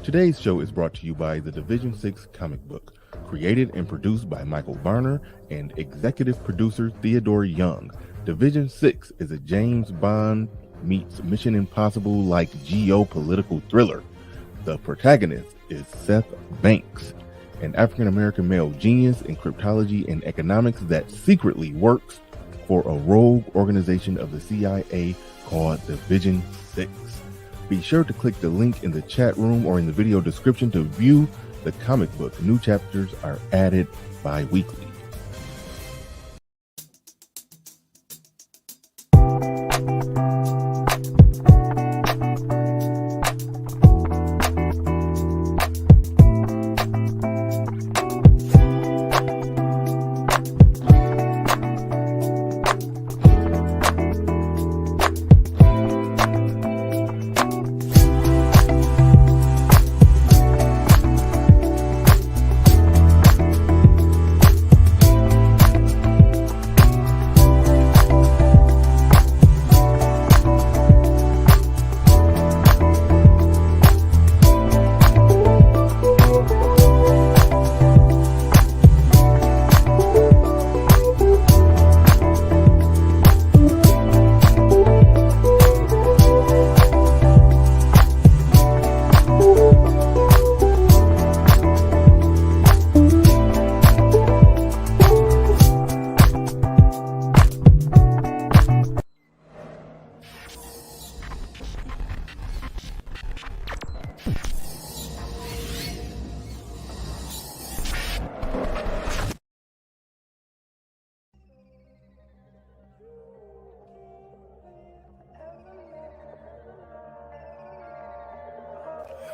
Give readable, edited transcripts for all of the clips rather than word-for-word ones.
Today's show is brought to you by the Division 6 comic book, created and produced by Michael Varner and executive producer Theodore Young. Division 6 is a James Bond meets Mission Impossible like geopolitical thriller. The protagonist is Seth Banks, an African American male genius in cryptology and economics that secretly works for a rogue organization of the CIA called Division 6. Be sure to click the link in the chat room or in the video description to view the comic book. New chapters are added bi-weekly.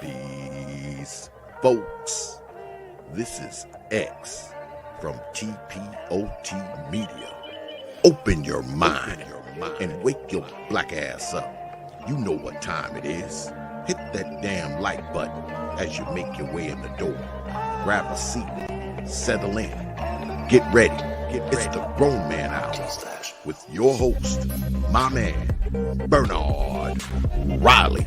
Peace, folks. This is X from TPOT Media. Open your mind and wake your black ass up. You know what time it is. Hit that damn like button as you make your way in the door. Grab a seat, settle in, get ready. It's the Grown Man Hour with your host, my man, Bernard Riley.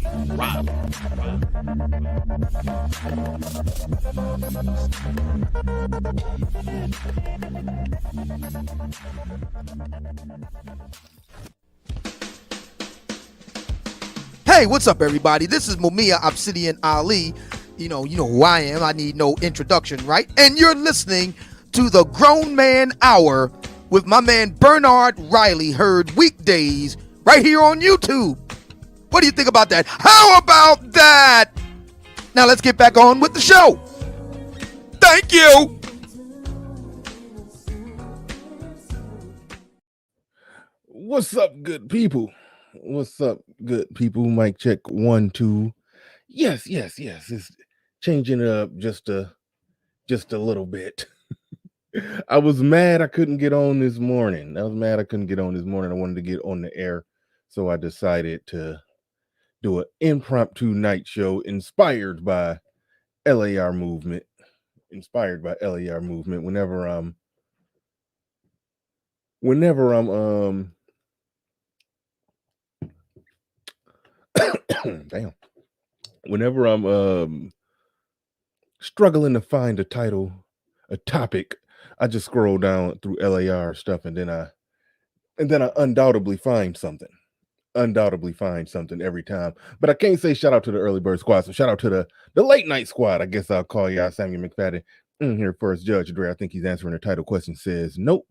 Hey, what's up, everybody? This is Mumia Obsidian Ali. You know who I am. I need no introduction, right? And you're listening to the Grown Man Hour with my man Bernard Riley, heard weekdays right here on YouTube. What do you think about that? How about that? Now let's get back on with the show. Thank you. What's up, good people? What's up, good people? Mic check 1 2. Yes. It's changing it up just a little bit. I was mad I couldn't get on this morning. I wanted to get on the air, so I decided to do an impromptu night show inspired by L.A.R. movement. Whenever I'm damn. Whenever I'm struggling to find a title, a topic, I just scroll down through L.A.R. stuff and then I undoubtedly find something. Every time. But I can't say shout out to the early bird squad, so shout out to the late night squad. I guess I'll call y'all. Samuel McFadden in here first. Judge Dre, I think he's answering the title question, says nope,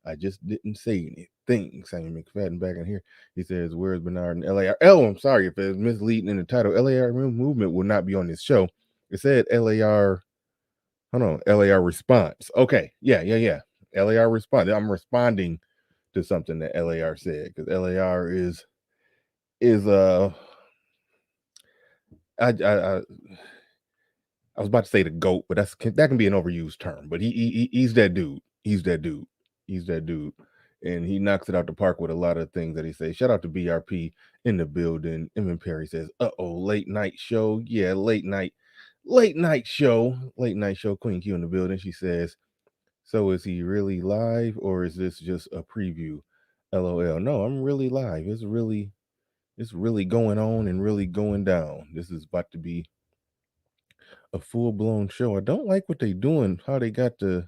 I just didn't say anything. Samuel McFadden back in here, he says, where's Bernard and L.A.R? I'm sorry if it's misleading in the title. L.A.R. movement will not be on this show. It said L.A.R. Hold on, L.A.R. response. Okay, yeah. L.A.R. response. I'm responding to something that L.A.R. said, because L.A.R. is I was about to say the GOAT, but that can be an overused term. But he's that dude. He's that dude. And he knocks it out the park with a lot of things that he says. Shout out to BRP in the building. Evan Perry says, late night show. Yeah, late night show. Queen Q in the building. She says, so is he really live or is this just a preview? LOL. No, I'm really live. It's really going on and really going down. This is about to be a full-blown show. I don't like what they doing, how they got the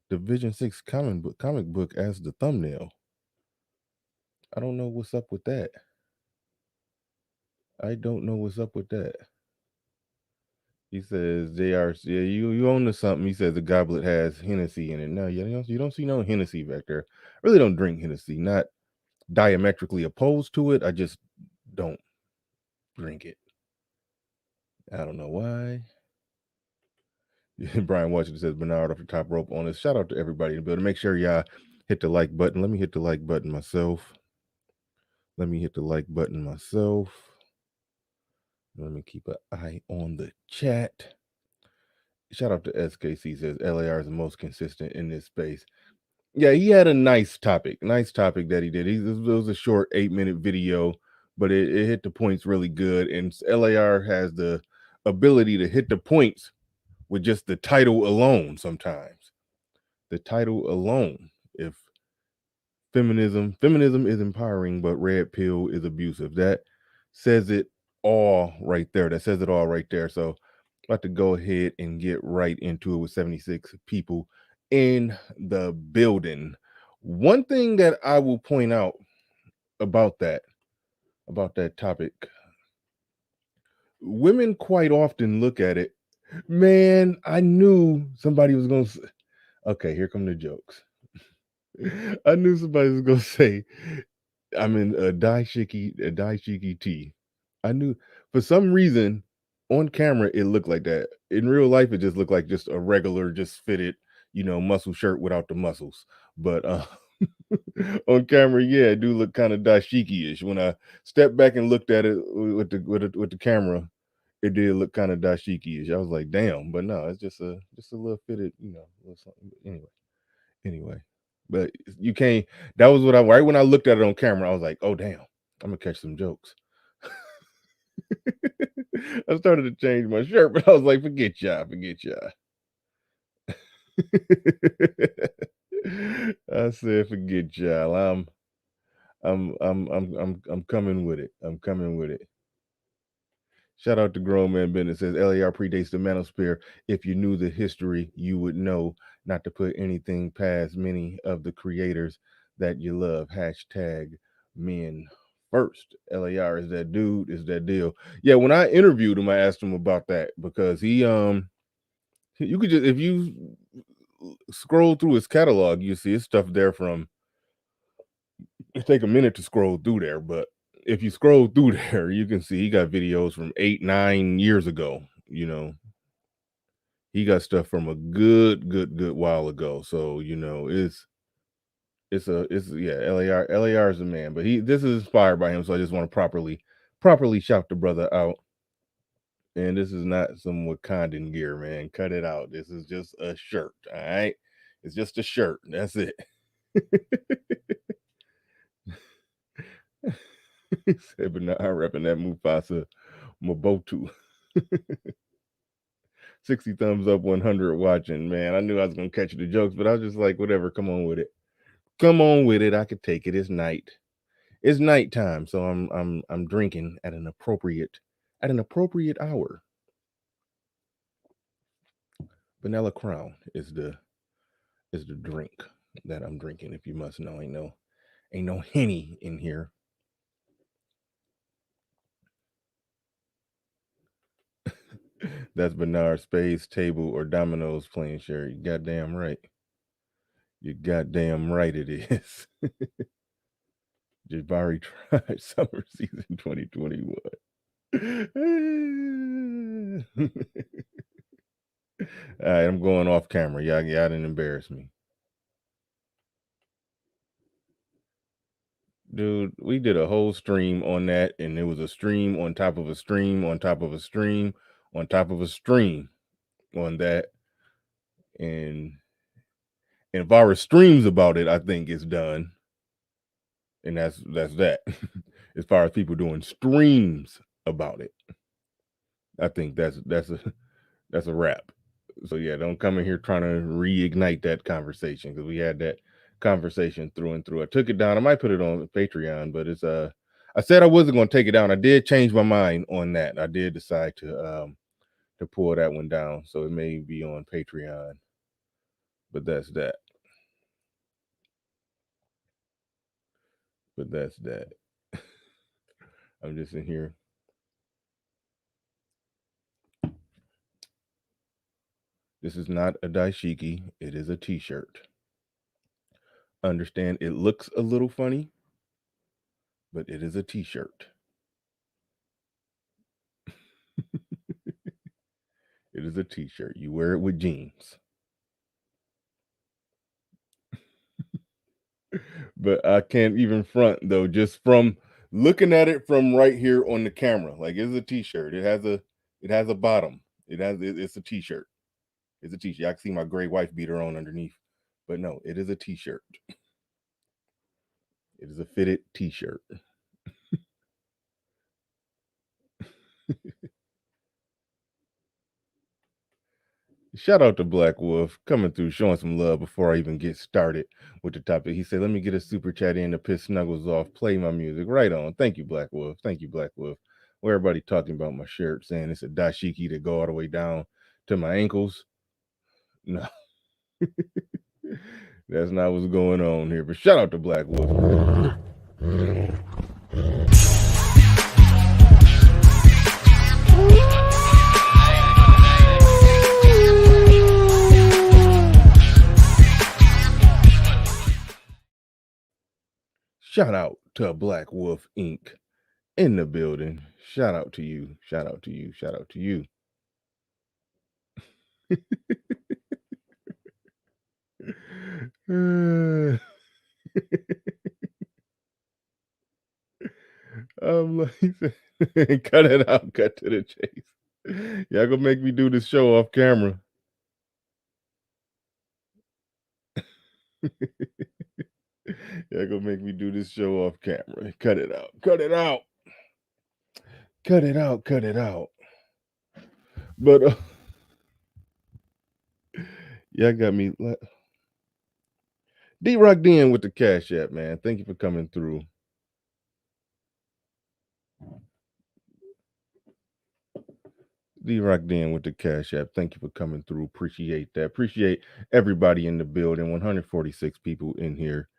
Division 6 comic book as the thumbnail. I don't know what's up with that. I don't know what's up with that. He says, JR, yeah, you own to something. He says the goblet has Hennessy in it. No, you don't see no Hennessy back there. I really don't drink Hennessy. Not diametrically opposed to it. I just don't drink it. I don't know why. Brian Washington says Bernard off the top rope on us. Shout out to everybody in the building. Make sure y'all hit the like button. Let me hit the like button myself. Let me keep an eye on the chat. Shout out to SKC says L.A.R is the most consistent in this space. Yeah, he had a nice topic that he did. It was a short 8-minute video, but it hit the points really good. And L.A.R has the ability to hit the points with just the title alone sometimes. The title alone. If feminism is empowering, but red pill is abusive. That says it all right there. So I'm about to go ahead and get right into it with 76 people in the building. One thing that I will point out about that topic, women quite often look at it. Man, I knew somebody was going to. Okay, here come the jokes. I knew somebody was going to say, I'm in a daishiki tea. I knew for some reason on camera it looked like that. In real life, it just looked like just a regular, just fitted, muscle shirt without the muscles. But on camera, yeah, it do look kind of dashiki-ish. When I stepped back and looked at it with the camera, it did look kind of dashiki-ish. I was like, damn, but no, it's just a little fitted, little something. Anyway. But you can't. That was what right when I looked at it on camera, I was like, oh damn, I'm gonna catch some jokes. I started to change my shirt, but I was like, forget y'all. I said, forget y'all. I'm coming with it. Shout out to Grown Man Bennett says L.A.R predates the manosphere. If you knew the history, you would know not to put anything past many of the creators that you love. Hashtag men first. L.A.R is that dude, is that deal. Yeah, when I interviewed him, I asked him about that because he you could just, if you scroll through his catalog, you see his stuff there from, it take a minute to scroll through there, but if you scroll through there, you can see he got videos from 8-9 years ago. He got stuff from a good while ago. So it's L.A.R is a man, but this is inspired by him. So I just want to properly shout the brother out. And this is not some Wakandan gear, man. Cut it out. This is just a shirt. All right, it's just a shirt. That's it. He said, but now I'm repping that Mufasa Mobotu. 60 thumbs up, 100 watching. Man, I knew I was gonna catch the jokes, but I was just like, whatever, come on with it. I could take it. It's nighttime, so I'm drinking at an appropriate hour. Vanilla Crown is the drink that I'm drinking. If you must know, ain't no Henny in here. That's Bernard Space Table or Domino's playing share. You goddamn right. It is. Jabari tried summer season 2021. All right, I'm going off camera. Y'all didn't embarrass me. Dude, we did a whole stream on that, and it was a stream on top of a stream on top of a stream on top of a stream on that. And if our streams about it, I think it's done. And that's that. As far as people doing streams about it, I think that's a wrap. So yeah, don't come in here trying to reignite that conversation, because we had that conversation through and through. I took it down. I might put it on Patreon, but it's I said I wasn't going to take it down. I did change my mind on that. I did decide to to pull that one down, so it may be on Patreon. But that's that. But that's that. I'm just in here. This is not a dashiki. It is a t-shirt. Understand it looks a little funny, but it is a t-shirt. It is a t-shirt. You wear it with jeans. But I can't even front though, just from looking at it from right here on the camera. Like it's a t-shirt. It has a bottom. It's a t-shirt. It's a t-shirt. I can see my gray wife beater on underneath. But no, it is a t-shirt. It is a fitted t-shirt. Shout out to Black Wolf coming through, showing some love before I even get started with the topic. He said, let me get a super chat in to piss Snuggles off, play my music. Right on. Thank you, Black Wolf. Thank you, Black Wolf. Where everybody talking about my shirt, saying it's a dashiki to go all the way down to my ankles. No. That's not what's going on here. But shout out to Black Wolf. Shout out to Black Wolf Inc. in the building. Shout out to you. Shout out to you. Shout out to you. Like, cut it out. Cut to the chase. Y'all gonna make me do this show off camera. Y'all gonna make me do this show off camera. Cut it out. Cut it out. Cut it out. Cut it out. But y'all got me. D-Rock Den with the Cash App, man. Thank you for coming through. D-Rock Den with the Cash App. Thank you for coming through. Appreciate that. Appreciate everybody in the building. 146 people in here.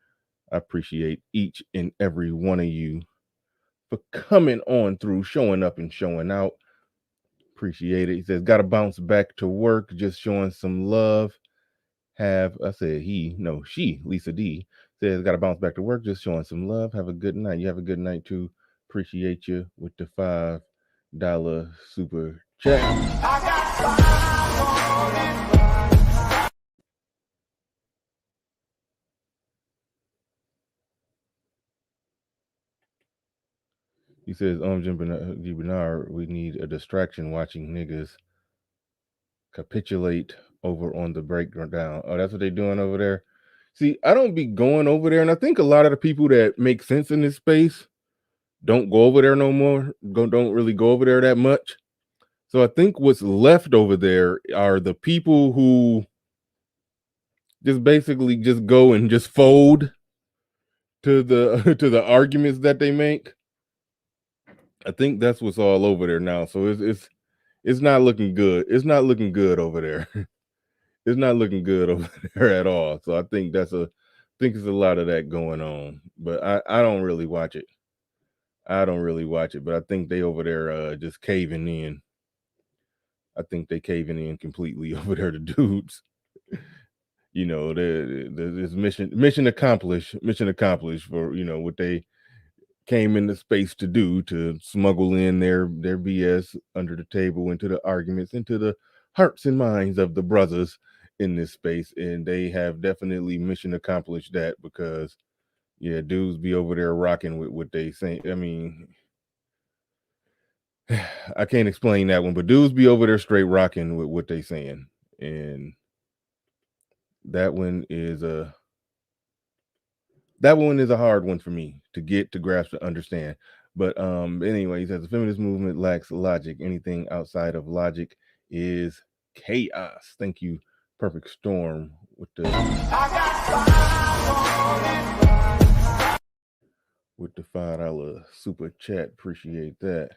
I appreciate each and every one of you for coming on through, showing up and showing out. Appreciate it. He says, got to bounce back to work, just showing some love. She, Lisa D, says, got to bounce back to work, just showing some love. Have a good night. You have a good night too. Appreciate you with the $5 super chat. He says, Jim Bernard, we need a distraction watching niggas capitulate over on the breakdown. Oh, that's what they're doing over there? See, I don't be going over there, and I think a lot of the people that make sense in this space don't go over there no more, don't really go over there that much. So I think what's left over there are the people who just basically just go and just fold to the to the arguments that they make. I think that's what's all over there now. So it's not looking good. It's not looking good over there. It's not looking good over there at all. So I think there's a lot of that going on. But I don't really watch it. But I think they over there just caving in. I think they caving in completely over there, the dudes. You know, this mission accomplished for, you know, what they came into space to do, to smuggle in their BS under the table into the arguments, into the hearts and minds of the brothers in this space. And they have definitely mission accomplished that, because dudes be over there rocking with what they say. I mean, I can't explain that one, but dudes be over there straight rocking with what they saying. And that one is a hard one for me to get to grasp, to understand. But anyway, he says the feminist movement lacks logic. Anything outside of logic is chaos. Thank you, Perfect Storm, with the $5 super chat. Appreciate that.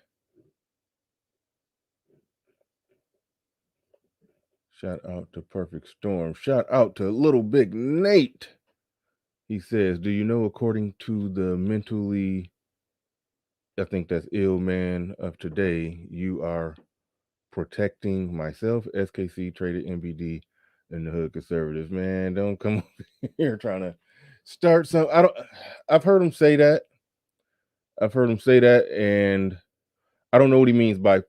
Shout out to Perfect Storm. Shout out to Little Big Nate. He says, do you know, according to the mentally, I think that's ill man of today, you are protecting myself, SKC, traded MBD, and the hood conservatives. Man, don't come over here trying to start some. I've heard him say that. And I don't know what he means by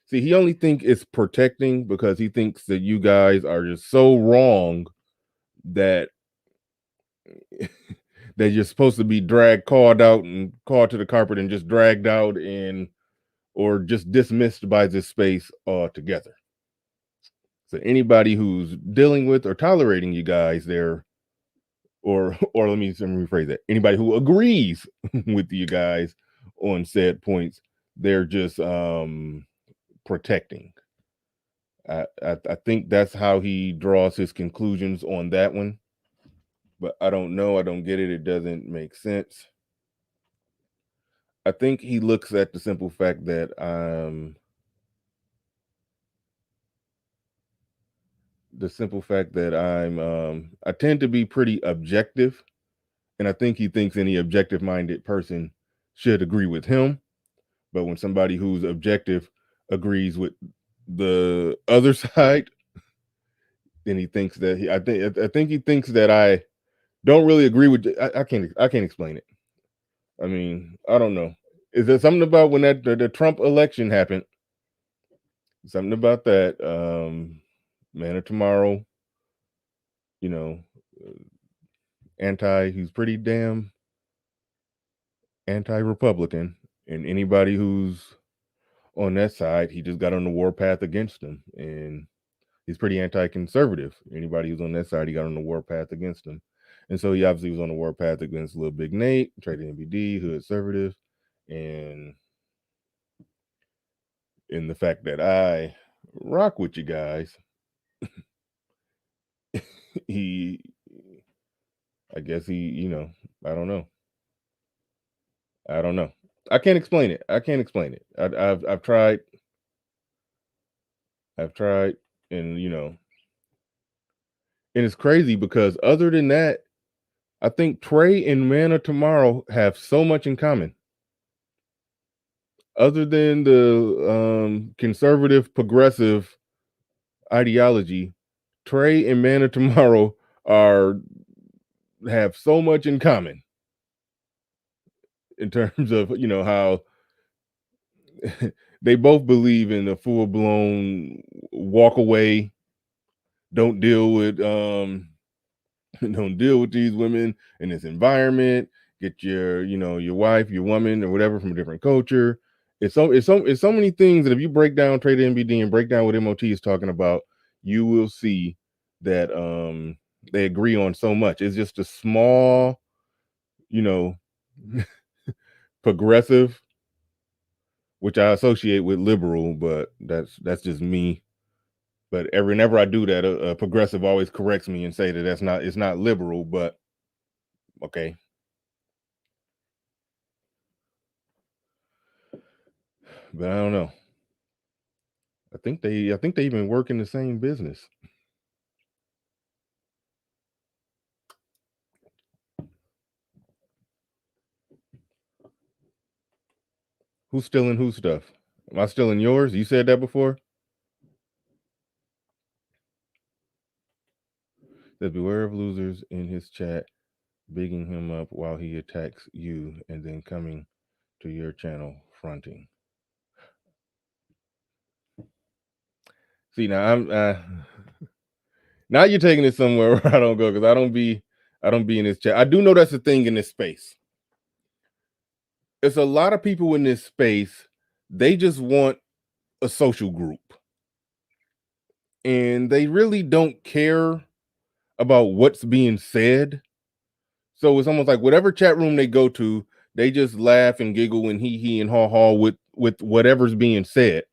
see. He only think it's protecting because he thinks that you guys are just so wrong that that you're supposed to be called out and called to the carpet and just dragged out and or just dismissed by this space altogether. So anybody who's dealing with or tolerating you guys there, or let me rephrase that, anybody who agrees with you guys on said points, they're just protecting. I think that's how he draws his conclusions on that one. But I don't know. I don't get it. It doesn't make sense. I think he looks at the simple fact that I tend to be pretty objective, and I think he thinks any objective-minded person should agree with him. But when somebody who's objective agrees with the other side, then he thinks that I think he thinks that I don't really agree with. I can't explain it. I mean, I don't know. Is there something about when the Trump election happened? Something about that. Man of Tomorrow, you know, he's pretty damn anti-Republican, and anybody who's on that side, he just got on the warpath against him, and he's pretty anti-conservative. Anybody who's on that side, he got on the warpath against him, and so he obviously was on the warpath against Little Big Nate, traded MBD, hood conservative, and in the fact that I rock with you guys, I guess he, I don't know. I can't explain it. I've tried, and and it's crazy because other than that, I think Trey and Man of Tomorrow have so much in common. Other than the conservative progressive ideology, Trey and Man of Tomorrow have so much in common in terms of how they both believe in a full-blown walk away, don't deal with these women in this environment, get your your wife, your woman, or whatever from a different culture. It's so many things that if you break down Trade MBD and break down what MOT is talking about, you will see that they agree on so much. It's just a small, progressive, which I associate with liberal, but that's just me. But whenever I do that, a progressive always corrects me and say that it's not liberal, but okay. But I don't know. I think they even work in the same business. Who's stealing whose stuff? Am I stealing yours? You said that before? Says beware of losers in his chat, bigging him up while he attacks you and then coming to your channel fronting. See, now I'm now you're taking it somewhere where I don't go, because I don't be in this chat. I do know that's a thing in this space. It's a lot of people in this space, they just want a social group. And they really don't care about what's being said. So it's almost like whatever chat room they go to, they just laugh and giggle and hee and haw haw with whatever's being said.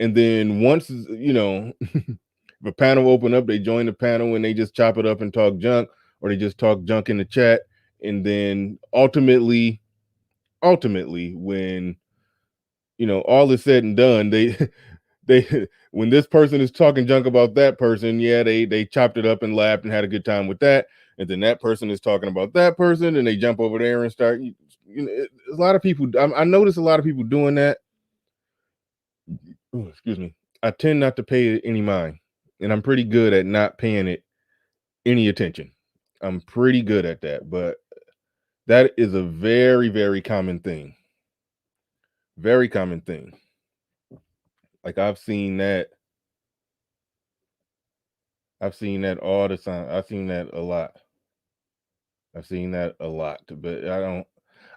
And then once if a panel open up, they join the panel and they just chop it up and talk junk, or they just talk junk in the chat. And then ultimately, when all is said and done, they when this person is talking junk about that person, yeah, they chopped it up and laughed and had a good time with that. And then that person is talking about that person, and they jump over there and start. A lot of people. I notice a lot of people doing that. Ooh, excuse me. I tend not to pay any mind, and I'm pretty good at not paying it any attention. I'm pretty good at that, but that is a very, very common thing. Very common thing. Like I've seen that all the time. I've seen that a lot. But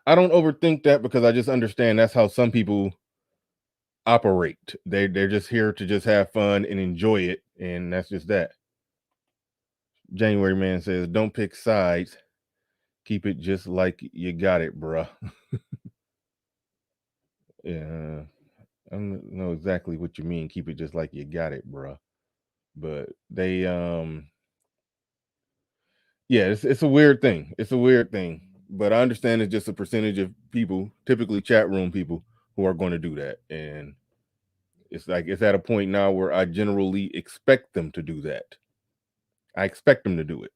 I don't overthink that because I just understand that's how some people operate. They're just here to just have fun and enjoy it, and that's just that. January Man says, "Don't pick sides. Keep it just like you got it, bruh." Yeah, I don't know exactly what you mean. Keep it just like you got it, bruh. But they yeah, it's a weird thing. It's a weird thing. But I understand it's just a percentage of people, typically chat room people, who are going to do that. And it's like it's at a point now where I generally expect them to do that. I expect them to do it.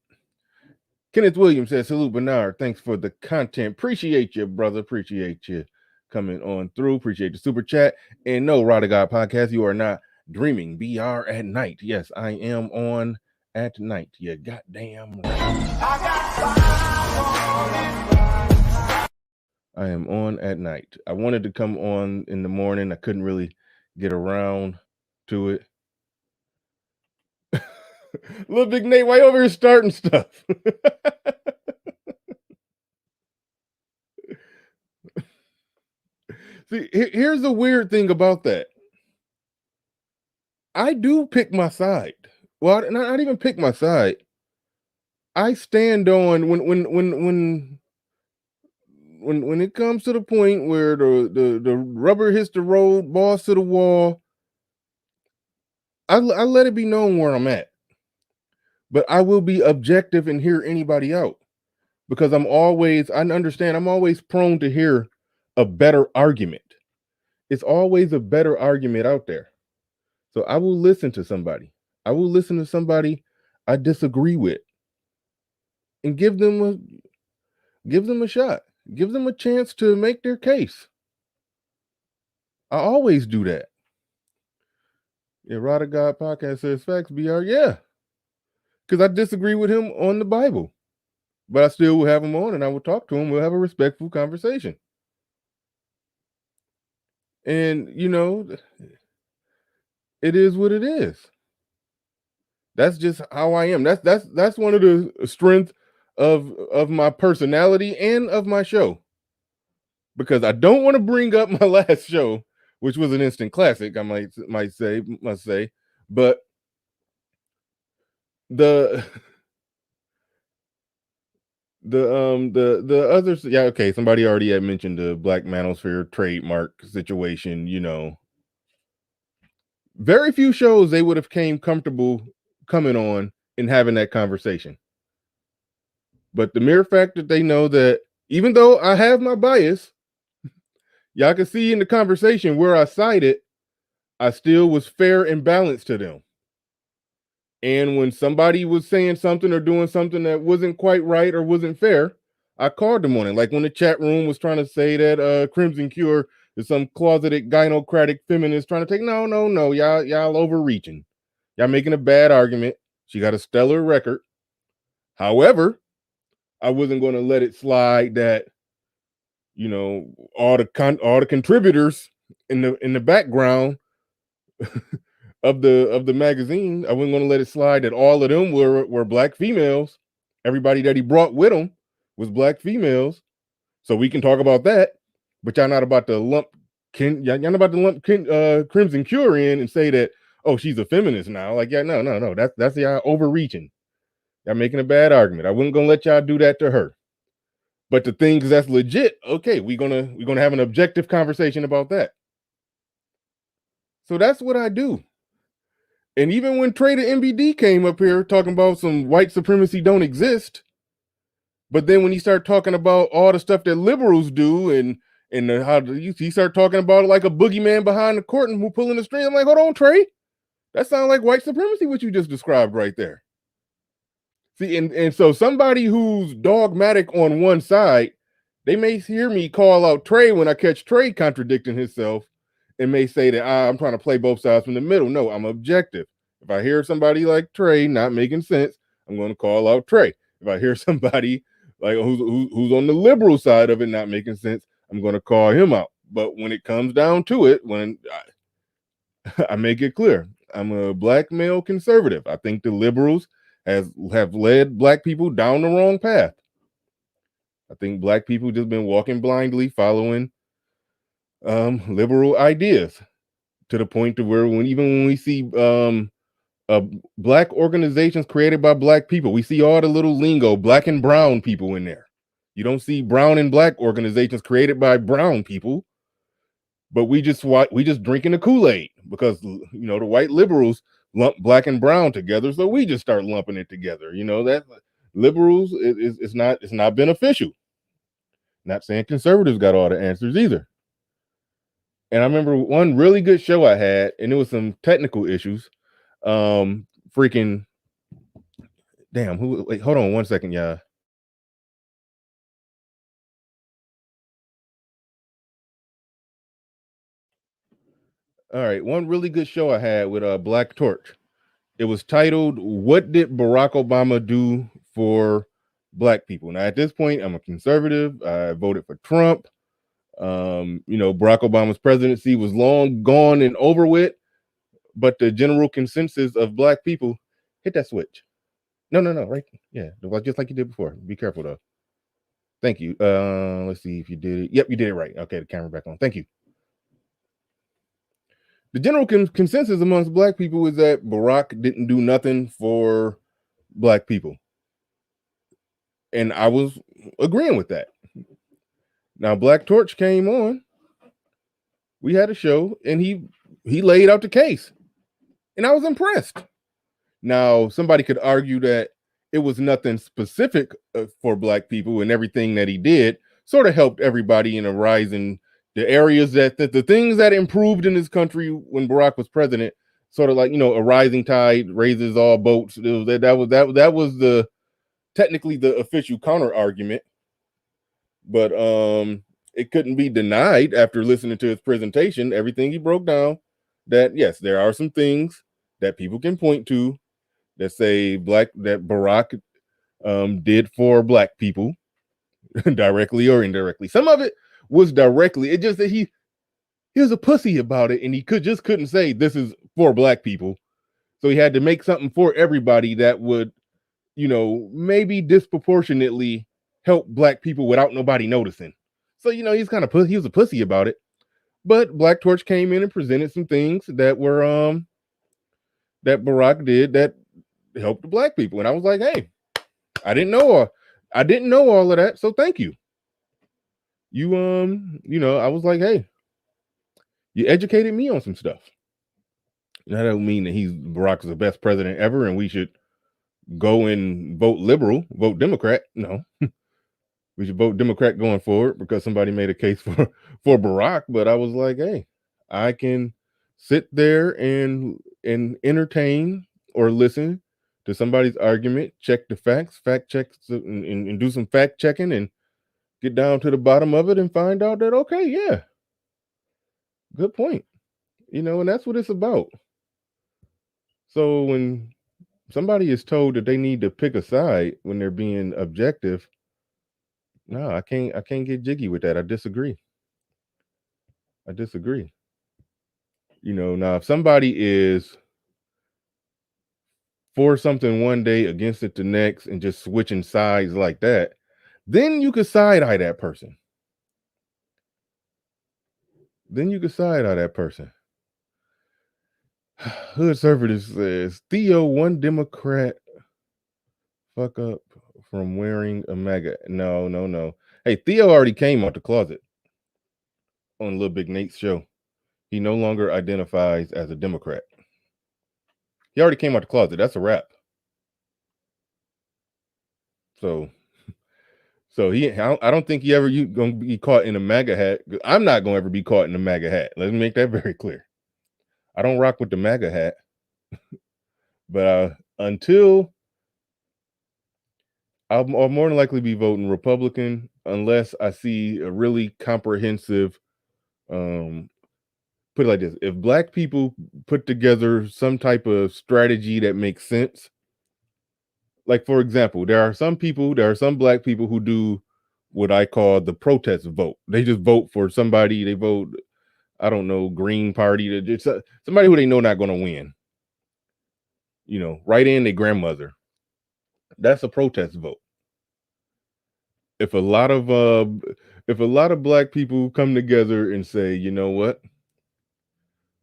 Kenneth Williams says, "Salute Bernard. Thanks for the content. Appreciate you, brother. Appreciate you coming on through. Appreciate the super chat. And no, Rod of God podcast, you are not dreaming. BR at night. Yes, I am on at night. You goddamn right. I am on at night. I wanted to come on in the morning. I couldn't really get around to it. Little Big Nate, why you over here starting stuff? See, here's the weird thing about that. I do pick my side. Well, not even pick my side. I stand on when it comes to the point where the rubber hits the road, balls to the wall. I let it be known where I'm at. But I will be objective and hear anybody out because I understand I'm always prone to hear a better argument. It's always a better argument out there. So I will listen to somebody. I will listen to somebody I disagree with and give them a shot. Give them a chance to make their case. I always do that. Yeah, Rod of God podcast says facts, BR. Yeah. Because I disagree with him on the Bible. But I still will have him on and I will talk to him. We'll have a respectful conversation. And it is what it is. That's just how I am. That's one of the strengths of my personality and of my show. Because I don't want to bring up my last show, which was an instant classic, I must say. But the others, yeah, okay, somebody already had mentioned the Black Manosphere trademark situation. Very few shows they would have came comfortable coming on and having that conversation. But the mere fact that they know that even though I have my bias, y'all can see in the conversation where I cited, I still was fair and balanced to them. And when somebody was saying something or doing something that wasn't quite right or wasn't fair, I called them on it. Like when the chat room was trying to say that Crimson Cure is some closeted gynocratic feminist trying to take, no, y'all overreaching. Y'all making a bad argument. She got a stellar record. However, I wasn't going to let it slide that, all the contributors in the background of the magazine, I wasn't going to let it slide that all of them were black females. Everybody that he brought with him was black females. So we can talk about that, but y'all not about to lump Crimson Cure in and say that, oh, she's a feminist now. Like, yeah, no. That's y'all overreaching. Y'all making a bad argument. I wasn't gonna let y'all do that to her. But the things that's legit, okay, we're gonna have an objective conversation about that. So that's what I do. And even when Trader MBD came up here talking about some white supremacy don't exist, but then when he started talking about all the stuff that liberals do and And how he started talking about it like a boogeyman behind the curtain who pulling the string. I'm like, hold on, Trey. That sounds like white supremacy, what you just described right there. See, and so somebody who's dogmatic on one side, they may hear me call out Trey when I catch Trey contradicting himself and may say that I'm trying to play both sides from the middle. No, I'm objective. If I hear somebody like Trey not making sense, I'm going to call out Trey. If I hear somebody like who's on the liberal side of it not making sense, I'm going to call him out. But when it comes down to it, when I make it clear, I'm a black male conservative. I think the liberals have led black people down the wrong path. I think black people just been walking blindly, following liberal ideas to the point to where even when we see black organizations created by black people, we see all the little lingo, black and brown people in there. You don't see brown and black organizations created by brown people, but we just drinking the Kool-Aid because the white liberals lump black and brown together, so we just start lumping it together. That liberals it's not beneficial. Not saying conservatives got all the answers either. And I remember one really good show I had, and it was some technical issues. Freaking damn, wait, hold on one second, y'all. All right, one really good show I had with Black Torch. It was titled "What Did Barack Obama Do for Black People?" Now, at this point, I'm a conservative. I voted for Trump. Barack Obama's presidency was long gone and over with, but the general consensus of black people, hit that switch. No, right? Yeah, just like you did before. Be careful though. Thank you. Let's see if you did it. Yep, you did it right. Okay, the camera back on. Thank you. The general consensus amongst black people is that Barack didn't do nothing for black people. And I was agreeing with that. Now, Black Torch came on. We had a show, and he laid out the case. And I was impressed. Now, somebody could argue that it was nothing specific for black people, and everything that he did sort of helped everybody in a rising, the areas that the things that improved in this country when Barack was president, sort of like, a rising tide raises all boats. That was the technically the official counter argument, but it couldn't be denied after listening to his presentation, everything he broke down, that yes, there are some things that people can point to that say that Barack did for black people directly or indirectly. Some of it was directly. It just that he was a pussy about it, and he couldn't say this is for black people. So he had to make something for everybody that would, maybe disproportionately help black people without nobody noticing. So, he's kind of he was a pussy about it. But Black Torch came in and presented some things that were that Barack did that helped the black people. And I was like, hey, I didn't know all of that. So thank you. You I was like, hey, you educated me on some stuff. That don't mean that Barack is the best president ever and we should go and vote liberal, vote Democrat. No. We should vote Democrat going forward because somebody made a case for Barack. But I was like, hey, I can sit there and entertain or listen to somebody's argument, check the facts, fact check, and do some fact checking and get down to the bottom of it and find out that, okay, yeah, good point. And that's what it's about. So when somebody is told that they need to pick a side when they're being objective, no, I can't get jiggy with that. I disagree. Now if somebody is for something one day, against it the next, and just switching sides like that, then you could side eye that person. Hood Conservative says, Theo, one Democrat fuck up from wearing a MAGA. No. Hey, Theo already came out the closet on Lil Big Nate's show. He no longer identifies as a Democrat. He already came out the closet. That's a wrap. So So I don't think you gonna be caught in a MAGA hat. I'm not gonna ever be caught in a MAGA hat. Let me make that very clear. I don't rock with the MAGA hat, but until I'll more than likely be voting Republican unless I see a really comprehensive. Put it like this: if Black people put together some type of strategy that makes sense, like for example, there are some Black people who do what I call the protest vote. They just vote for somebody. They vote, I don't know, Green Party, just somebody who they know not going to win. Write in their grandmother. That's a protest vote. If a lot of Black people come together and say, you know what,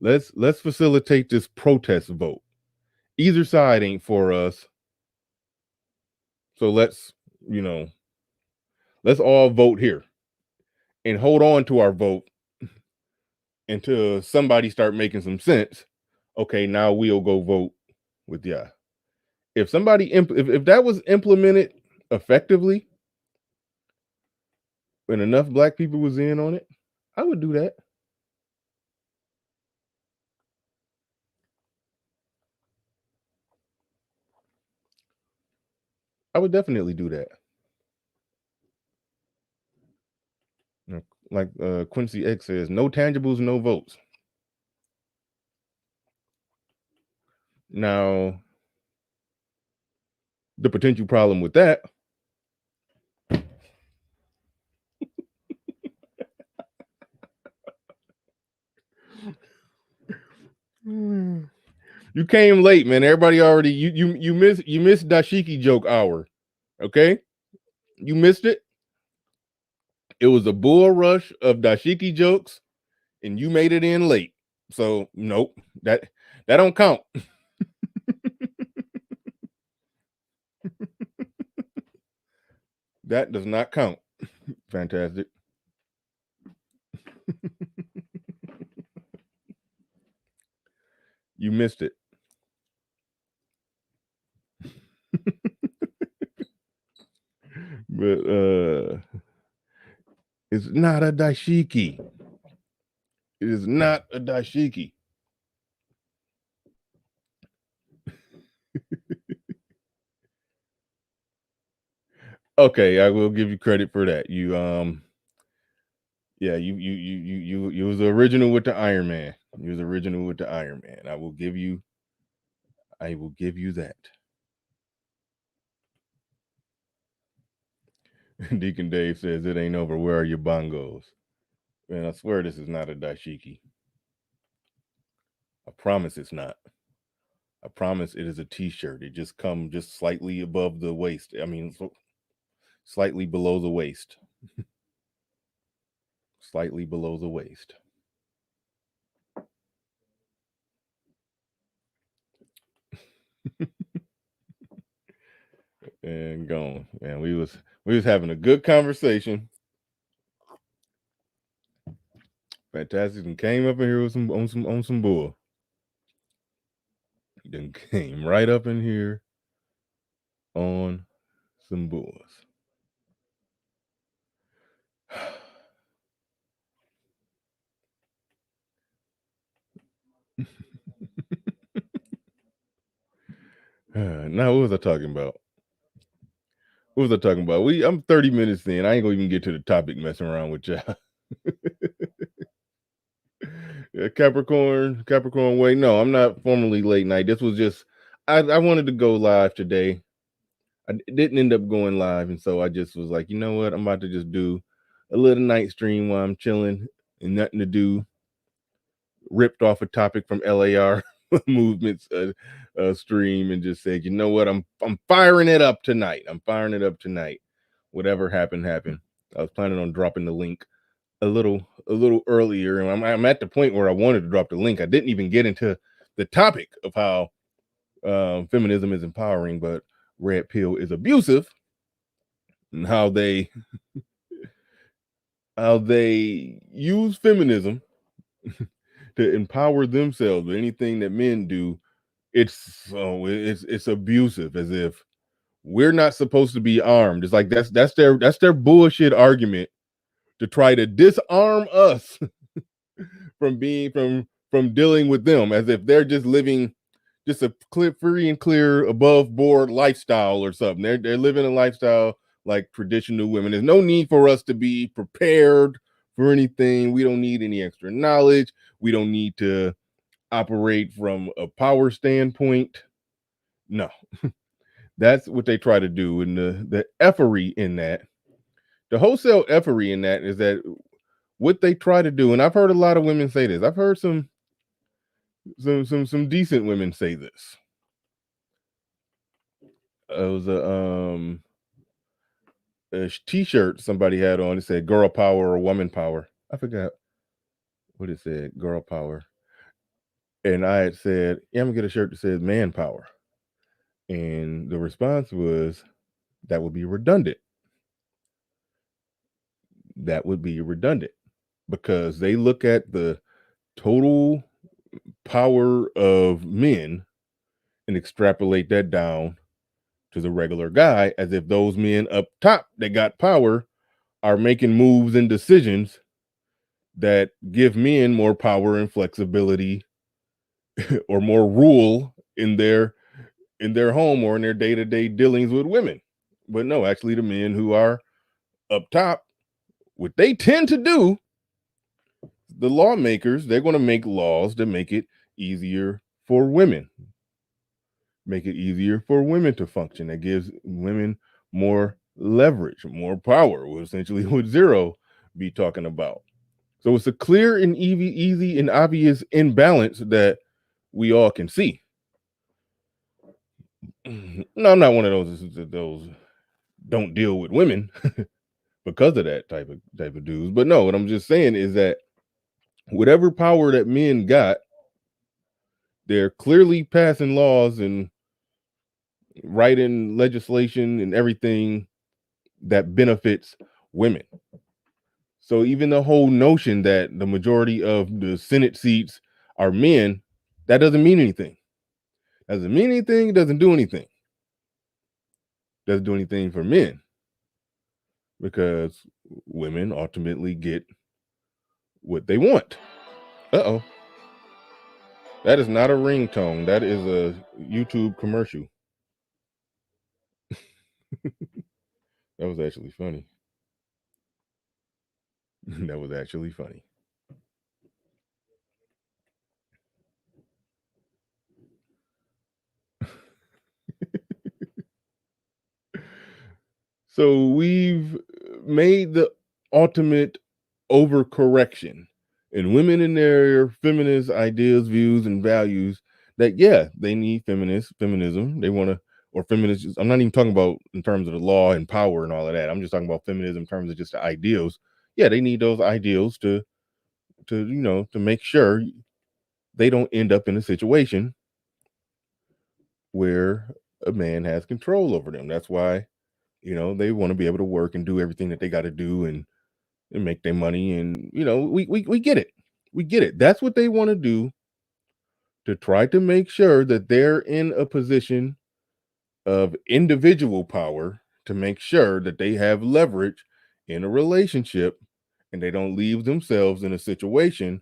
let's facilitate this protest vote. Either side ain't for us, so let's all vote here and hold on to our vote until somebody start making some sense. Okay, now we'll go vote with yeah. If that was implemented effectively and enough Black people was in on it, I would do that. I would definitely do that. Like Quincy X says, no tangibles, no votes. Now, the potential problem with that you came late, man. Everybody already you missed dashiki joke hour. Okay? You missed it. It was a bull rush of dashiki jokes, and you made it in late. So nope, that don't count. That does not count. Fantastic. You missed it. But it's not a dashiki. It is not a dashiki. Okay, I will give you credit for that. You yeah, you was the original with the Iron Man. You was the original with the Iron Man. I will give you that. Deacon Dave says it ain't over. Where are your bongos? Man, I swear this is not a dashiki. I promise it's not. I promise it is a t-shirt. It just comes just slightly above the waist. I mean, slightly below the waist. Slightly below the waist. And gone. And we was having a good conversation. Fantastic, and came up in here with some bull. Then came right up in here on some bulls. Now, what was I talking about? I'm 30 minutes in. I ain't gonna even get to the topic messing around with y'all. Capricorn way. No, I'm not formally late night. This was just I wanted to go live today. I didn't end up going live, and so I just was like, you know what? I'm about to just do a little night stream while I'm chilling and nothing to do. Ripped off a topic from L.A.R. movements stream and just said, you know what? I'm firing it up tonight. Whatever happened. I was planning on dropping the link a little earlier, and I'm at the point where I wanted to drop the link. I didn't even get into the topic of how feminism is empowering, but red pill is abusive, and how they use feminism to empower themselves. But anything that men do, it's abusive, as if we're not supposed to be armed. It's like that's their bullshit argument to try to disarm us from being from dealing with them, as if they're just living just a free and clear above board lifestyle or something. They're living a lifestyle like traditional women. There's no need for us to be prepared for anything. We don't need any extra knowledge. We don't need to operate from a power standpoint. No. That's what they try to do. And the effery in that, the wholesale effery in that is that what they try to do, and I've heard a lot of women say this. I've heard some decent women say this. It was a t-shirt somebody had on. It said "Girl Power" or "Woman Power." I forgot what it said. Girl Power. And I had said, "Yeah, I'm gonna get a shirt that says Man Power." And the response was, "That would be redundant. That would be redundant because they look at the total power of men and extrapolate that down to the regular guy, as if those men up top that got power are making moves and decisions that give men more power and flexibility or more rule in their home or in their day-to-day dealings with women." But no, actually the men who are up top, what they tend to do, the lawmakers, they're going to make laws to make it easier for women. Make it easier for women to function. That gives women more leverage, more power, essentially what Zero be talking about. So it's a clear and easy and obvious imbalance that we all can see. No, I'm not one of those don't deal with women because of that type of dudes. But no, what I'm just saying is that whatever power that men got, they're clearly passing laws and writing legislation and everything that benefits women. So even the whole notion that the majority of the Senate seats are men, that doesn't mean anything. Doesn't mean anything, doesn't do anything. Doesn't do anything for men because women ultimately get what they want. Uh-oh. That is not a ringtone. That is a YouTube commercial. That was actually funny. That was actually funny. So we've made the ultimate overcorrection in women in their feminist ideas, views, and values that, yeah, they need feminism. They want to, or feminists. I'm not even talking about in terms of the law and power and all of that. I'm just talking about feminism in terms of just the ideals. Yeah, they need those ideals to make sure they don't end up in a situation where a man has control over them. That's why, they want to be able to work and do everything that they got to do and make their money. And, we get it. We get it. That's what they want to do, to try to make sure that they're in a position of individual power, to make sure that they have leverage in a relationship and they don't leave themselves in a situation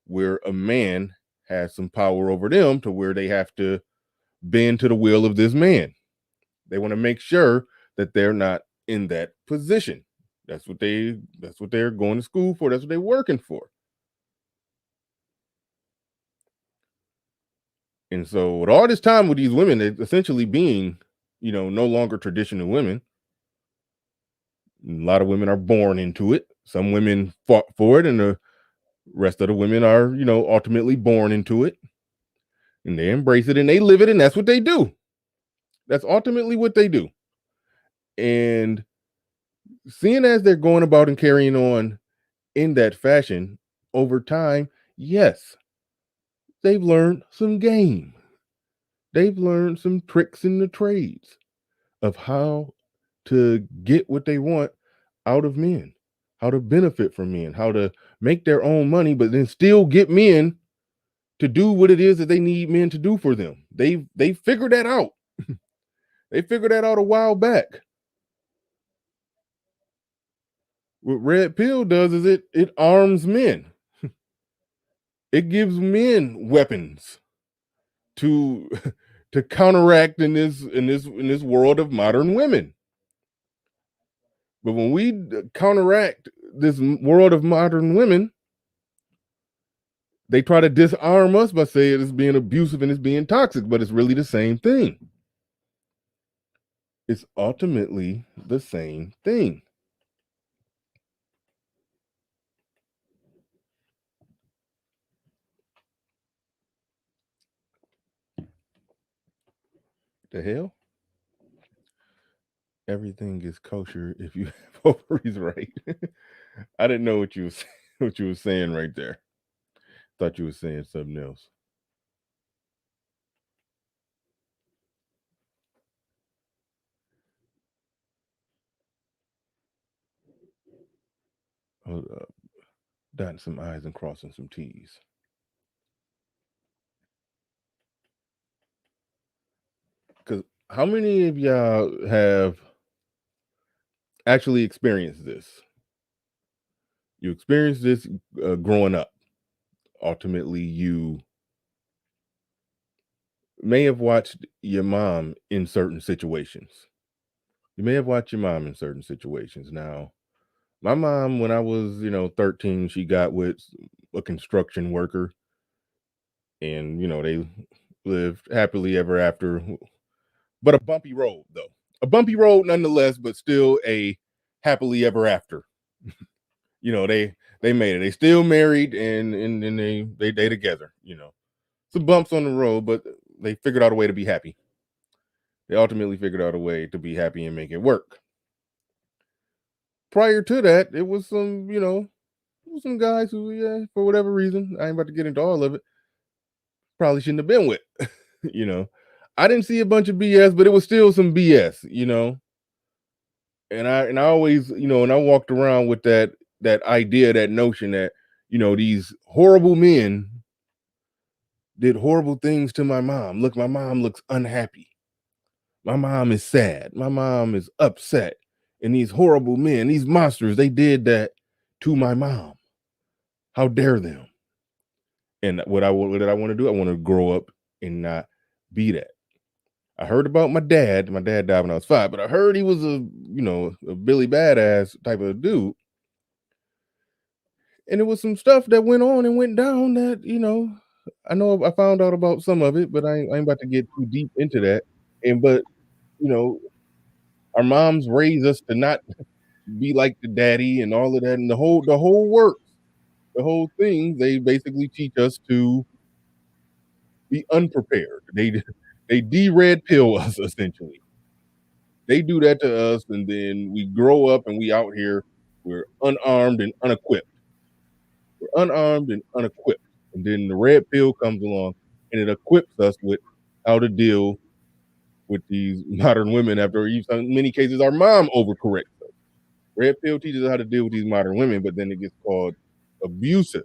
where a man has some power over them to where they have to bend to the will of this man. They want to make sure that they're not in that position. That's what they're going to school for. That's what they're working for. And so with all this time with these women, they're essentially being, no longer traditional women. A lot of women are born into it. Some women fought for it, and the rest of the women are, ultimately born into it. And they embrace it and they live it, and that's what they do. That's ultimately what they do. And seeing as they're going about and carrying on in that fashion over time, yes, they've learned some game. They've learned some tricks in the trades of how to get what they want out of men, how to benefit from men, how to make their own money, but then still get men to do what it is that they need men to do for them. They figured that out. They figured that out a while back. What red pill does is it arms men. It gives men weapons to to counteract in this world of modern women. But when we counteract this world of modern women, they try to disarm us by saying it's being abusive and it's being toxic, but it's really the same thing. It's ultimately the same thing. The hell? Everything is kosher if you have ovaries right. I didn't know what you was what you were saying right there. Thought you were saying something else. Hold up. Dotting some I's and crossing some T's. Because how many of y'all have actually experienced this? You experienced this growing up. Ultimately, you may have watched your mom in certain situations. You may have watched your mom in certain situations. Now, my mom, when I was, 13, she got with a construction worker, and they lived happily ever after. But a bumpy road, though. A bumpy road, nonetheless, but still a happily ever after. They made it. They still married, and they together. Some bumps on the road, but they figured out a way to be happy. They ultimately figured out a way to be happy and make it work. Prior to that, it was some guys who, yeah, for whatever reason, I ain't about to get into all of it, probably shouldn't have been with. you know, I didn't see a bunch of BS, but it was still some BS. And I always, and I walked around with that idea, that notion that these horrible men did horrible things to my mom. Look, my mom looks unhappy. My mom is sad. My mom is upset. And these horrible men, these monsters, they did that to my mom. How dare them? And what did I want to do? I want to grow up and not be that. I heard about my dad. My dad died when I was 5, but I heard he was a Billy Badass type of dude. And it was some stuff that went on and went down that, I know I found out about some of it, but I ain't about to get too deep into that. But you know, our moms raise us to not be like the daddy and all of that, and the whole works, the whole thing. They basically teach us to be unprepared. They de-red pill us essentially. They do that to us, and then we grow up and we out here, we're unarmed and unequipped. We're unarmed and unequipped, and then the red pill comes along and it equips us with how to deal with these modern women. After in many cases, our mom overcorrects us. Red pill teaches us how to deal with these modern women, but then it gets called abusive.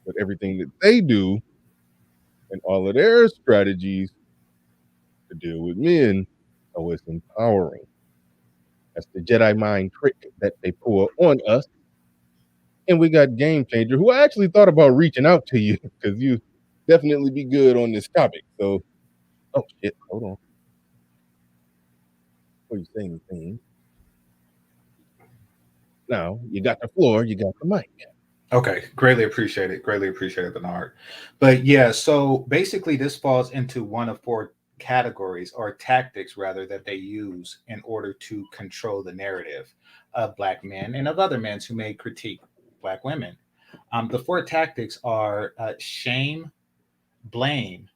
But everything that they do and all of their strategies to deal with men, oh, it's empowering. That's the Jedi mind trick that they pull on us. And we got Game Changer, who I actually thought about reaching out to you because you definitely be good on this topic. So, oh shit, hold on. Before you say anything, now you got the floor, you got the mic. Okay, greatly appreciate it. Greatly appreciate it, Bernard. But yeah, so basically, this falls into one of four categories or tactics, rather, that they use in order to control the narrative of Black men and of other men who may critique Black women. The four tactics are shame, blame,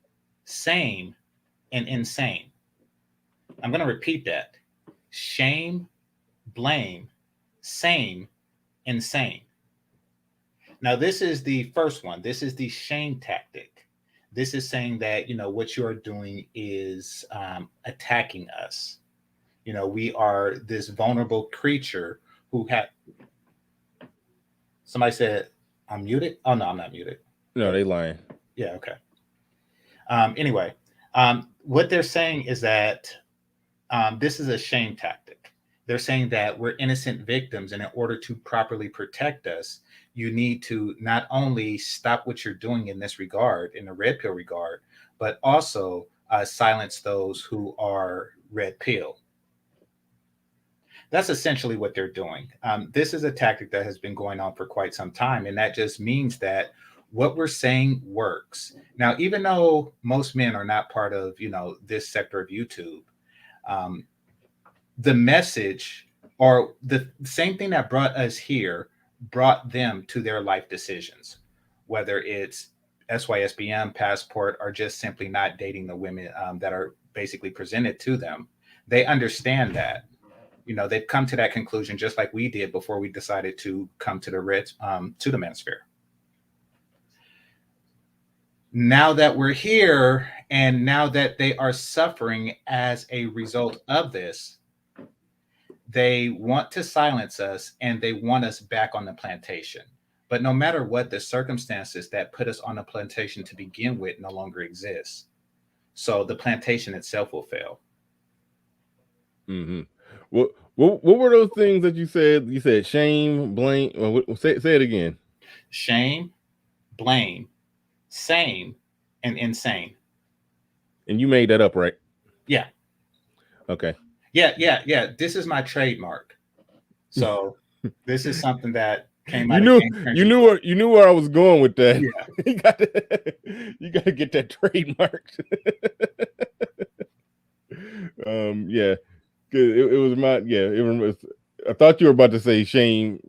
same, and insane. I'm going to repeat that: shame, blame, same, insane. Now, this is the first one. This is the shame tactic. This is saying that, what you're doing is attacking us. We are this vulnerable creature who had. Somebody said, I'm muted. Oh, no, I'm not muted. No, they lying. Yeah, okay. Anyway, what they're saying is that this is a shame tactic. They're saying that we're innocent victims, and in order to properly protect us, you need to not only stop what you're doing in this regard, in the red pill regard, but also silence those who are red pill. That's essentially what they're doing. This is a tactic that has been going on for quite some time, and that just means that what we're saying works. Now, even though most men are not part of this sector of YouTube, um, the message or the same thing that brought us here brought them to their life decisions, whether it's SYSBM, passport, or just simply not dating the women that are basically presented to them. They understand that. They've come to that conclusion just like we did before we decided to come to the to the manosphere. Now that we're here, and now that they are suffering as a result of this, they want to silence us and they want us back on the plantation. But no matter what, the circumstances that put us on the plantation to begin with no longer exist. So the plantation itself will fail. Mm-hmm. What were those things that you said? You said shame, blame. Say it again. Shame, blame, sane, and insane. And you made that up, right? Yeah. Okay. Yeah. This is my trademark. So this is something that came out. You knew where I was going with that. Yeah. you got to get that trademark. Yeah. It was my I thought you were about to say shame,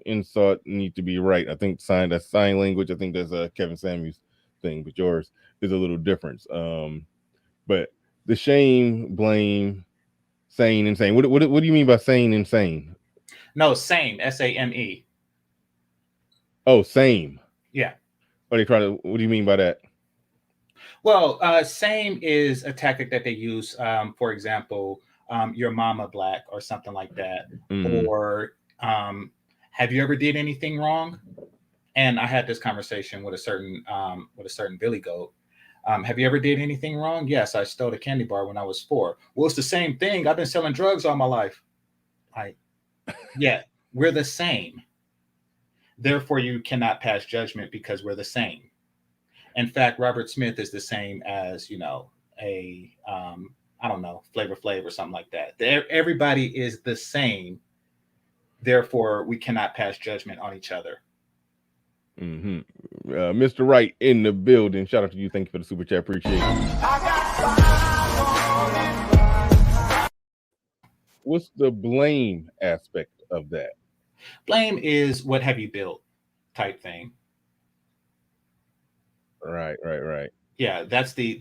insult need to be right. I think that's sign language. I think that's Kevin Samuels thing, but yours is a little different. But the shame, blame, sane, insane. What do you mean by sane, insane? No, same. SAME. Oh, same. Yeah. What do you mean by that? Well, same is a tactic that they use. For example, your mama black or something like that. Mm. Or have you ever did anything wrong? And I had this conversation with a certain Billy Goat. Have you ever did anything wrong? Yes, I stole a candy bar when I was 4. Well, it's the same thing. I've been selling drugs all my life. Yeah, we're the same. Therefore, you cannot pass judgment because we're the same. In fact, Robert Smith is the same as, I don't know, Flavor Flav or something like that. Everybody is the same. Therefore, we cannot pass judgment on each other. Mm-hmm. Mr. Wright in the building. Shout out to you. Thank you for the super chat. Appreciate it. What's the blame aspect of that? Blame is what have you built type thing. Right. Yeah, that's the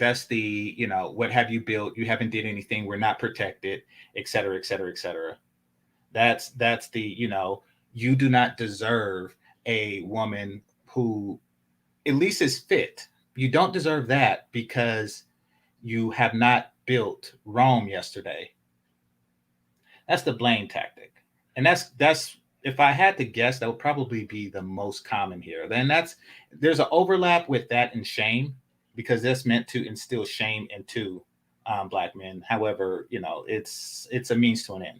what have you built? You haven't did anything. We're not protected, et cetera, et cetera, et cetera. That's the you do not deserve a woman who at least is fit. You don't deserve that because you have not built Rome yesterday. That's the blame tactic, and that's if I had to guess, that would probably be the most common here. Then there's an overlap with that and shame, because that's meant to instill shame into black men. However, it's a means to an end.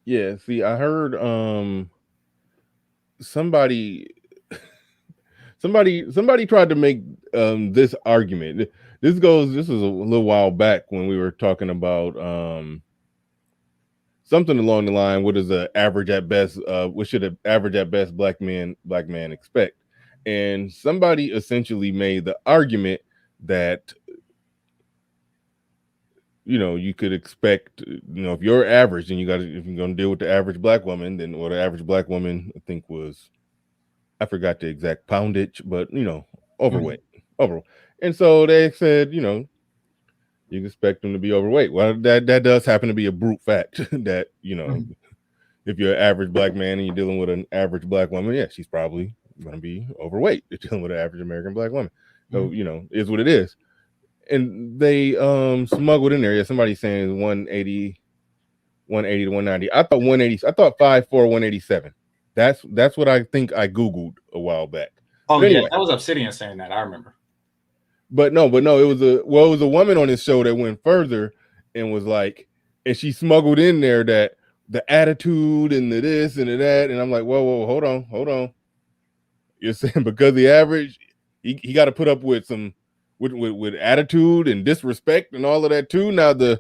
Yeah. See, I heard somebody tried to make this argument. This is a little while back when we were talking about something along the line, what is the average at best, what should an average at best black man expect? And somebody essentially made the argument that you could expect, if you're average and if you're going to deal with the average black woman, then what the average black woman, I think was, I forgot the exact poundage, but overweight. And so they said, you expect them to be overweight. Well, that does happen to be a brute fact that, if you're an average black man and you're dealing with an average black woman, yeah, she's probably going to be overweight. You're dealing with an average American black woman. So, is what it is. And they smuggled in there. Yeah, somebody saying 180 to 190. I thought 180. I thought 5'4", 187. That's what I think I Googled a while back. Oh, anyway, yeah, that was Obsidian saying that. I remember. But no, it was it was a woman on this show that went further and was like, and she smuggled in there that the attitude and the this and the that, and I'm like, whoa, hold on. You're saying because the average, he got to put up with some with attitude and disrespect and all of that too. Now the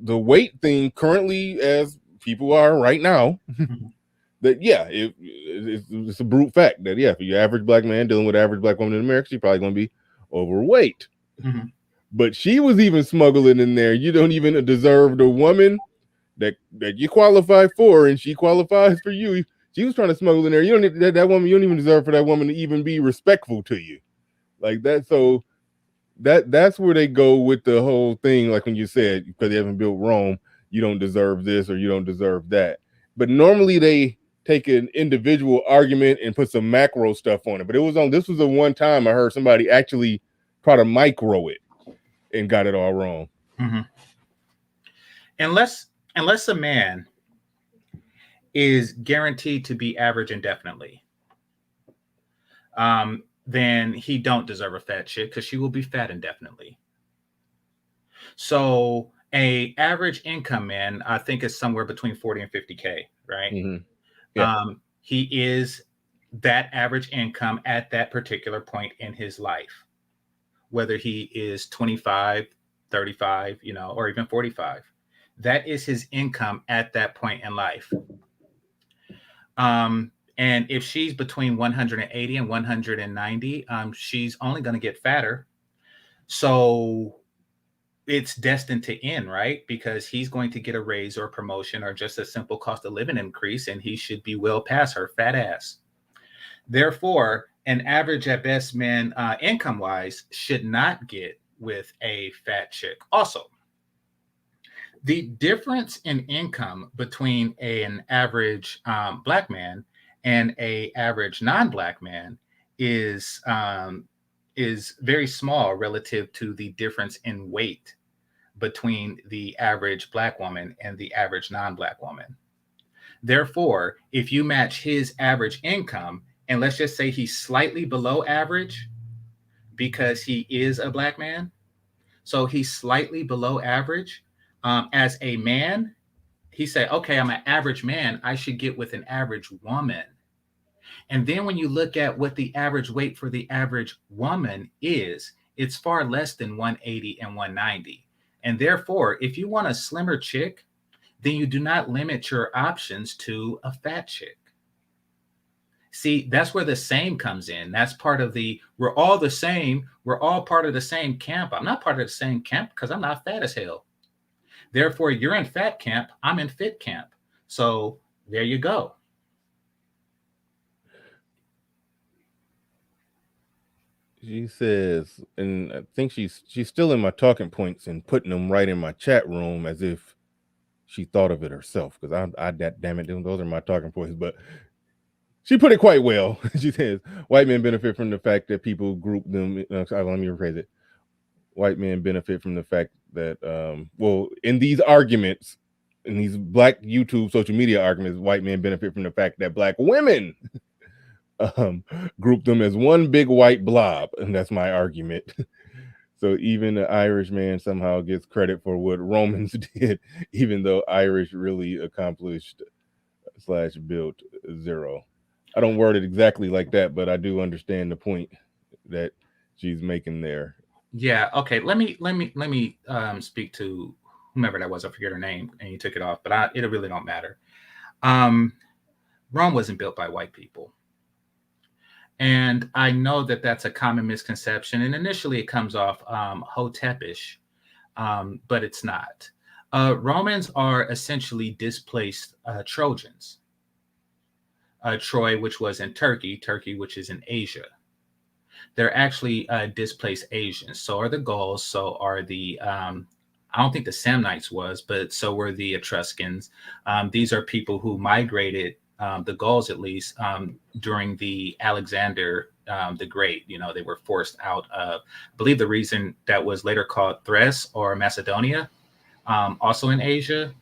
weight thing currently, as people are right now, that yeah, it's a brute fact that yeah, if you're average black man dealing with average black woman in America, she's probably going to be overweight. Mm-hmm. But she was even smuggling in there, you don't even deserve the woman that you qualify for, and she qualifies for you. She was trying to smuggle in there. You don't need that woman. You don't even deserve for that woman to even be respectful to you, like that. So that's where they go with the whole thing. Like when you said, because they haven't built Rome, you don't deserve this or you don't deserve that. But normally they take an individual argument and put some macro stuff on it. But this was the one time I heard somebody actually try to micro it and got it all wrong. Mm-hmm. Unless a man is guaranteed to be average indefinitely, then he don't deserve a fat chick because she will be fat indefinitely. So a average income man, I think, is somewhere between 40 and 50K, right? Mm-hmm. Yeah. He is that average income at that particular point in his life, whether he is 25, 35, or even 45. That is his income at that point in life. And if she's between 180 and 190, she's only going to get fatter. So it's destined to end, right? Because he's going to get a raise or a promotion or just a simple cost of living increase, and he should be well past her fat ass. Therefore, an average at best man, income-wise, should not get with a fat chick. Also, the difference in income between an average black man and a average non-black man is very small relative to the difference in weight between the average black woman and the average non-black woman. Therefore, if you match his average income, and let's just say he's slightly below average because he is a black man, so he's slightly below average. As a man, he said, okay, I'm an average man. I should get with an average woman. And then when you look at what the average weight for the average woman is, it's far less than 180 and 190. And therefore, if you want a slimmer chick, then you do not limit your options to a fat chick. See, that's where the same comes in. That's part of we're all the same. We're all part of the same camp. I'm not part of the same camp because I'm not fat as hell. Therefore, you're in fat camp. I'm in fit camp. So there you go. She says, and I think she's still in my talking points and putting them right in my chat room as if she thought of it herself. Because damn it, those are my talking points. But she put it quite well. She says, white men benefit from the fact that people group them. Let me rephrase it. White men benefit from the fact that, in these arguments, in these black YouTube social media arguments, white men benefit from the fact that black women group them as one big white blob. And that's my argument. So even the Irish man somehow gets credit for what Romans did, even though Irish really accomplished / built zero. I don't word it exactly like that, but I do understand the point that she's making there. Yeah. Okay. Let me speak to whomever that was. I forget her name, and you took it off, but it really don't matter. Rome wasn't built by white people, and I know that that's a common misconception. And initially, it comes off Hotepish, but it's not. Romans are essentially displaced Trojans. Troy, which was in Turkey, which is in Asia. They're actually displaced Asians. So are the Gauls. So are the, I don't think the Samnites was, but so were the Etruscans. These are people who migrated, the Gauls at least, during the Alexander the Great. They were forced out of, I believe the reason that was later called Thrace or Macedonia, also in Asia.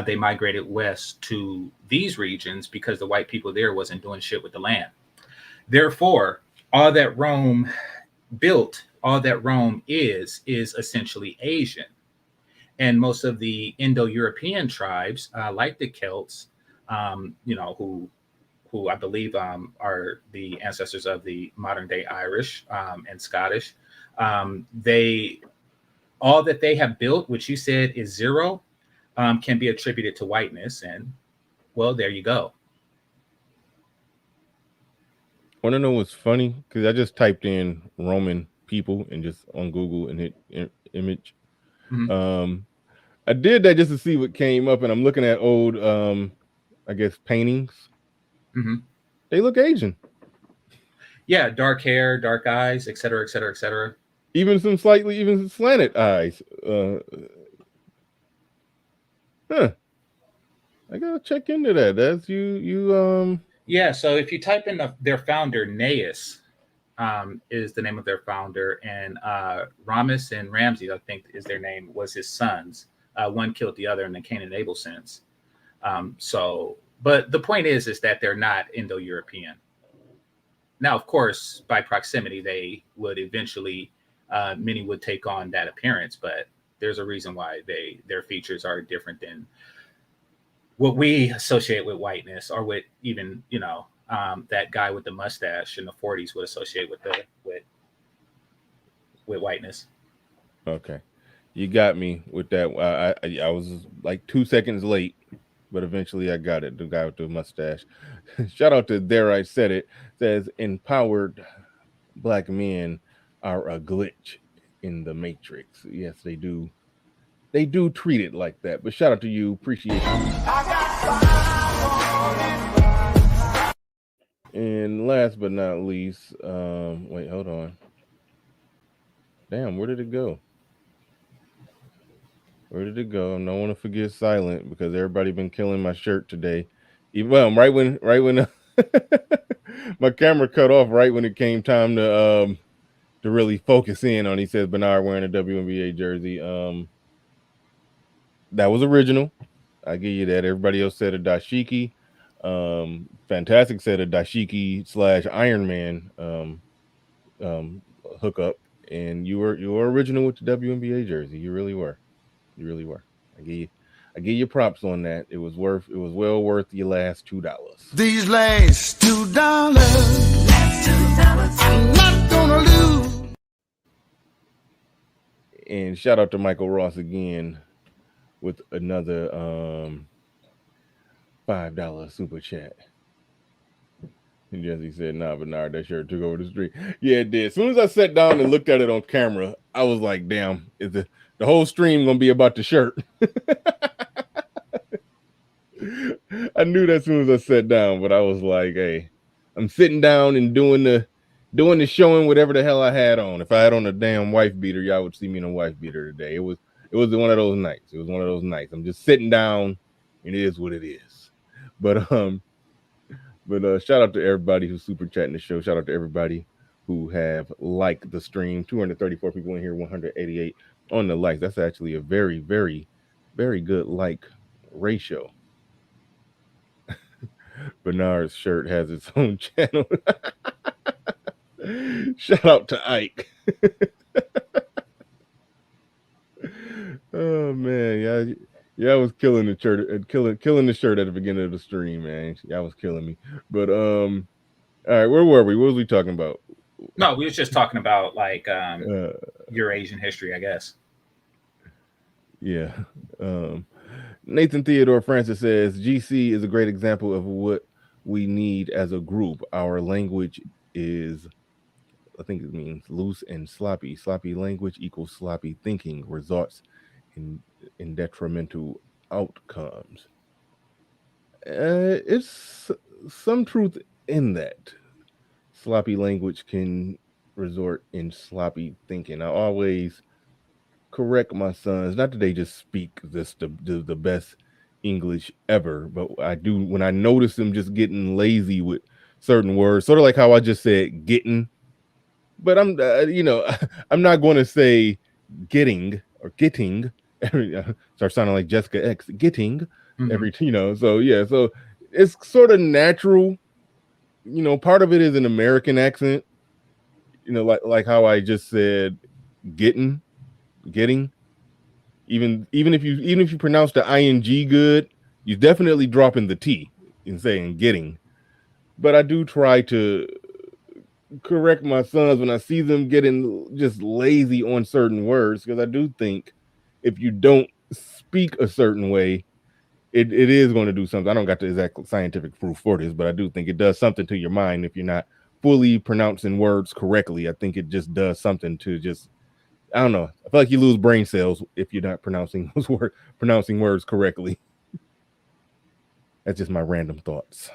They migrated west to these regions because the white people there wasn't doing shit with the land. Therefore, all that Rome built all that Rome is essentially Asian. And most of the Indo-European tribes, like the Celts, who I believe are the ancestors of the modern day Irish and Scottish, they all that they have built, which you said is zero, can be attributed to whiteness. And well, there you go. Want to know what's funny? Because I just typed in Roman people and just on Google and hit image. Mhm. I did that just to see what came up, and I'm looking at old, I guess, paintings. Mhm. They look Asian. Yeah, dark hair, dark eyes, et cetera, et cetera, et cetera. Even some slightly even slanted eyes. Huh. I gotta check into that. That's you. Yeah, so if you type in their founder, Naeus, is the name of their founder, and Ramus and Ramses, I think, is their name, was his sons. One killed the other in the Cain and Abel sense. But the point is that they're not Indo-European. Now, of course, by proximity, they would eventually, many would take on that appearance, but there's a reason why their features are different than what we associate with whiteness, or with even that guy with the mustache in the 40s would associate with whiteness. Okay, you got me with that. I was like 2 seconds late, but eventually I got it. The guy with the mustache. Shout out to There I Said It. Says empowered black men are a glitch in the matrix. Yes, they do. They do treat it like that. But shout out to you. Appreciate you. And last but not least, wait, hold on. Damn, where did it go? Where did it go? I don't want to forget silent because everybody been killing my shirt today. Even well, right when my camera cut off right when it came time to really focus in on. He says Bernard wearing a WNBA jersey. That was original. I give you that. Everybody else said a dashiki. Fantastic said a dashiki / Iron Man um, hookup, and you were original with the WNBA jersey. You really were. You really were. I give you props on that. It was well worth your last $2. These last $2, I'm not gonna lose. And shout out to Michael Ross again with another $5 super chat. And Jesse said, "Nah, Bernard, that shirt took over the street." Yeah, it did. As soon as I sat down and looked at it on camera, I was like, "Damn, is the whole stream gonna be about the shirt?" I knew that as soon as I sat down, but I was like, "Hey, I'm sitting down and doing the showing whatever the hell I had on. If I had on a damn wife beater, y'all would see me in a wife beater today. It was one of those nights. It was one of those nights. I'm just sitting down, and it is what it is." But shout out to everybody who's super chatting the show. Shout out to everybody who have liked the stream. 234 people in here, 188 on the likes. That's actually a very, very, very good like ratio. Bernard's shirt has its own channel. Shout out to Ike. Oh man, yeah, I was killing the shirt, killing the shirt at the beginning of the stream, man. Y'all was killing me. But all right, where were we? What was we talking about? No, we was just talking about Uh, Eurasian history, I guess. yeah. Nathan Theodore Francis says GC is a great example of what we need as a group. Our language is, I think it means loose and sloppy. Sloppy language equals sloppy thinking, results in detrimental outcomes. It's some truth in that. Sloppy language can resort in sloppy thinking. I always correct my sons, not that they just speak the best English ever, but I do when I notice them just getting lazy with certain words, sort of like how I just said getting, but I'm not going to say getting or getting. Start sounding like Jessica X. Getting Mhm. so yeah, so it's sort of natural. Part of it is an American accent. like how I just said, getting, getting. Even if you pronounce the ing good, you're definitely dropping the t and saying getting. But I do try to correct my sons when I see them getting just lazy on certain words, because I do think if you don't speak a certain way, it is going to do something. I don't got the exact scientific proof for this, but I do think it does something to your mind if you're not fully pronouncing words correctly. I think it just does something to just, I don't know. I feel like you lose brain cells if you're not pronouncing words correctly. That's just my random thoughts.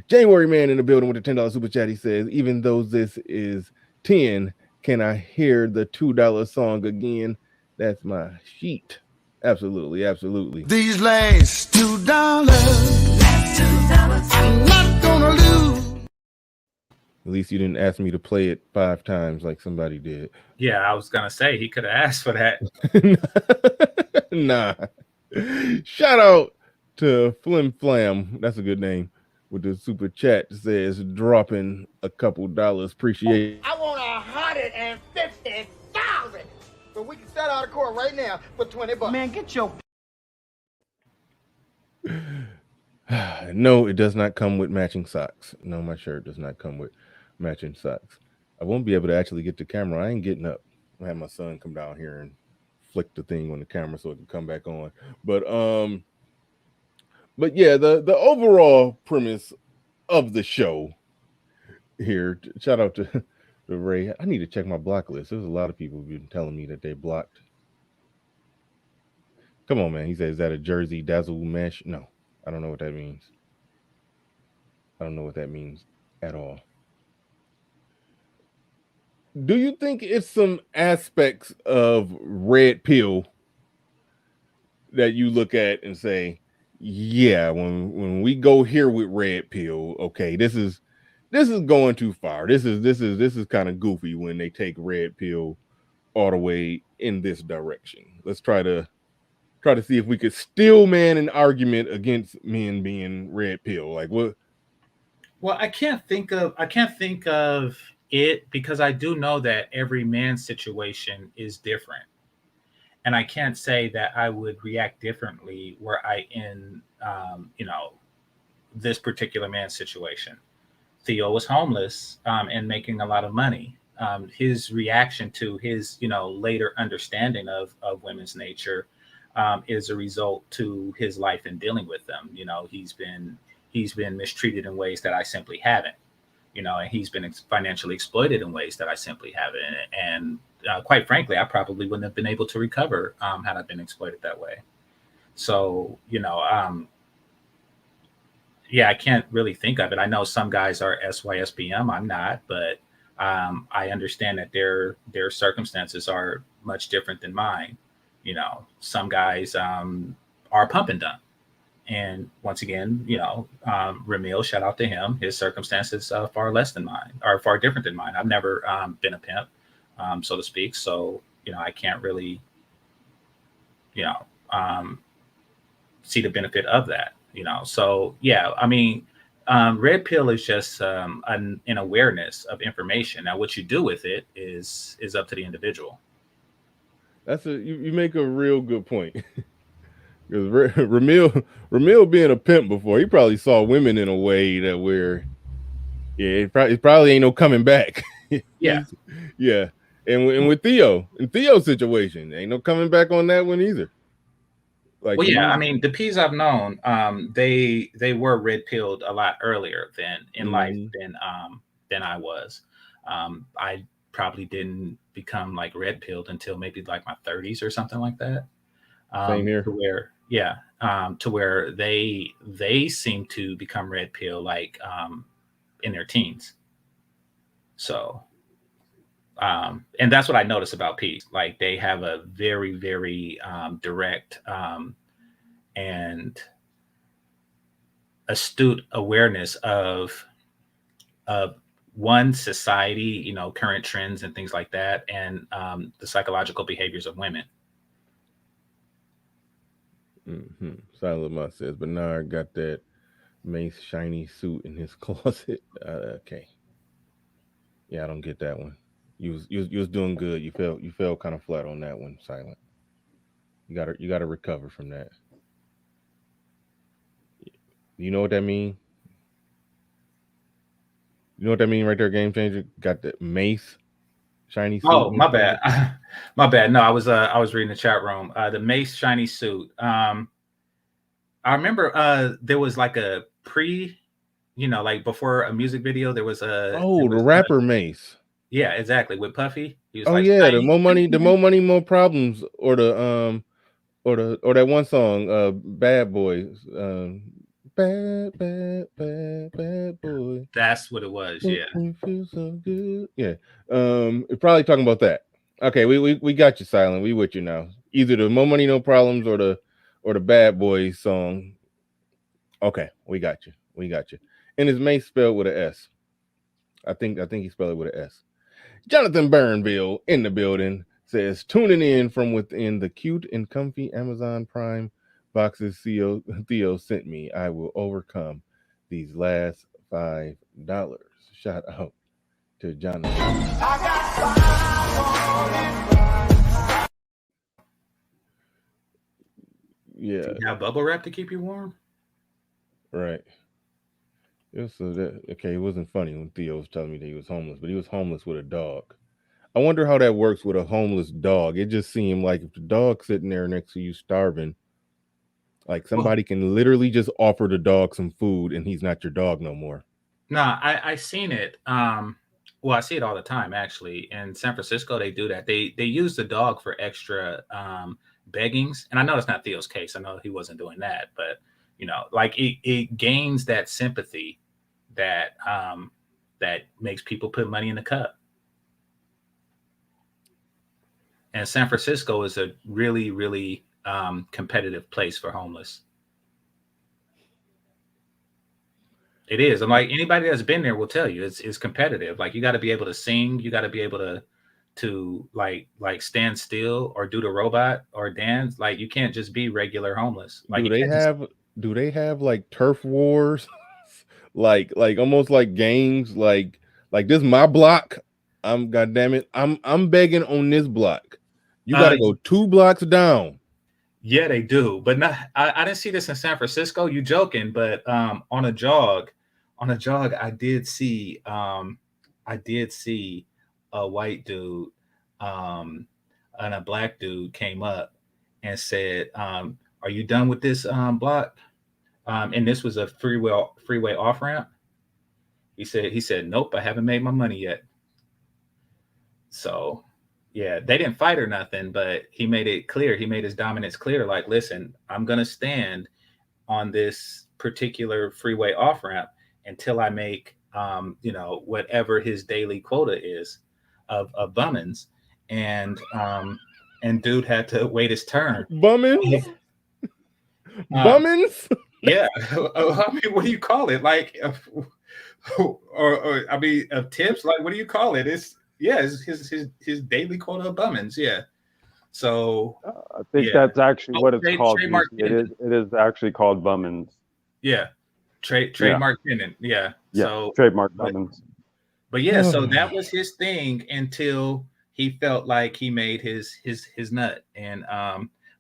January man in the building with the $10 super chat. He says, even though this is 10, can I hear the $2 song again? That's my sheet. Absolutely, absolutely. These last $2, I'm not gonna lose. At least you didn't ask me to play it 5 times like somebody did. Yeah, I was gonna say he could have asked for that. Nah. Shout out to Flim Flam. That's a good name. With the super chat says dropping a couple dollars. Appreciate. I want 150,000. So we can start out of court right now for $20. Man, get your No, it does not come with matching socks. No, my shirt does not come with matching socks. I won't be able to actually get the camera. I ain't getting up. I have my son come down here and flick the thing on the camera so it can come back on. But yeah, the overall premise of the show here. Shout out to Ray. I need to check my block list. There's a lot of people who've been telling me that they blocked. Come on, man. He says, is that a jersey dazzle mesh? No, I don't know what that means. I don't know what that means at all. Do you think it's some aspects of red pill that you look at and say, yeah, when we go here with red pill, okay, this is going too far. This is kind of goofy when they take red pill all the way in this direction. Let's try to see if we could still man an argument against men being red pill. Like what? Well, I can't think of it because I do know that every man's situation is different. And I can't say that I would react differently were I in, this particular man's situation. Theo was homeless and making a lot of money. His reaction to his, later understanding of women's nature is a result to his life in dealing with them. He's been mistreated in ways that I simply haven't. And he's been financially exploited in ways that I simply haven't. And quite frankly, I probably wouldn't have been able to recover had I been exploited that way. So, yeah, I can't really think of it. I know some guys are SYSBM. I'm not, but I understand that their circumstances are much different than mine. Some guys are pump and dump. And once again, Ramil, shout out to him. His circumstances far less than mine, or far different than mine. I've never been a pimp, so to speak. So, I can't really, see the benefit of that. So yeah, I mean, red pill is just an awareness of information. Now, what you do with it is up to the individual. That's you make a real good point. Because Ramil being a pimp before, he probably saw women in a way that it probably ain't no coming back. Yeah. Yeah. And with Theo's situation, ain't no coming back on that one either. Like, well, yeah, I mean, the P's I've known, they were red pilled a lot earlier than in life than I was. I probably didn't become like red pilled until maybe like my 30s or something like that. Same here. To where they seem to become red pill like in their teens. So, and that's what I notice about P's. Like they have a very, very direct and astute awareness of one, society, current trends and things like that, and the psychological behaviors of women. Silent Moth says Bernard got that Mace shiny suit in his closet. Okay. Yeah, I don't get that one. You was doing good. You fell kind of flat on that one, Silent. You gotta recover from that. You know what that mean? You know what that mean right there, game changer? Got the mace, shiny suit Oh, on my front of bad. it. My bad. No, I was reading the chat room. The Mace shiny suit. I remember there was like a pre, like before a music video, there Oh, the was rapper mace. yeah, exactly, with Puffy. He was Oh like yeah, shiny. the more money, more problems, or that one song, Bad Boys, bad boy. That's what it was. Make Yeah. me feel so good. Yeah. Probably talking about that. Okay, we got you, Silent. We with you now. Either the More Money No Problems or the Bad Boys song. Okay, we got you. We got you. And his Mace spelled with an S. I think he spelled it with an S. Jonathan Burnville in the building says tuning in from within the cute and comfy Amazon Prime boxes Theo sent me. I will overcome these last $5. Shout out to Jonathan. Do Yeah, you have bubble wrap to keep you warm? right. It was okay. It wasn't funny when Theo was telling me that he was homeless, but he was homeless with a dog. I wonder how that works with a homeless dog. It just seemed like if the dog's sitting there next to you starving, like Well, somebody can literally just offer the dog some food and he's not your dog no more. no, I seen it. Well, I see it all the time actually. In San Francisco, they do that. They use the dog for extra beggings, and I know it's not Theo's case. I know he wasn't doing that, but like it gains that sympathy that makes people put money in the cup. And San Francisco is a really, really competitive place for homeless. It is. I'm like anybody that's been there will tell you it's competitive. Like you got to be able to sing, you got to be able to like stand still or do the robot or dance. Like you can't just be regular homeless. Like Do you they can't just have do they have like turf wars? Like almost like games like this my block. I'm goddamn it. I'm begging on this block. You got uh to go 2 blocks down. yeah, they do. But not I didn't see this in San Francisco. You joking, but on a jog I did see a white dude um and a black dude came up and said, are you done with this block? And this was a freeway off ramp. He said, nope, I haven't made my money yet. So yeah, they didn't fight or nothing, but he made it clear. He made his dominance clear. Like, listen, I'm gonna stand on this particular freeway off ramp until I make whatever his daily quota is of bummins. And dude had to wait his turn. Bummins? Um, Bummins? yeah, I mean, what do you call it? Like, or I mean, of tips. Like, what do you call it? It's yeah, it's his daily quota of bummins. Yeah. So I think yeah. that's actually Oh, what it's called, trademark Juicy. pendant. It is actually called Bummins. Yeah. Yeah, Trademark pendant. Yeah. yeah, So, trademark but Bummins. but yeah, so that was his thing until he felt like he made his nut. And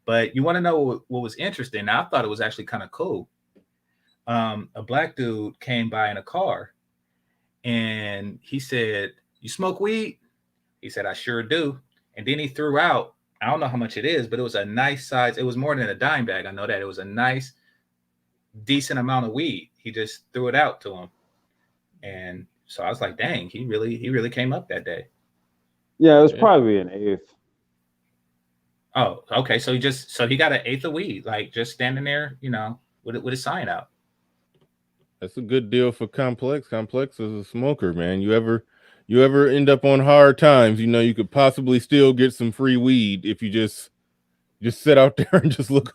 but you want to know what was interesting? I thought it was actually kind of cool. A black dude came by in a car and he said, "You smoke weed?" He said, "I sure do." And then he threw out, I don't know how much it is, but it was a nice size. It was more than a dime bag. I know that it was a nice, decent amount of weed. He just threw it out to him. And so I was like, dang, he really came up that day. Yeah, it was Yeah, probably an eighth. Oh, okay. So he got an eighth of weed, like just standing there, with his sign out. that's a good deal for Complex. Complex is a smoker, man. You ever end up on hard times, you could possibly still get some free weed if you just sit out there and just look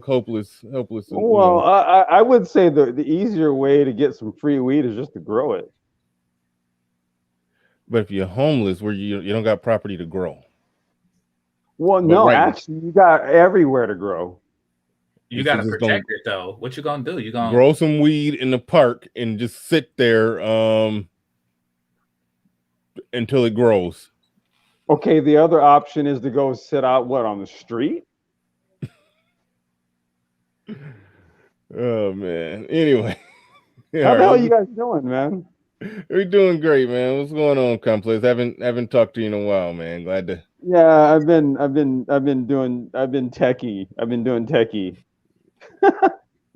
helpless, and Well, I would say the easier way to get some free weed is just to grow it. but if you're homeless where you don't got property to grow. Well, But no, right now, actually, you got everywhere to grow. You so got to just gonna protect it though. What you gonna do? You gonna grow some weed in the park and just sit there until it grows. Okay, the other option is to go sit out on the street? Oh man. Anyway. How All the hell are right, you guys doing, man? we're doing great, man. What's going on, Complex? Haven't talked to you in a while, man. Glad to. Yeah, I've been techie. I've been doing techie.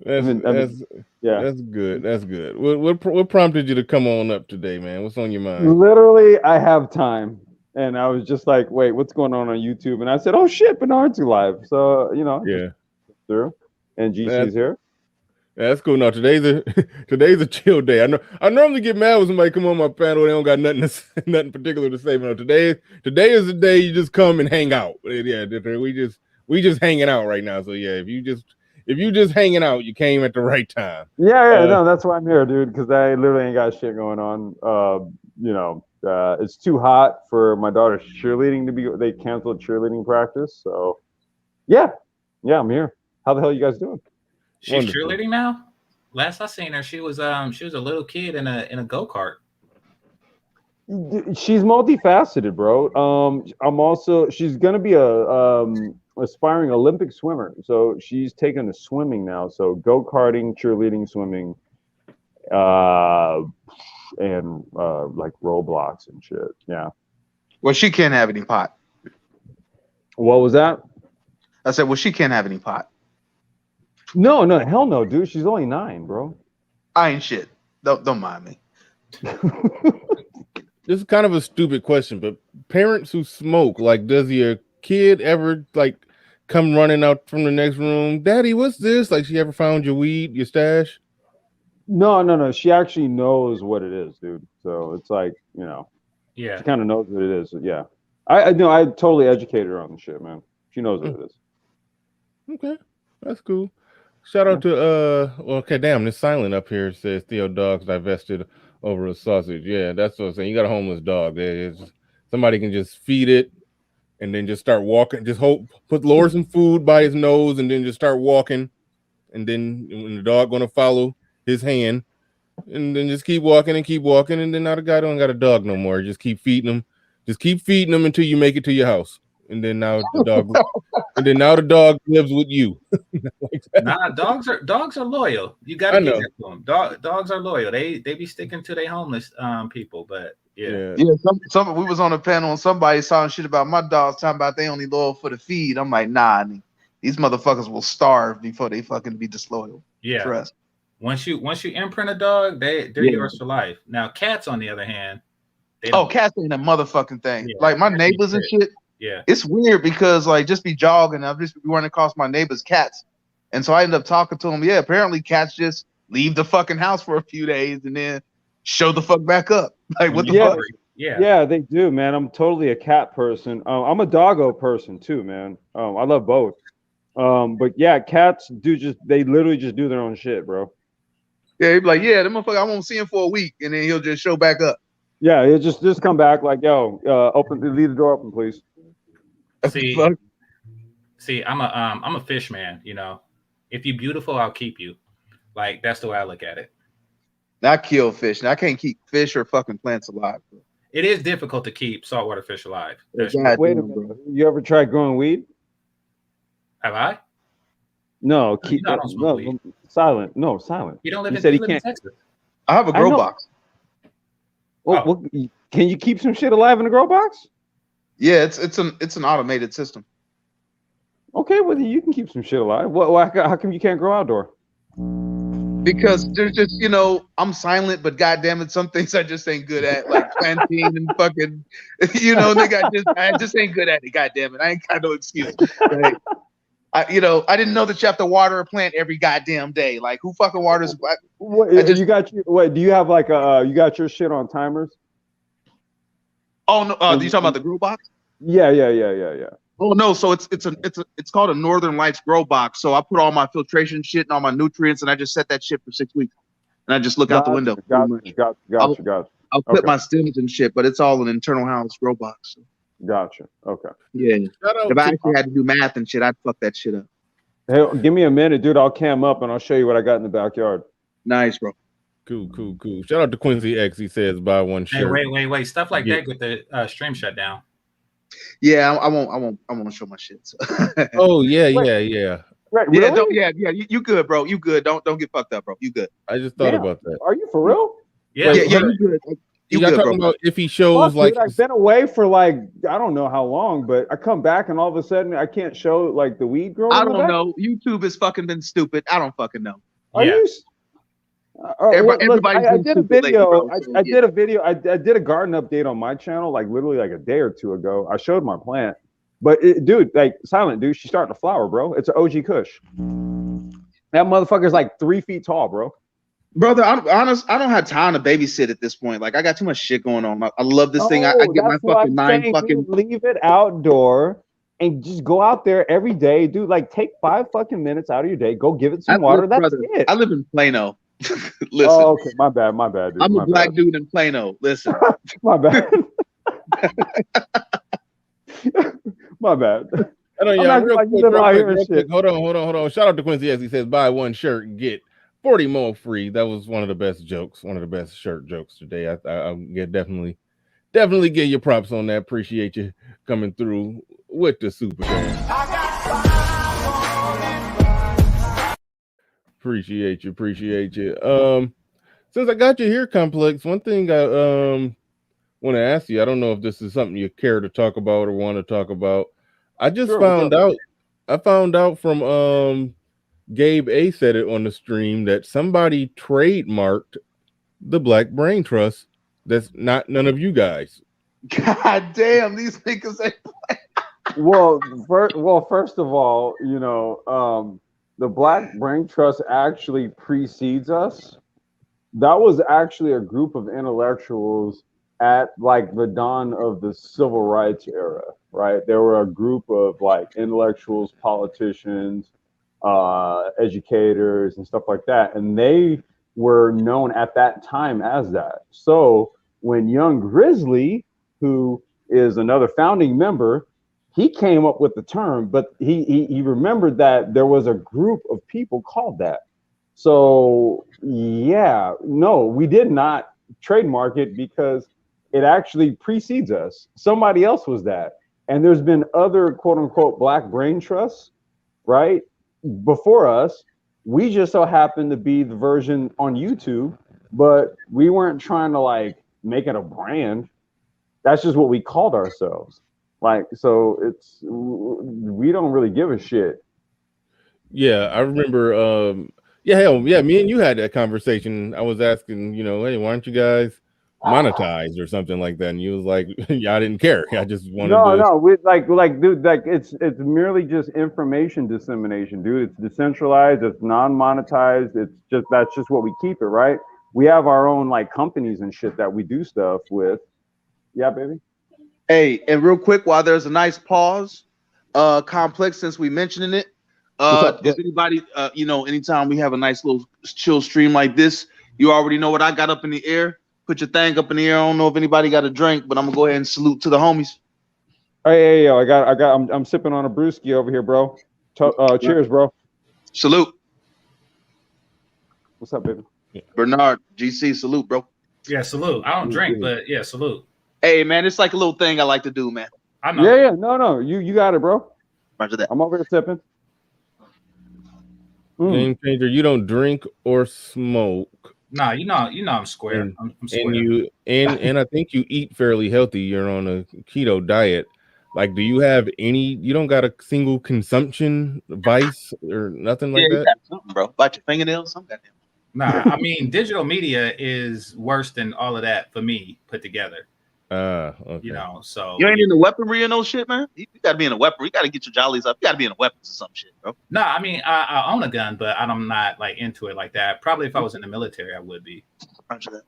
That's Yeah. that's good. That's good. What prompted you to come on up today, man? What's on your mind? Literally, I have time. And I was just like, wait, what's going on YouTube? And I said, oh shit, Bernard's live. So, Yeah, just through. And GC's that's here. that's cool. No, today's a today's a chill day. I normally get mad when somebody come on my panel. They don't got nothing nothing particular to say. But no, today is the day you just come and hang out. Yeah, we just hanging out right now. So yeah, if you just hanging out, you came at the right time. Yeah, no, that's why I'm here, dude, because I literally ain't got shit going on. It's too hot for my daughter's cheerleading they canceled cheerleading practice. So yeah, I'm here. How the hell are you guys doing? She's wonderful. Cheerleading now? Last I seen her, she was a little kid in a go-kart. She's multifaceted, bro. She's gonna be a aspiring Olympic swimmer. So she's taken to swimming now. So go-karting, cheerleading, swimming, and like Roblox and shit. Yeah. Well, she can't have any pot. What was that? I said, well, she can't have any pot. No, hell no, dude. She's only 9, bro. I ain't shit. Don't mind me. This is kind of a stupid question, but parents who smoke, like, does your kid ever like come running out from the next room? Daddy, what's this? Like, she ever found your weed, your stash? No. She actually knows what it is, dude. So it's like, yeah, she kind of knows what it is. Yeah, I know. I totally educated her on the shit, man. She knows what it is. Okay, that's cool. Shout out to okay, damn, this silent up here says Theo dogs divested over a sausage. Yeah, that's what I'm saying. You got a homeless dog. Somebody can just feed it and then just start walking. Just lower some food by his nose and then just start walking. And then when the dog gonna follow his hand, and then just keep walking, and then now the guy don't got a dog no more. Just keep feeding him. Just keep feeding him until you make it to your house. And then now the dog lives with you. Like nah, dogs are loyal. You gotta get that to them. Dogs are loyal. They be sticking to their homeless people, but yeah. Some we was on a panel and somebody saw shit about my dogs talking about they only loyal for the feed. I'm like, nah, these motherfuckers will starve before they fucking be disloyal. Yeah. Trust. Once you imprint a dog, they're yours for life. Now cats, on the other hand, cats ain't a motherfucking thing. Yeah, like my neighbors and shit. Yeah, it's weird because like just be jogging, I'll just be running across my neighbor's cats, and so I end up talking to them. Yeah, apparently cats just leave the fucking house for a few days and then show the fuck back up. Like what the fuck? Yeah, they do, man. I'm totally a cat person. I'm a doggo person too, man. I love both. But yeah, cats they literally just do their own shit, bro. Yeah, he'd be like, yeah, the motherfucker, I won't see him for a week, and then he'll just show back up. Yeah, he'll just come back like, yo, leave the door open, please. See, I'm a fish man. If you're beautiful, I'll keep you. Like that's the way I look at it. I kill fish. Now I can't keep fish or fucking plants alive, bro. It is difficult to keep saltwater fish alive. Wait a minute. You ever tried growing weed? Have I? No, silent. No, silent. You don't live in Texas. I have a grow box. Well, can you keep some shit alive in a grow box? Yeah, it's an automated system. Okay, well you can keep some shit alive. How come you can't grow outdoor? Because there's just I'm silent, but goddamn it, some things I just ain't good at, like planting and fucking, nigga, I just ain't good at it. Goddamn it, I ain't got no excuse. Right? I didn't know that you have to water a plant every goddamn day. Like who fucking waters? Do you have like you got your shit on timers? Oh no, you talking about the grow box? Yeah. Oh no, so it's called a Northern Lights grow box. So I put all my filtration shit and all my nutrients, and I just set that shit for 6 weeks, and I just look out the window. Gotcha. I'll put my stems and shit, but it's all an internal house grow box. So. Gotcha. Okay. Yeah. If I actually had to do math and shit, I'd fuck that shit up. Hey, give me a minute, dude. I'll cam up and I'll show you what I got in the backyard. Nice, bro. Cool. Shout out to Quincy X. He says buy one Hey, shirt. wait. Stuff like that get the stream shut down. Yeah, I won't show my shit. So. Oh yeah. Right, Yeah, really? you good, bro. You good. Don't get fucked up, bro. You good. I just thought Damn. about that. Are you for real? Yeah, Wait, Yeah, you good. You Y'all good, talking bro. about if he shows Fuck, like dude, I've been away for like I don't know how long, but I come back and all of a sudden I can't show like the weed girl. I in the don't back? know. YouTube has fucking been stupid. I don't fucking know. Are Yeah. you? Everybody's I been did a stupid video. lately, bro, so, I yeah. did a video. I did a garden update on my channel, like literally like a day or two ago. I showed my plant, but dude, like silent dude, she's starting to flower, bro. It's an OG Kush. That motherfucker's like 3 feet tall, bro. Brother, I'm honest. I don't have time to babysit at this point. Like I got too much shit going on. I love this thing. I get my that's what fucking I'm mind saying, fucking. dude. Leave it outdoor and just go out there every day, dude. Like take 5 fucking minutes out of your day. Go give it some water. That's it. I live in Plano. Listen. Oh, okay. My bad, dude. I'm my a black bad. dude in Plano. Listen. My bad. My bad. I know, I'm yeah, acting real like you quick, live out here real and quick. shit. Hold on. Shout out to Quincy as he says, buy one shirt and get 40 more free. That was one of the best jokes, one of the best shirt jokes today. I'll definitely give you props on that. Appreciate you coming through with the super fan. Appreciate you. Since I got you here, Complex, one thing I want to ask you, I don't know if this is something you care to talk about or want to talk about. I just found out from Gabe A said it on the stream that somebody trademarked the Black Brain Trust. That's not none of you guys. God damn, these niggas ain't. Well, first of all, you know, the Black Brain Trust actually precedes us. That was actually a group of intellectuals at like the dawn of the civil rights era, right? There were a group of like intellectuals, politicians, educators, and stuff like that, and they were known at that time as that. So when Young Grizzly, who is another founding member, he came up with the term, but he remembered that there was a group of people called that. So yeah, no, we did not trademark it because it actually precedes us. Somebody else was that. And there's been other quote unquote Black Brain Trusts, right? Before us. We just so happened to be the version on YouTube, but we weren't trying to like make it a brand. That's just what we called ourselves. Like, so we don't really give a shit. Yeah, I remember me and you had that conversation. I was asking, you know, hey, why aren't you guys monetized or something like that? And you was like, yeah, I didn't care. I just wanted to. No, we like, dude, like it's merely just information dissemination, dude. It's decentralized, it's non-monetized, that's just what we keep it, right? We have our own like companies and shit that we do stuff with. Yeah, baby. Hey, and real quick, while there's a nice pause, Complex, since we mentioning it, if anybody, you know, anytime we have a nice little chill stream like this, you already know what I got up in the air. Put your thing up in the air. I don't know if anybody got a drink, but I'm gonna go ahead and salute to the homies. Hey, yo, I'm sipping on a brewski over here, bro. Cheers, bro. Salute. What's up, baby? Bernard, GC, salute, bro. Yeah, salute. I don't drink, but yeah, salute. Hey, man, it's like a little thing I like to do, man. I know. Yeah, no, you got it, bro. Roger that. I'm over here sipping. Game changer. You don't drink or smoke. Nah, you know I'm square. I'm square. And I think you eat fairly healthy. You're on a keto diet. Like, do you have any? You don't got a single consumption vice or nothing like that? You got something, bro. Bite your fingernails, something. Nah, I mean, digital media is worse than all of that for me put together. Okay. You know, so you ain't in the weaponry and no shit, man. You gotta be in a weaponry. You gotta get your jollies up. You gotta be in a weapons or some shit, bro. No, I mean, I own a gun, but I'm not like into it like that. Probably if I was in the military, I would be. Roger that.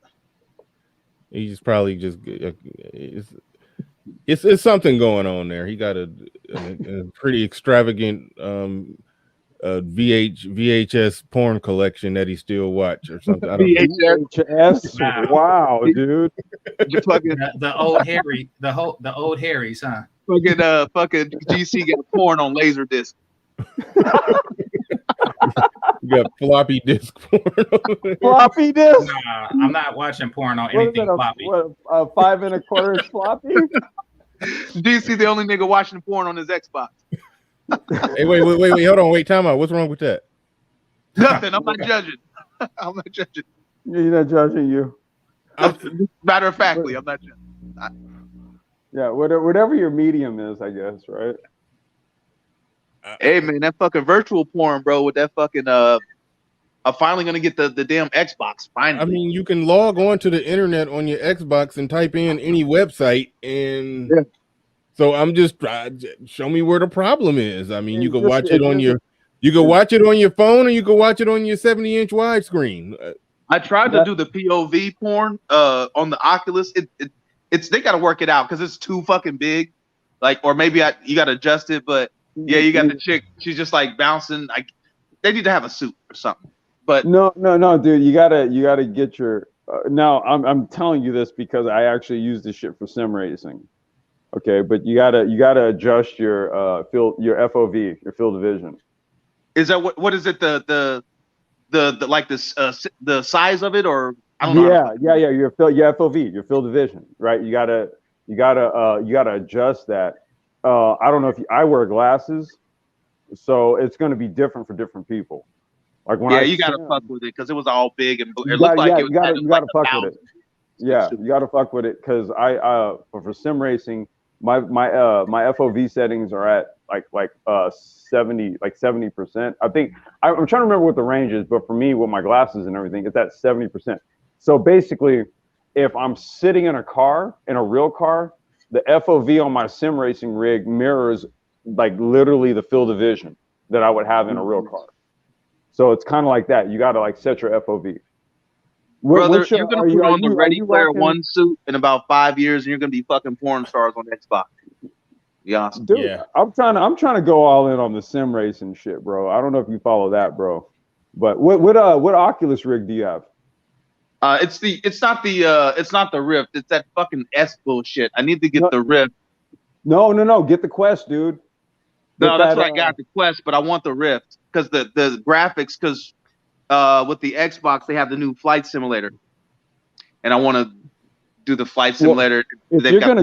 He's probably just it's something going on there. He got a pretty extravagant VHS porn collection that he still watch or something. I don't VHS. Wow, dude. The old Harry, the old Harrys, huh? Fucking GC got porn on laser disc. You got floppy disk porn. Floppy disk. Nah, I'm not watching porn on What is anything it? floppy. A 5 1/4 inch floppy? DC the only nigga watching porn on his Xbox. Hey, wait, hold on, time out. What's wrong with that? Nothing. I'm not judging. I'm not judging. You're not judging you. Matter of factly, I'm not judging. Yeah, whatever your medium is, I guess, right? Hey man, that fucking virtual porn, bro, with that fucking I'm finally gonna get the damn Xbox. Finally. I mean, you can log on to the internet on your Xbox and type in any website, and so I'm just show me where the problem is. I mean, you can watch it on your phone, or you can watch it on your 70-inch widescreen. I tried to do the POV porn on the Oculus. It's they gotta work it out because it's too fucking big. Like, or maybe you gotta adjust it, but yeah, you got the chick. She's just like bouncing. Like, they need to have a suit or something. But no, dude, you gotta get your. Now I'm telling you this because I actually use this shit for sim racing. Okay, but you gotta adjust your FOV, your field of vision. Is that what is it? The like the size of it, or I don't know. Yeah. Your FOV, your field of vision, right? You gotta adjust that. I don't know if I wear glasses, so it's gonna be different for different people. Like when you gotta fuck with it because it was all big and it looked like you gotta fuck with it. Yeah, you gotta fuck with it because for sim racing, my FOV settings are at like 70%. I think I'm trying to remember what the range is, but for me with my glasses and everything, it's at 70%. So basically, if I'm sitting in a real car, the FOV on my sim racing rig mirrors like literally the field of vision that I would have in a real car. So it's kind of like that. You got to like set your FOV. Brother, you're going to put on the Ready Player One suit in about 5 years, and you're going to be fucking porn stars on Xbox. Yeah, dude. Yeah. I'm trying to go all in on the sim racing shit, bro. I don't know if you follow that, bro. But what Oculus rig do you have? It's not the Rift. It's that fucking S bullshit. I need to get the Rift. No. Get the Quest, dude. No, that's what I got, the Quest, but I want the Rift because the graphics, because with the Xbox they have the new flight simulator, and I want to do the flight simulator. If you're gonna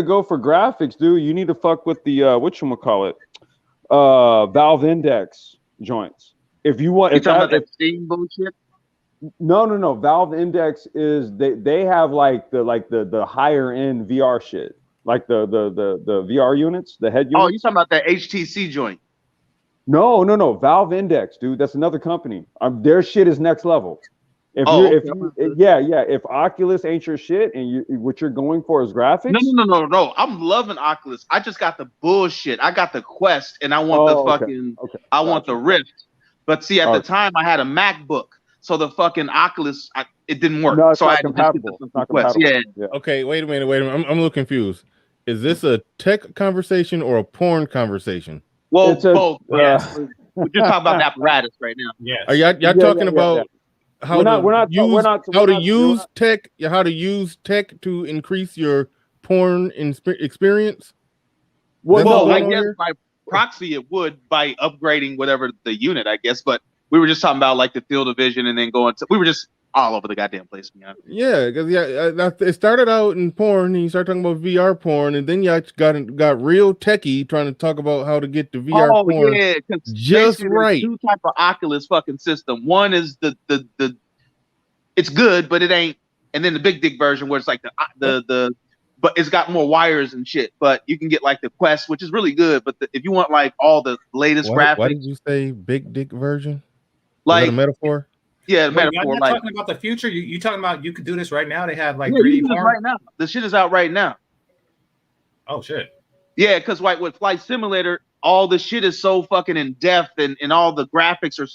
go for graphics, dude, you need to fuck with the whatchamacallit, Valve Index joints. If you want, you talking about that Steam bullshit? No. Valve Index is they have like the higher end VR shit. Like the VR units, the head units. Oh, you talking about that HTC joint? No. Valve Index, dude. That's another company. Their shit is next level. If Oculus ain't your shit and what you're going for is graphics. No. I'm loving Oculus. I just got the bullshit. I got the Quest and I want I want the Rift. But see, at the time I had a MacBook, so the fucking Oculus it didn't work. No, it's so not I compatible. It's not compatible. Yeah. Okay, wait a minute. I'm a little confused. Is this a tech conversation or a porn conversation? Well, it's both. We're just talking about the apparatus right now. Yes. Are y'all talking about how to use tech to increase your porn experience? Well, I guess by proxy it would by upgrading whatever the unit, I guess. But we were just talking about like the field of vision and then going to. We were just all over the goddamn place. Yeah, because it started out in porn, and you start talking about VR porn, and then you got real techie trying to talk about how to get the VR porn just right. Two type of Oculus fucking system. One is the it's good, but it ain't. And then the big dick version where it's like the but it's got more wires and shit. But you can get like the Quest, which is really good. But if you want like all the latest graphics, why did you say big dick version? Like is that a metaphor? Yeah, metaphor. You're not talking about the future. You talking about you could do this right now? They have like 3D porn right now. The shit is out right now. Oh shit. Yeah, because like with Flight Simulator, all the shit is so fucking in depth, and all the graphics are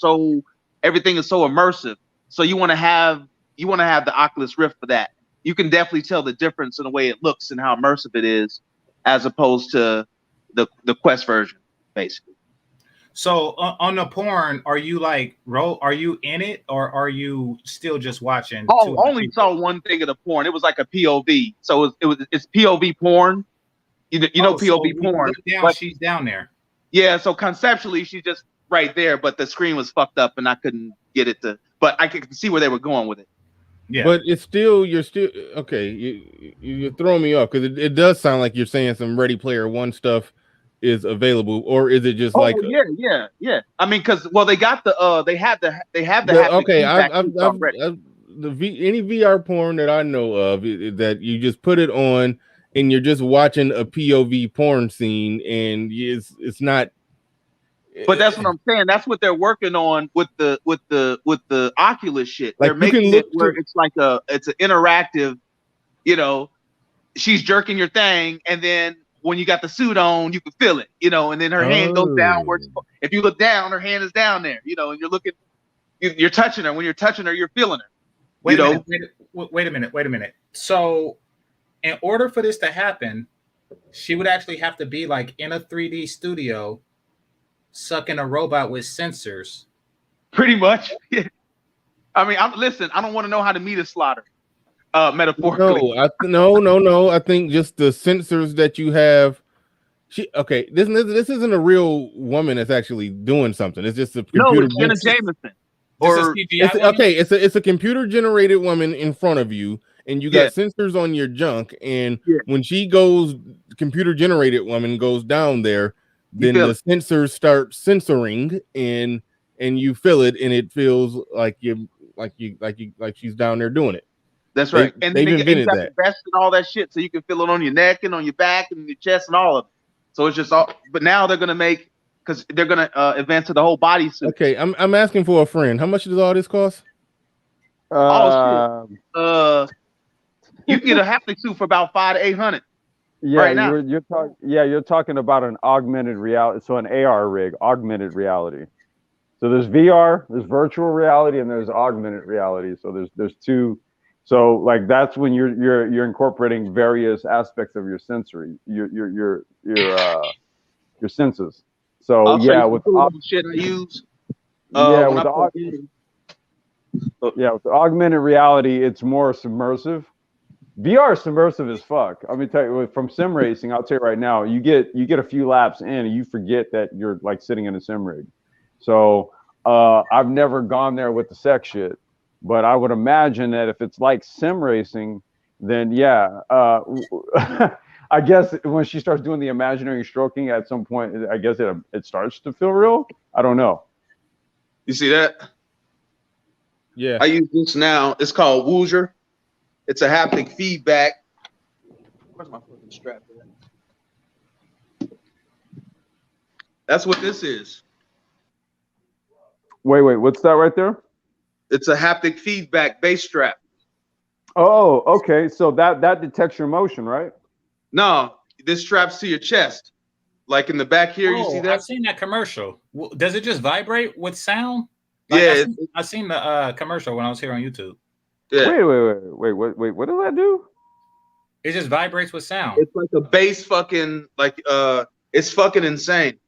everything is so immersive. So you want to have the Oculus Rift for that. You can definitely tell the difference in the way it looks and how immersive it is, as opposed to the Quest version, basically. So on the porn, are you are you in it or are you still just watching? Oh, I only saw one thing of the porn. It was like a POV. So it's POV porn. You know POV porn. She's down there. Yeah. So conceptually, she's just right there, but the screen was fucked up and I couldn't get it to. But I could see where they were going with it. Yeah. But it's still you're still okay. You're throwing me off because it does sound like you're saying some Ready Player One stuff is available, or is it just like yeah. I mean, because they got the they have the okay. I've already. Any VR porn that I know of that you just put it on and you're just watching a POV porn scene and it's not. But that's what I'm saying. That's what they're working on with the Oculus shit. Like they're making it where it's like it's an interactive. You know, she's jerking your thing, and then when you got the suit on, you can feel it. You know, and then her hand goes downwards. If you look down, her hand is down there. You know, and you're looking, you're touching her. When you're touching her, you're feeling her. Wait a minute. So, in order for this to happen, she would actually have to be like in a 3D studio, sucking a robot with sensors. Pretty much. Yeah. I mean, listen. I don't want to know how to meet a slaughter, metaphorically. No. I think just the sensors that you have. This isn't a real woman that's actually doing something. It's just a computer. No, it's Jenna Jameson. It's a computer generated woman in front of you, and you got sensors on your junk. And when she goes, computer generated woman goes down there, then the sensors start censoring, and you feel it, and it feels like she's down there doing it. That's right. And they've invented that. Vest and all that shit, so you can feel it on your neck and on your back and your chest and all of it. So it's just all. But now they're gonna make. Because they're gonna advance to the whole body suit. Okay, I'm asking for a friend. How much does all this cost? You can get a haptic suit for about $500 to $800. Yeah, right now. You're talking about an augmented reality, so an AR rig, augmented reality. So there's VR, there's virtual reality, and there's augmented reality. So there's two. So like that's when you're incorporating various aspects of your sensory, your senses. So with shit I use. With augmented reality, it's more submersive. VR is submersive as fuck. Let me tell you, from sim racing, I'll tell you right now, you get a few laps in and you forget that you're like sitting in a sim rig. So I've never gone there with the sex shit, but I would imagine that if it's like sim racing, then I guess when she starts doing the imaginary stroking at some point, I guess it starts to feel real. I don't know. You see that? Yeah. I use this now. It's called Woozer. It's a haptic feedback. Where's my fucking strap? That's what this is. Wait, what's that right there? It's a haptic feedback bass strap. Oh, okay. So that detects your motion, right? No, this straps to your chest. Like in the back here, you see that? I've seen that commercial. Does it just vibrate with sound? Like, I've seen the commercial when I was here on YouTube. Yeah. Wait, what does that do? It just vibrates with sound. It's like a bass fucking, it's fucking insane.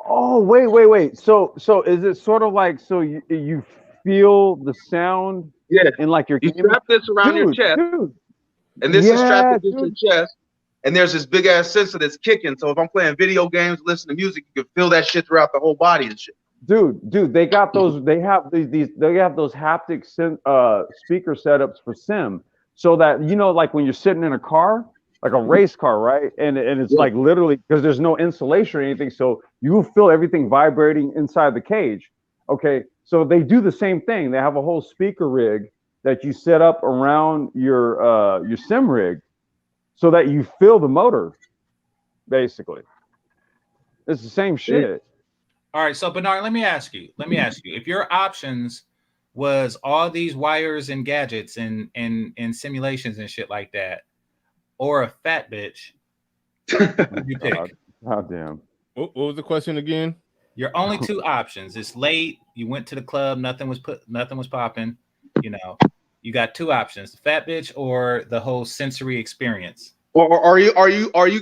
Oh, wait. So is it sort of like, so you feel the sound? Yeah. In like your... You strap this around your chest. And this is strapped against your chest. And there's this big ass sensor that's kicking. So if I'm playing video games, listening to music, you can feel that shit throughout the whole body and shit. Dude, they got those. They have those haptic speaker setups for sim, so that like when you're sitting in a car, like a race car, right? And it's like literally because there's no insulation or anything, so you feel everything vibrating inside the cage. Okay, so they do the same thing. They have a whole speaker rig that you set up around your sim rig, so that you feel the motor. Basically, it's the same shit. All right, so Bernard, let me ask you, if your options was all these wires and gadgets and simulations and shit like that, or a fat bitch, what would you pick? Oh, damn. What was the question again? Your only two options. It's late, you went to the club, nothing was popping, you got two options, the fat bitch or the whole sensory experience. Or are you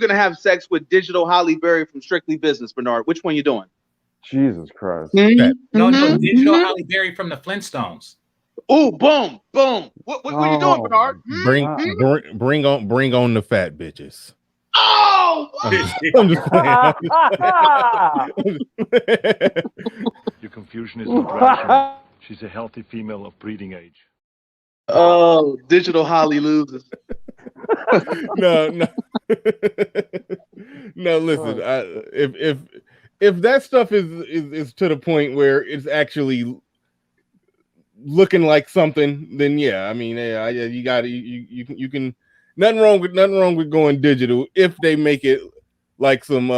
gonna have sex with Digital Holly Berry from Strictly Business, Bernard? Which one you doing? Jesus Christ. No, Digital Holly Berry from the Flintstones. Oh, boom. What are you doing, Bernard? Bring on the fat bitches. Oh, I'm just playing. confusion isn't rational. She's a healthy female of breeding age. Oh, digital Holly loses. No. No, listen. If that stuff is to the point where it's actually looking like something, then yeah, I mean, yeah, you got you can nothing wrong with going digital if they make it like some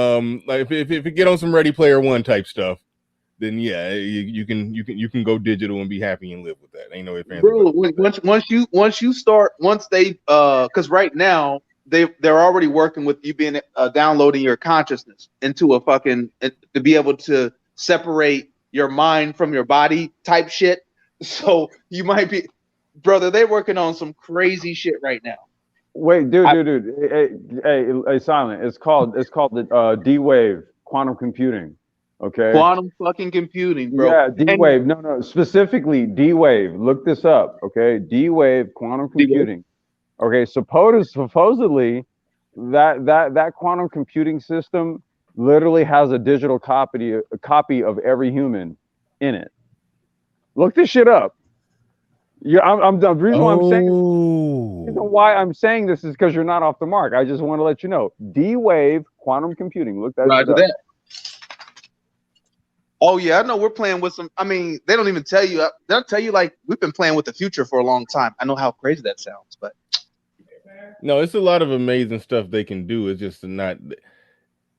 like if it get on some Ready Player One type stuff, then yeah, you can go digital and be happy and live with that. Ain't no ifs, ands, Bro, or buts. once they because right now they're already working with you being downloading your consciousness into a fucking to be able to separate your mind from your body type shit. So you might be, brother, they're working on some crazy shit right now. Wait, dude. Hey, Silent. It's called the D-Wave quantum computing. Okay. Quantum fucking computing, bro. Yeah, D-Wave. No, specifically D-Wave. Look this up. Okay, D-Wave quantum computing. Okay, supposedly that quantum computing system literally has a digital copy of every human in it. Look this shit up. Yeah, I'm the reason why I'm saying this, the reason why I'm saying this is because you're not off the mark. I just want to let you know. D-Wave quantum computing. Look that shit up. That. Oh yeah, I know we're playing with some. I mean, they don't even tell you. They'll tell you like we've been playing with the future for a long time. I know how crazy that sounds, but no, it's a lot of amazing stuff they can do. It's just not.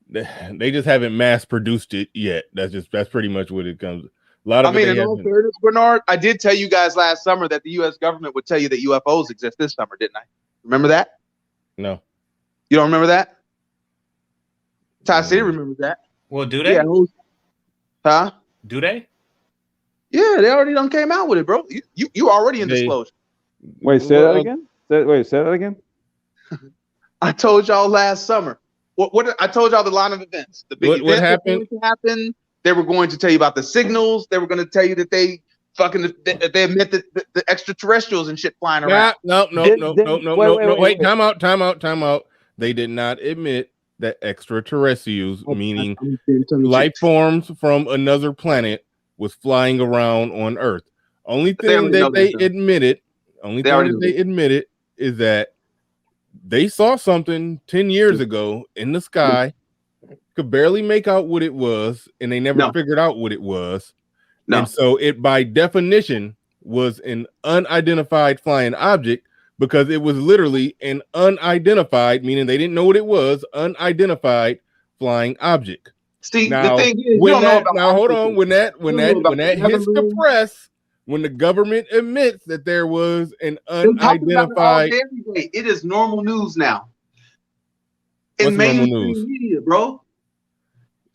They just haven't mass produced it yet. That's pretty much what it comes. A lot of. I mean, in all fairness, Bernard, I did tell you guys last summer that the U.S. government would tell you that UFOs exist this summer, didn't I? Remember that? No. You don't remember that? Ty City remembers that. Well, do they? Yeah. Huh? Do they? Yeah, they already done came out with it, bro. You already in disclosure. Wait, say that again. Say that again. I told y'all last summer. What I told y'all the line of events. The big what event happened? That was going to happen. They were going to tell you about the signals. They were going to tell you that they admit that the extraterrestrials and shit flying around. No. Wait, time out. They did not admit that extraterrestrials, meaning life forms from another planet, was flying around on Earth. Only thing that they admitted is that they saw something 10 years ago in the sky, could barely make out what it was, and they never figured out what it was. And so it, by definition, was an unidentified flying object because it was literally an unidentified, meaning they didn't know what it was, unidentified flying object. See, now, the thing is, when that hits the press, when the government admits that there was an unidentified, it is normal news now. What's normal news? Media, bro.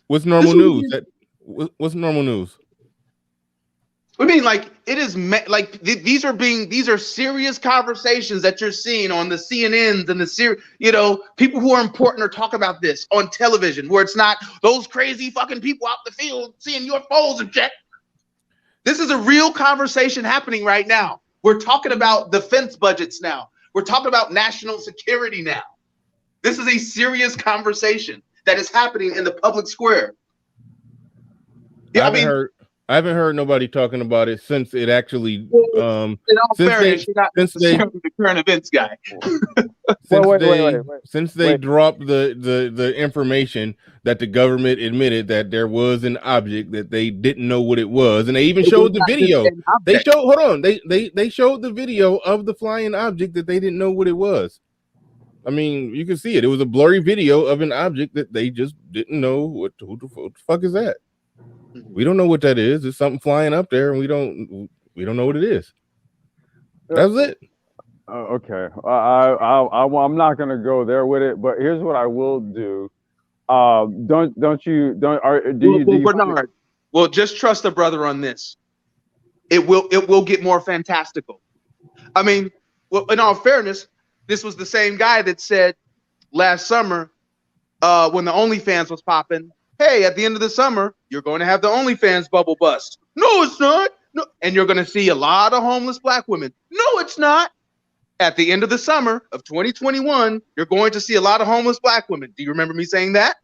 What's normal news? What's normal news? I mean, like it is like these are serious conversations that you're seeing on the CNNs and the people who are important are talking about this on television, where it's not those crazy fucking people out the field seeing UFOs and shit. This is a real conversation happening right now. We're talking about defense budgets now. We're talking about national security now. This is a serious conversation that is happening in the public square. Yeah, I haven't heard nobody talking about it since it actually since they the current events guy. Since they dropped the information that the government admitted that there was an object that they didn't know what it was, and they even showed the video. They showed the video of the flying object that they didn't know what it was. I mean, you can see it. It was a blurry video of an object that they just didn't know who the fuck is that. We don't know what that is. It's something flying up there, and we don't know what it is. That's it. Okay. I'm not gonna go there with it, but here's what I will do. Bernard, well, just trust the brother on this. It will get more fantastical. I mean, well, in all fairness, this was the same guy that said last summer, when the OnlyFans was popping, hey, at the end of the summer, you're going to have the OnlyFans bubble bust. No, it's not. No, and you're going to see a lot of homeless black women. No, it's not. At the end of the summer of 2021, you're going to see a lot of homeless black women. Do you remember me saying that?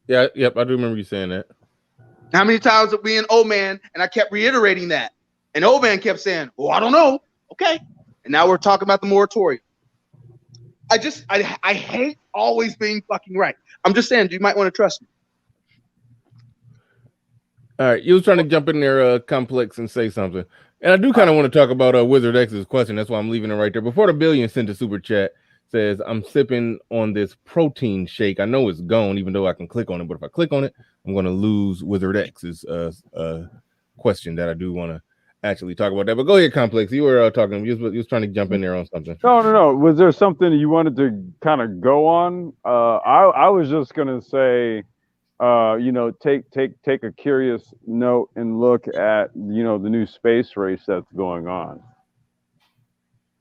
Yeah, yep, I do remember you saying that. How many times have we in old man, and I kept reiterating that, and old man kept saying, "Oh, I don't know." Okay, and now we're talking about the moratorium. I hate always being fucking right. I'm just saying, you might want to trust me. All right, you was trying to jump in there, Complex, and say something, and I do kind of want to talk about Wizard X's question. That's why I'm leaving it right there. Before the billion sent a super chat, says I'm sipping on this protein shake. I know it's gone, even though I can click on it, but if I click on it, I'm going to lose Wizard X's question that I do want to actually talk about that. But go ahead, Complex. You were talking. You was trying to jump in there on something. No. Was there something you wanted to kind of go on? I was just gonna say, take a curious note and look at the new space race that's going on.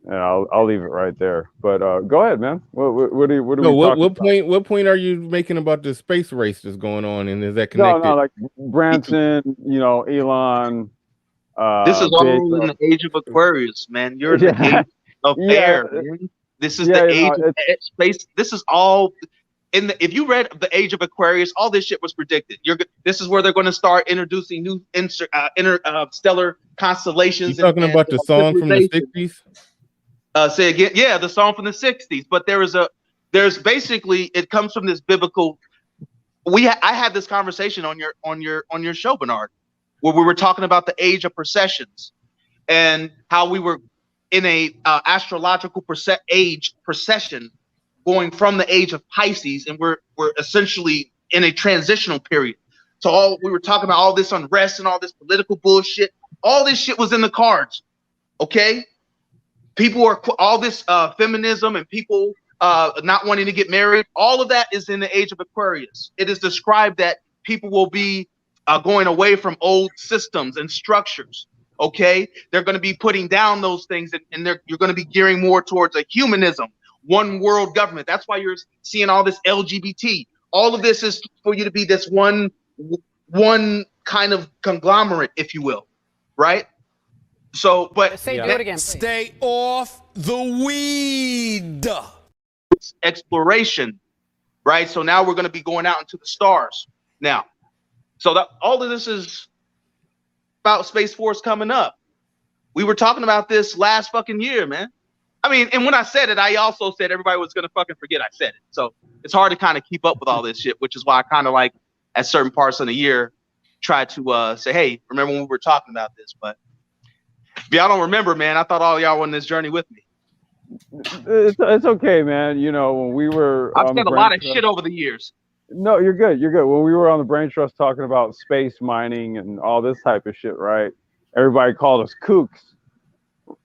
And I'll leave it right there. But go ahead, man. What are we talking about? What point are you making about the space race that's going on, and is that connected? No, like Branson, Elon. This is all in the age of Aquarius, man. You're in the age of air, man. This is the age of space. This is all if you read the Age of Aquarius, all this shit was predicted. This is where they're going to start introducing new interstellar constellations. You talking about the song from the 60s? Say again, yeah, the song from the 60s. But there's basically, it comes from this biblical. I had this conversation on your show, Bernard, where we were talking about the age of processions and how we were in a astrological age procession going from the age of Pisces, and we're essentially in a transitional period. So we were talking about all this unrest and all this political bullshit. All this shit was in the cards, okay? People are all this feminism and people not wanting to get married. All of that is in the age of Aquarius. It is described that people will be going away from old systems and structures. Okay, they're going to be putting down those things, and you're going to be gearing more towards a humanism, one world government. That's why you're seeing all this LGBT. All of this is for you to be this one kind of conglomerate, if you will, right? So, but do it again, please. Stay off the weed. It's exploration, right? So now we're going to be going out into the stars now. So all of this is about Space Force coming up. We were talking about this last fucking year, man. I mean, and when I said it, I also said everybody was going to fucking forget I said it. So it's hard to kind of keep up with all this shit, which is why I kind of like at certain parts of the year try to say, hey, remember when we were talking about this? But if y'all don't remember, man, I thought all y'all were on this journey with me. It's okay, man. When we were, I've said a lot of shit over the years. No, you're good. You're good. When we were on the Brain Trust talking about space mining and all this type of shit, right? Everybody called us kooks.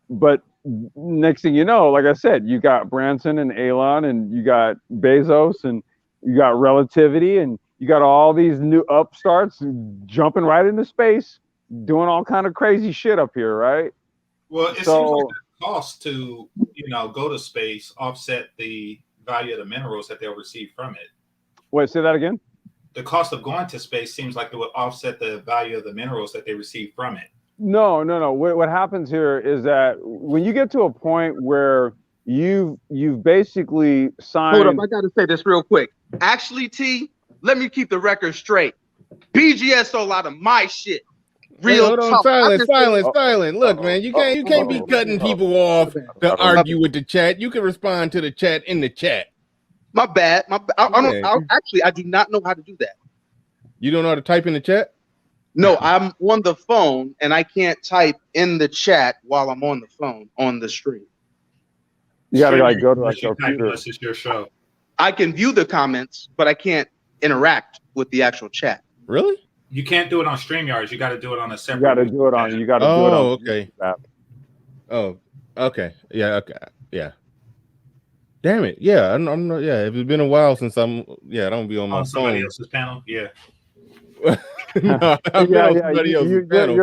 But next thing you know, like I said, you got Branson and Elon, and you got Bezos, and you got Relativity, and you got all these new upstarts jumping right into space, doing all kind of crazy shit up here, right? Well, it seems like the cost to go to space offset the value of the minerals that they'll receive from it. Wait, say that again? The cost of going to space seems like it would offset the value of the minerals that they receive from it. No. What happens here is that when you get to a point where you've basically signed. Hold up, I got to say this real quick. Actually, T, let me keep the record straight. BGS stole a lot of my shit. Real talk. Silent. Look, man, you can't be cutting people off to argue with the chat. You can respond to the chat in the chat. My bad. I do not know how to do that. You don't know how to type in the chat? No, I'm on the phone and I can't type in the chat while I'm on the phone on the stream. You gotta go to your computer. This is your show. I can view the comments, but I can't interact with the actual chat. Really? You can't do it on StreamYards. You got to do it on a separate. You got to do it on. Okay. Oh, okay. Yeah. Okay. Yeah. Damn it. Yeah. I'm not. Yeah. It's been a while since I don't be on my phone. Somebody else's panel. Yeah. You're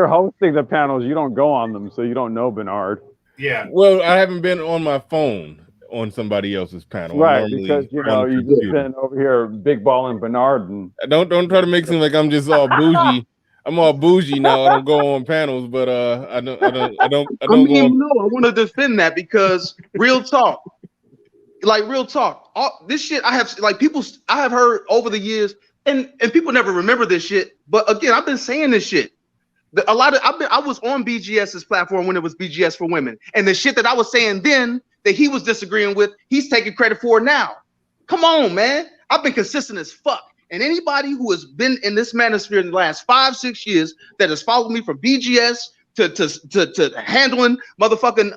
hosting the panels. You don't go on them, so you don't know Bernard. Yeah. Well, I haven't been on my phone on somebody else's panel. Right, because you just been over here big balling Bernard, and don't try to make it seem like I'm just all bougie. I'm all bougie now. I don't go on panels, but I don't. I want to defend that because real talk. Like real talk, all this shit I have heard over the years. and people never remember this shit. But again, I've been saying this shit. I was on BGS's platform when it was BGS for women, and the shit that I was saying then that he was disagreeing with, he's taking credit for now. Come on, man. I've been consistent as fuck. And anybody who has been in this manosphere in the last 5-6 years that has followed me from BGS to handling motherfucking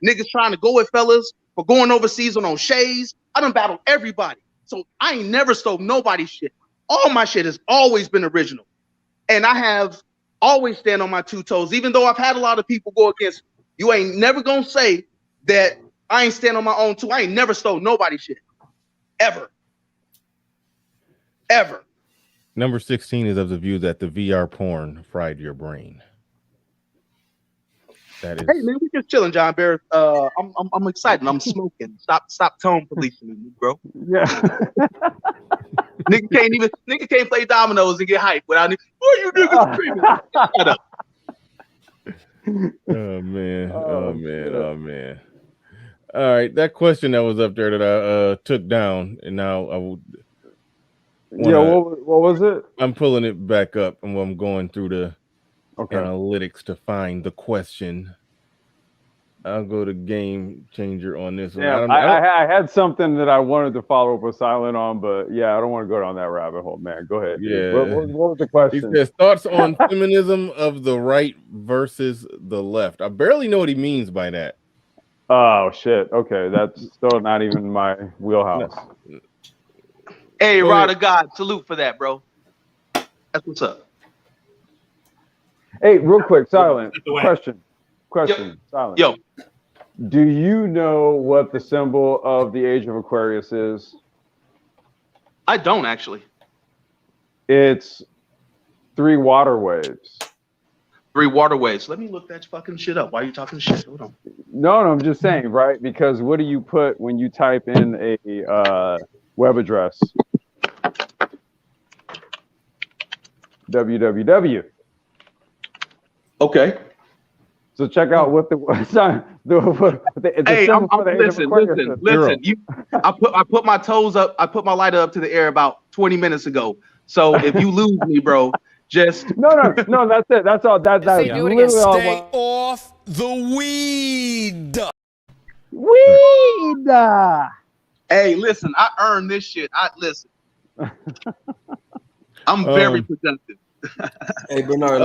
niggas trying to go with fellas for going overseas on O'Shea's, I done battled everybody. So I ain't never stole nobody's shit. All my shit has always been original. And I have always stand on my 2 toes, even though I've had a lot of people go against me. You ain't never gonna say that I ain't stand on my own too. I ain't never stole nobody's shit. Ever. Ever. Number 16 is of the view that the VR porn fried your brain. That is. Hey man, we just chilling, John Barrett. I'm excited. I'm smoking. Stop tone policing me, bro. Yeah. Nigga can't play dominoes and get hyped without what you niggas screaming. Shut up. Oh man. Oh man. All right, that question that was up there that I took down, and now I would. What was it? I'm pulling it back up, and I'm going through the analytics to find the question. I'll go to Game Changer on this one. Yeah, I had something that I wanted to follow up with Silent on, but yeah, I don't want to go down that rabbit hole, man. Go ahead. Yeah. What was the question? He says thoughts on feminism of the right versus the left. I barely know what he means by that. Oh shit. Okay, that's still not even my wheelhouse. No. Hey, Rod of God, salute for that, bro. That's what's up. Hey, real quick, Silent. Question. Yo. Silent. Yo. Do you know what the symbol of the Age of Aquarius is? I don't actually. It's 3 water waves. 3 waterways. Let me look that fucking shit up. Why are you talking shit? Hold on. No, I'm just saying, right? Because what do you put when you type in a web address? www. Okay. So check out what the hey, listen. I put my toes up. I put my lighter up to the air about 20 minutes ago. So if you lose me, bro, just no. That's it. That's all. That's literally all. Stay off the weed. Weed. Hey, listen. I earned this shit. I'm very productive. Hey Bernard,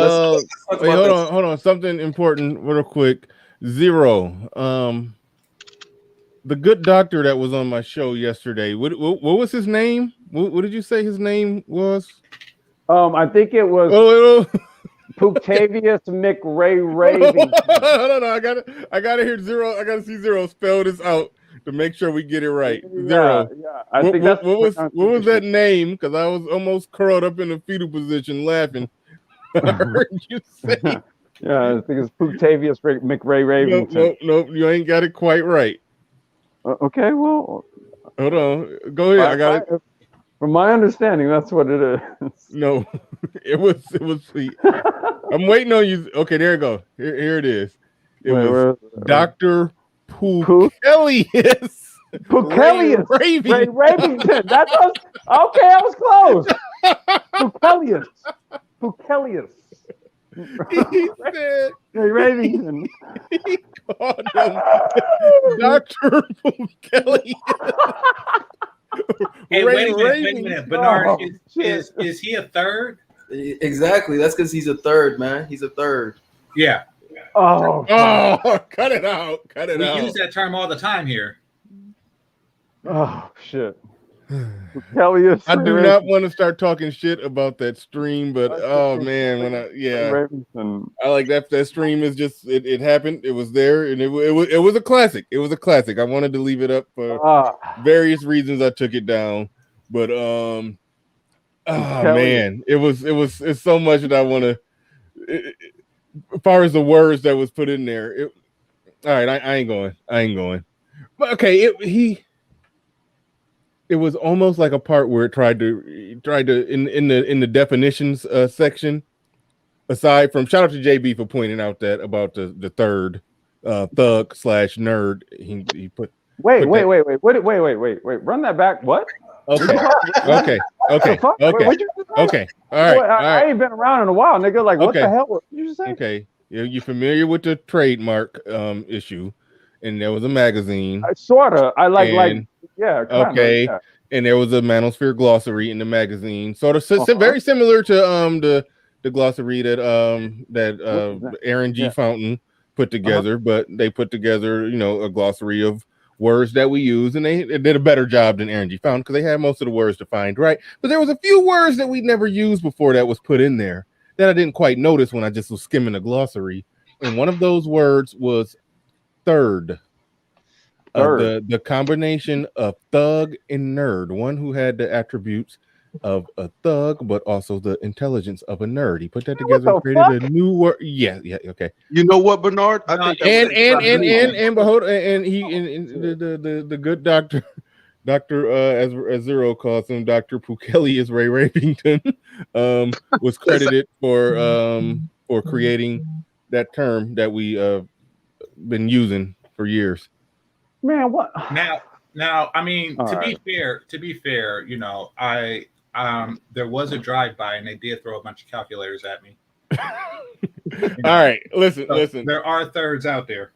hold on. Something important, real quick. Zero. The good doctor that was on my show yesterday. What was his name? What did you say his name was? I think it was Puctavius McRae. No. I gotta hear Zero. I gotta see Zero spell this out to make sure we get it right. Zero. Yeah. I think that's what was that name? Because I was almost curled up in the fetal position laughing. I heard you say. Yeah, I think it's Puctavius McRae Ravington. Nope, you ain't got it quite right. Okay, well, hold on. Go ahead. I got it. From my understanding, that's what it is. No, it was sweet. I'm waiting on you. Okay, there you go. Here it is. It was Dr. Puctavius. Puctavius Ray Ravington. That was okay. I was close. Puctavius. He said Ray Ravington. He called him Dr. Puctavius. Hey, wait a minute. Bernard, is he a third? Exactly. That's because he's a third, man. He's a third. Yeah. Oh, cut it out. We use that term all the time here. Oh shit. Puctavius. I do not want to start talking shit about that stream, but oh man, I like that stream is just it happened. It was there, and it was a classic. It was a classic. I wanted to leave it up for various reasons. I took it down, but man, it's so much that I want to. As far as the words that was put in there, all right, I ain't going. But okay, it was almost like a part where it tried to in the definitions section. Aside from, shout out to JB for pointing out that about the third thug/nerd. He put. Wait. Run that back. What? Okay. Okay. Fuck? Okay. What'd you just say? Okay. All right. Boy, I ain't been around in a while, nigga. Like, what Okay. the hell? What did you just say? Okay. You familiar with the trademark issue? And there was a magazine. Sorta. I like, and, yeah, kinda, okay. yeah. And there was a manosphere glossary in the magazine. Sort of very similar to the glossary that Aaron G. Fountain put together, but they put together, a glossary of words that we use, and they did a better job than Aaron G. Fountain because they had most of the words defined right. But there was a few words that we'd never used before that was put in there that I didn't quite notice when I just was skimming the glossary. And one of those words was third. The combination of thug and nerd, one who had the attributes of a thug, but also the intelligence of a nerd. He put that together and created a new word. Yeah, okay. You know what, Bernard? I think the good doctor, as Zero calls him, Dr. Pukelius Ray Ravington, was credited for creating that term that we been using for years. Man, what now I mean, All to right. be fair, I there was a drive-by and they did throw a bunch of calculators at me. All right, listen. There are thirds out there.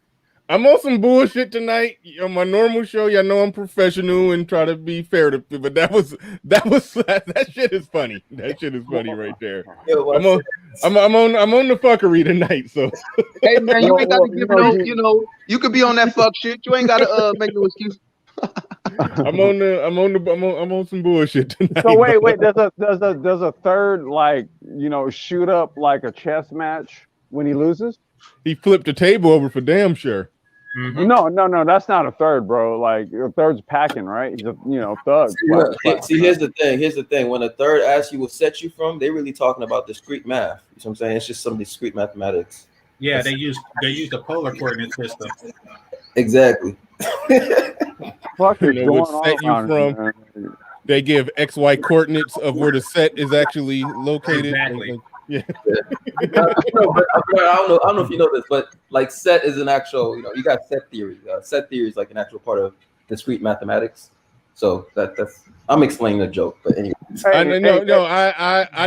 I'm on some bullshit tonight on my normal show. Y'all know I'm professional and try to be fair to people, but that shit is funny. That shit is funny right there. I'm on the fuckery tonight. So hey man, you ain't gotta give you could be on that fuck shit. You ain't gotta make no excuse. I'm on some bullshit tonight. So wait, does a third shoot up like a chess match when he loses? He flipped the table over for damn sure. Mm-hmm. No, that's not a third, bro. Like a third's packing, right? He's a thug. See, here's the thing. When a third asks you what set you from, they're really talking about discrete math. You know what I'm saying? It's just some discrete mathematics. Yeah, they use the polar coordinate system. Exactly. Fuck is going set you on? They give XY coordinates of where the set is actually located. Exactly. Yeah. I don't know if you know this, but like set is an actual, you got set theory. Set theory is like an actual part of discrete mathematics. So that's I'm explaining the joke, but anyway. I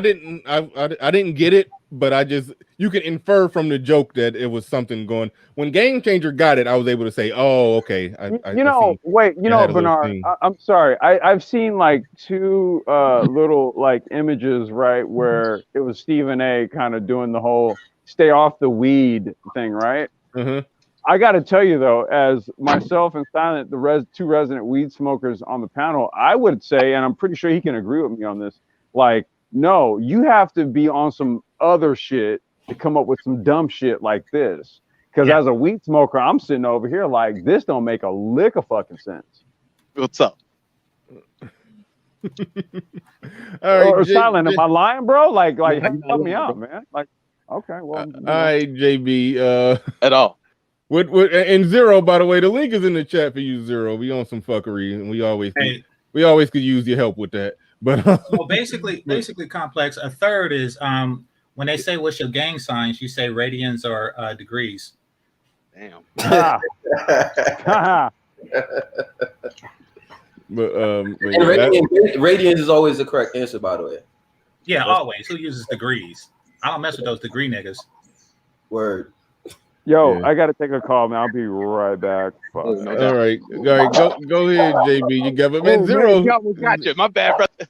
didn't get it, but you can infer from the joke that it was something going. When Game Changer got it, I was able to say, "Oh, okay." Bernard, I'm sorry. I've seen like two little like images, right, where it was Stephen A. kind of doing the whole "stay off the weed" thing, right? Mm-hmm. I got to tell you though, as myself and Silent, two resident weed smokers on the panel, I would say, and I'm pretty sure he can agree with me on this, like, no, you have to be on some other shit to come up with some dumb shit like this. Because as a weed smoker, I'm sitting over here like, this don't make a lick of fucking sense. What's up? All right, Silent, am I lying, bro? Like help me out, man. Like, okay, well. All right, JB. At all. And Zero, by the way, the link is in the chat for you, Zero. We on some fuckery, and we always could use your help with that. But well, basically, complex. A third is when they say what's your gang signs, you say radians or degrees. Damn. But radians is always the correct answer, by the way. Yeah, always. Who uses degrees? I don't mess with those degree niggas. Word. Yo, yeah. I gotta take a call, man. I'll be right back. Fuck. All right. Go ahead, JB. You got it, man. Zero. Man, you got you. My bad, brother.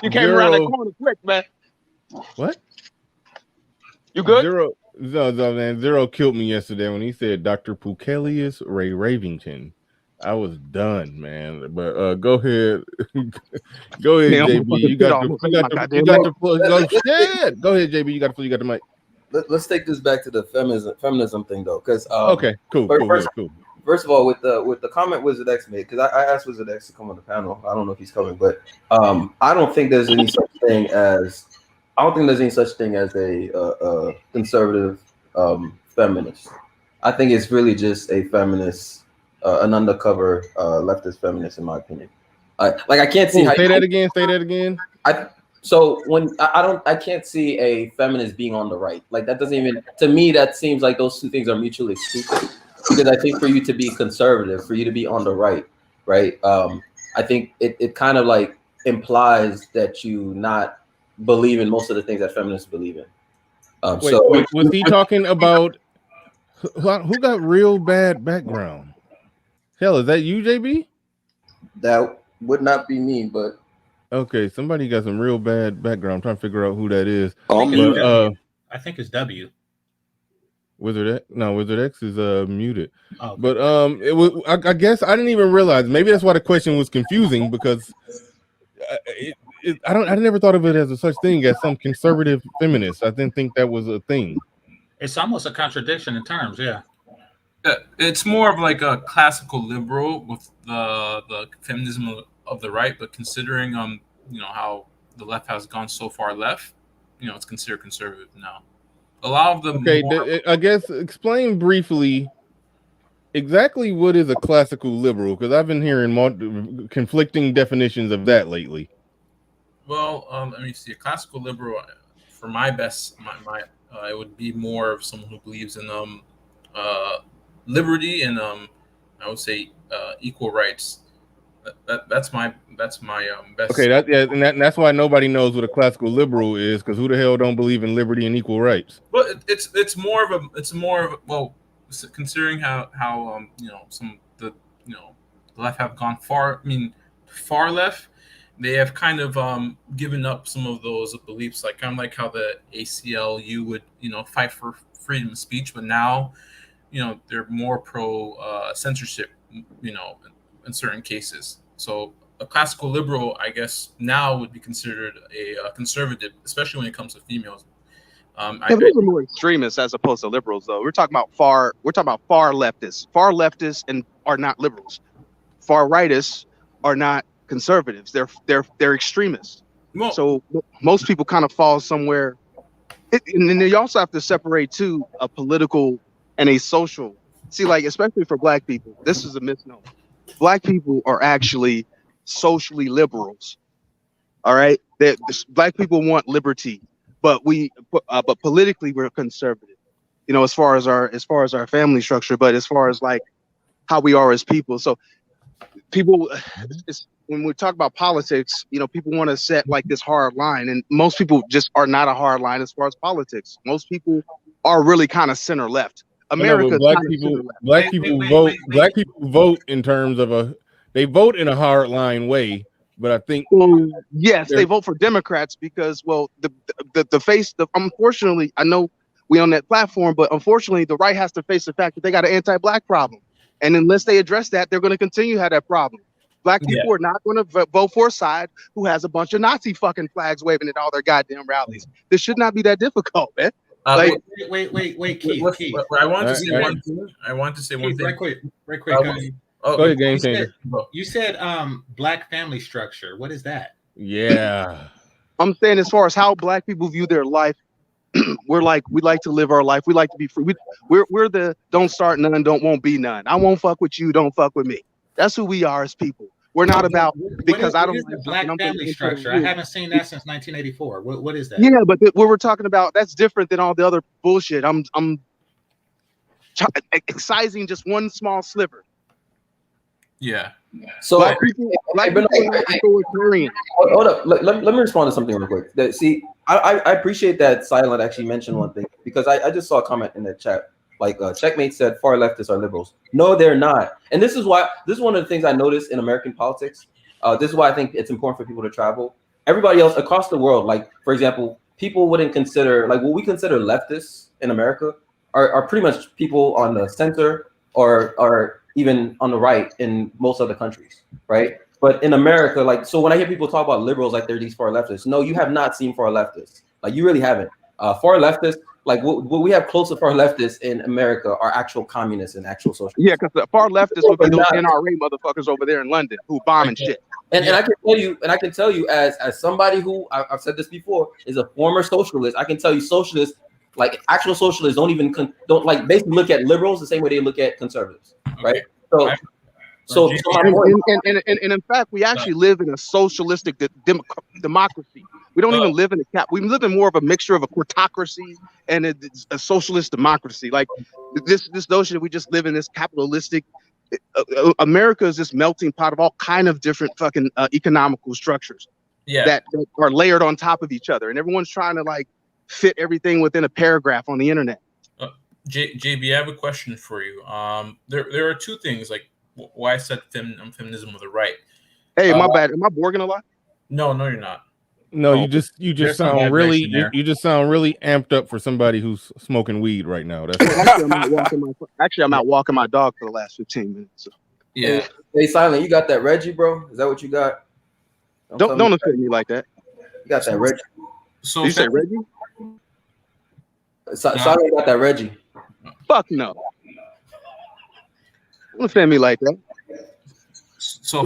You came around that corner quick, man. What? You good? Zero. No, man. Zero killed me yesterday when he said Dr. Pukelius Ray Ravington. I was done, man. But go ahead. Go ahead, JB. You got the shit. Go ahead, JB. You got the mic. Let's take this back to the feminism thing though, because okay, cool. First of all, with the comment Wizard X made, because I asked Wizard X to come on the panel. I don't know if he's coming, but I don't think there's any such thing as a conservative feminist. I think it's really just a feminist, an undercover leftist feminist, in my opinion. I can't see. Say that again. So when I can't see a feminist being on the right. Like that doesn't even, to me, that seems like those two things are mutually exclusive. Because I think for you to be conservative, for you to be on the right, I think it kind of like implies that you not believe in most of the things that feminists believe in. Wait, was he talking about who got real bad background? Hell, is that you, JB? That would not be me, but okay, somebody got some real bad background. I'm trying to figure out who that is. I think it's W. Wizard X is muted. Oh, okay. But it was. I guess I didn't even realize. Maybe that's why the question was confusing because I never thought of it as a such thing as some conservative feminist. I didn't think that was a thing. It's almost a contradiction in terms, yeah. It's more of like a classical liberal with the feminism of the right, but considering how the left has gone so far left, it's considered conservative now. A lot of them. Okay, I guess explain briefly exactly what is a classical liberal, because I've been hearing conflicting definitions of that lately. Well, let me see. A classical liberal, for my it would be more of someone who believes in liberty and I would say equal rights. That's my best. Okay, that's why nobody knows what a classical liberal is, because who the hell don't believe in liberty and equal rights? But it's more of well, considering how some the left have gone far. I mean, far left. They have kind of given up some of those beliefs, like kind of like how the ACLU would fight for freedom of speech, but now they're more pro censorship, in certain cases. So a classical liberal, I guess, now would be considered a conservative, especially when it comes to females. Those are more extremists as opposed to liberals, though. We're talking about far leftists. Far leftists and are not liberals. Far rightists are not conservatives. They're extremists. Well, so most people kind of fall somewhere. And then you also have to separate too a political and a social. See, like especially for Black people, this is a misnomer. Black people are actually socially liberals. All right, Black people want liberty, but politically we're conservative. As far as our family structure, but as far as like how we are as people. So people, when we talk about politics, people want to set like this hard line, and most people just are not a hard line as far as politics. Most people are really kind of center left. America, Black people vote in terms of they vote in a hard line way, but I think yes, they vote for Democrats because unfortunately, I know we on that platform, but unfortunately the right has to face the fact that they got an anti-Black problem, and unless they address that, they're going to continue to have that problem. Black people are not going to vote for a side who has a bunch of Nazi fucking flags waving at all their goddamn rallies. This should not be that difficult, man. Wait, Keith. I want to say one thing. Right quick. Go ahead, game changer. You said Black family structure. What is that? Yeah. I'm saying as far as how Black people view their life, we like to live our life. We like to be free. We're the don't start none, won't be none. I won't fuck with you, don't fuck with me. That's who we are as people. We're not about because I don't like the Black family structure. I haven't seen that since 1984. What is that? Yeah, but what we're talking about, that's different than all the other bullshit. I'm excising just one small sliver. Yeah. So Black people authoritarian. Hold up. Let me respond to something real quick. See, I appreciate that Silent actually mentioned one thing, because I just saw a comment in the chat. Like Checkmate said, far leftists are liberals. No, they're not. And this is one of the things I noticed in American politics. This is why I think it's important for people to travel. Everybody else across the world, like for example, people wouldn't consider, like what we consider leftists in America are pretty much people on the center or even on the right in most other countries, right? But in America, like, so when I hear people talk about liberals like they're these far leftists, no, you have not seen far leftists. Like you really haven't. Far leftists, like what we have close to far leftists in America are actual communists and actual socialists. Yeah, because the far leftists would be those NRA motherfuckers over there in London who bombing shit. And I can tell you as somebody who I've said this before is a former socialist. I can tell you socialists, like actual socialists, don't like basically look at liberals the same way they look at conservatives, right? So my point. And in fact, we actually live in a socialistic democracy. We don't even live in we live in more of a mixture of a quartocracy and a socialist democracy. Like this notion that we just live in this capitalistic America is this melting pot of all kind of different fucking economical structures. that are layered on top of each other, and everyone's trying to like fit everything within a paragraph on the internet. JB, I have a question for you. There are two things, like why I said feminism of the right. Hey, my bad. Am I Borging a lot? No, you're not. No, you just sound really you just sound really amped up for somebody who's smoking weed right now. That's actually, I'm out walking my dog for the last 15 minutes. So. Yeah. Hey, Silent, you got that Reggie, bro? Is that what you got? Don't offend me like that. You got that Reggie. So you say Reggie? Silent got that Reggie. Fuck no. Don't offend me like that. So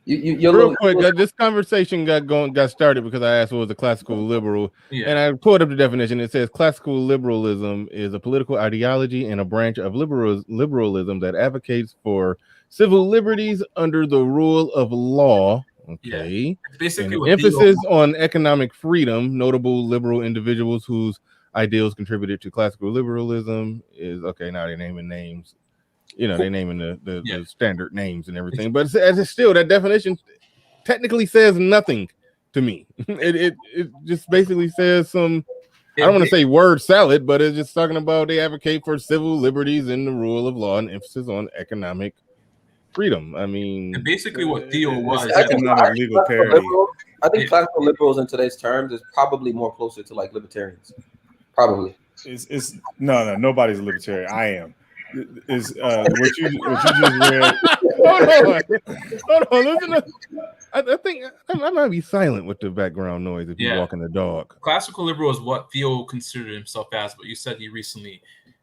real quick, this conversation got started because I asked what was a classical liberal, and I pulled up the definition. It says classical liberalism is a political ideology and a branch of liberalism that advocates for civil liberties under the rule of law. Okay, basically an emphasis on economic freedom. Notable liberal individuals whose ideals contributed to classical liberalism is okay. Now they're naming names. You know, they're naming the standard names and everything, but as it's still, that definition technically says nothing to me. It just basically says some, I don't want to say word salad, but it's just talking about they advocate for civil liberties and the rule of law and emphasis on economic freedom. I mean, and basically what Theo was economic legal parity. I think classical liberals in today's terms is probably more closer to like libertarians. Probably. It's no, nobody's a libertarian. I am. Is what you just read. Hold on. Listen to, I think I might be silent with the background noise if you're walking the dog. Classical liberal is what Theo considered himself as, but you said he recently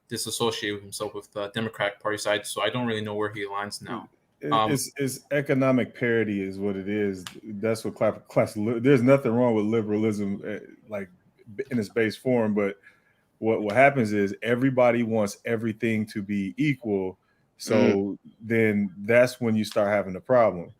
disassociated himself with the Democratic Party side, so I don't really know where he aligns now. It's economic parity is what it is. That's what classical. There's nothing wrong with liberalism, like in its base form, but what happens is everybody wants everything to be equal. So then that's when you start having a problem.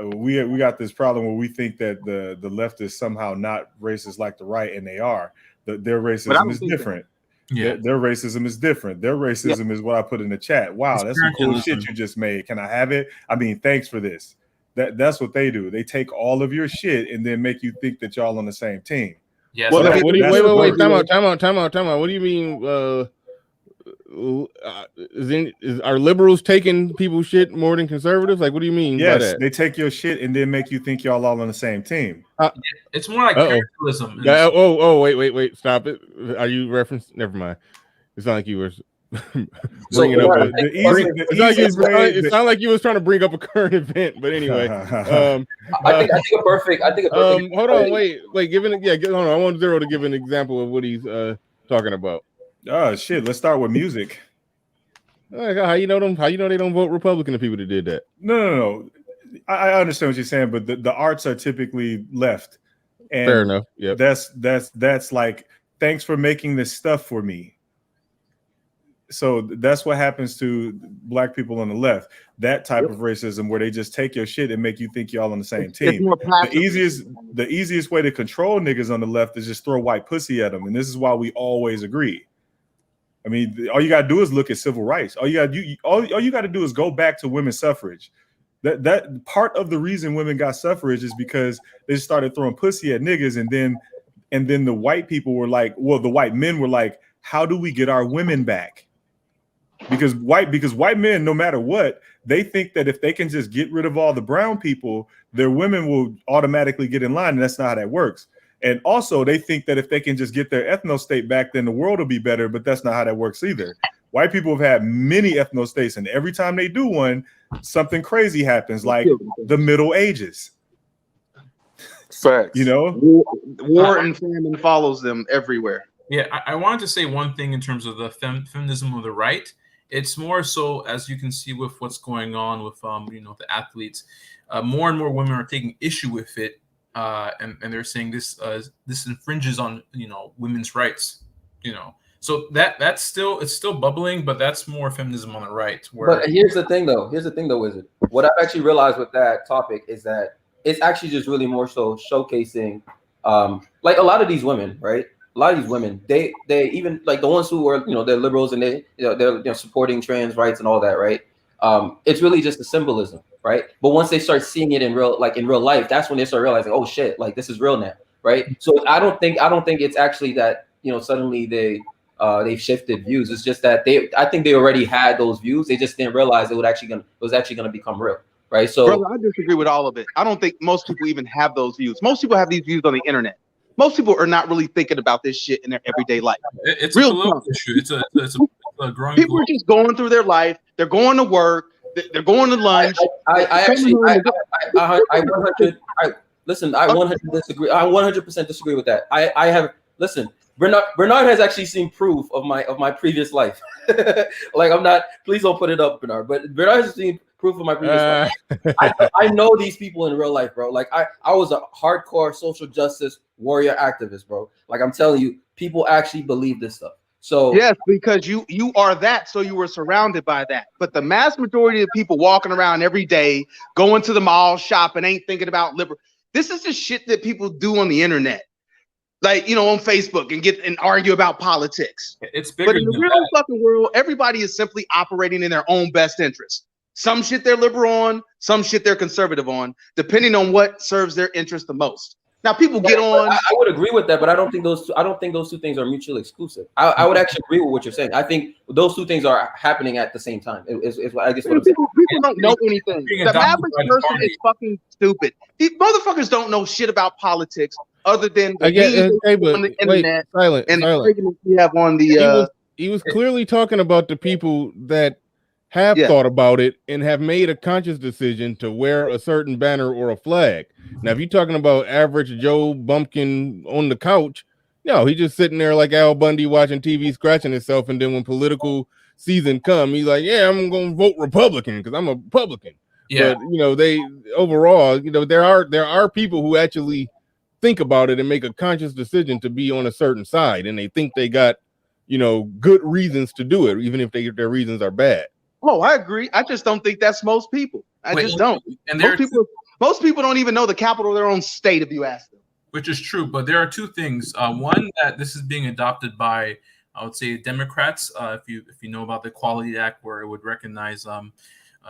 We got this problem where we think that the left is somehow not racist like the right, and they are. Their racism is different. Their racism is different. Their racism is what I put in the chat. Wow, that's some cool shit you just made. Can I have it? I mean, thanks for this. That's what they do. They take all of your shit and then make you think that y'all on the same team. Yes. Well, wait. Time out. What do you mean? Are liberals taking people's shit more than conservatives? Like, what do you mean? Yes, by that? They take your shit and then make you think y'all all on the same team. It's more like capitalism. Wait, stop it. Are you referencing? Never mind. It's not like you were bringing up. It sounded like you was trying to bring up a current event, but anyway. I think a perfect. Hold on, wait. Hold on. I want Zero to give an example of what he's talking about. Oh shit! Let's start with music. How you know them? How you know they don't vote Republican? The people that did that. No. I understand what you're saying, but the arts are typically left. And fair enough. Yeah. That's like, thanks for making this stuff for me. So that's what happens to black people on the left. That type of racism where they just take your shit and make you think y'all on the same team. The easiest way to control niggas on the left is just throw white pussy at them, and this is why we always agree. I mean, all you gotta do is look at civil rights. All you gotta do is go back to women's suffrage. That part of the reason women got suffrage is because they started throwing pussy at niggas, and then the white people were like, well, the white men were like, how do we get our women back? Because white men, no matter what, they think that if they can just get rid of all the brown people, their women will automatically get in line, and that's not how that works. And also, they think that if they can just get their ethno-state back, then the world will be better, but that's not how that works either. White people have had many ethno-states, and every time they do one, something crazy happens, like the Middle Ages. Facts. You know? War and famine follows them everywhere. Yeah, I wanted to say one thing in terms of the feminism of the right. It's more so, as you can see with what's going on with the athletes, more and more women are taking issue with it, and they're saying this infringes on women's rights. So it's still bubbling, but that's more feminism on the right. But here's the thing though, Wizard. What I've actually realized with that topic is that it's actually just really more so showcasing, like a lot of these women, right? A lot of these women, they even like the ones who are they're liberals and they're supporting trans rights and all that, right? it's really just a symbolism, right? But once they start seeing it in real life, that's when they start realizing, oh shit, like this is real now, right? So I don't think it's actually that, you know, suddenly they've shifted views. It's just that I think they already had those views. They just didn't realize it was actually gonna become real, right? So, brother, I disagree with all of it. I don't think most people even have those views. Most people have these views on the internet. Most people are not really thinking about this shit in their everyday life. It's real a political issue. It's a growing. People are just going through their life. They're going to work. They're going to lunch. Listen. I 100% disagree. I 100% disagree with that. I have listen. Bernard has actually seen proof of my previous life. Like, I'm not. Please don't put it up, Bernard. But Bernard has seen proof of my previous life. I know these people in real life, bro. Like, I was a hardcore social justice warrior activist, bro. Like, I'm telling you, people actually believe this stuff. So yes, because you are that, so you were surrounded by that. But the mass majority of people walking around every day, going to the mall, shopping, ain't thinking about liberal. This is the shit that people do on the internet, like, you know, on Facebook, and argue about politics. It's bigger. But in the real fucking world, everybody is simply operating in their own best interest. Some shit they're liberal on, some shit they're conservative on, depending on what serves their interest the most. Now, people get on. I would agree with that, but I don't think those two things are mutually exclusive. I would actually agree with what you're saying. I think those two things are happening at the same time. Is I guess what I'm saying. People don't know anything. The average person is fucking stupid. These motherfuckers don't know shit about politics other than the memes on the internet and the arguments we have on the. He was clearly talking about the people that have thought about it and have made a conscious decision to wear a certain banner or a flag. Now, if you're talking about average Joe Bumpkin on the couch, no, he's just sitting there like Al Bundy watching TV, scratching himself, and then when political season come, he's like, yeah, I'm gonna vote Republican because I'm a Republican. Yeah. But you know, they overall, you know, there are people who actually think about it and make a conscious decision to be on a certain side, and they think they got, you know, good reasons to do it, even if their reasons are bad. Oh, I agree. I just don't think that's most people. I just don't. And most people don't even know the capital of their own state if you ask them. Which is true, but there are two things. One, that this is being adopted by, I would say, Democrats. If you know about the Equality Act, where it would recognize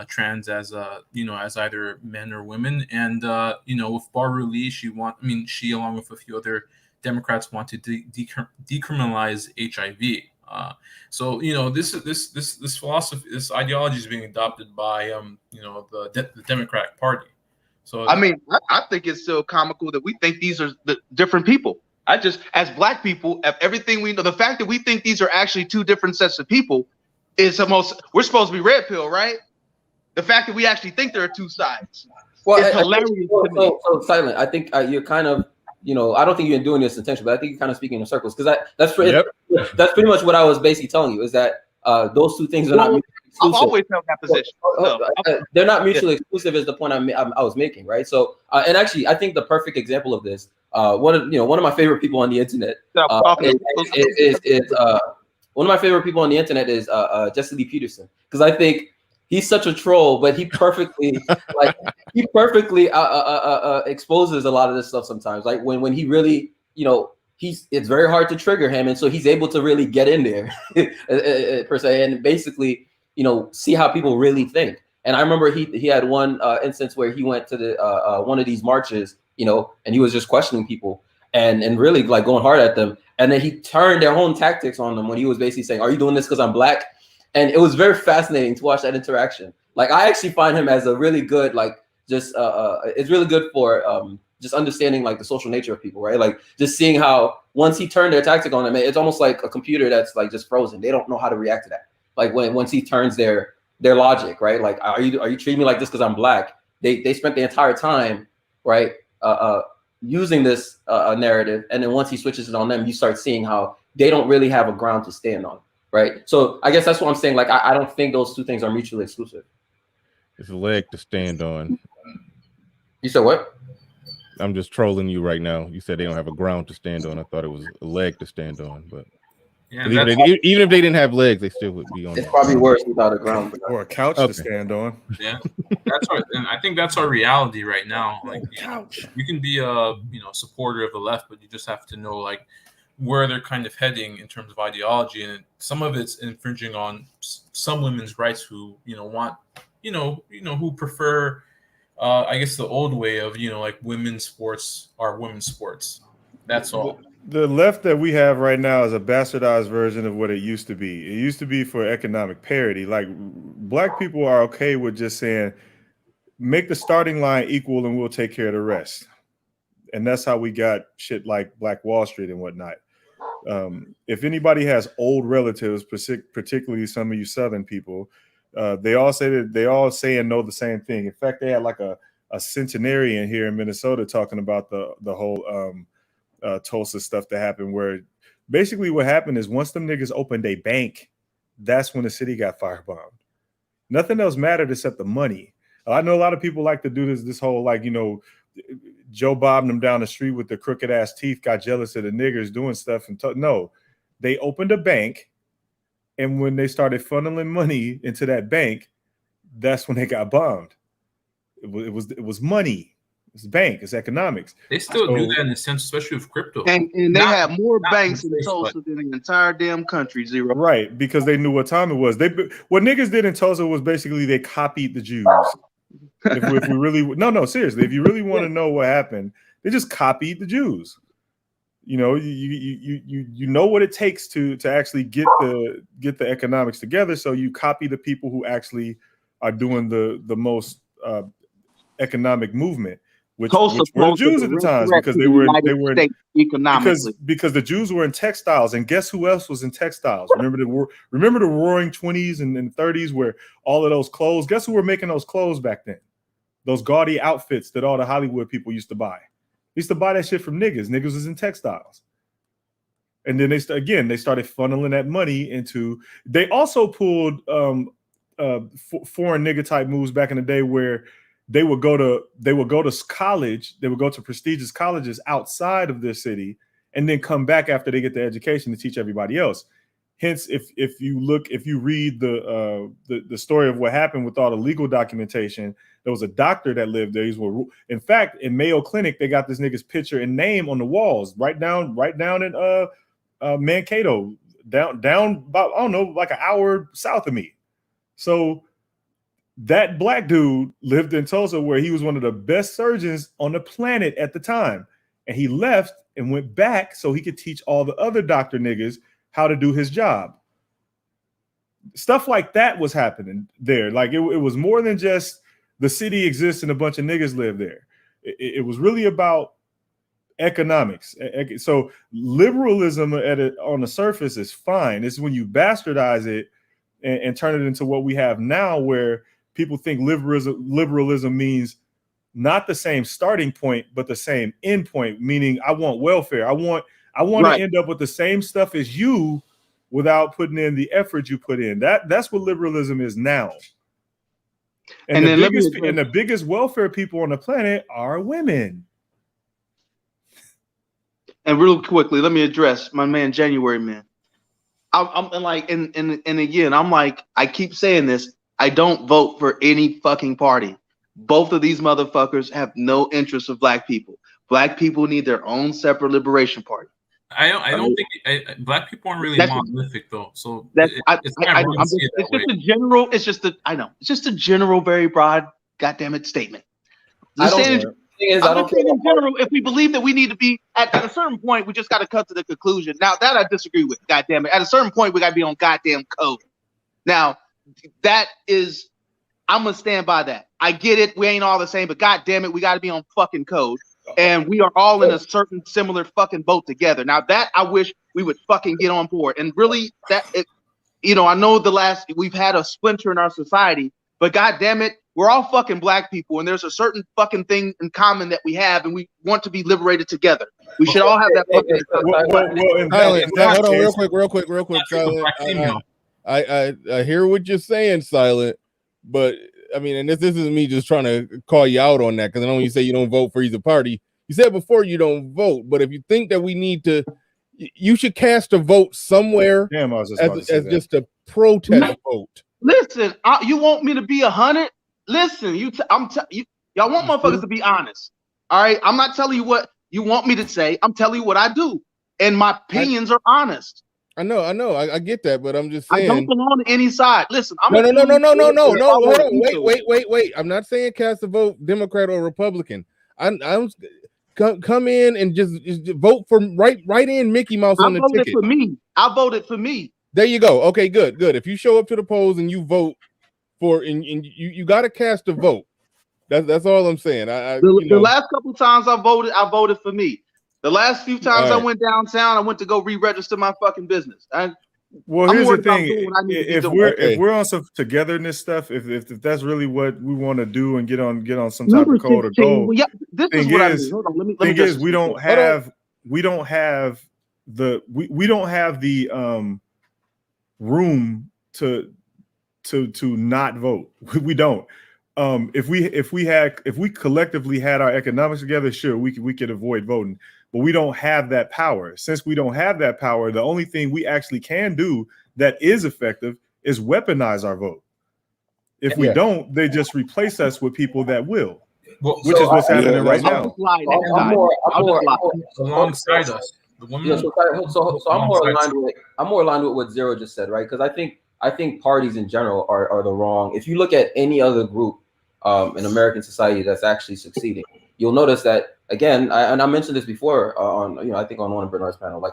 trans as as either men or women, and with Barbara Lee, she along with a few other Democrats want to decriminalize HIV. So this philosophy, this ideology is being adopted by the Democratic Party. So I think it's still comical that we think these are the different people. As black people, of everything we know, the fact that we think these are actually two different sets of people is we're supposed to be red pill, right? The fact that we actually think there are two sides. Well, it's hilarious. So Silent, I think you're kind of, I don't think you're doing this intentionally, but I think you're kind of speaking in circles, because that's pretty much what I was basically telling you, is that those two things are not mutually exclusive. I've always held that position. They're not mutually exclusive is the point I was making, right? So, and actually, I think the perfect example of this, one of my favorite people on the internet is Jesse Lee Peterson, because I think he's such a troll, but he perfectly exposes a lot of this stuff sometimes. Like when he really, it's very hard to trigger him, and so he's able to really get in there per se, and basically, see how people really think. And I remember he had one instance where he went to the one of these marches, and he was just questioning people and really like going hard at them, and then he turned their own tactics on them when he was basically saying, "Are you doing this because I'm black?" And it was very fascinating to watch that interaction. Like, I actually find him as a really good, it's really good for just understanding like the social nature of people, right? Like just seeing how once he turned their tactic on them, it's almost like a computer that's like just frozen. They don't know how to react to that. Like once he turns their logic, right? Like, are you treating me like this because I'm black? They spent the entire time, right, using this narrative, and then once he switches it on them, you start seeing how they don't really have a ground to stand on. Right. So I guess that's what I'm saying. Like, I don't think those two things are mutually exclusive. It's a leg to stand on. You said what? I'm just trolling you right now. You said they don't have a ground to stand on. I thought it was a leg to stand on, but even if they didn't have legs, they still would be on. It's probably worse without a ground or a couch to stand on. Yeah, and I think that's our reality right now. Like, you can be a supporter of the left, but you just have to know like where they're kind of heading in terms of ideology, and some of it's infringing on some women's rights who want who prefer I guess the old way of like women's sports are women's sports. That's all. The left that we have right now is a bastardized version of what it used to be. It used to be for economic parity. Like black people are okay with just saying, make the starting line equal and we'll take care of the rest. And that's how we got shit like Black Wall Street and whatnot. If anybody has old relatives, particularly some of you Southern people, they all say and know the same thing. In fact, they had like a centenarian here in Minnesota talking about the whole Tulsa stuff that happened, where basically what happened is once them niggas opened a bank, that's when the city got firebombed. Nothing else mattered except the money. I know a lot of people like to do this whole like, Joe bobbing them down the street with the crooked ass teeth, got jealous of the niggers doing stuff. No, they opened a bank. And when they started funneling money into that bank, that's when they got bombed. It was money. It's bank. It's economics. They still do that in a sense, especially with crypto. And they have more banks in Tulsa than the entire damn country. Zero. Right, because they knew what time it was. What niggas did in Tulsa was basically they copied the Jews. If we really seriously, if you really want to know what happened, they just copied the Jews. You know what it takes to actually get the economics together. So you copy the people who actually are doing the most economic movement, which were the Jews at the times, because they were economically because the Jews were in textiles, and guess who else was in textiles? Remember the Roaring 20s and 30s where all of those clothes. Guess who were making those clothes back then? Those gaudy outfits that all the Hollywood people used to buy. They used to buy that shit from niggas. Niggas was in textiles. And then they started funneling that money into. They also pulled foreign nigga type moves back in the day where they would go to college. They would go to prestigious colleges outside of their city, and then come back after they get the education to teach everybody else. Hence, if you read the story of what happened with all the legal documentation, there was a doctor that lived there. In fact, in Mayo Clinic, they got this nigga's picture and name on the walls, right down in Mankato, down about, I don't know, like an hour south of me. So that black dude lived in Tulsa, where he was one of the best surgeons on the planet at the time. And he left and went back so he could teach all the other doctor niggas how to do his job. Stuff like that was happening there. Like it was more than just the city exists and a bunch of niggas live there. It was really about economics. So liberalism on the surface is fine. It's when you bastardize it and turn it into what we have now, where people think liberalism means not the same starting point, but the same end point, meaning I want welfare. I want to end up with the same stuff as you without putting in the effort you put in. That's what liberalism is now. And the biggest welfare people on the planet are women. And real quickly, let me address my man January Man. I'm like, and again, I'm like, I keep saying this. I don't vote for any fucking party. Both of these motherfuckers have no interest of black people. Black people need their own separate liberation party. I don't think black people aren't really monolithic though. So it's just a general, very broad, goddamn it, statement. I'm saying in general, if we believe that we need to be at a certain point, we just got to come to the conclusion. Now that I disagree with, goddamn it, at a certain point we got to be on goddamn code. Now that is, I'm gonna stand by that. I get it, we ain't all the same, but goddamn it, we got to be on fucking code. And we are all in a certain similar fucking boat together. Now that I wish we would fucking get on board. And really, I know we've had a splinter in our society, but god damn it, we're all fucking black people, and there's a certain fucking thing in common that we have, and we want to be liberated together. We should all have that fucking. Hold on, real quick, Silent. I hear what you're saying, Silent, but I mean, and this isn't me just trying to call you out on that, because I know you say you don't vote for either party. You said before you don't vote, but if you think that we need to, you should cast a vote somewhere as just a protest vote. Listen, you want me to be 100? Listen, y'all want motherfuckers to be honest. All right, I'm not telling you what you want me to say. I'm telling you what I do. and my opinions are honest. I know, I get that, but I'm just I don't saying. belong to any side. Listen, I'm No. Hold on, wait. wait. I'm not saying cast a vote Democrat or Republican. I'm come in and just vote for right in Mickey Mouse on the ticket. For me. I voted for me. There you go. Okay, good. If you show up to the polls and you vote for, and you got to cast a vote. That's all I'm saying. The last couple times I voted for me. The last few times I went downtown, I went to go re-register my fucking business. Well, here's the thing: if we're on some togetherness stuff, if that's really what we want to do and get on some type of code or goal, well, yeah, this is what I mean. Hold on, let me is we don't have the room to not vote. We don't. If we collectively had our economics together, sure, we could avoid voting. But we don't have that power. Since we don't have that power, the only thing we actually can do that is effective is weaponize our vote. If we don't, they just replace us with people that will, which is what's happening right now. Alongside us, the women. So I'm more aligned with what Zero just said, right? Because I think parties in general are the wrong. If you look at any other group in American society that's actually succeeding, you'll notice that, again, and I mentioned this before on, I think on one of Bernard's panel, like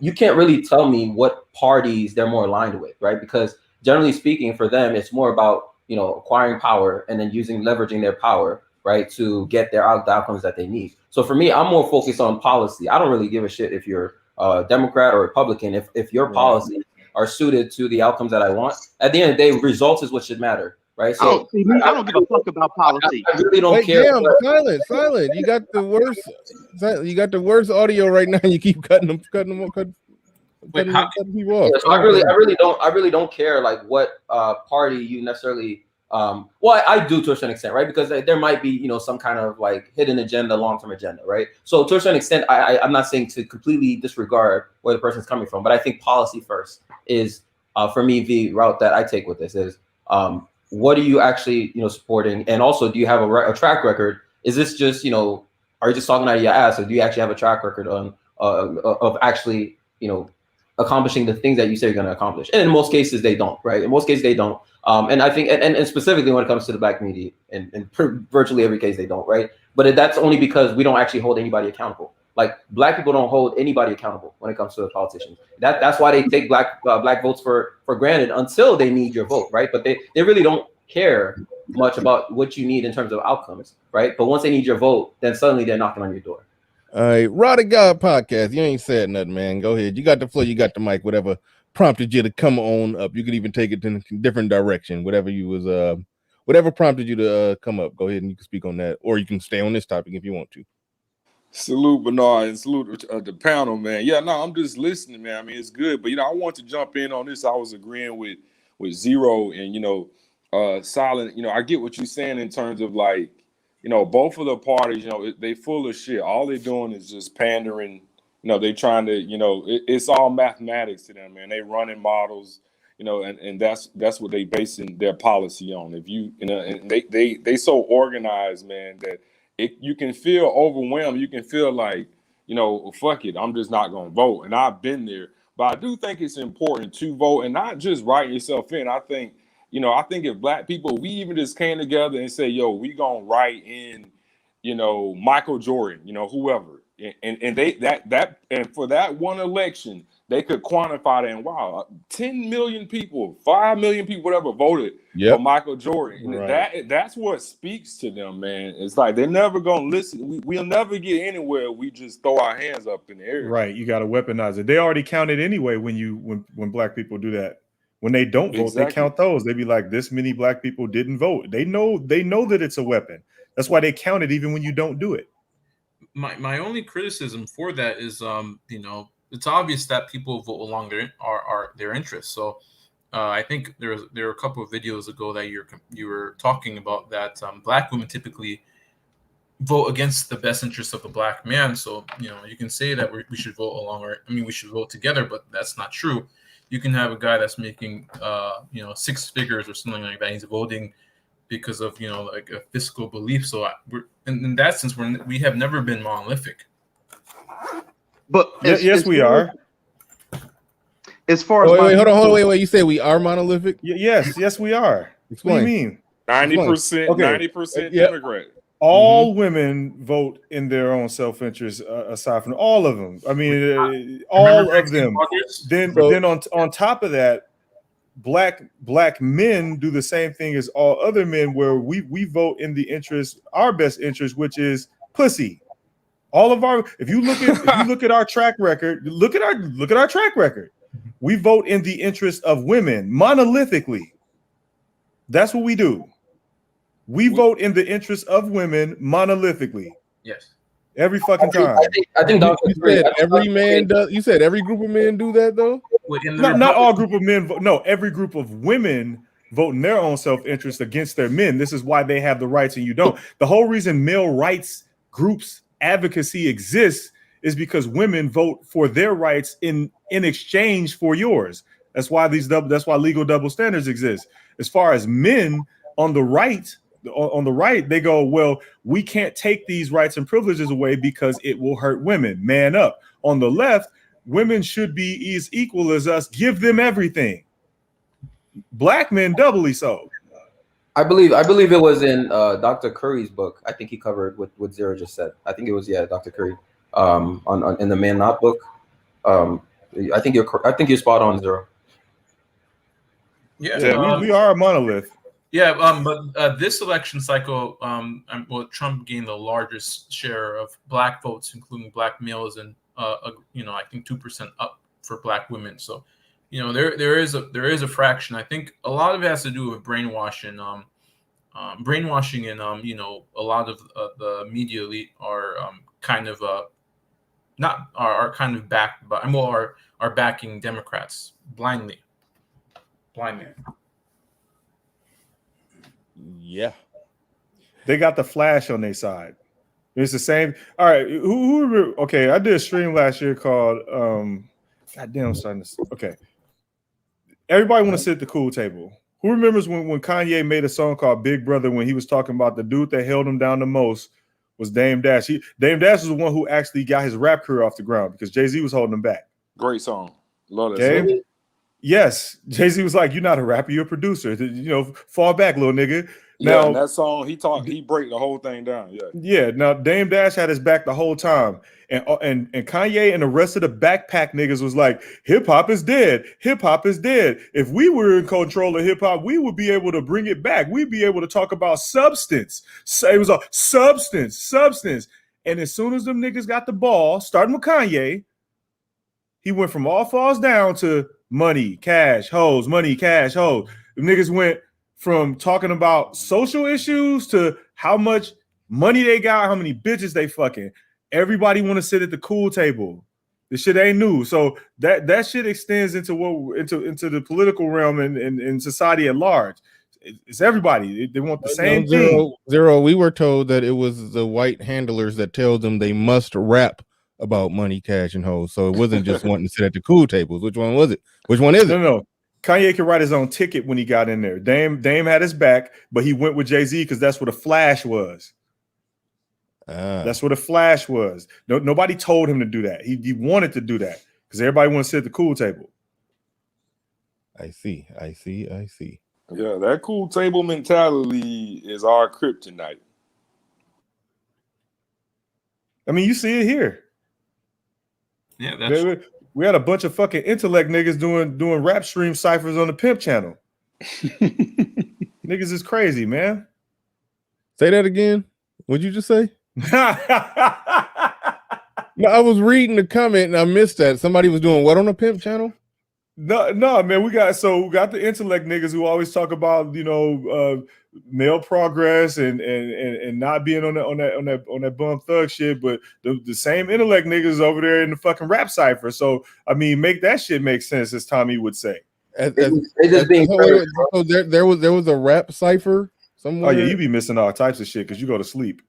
you can't really tell me what parties they're more aligned with, right? Because generally speaking, for them, it's more about, acquiring power and then leveraging their power, right, to get the outcomes that they need. So for me, I'm more focused on policy. I don't really give a shit if you're Democrat or Republican. If your policies are suited to the outcomes that I want, at the end of the day, results is what should matter. Right. So I don't give a fuck about policy. I really don't care. Damn, silent. You got the worst. You got the worst audio right now. You keep cutting people off. Yeah, so I really don't care like what party you necessarily. Well, I do to a certain extent, right? Because there might be some kind of like hidden agenda, long-term agenda, right? So to a certain extent, I'm not saying to completely disregard where the person's coming from, but I think policy first is for me the route that I take with this is. What are you actually, supporting? And also, do you have a track record? Is this just, are you just talking out of your ass, or do you actually have a track record on of actually, accomplishing the things that you say you're going to accomplish? And in most cases, they don't, right? In most cases, they don't. And I think, and specifically when it comes to the Black community, in virtually every case, they don't, right? But that's only because we don't actually hold anybody accountable. Like Black people don't hold anybody accountable when it comes to the politicians. That's why they take black votes for granted until they need your vote, right? But they really don't care much about what you need in terms of outcomes, right? But once they need your vote, then suddenly they're knocking on your door. All right, Roddy God podcast. You ain't said nothing, man. Go ahead. You got the floor. You got the mic. Whatever prompted you to come on up. You could even take it in a different direction. Whatever prompted you to come up. Go ahead and you can speak on that, or you can stay on this topic if you want to. Salute Bernard and salute the panel, man. Yeah, no, I'm just listening, man. I mean, it's good, but I want to jump in on this. I was agreeing with Zero and Silent. I get what you're saying in terms of like, both of the parties, they full of shit. All they're doing is just pandering. They trying to, it's all mathematics to them, man. They running models, and that's what they basing their policy on. If you, and they so organized, man, that. You can feel overwhelmed. You can feel like, fuck it, I'm just not going to vote. And I've been there. But I do think it's important to vote and not just write yourself in. I think if Black people, we even just came together and say, yo, we going to write in, Michael Jordan, whoever. And they and for that one election, they could quantify that. And wow, 10 million people, 5 million people, whatever, voted for Michael Jordan. Right. That's what speaks to them, man. It's like they're never gonna listen. We'll never get anywhere. We just throw our hands up in the air. Right. You got to weaponize it. They already counted anyway when Black people do that. When they don't vote, they count those. They be like, this many Black people didn't vote. They know that it's a weapon. That's why they count it even when you don't do it. My only criticism for that is, it's obvious that people vote along their interests. So I think there were a couple of videos ago that you were talking about that Black women typically vote against the best interests of the Black man. So you can say that we should vote along, we should vote together, but that's not true. You can have a guy that's making 6 figures or something like that. He's voting because of like a fiscal belief. So in that sense, we have never been monolithic. But yes, we are. As far as wait, hold on, wait. You say we are monolithic? Yes, we are. Explain. What do you mean? 90%, Okay. 90% Democrat. All women vote in their own self-interest, aside from all of them. I mean, all of them. Then on top of that, black men do the same thing as all other men, where we vote in the interest, our best interest, which is pussy. All of our, if you look at our track record, look at our track record. We vote in the interest of women monolithically. That's what we do. We vote in the interest of women monolithically. Yes. Every fucking time. I think you said every man does. You said every group of men do that though. Not all group of men vote. No, every group of women vote in their own self-interest against their men. This is why they have the rights and you don't. The whole reason male rights groups advocacy exists is because women vote for their rights in exchange for yours. That's why legal double standards exist. As far as men on the right, they go, well, we can't take these rights and privileges away because it will hurt women. Man up. On the left, women should be as equal as us. Give them everything. Black men doubly so. I believe it was in Dr. Curry's book. I think he covered what Zero just said. I think it was Dr. Curry on in the Man Not book. I think you're spot on, Zero. Yeah, we are a monolith. Yeah, but this election cycle, Trump gained the largest share of black votes, including black males, and I think 2% up for black women. So, there is a fraction. I think a lot of it has to do with brainwashing, and a lot of the media elite are kind of backed by, are backing Democrats blindly. Yeah, they got the flash on their side. It's the same. All right, who okay, I did a stream last year called goddamn, I'm starting to. Okay, everybody want to sit at the cool table. Who remembers when Kanye made a song called Big Brother, when he was talking about the dude that held him down the most was Dame Dash. Dame Dash was the one who actually got his rap career off the ground because Jay-Z was holding him back. Great song. Love that song. Yes, Jay-Z was like, "You're not a rapper, you're a producer. Fall back, little nigga." Now that song, he break the whole thing down. Yeah. Now Dame Dash had his back the whole time, and Kanye and the rest of the backpack niggas was like, "Hip hop is dead. Hip hop is dead. If we were in control of hip hop, we would be able to bring it back. We'd be able to talk about substance." So it was a substance. And as soon as them niggas got the ball, starting with Kanye, he went from all falls down to money, cash, hoes, money, cash, hoes. The niggas went from talking about social issues to how much money they got, how many bitches they fucking. Everybody want to sit at the cool table. This shit ain't new. So that shit extends into into the political realm and society at large. It's everybody. They want the same thing. Zero. We were told that it was the white handlers that tell them they must rap about money, cash, and hoes. So it wasn't just wanting to sit at the cool tables. Which one was it? Which one is it? No. Kanye could write his own ticket when he got in there. Dame had his back, but he went with Jay-Z because that's what a flash was. That's what a flash was. Nobody told him to do that. He wanted to do that because everybody wants to sit at the cool table. I see. Yeah, that cool table mentality is our kryptonite. I mean, you see it here. Yeah, we had a bunch of fucking intellect niggas doing rap stream ciphers on the Pimp channel. Niggas is crazy, man. Say that again. What'd you just say? No, I was reading the comment and I missed that. Somebody was doing what on the Pimp channel? No, man. We got the intellect niggas who always talk about male progress and not being on that bum thug shit, but the same intellect niggas over there in the fucking rap cipher. So I mean, make that shit make sense, as Tommy would say. There was a rap cipher somewhere. Oh yeah, you be missing all types of shit because you go to sleep.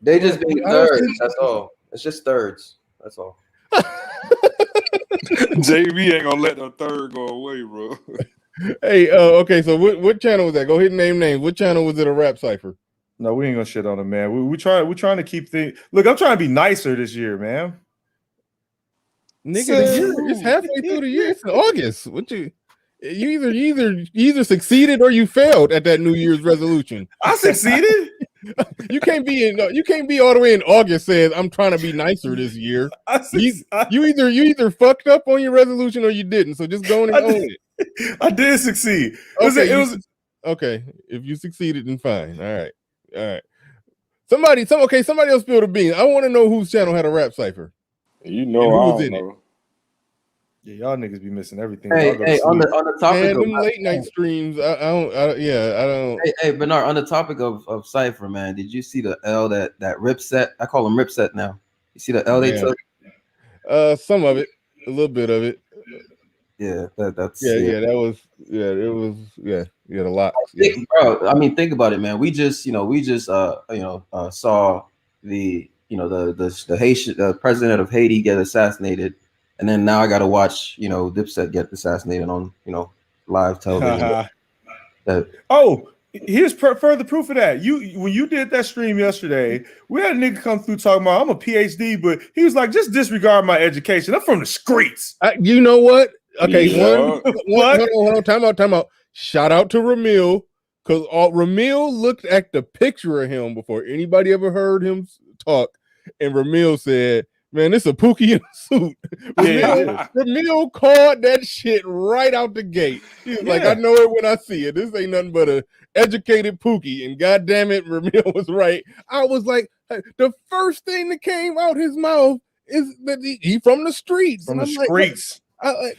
They just being thirds. That's all. It's just thirds. That's all. JB ain't gonna let the third go away, bro. Hey, okay, so what channel was that? Go ahead and name names. What channel was it? A rap cipher? No, we ain't gonna shit on him, man. We're trying to keep things. Look, I'm trying to be nicer this year, man. Nigga, it's halfway through the year. It's in August. What you either succeeded or you failed at that New Year's resolution. I succeeded. You can't be all the way in August saying I'm trying to be nicer this year. You either fucked up on your resolution or you didn't. So just go and own it. I did succeed. Okay. If you succeeded, then fine. All right. Somebody else spilled a bean. I want to know whose channel had a rap cipher. You know, I was in it. Yeah, y'all niggas be missing everything. Hey, on the topic of them late night streams, I don't. Hey, Bernard, on the topic of cipher, man, did you see the L that Ripset? I call him Ripset now. You see the L they took? Some of it, a little bit of it. Yeah, that's it was the locks. Bro, I mean, think about it, man. We just saw the Haitian president of Haiti get assassinated. And then now I got to watch, Dipset get assassinated on, live television. Here's further proof of that. When you did that stream yesterday, we had a nigga come through talking about I'm a PhD, but he was like, just disregard my education. I'm from the streets. You know what? Okay, Yeah. Hold on, time out. Shout out to Ramil, because Ramil looked at the picture of him before anybody ever heard him talk, and Ramil said, "Man, this a Pookie in a suit." Ramil called that shit right out the gate. He was like, "I know it when I see it. This ain't nothing but a educated Pookie." And goddamn it, Ramil was right. I was like, the first thing that came out his mouth is that he from the streets. From and the I'm streets. Like,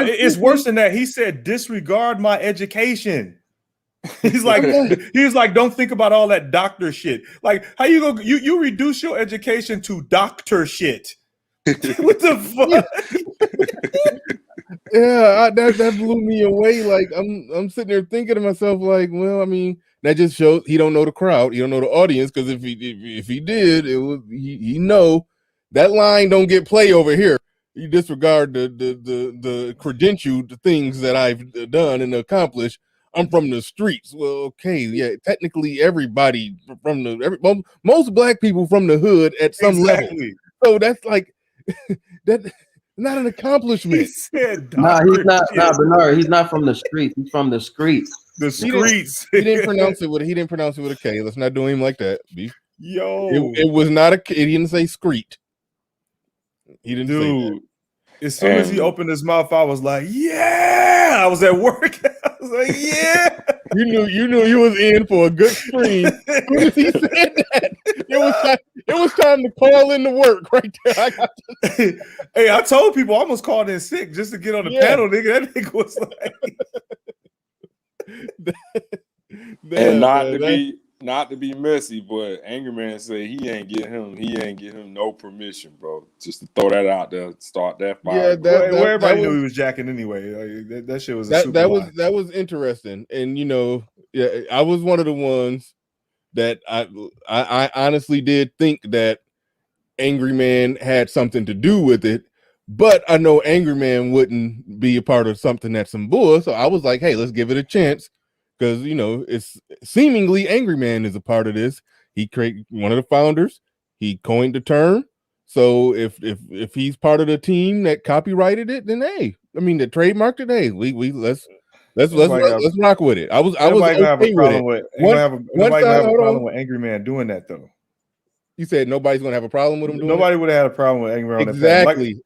It's worse than that. He said, disregard my education. He's like, don't think about all that doctor shit. Like, how you reduce your education to doctor shit? What the fuck? That blew me away. Like, I'm sitting there thinking to myself, like, well, I mean, that just shows he don't know the crowd, he don't know the audience, because if he did, it was he know that line don't get play over here. You disregard the credential, the things that I've done and accomplished. I'm from the streets. Well, okay, yeah. Technically, everybody from most black people from the hood at some level. So that's like that. Not an accomplishment. He said, "Nah, he's not. Nah, Bernard, he's not from the streets. He's from the streets. The streets." He didn't pronounce it with a K. Let's not do him like that. Yo, it was not a. He didn't say screet. He didn't say that. As soon as he opened his mouth, I was like, "Yeah!" I was at work. I was like, "Yeah!" You knew he was in for a good stream. As soon as he said that, it was time to call in to work right there. Hey, I told people I almost called in sick just to get on the panel, nigga. That nigga was like, and not to be messy, but Angry Man said he ain't get him no permission, bro. Just to throw that out there, start that fire. Yeah, everybody knew he was jacking anyway. Like, that shit was that was interesting, and I was one of the ones that I honestly did think that Angry Man had something to do with it, but I know Angry Man wouldn't be a part of something that's some bull, so I was like, hey, let's give it a chance. Because it's seemingly Angry Man is a part of this. He created one of the founders. He coined the term. So if he's part of the team that copyrighted it, then hey, I mean that trademarked it. Hey, let's rock with it. I was okay with it. Nobody have a problem with Angry Man doing that though. You said nobody's gonna have a problem with him doing Nobody would have had a problem with Angry Man.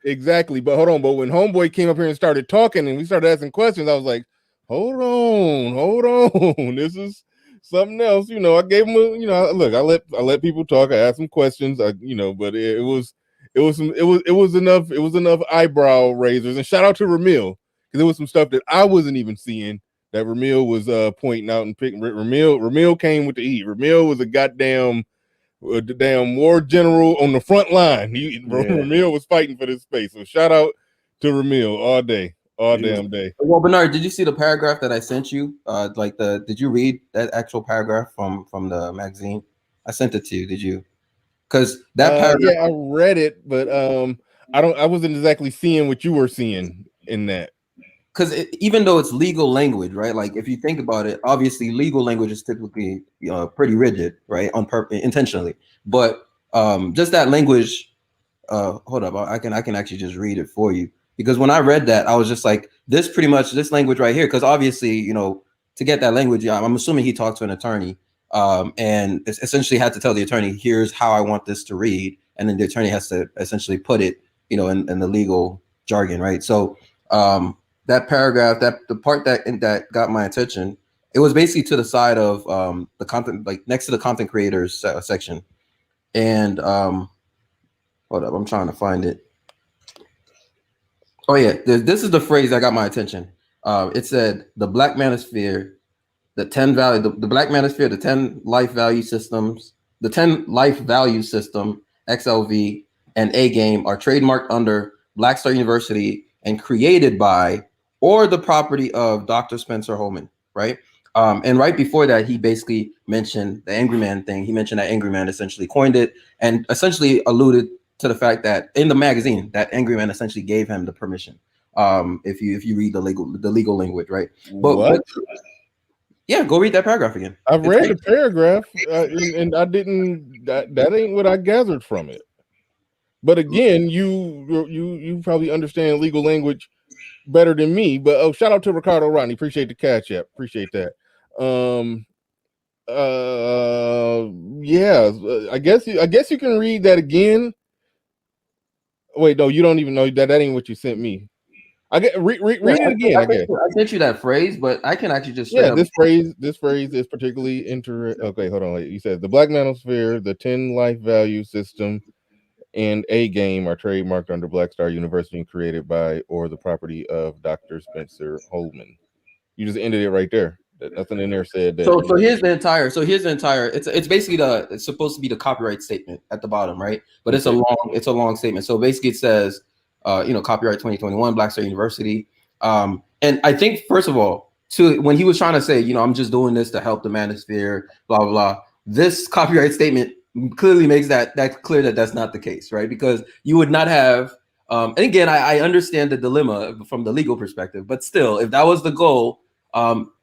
Exactly. But hold on. But when Homeboy came up here and started talking and we started asking questions, I was like, hold on. This is something else. I gave him look, I let people talk. I asked some questions. But it was enough eyebrow raisers. And shout out to Ramil, because there was some stuff that I wasn't even seeing that Ramil was pointing out and picking. Ramil came with the heat. Ramil was a damn war general on the front line. Ramil was fighting for this space. So shout out to Ramil all day. All damn day. Well, Bernard, did you see the paragraph that I sent you? Did you read that actual paragraph from the magazine? I sent it to you. Did you? Because that paragraph. Yeah, I read it, but I wasn't exactly seeing what you were seeing in that. Because even though it's legal language, right? Like if you think about it, obviously legal language is typically pretty rigid, right? Intentionally, but just that language hold up, I can actually just read it for you, because when I read that, I was just like, this pretty much this language right here, because obviously, you know, to get that language, I'm assuming he talked to an attorney, and essentially had to tell the attorney, here's how I want this to read, and then the attorney has to essentially put it, you know, in the legal jargon, right? So that paragraph, that the part that got my attention, it was basically to the side of the content, like next to the content creators section, and hold up, I'm trying to find it. Oh yeah, this is the phrase that got my attention. It said the Black Manosphere, the 10 value, the Black Manosphere, the 10 life value systems, the 10 life value system, XLV, and A game are trademarked under Black Star University and created by or the property of Dr. Spencer Holman, right? And right before that, he basically mentioned the Angry Man thing. He mentioned that Angry Man essentially coined it and essentially alluded to the fact that in the magazine that Angry Man essentially gave him the permission. If you read the legal language, right? But yeah, go read that paragraph again. I've read the paragraph, and I didn't. That ain't what I gathered from it. But again, you probably understand legal language better than me. But shout out to Ricardo Rodney. Appreciate the catch up. Appreciate that. Yeah. I guess you can read that again. Wait, no, you don't even know that ain't what you sent me. I get read it again. I guess I sent you that phrase, but I can actually just this phrase is particularly interesting. Okay, hold on. You said the Black Manosphere, the 10 life value system, and A game are trademarked under Black Star University and created by or the property of Dr. Spencer Holman. You just ended it right there. Nothing in there said that. So here's the entire. It's basically it's supposed to be the copyright statement at the bottom, right? But it's a long statement. So basically it says, copyright 2021, Black Star University. And I think first of all, when he was trying to say, I'm just doing this to help the manosphere, blah blah blah. This copyright statement clearly makes that clear that that's not the case, right? Because you would not have. And again, I understand the dilemma from the legal perspective, but still, if that was the goal.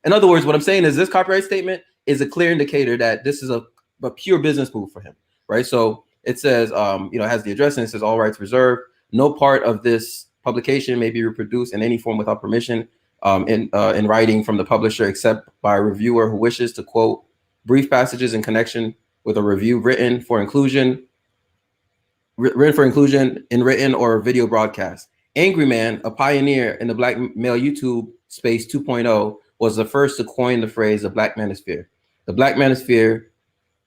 In other words, what I'm saying is this copyright statement is a clear indicator that this is a pure business move for him, right? So it says, it has the address and it says all rights reserved. No part of this publication may be reproduced in any form without permission in writing from the publisher, except by a reviewer who wishes to quote brief passages in connection with a review written for inclusion in written or video broadcast. Angry Man, a pioneer in the Black male YouTube space 2.0, was the first to coin the phrase the Black Manosphere. The Black Manosphere,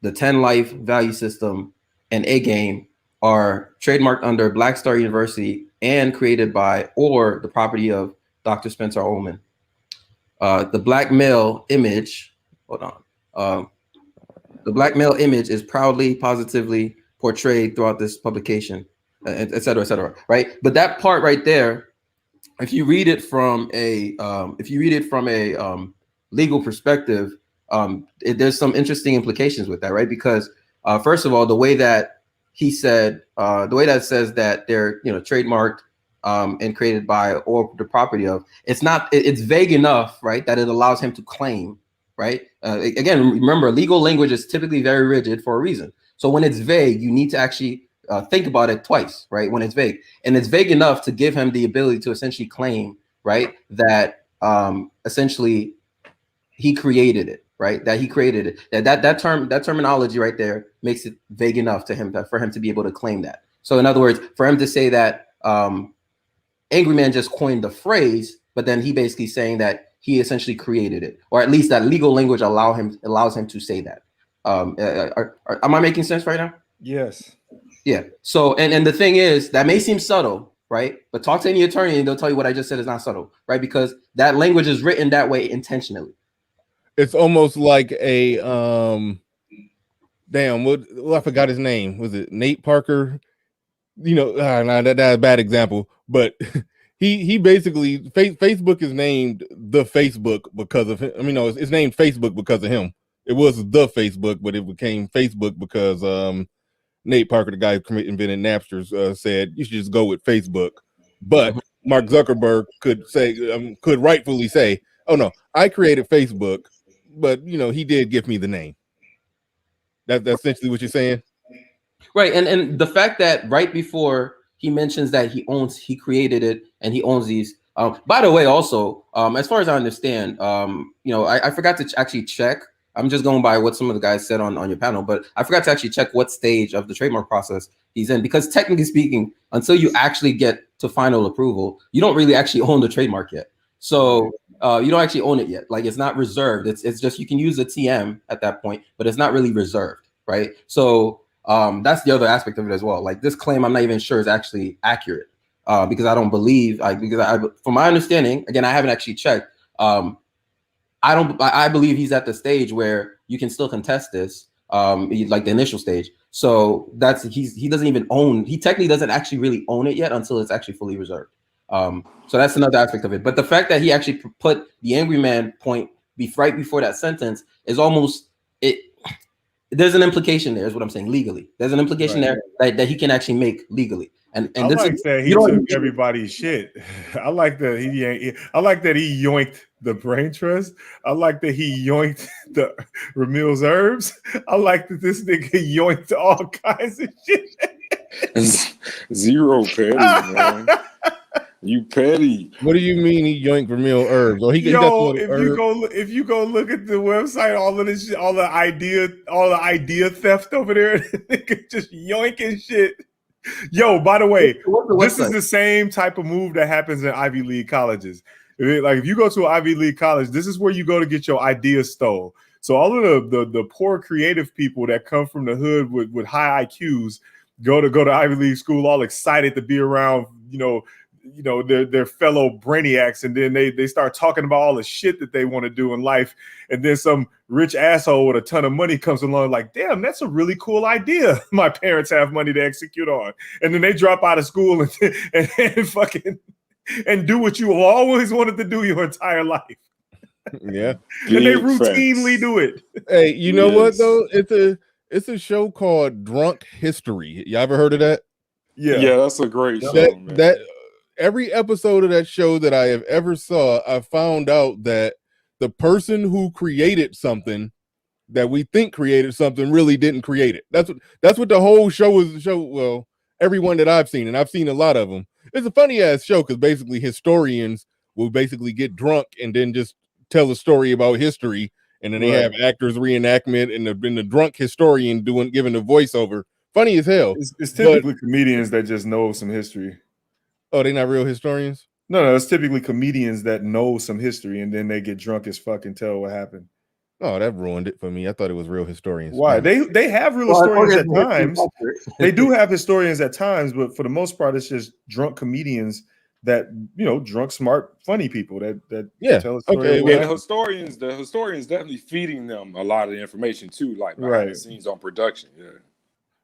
the 10 life value system, and A game are trademarked under Black Star University and created by or the property of Dr. Spencer Holman. The black male image, the black male image is proudly, positively portrayed throughout this publication, et cetera, right? But that part right there, if you read it from a legal perspective, there's some interesting implications with that, right? Because first of all, the way that he said, the way that says that they're trademarked and created by or the property of, it's vague enough, right, that it allows him to claim, right? Again, remember, legal language is typically very rigid for a reason. So when it's vague, you need to actually think about it twice, right? When it's vague, and it's vague enough to give him the ability to essentially claim, right, that essentially he created it, right? That he created it. That terminology right there makes it vague enough to him for him to be able to claim that. So in other words, for him to say that Angry Man just coined the phrase, but then he basically saying that he essentially created it, or at least that legal language allows him to say that. Am I making sense right now? Yes. Yeah. So, and the thing is, that may seem subtle, right? But talk to any attorney and they'll tell you what I just said is not subtle, right? Because that language is written that way intentionally. It's almost like a I forgot his name. Was it Nate Parker? That's a bad example, but he basically Facebook is named the Facebook because of him. I mean, no, it's named Facebook because of him. It was the Facebook, but it became Facebook because Nate Parker, the guy who invented Napster, said you should just go with Facebook. But Mark Zuckerberg could rightfully say, "Oh no, I created Facebook, but he did give me the name." That's essentially what you're saying. Right, and the fact that right before he mentions that he created it and he owns these. By the way, also, as far as I understand, I forgot to actually check. I'm just going by what some of the guys said on your panel, but I forgot to actually check what stage of the trademark process he's in, because technically speaking, until you actually get to final approval, you don't really actually own the trademark yet. So you don't actually own it yet. Like, it's not reserved. It's just, you can use the TM at that point, but it's not really reserved, right? So that's the other aspect of it as well. Like, this claim, I'm not even sure is actually accurate, because I don't believe, from my understanding, again, I haven't actually checked. I believe he's at the stage where you can still contest this, like the initial stage. So he doesn't even own. He technically doesn't actually really own it yet until it's actually fully reserved. So that's another aspect of it. But the fact that he actually put the angry man point right before that sentence is almost it. There's an implication there, is what I'm saying, legally. There's an implication there that he can actually make legally. And I this like is, that he took everybody's shit. I like that he yoinked the brain trust. I like that he yoinked the Ramil's herbs. I like that this nigga yoinked all kinds of shit. Zero petty, man. You petty. What do you mean he yoinked Ramil herbs? Or he Yo, got if you go look at the website, all of this shit, all the idea theft over there, nigga just yoinking shit. Yo, by the way, this is the same type of move that happens in Ivy League colleges. Like, if you go to an Ivy League college, this is where you go to get your ideas stole. So all of the poor creative people that come from the hood with high IQs go to Ivy League school all excited to be around, their fellow brainiacs, and then they start talking about all the shit that they want to do in life, and then some rich asshole with a ton of money comes along like, damn, that's a really cool idea my parents have money to execute on, and then they drop out of school and fucking and do what you always wanted to do your entire life. Yeah. And they routinely do it. Hey, you know what though? It's a show called Drunk History. You ever heard of that? Yeah, that's a great show, man. That every episode of that show that I have ever saw, I found out that the person who created something that we think created something really didn't create it. That's what the whole show is. Well, everyone that I've seen, and I've seen a lot of them. It's a funny ass show because basically historians will basically get drunk and then just tell a story about history, and then they have actors reenactment and the drunk historian giving the voiceover. Funny as hell. It's typically comedians that just know some history. Oh, they're not real historians? No, it's typically comedians that know some history and then they get drunk as fuck and tell what happened. Oh, that ruined it for me. I thought it was real historians. Why? They have real historians at times. They do have historians at times, but for the most part, it's just drunk comedians that, drunk, smart, funny people that tell a story. Okay, well, the historians definitely feeding them a lot of the information too, like behind the scenes on production. Yeah.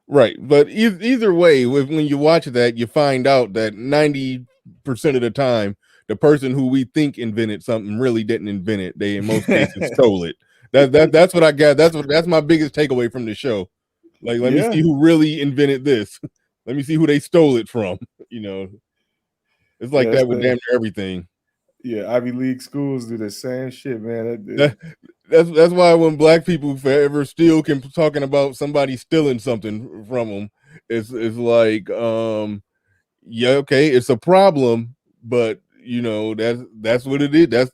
Right, but either way, when you watch that, you find out that 90% of the time, the person who we think invented something really didn't invent it. They in most cases stole it. That's what I got. That's my biggest takeaway from the show. Like, let me see who really invented this. Let me see who they stole it from. It's like that with damn near everything. Yeah, Ivy League schools do the same shit, man. That's why when black people forever still can talking about somebody stealing something from them, it's like, okay, it's a problem, but that's what it is.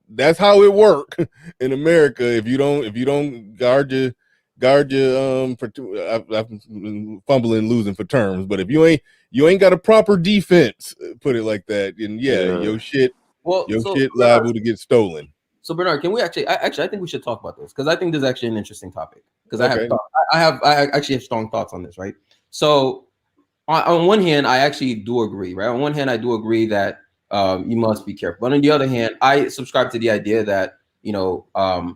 That's how it work in America. If you don't guard your I'm fumbling losing for terms, but if you ain't got a proper defense, put it like that, and your shit liable to get stolen. So Bernard, can we I think we should talk about this, because I think this is actually an interesting topic, because I actually have strong thoughts on this, right? So on one hand, I actually do agree, right? On one hand, I do agree that you must be careful, but on the other hand, I subscribe to the idea that anyone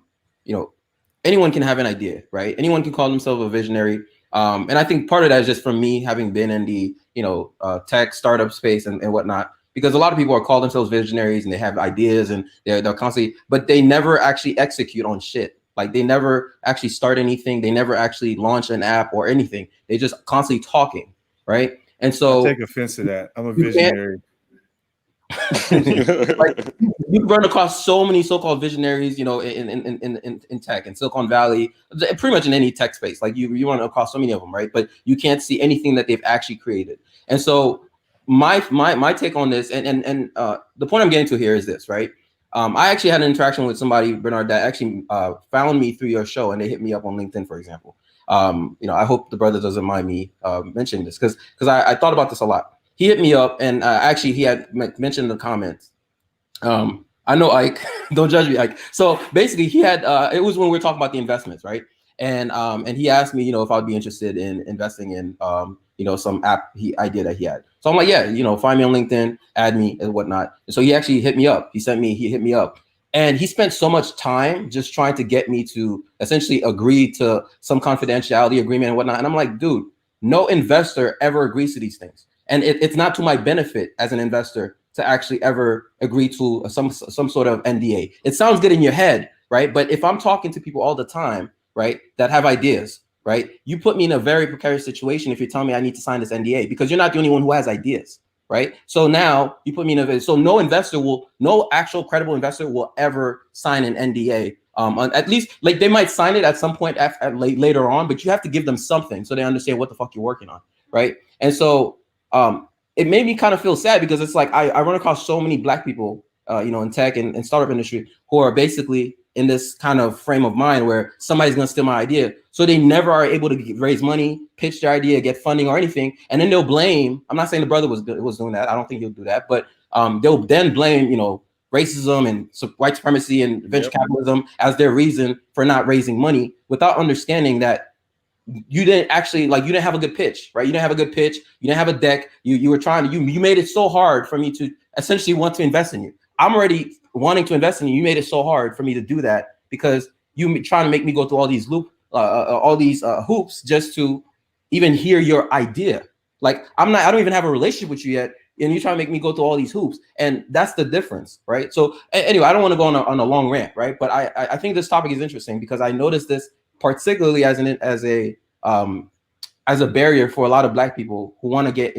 can have an idea, right? Anyone can call themselves a visionary, and I think part of that is just from me having been in the tech startup space and whatnot. Because a lot of people are called themselves visionaries and they have ideas and they're constantly, but they never actually execute on shit. Like, they never actually start anything. They never actually launch an app or anything. They just constantly talking, right? And so I take offense to that. I'm a visionary. Like, you run across so many so-called visionaries, you know, in tech and Silicon Valley, pretty much in any tech space. Like you run across so many of them, right? But you can't see anything that they've actually created. And so my take on this, and the point I'm getting to here is this, right? I actually had an interaction with somebody, Bernard, that actually found me through your show, and they hit me up on LinkedIn, for example. You know, I hope the brother doesn't mind me mentioning this because I thought about this a lot. He hit me up, and actually he had mentioned in the comments. I know Ike, don't judge me, Ike. So basically, he had it was when we were talking about the investments, right? And he asked me, you know, if I would be interested in investing in you know, some idea that he had. So I'm like, yeah, you know, find me on LinkedIn, add me and whatnot. And so he actually hit me up. He hit me up. And he spent so much time just trying to get me to essentially agree to some confidentiality agreement and whatnot. And I'm like, dude, no investor ever agrees to these things. And it's not to my benefit as an investor to actually ever agree to some sort of NDA. It sounds good in your head, right? But if I'm talking to people all the time, right, that have ideas, right, you put me in a very precarious situation if you're telling me I need to sign this NDA because you're not the only one who has ideas, right? So now you put me in a, so no actual credible investor will ever sign an NDA. At least, like, they might sign it at some point later on, but you have to give them something so they understand what the fuck you're working on, right? And so it made me kind of feel sad because it's like I run across so many Black people, you know, in tech and startup industry who are basically in this kind of frame of mind where somebody's going to steal my idea. So they never are able to raise money, pitch their idea, get funding or anything. And then they'll blame, I'm not saying the brother was doing that. I don't think he'll do that, but they'll then blame, you know, racism and white supremacy and venture capitalism as their reason for not raising money without understanding that you didn't actually, like, you didn't have a good pitch, right? You didn't have a good pitch. You didn't have a deck. You were trying to, you made it so hard for me to essentially want to invest in you. I'm already wanting to invest in you. You made it so hard for me to do that because you trying to make me go through all these hoops just to even hear your idea. Like, I don't even have a relationship with you yet, and you're trying to make me go through all these hoops, and that's the difference, right? So anyway, I don't want to go on a long rant, right? But I think this topic is interesting because I noticed this particularly as a barrier for a lot of Black people who want to get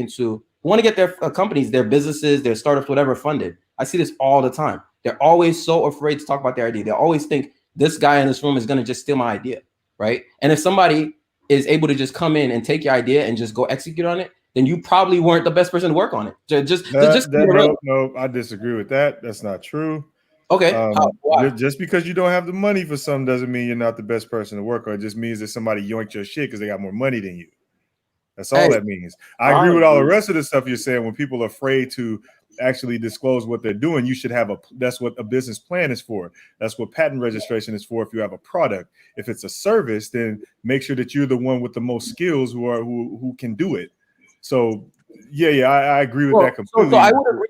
their companies, their businesses, their startups, whatever, funded. I see this all the time. They're always so afraid to talk about their idea. They always think this guy in this room is going to just steal my idea, right? And if somebody is able to just come in and take your idea and just go execute on it, then you probably weren't the best person to work on it. No, I disagree with that. That's not true. Okay. Just because you don't have the money for something doesn't mean you're not the best person to work on. It just means that somebody yoinked your shit because they got more money than you. That's all that means. I agree with all the rest of the stuff you're saying. When people are afraid to actually disclose what they're doing, you should have that's what a business plan is for. That's what patent registration is for. If you have a product, if it's a service, then make sure that you're the one with the most skills who can do it. So I agree with that completely.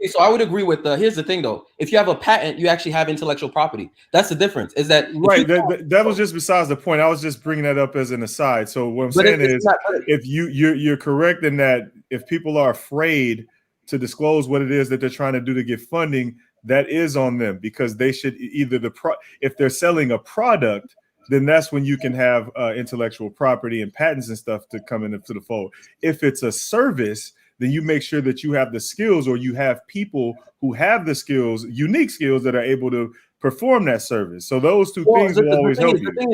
So I would agree with here's the thing though. If you have a patent, you actually have intellectual property. That's the difference. Is that right? That was just besides the point. I was just bringing that up as an aside. So what I'm saying is, if you're correct in that if people are afraid to disclose what it is that they're trying to do to get funding, that is on them because they should either if they're selling a product, then that's when you can have intellectual property and patents and stuff to come into the fold. If it's a service, then you make sure that you have the skills or you have people who have the skills, unique skills that are able to perform that service. So those two things will always help you. The thing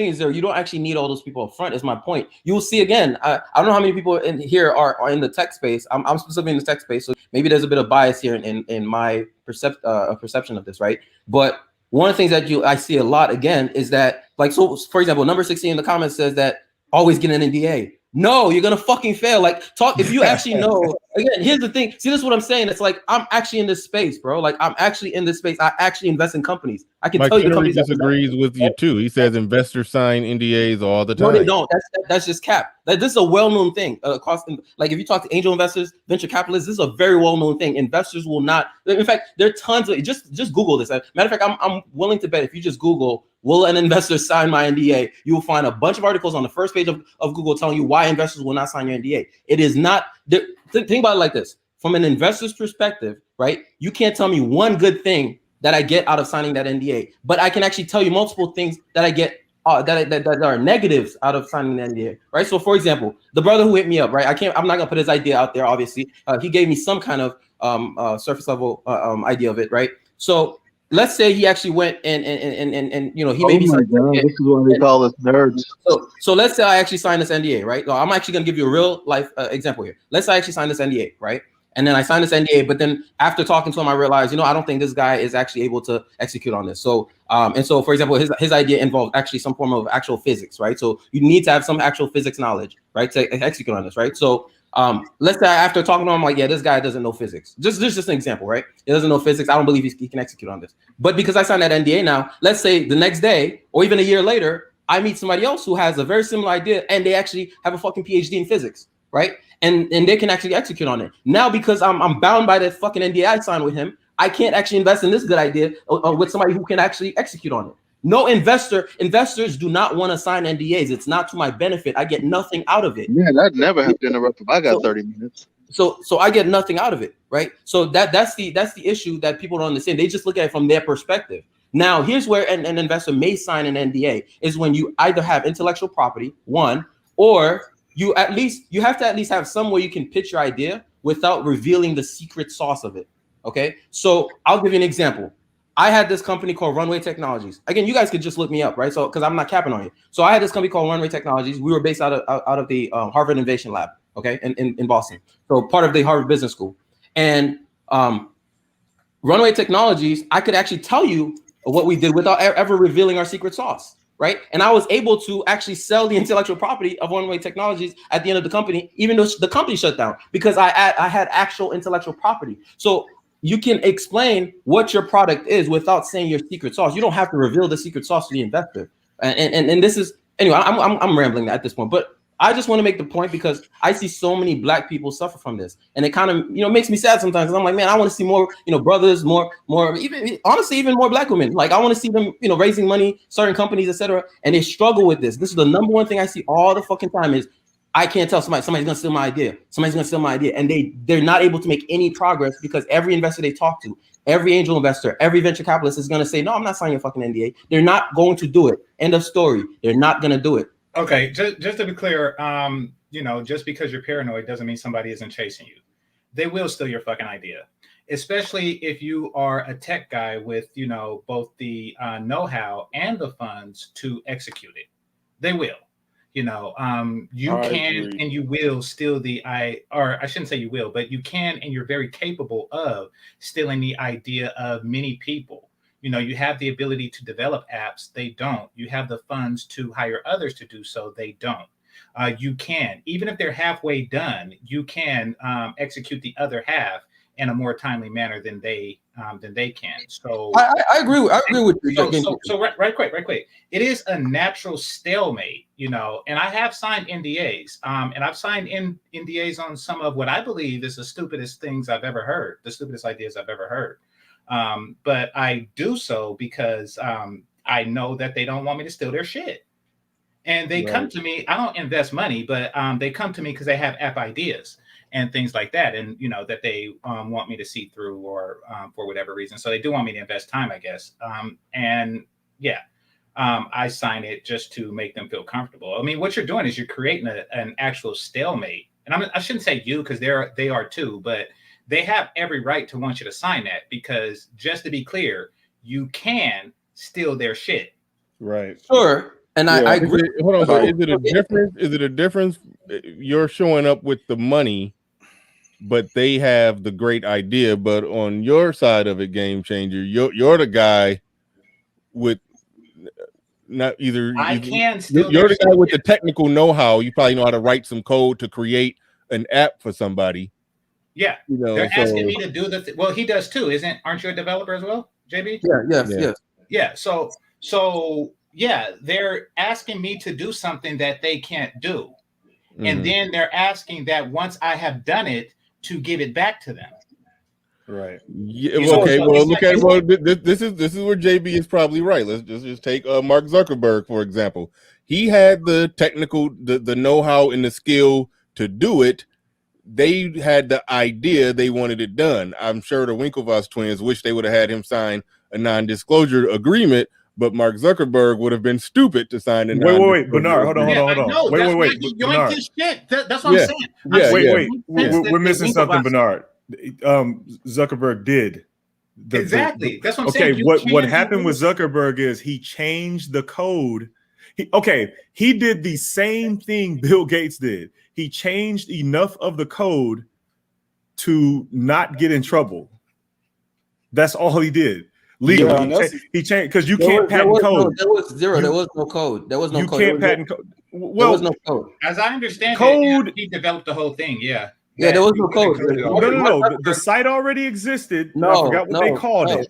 is zero. You don't actually need all those people up front, is my point. You'll see again, I don't know how many people in here are in the tech space. I'm specifically in the tech space, so maybe there's a bit of bias here in my perception of this, right? But one of the things that I see a lot again is that, like, so for example, number 16 in the comments says that always get an NDA. No, you're gonna fucking fail. Like, if you actually know. Again, here's the thing. See, this is what I'm saying. It's like I'm actually in this space, bro. Like, I'm actually in this space. I actually invest in companies. I can tell you the companies disagrees with you too. He says investors sign NDAs all the time. No, they don't. That's just cap. This is a well-known thing. Like, if you talk to angel investors, venture capitalists, this is a very well-known thing. Investors will not. In fact, there are tons of. Just Google this. Matter of fact, I'm willing to bet if you just Google, will an investor sign my NDA? You will find a bunch of articles on the first page of Google telling you why investors will not sign your NDA. It is not. Think about it like this. From an investor's perspective, right? You can't tell me one good thing that I get out of signing that NDA, but I can actually tell you multiple things that I get that are negatives out of signing the NDA, right? So, for example, the brother who hit me up, right? I'm not gonna put his idea out there. Obviously, he gave me some kind of surface level idea of it, right? So let's say he actually went and you know, he maybe signed God, this is what they call us nerds. so let's say I actually signed this NDA, right? So I'm actually gonna give you a real life example here. Let's say I actually signed this NDA, right? And then I signed this NDA, but then after talking to him, I realized, you know, I don't think this guy is actually able to execute on this. So, and so, for example, his idea involved actually some form of actual physics, right? So you need to have some actual physics knowledge, right, to execute on this, right? So, let's say after talking to him, I'm like, yeah, this guy doesn't know physics. Just an example, right? He doesn't know physics. I don't believe he can execute on this. But because I signed that NDA now, let's say the next day or even a year later, I meet somebody else who has a very similar idea and they actually have a fucking PhD in physics, right? And they can actually execute on it. Now, because I'm bound by the fucking NDA I signed with him, I can't actually invest in this good idea with somebody who can actually execute on it. No investors do not want to sign NDAs. It's not to my benefit. I get nothing out of it. Yeah, I'd never have to interrupt him. I got 30 minutes. So I get nothing out of it, right? So that's the issue that people don't understand. They just look at it from their perspective. Now, here's where an investor may sign an NDA is when you either have intellectual property, one, or you have to at least have some way you can pitch your idea without revealing the secret sauce of it. Okay, so I'll give you an example. I had this company called Runway Technologies. Again, you guys could just look me up, right? So because I'm not capping on you. So I had this company called Runway Technologies. We were based out of the Harvard Innovation Lab, okay, in Boston. So part of the Harvard Business School. And Runway Technologies, I could actually tell you what we did without ever revealing our secret sauce. Right. And I was able to actually sell the intellectual property of Runway Technologies at the end of the company, even though the company shut down, because I had actual intellectual property. So you can explain what your product is without saying your secret sauce. You don't have to reveal the secret sauce to the investor. And this is, anyway, I'm rambling at this point, but I just want to make the point because I see so many Black people suffer from this, and it kind of, you know, makes me sad sometimes. Because I'm like, man, I want to see more, you know, brothers, more, even honestly, even more Black women. Like I want to see them, you know, raising money, starting companies, etc. And they struggle with this. This is the number one thing I see all the fucking time is I can't tell somebody's gonna steal my idea. Somebody's gonna steal my idea, and they're not able to make any progress because every investor they talk to, every angel investor, every venture capitalist is gonna say, no, I'm not signing a fucking NDA. They're not going to do it. End of story. They're not gonna do it. Okay, just to be clear, you know, just because you're paranoid doesn't mean somebody isn't chasing you. They will steal your fucking idea, especially if you are a tech guy with, you know, both the know-how and the funds to execute it. They will, you know, you can and you will steal or I shouldn't say you will, but you can and you're very capable of stealing the idea of many people. You know, you have the ability to develop apps. They don't. You have the funds to hire others to do so. They don't. You can, even if they're halfway done, you can execute the other half in a more timely manner than they can. So I agree with you. So right quick. It is a natural stalemate, you know. And I have signed NDAs, and I've signed NDAs on some of what I believe is the stupidest things I've ever heard, the stupidest ideas I've ever heard. But I do so because I know that they don't want me to steal their shit. And they come to me. I don't invest money, but they come to me because they have app ideas and things like that, and you know that they want me to see through or for whatever reason. So they do want me to invest time, I guess. And yeah, I sign it just to make them feel comfortable. I mean, what you're doing is you're creating an actual stalemate. And I shouldn't say you because they are too, but they have every right to want you to sign that because, just to be clear, you can steal their shit. Right. Sure. And I agree. Hold on. So is it a difference? Is it a difference? You're showing up with the money, but they have the great idea. But on your side of it, Game Changer, you're the guy with not either. You're the guy with the technical know-how. You probably know how to write some code to create an app for somebody. Yeah, you know, they're asking me to do well, he does too, aren't you a developer as well, JB? Yeah. So yeah, they're asking me to do something that they can't do, and then they're asking that once I have done it to give it back to them. Right. Yeah. Okay. Well, look at this is where JB is probably right. Let's just take Mark Zuckerberg for example. He had the technical, the know-how and the skill to do it. They had the idea, they wanted it done. I'm sure the Winklevoss twins wish they would have had him sign a non-disclosure agreement, but Mark Zuckerberg would have been stupid to sign a wait, Bernard, hold on. Wait, Bernard. That's what I'm saying. Wait, we're missing something, Bernard. Zuckerberg did. Exactly. That's what I'm okay, saying. what happened with Zuckerberg is he changed the code. He did the same thing Bill Gates did. He changed enough of the code to not get in trouble. That's all he did. Legally, he changed because you can't patent code. There was zero. There was no code. There was no code. You can't patent code. Well, there was no code. As I understand code, it, he developed the whole thing. Yeah. Yeah, there was no code. No. The site already existed. I forgot what they called it.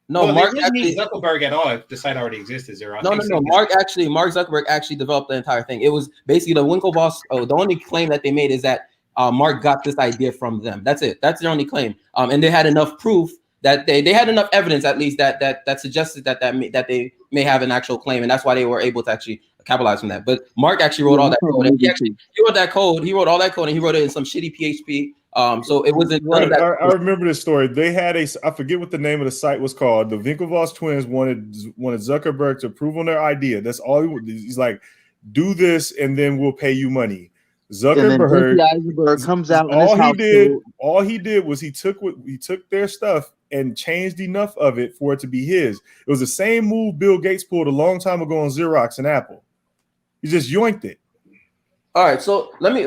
No, well, Mark they didn't need Zuckerberg at all if the site already existed. Zero. No. Mark Zuckerberg actually developed the entire thing. It was basically the Winklevoss. The only claim that they made is that Mark got this idea from them. That's it. That's their only claim. And they had enough proof that they had enough evidence, at least that suggested that they may have an actual claim, and that's why they were able to actually capitalize from that. But Mark actually wrote all that code. And he wrote that code. He wrote all that code, and he wrote it in some shitty PHP. So it wasn't none of that. I remember this story. They had I forget what the name of the site was called. The Winklevoss twins wanted Zuckerberg to approve on their idea. That's all he's like, do this and then we'll pay you money. Zuckerberg comes out. All he did was he took their stuff and changed enough of it for it to be his. It was the same move Bill Gates pulled a long time ago on Xerox and Apple. He just yoinked it. All right, so let me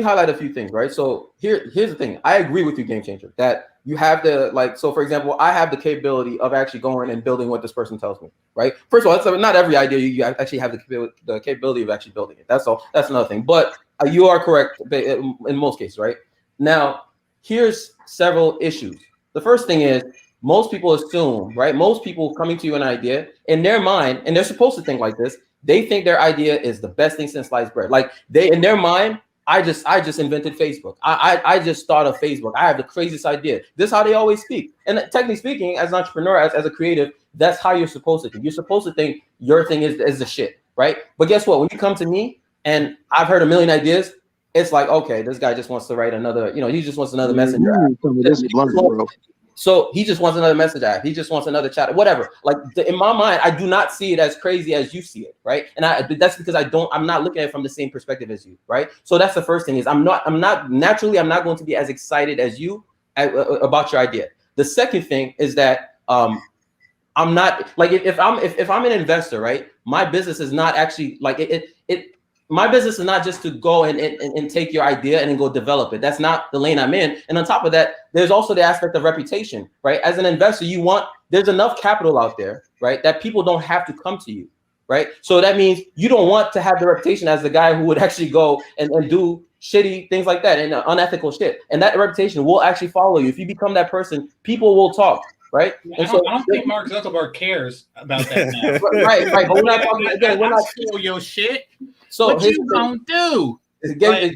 highlight a few things, right? So here's the thing. I agree with you, Game Changer, that you have the so for example, I have the capability of actually going and building what this person tells me, right? First of all, not every idea you actually have the capability of actually building it. That's all. That's another thing. But you are correct in most cases, right? Now, here's several issues. The first thing is most people assume, right? Most people coming to you an idea in their mind, and they're supposed to think like this. They think their idea is the best thing since sliced bread. Like in their mind, I just invented Facebook. I just thought of Facebook. I have the craziest idea. This is how they always speak. And technically speaking, as an entrepreneur, as a creative, that's how you're supposed to think. You're supposed to think your thing is the shit, right? But guess what? When you come to me and I've heard a million ideas, it's like, okay, this guy just wants to write another, he just wants another messenger. So he just wants another message app. He just wants another chat, whatever. Like in my mind, I do not see it as crazy as you see it, right? And that's because I'm not looking at it from the same perspective as you, right? So that's the first thing is I'm not going to be as excited as you about your idea. The second thing is that I'm not like if I'm an investor, right? My business is not actually like my business is not just to go and take your idea and then go develop it. That's not the lane I'm in. And on top of that, there's also the aspect of reputation, right? As an investor, there's enough capital out there, right? That people don't have to come to you, right? So that means you don't want to have the reputation as the guy who would actually go and do shitty things like that and unethical shit. And that reputation will actually follow you. If you become that person, people will talk. Right. I don't think Mark Zuckerberg cares about that now. right. But we're not talking again. We're not steal your shit. So what you gonna do? And that's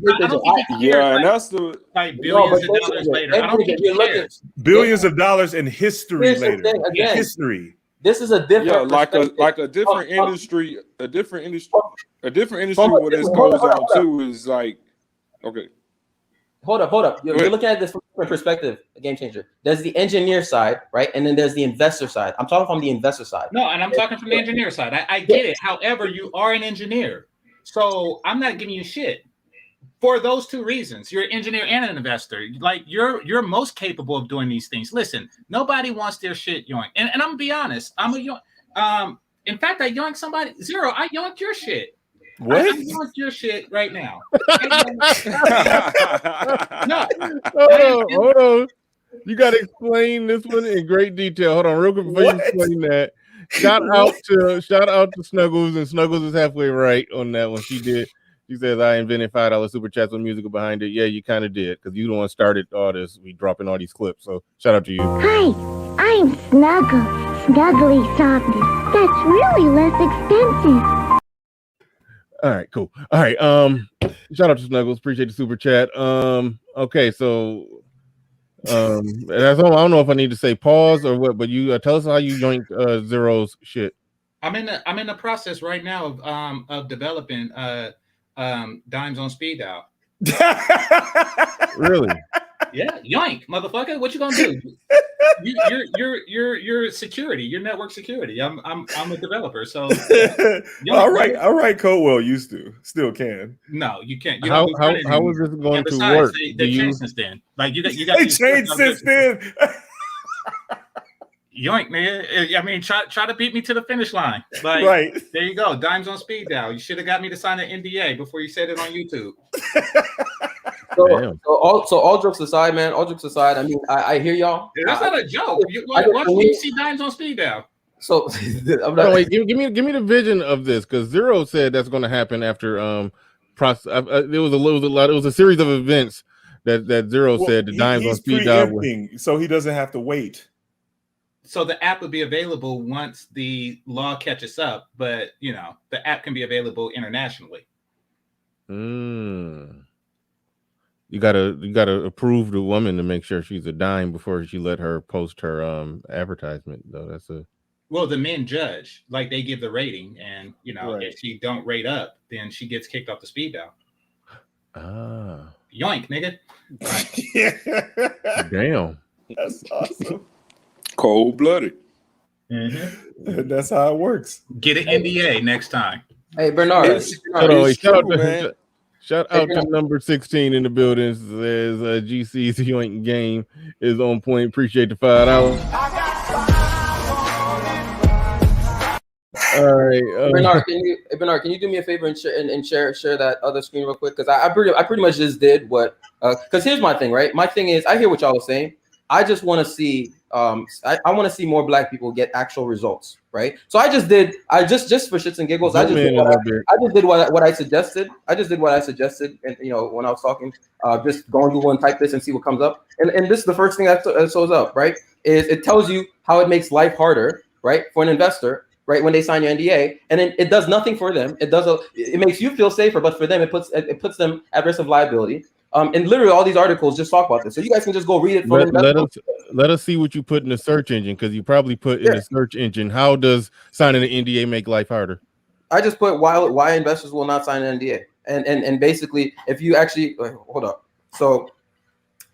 the billions of dollars later. I don't think he cares. Billions of dollars in history later. Again, history. This is a different, like a different industry, a different industry where this goes out too is like, okay. Hold up. You're looking at this from a different perspective, a Game Changer. There's the engineer side, right? And then there's the investor side. I'm talking from the investor side. No, and I'm talking from the engineer side. I get it. However, you are an engineer. So I'm not giving you shit for those two reasons. You're an engineer and an investor. Like you're most capable of doing these things. Listen, nobody wants their shit yoinked. And I'm gonna be honest. I'm a yoink. In fact, I yoinked somebody. Zero, I yoinked your shit. What? I yoinked your shit right now. No. Hold on. You gotta explain this one in great detail. Hold on, real quick before you explain that. Shout out to Snuggles, and Snuggles is halfway right on that one. She says I invented $5 super chats with musical behind it. Yeah, you kind of did, because you the one started all this. We dropping all these clips, so shout out to you. Hi, I'm Snuggle, Snuggly Softness. That's really less expensive. All right, cool. All right, shout out to Snuggles. Appreciate the super chat. Okay, so that's all. I don't know if I need to say pause or what, but you tell us how you yoink Zero's shit. I'm in the process right now of developing Dimes on speed dial. Really? Yeah, yoink, motherfucker. What you gonna do? You're security. You're network security. I'm a developer. So all right. Codewell used to, still can. No, you can't. You How don't do front end how is anymore. this going And to besides, work? they changed since then. Like you got They these changed since then. Yoink, nigga. I mean, try to beat me to the finish line. Like, Right. There you go. Dimes on speed dial. You should have got me to sign an NDA before you said it on YouTube. So all jokes aside, man. All jokes aside, I mean, I hear y'all. That's not a joke. Watch DC Dimes on speed dial. So I'm not, wait, give me the vision of this, because Zero said that's going to happen after it was a series of events that Zero said the Dimes on speed dial. So he doesn't have to wait. So the app will be available once the law catches up, but the app can be available internationally. You gotta approve the woman to make sure she's a dime before she let her post her advertisement, though. Well, the men judge, like they give the rating, and Right. if she don't rate up, then she gets kicked off the speed dial. Yoink, nigga. Damn. That's awesome. Cold-blooded. Mm-hmm. That's how it works. Get an NDA next time. Hey, Bernard. Shout out to number 16 in the building. Says GC's Yoink game is on point. Appreciate the $5. All right, Bernard, can you do me a favor and share that other screen real quick? Because I pretty much just did what. Because here's my thing, right? My thing is, I hear what y'all are saying. I just want to see. I want to see more Black people get actual results, right? So I just for shits and giggles. I just did what I suggested. I just did what I suggested, and when I was talking, just go on Google and type this and see what comes up. And this is the first thing that shows up, right? Is it tells you how it makes life harder, right, for an investor. Right, when they sign your NDA, and then it does nothing for them. It makes you feel safer, but for them, it puts them at risk of liability. And literally, all these articles just talk about this, so you guys can just go read it. Let us see what you put in the search engine, because you probably put in the search engine. How does signing an NDA make life harder? I just put why investors will not sign an NDA, and basically, if you actually hold up, so.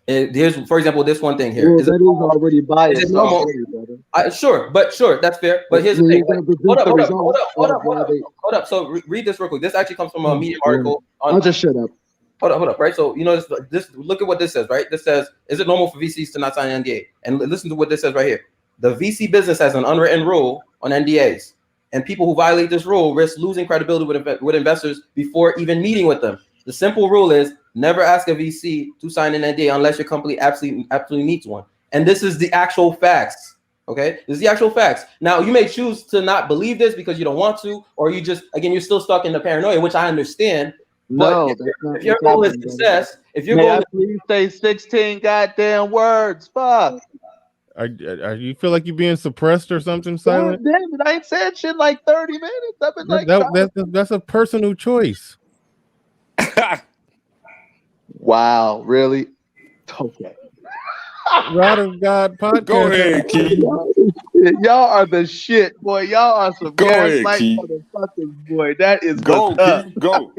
Here's, for example, this one thing here. Well, that is already biased. Sure, that's fair. But here's the thing. Hold up. So read this real quick. This actually comes from a Medium article. I'll just shut up. Hold up, right? So this look at what this says, right? This says, is it normal for VCs to not sign an NDA? And listen to what this says right here. The VC business has an unwritten rule on NDAs, and people who violate this rule risk losing credibility with investors before even meeting with them. The simple rule is never ask a VC to sign an NDA unless your company absolutely needs one. And this is the actual facts. Okay, this is the actual facts. Now, you may choose to not believe this because you don't want to, or you just, again, you're still stuck in the paranoia, which I understand. No, but if your goal is success, if your goal is please say 16 goddamn words, fuck. Are you feel like you're being suppressed or something, Silent? God damn it, I ain't said shit like 30 minutes. I've been like that's a personal choice. Wow, really? Okay. Rod of God podcast. Go ahead, Keith. Y'all are the shit, boy. Y'all are some gaslight motherfuckers, boy. That is go. Go.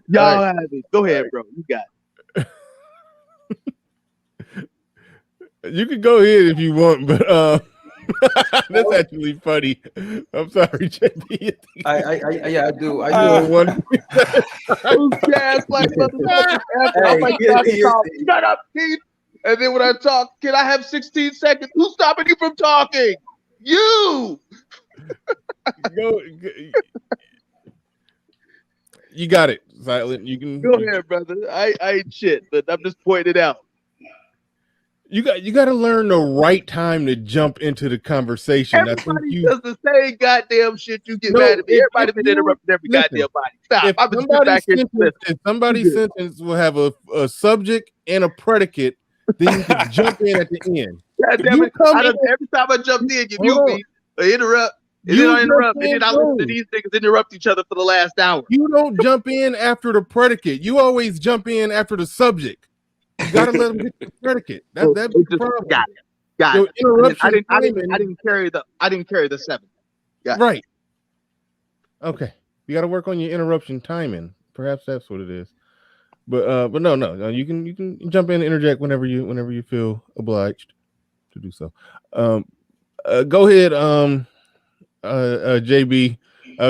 Y'all have it. Go ahead, bro. You got it. You can go ahead if you want, but that's actually funny. I'm sorry, JP. I do. Those gaslight motherfuckers. I'm like, shut up, Keith. And then when I talk, can I have 16 seconds? Who's stopping you from talking? You. You got it, Silent. You can go ahead, brother. I ain't shit, but I'm just pointing it out. You got to learn the right time to jump into the conversation. Everybody does the same goddamn shit. You get mad at me. Everybody been interrupting every goddamn body. Stop. I'm just back here. If somebody's sentence will have a subject and a predicate, then you can jump in at the end. God damn it. Every time I jumped in, you mute me or interrupt. And then I interrupt, and then I listen to these niggas interrupt each other for the last hour. You don't jump in after the predicate. You always jump in after the subject. You gotta let them get the predicate. That's the problem. Got it. Interruption. I didn't carry the 7. Right. Okay. You got to work on your interruption timing. Perhaps that's what it is. But no. You can jump in and interject whenever you feel obliged. to do so. Go ahead, JB.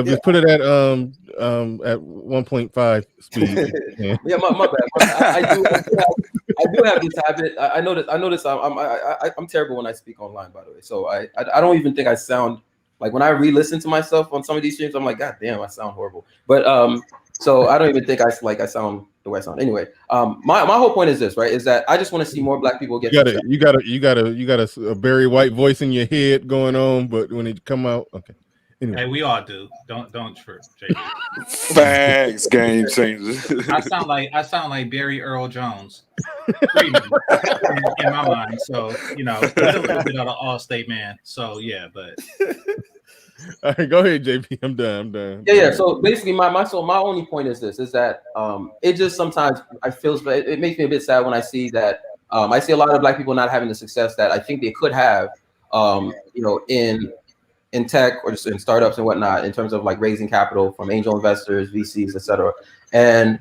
Just put it at 1.5 speed. Yeah, my bad. I do have this habit. I notice I'm terrible when I speak online, by the way. So I don't even think I sound like, when I re-listen to myself on some of these streams, I'm like, God damn, I sound horrible. But so I don't even think I sound the way I sound. Anyway, my whole point is this, right? Is that I just want to see more black people get success. You got a Barry White voice in your head going on, but when it come out, okay. Anyway. Hey, we all do. Don't trip, JB. Facts, game changers. I sound like Barry Earl Jones in my mind. So a little bit of an all-state man. So yeah, but all right, go ahead, JP. I'm done. Yeah. So basically, my only point is this: is that it just sometimes it makes me a bit sad when I see that I see a lot of black people not having the success that I think they could have, in tech or just in startups and whatnot, in terms of like raising capital from angel investors, VCs, etc. And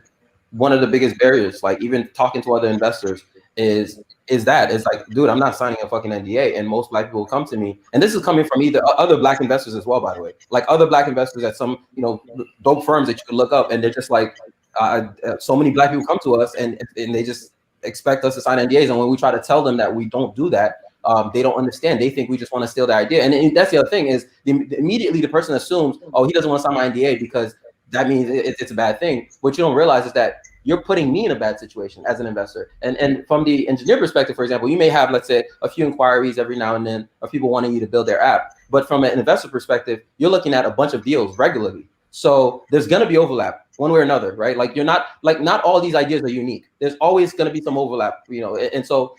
one of the biggest barriers, like even talking to other investors, is like, dude, I'm not signing a fucking NDA. And most black people come to me, and this is coming from either other black investors as well, by the way, like other black investors at some dope firms that you can look up, and they're just like, so many black people come to us and they just expect us to sign NDAs, and when we try to tell them that we don't do that, they don't understand. They think we just want to steal the idea. And that's the other thing is immediately the person assumes, oh, he doesn't want to sign my NDA because that means it's a bad thing. What you don't realize is that you're putting me in a bad situation as an investor. And from the engineer perspective, for example, you may have, let's say, a few inquiries every now and then of people wanting you to build their app. But from an investor perspective, you're looking at a bunch of deals regularly. So there's going to be overlap one way or another, right? Like not all these ideas are unique. There's always going to be some overlap, And so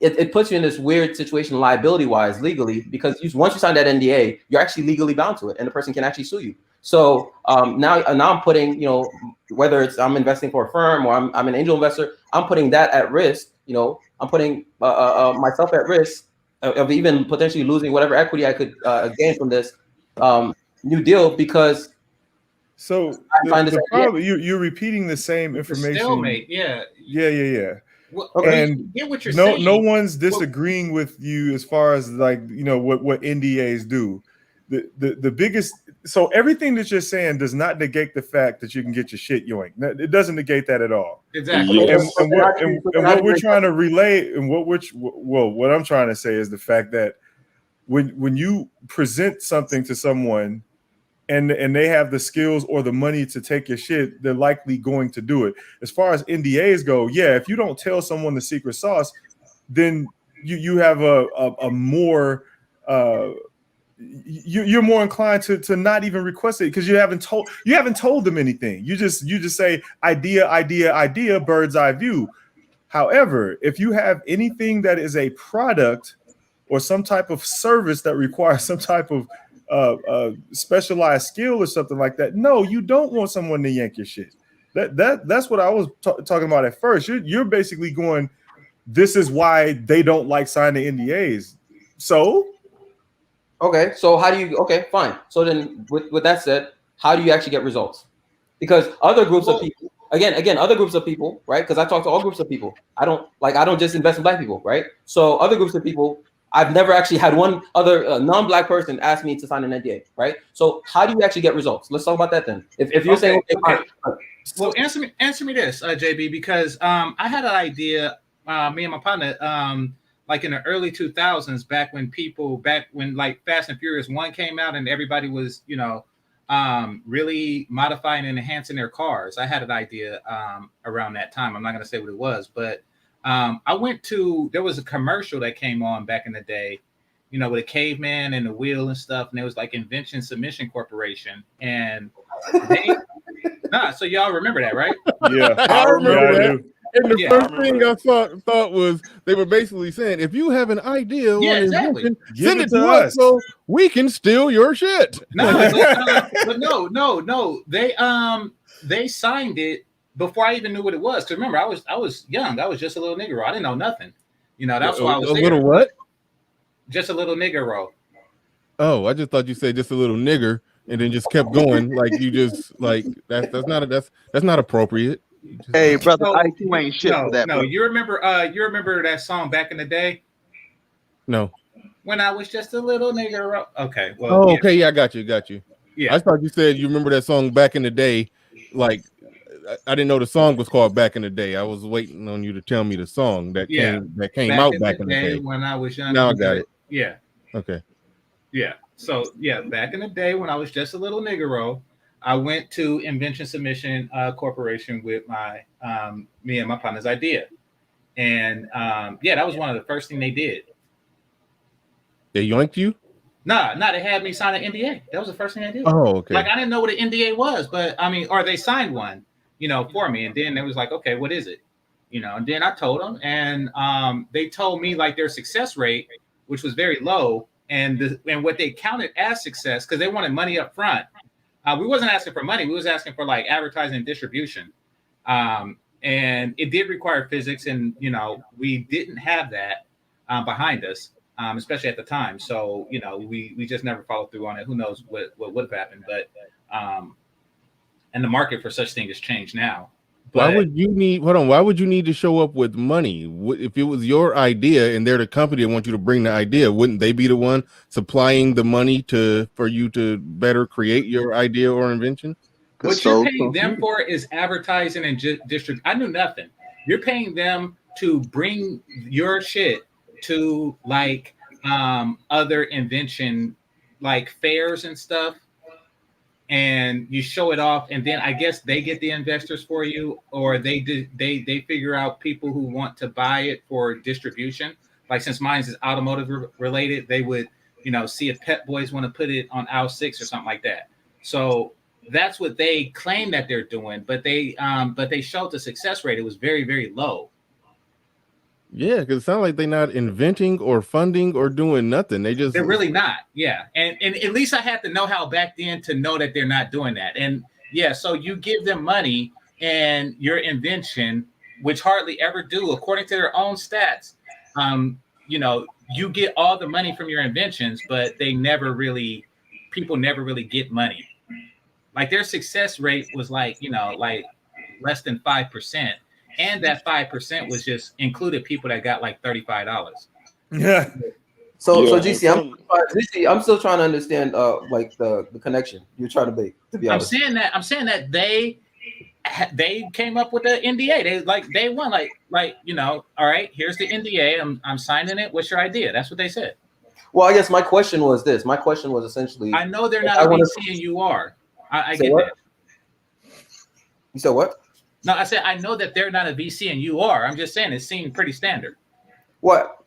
it puts you in this weird situation liability-wise, legally, because once you sign that NDA, you're actually legally bound to it, and the person can actually sue you. So now I'm putting, whether it's I'm investing for a firm or I'm an angel investor, I'm putting that at risk. I'm putting myself at risk of even potentially losing whatever equity I could gain from this new deal because. So the problem, you're repeating the same information. Stalemate, yeah. Well, okay. And get what you're saying. No one's disagreeing with you as far as like what NDAs do. The biggest, so everything that you're saying does not negate the fact that you can get your shit yoinked. It doesn't negate that at all. Exactly. And what we're trying to relay, and what I'm trying to say is the fact that when you present something to someone and they have the skills or the money to take your shit, they're likely going to do it. As far as NDAs go, yeah, if you don't tell someone the secret sauce, then you have a more you're more inclined to not even request it because you haven't told them anything. You just say idea, bird's eye view. However, if you have anything that is a product or some type of service that requires some type of specialized skill or something like that, no, you don't want someone to yank your shit. That's what I was talking about at first. You're basically going, this is why they don't like signing NDAs. So okay, so how do you? Okay, fine. So then, with that said, how do you actually get results? Because other groups of people, again, other groups of people, right? Because I talk to all groups of people. I don't just invest in black people, right? So other groups of people, I've never actually had one other non-black person ask me to sign an NDA, right? So how do you actually get results? Let's talk about that then. If you're saying, okay. Well, answer me this, JB, because I had an idea, me and my partner, like in the early 2000s, back when like Fast and Furious 1 came out and everybody was, really modifying and enhancing their cars. I had an idea around that time. I'm not going to say what it was, but there was a commercial that came on back in the day, with a caveman and the wheel and stuff. And it was like Invention Submission Corporation. And so y'all remember that, right? Yeah, I remember that. And the first thing I thought was they were basically saying, if you have an idea on invention, send it to us so we can steal your shit. No, but no. They signed it before I even knew what it was. Because remember, I was young. I was just a little nigger. I didn't know nothing. That's why I was a little what? Just a little nigger. Oh, I just thought you said just a little nigger, and then just kept going like you just like that's not appropriate. Hey, brother, No, IQ ain't shit for that. No, brother. you remember that song back in the day No. when I was just a little nigga. Okay, well, Oh, yeah, okay. Yeah, I got you. yeah. I thought you said you remember that song back in the day. Like, I didn't know the song was called Back in the Day. I was waiting on you to tell me the song that Yeah. came out back in the day. When I was young. Now I got it. Yeah. Okay. Yeah. So yeah, back in the day when I was just a little niggero, I went to Invention Submission Corporation with my me and my partner's idea, and yeah, that was one of the first thing they did. They yoinked you? Nah, they had me sign an NDA. That was the first thing they did. Oh, okay. Like I didn't know what an NDA was, but I mean, or they signed one, for me, and then it was like, okay, what is it? And then I told them, and they told me like their success rate, which was very low, and what they counted as success because they wanted money up front. We wasn't asking for money; we was asking for like advertising and distribution, and it did require physics, and we didn't have that behind us. Especially at the time. So, we just never followed through on it. Who knows what would have happened, but and the market for such things has changed now. But why would you need to show up with money? If it was your idea and they're the company that want you to bring the idea, wouldn't they be the one supplying the money for you to better create your idea or invention? What you're paying them for is advertising and distribution. I knew nothing. You're paying them to bring your shit to like other invention like fairs and stuff, and you show it off, and then I guess they get the investors for you, or they figure out people who want to buy it for distribution. Like since mine is automotive related, they would see if Pep Boys want to put it on aisle 6 or something like that. So that's what they claim that they're doing, but they showed the success rate. It was very, very low. Yeah, because it sounds like they're not inventing or funding or doing nothing. They're really not. Yeah. And at least I had the know-how back then to know that they're not doing that. And yeah, so you give them money and your invention, which hardly ever do, according to their own stats, you get all the money from your inventions, but people never really get money. Like their success rate was like less than 5%. And that 5% was just included people that got like $35. Yeah. So GC, I'm still trying to understand like the connection you're trying to make. To be honest, I'm saying that they came up with the NDA. They won all right, here's the NDA. I'm signing it. What's your idea? That's what they said. Well, I guess my question was this. My question was essentially, I know they're not a VC and you are. I get what? that. You said what? No, I said I know that they're not a VC and you are. I'm just saying it seemed pretty standard. What?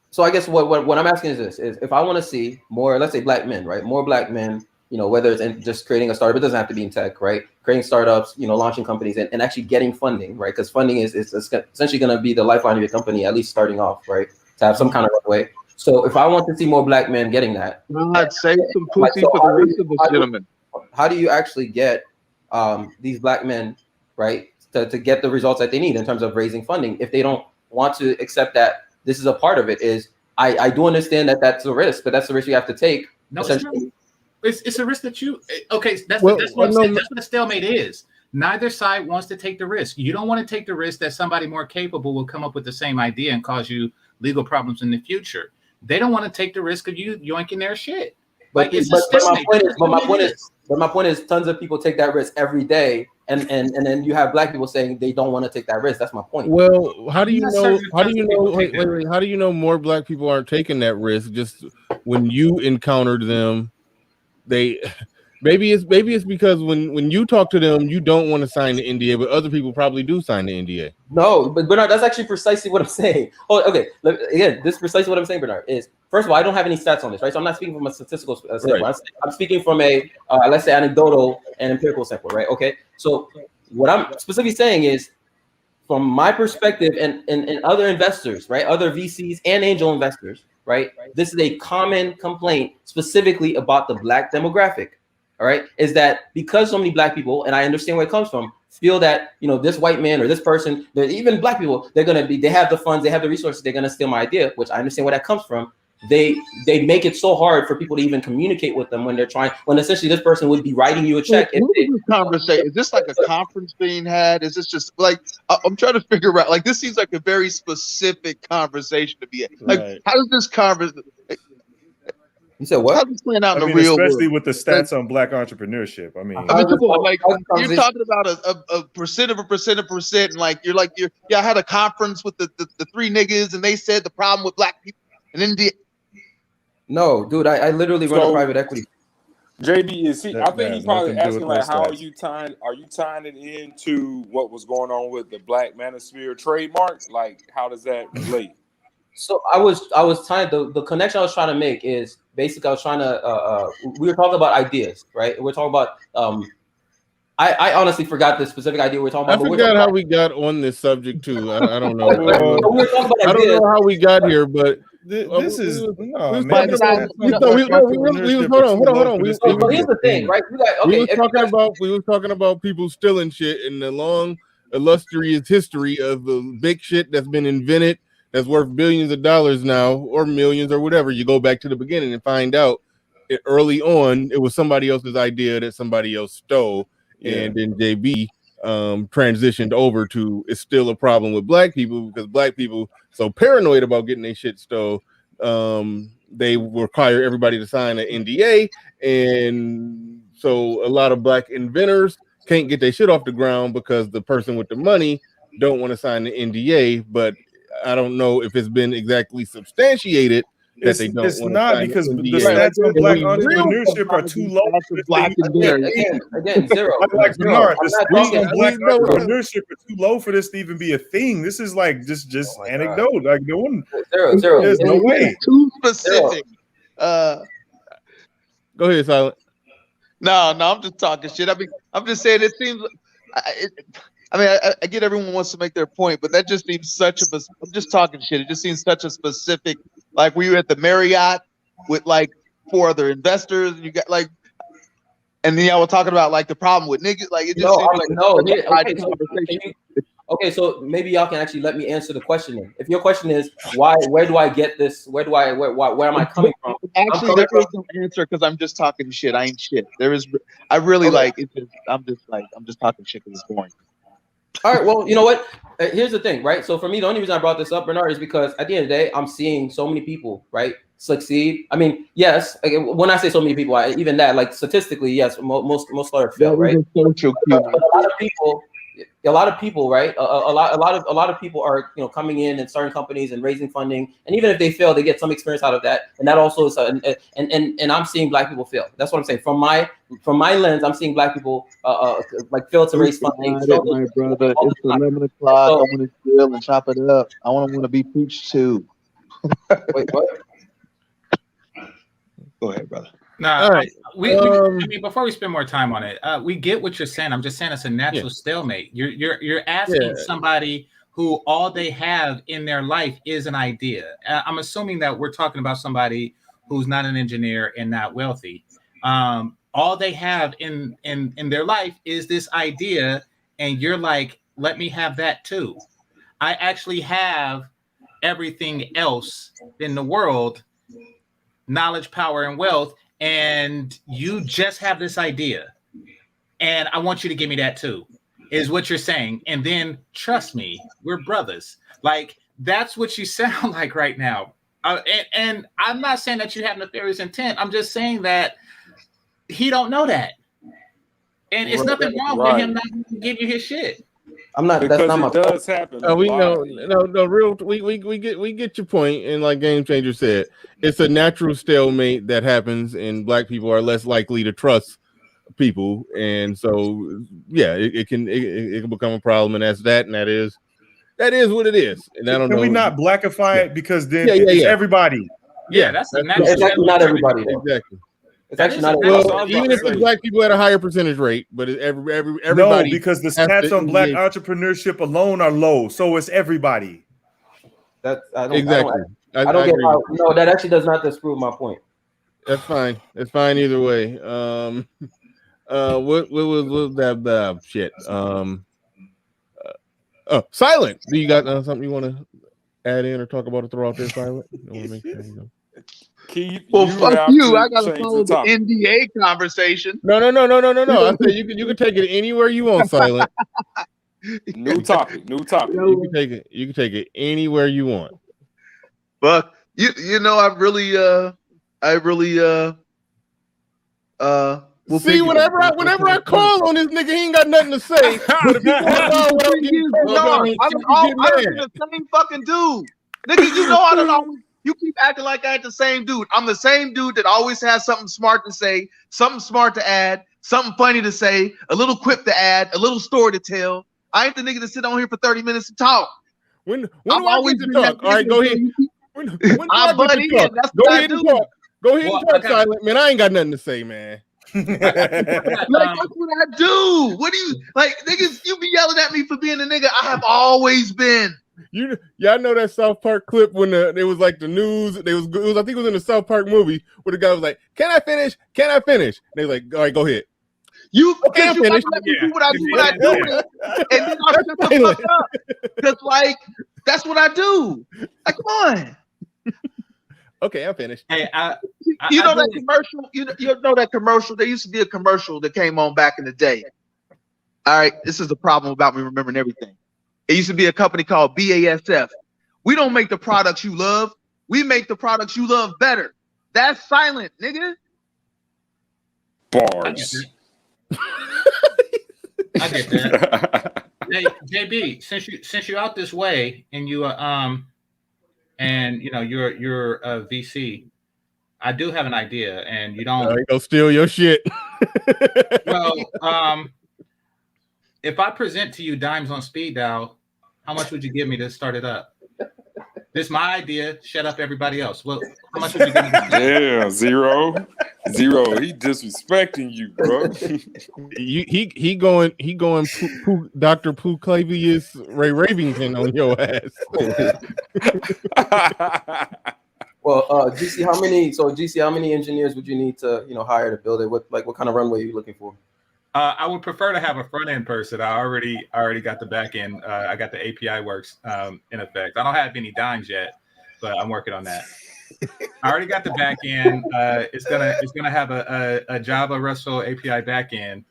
So I guess what I'm asking is this: is if I want to see more, let's say black men, right? More black men, whether it's in just creating a startup, it doesn't have to be in tech, right? Creating startups, launching companies, and actually getting funding, right? Because funding is essentially going to be the lifeline of your company, at least starting off, right? To have some kind of runway. So if I want to see more black men getting that, I'd say some pussy for the rest of the gentlemen. How do you actually get these black men, right? To get the results that they need in terms of raising funding, if they don't want to accept that this is a part of it. I do understand that that's a risk, but that's the risk you have to take. No, it's a risk that you okay. That's what I'm saying. That's what a stalemate is. Neither side wants to take the risk. You don't want to take the risk that somebody more capable will come up with the same idea and cause you legal problems in the future. They don't want to take the risk of you yoinking their shit. But my point is, tons of people take that risk every day, and then you have black people saying they don't want to take that risk. That's my point. Well, how do you know? Wait, how do you know more black people aren't taking that risk? Just when you encountered them, maybe it's because when you talk to them, you don't want to sign the NDA, but other people probably do sign the NDA. No, but Bernard, that's actually precisely what I'm saying. Oh, okay. Again, this is precisely what I'm saying, Bernard. Is first of all, I don't have any stats on this, right? So I'm not speaking from a statistical standpoint. Right. I'm speaking from a let's say anecdotal and empirical standpoint, right? Okay. So what I'm specifically saying is, from my perspective, and other investors, right, other VCs and angel investors, right, this is a common complaint specifically about the black demographic. All right, is that because so many black people, and I understand where it comes from, feel that this white man or this person, even black people, they have the funds, they have the resources, they're gonna steal my idea, which I understand where that comes from. they make it so hard for people to even communicate with them when they're trying, when essentially this person would be writing you a check. What is this conversation? Is this like a conference being had? Is this just like I'm trying to figure out? Like, this seems like a very specific conversation to be had. Like, Right. how does this conversation? You said what? How's this playing out in I the mean, real especially world? with the stats on Black entrepreneurship. I mean, I mean, come on, like you're talking about a percent of a percent of percent, and like you're yeah. I had a conference with the three niggas, and they said the problem with Black people, and then no, dude, I literally run a private equity. JB, is he? I think he's probably nothing to do asking with like, no how are stats. you tying? Are you tying it into what was going on with the Black Manosphere trademark? Like, how does that relate? So I was trying the connection I was trying to make is basically I was trying to we were talking about ideas, right? We're talking about I honestly forgot the specific idea we were talking I about. forgot how we got on this subject too. I don't know. I don't know how we got here, but this is hold on. We was talking about people stealing shit in the long illustrious history of the big shit that's been invented that's worth billions of dollars now, or millions, or whatever. You go back to the beginning and find out early on it was somebody else's idea that somebody else stole. And then JB transitioned over to it's still a problem with Black people because Black people so paranoid about getting their shit stole. They require everybody to sign an NDA, and so a lot of Black inventors can't get their shit off the ground because the person with the money don't want to sign the NDA. But I don't know if it's been exactly substantiated that they don't. It's not because the stats on Black entrepreneurship are too low. Again, zero. Like Bernard, the stats on Black zero. entrepreneurship are too low for this to even be a thing. This is like just anecdote. Like no one. Zero. There's no way. Too specific. Go ahead, Silent. No, I'm just talking shit. I mean, I'm just saying it seems. I get everyone wants to make their point, but that just seems such a. I'm just talking shit. It just seems such a specific. Like we were at the Marriott with like 4 other investors, and you got like, and then y'all were talking about like the problem with niggas. Like it just seems like Okay, so maybe y'all can actually let me answer the question. Then. If your question is where do I get this? Where am I coming from? Actually, there is no answer because I'm just talking shit. I ain't shit. There is. I really like. It's just, I'm just talking shit because it's boring. All right, well, you know what? Here's the thing, right? So for me, the only reason I brought this up, Bernard, is because at the end of the day, I'm seeing so many people, right, succeed. I mean, yes, when I say so many people, even that, like statistically, yes, most lawyers fail, right? A lot of people, right? A lot of people are coming in and starting companies and raising funding, and even if they fail, they get some experience out of that, and that also is and I'm seeing Black people fail. That's what I'm saying. From my lens, I'm seeing Black people like fail to raise funding. My brother, it's 11 o'clock. I want to chill and chop it up. I want to be preached to. Wait, what? Go ahead, brother. No, All right. I mean, before we spend more time on it, we get what you're saying. I'm just saying it's a natural stalemate. You're asking somebody who all they have in their life is an idea. I'm assuming that we're talking about somebody who's not an engineer and not wealthy. All they have in their life is this idea, and you're like, let me have that too. I actually have everything else in the world, knowledge, power, and wealth. And you just have this idea, and I want you to give me that too, is what you're saying. And then trust me, we're brothers. Like that's what you sound like right now. And I'm not saying that you have nefarious intent. I'm just saying that he don't know that, and it's nothing wrong with him not give you his shit. I'm not. Because that's not my it does happen. We know, no, real. We get your point, and like Game Changer said, it's a natural stalemate that happens, and Black people are less likely to trust people, and so yeah, it can become a problem, and that is what it is. And I don't know. Can we not blackify it because then it's everybody? Yeah, that's a natural. It's actually not everybody. Though. Exactly. It's actually not. Well, even if it's Black people at a higher percentage rate, but everybody. No, because the stats on Black entrepreneurship alone are low, so it's everybody. That's exactly. I don't get how. No, that actually does not disprove my point. That's fine. It's fine either way. What was that shit? Silent. Do you got something you want to add in or talk about or throw out there, Silent? I want to make sure you know. Keith, Well, you fuck have you. to I gotta change follow the the topic. NDA conversation. No. I said you can take it anywhere you want, Silent. New topic. You can take it. You can take it anywhere you want. But you know, I really See, whenever I call on this nigga, he ain't got nothing to say. But if he goes on without getting called, I done been the same fucking dude. Nigga, you know I don't always, you keep acting like I ain't the same dude. I'm the same dude that always has something smart to say, something smart to add, something funny to say, a little quip to add, a little story to tell. I ain't the nigga to sit on here for 30 minutes to talk. When do I've I always get to been that talk? All right, nigga go until ahead. you keep- When do I I get butt to in, talk? that's Go what I ahead and do. talk. Go ahead Well, and talk, I got- Silent. Man, I ain't got nothing to say, man. Like, that's what I do. What do you like, niggas? You be yelling at me for being a nigga. I have always been. Y'all know that South Park clip when it was like the news. I think it was in the South Park movie where the guy was like, "Can I finish? Can I finish?" And they was like, "All right, go ahead." You Okay, I'm because you gotta finished. let me do what I do when I do it, and then I'll shut the fuck up. Because like that's what I do. Like, come on. Okay, I'm finished. Hey, You know that commercial? You know that commercial? There used to be a commercial that came on back in the day. All right, this is the problem about me remembering everything. It used to be a company called BASF. We don't make the products you love. We make the products you love better. That's silent, nigga. Bars. I get that. Hey, JB, since you're out this way and you and you know you're a VC, I do have an idea, and you don't. Go steal your shit. Well, if I present to you dimes on speed dial, how much would you give me to start it up? This is my idea. Shut up, everybody else. Well, how much would you give me? Yeah, zero. He disrespecting you, bro. He going Dr. Pooh Clavius Ray Ravington on your ass. Well, GC, how many engineers would you need to hire to build it? What kind of runway are you looking for? I would prefer to have a front end person. I already got the back end. I got the API works in effect. I don't have any dimes yet, but I'm working on that. I already got the back end. It's gonna have a Java RESTful API back end,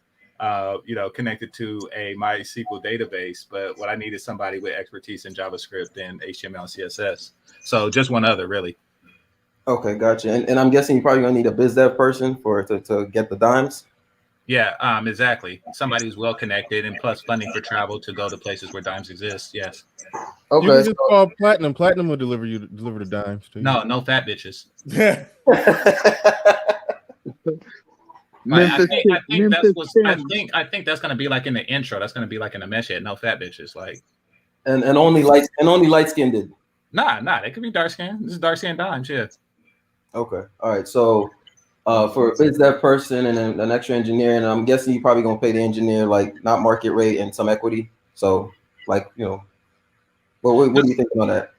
connected to a MySQL database. But what I need is somebody with expertise in JavaScript and HTML and CSS. So just one other, really. Okay, gotcha. And I'm guessing you're probably gonna need a biz dev person to get the dimes. Yeah, exactly. Somebody who's well connected and plus funding for travel to go to places where dimes exist. Yes. Okay. You can just call Platinum. Platinum will deliver the dimes to you. No fat bitches. I think that's gonna be like in the intro. That's gonna be like in the mesh head. No fat bitches. Like and only light skinned. Nah. They could be dark skinned. This is dark skinned dimes. Yeah. Okay. All right. So for a biz dev person and then an extra engineer, and I'm guessing you're probably gonna pay the engineer like not market rate and some equity. So what do you think about that?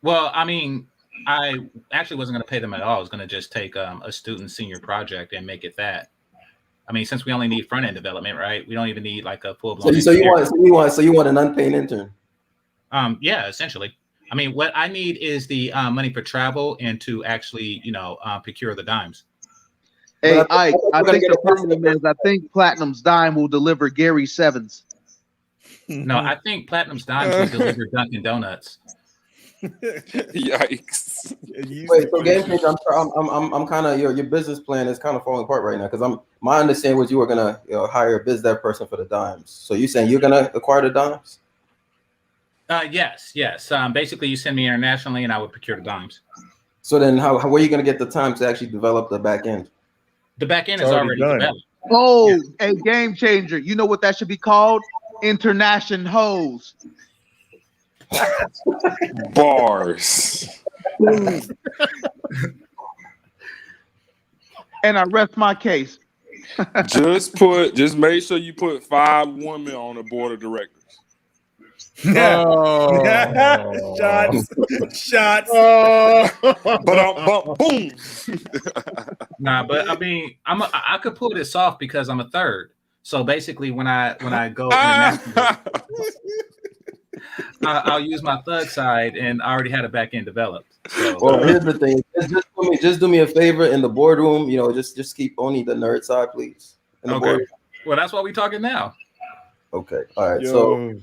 Well, I mean, I actually wasn't gonna pay them at all. I was gonna just take a student senior project and make it that. I mean, since we only need front end development, right? We don't even need like a full blown. So you want an unpaid intern? Yeah, essentially. I mean, what I need is the money for travel and to actually, procure the dimes. Hey, I think the problem is I think Platinum's dime will deliver Gary Sevens. No, I think Platinum's dimes will deliver Dunkin' Donuts. Yikes! Wait, so game changer, I'm kind of your business plan is kind of falling apart right now because my understanding was you were gonna hire a biz dev person for the dimes. So you saying you're gonna acquire the dimes? Yes. Basically, you send me internationally, and I would procure the dimes. So then, how where are you gonna get the time to actually develop the back end? The back end is already developed. Oh, a game changer! You know what that should be called? International hoes. Bars. And I rest my case. Just make sure you put 5 women on the board of directors. Shots. Boom. Nah, but I mean, I could pull this off because I'm a third. So basically, when I go international, I'll use my thug side, and I already had a back end developed. So. Well, here's the thing: just do me a favor in the boardroom. You know, just keep only the nerd side, please. In the Okay. boardroom. Well, that's why we're talking now. Okay. All right. Yo,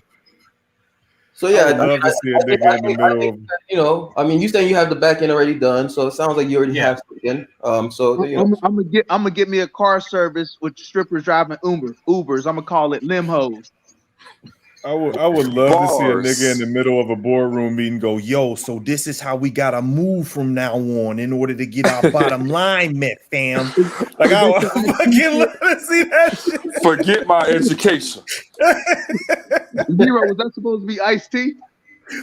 So yeah, I would love to see a nigga in the middle of. you know, I mean, you saying you have the back end already done, so it sounds like you already have something. So you know, I'm gonna get me a car service with strippers driving Ubers. I'm gonna call it Limhos. I would love to see a Bars. nigga in the middle of a boardroom meeting go, yo, so this is how we gotta move from now on in order to get our bottom line met, fam. Like I would fucking love to see that shit. Forget my education. Zero, was that supposed to be iced tea?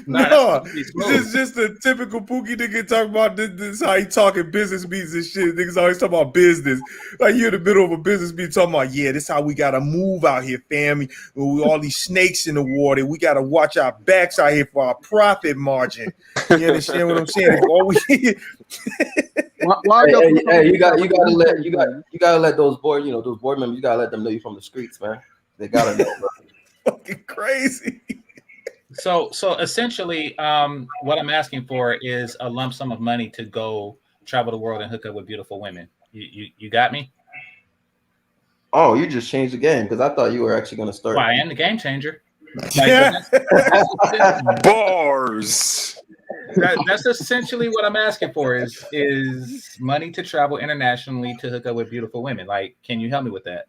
No, this is just a typical Pookie nigga talking about this how he talking business meetings and shit. Niggas always talking about business. Like you in the middle of a business meeting talking about, yeah, this how we gotta move out here, fam. With all these snakes in the water, we gotta watch our backs out here for our profit margin. You understand what I'm saying? Hey, you gotta let those board members, you gotta let them know you from the streets, man. They gotta know, bro. Fucking crazy. So essentially, what I'm asking for is a lump sum of money to go travel the world and hook up with beautiful women. You got me? Oh, you just changed the game because I thought you were actually going to start. Well, I am the game changer. Bars. That's essentially what I'm asking for is money to travel internationally to hook up with beautiful women. Like, can you help me with that?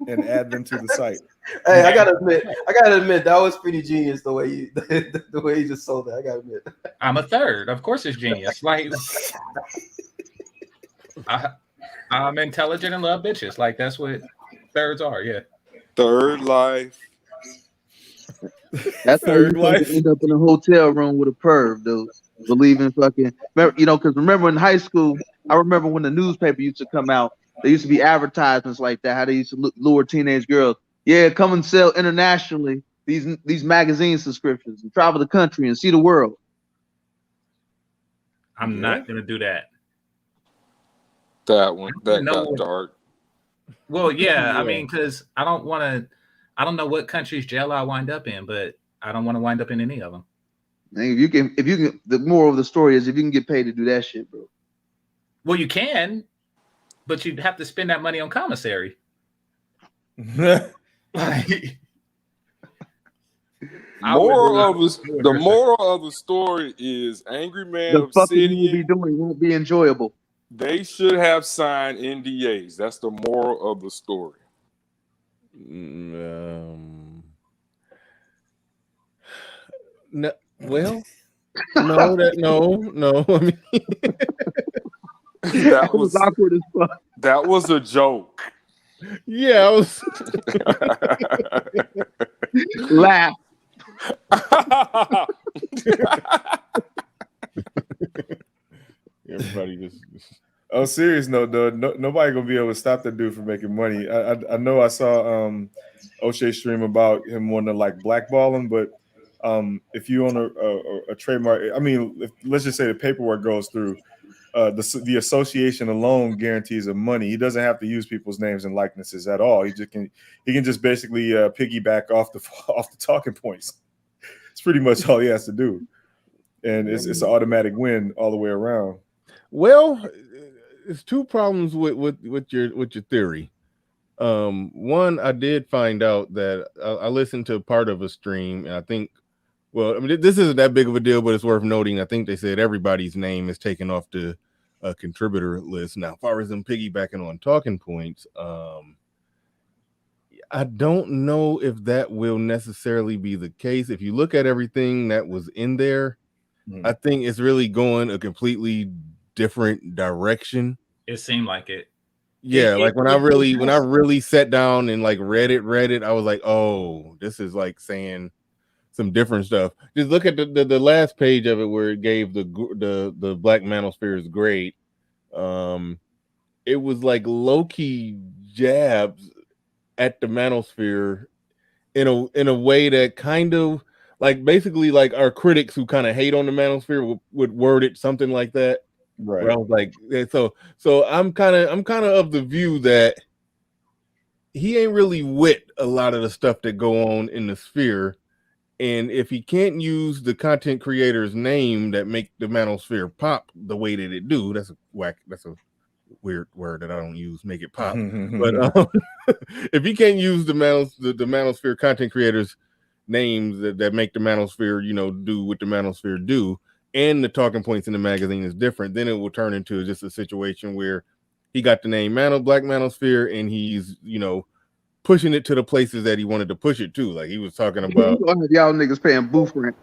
And add them to the site. Hey, I gotta admit, that was pretty genius the way you the way you just sold that. I gotta admit. I'm a third. Of course it's genius. Like I'm intelligent and love bitches. Like that's what thirds are, yeah. Third life. That's how you end up in a hotel room with a perv, dude. Believing fucking, you know, because remember in high school, I remember when the newspaper used to come out, there used to be advertisements like that, how they used to lure teenage girls. Yeah, come and sell internationally these magazine subscriptions and travel the country and see the world. I'm not gonna do that. That got dark. Well, yeah, I mean, because I don't know what country's jail I wind up in, but I don't want to wind up in any of them. If you can, the moral of the story is if you can get paid to do that shit, bro. Well, you can, but you'd have to spend that money on commissary. The moral of the story is Angry Man the fucking Obsidian you will be doing won't be enjoyable. They should have signed NDAs. That's the moral of the story. No, well, no. I mean, that was awkward as fuck. That was a joke. Yeah, I was. Laugh. Everybody just. Oh, serious note, though. Nobody gonna be able to stop that dude from making money. I know I saw O'Shea stream about him wanting to like blackball him, but if you own a trademark, I mean, let's just say the paperwork goes through, the association alone guarantees him money. He doesn't have to use people's names and likenesses at all. He can just basically piggyback off the talking points. It's pretty much all he has to do, and it's an automatic win all the way around. Well, it's two problems with your theory. One, I did find out that I listened to part of a stream, and I think, well, I mean, this isn't that big of a deal, but it's worth noting. I think they said everybody's name is taken off the contributor list. Now, as far as them piggybacking on talking points, I don't know if that will necessarily be the case. If you look at everything that was in there, I think it's really going a completely different direction. It seemed like it. Yeah, like when I really sat down and like read it, I was like, oh, this is like saying some different stuff. Just look at the last page of it where it gave the Black Manosphere's grade. It was like low-key jabs at the Manosphere in a way that kind of like basically like our critics who kind of hate on the Manosphere would word it something like that. Right. Where I was like, so I'm kind of the view that he ain't really with a lot of the stuff that go on in the sphere, And if he can't use the content creator's name that make the manosphere pop the way that it do, that's a weird word that I don't use, make it pop. But if he can't use the manosphere content creators names that make the manosphere, do what the manosphere do, and the talking points in the magazine is different, then it will turn into just a situation where he got the name Black Manosphere, and he's, pushing it to the places that he wanted to push it to. Like he was talking about y'all niggas paying booth rent.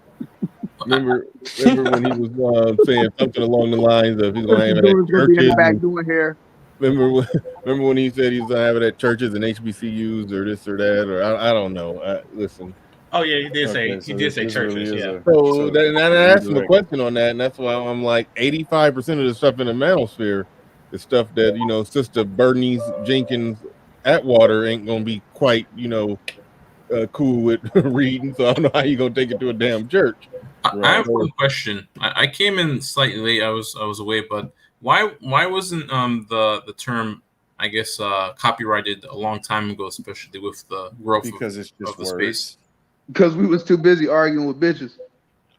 Remember when he was saying something along the lines of he's going to have it Gonna at be in churches. the back doing hair. Remember when he said he's going to have it at churches and HBCUs or this or that, or I don't know. Listen. Oh yeah, he did say churches. Really yeah. So I asked him a question on that, and that's why I'm like 85% of the stuff in the manosphere is stuff that Sister Bernice Jenkins Atwater ain't gonna be quite cool with reading. So I don't know how you gonna take it to a damn church. I have one question. I came in slightly late. I was away, but why wasn't the term, I guess, copyrighted a long time ago, especially with the growth because it's just of the words. space? Because we was too busy arguing with bitches.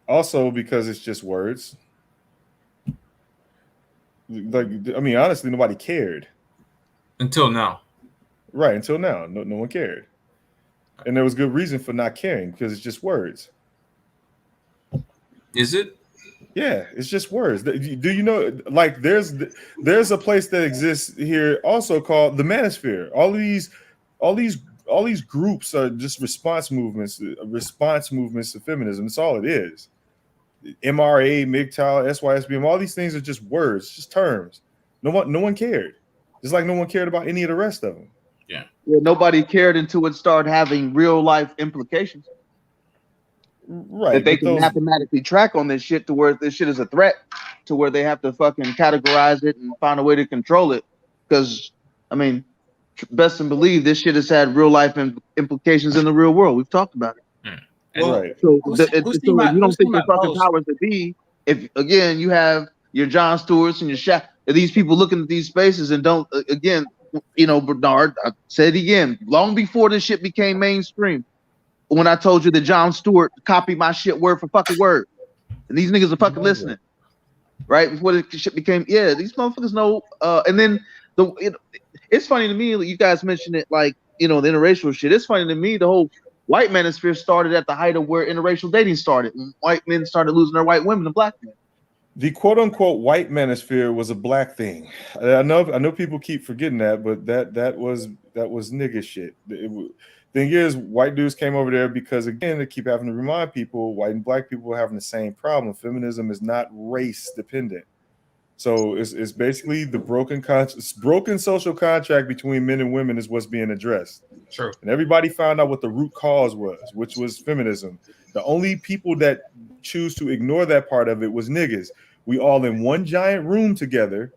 Also, because it's just words. Like, I mean, honestly, nobody cared until now. Right, until now, no one cared, and there was good reason for not caring because it's just words. Is it? Yeah, it's just words. Do you know? Like, there's a place that exists here also called the Manosphere. All these groups are just response movements to feminism. That's all it is. MRA, MGTOW, SYSBM, all these things are just words, just terms. No one cared. Just like no one cared about any of the rest of them. Yeah, nobody cared until it started having real life implications. Right. That they can mathematically track on this shit to where this shit is a threat, to where they have to fucking categorize it and find a way to control it. Because, I mean, best and believe this shit has had real life implications in the real world. We've talked about it. Right. So you don't think your fucking powers that be, if again you have your Jon Stewarts and your Shaq, these people looking at these spaces and don't again, Bernard, I said it again, long before this shit became mainstream. When I told you that Jon Stewart copied my shit word for fucking word, and these niggas are fucking listening, right? Before the shit became, these motherfuckers know. And then it's funny to me, you guys mentioned it, like the interracial shit. It's funny to me, the whole white manosphere started at the height of where interracial dating started. When white men started losing their white women to black men. The quote unquote white manosphere was a black thing. I know people keep forgetting that, but that was nigga shit. Thing is, white dudes came over there because, again, they keep having to remind people, white and black people are having the same problem. Feminism is not race dependent. So it's basically the broken social contract between men and women is what's being addressed. Sure. And everybody found out what the root cause was, which was feminism. The only people that choose to ignore that part of it was niggas. We all in one giant room together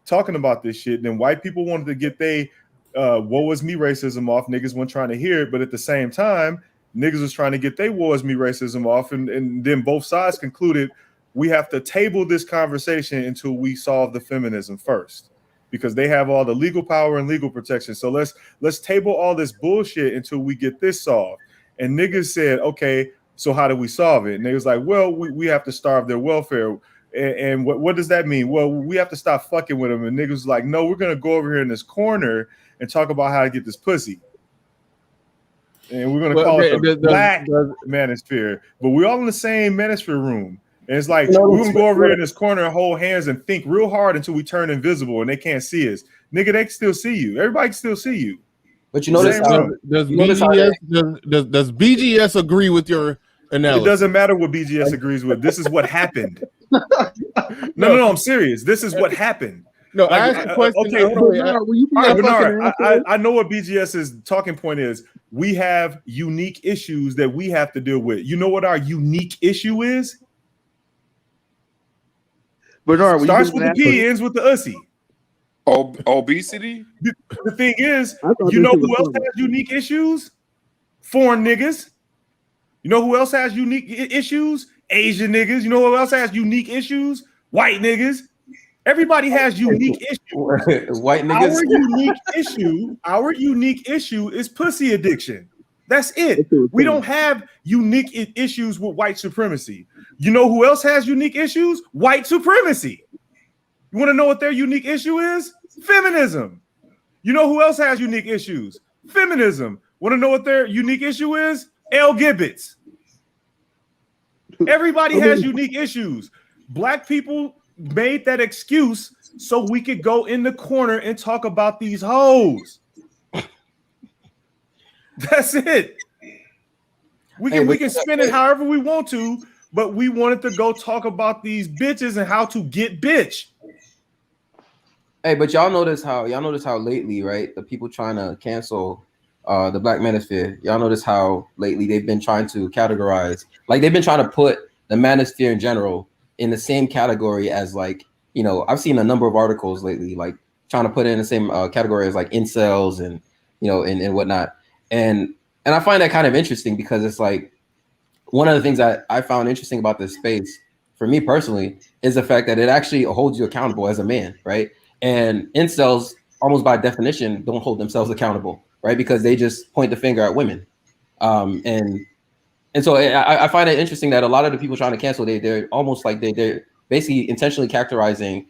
talking about this shit. Then white people wanted to get they woe is me racism off. Niggas weren't trying to hear it, but at the same time, niggas was trying to get they woe is me racism off, and then both sides concluded we have to table this conversation until we solve the feminism first, because they have all the legal power and legal protection. So let's table all this bullshit until we get this solved. And niggas said, okay, so how do we solve it? And they was like, well, we have to starve their welfare. And what does that mean? Well, we have to stop fucking with them. And niggas was like, no, we're gonna go over here in this corner and talk about how to get this pussy. And we're gonna call it the black manosphere. But we're all in the same manosphere room. And it's like, we're gonna go over here in this corner and hold hands and think real hard until we turn invisible and they can't see us. Nigga, they can still see you. Everybody can still see you. But you notice does BGS agree with your analysis? It doesn't matter what BGS agrees with. This is what happened. No, I'm serious. This is what happened. No, I asked a question. Okay, Bernard, I know what BGS's talking point is. We have unique issues that we have to deal with. You know what our unique issue is? Bernard, starts with the P, ends with the ussy. Obesity? The thing is, you know who else has unique issues? Foreign niggas. You know who else has unique issues? Asian niggas. You know who else has unique issues? White niggas. Everybody has unique issues. White niggas. Our unique issue is pussy addiction. That's it. We don't have unique issues with white supremacy. You know who else has unique issues? White supremacy. You want to know what their unique issue is? Feminism. You know who else has unique issues? Feminism. Want to know what their unique issue is? L. Gibbets. Everybody has unique issues. Black people made that excuse so we could go in the corner and talk about these hoes. That's it. We can spin it however we want to, but we wanted to go talk about these bitches and how to get bitch. Hey, but y'all notice how lately, right? The people trying to cancel the Black Manosphere. Y'all notice how lately they've been trying to categorize, like they've been trying to put the Manosphere in general in the same category as, like, you know, I've seen a number of articles lately, like trying to put it in the same category as like incels and, you know, and whatnot. And I find that kind of interesting because it's like one of the things that I found interesting about this space for me personally is the fact that it actually holds you accountable as a man, right? And incels, almost by definition, don't hold themselves accountable, right? Because they just point the finger at women. And so I find it interesting that a lot of the people trying to cancel, they're almost like they're basically intentionally characterizing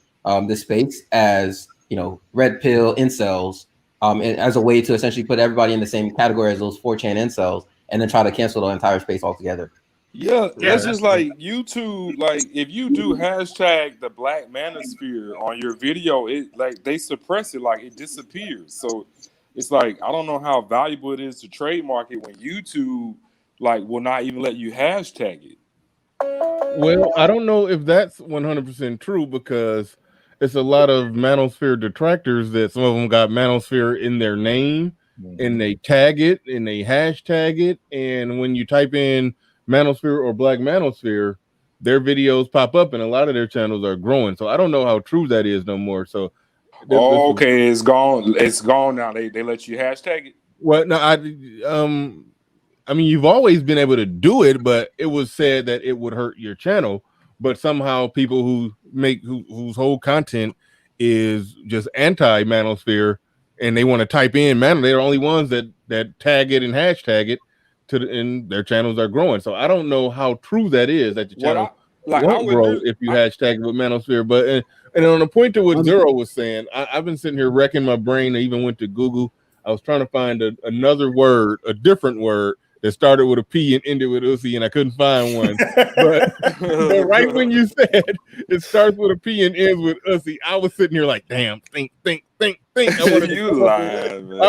this space as, you know, red pill incels, and as a way to essentially put everybody in the same category as those 4chan incels, and then try to cancel the entire space altogether. Yeah, that's just like YouTube. Like, if you do hashtag the Black Manosphere on your video, it like they suppress it, like it disappears. So it's like, I don't know how valuable it is to trademark it when YouTube like will not even let you hashtag it. Well, I don't know if that's 100% true, because it's a lot of Manosphere detractors that some of them got Manosphere in their name, and they tag it and they hashtag it, and when you type in Manosphere or Black Manosphere, their videos pop up, and a lot of their channels are growing. So I don't know how true that is no more. So Okay, it's gone. It's gone now. They let you hashtag it. Well, no, I mean, you've always been able to do it, but it was said that it would hurt your channel. But somehow people who make whose whole content is just anti-Manosphere, and they want to type in man, they're the only ones that tag it and hashtag it and their channels are growing. So I don't know how true that is, that your channel won't grow if you hashtag it with Manosphere. But and on the point to what Zero was saying, I've been sitting here wrecking my brain. I even went to Google. I was trying to find another word, a different word that started with a P and ended with Uzi, and I couldn't find one. but right when you said it starts with a P and ends with Uzi, I was sitting here like, damn, think. I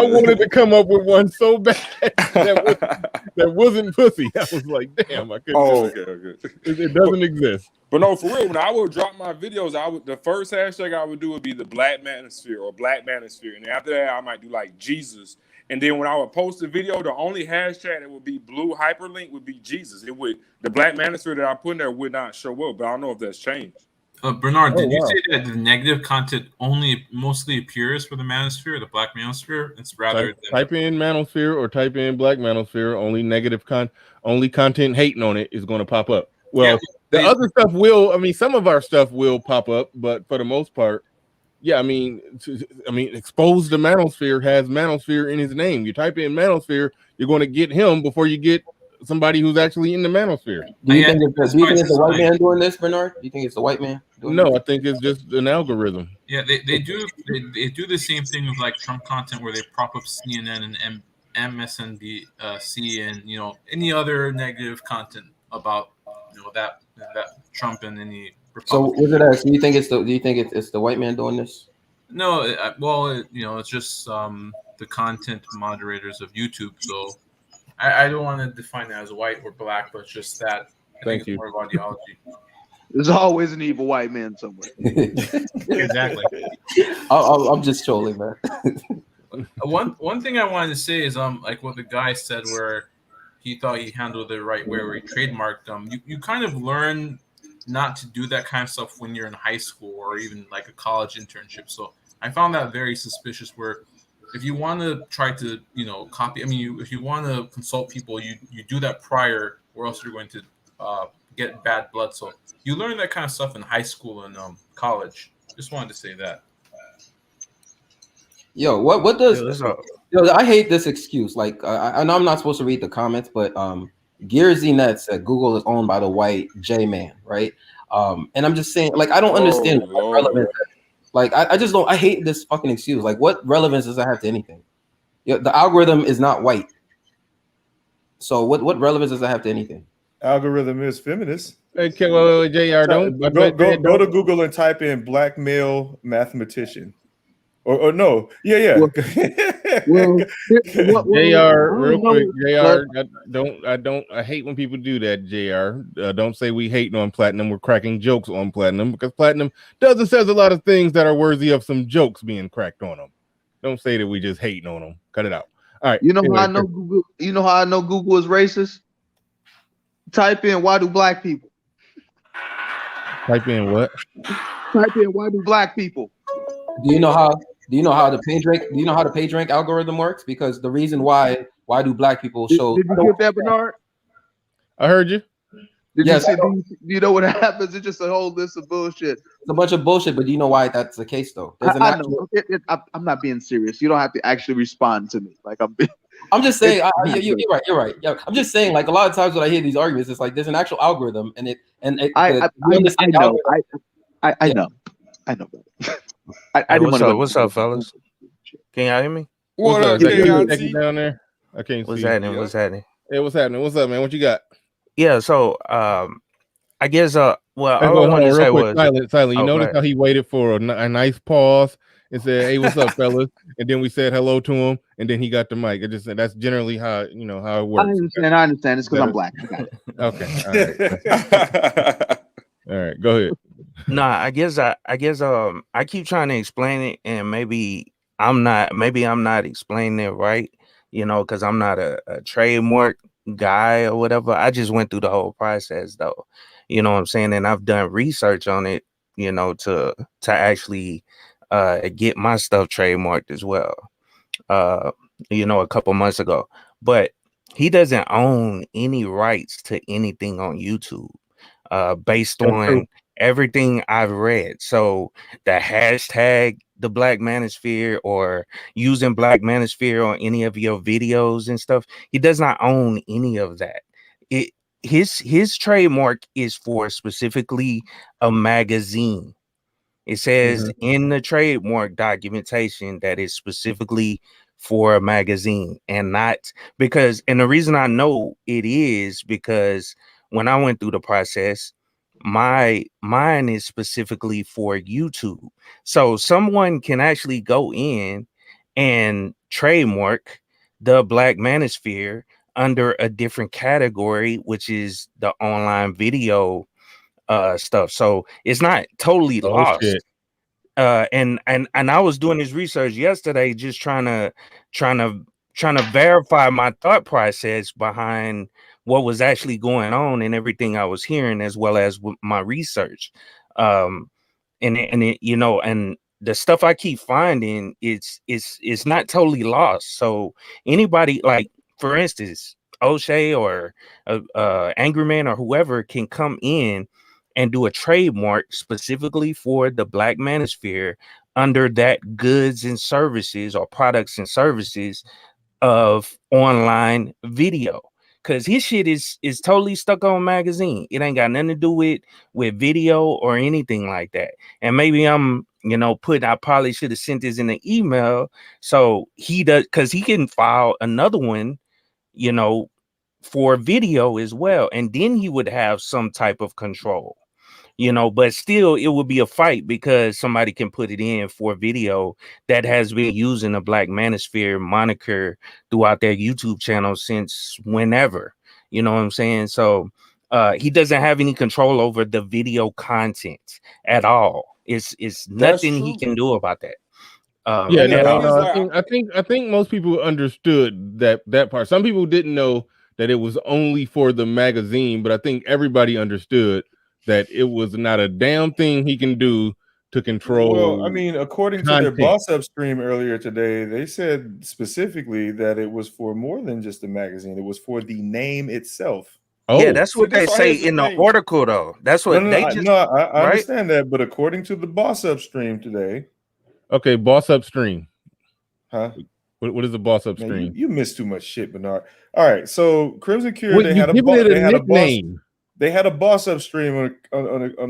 wanted to come up with one so bad that wasn't pussy. I was like, damn, I couldn't do it. Okay. It doesn't exist. But no, for real, when I would drop my videos, the first hashtag I would do would be the Black Manosphere or Black Manosphere. And after that, I might do like Jesus. And then when I would post a video, the only hashtag that would be blue hyperlink would be Jesus. It would, the Black Manosphere that I put in there would not show up, but I don't know if that's changed. Bernard, did you say that the negative content mostly appears for the Manosphere, the Black Manosphere? It's rather type in Manosphere or type in Black Manosphere. Only negative only content hating on it is going to pop up. Well, the other stuff will. I mean, some of our stuff will pop up, but for the most part, yeah. I mean, Expose the Manosphere has Manosphere in his name. You type in Manosphere, you're going to get him before you get somebody who's actually in the Manosphere. Do you think it's the white man doing this, Bernard? Do you think it's the white man? No, I think it's just an algorithm. Yeah, they do the same thing with like Trump content, where they prop up CNN and MSNBC and, you know, any other negative content about, you know, that Trump and any Republican. So was it as? Do you think it's the white man doing this? No, you know, it's just the content moderators of YouTube. So I don't want to define it as white or black, but just that. I think it's more of ideology. There's always an evil white man somewhere. Exactly. I'm just trolling, man. One thing I wanted to say is like what the guy said, where he thought he handled it right, where he trademarked you kind of learn not to do that kind of stuff when you're in high school or even like a college internship. So I found that very suspicious, where if you want to try to, you know, copy, I mean, if you want to consult people, you do that prior, or else you're going to get bad blood. So you learn that kind of stuff in high school and college. Just wanted to say that. Yo, what does? Hey, what's up? Yo, I hate this excuse. Like, I know I'm not supposed to read the comments, but Gearzy Net said Google is owned by the white J man, right? And I'm just saying, like, I don't understand what relevance. Like, I just don't. I hate this fucking excuse. Like, what relevance does that have to anything? Yeah, the algorithm is not white. So what relevance does that have to anything? Algorithm is feminist. Okay, well, JR, don't go to Google and type in black male mathematician. Or no, yeah. Well, JR, real quick, JR, I hate when people do that, JR. Don't say we hating on Platinum. We're cracking jokes on Platinum because Platinum does and says a lot of things that are worthy of some jokes being cracked on them. Don't say that we just hating on them. Cut it out. All right. You know how I know Google? You know how I know Google is racist? Type in why do black people? Type in what? Type in why do black people? Do you know how the PageRank? Do you know how the PageRank algorithm works? Because the reason why do black people show? Did you get that, Bernard? I heard you. Yes. Do you know what happens? It's just a whole list of bullshit. It's a bunch of bullshit, but do you know why that's the case though? I know. I'm not being serious. You don't have to actually respond to me. Like I'm just saying. You're right. You're right. Yeah, I'm just saying. Like a lot of times when I hear these arguments, it's like there's an actual algorithm, and I know. I know. Hey, what's up, fellas? Can y'all hear me? What up, down there? I can't what's see. Happening? What's happening? Hey, what's happening? What's up, man? What you got? Yeah, so I guess well, hey, all I wanted to say quick, was silent. You notice how he waited for a nice pause and said, "Hey, what's up, fellas?" And then we said hello to him, and then he got the mic. It just that's generally how how it works. I understand. It's because I'm black. I got it. Okay. All right. Go ahead. No, I guess I keep trying to explain it, and maybe I'm not explaining it right, because I'm not a trademark guy or whatever. I just went through the whole process though, you know what I'm saying, and I've done research on it, to actually get my stuff trademarked as well, a couple months ago. But he doesn't own any rights to anything on YouTube, based on everything I've read. So the hashtag the Black Manosphere or using Black Manosphere on any of your videos and stuff, he does not own any of that. His trademark is for specifically a magazine. It says in the trademark documentation that is specifically for a magazine, and not because, and the reason I know it is because when I went through the process, mine is specifically for YouTube. So someone can actually go in and trademark the Black Manosphere under a different category, which is the online video stuff. So it's not totally lost. Shit. And I was doing this research yesterday, just trying to verify my thought process behind what was actually going on and everything I was hearing, as well as with my research. And the stuff I keep finding, it's not totally lost. So anybody, like for instance, O'Shea or Angry Man or whoever can come in and do a trademark specifically for the Black Manosphere under that goods and services or products and services of online video. Because his shit is totally stuck on magazine. It ain't got nothing to do with video or anything like that. And maybe I'm, I probably should have sent this in an email. So he does, because he can file another one, for video as well. And then he would have some type of control. But still it would be a fight because somebody can put it in for video that has been using a Black Manosphere moniker throughout their YouTube channel since whenever, you know what I'm saying? So he doesn't have any control over the video content at all. It's nothing he can do about that. I think most people understood that part. Some people didn't know that it was only for the magazine, but I think everybody understood that it was not a damn thing he can do to control. Well, I mean, according to their Boss Up stream earlier today, they said specifically that it was for more than just the magazine. It was for the name itself. Oh, yeah, that's what they say in the article, though. That's what I understand that, but according to the Boss Up stream today. Okay, Boss Up stream. Huh? What is the Boss Up Man, stream? you miss too much shit, Bernard. All right, so Crimson Cure, Wait, they you had a giving it a they had a boss. nickname. They had a Boss Up stream on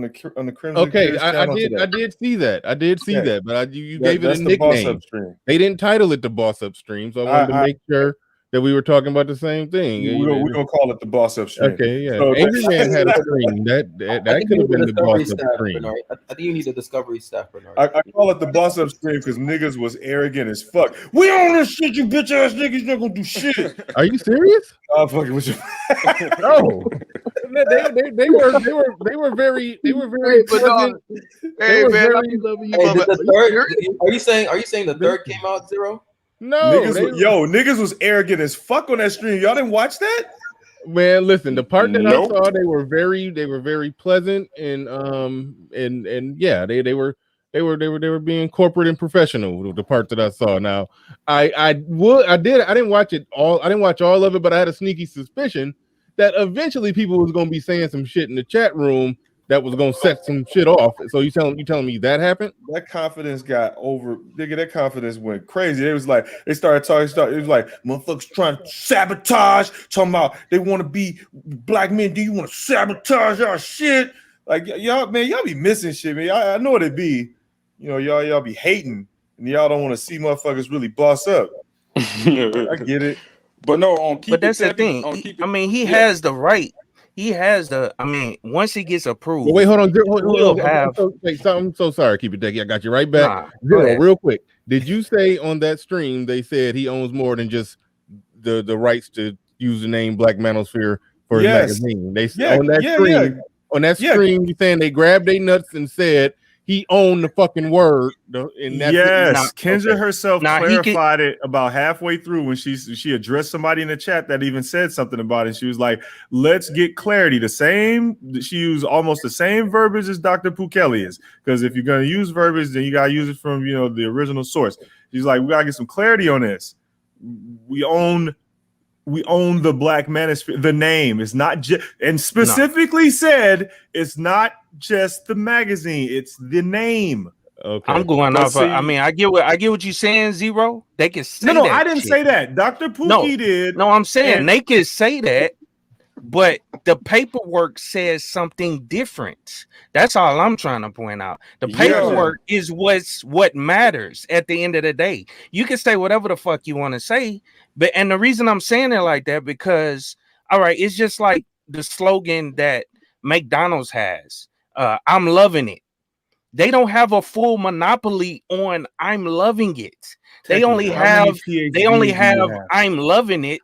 the Crimson Okay, Cure I channel today. did see that. I did see Yeah. that, but you gave it a That's the Boss nickname. Up stream. They didn't title it the Boss Up stream, so I wanted to make sure that we were talking about the same thing. We're gonna call it the Boss Up stream. Okay, yeah. So Angry Man had a stream that could have been the Boss Up staff, stream. Bernard. I think you need the Discovery staff, Bernard. I call it the Boss Up stream because niggas was arrogant as fuck. We own this shit, you bitch ass niggas not gonna do shit. Are you serious? I'm fucking with you. No. They were very pleasant. Hey were man, I very- love you, Hey, Bubba. did the third? Are you saying the third came out Zero? No, Niggas was arrogant as fuck on that stream. Y'all didn't watch that? Man, listen, the part that Nope. I saw, they were very pleasant and yeah, they were being corporate and professional. The part that I saw. Now, I didn't watch it all. I didn't watch all of it, but I had a sneaky suspicion that eventually people was gonna be saying some shit in the chat room that was gonna set some shit off. So you telling me that happened? That confidence got over, nigga. That confidence went crazy. It was like they started talking. It was like motherfuckers trying to sabotage, talking about they want to be black men. Do you want to sabotage our shit? Like y'all, man, y'all be missing shit, man. I know what it be. You know, y'all be hating, and y'all don't want to see motherfuckers really boss up. I get it. But no, on keep But that's the it thing. He has the right. He has the. I mean, once he gets approved. Well, wait, hold on. He'll have. I'm so sorry. Keep it Decky. I got you right back. Nah, go Zero, ahead. real quick. Did you say on that stream they said he owns more than just the rights to use the name Black Manosphere for his magazine? They said on that stream. On that stream, you saying they grabbed their nuts and said he owned the fucking word. And that's Yes, Kendra okay. herself Now, clarified it about halfway through when she addressed somebody in the chat that even said something about it. She was like, "Let's get clarity." She used almost the same verbiage as Dr. Pukeli is, because if you're gonna use verbiage, then you gotta use it from the original source. She's like, "We gotta get some clarity on this. We own the Black Manosphere. The name is not just, and specifically said it's not just the magazine, it's the name." Okay. I'm going But off. I mean, I get what you're saying, Zero. They can say No, that I didn't shit. say that. Dr. Pookie did. No, I'm saying And- they can say that, but the paperwork says something different. That's all I'm trying to point out. The paperwork is what matters at the end of the day. You can say whatever the fuck you want to say, but and the reason I'm saying it like that because all right, it's just like the slogan that McDonald's has. I'm loving it. They don't have a full monopoly on I'm loving it. They only have I'm loving it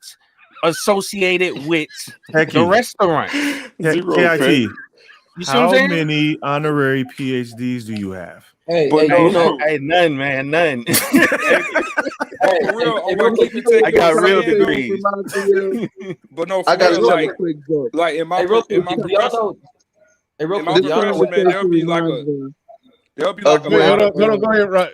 associated with the restaurant. KIT, You see what I'm how saying? many honorary PhDs do you have? Hey, none, man, none. For real, I'm gonna keep it taking I got real saying, though. degrees. But no, for I got real, a like quick joke. in my profession, man, there'll be like a lot of go ahead, right.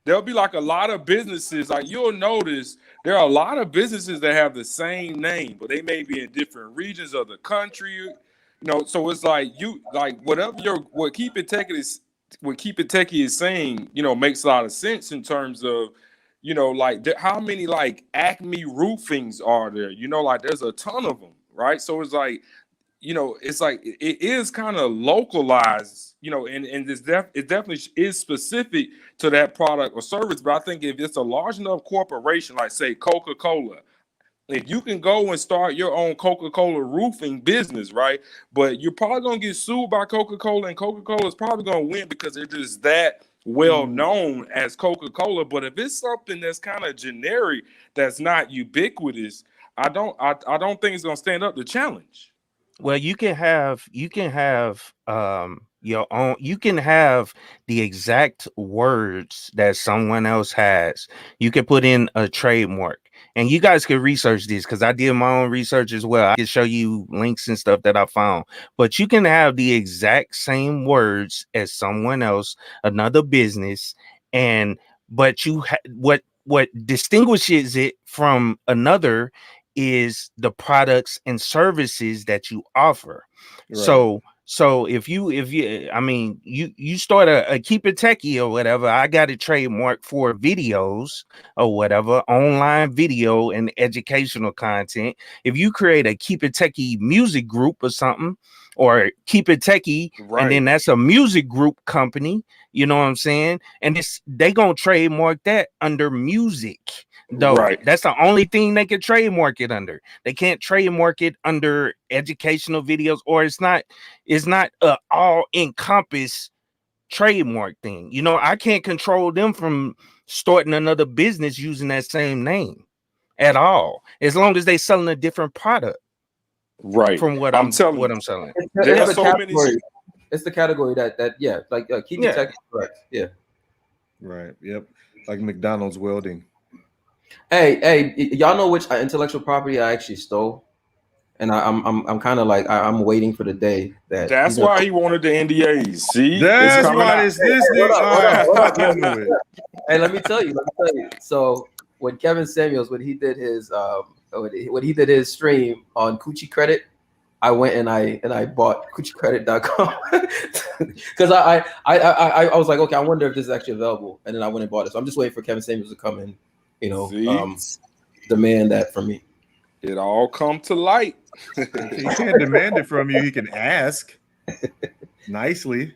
There'll be like a lot of businesses. Like you'll notice there are a lot of businesses that have the same name, but they may be in different regions of the country. So it's like what Keep It Techie is saying, makes a lot of sense in terms of, how many like Acme roofings are there? There's a ton of them, right? So it's like, it is kind of localized, and it definitely is specific to that product or service. But I think if it's a large enough corporation, like say Coca-Cola, if you can go and start your own Coca-Cola roofing business, right? But you're probably gonna get sued by Coca-Cola, and Coca-Cola is probably gonna win because they're just that well known as Coca-Cola. But if it's something that's kind of generic, that's not ubiquitous, I don't think it's gonna stand up to challenge. Well, you can have your own. You can have the exact words that someone else has. You can put in a trademark, and you guys can research this because I did my own research as well. I can show you links and stuff that I found. But you can have the exact same words as someone else, another business, but what distinguishes it from another is the products and services that you offer. Right. So So if you I mean you start a Keep It Techie or whatever, I got a trademark for videos or whatever, online video and educational content. If you create a Keep It Techie music group or something, or Keep It Techie, and then that's a music group company, you know what I'm saying? And they gonna trademark that under music. Though that's the only thing they can trademark it under. They can't trademark it under educational videos, or it's not a all encompass trademark thing. You know, I can't control them from starting another business using that same name at all, as long as they selling a different product. Right. From what I'm selling. It's the category that yeah, like Keep It Tech, correct. Yeah. Right. Yep. Like McDonald's welding. Hey, y'all know which intellectual property I actually stole, and I'm kind of like I'm waiting for the day that. That's why he wanted the NDAs. See, that's why this nigga. Hey, let me tell you. So when Kevin Samuels, when he did his stream on Coochie Credit, I went and I bought CoochieCredit.com because I was like, okay, I wonder if this is actually available, and then I went and bought it. So I'm just waiting for Kevin Samuels to come in, demand that from me. It all come to light. He can't demand it from you. He can ask nicely.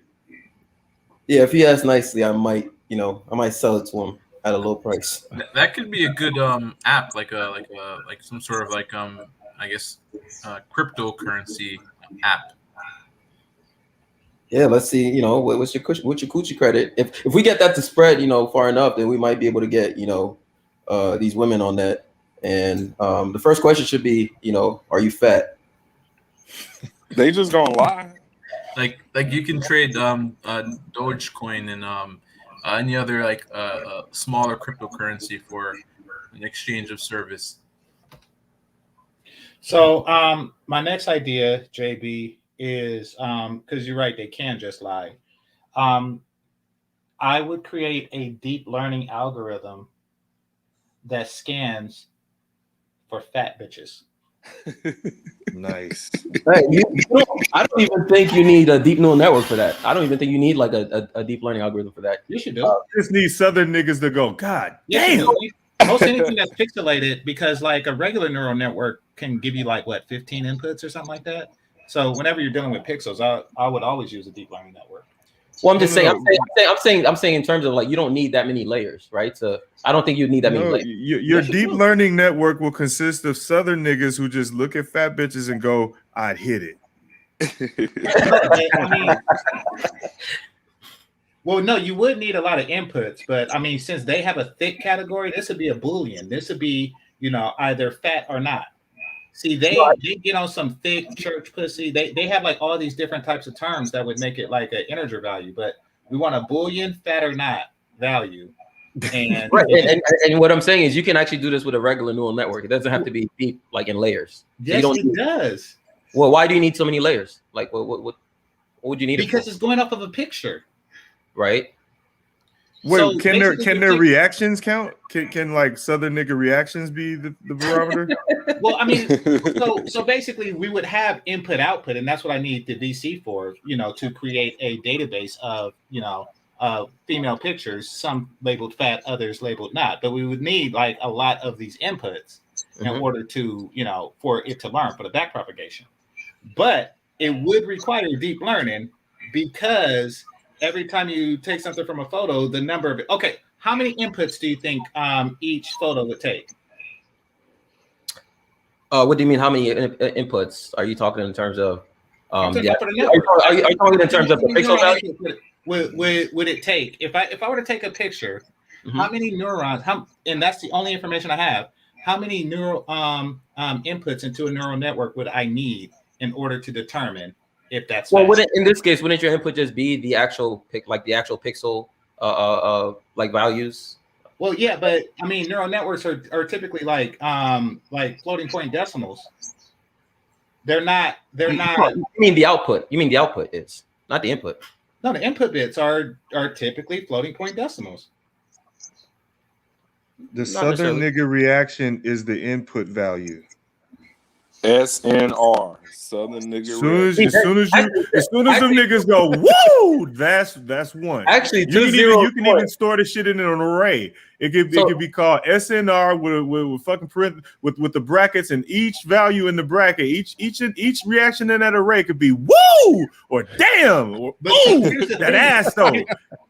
Yeah, if he asks nicely, I might sell it to him at a low price. That could be a good app, like some sort of I guess cryptocurrency app. Yeah, let's see. What's your Coochie Credit? If we get that to spread, far enough, then we might be able to get these women on that. And the first question should be, are you fat? They just gonna lie. Like you can trade Dogecoin and any other smaller cryptocurrency for an exchange of service. So my next idea, JB, is because you're right, they can just lie. I would create a deep learning algorithm that scans for fat bitches. Nice. Hey, I don't even think you need a deep neural network for that. I don't even think you need like a deep learning algorithm for that. You should do. Just need Southern niggas to go, God damn. Most anything that's pixelated, because like a regular neural network can give you 15 inputs or something like that. So whenever you're dealing with pixels, I would always use a deep learning network. Well, I'm just saying. I'm saying in terms of you don't need that many layers, right? So I don't think you need that many layers. Your deep learning network will consist of Southern niggas who just look at fat bitches and go, "I'd hit it." Well, no, you would need a lot of inputs, but I mean, since they have a thick category, this would be a Boolean. This would be, either fat or not. See, they get on some thick church pussy. They have all these different types of terms that would make it like an integer value, but we want a Boolean, fat or not value. And, and what I'm saying is you can actually do this with a regular neural network. It doesn't have to be deep, in layers. Yes, it does. Well, why do you need so many layers? What would you need? Because it's going off of a picture. Right. Wait, so can their reactions count? Can Southern nigga reactions be the barometer? Well, I mean, so basically we would have input output, and that's what I need the VC for, to create a database of, female pictures, some labeled fat, others labeled not. But we would need a lot of these inputs in order to, for it to learn for the backpropagation. But it would require deep learning because every time you take something from a photo, the number of okay, how many inputs do you think each photo would take? What do you mean? How many inputs are you talking in terms of? Are you talking in terms of the pixel value? Would it take if I were to take a picture? How many neurons? And that's the only information I have. How many neural inputs into a neural network would I need in order to determine if that's in this case, wouldn't your input just be the actual pixel values? Well, yeah, but I mean, neural networks are typically like floating point decimals. They're not. You mean the output? You mean the output is not the input? No, the input bits are typically floating point decimals. The Southern nigga reaction is the input value. SNR, Southern Nigga As soon as them niggas go, woo, that's one. Actually, You can even store the shit in an array. It could be called SNR with fucking print with the brackets, and each value in the bracket, each reaction in that array could be woo or damn or ooh, that ass though.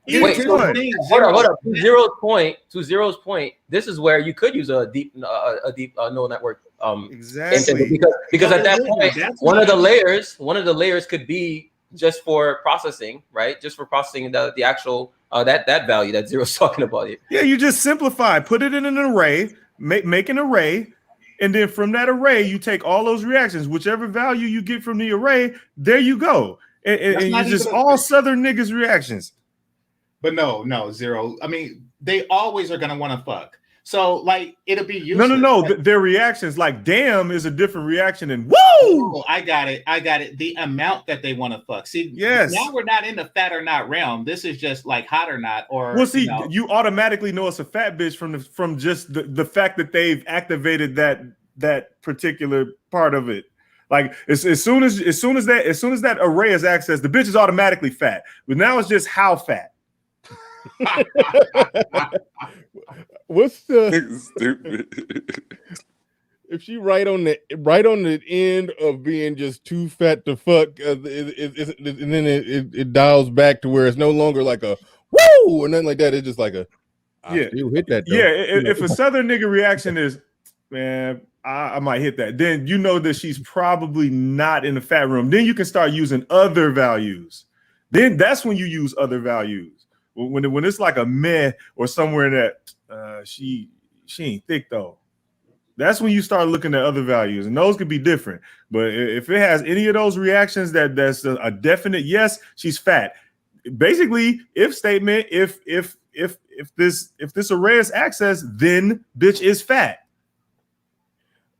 Wait, so hold up. To Zero's point, this is where you could use a deep neural network. Exactly. Because at that point, one of the layers could be just for processing, right? Just for processing the actual that value that Zero's talking about here. Yeah, you just simplify, put it in an array, make an array, and then from that array, you take all those reactions, whichever value you get from the array, there you go. And you just all Southern niggas reactions. But no, Zero. I mean, they always are gonna want to fuck. So like it'll be useless. No. Their reactions, like damn, is a different reaction than woo. Oh, I got it. The amount that they want to fuck. See, yes. Now we're not in the fat or not realm. This is just like hot or not. Or well, see, you automatically know it's a fat bitch from just the fact that they've activated that particular part of it. Like as soon as that array is accessed, the bitch is automatically fat. But now it's just how fat. What's the stupid? If she right on the end of being just too fat to fuck, and then it dials back to where it's no longer like a woo or nothing like that. It's just like you hit that. Though. Yeah, if a Southern nigga reaction is, man, I might hit that, then you know that she's probably not in the fat room. Then you can start using other values. Then that's when you use other values. When it's like a meh or somewhere that she ain't thick though. That's when you start looking at other values, and those could be different. But if it has any of those reactions that's a definite yes, she's fat. Basically, if statement, if this array is accessed, then bitch is fat.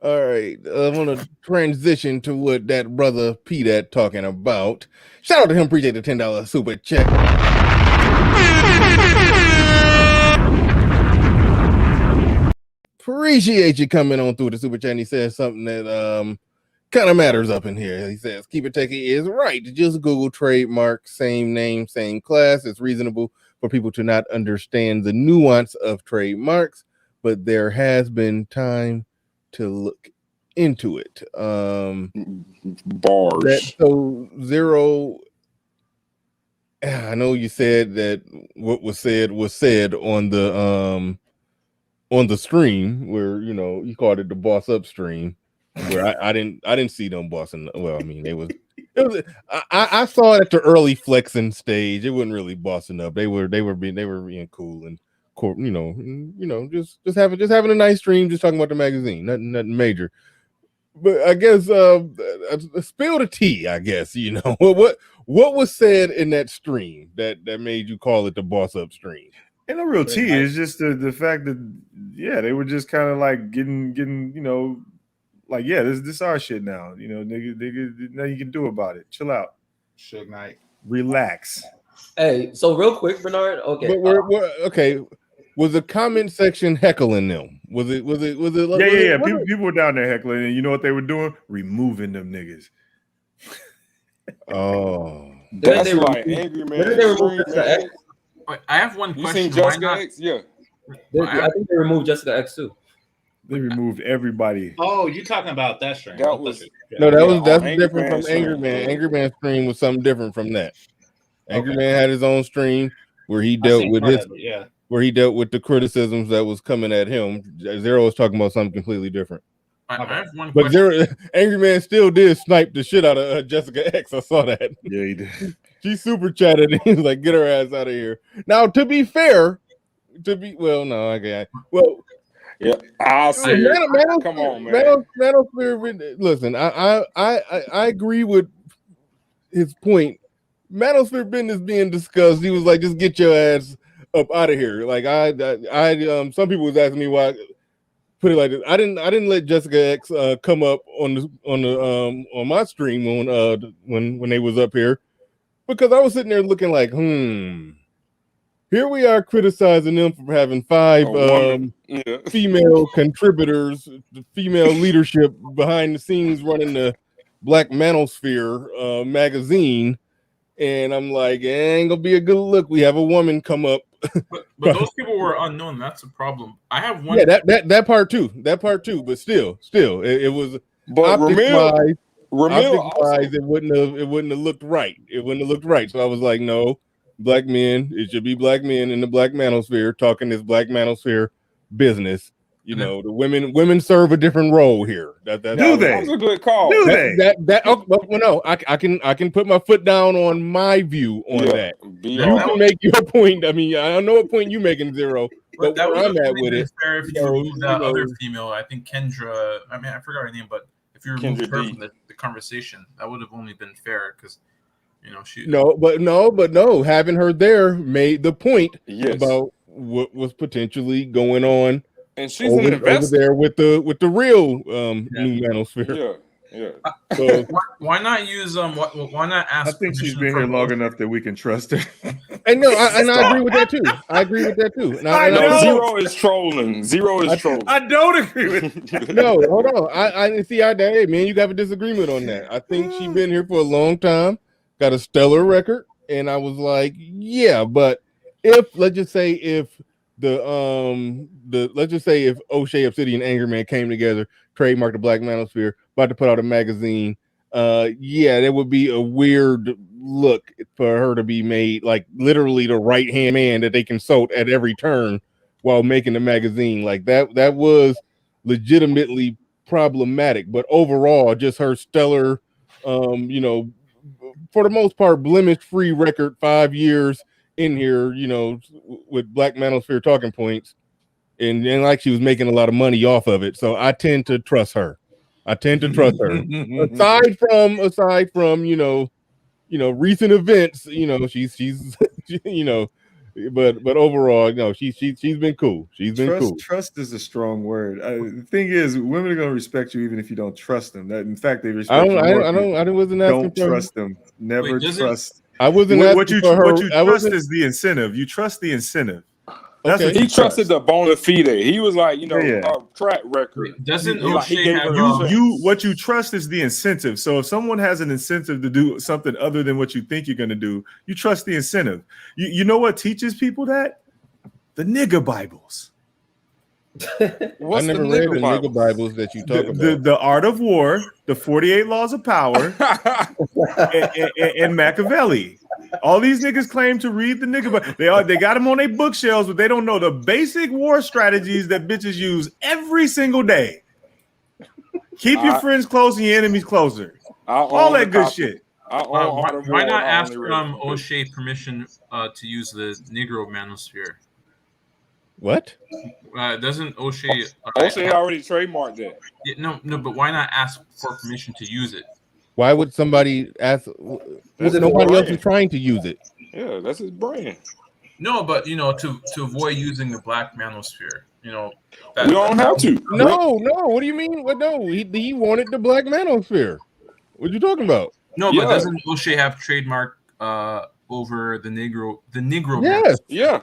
All right, I want to transition to what that brother Pete talking about. Shout out to him, appreciate the $10 super check. Appreciate you coming on through the super chat. And he says something that kind of matters up in here. He says, "Keep it techie is right. Just Google trademark, same name, same class. It's reasonable for people to not understand the nuance of trademarks, but there has been time to look into it." Bars. So Zero, I know you said that what was said on the stream where you called it the boss up stream, where I didn't see them bossing. Well, I mean, I saw it at the early flexing stage. It wasn't really bossing up. They were being cool and just having a nice stream, just talking about the magazine, nothing major. But I guess spill the tea. I guess what was said in that stream that made you call it the boss up stream. Ain't no real tea. It's just the fact that they were just kind of like getting like this our shit now. Nigga, nothing you can do about it. Chill out. Suge Knight. Relax. Hey, so real quick, Bernard. Okay. But we're okay. Was the comment section heckling them? Was it? Yeah. People were down there heckling, and you know what they were doing? Removing them niggas. Oh, that's like angry man. I have one you question. You seen Jessica X? Yeah. I think they removed Jessica X too. They removed everybody. Oh, you talking about that stream? That's different from Angry Man. Angry Man stream was something different from that. Angry Man had his own stream where he dealt with where he dealt with the criticisms that was coming at him. Zero was talking about something completely different. I have one but question. Angry Man still did snipe the shit out of Jessica X. I saw that. Yeah, he did. She super chatted and he was like, "Get her ass out of here." Now, to be fair, yeah, I'll say come on, man. Listen, I agree with his point. Manosphere business being discussed. He was like, "Just get your ass up out of here." Like some people was asking me why. Put it like this: I didn't let Jessica X come up on my stream when they was up here, because I was sitting there looking like, here we are criticizing them for having 5 female contributors, female leadership behind the scenes running the Black Manosphere magazine. And I'm like, it ain't gonna be a good look. We have a woman come up. But those people were unknown. That's a problem. I have one. Yeah, that part too. That part too. But still, it was But optics Ramil wise, it wouldn't have looked right. It wouldn't have looked right. So I was like, no, black men. It should be black men in the Black Manosphere talking this Black Manosphere business. You know, the women serve a different role here. That was a good call. No, I can put my foot down on my view on that. You can make your point. I mean, I know what point you making, Zero, but that where I'm at with been it. fair if you remove that other female. I think Kendra. I mean, I forgot her name, but if you remove her from the conversation, that would have only been fair because she. No, but having her there made the point about what was potentially going on. And she's over, an investor over there with the real new Manosphere. Yeah. So, why not use why not ask? I think she's been here long enough that we can trust her. And no, I agree with that too. I agree with that too. Zero is trolling. I don't agree with. No, hold on. I see. Hey, man, you got a disagreement on that. I think she's been here for a long time, got a stellar record, and I was like, yeah, but let's just say if O'Shea, Obsidian, Angerman came together, trademarked the Black Manosphere, about to put out a magazine, that would be a weird look for her to be made like literally the right hand man that they consult at every turn while making the magazine. Like that was legitimately problematic. But overall, just her stellar, for the most part, blemish-free record, 5 years in here, with Black Manosphere talking points, and like she was making a lot of money off of it. So I tend to trust her. aside from recent events, she's but overall, she's been cool. She's been cool. Trust is a strong word. The thing is, women are going to respect you even if you don't trust them. In fact, they respect you. I wasn't asking. Don't trust them. Never trust. I wasn't what you trust is the incentive. You trust the incentive. That's what he trusted the bona fide. He was like, track record. Doesn't O'Shea have what you trust is the incentive. So if someone has an incentive to do something other than what you think you're going to do, you trust the incentive. You know what teaches people that? The nigga Bibles. I never read the nigga Bibles that you talk about. The Art of War, the 48 Laws of Power, and Machiavelli. All these niggas claim to read the nigga, but they got them on their bookshelves, but they don't know the basic war strategies that bitches use every single day. Keep your friends close and your enemies closer. All that good shit. Why not ask O'Shea permission to use the Negro Manosphere? What? Doesn't O'Shea already trademarked that? Yeah, no, but why not ask for permission to use it? Why would somebody ask? Nobody else is trying to use it. Yeah, that's his brand. No, but to avoid using the Black Manosphere, we don't have to. No. What do you mean? What? No, he wanted the Black Manosphere. What are you talking about? No, but doesn't O'Shea have trademark over the Negro? Yes. Manosphere? Yeah.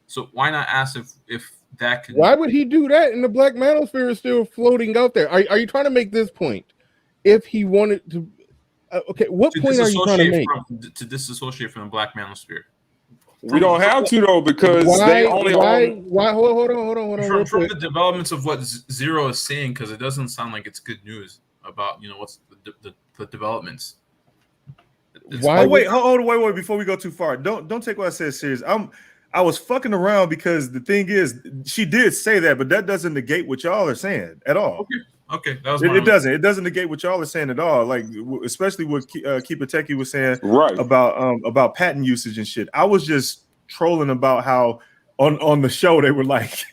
So why not ask if that could? Why would he do that? And the Black Manosphere is still floating out there. Are you trying to make this point? If he wanted to, what point are you trying to make? To disassociate from the Black Manosphere. We don't have to though, because they only why hold on. From the developments of what Zero is saying, because it doesn't sound like it's good news about what's the developments. Wait, before we go too far, don't take what I said serious. I was fucking around because the thing is, she did say that, but that doesn't negate what y'all are saying at all. Okay, that was it doesn't negate what y'all are saying at all. Like especially what Keeper Techie was saying about patent usage and shit. I was just trolling about how on the show they were like,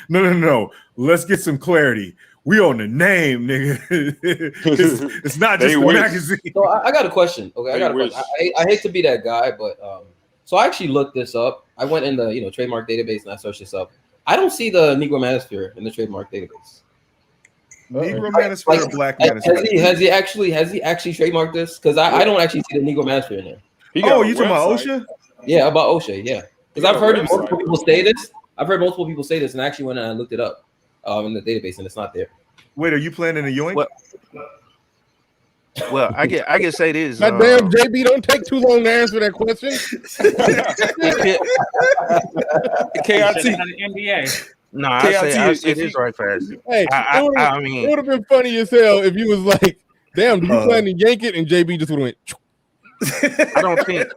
no, let's get some clarity. We on the name, nigga. it's not just a magazine. So I got a question. Okay, I got a question. I hate to be that guy, but so I actually looked this up. I went in the trademark database and I searched this up. I don't see the Negro Manosphere in the trademark database. Negro Manosphere or Black Manosphere? Has he actually trademarked this? Because I don't actually see the Negro Manosphere in there. You talking about O'Shea? Yeah, about O'Shea. Yeah. Because I've heard multiple people say this. I've heard multiple people say this, and I actually went and I looked it up in the database, and it's not there. Wait, are you planning a yoink? Well, I can say this. Goddamn, JB, don't take too long to answer that question. KIT. NBA. No, I say this right fast. Hey, I mean, it would have been funny as hell if you was like, "Damn, do you plan to yank it?" And JB just would have went. I don't think.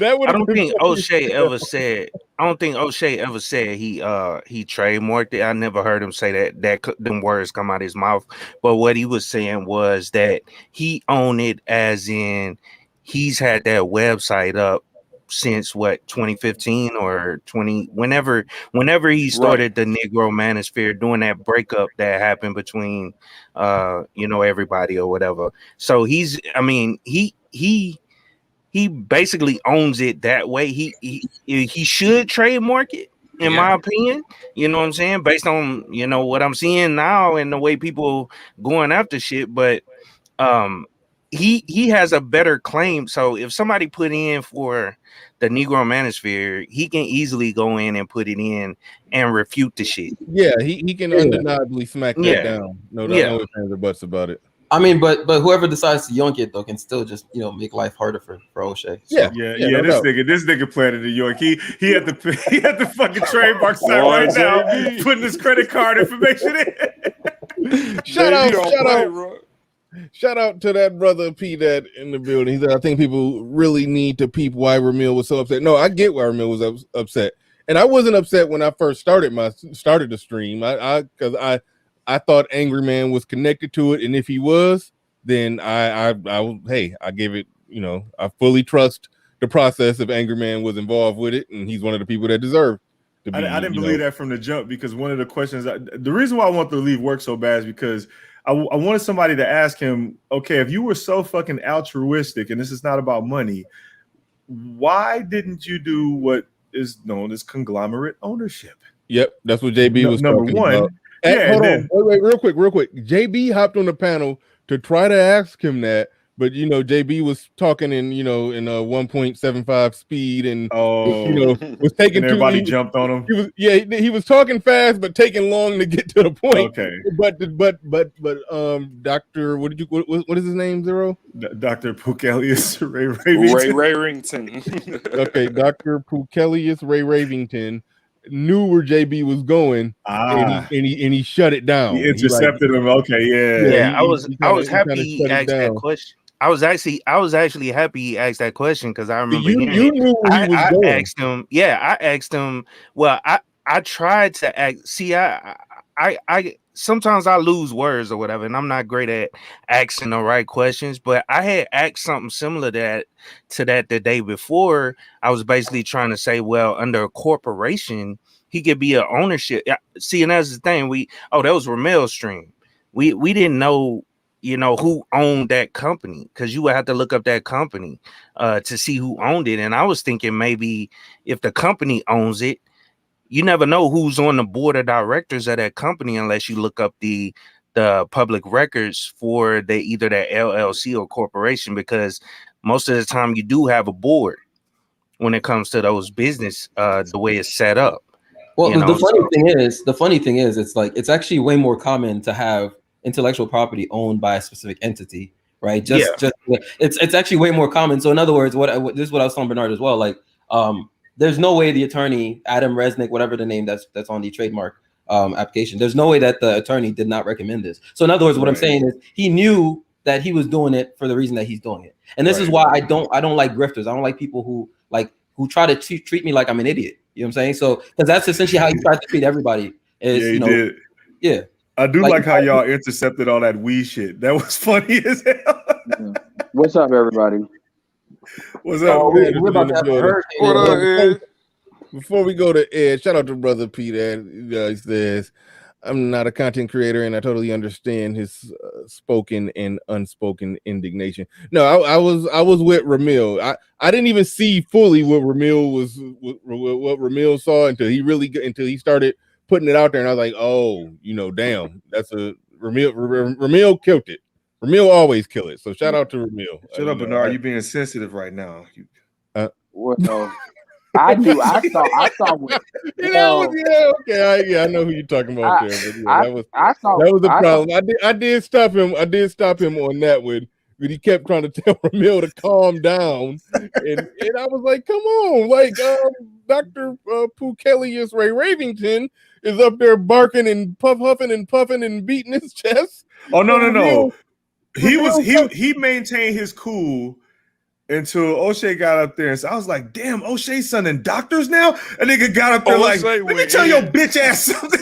That would. I don't think O'Shea ever said. I don't think O'Shea ever said he trademarked it. I never heard him say that them words come out of his mouth. But what he was saying was that he owned it, as in he's had that website up since what 2015 or 20 whenever he started the Negro Manosphere, doing that breakup that happened between everybody or whatever. So he basically owns it that way. He should trademark it, in my opinion. You know what I'm saying? Based on what I'm seeing now and the way people going after shit, but he has a better claim. So if somebody put in for the Negro Manosphere, he can easily go in and put it in and refute the shit. Yeah, he can undeniably smack that down. No ifs, ands, or buts about it. I mean, but whoever decides to yoink it though can still just make life harder for O'Shea. So. Yeah. This nigga planted a yoink. He had the fucking trademark site right now, putting his credit card information in. Shout out to that brother P that in the building. He said, I think people really need to peep why Ramil was so upset. No, I get why Ramil was upset. And I wasn't upset when I first started the stream. Because I thought Angry Man was connected to it. And if he was, then I gave it, I fully trust the process if Angry Man was involved with it. And he's one of the people that deserve to be. I didn't believe that from the jump, because one of the questions, the reason why I want to leave work so bad is because I wanted somebody to ask him, okay, if you were so fucking altruistic and this is not about money, why didn't you do what is known as conglomerate ownership? Yep, that's what JB was number talking one. about. Hold on, wait, real quick. JB hopped on the panel to try to ask him that, but JB was talking in in 1.75 speed and was taking. And everybody jumped on him. He was talking fast but taking long to get to the point. Okay, but Dr. What is his name? Zero. Dr. Pukelius Ray Ravington. Okay, Dr. Pukelius Ray Ravington knew where JB was going, and he shut it down. He intercepted him. Okay, yeah. I was happy he asked that question. I was actually happy he asked that question, because I remember you knew where he was going. Asked him. Yeah, I asked him. Well, I tried to ask. See, I sometimes I lose words or whatever, and I'm not great at asking the right questions. But I had asked something similar to that the day before. I was basically trying to say, well, under a corporation, he could be an ownership. See, and that's the thing. That was Ramel's stream. We didn't know, who owned that company, because you would have to look up that company to see who owned it. And I was thinking maybe if the company owns it, you never know who's on the board of directors of that company unless you look up the public records for either that LLC or corporation, because most of the time you do have a board when it comes to those business, the way it's set up. Well, the funny thing is, it's actually way more common to have intellectual property owned by a specific entity, right? It's actually way more common. So in other words, this is what I was telling Bernard as well. Like, there's no way the attorney, Adam Resnick, whatever the name that's on the trademark application, there's no way that the attorney did not recommend this. So in other words, what I'm saying is he knew that he was doing it for the reason that he's doing it. And this is why I don't like grifters. I don't like people who try to treat me like I'm an idiot. You know what I'm saying? So, because that's essentially how he tried to treat everybody. Did. Yeah. I do like how y'all intercepted all that weed shit. That was funny as hell. What's up, everybody? What's up? We're about to have a hurricane. What up, Ed? Before we go to Ed, shout out to Brother Pete. He says, I'm not a content creator, and I totally understand his spoken and unspoken indignation. No, I was with Ramil. I didn't even see fully what Ramil saw until he started putting it out there, and I was like, oh, damn, that's a Ramil killed it. Ramil always kill it. So shout out to Ramil. Shut up, Bernard. You being sensitive right now. Well, I knew. I saw what. Well, I know who you're talking about there. But yeah, I saw. that was the I saw. problem. I did stop him. I did stop him on that one. But he kept trying to tell Ramil to calm down, and I was like, "Come on!" Like Dr. Pukelius Ray Ravington is up there barking and huffing and puffing and beating his chest. Oh no. Ramil, He maintained his cool until O'Shea got up there, and so I was like, "Damn, O'Shea's sending doctors now." A nigga got up there like, "Let me tell your bitch ass something."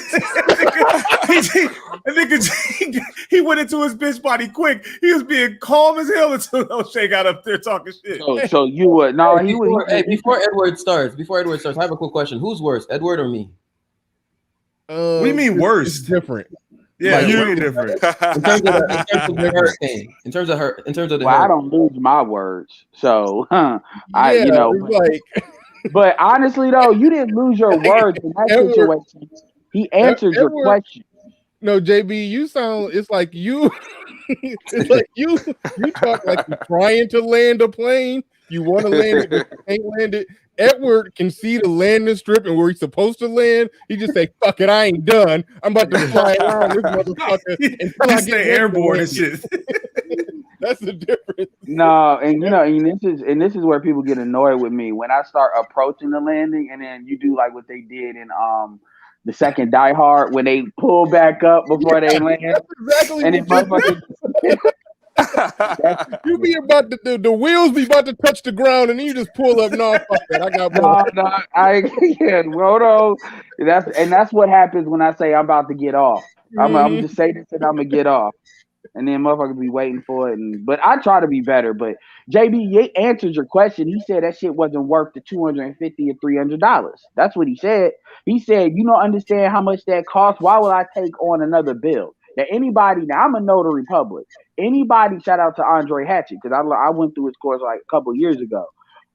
He went into his bitch body quick. He was being calm as hell until O'Shea got up there talking shit. So you would no. He was. Before Edward starts, I have a quick question. Who's worse, Edward or me? What do you mean worse? It's different. Yeah, Like, way different. In terms of the hurricane. In terms of the Well, I don't lose my words, so like. But honestly, though, you didn't lose your words in that situation. He answered your question. No, JB, you sound. It's like you. It's like you talk like you're trying to land a plane. You want to land it, but you can't land it. Edward can see the landing strip and where he's supposed to land. He just say, "Fuck it, I ain't done. I'm about to fly around this motherfucker until I get airborne and shit." That's the difference. No, and this is where people get annoyed with me when I start approaching the landing, and then you do like what they did in the second Die Hard when they pull back up before they land. That's exactly and what you be about the wheels be about to touch the ground, and then you just pull up. No, fuck that. I got no. That's what happens when I say I'm about to get off. I'm just saying this and I'm gonna get off, and then motherfuckers be waiting for it. But I try to be better. But JB answered your question. He said that shit wasn't worth the $250 or $300. That's what he said. He said, "You don't understand how much that costs. Why would I take on another bill?" Now, anybody, now I'm a notary public. Anybody, shout out to Andre Hatchett, because I went through his course like a couple years ago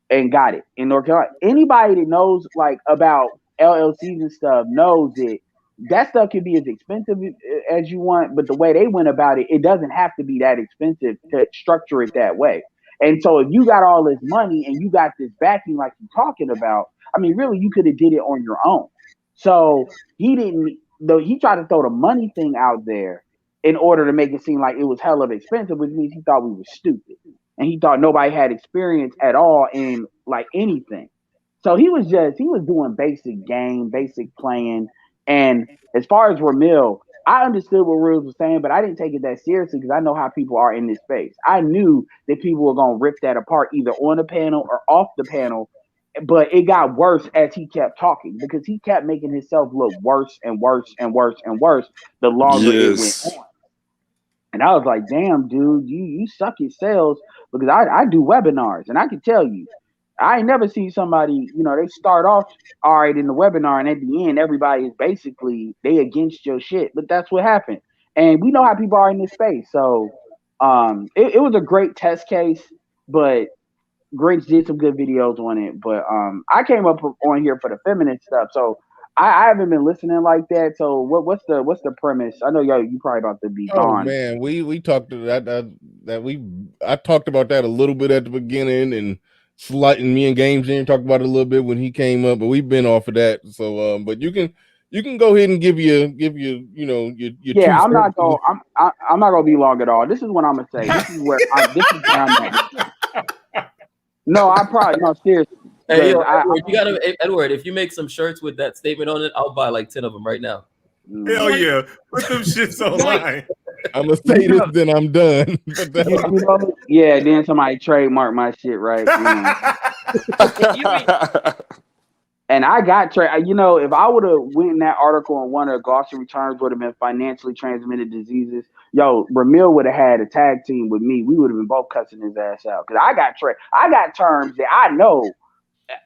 and got it in North Carolina. Anybody that knows like about LLCs and stuff knows that stuff can be as expensive as you want, but the way they went about it, it doesn't have to be that expensive to structure it that way. And so if you got all this money and you got this backing like you're talking about, I mean, really, you could have did it on your own. So he didn't. Though he tried to throw the money thing out there in order to make it seem like it was hell of expensive, which means he thought we were stupid. And he thought nobody had experience at all in like anything. So he was doing basic game, basic playing. And as far as Ramil, I understood what Reels was saying, but I didn't take it that seriously because I know how people are in this space. I knew that people were going to rip that apart either on the panel or off the panel. But it got worse as he kept talking because he kept making himself look worse and worse and worse and worse the longer it went on. And I was like, damn, dude, you suck at sales because I do webinars and I can tell you, I ain't never seen somebody, they start off all right in the webinar and at the end, everybody is basically, they against your shit. But that's what happened. And we know how people are in this space. So it was a great test case, but Grinch did some good videos on it, but I came up on here for the feminist stuff, so I haven't been listening like that. So what's the premise? I know you probably about to be gone. Oh man, we talked to I talked about that a little bit at the beginning, and me and Games in talked about it a little bit when he came up, but we've been off of that. So but you can go ahead and give your yeah. I'm not gonna be long at all. This is what I'm gonna say. This is where I'm at. No, seriously. Hey, Edward, if you make some shirts with that statement on it, I'll buy like 10 of them right now. Hell yeah. Put them shits online. I'm going to say this, then I'm done. Yeah, then somebody trademark my shit, right? And I got if I would have went in that article and one of the Gaussian returns would have been financially transmitted diseases, Ramil would have had a tag team with me. We would have been both cussing his ass out because I got terms that I know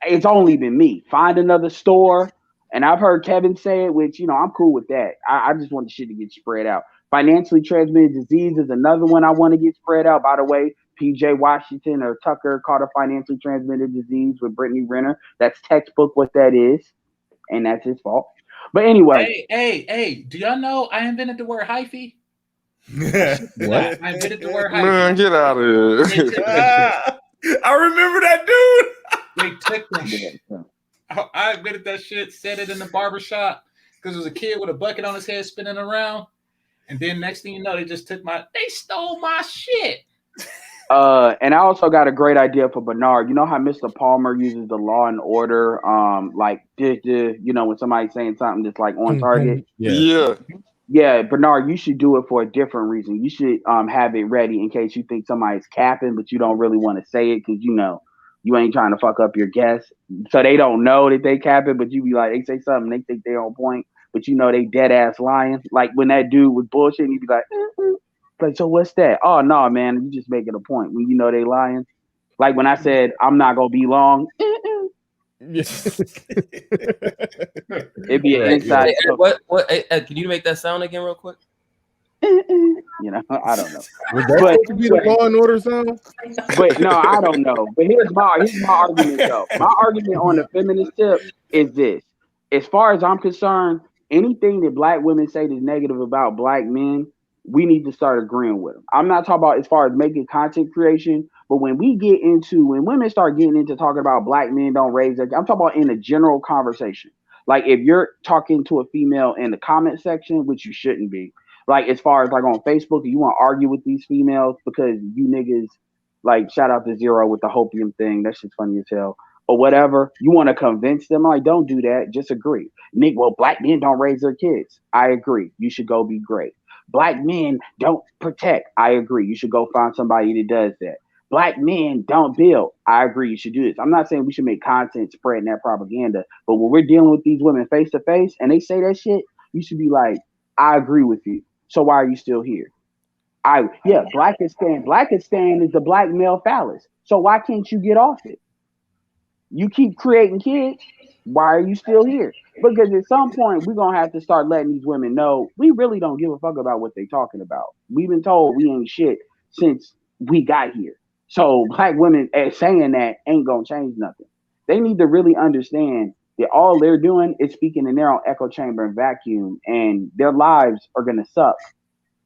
it's only been me. Find another store, and I've heard Kevin say it, which I'm cool with that. I just want the shit to get spread out. Financially transmitted disease is another one I want to get spread out. By the way, PJ Washington or Tucker caught a financially transmitted disease with Brittany Renner. That's textbook what that is, and that's his fault. But anyway. Hey, do y'all know I invented the word hyphy? What? I invented the word hyphy. Man, get out of here. I remember that dude. They took that shit. I admitted that shit, said it in the barbershop because there was a kid with a bucket on his head spinning around. And then next thing you know, they stole my shit. And I also got a great idea for Bernard. You know how Mr. Palmer uses the Law and Order, like when somebody's saying something that's like on target. Yeah. Yeah, Bernard, you should do it for a different reason. You should have it ready in case you think somebody's capping, but you don't really want to say it because you ain't trying to fuck up your guests. So they don't know that they capping, but you be like, they say something, they think they're on point, but they dead ass lying. Like when that dude was bullshitting, you be like, like, so what's that? Oh no, man, you just making a point when they lying. Like when I said I'm not gonna be long. It'd be an inside. Hey, what? Ed, can you make that sound again, real quick? I don't know. Was that supposed to be the Law and Order sound? But no, I don't know. But here's my argument though. My argument on the feminist tip is this: as far as I'm concerned, anything that black women say that's negative about black men, we need to start agreeing with them. I'm not talking about as far as making content creation, but when women start getting into talking about black men don't raise their, I'm talking about in a general conversation. Like if you're talking to a female in the comment section, which you shouldn't be, like as far as like on Facebook, you want to argue with these females because you niggas, like shout out to Zero with the hopium thing, that shit's funny as hell, or whatever. You want to convince them, like don't do that, just agree. Nick, well, black men don't raise their kids. I agree. You should go be great. Black men don't protect. I agree. You should go find somebody that does that. Black men don't build. I agree. You should do this. I'm not saying we should make content spreading that propaganda, but when we're dealing with these women face to face and they say that shit, you should be like, I agree with you. So why are you still here? Blackistan is the black male phallus. So why can't you get off it? You keep creating kids. Why are you still here? Because at some point we're gonna have to start letting these women know we really don't give a fuck about what they're talking about. We've been told we ain't shit since we got here. So black women saying that ain't gonna change nothing. They need to really understand that all they're doing is speaking in their own echo chamber and vacuum, and their lives are gonna suck,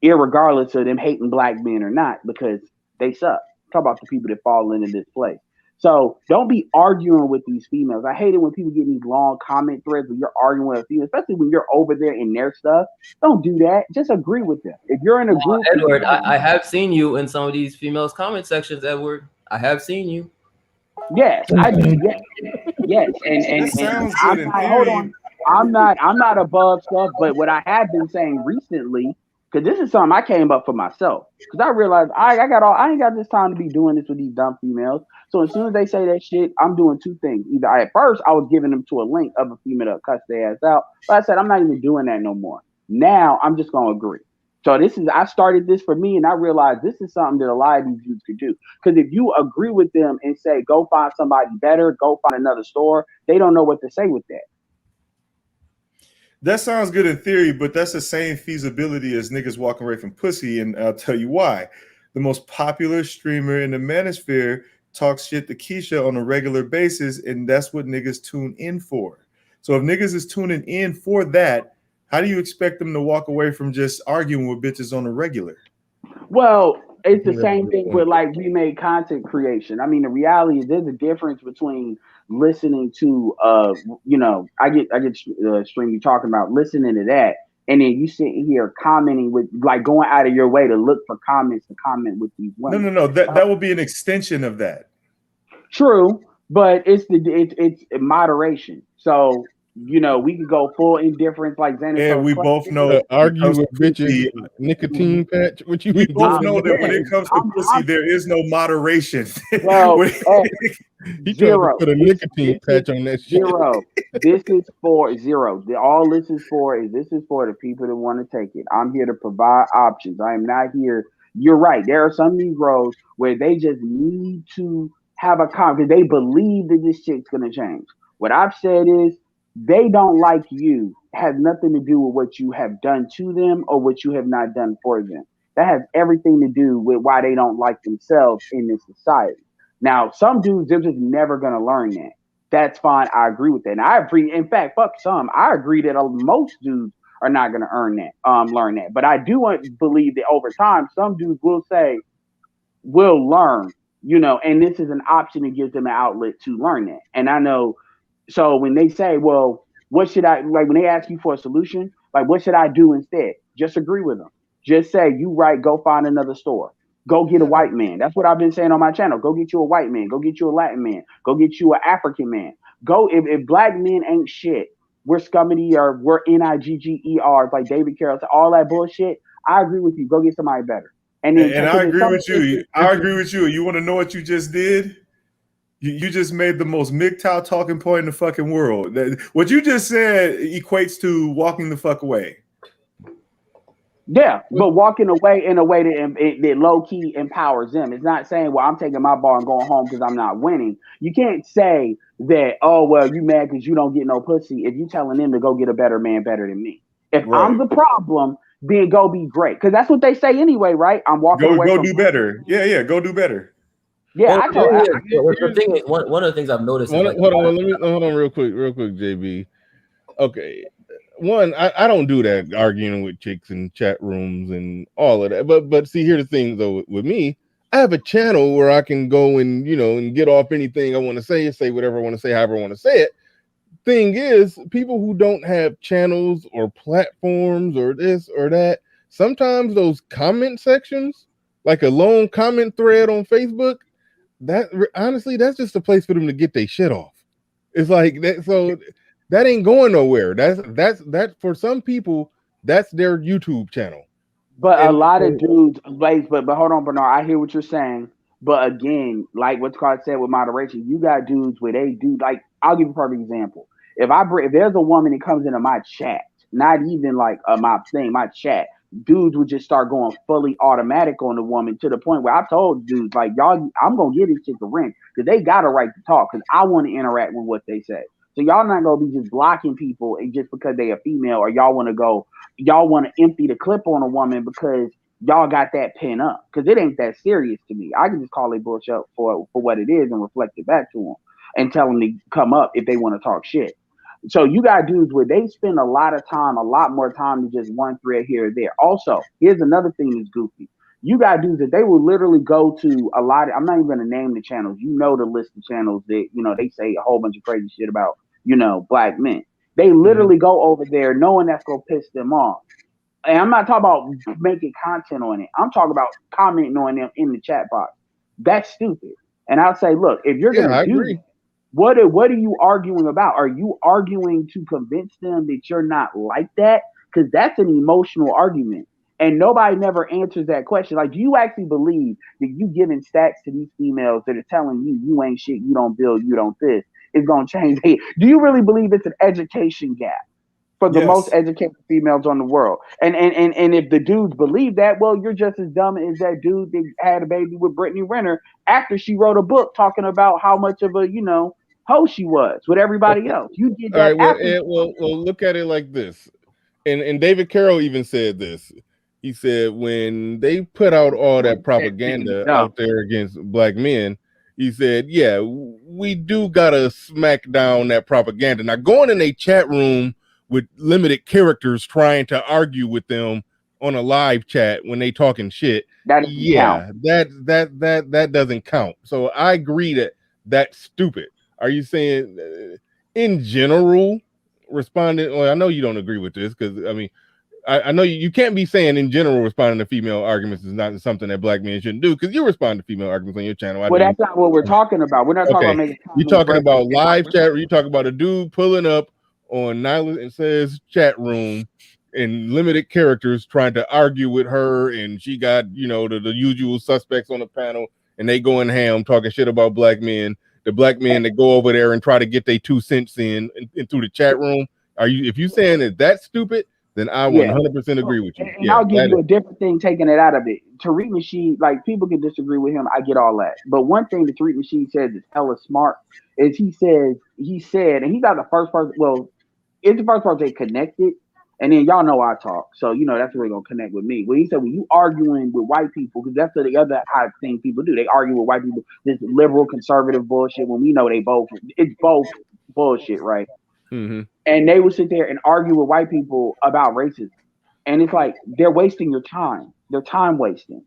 irregardless of them hating black men or not, because they suck. Talk about the people that fall into this place. So don't be arguing with these females. I hate it when people get in these long comment threads when you're arguing with a female, especially when you're over there in their stuff. Don't do that. Just agree with them. If you're in a group, Edward, I have seen you in some of these females' comment sections, Edward. I have seen you. Yes, I do. Yes. And sounds I'm good in not, theory. hold on. I'm not above stuff, but what I have been saying recently, because this is something I came up for myself, because I realized I ain't got this time to be doing this with these dumb females. So as soon as they say that shit, I'm doing two things. Either at first I was giving them to a link of a female to cuss their ass out, but I said I'm not even doing that no more. Now I'm just gonna agree. So I started this for me, and I realized this is something that a lot of these dudes could do. Because if you agree with them and say, go find somebody better, go find another store, they don't know what to say with that. That sounds good in theory, but that's the same feasibility as niggas walking away from pussy, and I'll tell you why. The most popular streamer in the manosphere talks shit to Keisha on a regular basis, and that's what niggas tune in for. So if niggas is tuning in for that, how do you expect them to walk away from just arguing with bitches on a regular? Well, it's the same thing with like remade content creation. I mean, the reality is there's a difference between listening to I get stream you talking about listening to that, and then you sitting here commenting with like going out of your way to look for comments to comment with these women. No. That will be an extension of that. True, but it's moderation. So we could go full indifference like Xanax. And we both know argue with bitches nicotine patch. What you we both know that when it comes to pussy, there is no moderation. Well, he tried to put a nicotine patch on that shit. Zero. This is for Zero. All this is for the people that want to take it. I'm here to provide options. I am not here. You're right. There are some Negroes where they just need to have a because they believe that this shit's gonna change. What I've said is they don't like you. It has nothing to do with what you have done to them or what you have not done for them. That has everything to do with why they don't like themselves in this society. Now, some dudes, they're just never going to learn that. That's fine. I agree with that. And I agree. In fact, fuck some. I agree that most dudes are not going to learn that. But I do believe that over time, some dudes will learn you know, and this is an option that gives them an outlet to learn that. And I know, so when they say, well, what should I, like when they ask you for a solution, like what should I do instead? Just agree with them. Just say, you right, go find another store. Go get a white man. That's what I've been saying on my channel. Go get you a white man. Go get you a Latin man. Go get you an African man. Go, if black men ain't shit, we're scummity or we're NIGGER, like David Carroll said, all that bullshit. I agree with you. Go get somebody better. And then, And I agree with you. I agree with you. You want to know what you just did? You just made the most MGTOW talking point in the fucking world. What you just said equates to walking the fuck away. Yeah, but walking away in a way that low key empowers them. It's not saying, well, I'm taking my ball and going home because I'm not winning. You can't say that, oh, well, you mad because you don't get no pussy if you telling them to go get a better man better than me. If I'm the problem, then go be great. Because that's what they say anyway, right? I'm walking away. Go do better. Yeah, go do better. Yeah, I told the thing. One of the things I've noticed. Hold is on, real quick, JB. Okay, one, I don't do that arguing with chicks in chat rooms and all of that. But see, here's the thing though, with me, I have a channel where I can go and and get off anything I want to say whatever I want to say, however I want to say it. Thing is, people who don't have channels or platforms or this or that, sometimes those comment sections, like a lone comment thread on Facebook, that honestly, that's just a place for them to get their shit off. It's like that, so that ain't going nowhere. That's for some people, that's their YouTube channel. But a lot of dudes, but hold on, Bernard. I hear what you're saying, but again, like what's called said with moderation, you got dudes where they do like. I'll give you a perfect example. If there's a woman that comes into my chat, not even like my chat, dudes would just start going fully automatic on the woman to the point where I told dudes like, y'all, I'm gonna give this chick a ring because they got a right to talk because I want to interact with what they say. So y'all not gonna be just blocking people and just because they a female or y'all want to empty the clip on a woman because y'all got that pin up because it ain't that serious to me. I can just call it bullshit for what it is and reflect it back to them and tell them to come up if they want to talk shit. So you got dudes where they spend a lot more time than just one thread here or there. Also, here's another thing that's goofy. You got dudes that they will literally go to a lot of, I'm not even going to name the channels. You know the list of channels that, they say a whole bunch of crazy shit about, black men. They literally go over there knowing that's going to piss them off. And I'm not talking about making content on it. I'm talking about commenting on them in the chat box. That's stupid. And I'll say, look, if you're going to do that, what are you arguing about? Are you arguing to convince them that you're not like that? Because that's an emotional argument. And nobody never answers that question. Like, do you actually believe that you giving stats to these females that are telling you ain't shit, you don't build, you don't this, is going to change? Do you really believe it's an education gap for the most educated females on the world? And if the dudes believe that, well, you're just as dumb as that dude that had a baby with Brittany Renner after she wrote a book talking about how much of a, hoe she was with everybody else. You did that after. Well, look at it like this. And David Carroll even said this. He said when they put out all that propaganda out there against black men, he said, yeah, we do gotta smack down that propaganda. Now going in a chat room with limited characters trying to argue with them on a live chat when they talking shit, that doesn't count. So I agree that that's stupid. Are you saying in general responding? Well, I know you don't agree with this because I mean, I know you can't be saying in general responding to female arguments is not something that black men shouldn't do because you respond to female arguments on your channel. Well, that's not what we're talking about. We're not talking about making comments. You're talking about live chat, or you talking about a dude pulling up on Nyla and Says chat room in limited characters trying to argue with her, and she got the usual suspects on the panel, and they going ham talking shit about black men. The black men that go over there and try to get their 2 cents in through the chat room. If you saying that that's stupid, then I 100% agree with you. And I'll give you a different thing, taking it out of it. Tariq Nasheed, like people can disagree with him. I get all that. But one thing that Tariq Nasheed says is hella smart is he said, and he's not the first person. Well, it's the first person they connected. And then y'all know I talk. So, that's really going to connect with me. When he said, when you arguing with white people, because that's the other high thing people do. They argue with white people, this liberal conservative bullshit when we know it's both bullshit, right? Mm-hmm. And they would sit there and argue with white people about racism. And it's like, they're wasting your time. They're time wasting.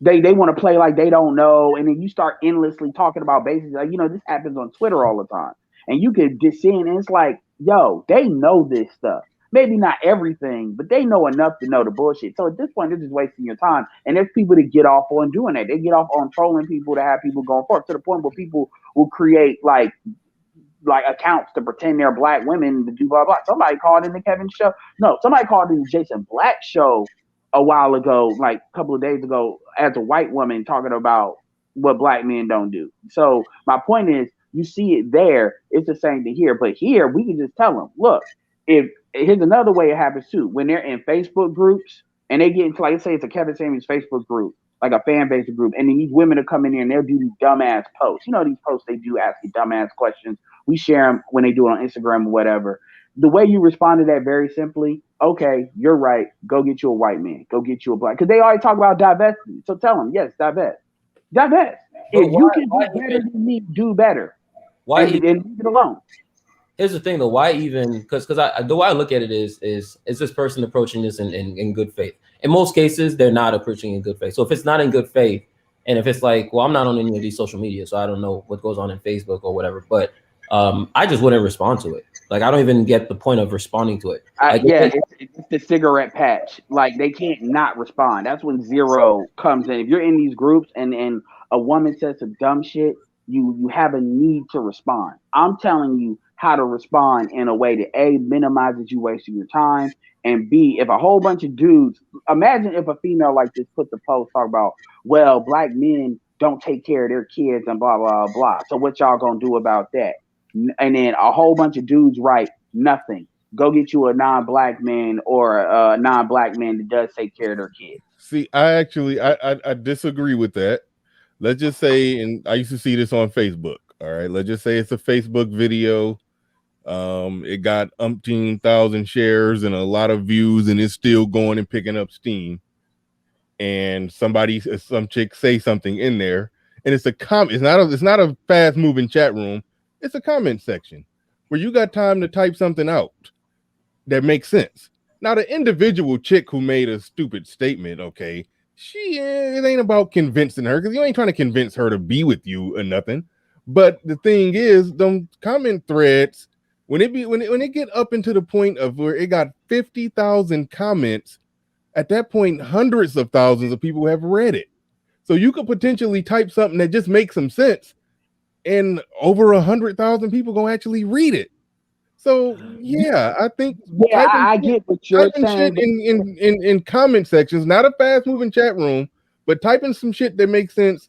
They want to play like they don't know, and then you start endlessly talking about basics. Like, this happens on Twitter all the time, and you could descend, and it's like, yo, they know this stuff. Maybe not everything, but they know enough to know the bullshit. So at this point, they're just wasting your time. And there's people that get off on doing that. They get off on trolling people to have people going forth, to the point where people will create like accounts to pretend they're black women to do blah blah. Somebody called in the Kevin show. No, somebody called in the Jason Black show a while ago, like a couple of days ago, as a white woman talking about what black men don't do. So my point is, you see it there, it's the same thing here. But here we can just tell them, look, if here's another way it happens too. When they're in Facebook groups and they get into, like, let's say it's a Kevin Samuels Facebook group, like a fan base group, and then these women will come in here and they'll do these dumbass posts. These posts they do ask you dumbass questions. We share them when they do it on Instagram or whatever. The way you respond to that, very simply, okay, you're right. Go get you a white man. Go get you a black. Because they always talk about diversity. So tell them, yes, divest. Divest. If you can do better than me, do better. Why and leave it alone. Here's the thing, though. Why even? Because the way I look at it is this person approaching this in good faith? In most cases, they're not approaching in good faith. So if it's not in good faith, and if it's like, well, I'm not on any of these social media, so I don't know what goes on in Facebook or whatever, but I just wouldn't respond to it. Like, I don't even get the point of responding to it. It's the cigarette patch. Like, they can't not respond. That's when zero comes in. If you're in these groups and a woman says some dumb shit, you have a need to respond. I'm telling you how to respond in a way that A, minimizes you wasting your time, and B, if a whole bunch of dudes, imagine if a female like this puts a post talk about, well, black men don't take care of their kids and blah, blah, blah. So what y'all gonna do about that? And then a whole bunch of dudes write nothing. Go get you a non-black man or a non-black man that does take care of their kids. See, I disagree with that. Let's just say, and I used to see this on Facebook. All right, let's just say it's a Facebook video. It got umpteen thousand shares and a lot of views, and it's still going and picking up steam. And some chick say something in there, and it's a comment. It's not a fast moving chat room. It's a comment section where you got time to type something out that makes sense. Now, the individual chick who made a stupid statement, okay, it ain't about convincing her, because you ain't trying to convince her to be with you or nothing. But the thing is, them comment threads, when it get up into the point of where it got 50,000 comments, at that point, hundreds of thousands of people have read it. So you could potentially type something that just makes some sense, and over 100,000 people gonna actually read it. So yeah, I think I get what you're saying. Shit in comment sections, not a fast moving chat room, but typing some shit that makes sense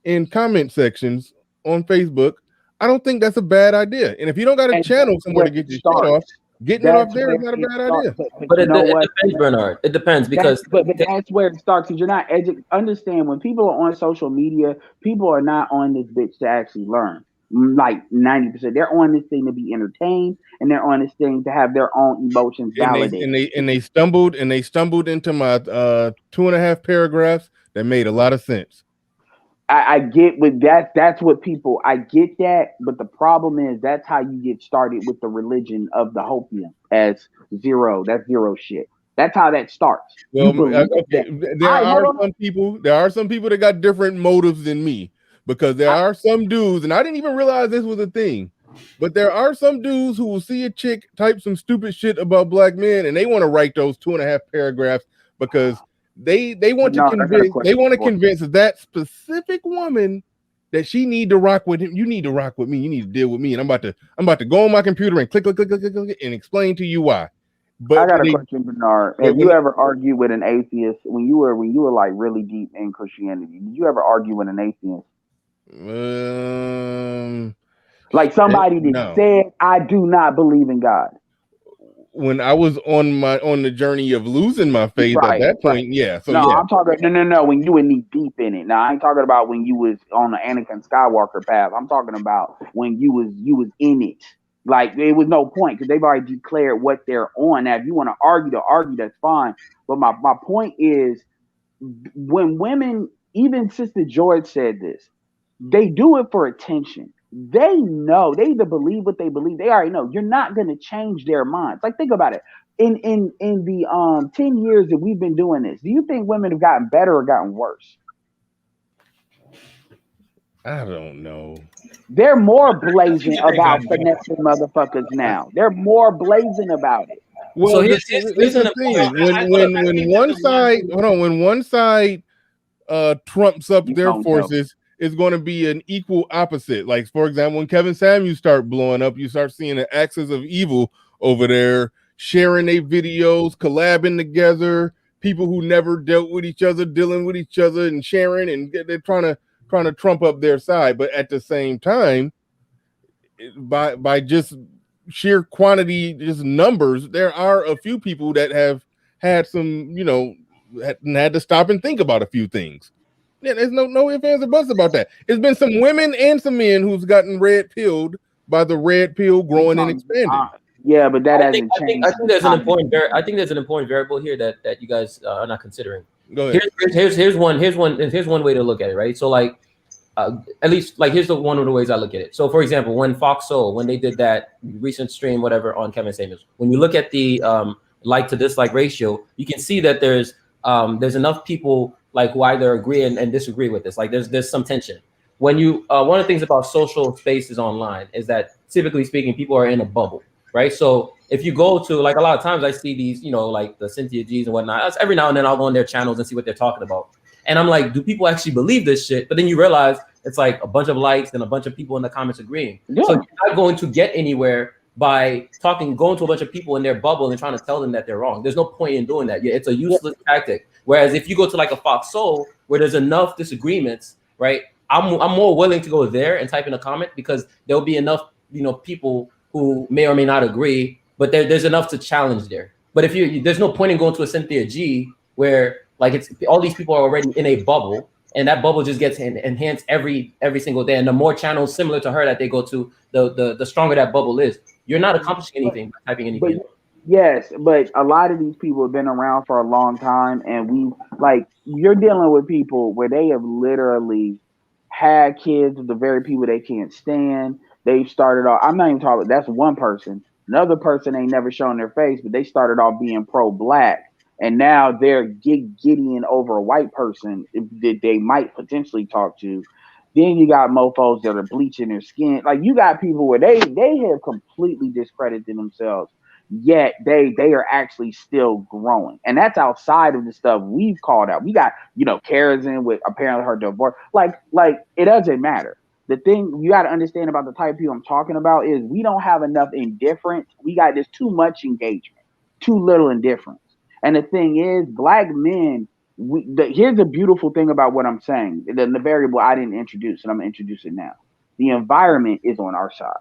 in comment sections on Facebook, I don't think that's a bad idea. And if you don't got a channel somewhere to get your shit off, getting it off there is not a bad idea. But it depends, Bernard. It depends, because but that's where it starts. Because you're not understand, when people are on social media, people are not on this bitch to actually learn. Like 90%, they're on this thing to be entertained, and they're on this thing to have their own emotions validated. And they stumbled into my 2.5 paragraphs that made a lot of sense. I get with that. That's what people. I get that, but the problem is that's how you get started with the religion of the Hopium as zero. That's zero shit. That's how that starts. Well, there are some people that got different motives than me. Because there are some dudes, and I didn't even realize this was a thing, but there are some dudes who will see a chick type some stupid shit about black men, and they want to write those 2.5 paragraphs because they want to convince that specific woman that she need to rock with him. You need to rock with me. You need to deal with me. And I'm about to go on my computer and click and explain to you why. But I got a question, Bernard. Have you ever argued with an atheist when you were like really deep in Christianity? Did you ever argue with an atheist? Like somebody that said, I do not believe in God. When I was on the journey of losing my faith at that point, yeah. So I'm talking no. When you were knee deep in it. Now I ain't talking about when you was on the Anakin Skywalker path. I'm talking about when you was in it. Like there was no point because they've already declared what they're on. Now if you want to argue, that's fine. But my point is, when women, even Sister George said this, they do it for attention. They know, they either believe what they believe. They already know you're not going to change their minds. Like, think about it. In the 10 years that we've been doing this, do you think women have gotten better or gotten worse? I don't know. They're more blazing Things are about going finessing motherfuckers now. They're more blazing about it. Well, So this, here's this is an the important. thing. When Hold up. when when one side, hold on, when one side trumps up You their don't know. forces, it's going to be an equal opposite. Like, for example, when Kevin Samuels start blowing up, you start seeing the axis of evil over there, sharing their videos, collabing together, people who never dealt with each other, dealing with each other and sharing, and they're trying to trump up their side. But at the same time, by just sheer quantity, just numbers, there are a few people that have had some, had to stop and think about a few things. Yeah, there's no ifs, ands, or buts about that. It's been some women and some men who's gotten red pilled by the red pill growing and expanding. Yeah, but that I think hasn't changed. I think there's an important I think there's an important variable here that you guys are not considering. Go ahead. Here's one way to look at it, right? So like at least like here's one of the ways I look at it. So for example, when Fox Soul, when they did that recent stream, whatever, on Kevin Samuels, when you look at the like to dislike ratio, you can see that there's enough people like who either agree and disagree with this. Like there's some tension. When you one of the things about social spaces online is that typically speaking, people are in a bubble, right? So if you go to like a lot of times I see these, like the Cynthia G's and whatnot. Every now and then I'll go on their channels and see what they're talking about. And I'm like, do people actually believe this shit? But then you realize it's like a bunch of likes and a bunch of people in the comments agreeing. Yeah. So you're not going to get anywhere by going to a bunch of people in their bubble and trying to tell them that they're wrong. There's no point in doing that. Yeah, it's a useless tactic. Whereas if you go to like a Fox Soul where there's enough disagreements, right? I'm more willing to go there and type in a comment because there'll be enough, people who may or may not agree, but there's enough to challenge there. But if there's no point in going to a Cynthia G where like it's all these people are already in a bubble, and that bubble just gets enhanced every single day. And the more channels similar to her that they go to, the stronger that bubble is. You're not accomplishing anything by typing anything. Yes, but a lot of these people have been around for a long time, and you're dealing with people where they have literally had kids with the very people they can't stand. They've started off. I'm not even talking. That's one person. Another person ain't never shown their face, but they started off being pro-black, and now they're giddying over a white person that they might potentially talk to. Then you got mofos that are bleaching their skin. Like you got people where they have completely discredited themselves, yet they are actually still growing. And that's outside of the stuff we've called out. We got, Karazin with apparently her divorce. Like it doesn't matter. The thing you got to understand about the type of people I'm talking about is we don't have enough indifference. There's too much engagement, too little indifference. And the thing is, black men, here's the beautiful thing about what I'm saying. The variable I didn't introduce, and I'm going to introduce it now. The environment is on our side.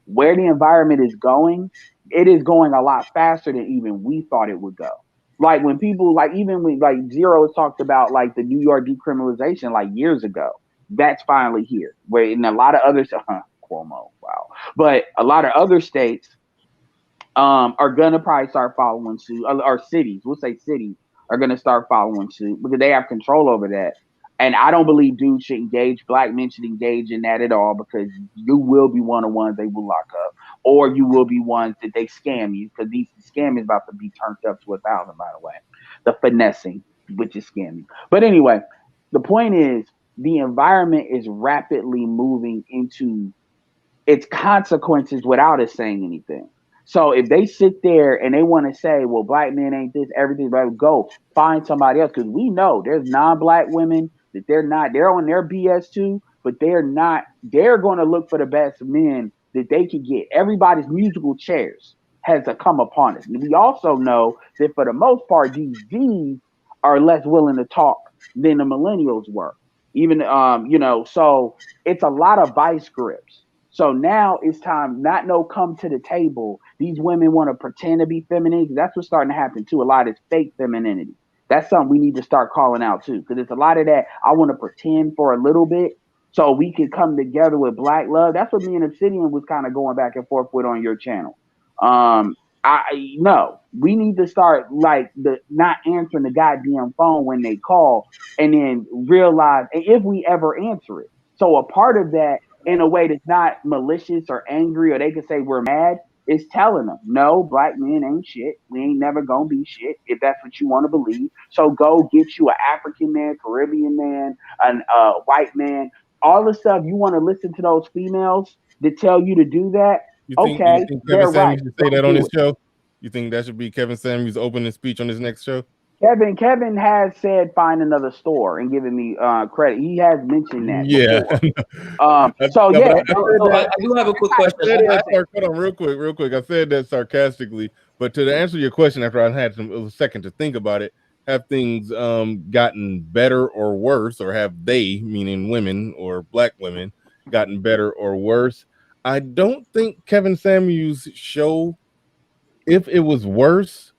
Where the environment is going, it is going a lot faster than even we thought it would go. Like when people, like even when like Zero talked about like the New York decriminalization like years ago, that's finally here. Where in a lot of other Cuomo, wow, but a lot of other states are gonna probably start following suit, or cities, we'll say cities are gonna start following suit because they have control over that. And I don't believe dudes should engage, black men should engage in that at all because you will be one of the ones they will lock up, or you will be ones that they scam you because these scam is about to be turned up to 1,000. By the way, the finessing, which is scamming. But anyway, the point is the environment is rapidly moving into its consequences without us saying anything. So if they sit there and they want to say, well, black men ain't this, everything, but go find somebody else. Because we know there's non-black women that they're on their BS too, but they're going to look for the best men that they can get. Everybody's musical chairs has to come upon us. And we also know that for the most part, these Z's are less willing to talk than the millennials were. Even, so it's a lot of vice grips. So now it's time, come to the table. These women want to pretend to be feminine. That's what's starting to happen too. A lot is fake femininity. That's something we need to start calling out too. Because it's a lot of that. I want to pretend for a little bit so we can come together with black love. That's what me and Obsidian was kind of going back and forth with on your channel. We need to start not answering the goddamn phone when they call and then realize if we ever answer it. So a part of that in a way that's not malicious or angry, or they could say we're mad, is telling them, no, black men ain't shit. We ain't never gonna be shit if that's what you want to believe. So go get you an African man, Caribbean man, a white man, all the stuff you want to listen to those females that tell you to do that. You think Okay, Kevin they're right. Samuels should say Don't that on do his it. show? You think that should be Kevin Samuels' opening speech on his next show? Kevin has said find another store and given me credit. He has mentioned that Yeah. before. So No, yeah, but I do have a quick question. Hold on, real quick. I said that sarcastically, but to answer your question, after I had a second to think about it, have things gotten better or worse, or have they, meaning women or black women, gotten better or worse? I don't think Kevin Samuels' show, if it was worse,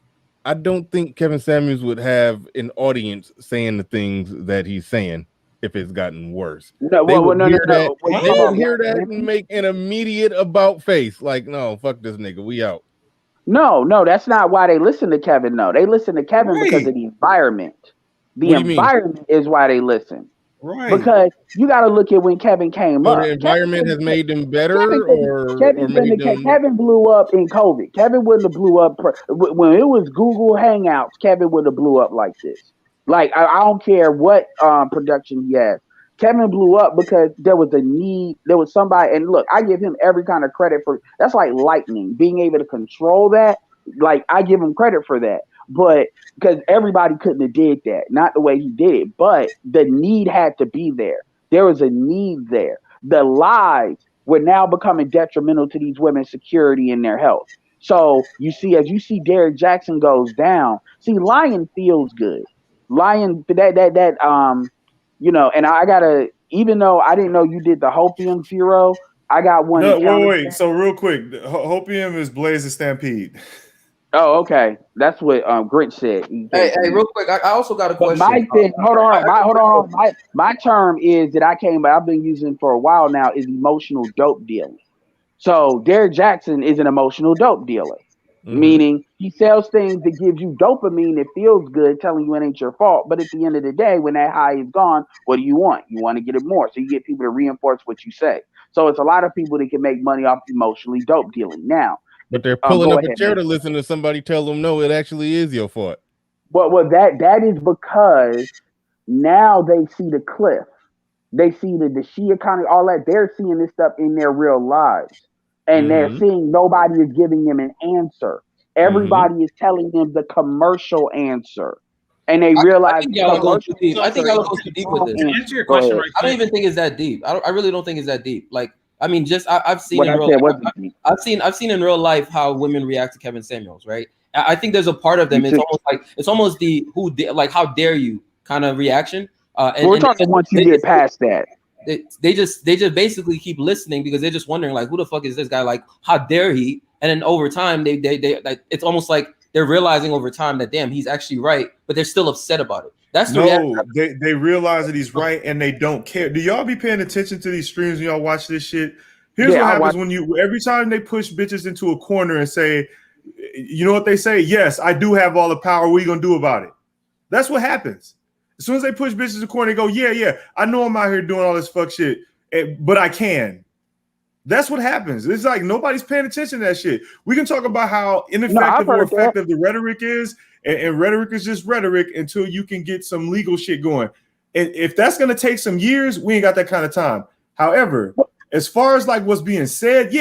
I don't think Kevin Samuels would have an audience saying the things that he's saying if it's gotten worse. No, They would no. hear that. What, They would hear that and make an immediate about face. Like, no, fuck this nigga. We out. No, that's not why they listen to Kevin. No, they listen to Kevin because of the environment. The What do you mean? environment is why they listen. Right. Because you got to look at when Kevin came So up. the environment has made them better, Kevin blew up in COVID. Kevin wouldn't have blew up when it was Google Hangouts. Kevin would have blew up like this. Like I don't care what production he has. Kevin blew up because there was a need. There was somebody, and look, I give him every kind of credit for. That's like lightning, being able to control that. Like I give him credit for that, but because everybody couldn't have did that, not the way he did it. But the need had to be there. There was a need there. The lies were now becoming detrimental to these women's security and their health. So you see, as you see Derek Jackson goes down, see, lying feels good. Lying and I gotta, even though I didn't know you did the Hopium Zero, I got one. No, wait. So real quick, Hopium is Blaze the Stampede. Oh, okay. That's what Grinch said. Hey, real quick, I also got a question. My thing, hold on. My term is that I've been using for a while now is emotional dope dealing. So Derek Jackson is an emotional dope dealer, meaning he sells things that gives you dopamine that feels good, telling you it ain't your fault. But at the end of the day, when that high is gone, what do you want? You want to get it more. So you get people to reinforce what you say. So it's a lot of people that can make money off emotionally dope dealing now. But they're pulling up a chair to listen to somebody tell them, no, it actually is your fault. Well, that is because now they see the cliff. They see the Shia economy, all that. They're seeing this stuff in their real lives. And they're seeing nobody is giving them an answer. Everybody is telling them the commercial answer. And they realize I think y'all go too deep. I think y'all go too deep with this. To answer your question right I don't even think it's that deep. I really don't think it's that deep. Like, I mean, just I've seen in real life, I've seen in real life how women react to Kevin Samuels, right? I think there's a part of them. It's almost the how dare you kind of reaction. We're talking once you get past that. They just basically keep listening because they're just wondering like, who the fuck is this guy? Like, how dare he? And then over time, they like, it's almost like they're realizing over time that damn, he's actually right, but they're still upset about it. That's the they realize that he's right and they don't care. Do y'all be paying attention to these streams when y'all watch this shit? Here's what happens when every time they push bitches into a corner and say, you know what they say? Yes, I do have all the power. What are you gonna do about it? That's what happens. As soon as they push bitches in the corner, they go, yeah, I know I'm out here doing all this fuck shit, but I can. That's what happens. It's like nobody's paying attention to that shit. We can talk about how ineffective or effective the rhetoric is, and rhetoric is just rhetoric until you can get some legal shit going. And if that's going to take some years, we ain't got that kind of time. However, as far as like what's being said,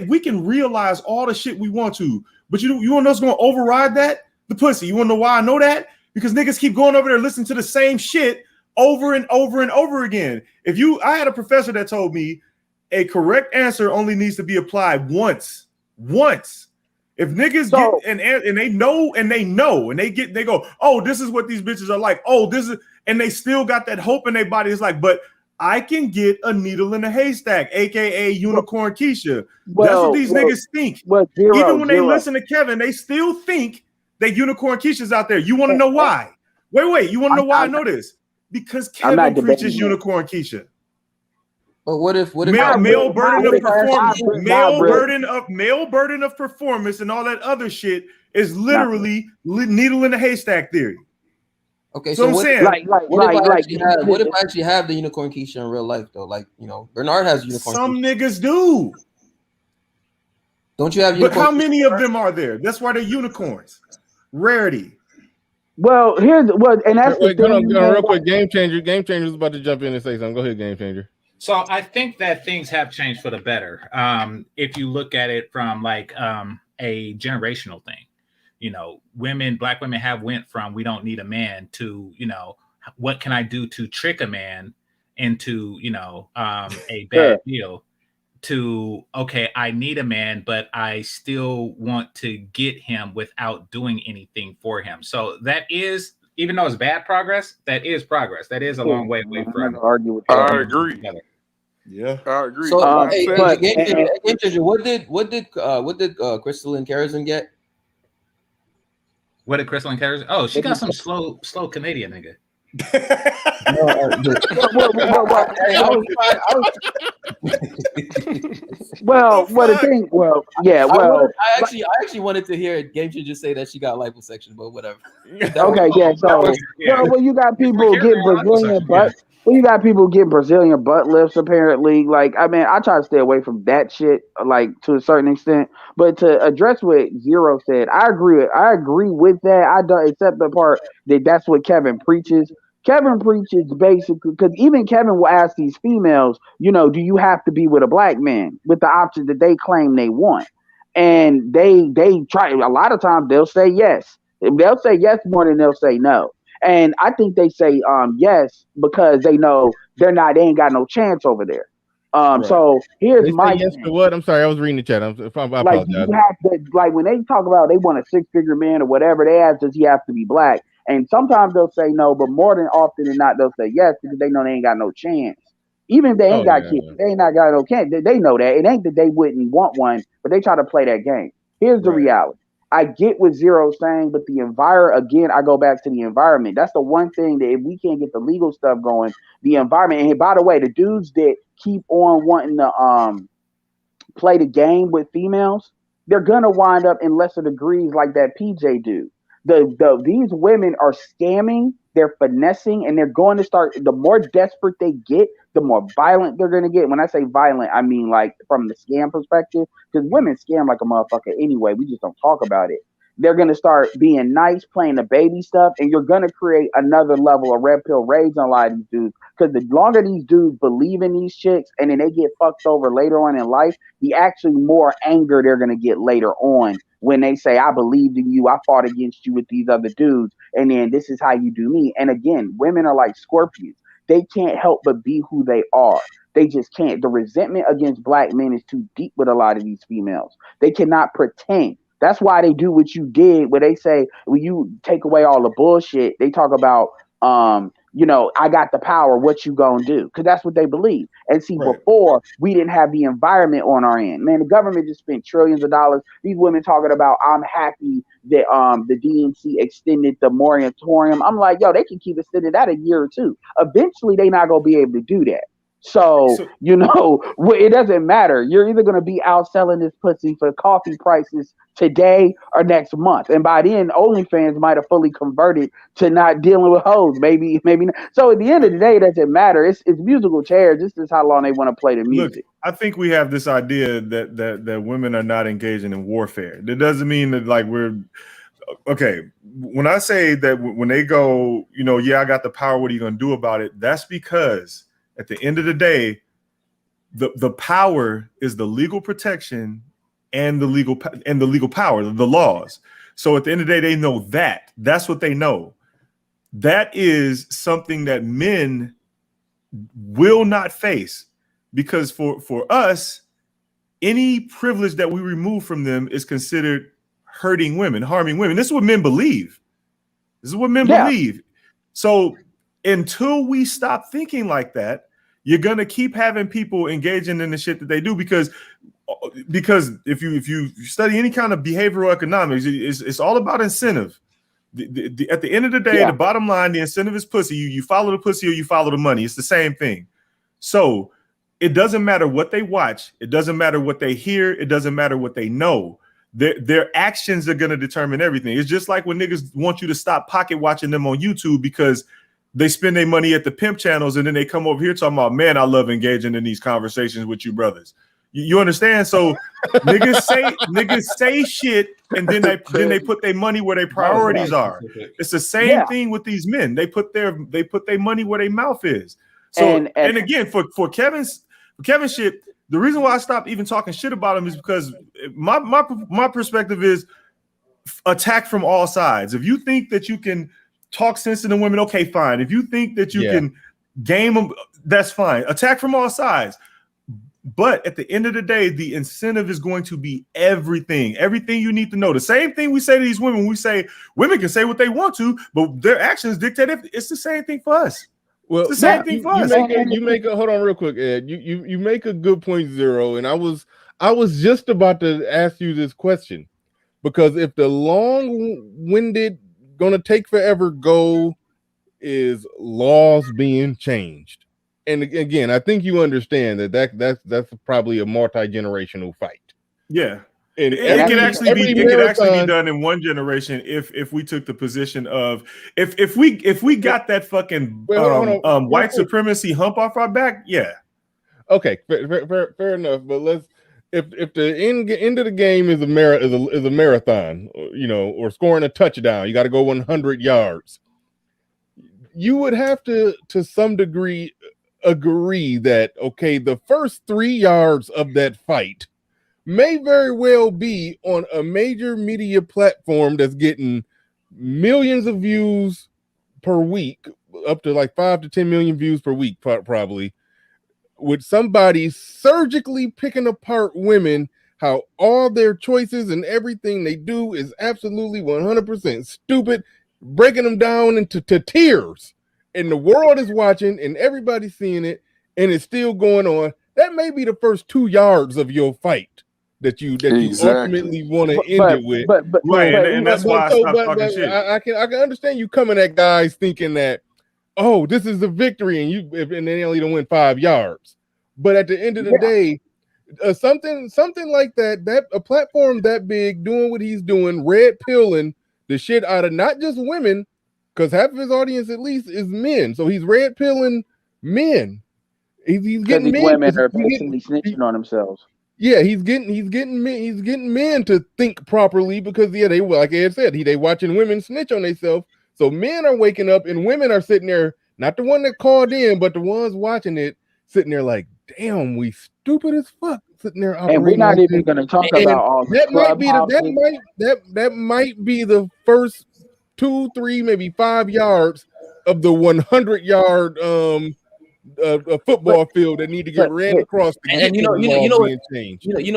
we can realize all the shit we want to, but you want to know what's going to override that? The pussy. You want to know why I know that? Because niggas keep going over there listening to the same shit over and over and over again. I had a professor that told me a correct answer only needs to be applied once. If niggas get and they know and they go, oh, this is what these bitches are like. Oh, this is, and they still got that hope in their body. It's like, but I can get a needle in a haystack, aka Unicorn Keisha. That's what these niggas think. Even when they listen to Kevin, they still think that Unicorn Keisha's out there. You want to know why? Wait. You want to know why I know this? Because Kevin preaches Unicorn Keisha. But what if male burden of performance and all that other shit is literally needle in a haystack theory. Okay, so I'm saying, what if I actually have the Unicorn Keisha in real life though? Like, you know, Bernard has Unicorn. Some niggas do. Don't you have? But how many of them are there? That's why they're unicorns. Rarity. Well, and that's real quick. Game Changer is about to jump in and say something. Go ahead, Game Changer. So I think that things have changed for the better. If you look at it from like a generational thing, you know, black women have went from we don't need a man to, you know, what can I do to trick a man into, you know, a bad deal to, okay, I need a man, but I still want to get him without doing anything for him. So that is, even though it's bad progress, that is progress. That is a long way away I'm from. not gonna argue with I that. agree. Yeah, I agree. So, I'm saying hey, Game Changer, what did Crystal and Karazin get? What did Crystal and Carrie? Oh, she got some slow Canadian nigga. I actually wanted to hear Game Changer say that she got liposuction, but whatever. Okay, yeah. So, well, you got people getting Brazilian butt. Well, you got people getting Brazilian butt lifts. Apparently, like, I mean, I try to stay away from that shit, like, to a certain extent. But to address what Zero said, I agree with that. I don't accept the part that that's what Kevin preaches. Kevin preaches basically because even Kevin will ask these females, you know, do you have to be with a black man with the option that they claim they want? And they try a lot of times they'll say yes. They'll say yes more than they'll say no. And I think they say yes because they know they ain't got no chance over there. Right. So here's They say my yes to what? I'm sorry, I was reading the chat. I like, apologize. you have to, like, when they talk about they want a 6-figure man or whatever, they ask, does he have to be black? And sometimes they'll say no, but more than often than not, they'll say yes because they know they ain't got no chance. Even if they ain't got kids, they ain't not got no chance. They know that. It ain't that they wouldn't want one, but they try to play that game. Here's the reality. I get what Zero's saying, but the environment, again, I go back to the environment. That's the one thing that if we can't get the legal stuff going, the environment. And by the way, the dudes that keep on wanting to play the game with females, they're gonna wind up in lesser degrees like that PJ dude. These women are scamming, they're finessing, and they're going to start. The more desperate they get, the more violent they're gonna get. When I say violent, I mean like from the scam perspective, because women scam like a motherfucker anyway. We just don't talk about it. They're gonna start being nice, playing the baby stuff, and you're gonna create another level of red pill rage on a lot of these dudes. Because the longer these dudes believe in these chicks, and then they get fucked over later on in life, the actually more anger they're gonna get later on when they say, I believed in you, I fought against you with these other dudes, and then this is how you do me. And again, women are like scorpions. They can't help but be who they are. They just can't. The resentment against black men is too deep with a lot of these females. They cannot pretend. That's why they do what you did, where they say, when you take away all the bullshit, they talk about, you know, I got the power, what you gonna do? Because that's what they believe. And see, before, we didn't have the environment on our end. Man, the government just spent trillions of dollars. These women talking about, I'm happy that the DNC extended the moratorium. I'm like, yo, they can keep extending that a year or two. Eventually, they not gonna be able to do that. So, you know, it doesn't matter. You're either going to be out selling this pussy for coffee prices today or next month. And by then, OnlyFans might have fully converted to not dealing with hoes. Maybe not. So at the end of the day, it doesn't matter. It's musical chairs. This is how long they want to play the music. Look, I think we have this idea that women are not engaging in warfare. That doesn't mean that like we're okay. When I say that when they go, you know, yeah, I got the power. What are you going to do about it? That's because at the end of the day, the power is the legal protection and the legal power, the laws. So at the end of the day, they know that. That's what they know. That is something that men will not face, because for us, any privilege that we remove from them is considered hurting women, harming women. This is what men believe. This is what men believe. So until we stop thinking like that, you're gonna keep having people engaging in the shit that they do, because if you study any kind of behavioral economics, it's all about incentive. At the end of the day, the bottom line, the incentive is pussy. You follow the pussy or you follow the money. It's the same thing. So it doesn't matter what they watch. It doesn't matter what they hear. It doesn't matter what they know. Their actions are gonna determine everything. It's just like when niggas want you to stop pocket watching them on YouTube because they spend their money at the pimp channels, and then they come over here talking about, man, I love engaging in these conversations with you brothers. You understand? So niggas say shit, and then they put their money where their priorities are. It's the same thing with these men. They put their money where their mouth is. So and again, for Kevin's shit, the reason why I stopped even talking shit about him is because my perspective is attack from all sides. If you think that you can talk sense to the women, okay, fine. If you think that you can game them, that's fine. Attack from all sides. But at the end of the day, the incentive is going to be everything you need to know. The same thing we say to these women, we say women can say what they want to, but their actions dictate it. It's the same thing for us. Well, it's the same thing for us. You make a hold on real quick, Ed. You make a good point, Zero. And I was just about to ask you this question, because if the long-winded, gonna take forever goal is laws being changed, and again, I think you understand that's probably a multi-generational fight. Yeah. And it could actually be done in one generation if we took the position of if we got that fucking white supremacy hump off our back, yeah. Okay, fair enough. But if the end of the game is a marathon, or scoring a touchdown, you got to go 100 yards. You would have to some degree agree that, okay, the first 3 yards of that fight may very well be on a major media platform that's getting millions of views per week, up to like 5 to 10 million views per week, probably, with somebody surgically picking apart women, how all their choices and everything they do is absolutely 100% stupid, breaking them down into tears. And the world is watching and everybody's seeing it, and it's still going on. That may be the first 2 yards of your fight that you ultimately want to end it with. And that's why I stopped talking shit. I can understand you coming at guys thinking that, oh, this is the victory, and they only don't win 5 yards. But at the end of the day, something like that a platform that big doing what he's doing, red pilling the shit out of not just women, because half of his audience at least is men. So he's red pilling men. He's getting men. Women are basically snitching on themselves. Yeah, he's getting men to think properly, because they, like Ed said, they watching women snitch on themselves. So men are waking up and women are sitting there, not the one that called in, but the ones watching it, sitting there like, damn, we stupid as fuck, sitting there operating. And we're not even going to talk about all the that might be the first 2, 3, maybe 5 yards of the 100-yard football field that need to get ran across. And you know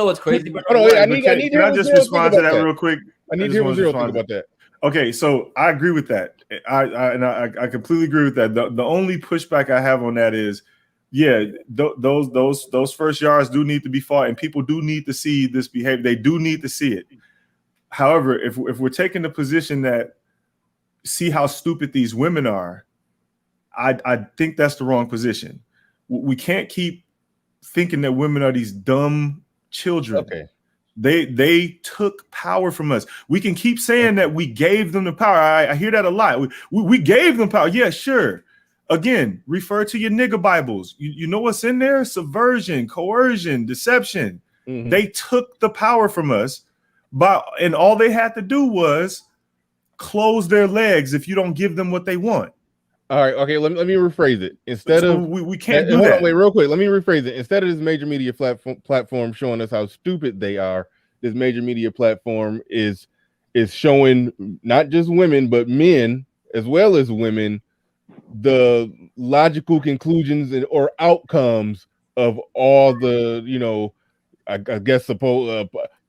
what's crazy? Can I just respond to that real quick? I need to hear what Zero think about that. Okay, so I agree with that. I completely agree with that. The only pushback I have on that is, yeah, those first yards do need to be fought, and people do need to see this behavior. They do need to see it. However, if we're taking the position that see how stupid these women are, I think that's the wrong position. We can't keep thinking that women are these dumb children. Okay. They took power from us. We can keep saying that we gave them the power. I hear that a lot. We gave them power. Yeah, sure. Again, refer to your nigga Bibles. You know what's in there? Subversion, coercion, deception. Mm-hmm. They took the power from us, and all they had to do was close their legs if you don't give them what they want. All right, okay, let me rephrase it. Instead of we can't do that. Hold on, wait, real quick. Let me rephrase it. Instead of this major media platform showing us how stupid they are, this major media platform is showing not just women but men as well as women the logical conclusions or outcomes of all the I guess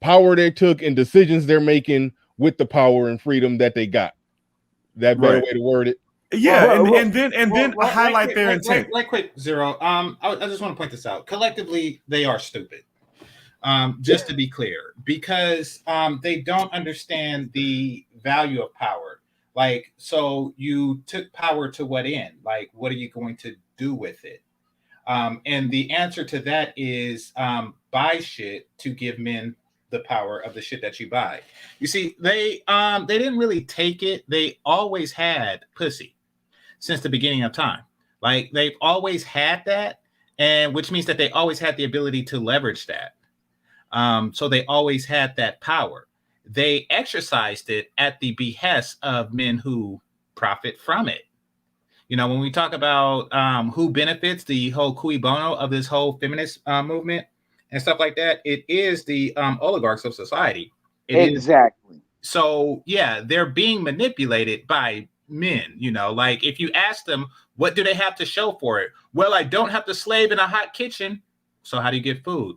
power they took and decisions they're making with the power and freedom that they got. That better way to word it. Yeah, and then highlight their intent. Right quick, Zero. I just want to point this out. Collectively, they are stupid. Just to be clear, because they don't understand the value of power. Like, so you took power to what end? Like, what are you going to do with it? And the answer to that is buy shit to give men the power of the shit that you buy. You see, they didn't really take it. They always had pussy since the beginning of time. Like, they've always had that, and which means that they always had the ability to leverage that. So they always had that power. They exercised it at the behest of men who profit from it. You know, when we talk about who benefits the whole cui bono of this whole feminist movement and stuff like that, it is the oligarchs of society. It exactly. is. So yeah, they're being manipulated by men. You know, like if you ask them, what do they have to show for it? Well, I don't have to slave in a hot kitchen. So how do you get food?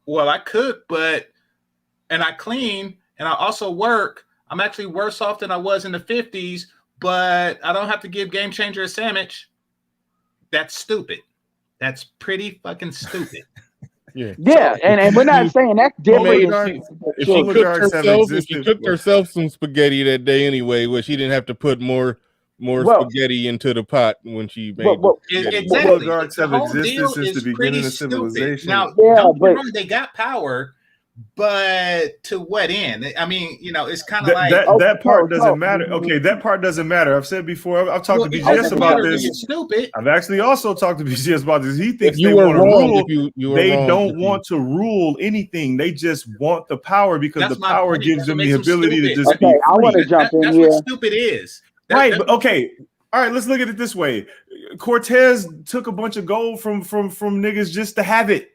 Well, I cook, and I clean, and I also work. I'm actually worse off than I was in the 50s, but I don't have to give Game Changer a sandwich. That's stupid. That's pretty fucking stupid. Yeah, and we're not saying that's different. If she cooked herself some spaghetti that day anyway, well, she didn't have to put more spaghetti into the pot when she made exactly. Oligarchs have existed since the beginning of civilization. Now, don't get me wrong, they got power, but to what end? I mean, you know, it's kind of like that part doesn't matter. Okay, that part doesn't matter. I've said before. I've talked to BGS about this. Stupid. I've actually also talked to BGS about this. He thinks you they were want to wrong rule. They don't want to rule anything. They just want the power because the power gives them the ability to just be free. I want to jump in That's here. what stupid is. Right, but okay. All right, let's look at it this way. Cortez took a bunch of gold from niggas just to have it.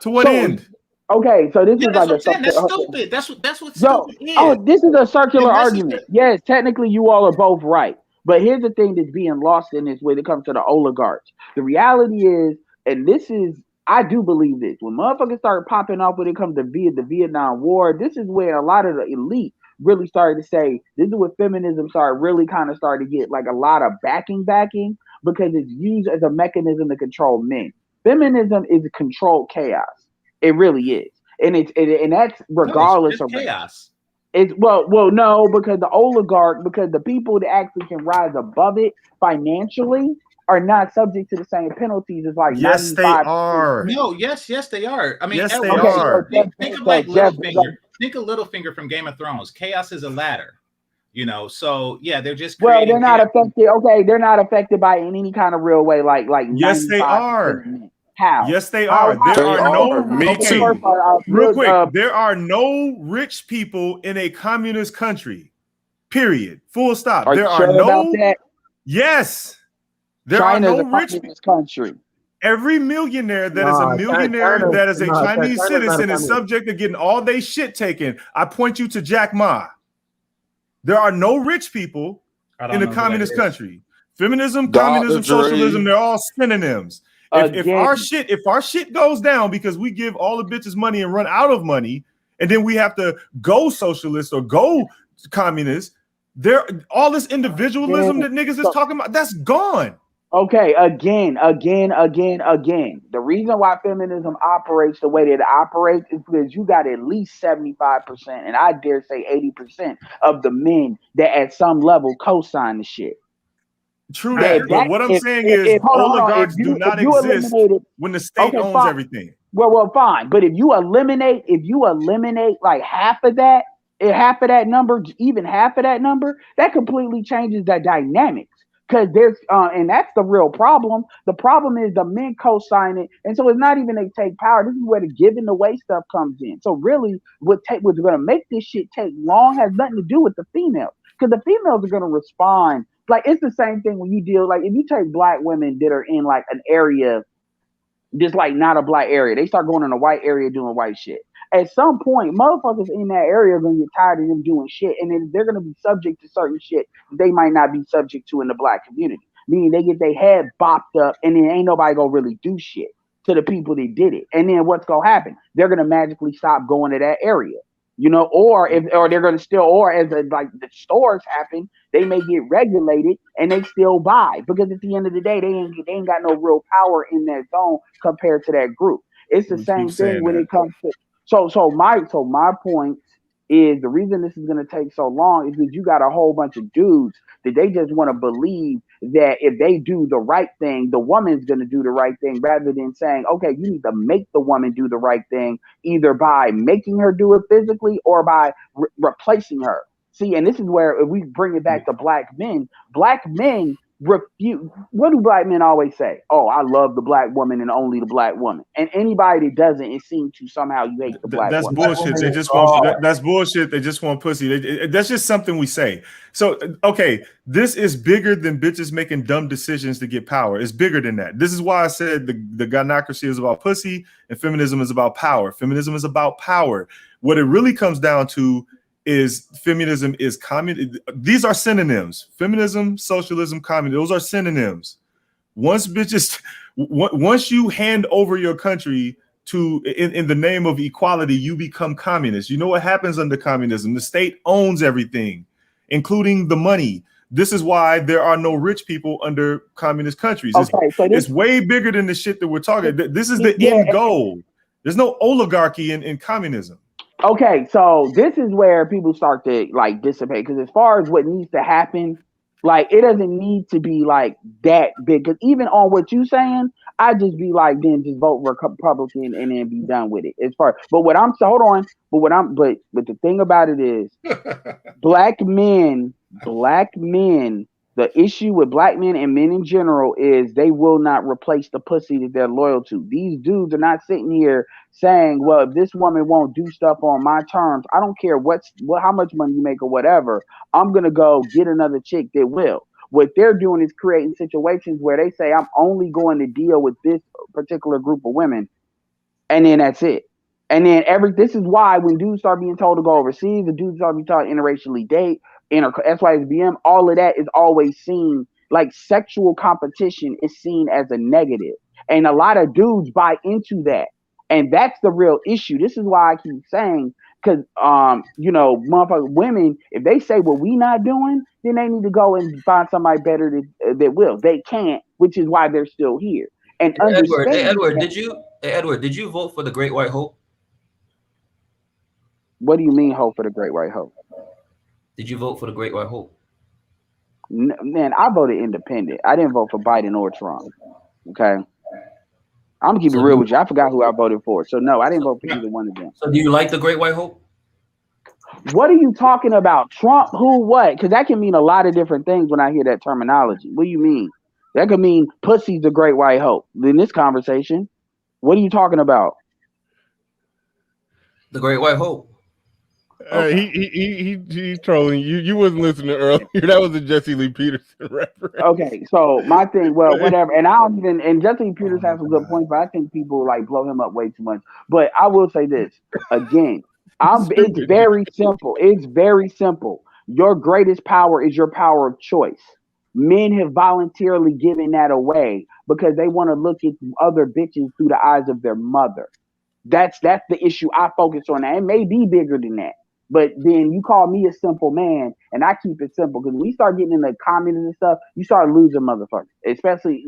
To what end? Okay, so this is like that's stupid. That's what stupid is. Oh, this is a circular argument. Yes, technically you all are both right. But here's the thing that's being lost in this when it comes to the oligarchs. The reality is, and this is, I do believe this, when motherfuckers start popping off when it comes to the Vietnam War, this is where a lot of the elite really started to say, this is what feminism started to get like a lot of backing because it's used as a mechanism to control men. Feminism is controlled chaos. It really is. And that's regardless of chaos. It's well, no, because the people that actually can rise above it financially are not subject to the same penalties as like yes, 95%. They are. No, yes, they are. I mean, yes, they are. Think of like Littlefinger. Think of Littlefinger from Game of Thrones. Chaos is a ladder. You know, so yeah, they're just they're not affected. Okay, they're not affected by it in any kind of real way. Like yes, they are. How? Yes, they are. There are no. Me too. Real quick, there are no rich people in a communist country. Period. Full stop. There are no. Yes, there China's are no rich country. Every millionaire that is a millionaire that is a Chinese citizen is subject to getting all their shit taken. I point you to Jack Ma. There are no rich people in a communist country. Feminism, communism, socialism, they're all synonyms. If our shit goes down because we give all the bitches money and run out of money, and then we have to go socialist or go communist, all this individualism that niggas is talking about, that's gone. Okay, again. The reason why feminism operates the way that it operates is because you got at least 75%, and I dare say 80% of the men that at some level co-sign the shit. True that, but what I'm saying is oligarchs do not exist when the state owns everything. Well, fine. But if you eliminate like half of that number, even half of that number, that completely changes the dynamics. Because there's and that's the real problem. The problem is the men co-sign it, and so it's not even they take power. This is where the giving away stuff comes in. So really, what's going to make this shit take long has nothing to do with the females, because the females are going to respond. Like, it's the same thing when you deal, like, if you take black women that are in like an area, just like not a black area, they start going in a white area doing white shit. At some point, motherfuckers in that area are going to get tired of them doing shit, and then they're going to be subject to certain shit they might not be subject to in the black community. Meaning they get their head bopped up, and then ain't nobody going to really do shit to the people that did it. And then what's going to happen? They're going to magically stop going to that area. You know, or they're going to still, or as like the stores happen, they may get regulated and they still buy, because at the end of the day, they ain't got no real power in that zone compared to that group. It's the same thing when it comes to. So my point is, the reason this is going to take so long is because you got a whole bunch of dudes that they just want to believe that if they do the right thing, the woman's going to do the right thing, rather than saying, okay, you need to make the woman do the right thing, either by making her do it physically or by replacing her. See, and this is where, if we bring it back to black men refute. What do black men always say? Oh, I love the black woman and only the black woman. And anybody that doesn't, it seems to somehow you hate the black That's woman. bullshit. They just want that's bullshit. They just want pussy. That's just something we say. So okay, this is bigger than bitches making dumb decisions to get power. It's bigger than that. This is why I said the gynocracy is about pussy and feminism is about power. Feminism is about power. What it really comes down to is feminism is communism. These are synonyms. Feminism, socialism, communism. Those are synonyms. Once you hand over your country to in the name of equality, you become communist. You know what happens under communism? The state owns everything, including the money. This is why there are no rich people under communist countries. Okay, it's way bigger than the shit that we're talking. This is the end goal. There's no oligarchy in communism. Okay, so this is where people start to like dissipate, because as far as what needs to happen, like it doesn't need to be like that big. Because even on what you saying, I just be like, then just vote for Republican and then be done with it. As far, but what I'm hold on, but the thing about it is, black men. The issue with black men and men in general is they will not replace the pussy that they're loyal to. These dudes are not sitting here saying, well, if this woman won't do stuff on my terms, I don't care how much money you make or whatever, I'm going to go get another chick that will. What they're doing is creating situations where they say, I'm only going to deal with this particular group of women, and then that's it. And then this is why when dudes start being told to go overseas, the dudes start being taught interracially date, SYSBM, all of that is always seen like sexual competition is seen as a negative. And a lot of dudes buy into that. And that's the real issue. This is why I keep saying, because motherfucking women, if they say what we not doing, then they need to go and find somebody better that will. They can't, which is why they're still here. And Edward, did you vote for the Great White Hope? What do you mean, hope for the Great White Hope? Did you vote for the Great White Hope? Man, I voted independent. I didn't vote for Biden or Trump. Okay, I'm gonna keep it real with you. I forgot who I voted for. So no, I didn't vote for either one of them. So do you like the Great White Hope? What are you talking about? Trump? Who? What? Because that can mean a lot of different things when I hear that terminology. What do you mean? That could mean pussy's the Great White Hope. In this conversation, what are you talking about? The Great White Hope. He's trolling you. You wasn't listening earlier. That was a Jesse Lee Peterson reference. Okay, so my thing, well, whatever, and I don't even. And Jesse Lee Peterson has some good points, but I think people like blow him up way too much. But I will say this again. It's very simple. It's very simple. Your greatest power is your power of choice. Men have voluntarily given that away because they want to look at other bitches through the eyes of their mother. That's the issue I focus on. It may be bigger than that. But then you call me a simple man, and I keep it simple. Because when we start getting into communism and stuff, you start losing motherfuckers. Especially,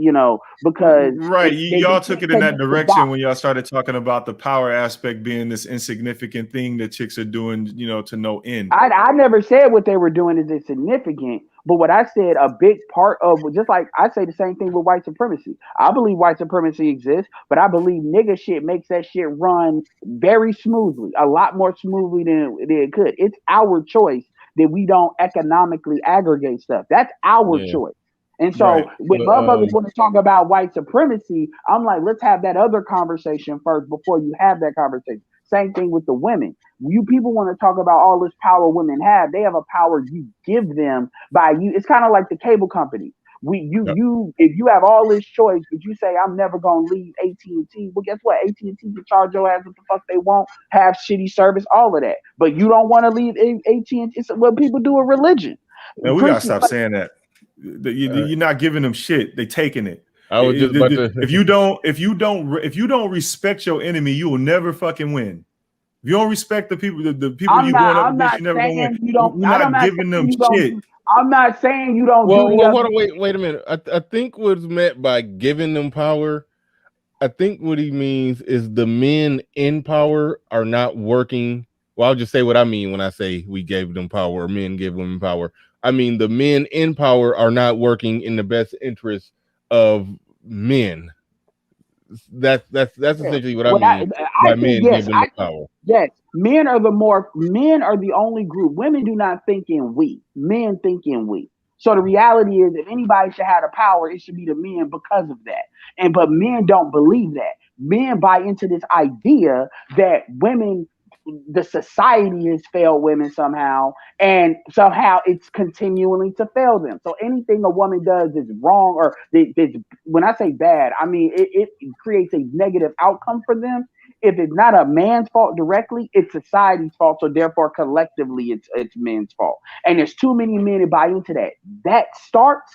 because... Right, y'all took it in that direction when y'all started talking about the power aspect being this insignificant thing that chicks are doing, to no end. I never said what they were doing is insignificant. But what I said, a big part of, just like I say the same thing with white supremacy. I believe white supremacy exists, but I believe nigga shit makes that shit run very smoothly, a lot more smoothly than it could. It's our choice that we don't economically aggregate stuff. That's our choice. And so when motherfuckers want to talk about white supremacy, I'm like, let's have that other conversation first before you have that conversation. Same thing with the women. You people want to talk about all this power women have. They have a power you give them by you. It's kind of like the cable company. If you have all this choice, but you say I'm never gonna leave AT&T. Well, guess what? AT&T can charge your ass what the fuck they want, have shitty service, all of that. But you don't want to leave AT&T. It's what people do with religion. Man, we gotta stop saying that. You're not giving them shit. They taking it. I was just about to. If you don't respect your enemy, you will never fucking win. If you don't respect the people you're going up against, you're never gonna win. You're not giving them shit. I'm not saying you don't. Wait a minute. I think what's meant by giving them power, I think what he means is the men in power are not working. Well, I'll just say what I mean when I say we gave them power or men give women power. I mean the men in power are not working in the best interest of men. That's essentially what I mean by men giving them power. Yes, men are the only group. Women do not think in we. Men think in we. So the reality is, if anybody should have the power, it should be the men because of that. But men don't believe that. Men buy into this idea that women, the society has failed women somehow, and somehow it's continuing to fail them. So anything a woman does is wrong, or when I say bad, I mean it creates a negative outcome for them. If it's not a man's fault directly, it's society's fault. So therefore, collectively, it's men's fault. And there's too many men that buy into that. That starts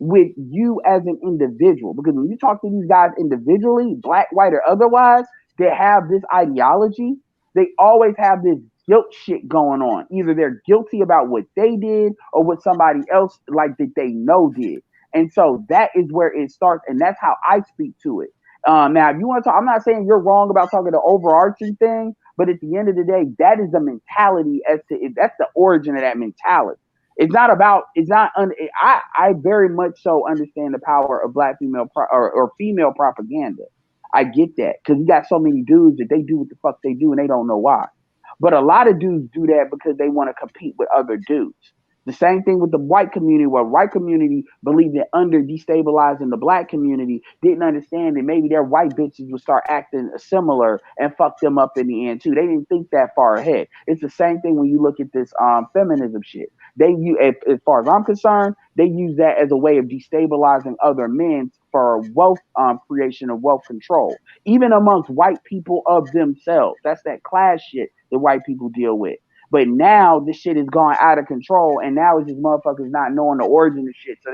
with you as an individual, because when you talk to these guys individually, black, white, or otherwise, that have this ideology, they always have this guilt shit going on. Either they're guilty about what they did or what somebody else like that they know did. And so that is where it starts, and that's how I speak to it. Now, if you want to talk, I'm not saying you're wrong about talking the overarching thing, but at the end of the day, that is the mentality that's the origin of that mentality. It's not about, I very much so understand the power of black female or female propaganda. I get that, because you got so many dudes that they do what the fuck they do and they don't know why. But a lot of dudes do that because they want to compete with other dudes. The same thing with the white community, where white community believed that under destabilizing the black community, didn't understand that maybe their white bitches would start acting similar and fuck them up in the end too. They didn't think that far ahead. It's the same thing when you look at this feminism shit. As far as I'm concerned, they use that as a way of destabilizing other men for wealth creation and wealth control, even amongst white people of themselves. That's that class shit that white people deal with. But now this shit has gone out of control, and now it's just motherfuckers not knowing the origin of shit. So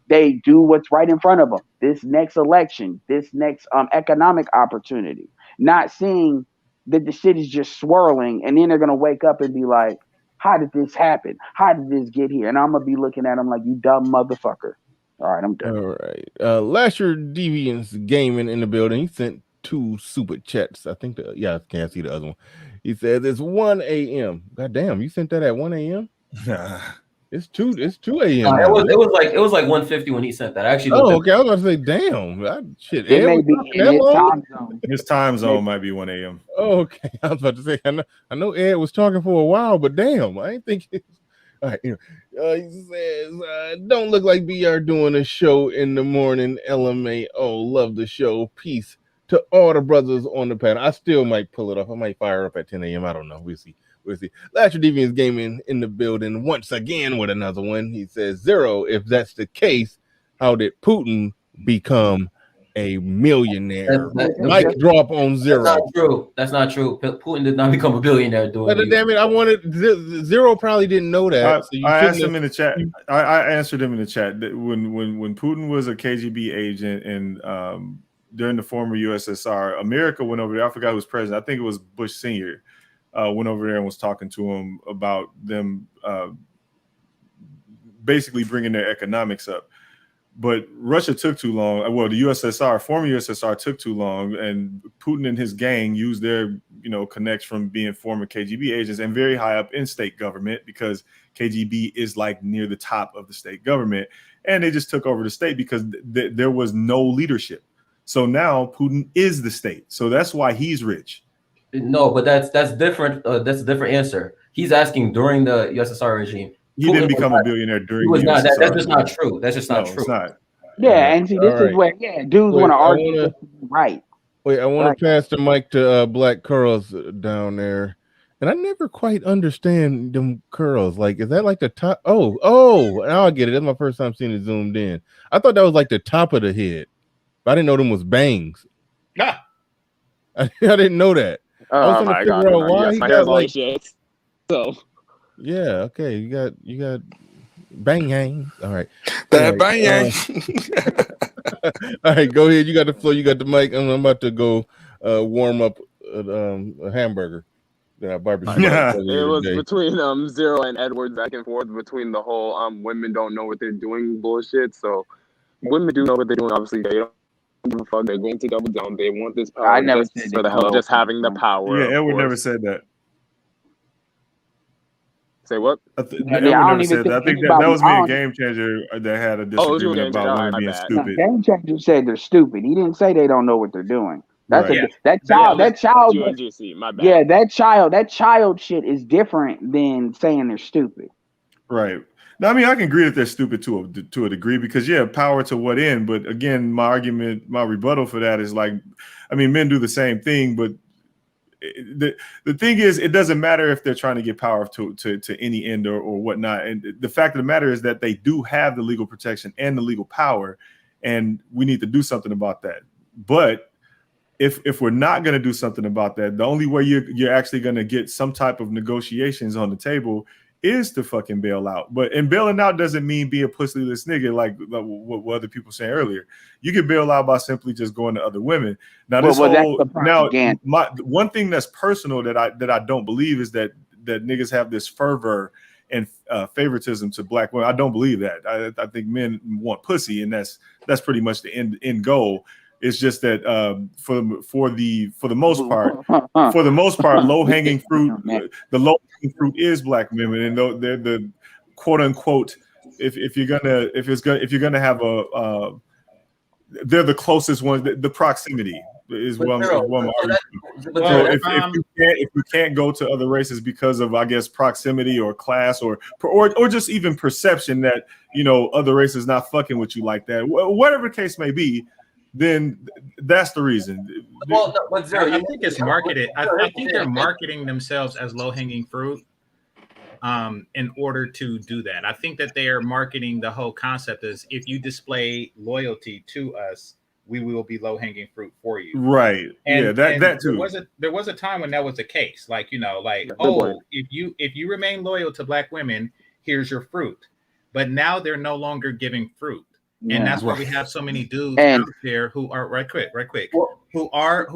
they do what's right in front of them. This next election, this next economic opportunity, not seeing that the shit is just swirling, and then they're gonna wake up and be like, "How did this happen? How did this get here?" And I'm gonna be looking at them like, "You dumb motherfucker." All right, I'm done. All right. Lasher Deviants Gaming in the building. He sent 2 super chats. I think I can't see the other one. He says it's 1 a.m. God damn, you sent that at 1 a.m.? It's 2 a.m. now. It was like 1:50 when he sent that. I actually looked Oh, at okay. I was about to say, damn. Shit, It Ed may was be talking in that his long? time zone. His time zone might be 1 a.m. Oh, okay. I was about to say, I know Ed was talking for a while, but damn, I ain't think it. All right, he says, don't look like BR doing a show in the morning. LMA. Oh, love the show. Peace to all the brothers on the panel. I still might pull it off. I might fire up at 10 a.m. I don't know. We'll see. Lasher Deviants Gaming in the building once again with another one. He says, 0, if that's the case, how did Putin become a millionaire? Mic drop on 0. That's not true. That's not true. Putin did not become a billionaire doing it. Damn it, I wanted 0 probably didn't know that. I asked him in the chat. I answered him in the chat that when Putin was a KGB agent and during the former USSR, America went over there. I forgot who was president. I think it was Bush Sr. Went over there and was talking to him about them basically bringing their economics up. But Russia took too long. Well, the USSR, former USSR, took too long, and Putin and his gang used their, connects from being former KGB agents and very high up in state government, because KGB is like near the top of the state government, and they just took over the state because there was no leadership. So now Putin is the state. So that's why he's rich. No, but that's different. That's a different answer. He's asking during the USSR regime. He didn't become a billionaire during the USSR. That's just not regime. true. That's just not true. It's not. Yeah, and see, this is where dudes want to argue. Right. Wait, I want to pass the mic to Black Curls down there, and I never quite understand them curls. Like, is that like the top? Oh, now I get it. That's my first time seeing it zoomed in. I thought that was like the top of the head, but I didn't know them was bangs. Nah. I didn't know that. I was trying to figure out why he got like shit. So yeah, okay, you got bang yang. All right, that bang yang. All right, go ahead. You got the floor. You got the mic. I'm about to go warm up a hamburger that I barbecued. It was between 0 and Edward back and forth between the whole women don't know what they're doing bullshit. So women do know what they're doing. Obviously, they don't give a fuck. They're going to double down. They want this power. I never just said for the hell of just having the power. Yeah, Edward never said that. Say what? Edward never said that. I think that was me a Game Changer that had a disagreement about women being stupid. Game Changer said they're stupid. He didn't say they don't know what they're doing. That's right. That child. My bad. Yeah, that child shit is different than saying they're stupid. Right. No, I mean, I can agree that they're stupid to a degree because, yeah, power to what end? But again, my rebuttal for that is like, I mean, men do the same thing, but the thing is, it doesn't matter if they're trying to get power to any end or whatnot. And the fact of the matter is that they do have the legal protection and the legal power, and we need to do something about that. But if we're not going to do something about that, the only way you're actually going to get some type of negotiations on the table is to fucking bail out. And bailing out doesn't mean be a pussyless nigga like what other people saying earlier. You can bail out by simply just going to other women. Now one thing that's personal that I don't believe is that niggas have this fervor and favoritism to black women. I don't believe that. I think men want pussy, and that's pretty much the end goal. It's just that for the most part, low hanging fruit. The low hanging fruit is black women, and they're the quote unquote. If you're gonna have they're the closest ones. The proximity is one. So if you can't go to other races because of, I guess, proximity or class or just even perception that other races not fucking with you like that, whatever the case may be, then that's the reason. Well, no, but Zero, I think it's marketed. I think they're marketing themselves as low-hanging fruit in order to do that. I think that they are marketing the whole concept as if you display loyalty to us, we will be low-hanging fruit for you. Right. And, that too. There was a time when that was the case. Like, if you remain loyal to black women, here's your fruit. But now they're no longer giving fruit. And that's why we have so many dudes out there who are right quick, who are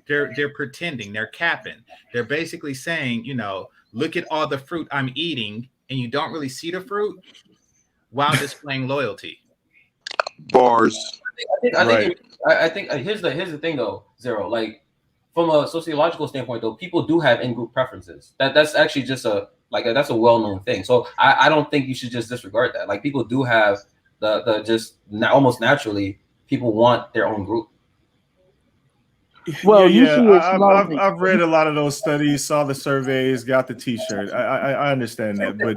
they're pretending, they're capping. They're basically saying, look at all the fruit I'm eating, and you don't really see the fruit while displaying loyalty. Bars. I think here's the thing though, Zero. Like from a sociological standpoint though, people do have in-group preferences. That's actually just that's a well-known thing. So I don't think you should just disregard that. Like people do have almost naturally people want their own group. Well, I've read a lot of those studies, saw the surveys, got the T-shirt. I understand that, but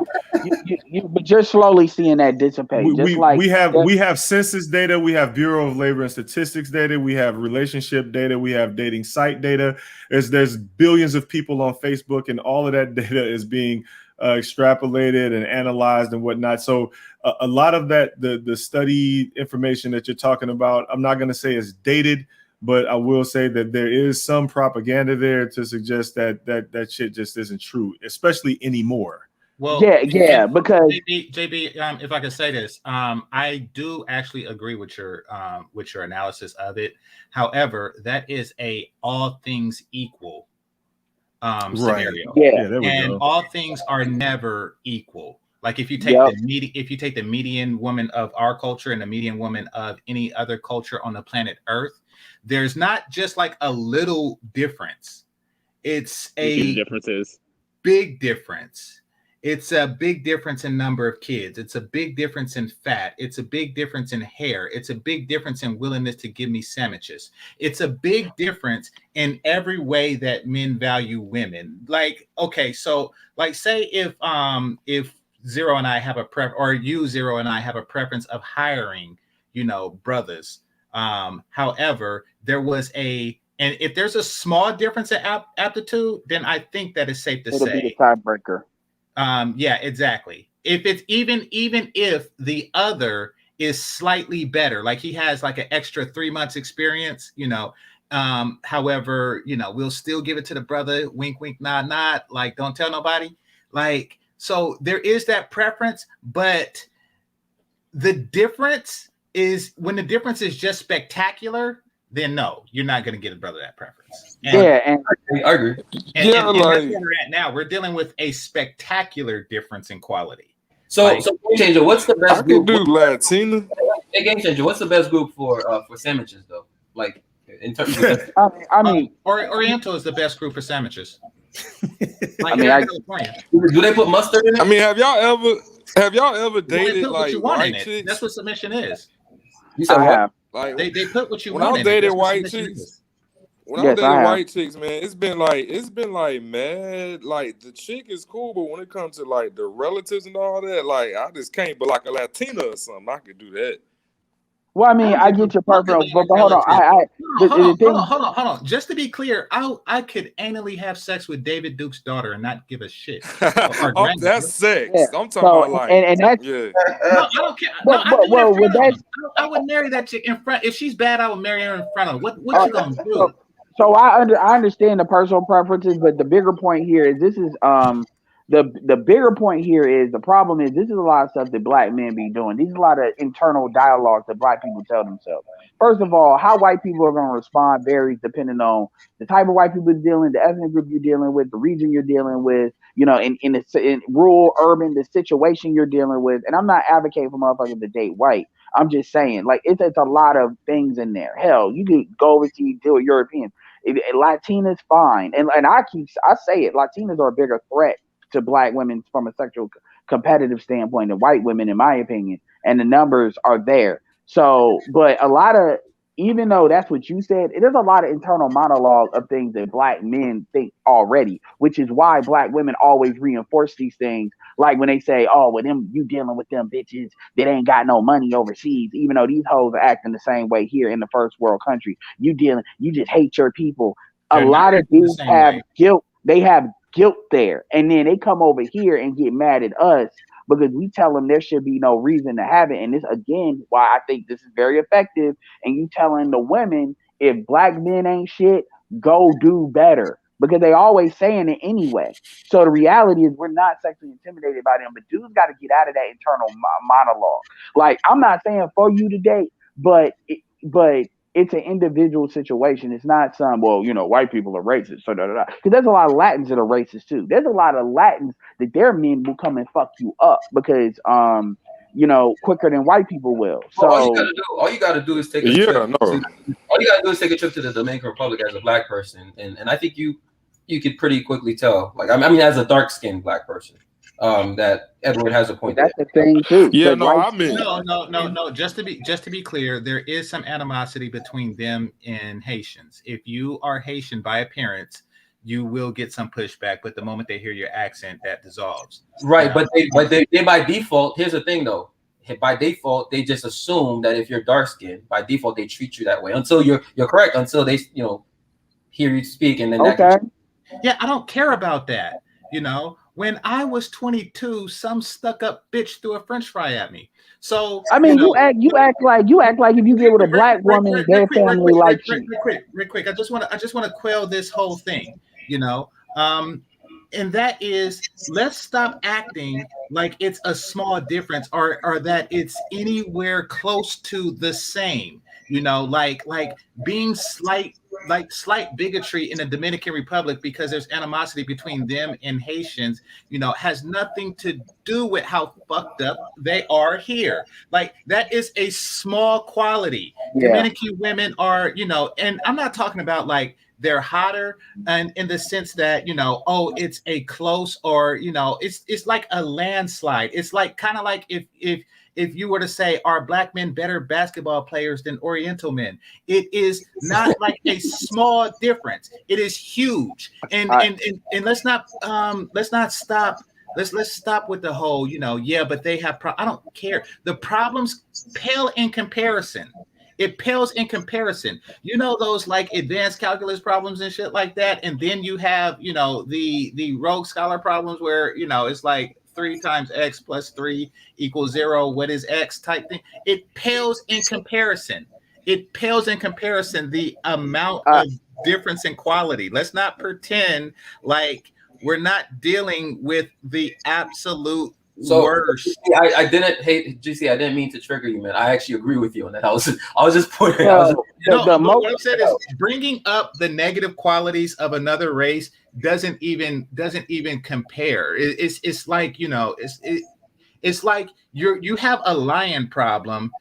but you're slowly seeing that dissipate. We have census data, we have Bureau of Labor and Statistics data, we have relationship data, we have dating site data. There's billions of people on Facebook, and all of that data is being extrapolated and analyzed and whatnot. So a lot of that, the study information that you're talking about, I'm not going to say is dated, but I will say that there is some propaganda there to suggest that shit just isn't true, especially anymore. Well, because JB, if I could say this, I do actually agree with your analysis of it. However, that is a all things equal scenario. There we and go. All things are never equal. Like if you take the median woman of our culture and the median woman of any other culture on the planet Earth, there's not just like a little difference. It's a big difference. It's a big difference in number of kids. It's a big difference in fat. It's a big difference in hair. It's a big difference in willingness to give me sandwiches. It's a big difference in every way that men value women. Like, okay, so like say if Zero and I have a Zero and I have a preference of hiring, brothers. However, there was and if there's a small difference in aptitude, then I think that it's safe to say it'll be the tiebreaker. Yeah, exactly. If it's even if the other is slightly better, like he has like an extra 3 months experience, however, we'll still give it to the brother. Wink, wink, nod, nod. Like, don't tell nobody. Like, so there is that preference, but the difference is when the difference is just spectacular, then no, you're not going to get a brother that preference. And I agree. And that's where we're at now. We're dealing with a spectacular difference in quality. So Game Changer, what's the best group? I can do Latina. Hey, Game Changer, what's the best group for sandwiches though? Like in terms of I mean, Oriental is the best group for sandwiches. Like, do they put mustard in it? I mean, have y'all ever dated like white chicks? That's what submission is. You said what? Like they put what you when want I in dated it. white chicks. when I Yes, dated I have. white chicks, man, it's been like mad. Like the chick is cool, but when it comes to like the relatives and all that, like I just can't. But like a Latina or something, I could do that. Well, I mean, I get your preference, but hold on. Hold on. Just to be clear, I could anally have sex with David Duke's daughter and not give a shit. Or That's sex. Yeah. I'm talking So, about like, and that's yeah. No, I don't care. No, I do it in front of them. I would marry that chick in front. If she's bad, I would marry her in front of her. What you gonna do? So I understand the personal preferences, but the bigger point here is this is the bigger point here is the problem is this is a lot of stuff that black men be doing. These are a lot of internal dialogues that black people tell themselves. First of all, how white people are going to respond varies depending on the type of white people you're dealing, the ethnic group you're dealing with, the region you're dealing with, you know, in rural, urban, the situation you're dealing with. And I'm not advocating for motherfuckers to date white. I'm just saying, like, it's a lot of things in there. Hell, you could go overseas, deal with Europeans. Latinas fine, and I say it. Latinas are a bigger threat to black women from a sexual competitive standpoint than white women, in my opinion, and the numbers are there. So, but a lot of, even though that's what you said, it is a lot of internal monologue of things that black men think already, which is why black women always reinforce these things. Like when they say, "Oh, well, them you dealing with them bitches that ain't got no money overseas," even though these hoes are acting the same way here in the first world country. You just hate your people. A lot of dudes have guilt. They have guilt there, and then they come over here and get mad at us because we tell them there should be no reason to have it. And this again, why I think this is very effective. And you telling the women, if black men ain't shit, go do better, because they always saying it anyway. So the reality is we're not sexually intimidated by them, but dudes got to get out of that internal monologue. Like, I'm not saying for you to date, but it's an individual situation. It's not some, well, you know, white people are racist. So because there's a lot of Latins that are racist too. There's a lot of Latins that their men will come and fuck you up because you know, quicker than white people will. So all you gotta do is take a trip. All you gotta do is take a trip to the Dominican Republic as a black person, and I think you could pretty quickly tell. Like, I mean, as a dark skinned black person, that Edward has a point. That's the thing too. Yeah, no, white, I mean, No. Just to be clear, there is some animosity between them and Haitians. If you are Haitian by appearance, you will get some pushback, but the moment they hear your accent, that dissolves. Right, but they by default. Here's the thing, though. By default, they just assume that if you're dark skinned, by default they treat you that way until you're correct. Until they hear you speak, and then yeah, I don't care about that. You know, when I was 22, some stuck up bitch threw a French fry at me. So I mean, you act like if you get with a black woman, their family likes you. Real quick. I just want to quell this whole thing. You know, and that is, let's stop acting like it's a small difference or that it's anywhere close to the same. You know, like being slight bigotry in the Dominican Republic because there's animosity between them and Haitians, you know, has nothing to do with how fucked up they are here. Like, that is a small quality. Yeah. Dominican women are, you know, and I'm not talking about like they're hotter and in the sense that, you know, oh, it's a close, or, you know, it's like a landslide. It's like kind of like if you were to say, are black men better basketball players than Oriental men? It is not like a small difference. It is huge. And let's not stop. Let's stop with the whole, you know, yeah, but they have I don't care. The problems pale in comparison. It pales in comparison. You know, those like advanced calculus problems and shit like that. And then you have, you know, the Rogue Scholar problems where, you know, it's like 3 times x plus 3 equals 0. What is x type thing? It pales in comparison. It pales in comparison the amount of difference in quality. Let's not pretend like we're not dealing with the absolute worst. I didn't hate GC. I didn't mean to trigger you, man. I actually agree with you on that. I was just pointing. What I'm saying is bringing up the negative qualities of another race doesn't even compare. It's like, you know, it's like you have a lion problem,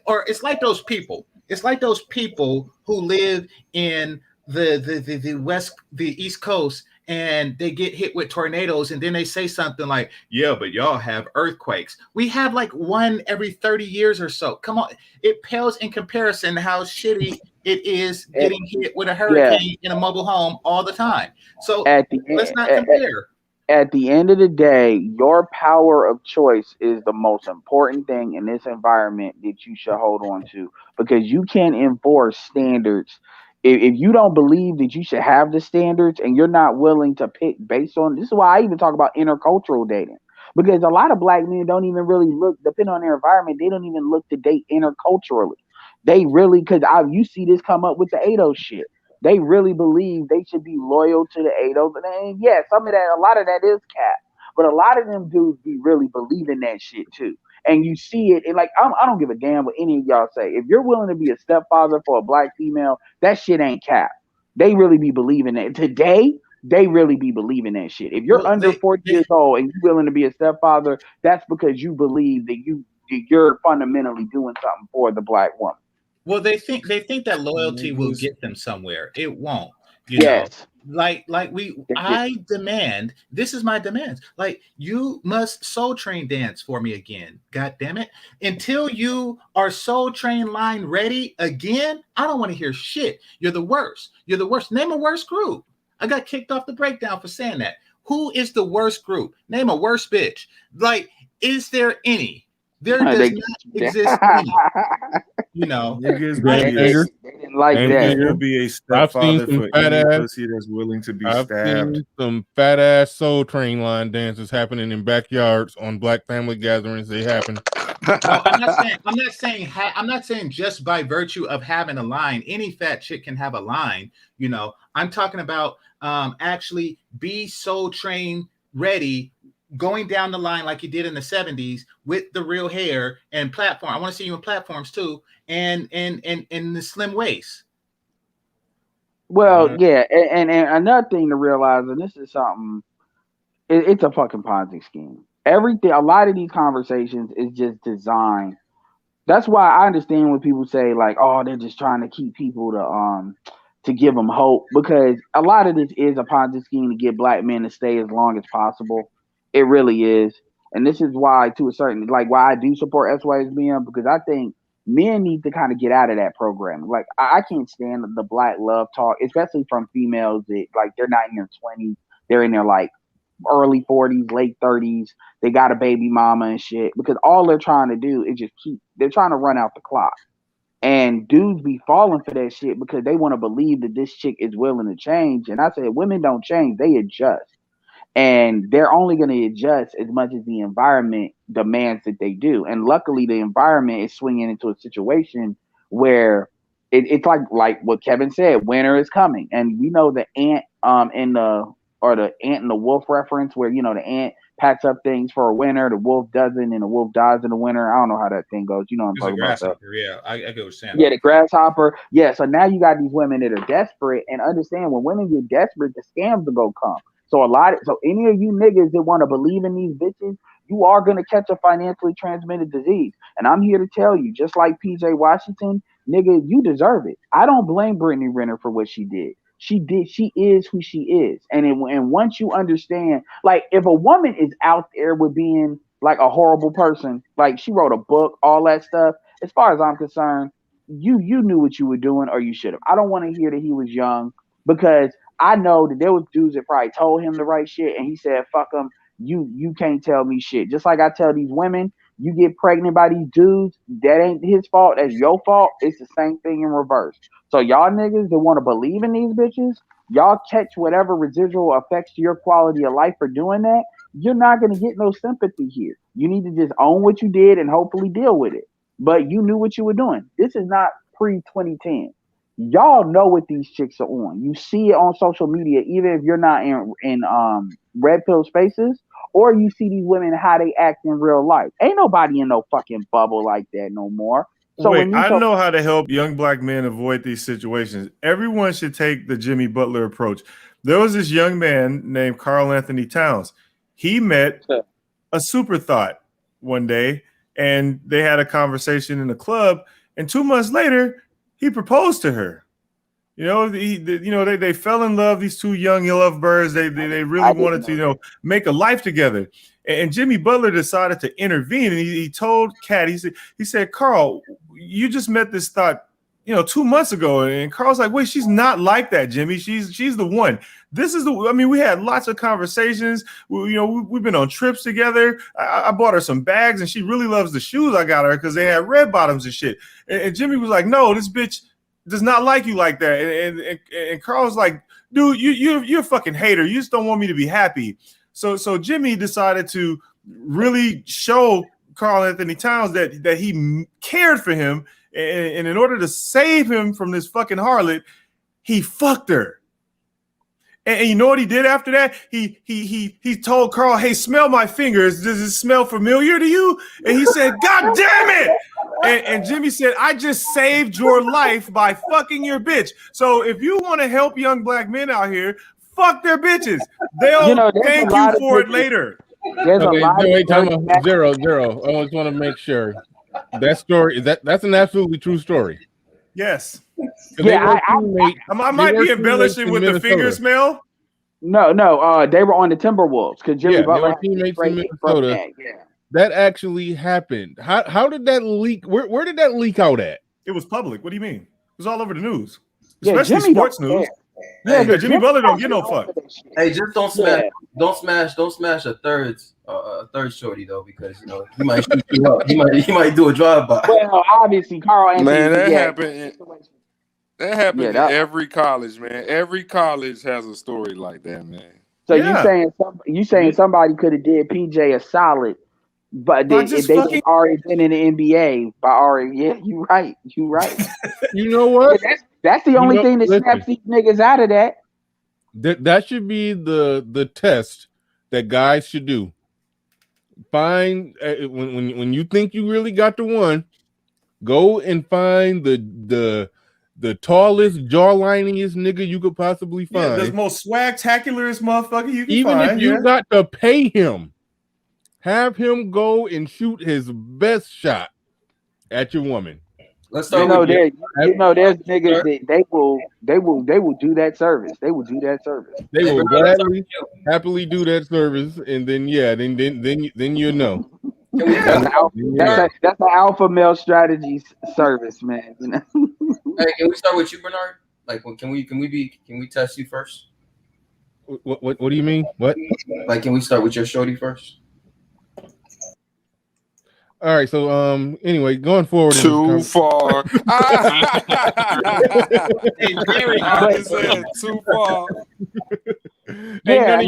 or it's like those people. It's like those people who live in the East Coast, and they get hit with tornadoes, and then they say something like, yeah, but y'all have earthquakes. We have like one every 30 years or so. Come on. It pales in comparison how shitty it is getting hit with a hurricane in a mobile home all the time. So let's not compare. At the end of the day, your power of choice is the most important thing in this environment that you should hold on to, because you can't enforce standards. If you don't believe that you should have the standards and you're not willing to pick based on, this is why I even talk about intercultural dating, because a lot of black men don't even really look, depending on their environment, they don't even look to date interculturally. They really, because you see this come up with the ADO shit. They really believe they should be loyal to the ADOs. And yeah, some of that, a lot of that is cap. But a lot of them dudes be really believing that shit too. And you see it, and like, I don't give a damn what any of y'all say. If you're willing to be a stepfather for a black female, that shit ain't cap. They really be believing that. Today, they really be believing that shit. If you're under 40 years old and you're willing to be a stepfather, that's because you believe that you're fundamentally doing something for the black woman. Well, they think that loyalty will get them somewhere. It won't. You Yes. know, I demand. This is my demands. Like, you must Soul Train dance for me again. God damn it! Until you are Soul Train line ready again, I don't want to hear shit. You're the worst. You're the worst. Name a worst group. I got kicked off the breakdown for saying that. Who is the worst group? Name a worst bitch. Like, is there any? There does not exist any. You know, Niggas They didn't like that. Will be a I've seen stepfather some for fat any ass. pussy that's willing to be I've stabbed. seen some fat ass Soul Train line dances happening in backyards on black family gatherings. They happen. No, I'm not saying just by virtue of having a line, any fat chick can have a line. You know, I'm talking about actually be Soul Train ready, going down the line like you did in the 70s with the real hair and platform. I want to see you in platforms too, and the slim waist. Well, yeah, and another thing to realize, and this is something, it's a fucking Ponzi scheme. Everything, a lot of these conversations is just designed. That's why I understand when people say like, "Oh, they're just trying to keep people to give them hope," because a lot of this is a Ponzi scheme to get black men to stay as long as possible. It really is, and this is why, to a certain, like, why I do support SYSBM, because I think men need to kind of get out of that program. Like, I can't stand the black love talk, especially from females that, like, they're not in their 20s, they're in their like early 40s, late 30s. They got a baby mama and shit, because all they're trying to do is just they're trying to run out the clock. And dudes be falling for that shit because they want to believe that this chick is willing to change. And I said, women don't change, they adjust. And they're only going to adjust as much as the environment demands that they do. And luckily, the environment is swinging into a situation where it's like what Kevin said, winter is coming. And we know the ant the ant and the wolf reference, where, you know, the ant packs up things for a winter, the wolf doesn't, and the wolf dies in the winter. I don't know how that thing goes. You know what I'm talking about, though. Yeah, I get what you're saying. Yeah, the grasshopper. Yeah, so now you got these women that are desperate, and understand, when women get desperate, the scams will go come. So any of you niggas that want to believe in these bitches, you are going to catch a financially transmitted disease. And I'm here to tell you, just like PJ Washington, nigga, you deserve it. I don't blame Brittany Renner for what she did. She is who she is. And once you understand, like, if a woman is out there with being like a horrible person, like she wrote a book, all that stuff, as far as I'm concerned, you knew what you were doing, or you should have. I don't want to hear that he was young, because I know that there was dudes that probably told him the right shit, and he said, fuck them, you can't tell me shit. Just like I tell these women, you get pregnant by these dudes, that ain't his fault, that's your fault. It's the same thing in reverse. So y'all niggas that want to believe in these bitches, y'all catch whatever residual effects to your quality of life for doing that. You're not going to get no sympathy here. You need to just own what you did and hopefully deal with it. But you knew what you were doing. This is not pre-2010. Y'all know what these chicks are on. You see it on social media, even if you're not in red pill spaces, or you see these women how they act in real life. Ain't nobody in no fucking bubble like that no more. So wait, I know how to help young black men avoid these situations. Everyone should take the Jimmy Butler approach. There was this young man named Carl Anthony Towns. He met a super thought one day, and they had a conversation in a club, and 2 months later, he proposed to her. You know, they fell in love. These two young lovebirds. They really wanted to, make a life together. And Jimmy Butler decided to intervene, and he told Kat, he said, Carl, you just met this thought 2 months ago, and Carl's like, wait, she's not like that, Jimmy. She's the one. This is we had lots of conversations. We've been on trips together. I bought her some bags, and she really loves the shoes I got her because they had red bottoms and shit. And Jimmy was like, no, this bitch does not like you like that. And Carl's like, dude, you're a fucking hater. You just don't want me to be happy. So Jimmy decided to really show Carl Anthony Towns that he cared for him. And in order to save him from this fucking harlot, he fucked her. And you know what he did after that? He told Carl, hey, smell my fingers. Does it smell familiar to you? And he said, God damn it. And Jimmy said, I just saved your life by fucking your bitch. So if you want to help young black men out here, fuck their bitches. They'll thank you for it later. There's a lot of zero. I just want to make sure that story that's an absolutely true story. Yes. Yeah, I might be embellishing with the finger smell. No. They were on the Timberwolves because Jimmy Butler they were teammates in Minnesota. That actually happened. How did that leak? Where did that leak out at? It was public. What do you mean? It was all over the news, Yeah, especially Jimmy sports don't news. care. Yeah, Yeah, Jimmy Butler don't get no fuck. Hey, just don't smash a third shorty though, because he might shoot you up. He might do a drive by. Well, obviously, Carl Anthony. Man, that happened. That happened in every college, man. Every college has a story like that, man. So you saying somebody could have did PJ a solid, but they already been in the NBA by already. Yeah, you right. You know what? That's the only thing that snaps these niggas out of that. That should be the test that guys should do. Find when you think you really got the one, go and find the tallest, jawliningest nigga you could possibly find. Yeah, the most swag-tacularest motherfucker you can Even find. If you got to pay him, have him go and shoot his best shot at your woman. Let's start. There's niggas that they will do that service. They will do that service. They will happily do that service, and then you know. That's an alpha male strategy service, man. Hey, can we start with you, Bernard? Like, can we test you first? What do you mean? What? Like, can we start with your shorty first? All right, so anyway, going forward. Too far. Too far. Ain't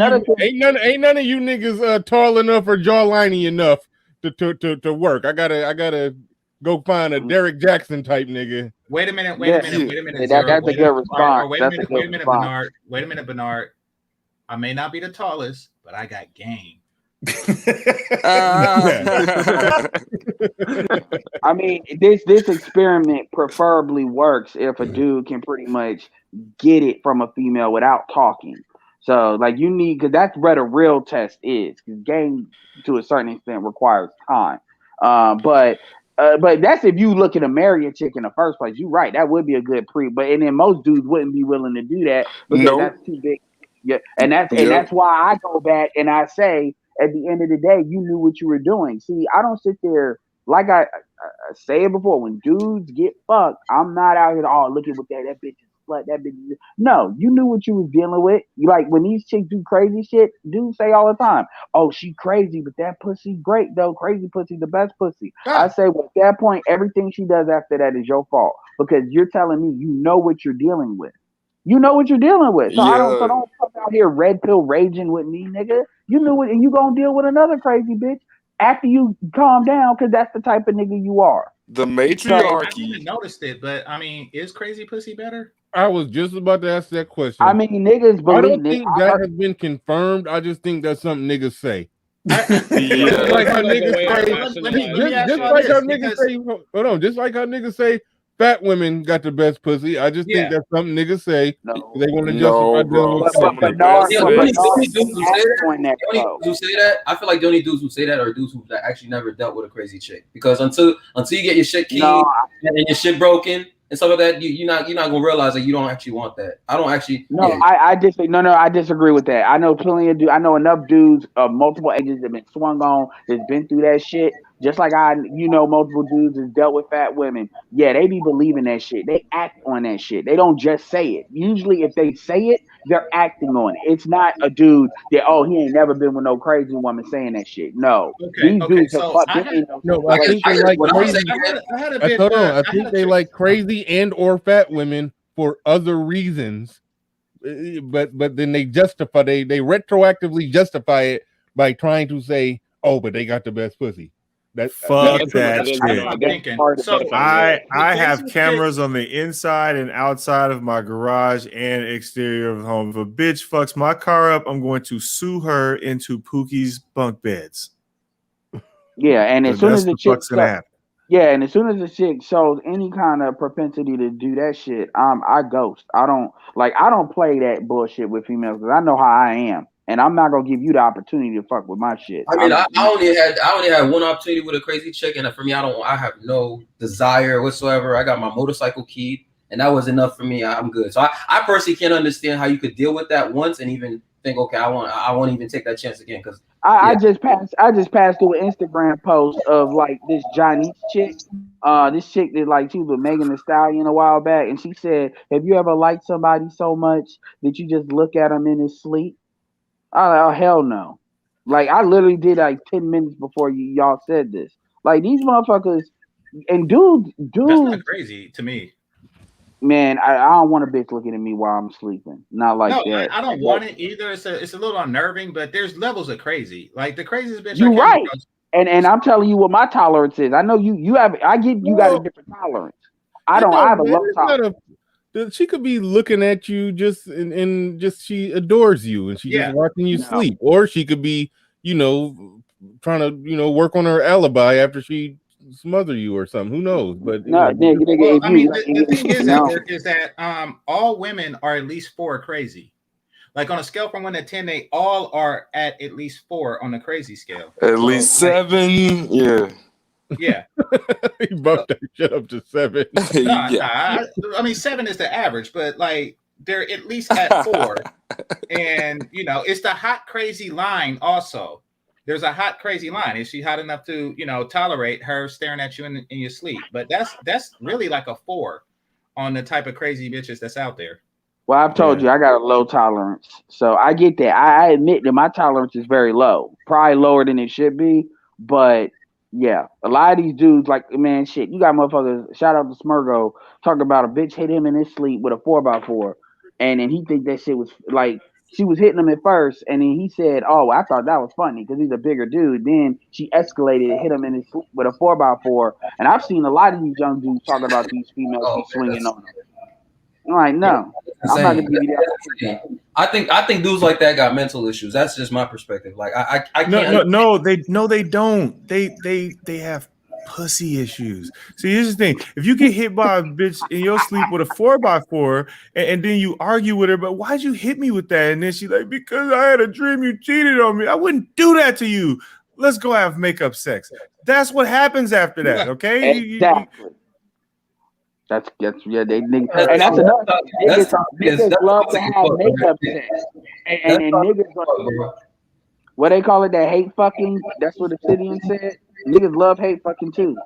none of you niggas tall enough or jawliney enough to work. I gotta go find a Derek Jackson type nigga. Wait a minute. That's a good response. Wait a minute, Bernard. I may not be the tallest, but I got game. I mean, this experiment preferably works if a dude can pretty much get it from a female without talking. So, like, you need, because that's what a real test is. Because game, to a certain extent, requires time. But that's if you looking to marry a chick in the first place. You're right. That would be a good and then most dudes wouldn't be willing to do that because that's too big. Yeah, and that's why I go back and I say, at the end of the day, you knew what you were doing. See, I don't sit there like I say it before. When dudes get fucked, I'm not out here. Look at what that bitch is slut. That bitch. No, you knew what you was dealing with. You like when these chicks do crazy shit. Dudes say all the time, "Oh, she crazy, but that pussy great though. Crazy pussy, the best pussy." I say, well, at that point, everything she does after that is your fault because you're telling me you know what you're dealing with. You know what you're dealing with. So don't come out here red pill raging with me, nigga. You knew it, and you gonna deal with another crazy bitch after you calm down, because that's the type of nigga you are. The matriarchy. I haven't noticed it, but I mean, is crazy pussy better? I was just about to ask that question. I mean, niggas believe. I don't think that has been confirmed. I just think that's something niggas say. Just like how niggas say fat women got the best pussy. I just think that's something niggas say. They want to justify who say that, I feel like the only dudes who say that are dudes who actually never dealt with a crazy chick. Because until you get your shit keyed and your shit broken and stuff like that, you're not gonna realize that you don't actually want that. I don't actually. I disagree with that. I know plenty of dudes. I know enough dudes of multiple ages that have been swung on, that's been through that shit. Just like multiple dudes has dealt with fat women. Yeah, they be believing that shit. They act on that shit. They don't just say it. Usually, if they say it, they're acting on it. It's not a dude that he ain't never been with no crazy woman saying that shit. No, these dudes have fucked them in those No, I think they like crazy. Hold on. I think they like crazy and or fat women for other reasons. But then they justify they retroactively justify it by trying to say, oh, but they got the best pussy. Fuck that shit. I have cameras on the inside and outside of my garage and exterior of the home. If a bitch fucks my car up, I'm going to sue her into Pookie's bunk beds. Yeah, and as soon as the chick gonna happen. Yeah, and as soon as the chick shows any kind of propensity to do that shit, I ghost. I don't play that bullshit with females because I know how I am, and I'm not gonna give you the opportunity to fuck with my shit. I mean, I only had one opportunity with a crazy chick, and for me, I have no desire whatsoever. I got my motorcycle keyed, and that was enough for me. I'm good. So I personally can't understand how you could deal with that once and even think, okay, I won't even take that chance again because. I just passed through an Instagram post of like this Johnny's chick. This chick that like she was with Megan Thee Stallion a while back, and she said, "Have you ever liked somebody so much that you just look at him in his sleep?" Oh hell no! Like I literally did like 10 minutes before y'all said this. Like these motherfuckers and dudes. That's not crazy to me. Man, I don't want a bitch looking at me while I'm sleeping. Not like that. I don't want it either. It's a little unnerving, but there's levels of crazy. Like the craziest bitch. You're right, and I'm telling you what my tolerance is. I know you have. I get you got a different tolerance. I have a low tolerance. She could be looking at you just and just she adores you and she just watching you sleep, or she could be trying to work on her alibi after she smother you or something. Who knows? But the thing is that all women are at least 4 crazy. Like on a scale from 1 to 10, they all are at least 4 on the crazy scale. At least 7, yeah. Yeah, he bumped that shit up to 7. I mean 7 is the average, but like they're at least at 4, and it's the hot crazy line also. There's a hot crazy line. Is she hot enough to tolerate her staring at you in your sleep? But that's really like a 4 on the type of crazy bitches that's out there. Well, I've told you I got a low tolerance, so I get that. I admit that my tolerance is very low, probably lower than it should be. But yeah, a lot of these dudes, like, man, shit, you got motherfuckers. Shout out to Smurgo talking about a bitch hit him in his sleep with a 4x4, and then he think that shit was like. She was hitting him at first, and then he said, "Oh, I thought that was funny because he's a bigger dude." Then she escalated and hit him in his sleep with a 4x4. And I've seen a lot of these young dudes talking about these females be swinging on them. I'm like, no, I'm not gonna give you that. I think dudes like that got mental issues. That's just my perspective. Like I can't. No, they don't. They have pussy issues. See, here's the thing: if you get hit by a bitch in your sleep with a 4x4, and then you argue with her, but why'd you hit me with that? And then she's like, because I had a dream you cheated on me. I wouldn't do that to you. Let's go have makeup sex. That's what happens after that. Okay. Exactly. That's they niggas, and that's another thing. Niggas love to have makeup sex, and niggas what they call it, that hate fucking. That's what Obsidian said. Niggas love hate fucking too.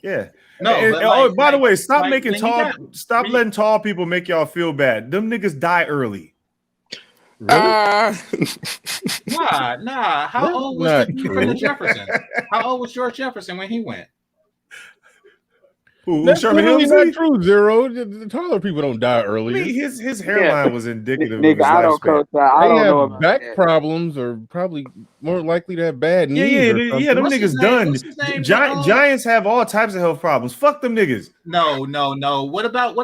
Yeah. No. And, by the way, stop letting tall people make y'all feel bad. Them niggas die early. Really? Nah. How old was the Jefferson? How old was George Jefferson when he went? That's really not true, Zero. The taller people don't die early. I mean, his hairline was indicative of his lifespan. I don't know about back problems are probably more likely to have bad knees. Yeah, them niggas done. Giants have all types of health problems. Fuck them niggas. No. What about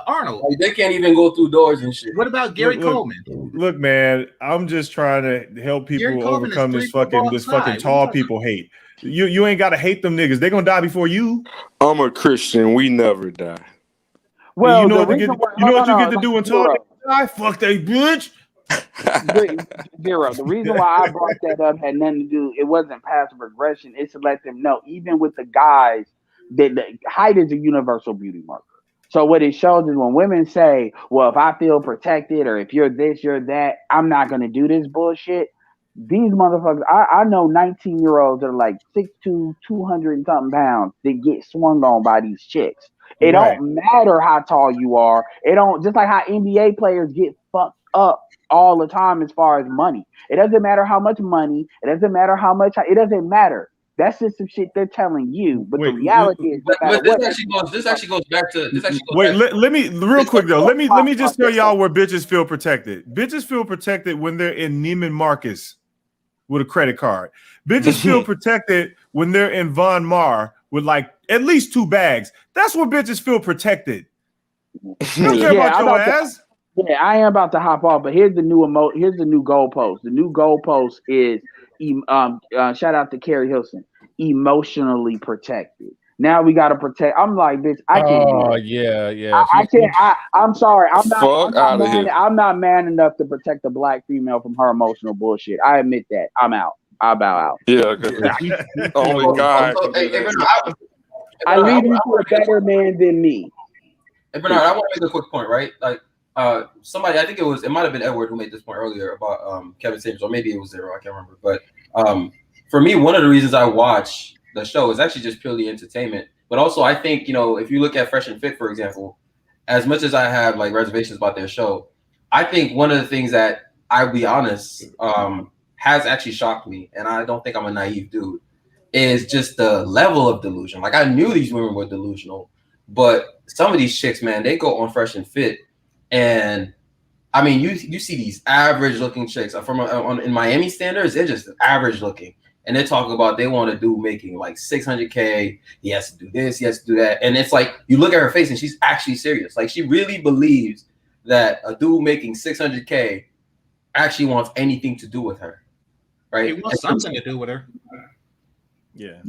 Arnold? They can't even go through doors and shit. What about Gary Coleman? Look, man, I'm just trying to help people overcome this fucking tall people hate. You ain't gotta hate them niggas. They're gonna die before you. I'm a Christian. We never die. Well, you know what you get to do when tall niggas die? Fuck that bitch. Zero. The reason why I brought that up had nothing to do. It wasn't passive aggression. It's to let them know, even with the guys, that the height is a universal beauty marker. So what it shows is when women say, "Well, if I feel protected, or if you're this, you're that, I'm not gonna do this bullshit." These motherfuckers, I know 19-year-olds that are like 6'2", 200 and something pounds that get swung on by these chicks. It Right. don't matter how tall you are. It don't, just like how NBA players get fucked up all the time as far as money. It doesn't matter how much money. It doesn't matter how much. It doesn't matter. That's just some shit they're telling you. But the reality is, no matter But this what. actually goes back to Wait, let me real quick though. Let me just tell y'all where bitches feel protected. Bitches feel protected when they're in Neiman Marcus with a credit card. Bitches feel protected when they're in Von Mar with like at least 2 bags. That's where bitches feel protected. You don't care about your ass. Yeah, I am about to hop off, but here's the new here's the new goalpost. The new goalpost is shout out to Carrie Hilson, emotionally protected. Now we gotta protect. I'm like, bitch, I can't do that. Yeah. I can't. I'm sorry. Fuck outta here. I'm not man enough to protect a black female from her emotional bullshit. I admit that. I'm out. I bow out. Yeah, only God. I leave you to a better man than me. Hey, Bernard, I want to make a quick point, right? Like, somebody, I think it might have been Edward who made this point earlier about Kevin Samuels, or maybe it was Zero, I can't remember. But for me, one of the reasons I watch the show is actually just purely entertainment. But also, I think, if you look at Fresh and Fit, for example, as much as I have like reservations about their show, I think one of the things that, I'll be honest, has actually shocked me, and I don't think I'm a naive dude, is just the level of delusion. Like, I knew these women were delusional, but some of these chicks, man, they go on Fresh and Fit, and I mean, you see these average looking chicks in Miami standards, they're just average looking, and they talk about they want a dude making like $600K. He has to do this, he has to do that, and it's like you look at her face and she's actually serious. Like, she really believes that a dude making $600K actually wants anything to do with her, right? He wants something to do with her. Yeah.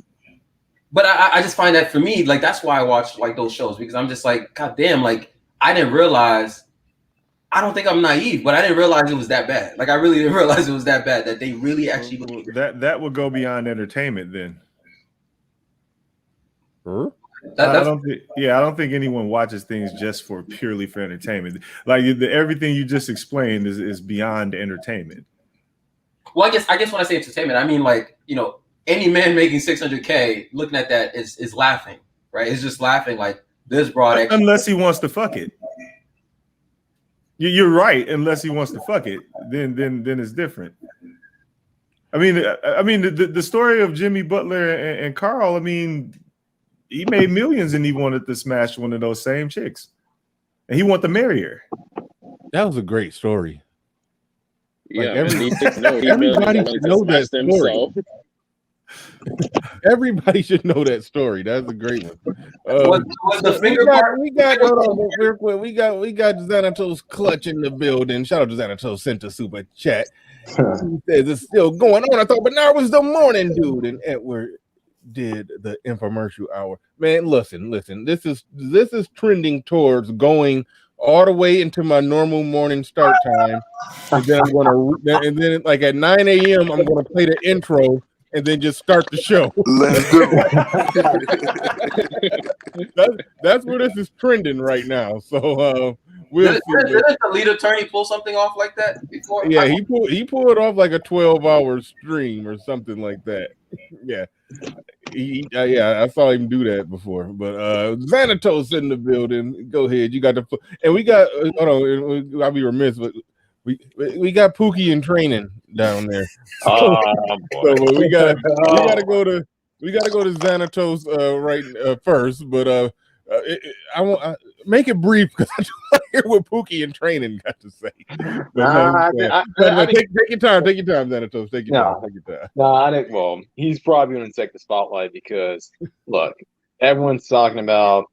But I just find that, for me, like, that's why I watch like those shows, because I'm just like, God damn, like, I didn't realize. I don't think I'm naive, but I didn't realize it was that bad. Like, I really didn't realize it was that bad, that they really actually believe that would go beyond entertainment then. Huh? I don't think anyone watches things just purely for entertainment. Like, everything you just explained is beyond entertainment. Well, I guess when I say entertainment, I mean, like, any man making $600K looking at that is laughing, right? It's just laughing, like, this broad. Unless he wants to fuck it. You're right. Unless he wants to fuck it, then it's different. I mean, the story of Jimmy Butler and Carl. I mean, he made millions and he wanted to smash one of those same chicks, and he wanted to marry her. That was a great story. Yeah, Like, everybody should know that story. Everybody should know that story. That's a great one. Was the finger part? We got Xanatos Clutch in the building. Shout out to Xanatos, sent a super chat. He says it's still going on. I thought, but now it was the morning dude, and Edward did the infomercial hour. Man, listen. This is trending towards going all the way into my normal morning start time, and then like at 9 a.m. I'm gonna play the intro and then just start the show. Let's go. That's where this is trending right now. So we'll see. Didn't the lead attorney pull something off like that before? Yeah, he pulled off like a 12-hour stream or something like that. Yeah. I saw him do that before. But Xanatos in the building. Go ahead. You got and we got I'll be remiss, but we got Pookie in training down there. So we gotta go to Xanatos first, but I want make it brief because I just want to hear what Pookie in training got to say. Take your time, Xanatos. Take your time. No, I think. Well, he's probably going to take the spotlight because look, everyone's talking about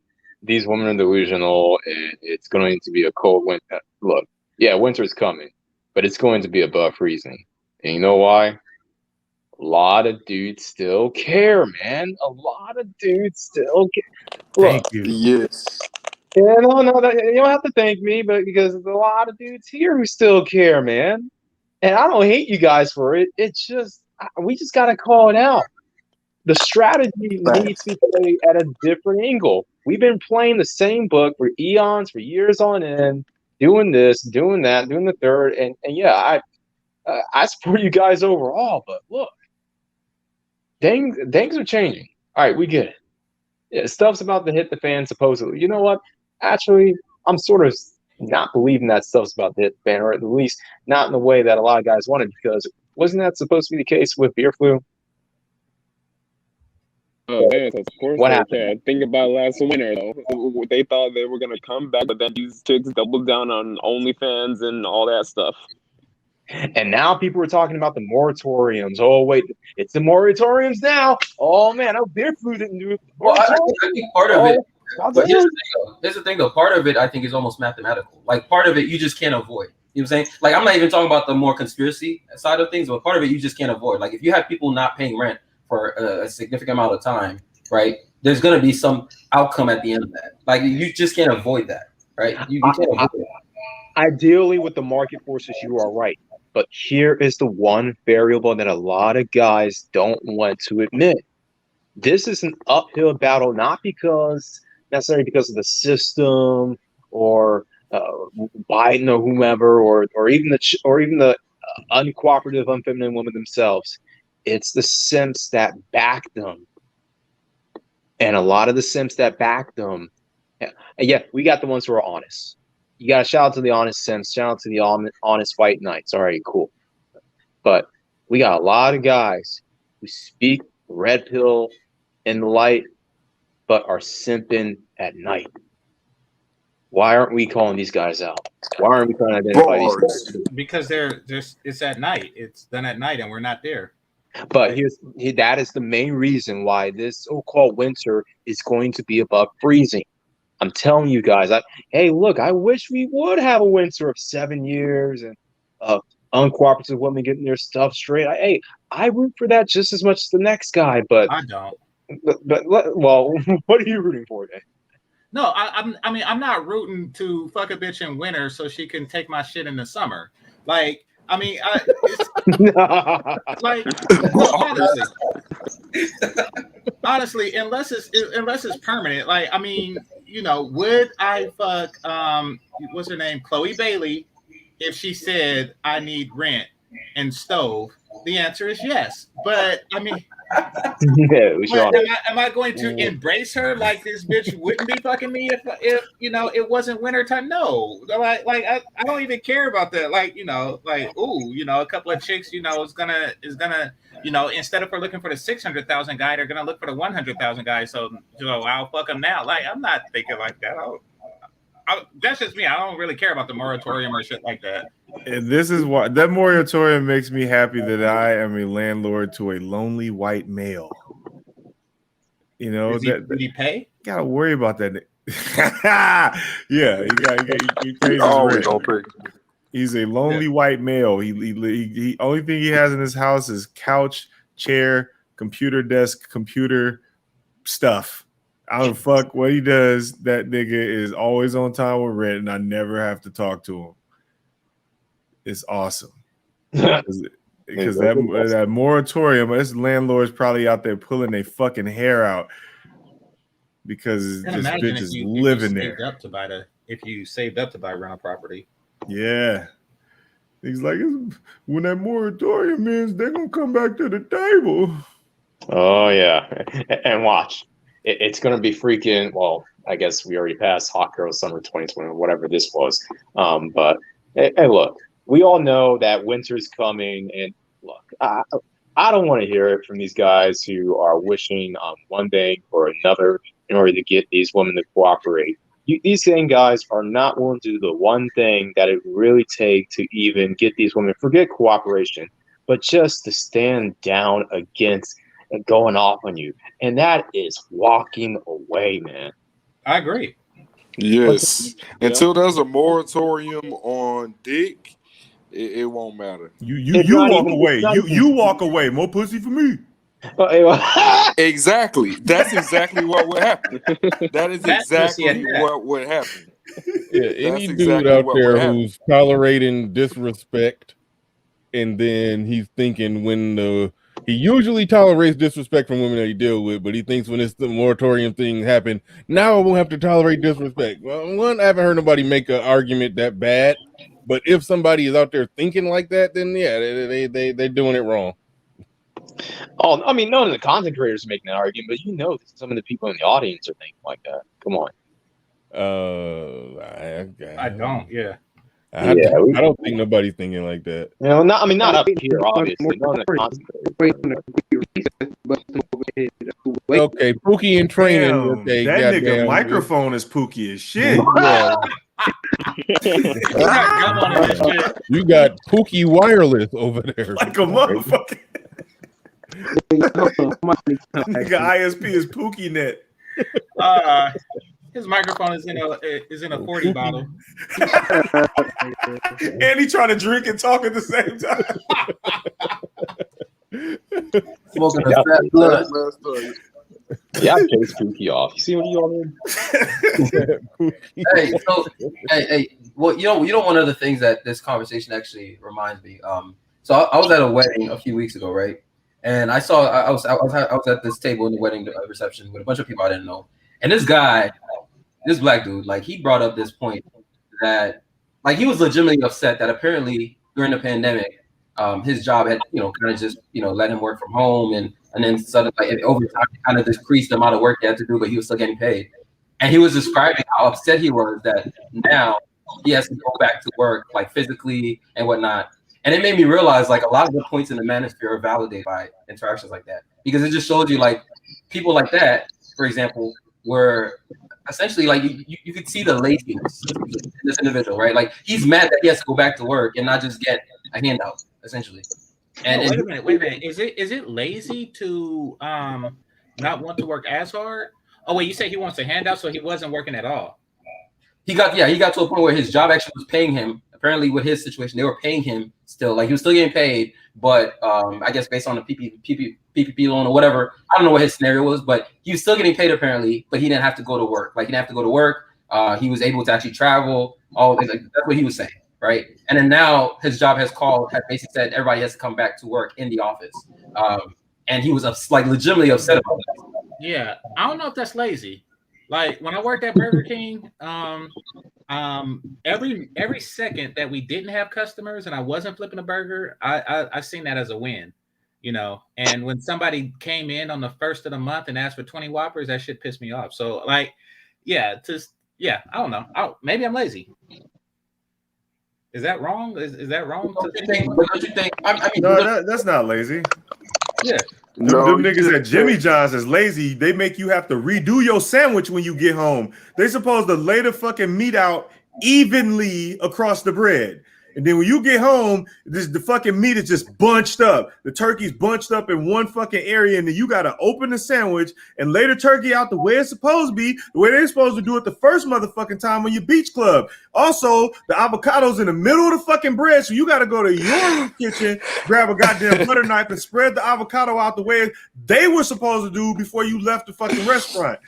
these women are delusional, and it's going to be a cold winter. Look, yeah, winter's coming, but it's going to be above freezing. And you know why? A lot of dudes still care, man. A lot of dudes still care. Look, thank you. Yes. Yeah, no, you don't have to thank me, but because there's a lot of dudes here who still care, man. And I don't hate you guys for it. It's just, we just got to call it out. The strategy needs to be played at a different angle. We've been playing the same book for eons, for years on end, doing this, doing that, doing the third. And yeah, I support you guys overall, but look, things are changing. All right, we get it. Yeah, stuff's about to hit the fan, supposedly. You know what? Actually, I'm sort of not believing that stuff's about to hit the fan, or at least not in the way that a lot of guys wanted, because wasn't that supposed to be the case with beer flu? Oh, yes, of course What they happened? can. Think about last winter, though. They thought they were going to come back, but then these chicks doubled down on OnlyFans and all that stuff. And now people are talking about the moratoriums. Oh, wait, it's the moratoriums now. Oh, man, oh, beer flu didn't do it. Well, I think part of it, Oh, but here's the thing though. Part of it, I think, is almost mathematical. Like, part of it, you just can't avoid. You know what I'm saying? Like, I'm not even talking about the more conspiracy side of things, but part of it, you just can't avoid. Like, if you have people not paying rent for a significant amount of time, right, there's going to be some outcome at the end of that. Like, you just can't avoid that, right? You can't avoid it. Ideally, with the market forces, you are right. But here is the one variable that a lot of guys don't want to admit. This is an uphill battle, not necessarily because of the system or Biden or whomever, or even the uncooperative, unfeminine women themselves. It's the simps that back them, and a lot of the simps that back them. Yeah, we got the ones who are honest. You got to shout out to the honest simps, shout out to the honest white knights. All right, cool. But we got a lot of guys who speak red pill in the light, but are simping at night. Why aren't we calling these guys out? Why aren't we trying to identify these guys? Because it's at night. It's done at night, and we're not there. But that is the main reason why this so-called winter is going to be above freezing. I'm telling you guys, hey, look, I wish we would have a winter of 7 years and uncooperative women getting their stuff straight. I root for that just as much as the next guy, but I don't. But well, what are you rooting for, then? No, I'm not rooting to fuck a bitch in winter so she can take my shit in the summer. Like, I mean, like, honestly, unless it's permanent. Like, I mean, you know, would I fuck what's her name, Chloe Bailey, if she said I need rent and stove? The answer is yes. But I mean, am I going to embrace her like this bitch wouldn't be fucking me if you know it wasn't wintertime? No, like I don't even care about that. Like, you know, like, ooh, you know, a couple of chicks, you know, is gonna you know, instead of for looking for the 600,000 guy, they're gonna look for the 100,000 guy. So, you know, I'll fuck them now. Like, I'm not thinking like that. That's just me. I don't really care about the moratorium or shit like that. And this is why that moratorium makes me happy that I am a landlord to a lonely white male. You know, did he pay? Gotta worry about that. Yeah, he pays his rent. He's a lonely white male. He only thing he has in his house is couch, chair, computer desk, computer stuff. I don't fuck what he does. That nigga is always on time with rent, and I never have to talk to him. It's awesome. Because that moratorium, this landlord's probably out there pulling their fucking hair out because this bitch is living there. If you saved up to buy rental property. Yeah. He's like, when that moratorium ends, they're going to come back to the table. Oh, yeah. And watch. It's going to be freaking, well, I guess we already passed Hot Girl Summer 2020, whatever this was. But, hey, look, we all know that winter's coming. And look, I don't want to hear it from these guys who are wishing on one thing or another in order to get these women to cooperate. These same guys are not willing to do the one thing that it really takes to even get these women, forget cooperation, but just to stand down against and going off on you. And that is walking away, man. I agree. Yes. Until there's a moratorium on dick, it won't matter. You walk away. You walk away. More pussy for me. Exactly. That's exactly what would happen. That is exactly what would happen. Yeah, any dude out there who's tolerating disrespect, and then he's thinking he usually tolerates disrespect from women that he deal with, but he thinks when the moratorium thing happened, now I won't have to tolerate disrespect. Well, I haven't heard nobody make an argument that bad. But if somebody is out there thinking like that, then yeah, they're doing it wrong. Oh, I mean, none of the content creators are making that argument, but you know that some of the people in the audience are thinking like that. Come on. I don't. Yeah. I don't think nobody's thinking like that. You know, not up here, obviously. None of the content Okay, Pookie in training. Damn, Okay, that nigga goddamn. microphone is pookie as shit. Yeah. You got Pookie wireless over there. Like a motherfucker. Nigga ISP is Pookie Net. His microphone is in a 40 bottle. And he trying to drink and talk at the same time. Smoking a fat blood. Yeah, I chased Pookie off. You see what you all mean? Hey, well, you know, one of the things that this conversation actually reminds me. So I was at a wedding a few weeks ago, right? And I was at this table in the wedding reception with a bunch of people I didn't know, and this black dude, like, he brought up this point that, like, he was legitimately upset that apparently during the pandemic, his job had, kind of just, let him work from home, and then suddenly, like, over time, kind of decreased the amount of work he had to do, but he was still getting paid. And he was describing how upset he was that now he has to go back to work, like, physically and whatnot. And it made me realize, like, a lot of the points in the manosphere are validated by interactions like that, because it just shows you, like, people like that, for example, were essentially, like, you could see the laziness in this individual, right? Like, he's mad that he has to go back to work and not just get a handout, essentially. And wait a minute. Is it lazy to not want to work as hard? Oh wait, you said he wants a handout, so he wasn't working at all. He got to a point where his job actually was paying him. Apparently, with his situation, they were paying him still. Like, he was still getting paid, but I guess based on the PPP loan or whatever, I don't know what his scenario was, but he was still getting paid apparently. But he didn't have to go to work. Like, he didn't have to go to work. He was able to actually travel. Like, that's what he was saying, right? And then now his job has basically said everybody has to come back to work in the office, and he was like legitimately upset about that. Yeah, I don't know if that's lazy. Like, when I worked at Burger King, every second that we didn't have customers and I wasn't flipping a burger, I seen that as a win, And when somebody came in on the first of the month and asked for 20 Whoppers, that shit pissed me off. So, like, I don't know. Maybe I'm lazy. Is that wrong? Is that wrong? Don't you think? No, that's not lazy. Yeah. Them niggas at Jimmy John's is lazy. They make you have to redo your sandwich when you get home. They supposed to lay the fucking meat out evenly across the bread. And then when you get home, the fucking meat is just bunched up. The turkey's bunched up in one fucking area, and then you got to open the sandwich and lay the turkey out the way it's supposed to be, the way they're supposed to do it the first motherfucking time on your beach club. Also, the avocado's in the middle of the fucking bread, so you got to go to your kitchen, grab a goddamn butter knife, and spread the avocado out the way they were supposed to do before you left the fucking restaurant.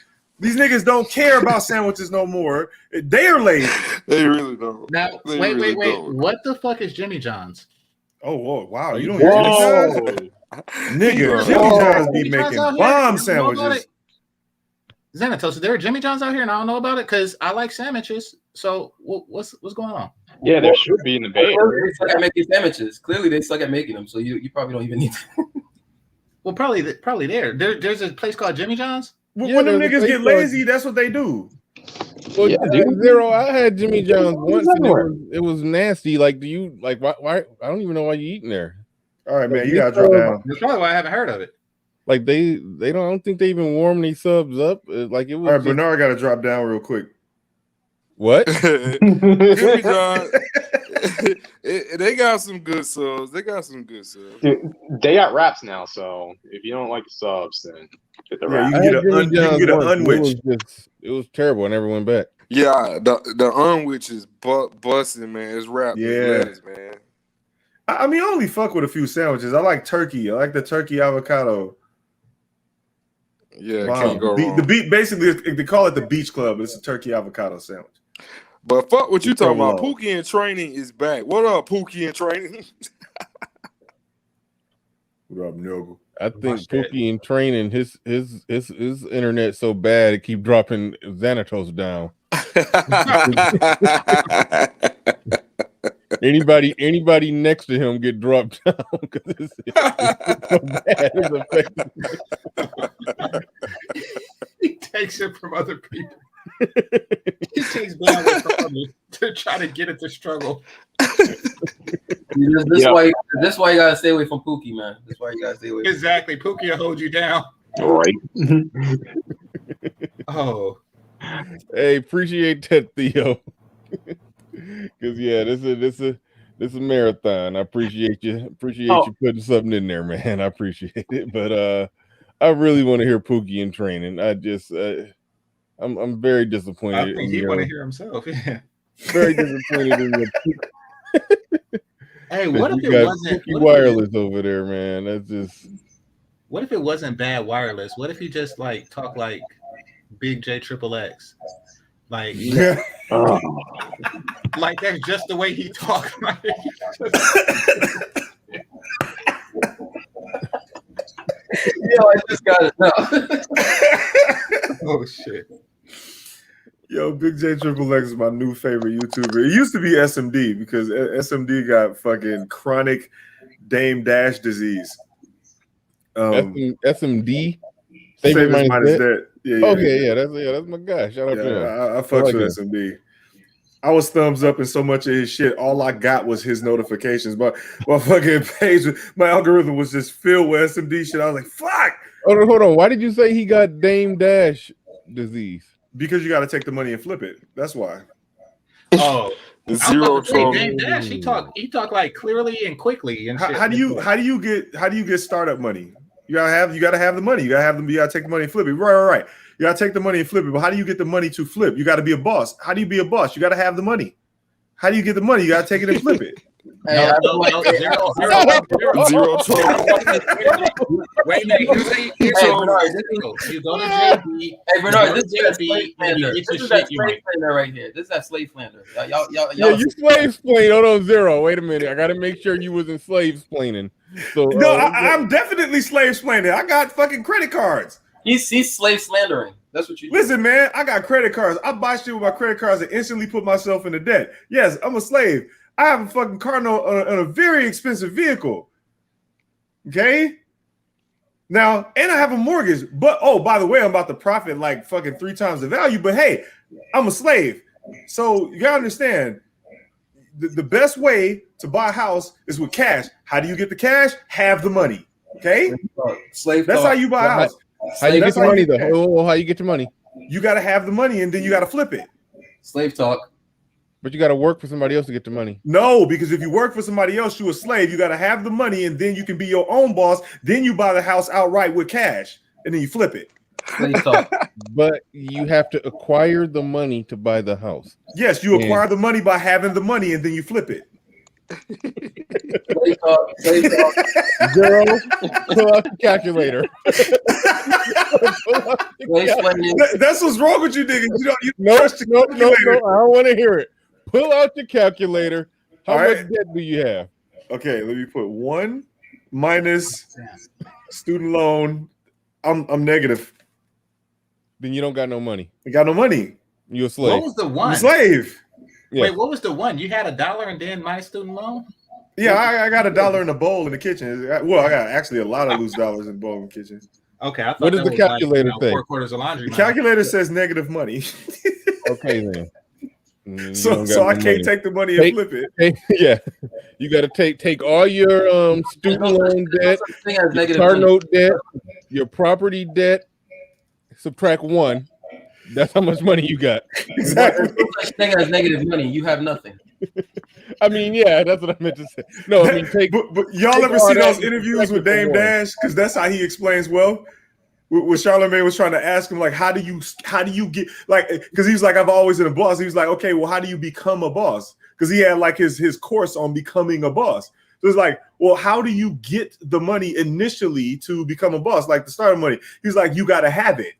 These niggas don't care about sandwiches no more. They are lazy. They really don't. Now, They wait. don't. What the fuck is Jimmy John's? Oh, whoa, wow. You don't hear Jimmy John's? Nigga, Jimmy John's be making bomb sandwiches. Xanatos, is there a Jimmy John's out here and I don't know about it? Because I like sandwiches. So what's going on? Yeah, there should be in the Bay Area. They suck at making sandwiches. Clearly, they suck at making them. So you probably don't even need to. Well, probably there. There's a place called Jimmy John's. When them niggas get lazy, that's what they do. Well, Zero, I had Jimmy John's once, and it was nasty. Like, do you like why? I don't even know why you eating there. All right, man, you gotta drop down. That's probably why I haven't heard of it. Like, they don't. I don't think they even warm these subs up. Like, it was. All right, Bernard got to drop down real quick. What? Jimmy John, they got some good subs. Dude, they got wraps now, so if you don't like the subs, then get the wrap. You can get an unwich. It was terrible. I never went back. Yeah, the unwich is busting, man. It's wrapped. Yeah, lettuce, man. I mean, I only fuck with a few sandwiches. I like turkey. I like the turkey avocado. Yeah, can't go wrong. The beach, basically, they call it the beach club. It's a turkey avocado sandwich. But fuck what you talking about. Pookie in training is back. What up, Pookie in training? What up, Noble? I think Pookie in training, his internet so bad it keep dropping Xanatos down. Anybody next to him get dropped down because it's so bad. It's affecting He takes it from other people. He takes blood from others to try to get it to struggle. This why you gotta stay away from Pookie, man. That's why you gotta stay away. Exactly. Pookie will hold you down. All right. Oh. Hey, appreciate that, Theo. Because this is a marathon. I appreciate you putting something in there, man. I appreciate it. But I really want to hear Pookie in training. I just I'm very disappointed. I think he want to hear himself. Yeah. Very disappointed in your Hey, what if you it got wasn't Pookie wireless over there, man? That's just. What if it wasn't bad wireless? What if he just like talk like Big J Triple X? Like, like that's just the way he talks. Like, Yo, I just got it now. Oh shit. Yo, Big J Triple X is my new favorite YouTuber. It used to be SMD because SMD got fucking chronic Dame Dash disease. SMD? Save minus dead. Yeah, that's my guy. Shout out to him. I fucks with SMD. I was thumbs up in so much of his shit. All I got was his notifications. But my fucking page, my algorithm was just filled with SMD shit. I was like, fuck. Hold on. Why did you say he got Dame Dash disease? Because you got to take the money and flip it. That's why. Oh, Zero Dame Dash. He talk like clearly and quickly. And shit. How do you get startup money? You gotta have the money. You gotta take the money and flip it. Right. You gotta take the money and flip it. But how do you get the money to flip? You gotta be a boss. How do you be a boss? You gotta have the money. How do you get the money? You gotta take it and flip it. Hey, Zero total. Wait, no, here's Bernard, you go to JB. Hey, Bernard, this is that JB slave and you slander. get This your is that shit you slave want. slander right here. This is that slave slander. Y'all. Yeah, you slave splain. Hold on, Zero. Wait a minute. I gotta make sure you wasn't slave splaining. So No, I'm definitely slave splaining. I got fucking credit cards. He's slave slandering. That's what you do. Listen, man, I got credit cards. I buy shit with my credit cards and instantly put myself into debt. Yes, I'm a slave. I have a fucking car note on a very expensive vehicle. Okay? Now, and I have a mortgage. But, oh, by the way, I'm about to profit like fucking 3 times the value. But, hey, I'm a slave. So, you got to understand, the best way to buy a house is with cash. How do you get the cash? Have the money. Okay? Slave That's talk. how you buy a house. How you get That's the how money you though? get cash. How you get your money? You got to have the money and then you got to flip it. Slave talk. But you got to work for somebody else to get the money. No, because if you work for somebody else, you're a slave. You got to have the money and then you can be your own boss. Then you buy the house outright with cash and then you flip it. Slave talk. But you have to acquire the money to buy the house. Yes, you acquire the money by having the money and then you flip it. Slave talk. Slave talk. Zero, pull out the calculator. That's what's wrong with you niggas. No, I don't want to hear it. Pull out your calculator. How much debt do you have? Okay, let me put 1 minus student loan. I'm negative. Then you don't got no money. I got no money. You're a slave. What was the one? I'm a slave. Yeah. Wait, what was the one? You had $1 and then my student loan? Yeah, I got $1 in a bowl in the kitchen. Well, I got actually a lot of loose dollars in the bowl in the kitchen. Okay, I thought What does that the was calculator like, say? 4 quarters of laundry. The money. calculator says negative money. Okay, then. You So don't got I no can't money. take the money and flip it. Yeah, you got to take all your student loan debt, your car note debt, your property debt, subtract 1. That's how much money you got. Exactly. There's no such thing as negative money. You have nothing. I mean, yeah, that's what I meant to say. No, I mean, but y'all ever see those interviews with Dame Dash? Because that's how he explains wealth. When Charlamagne was trying to ask him, like, how do you get, like, because he was like, I've always been a boss. He was like, okay, well, how do you become a boss? Because he had like his course on becoming a boss. So it's like, well, how do you get the money initially to become a boss? Like the starter money. He's like, you got to have it.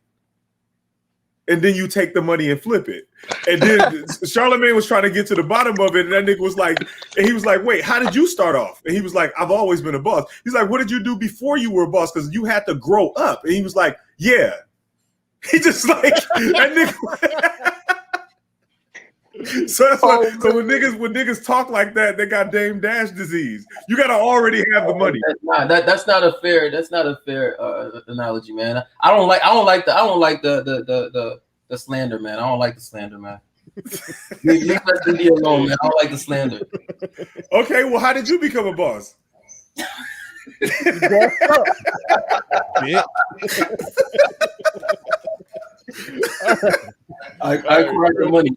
And then you take the money and flip it. And then Charlamagne was trying to get to the bottom of it. And that nigga was like, and he was like, wait, how did you start off? And he was like, I've always been a boss. He's like, what did you do before you were a boss? Because you had to grow up. And he was like, yeah. He just like, that nigga. So that's what. So when niggas talk like that, they got Dame Dash disease. You gotta already have the money. That's not a fair analogy, man. I don't like the slander, man. I don't like the slander, man. Leave West India alone, man. I don't like the slander. Okay, well, how did you become a boss? I collect the money.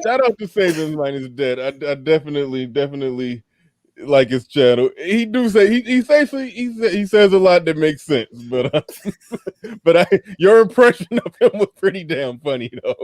Shout out to Savings Mine is dead. I definitely like his channel. He do say he says a lot that makes sense, but your impression of him was pretty damn funny though.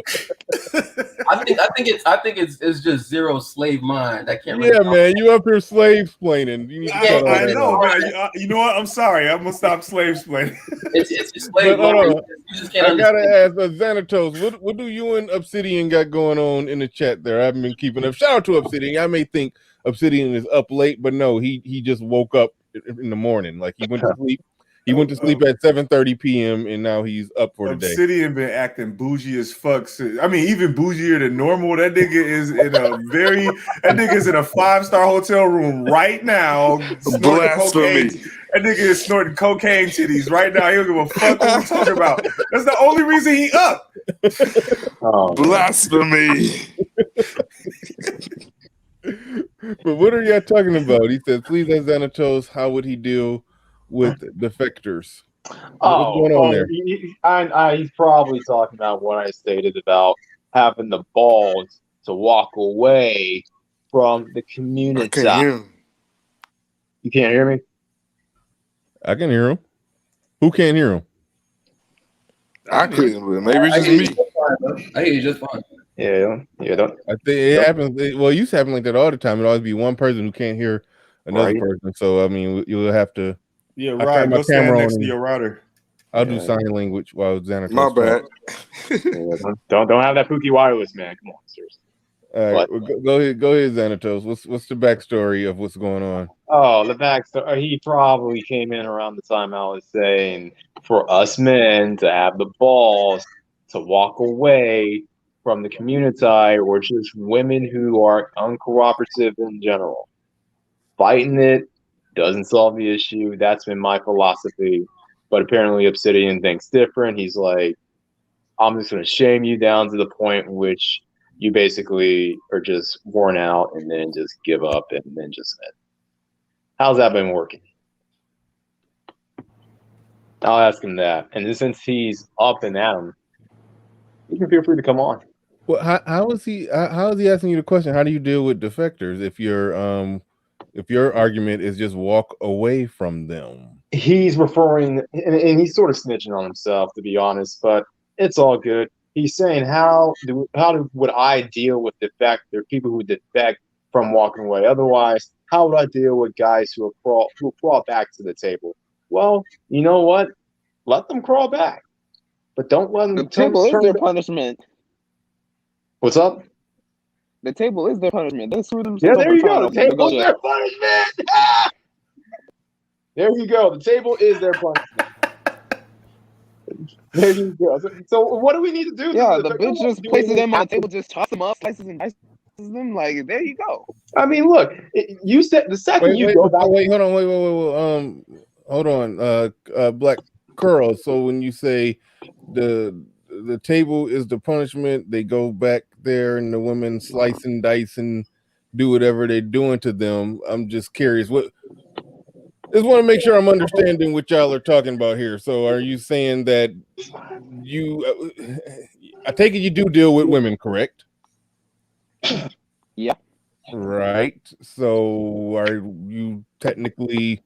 I think it's just zero slave mind. I can't. Yeah, man, you up here slave splaining. You need to cut all I that know, out. man. You know what? I'm sorry. I'm gonna stop slave splaining. It's slave But hold mind. on. You just can't I gotta understand. ask Xanatos, what do you and Obsidian got going on in the chat there? I haven't been keeping up. Shout out to Obsidian. I may think Obsidian is up late, but no, he just woke up in the morning. Like he went to sleep. He went to sleep at 7:30 p.m. and now he's up for the day. Obsidian been acting bougie as fuck. I mean, even bougier than normal. That nigga is in a that nigga's in a 5-star hotel room right now. Snorting cocaine. That nigga is snorting cocaine titties right now. He don't give a fuck what we talking about. That's the only reason he up. Blasphemy. But what are y'all talking about? He said, please ask Xanatos, how would he deal with defectors? What's going on there? He's probably talking about what I stated about having the balls to walk away from the community. I can't hear him. You can't hear me? I can hear him. Who can't hear him? I couldn't. Maybe it's just me. I hear you just fine. Yeah. I think it happens. Well, it used to happen like that all the time. It'd always be one person who can't hear another person. So I mean, you'll have to. Yeah, I right. turn my Go stand camera next on to and your router. I'll do sign language while Xanatos. My bad. Don't have that Pookie wireless, man. Come on, seriously. All right, well, go ahead, Xanatos. What's the backstory of what's going on? Oh, the backstory. He probably came in around the time I was saying for us men to have the balls to walk away from the community or just women who are uncooperative in general. Fighting it doesn't solve the issue. That's been my philosophy. But apparently Obsidian thinks different. He's like, I'm just going to shame you down to the point in which you basically are just worn out and then just give up and then just end. How's that been working? I'll ask him that. And since he's up and at him, you can feel free to come on. Well, how is he asking you the question? How do you deal with defectors if your argument is just walk away from them? He's referring, and he's sort of snitching on himself, to be honest, but it's all good. He's saying, would I deal with people who defect from walking away? Otherwise, how would I deal with guys who crawl back to the table? Well, you know what? Let them crawl back, but don't let them. The table is their punishment. What's up? The table is their punishment. They screw themselves. Yeah, there you trying go. to The table is negotiate. their punishment. There you go. The table is their punishment. There you go. So what do we need to do? Yeah, the bitch just places them on the table, just toss them up, slices and dices them. Like, there you go. I mean, look, you said the second go back. Hold on. Black Curl. So when you say the table is the punishment, they go back there and the women slice and dice and do whatever they're doing to them. I'm just curious. Just want to make sure I'm understanding what y'all are talking about here. So are you saying that I take it you do deal with women, correct? Yeah. Right. So are you technically?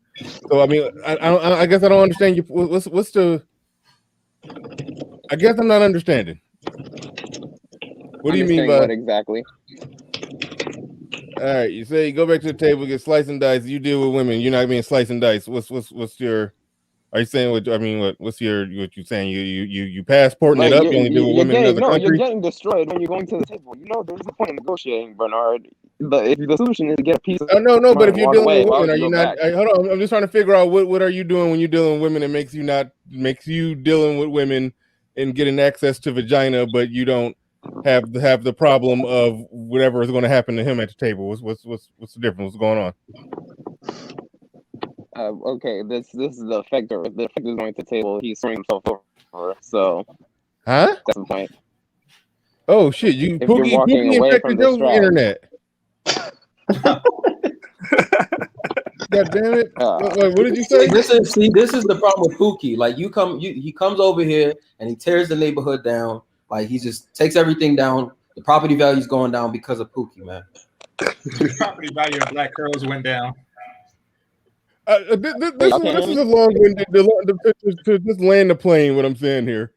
So I mean, I guess I don't understand you. What's the? I guess I'm not understanding. What do you mean by what exactly? All right, you say you go back to the table, get slice and dice. You deal with women. You're not being slice and dice. What's your? Are you saying what? I mean, what you saying? You passporting it up? You only deal with women in other countries? You're getting destroyed when you're going to the table. You know, there's no point in negotiating, Bernard. If the solution is to get a piece of No. But if you're dealing with women, are you not? Back? Hold on, I'm just trying to figure out what are you doing when you're dealing with women that makes you dealing with women and getting access to vagina, but you don't have the problem of whatever is going to happen to him at the table? What's the difference? What's going on? Okay, this is the effector. The effector is going to the table. He's throwing himself over. So Huh? that's the point. Oh shit! You If you're walking Pookie away infected from the your strap. internet. God damn it! Wait, what did you say? This is the problem with Pookie. Like he comes over here and he tears the neighborhood down. Like he just takes everything down. The property value's going down because of Pookie, man. The property value of black girls went down. This is a long-winded to just land the plane. What I'm saying here,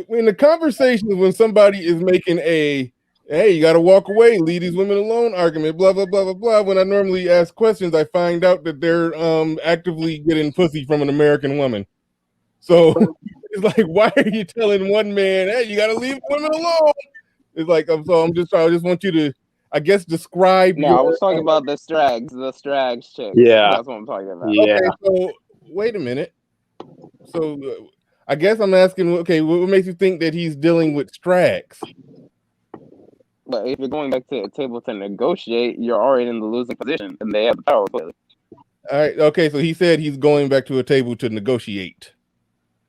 in the conversations when somebody is making a "hey, you got to walk away, leave these women alone" argument, blah blah blah blah blah. When I normally ask questions, I find out that they're actively getting pussy from an American woman. So it's like, why are you telling one man, "hey, you got to leave women alone"? It's like, I just want you to, I guess, describe. No, I was talking about the Strags chicks. Yeah. That's what I'm talking about. Yeah. Okay, so wait a minute. So I guess I'm asking, okay, what makes you think that he's dealing with Strags? But if you're going back to the table to negotiate, you're already in the losing position, and they have the power. Clearly. All right, okay, so he said he's going back to a table to negotiate.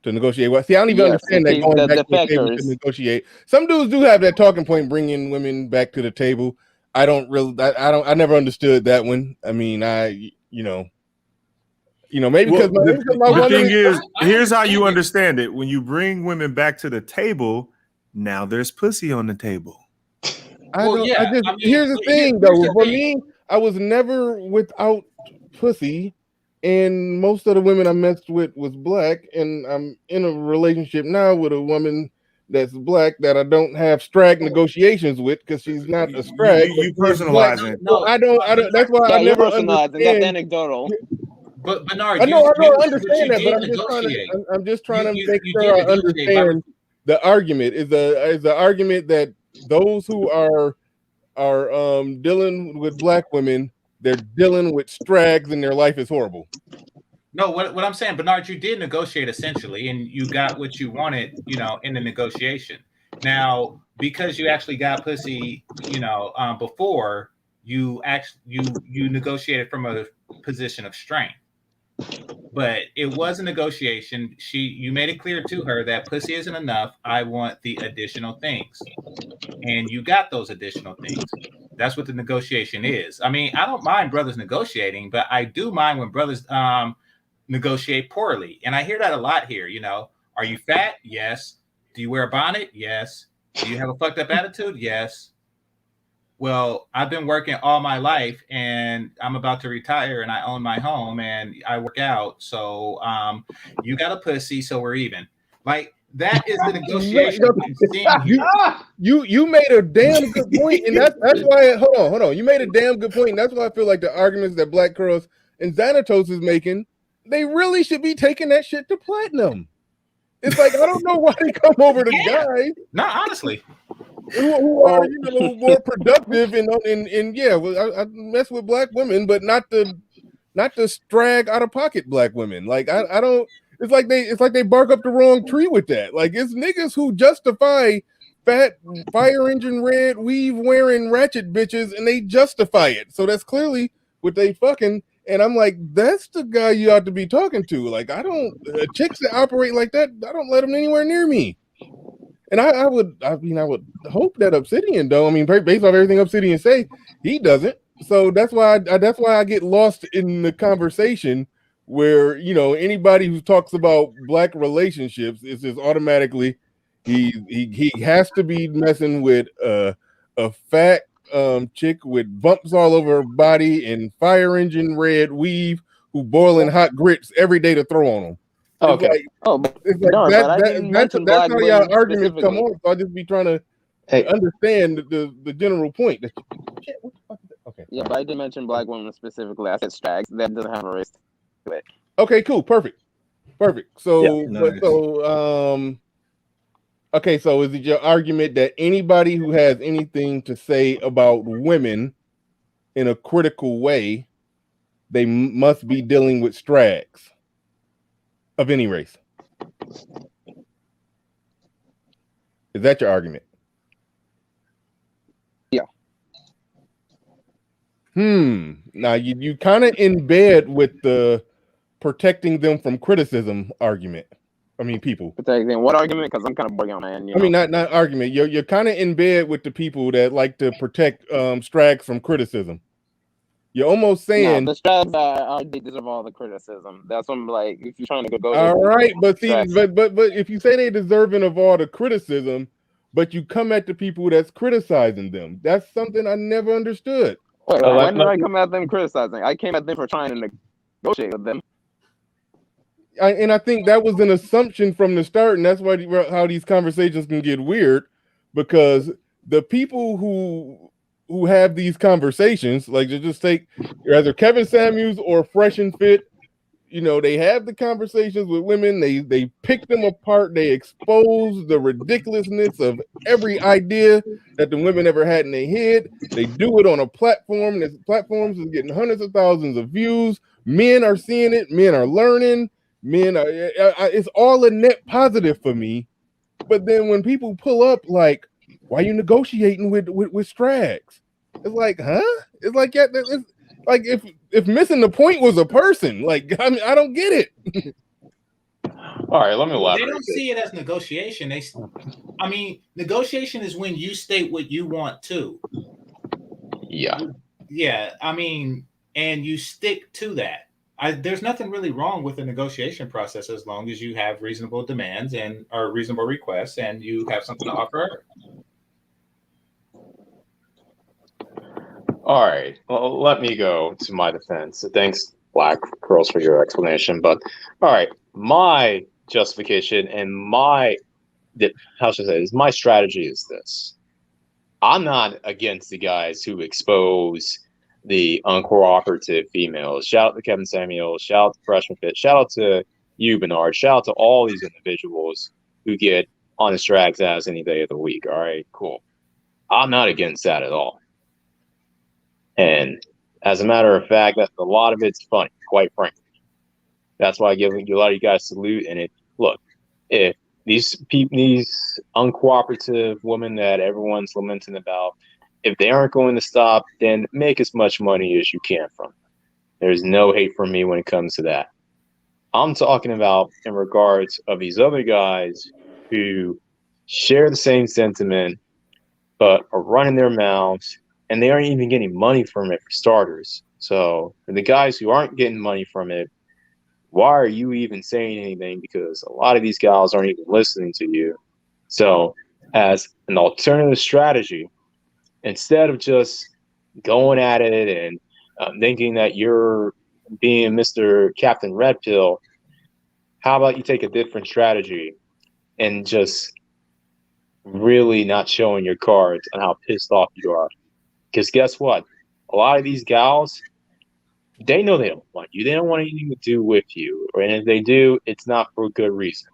To negotiate what? See, I don't even understand that going back to a table to negotiate. Some dudes do have that talking point, bringing women back to the table. I I never understood that one. I mean, maybe because the thing is, here's how you understand it. When you bring women back to the table, now there's pussy on the table. Here's the thing, though. For me, I was never without pussy, and most of the women I messed with was black, and I'm in a relationship now with a woman that's black that I don't have strag negotiations with because she's not a strag. You personalize it. No, I don't. That's why I never understand. That's anecdotal. But Bernard, I don't understand that, but I'm just trying to make sure I understand the argument. Is the argument that those who are dealing with black women, they're dealing with strags and their life is horrible? No, what I'm saying, Bernard, you did negotiate essentially, and you got what you wanted, in the negotiation. Now, because you actually got pussy, before you negotiated from a position of strength. But it was a negotiation. You made it clear to her that pussy isn't enough. I want the additional things, and you got those additional things. That's what the negotiation is. I mean, I don't mind brothers negotiating, but I do mind when brothers negotiate poorly, and I hear that a lot here. Are you fat? Yes. Do you wear a bonnet? Yes. Do you have a fucked up attitude? Yes. Well, I've been working all my life, and I'm about to retire, and I own my home, and I work out. So, you got a pussy, so we're even. Like, that is the negotiation I'm seeing here. You made a damn good point, and that's why. Hold on. You made a damn good point, and that's why I feel like the arguments that Black Girls and Xanatos is making, they really should be taking that shit to platinum. It's like, I don't know why they come over to guys. No, honestly. Who are more productive and yeah, I mess with black women, but not the strag out of pocket black women. Like I don't. It's like they bark up the wrong tree with that. Like, it's niggas who justify fat fire engine red weave wearing ratchet bitches, and they justify it. So that's clearly what they fucking. And I'm like, that's the guy you ought to be talking to. Like, I don't chicks that operate like that. I don't let them anywhere near me. And I would hope that Obsidian, though. I mean, based on everything Obsidian say, he doesn't. So that's why I get lost in the conversation where anybody who talks about black relationships is just automatically he has to be messing with a fat chick with bumps all over her body and fire engine red weave who boiling hot grits every day to throw on them. Okay. It's like that's how y'all arguments come on. So I just be trying to understand the general point. Okay. Yeah, but I didn't mention black women specifically. I said strags. That doesn't have a race to it. Okay, cool, perfect. So, okay, so is it your argument that anybody who has anything to say about women in a critical way, they must be dealing with strags of any race? Is that your argument? Yeah. Now you kind of in bed with the protecting them from criticism argument. I mean, people. Protecting what argument? Because I'm kind of bored on, man. I mean, not argument. You're kind of in bed with the people that like to protect Strags from criticism. You're almost saying, no, the Strags they deserve all the criticism. That's what I'm like. If you're trying to go, all right, but see, Strags. but if you say they deserving of all the criticism, but you come at the people that's criticizing them, that's something I never understood. Wait, when did I come at them criticizing? I came at them for trying to negotiate with them. And I think that was an assumption from the start, and that's why how these conversations can get weird, because the people who have these conversations, like to just take either Kevin Samuels or Fresh and Fit, you know, they have the conversations with women, they pick them apart, they expose the ridiculousness of every idea that the women ever had in their head. They do it on a platform, and platforms is getting hundreds of thousands of views. Men are seeing it, men are learning. Men are, it's all a net positive for me. But then when people pull up like, why are you negotiating with Strags? It's like, huh? It's like, yeah, it's like if missing the point was a person, like, I mean, I don't get it. All right, let me elaborate. They don't see it as negotiation. I mean, negotiation is when you state what you want to. Yeah. Yeah, I mean, and you stick to that. There's nothing really wrong with the negotiation process as long as you have reasonable demands or reasonable requests and you have something to offer. All right. Well, let me go to my defense. Thanks, Black Girls, for your explanation. But all right, my justification and my strategy is this. I'm not against the guys who expose the uncooperative females. Shout out to Kevin Samuels, shout out to Freshman Fit, shout out to you, Bernard, shout out to all these individuals who get on the Strags ass any day of the week. All right, cool. I'm not against that at all. And as a matter of fact, a lot of it's funny, quite frankly. That's why I give a lot of you guys salute. And look, if these uncooperative women that everyone's lamenting about, if they aren't going to stop, then make as much money as you can from them. There's no hate from me when it comes to that. I'm talking about in regards of these other guys who share the same sentiment, but are running their mouths, and they aren't even getting money from it for starters. So for the guys who aren't getting money from it, why are you even saying anything? Because a lot of these guys aren't even listening to you. So as an alternative strategy, instead of just going at it and thinking that you're being Mr. Captain Red Pill, how about you take a different strategy and just really not showing your cards on how pissed off you are? Because guess what? A lot of these gals, they know they don't want you. They don't want anything to do with you. And if they do, it's not for a good reason.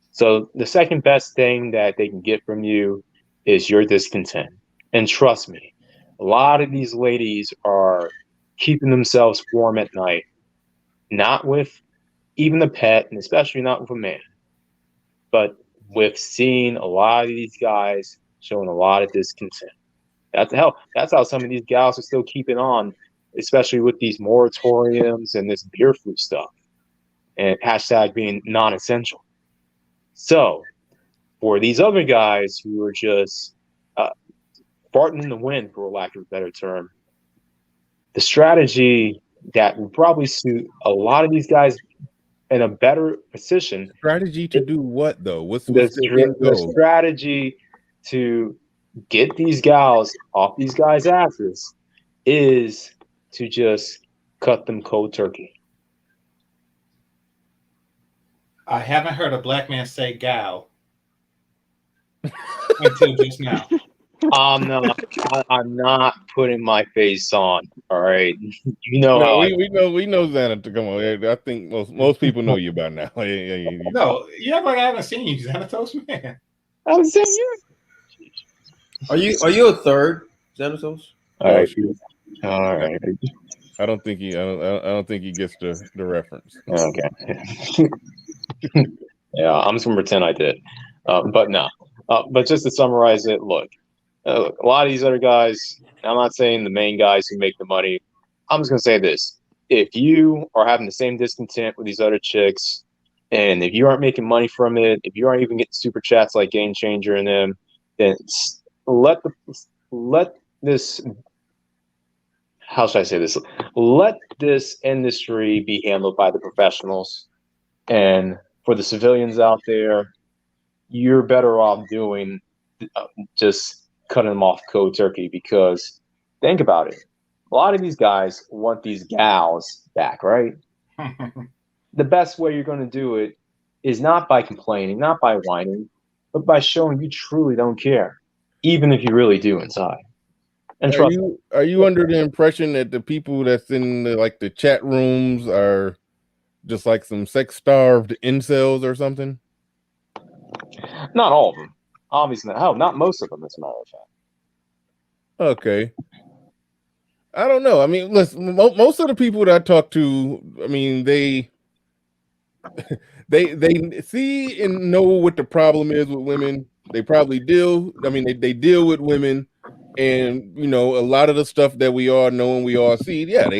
So the second best thing that they can get from you is your discontent. And trust me, a lot of these ladies are keeping themselves warm at night, not with even a pet, and especially not with a man, but with seeing a lot of these guys showing a lot of discontent. That's how some of these gals are still keeping on, especially with these moratoriums and this beer flu stuff, and hashtag being non-essential. So for these other guys who are just farting in the wind, for lack of a better term, the strategy that will probably suit a lot of these guys in a better position. Strategy to do what, though? What's the strategy to get these gals off these guys' asses is to just cut them cold turkey. I haven't heard a black man say gal until just now. I'm not putting my face on. All right, you know. No, we know Xana. Come on, I think most people know you by now. No, you act like I haven't seen you, Xanatos, man. I haven't seen you. Are you a third, Xanatos? All right. All right. I don't think he gets the reference. Okay. Yeah, I'm just gonna pretend I did, but no. But just to summarize it, look, a lot of these other guys, I'm not saying the main guys who make the money. I'm just going to say this. If you are having the same discontent with these other chicks, and if you aren't making money from it, if you aren't even getting super chats like Game Changer and them, then let this, how should I say this? Let this industry be handled by the professionals. And for the civilians out there, you're better off doing just cutting them off cold turkey, because think about it. A lot of these guys want these gals back, right? The best way you're going to do it is not by complaining, not by whining, but by showing you truly don't care, even if you really do inside. And trust me. Are you under the impression that the people that's in the chat rooms are just like some sex-starved incels or something? Not all of them. Obviously, hell, not most of them, as a matter of fact. Okay. I don't know. I mean, listen, most of the people that I talk to, I mean, they see and know what the problem is with women. They probably deal. I mean, they deal with women, and a lot of the stuff that we all know and we all see. Yeah, they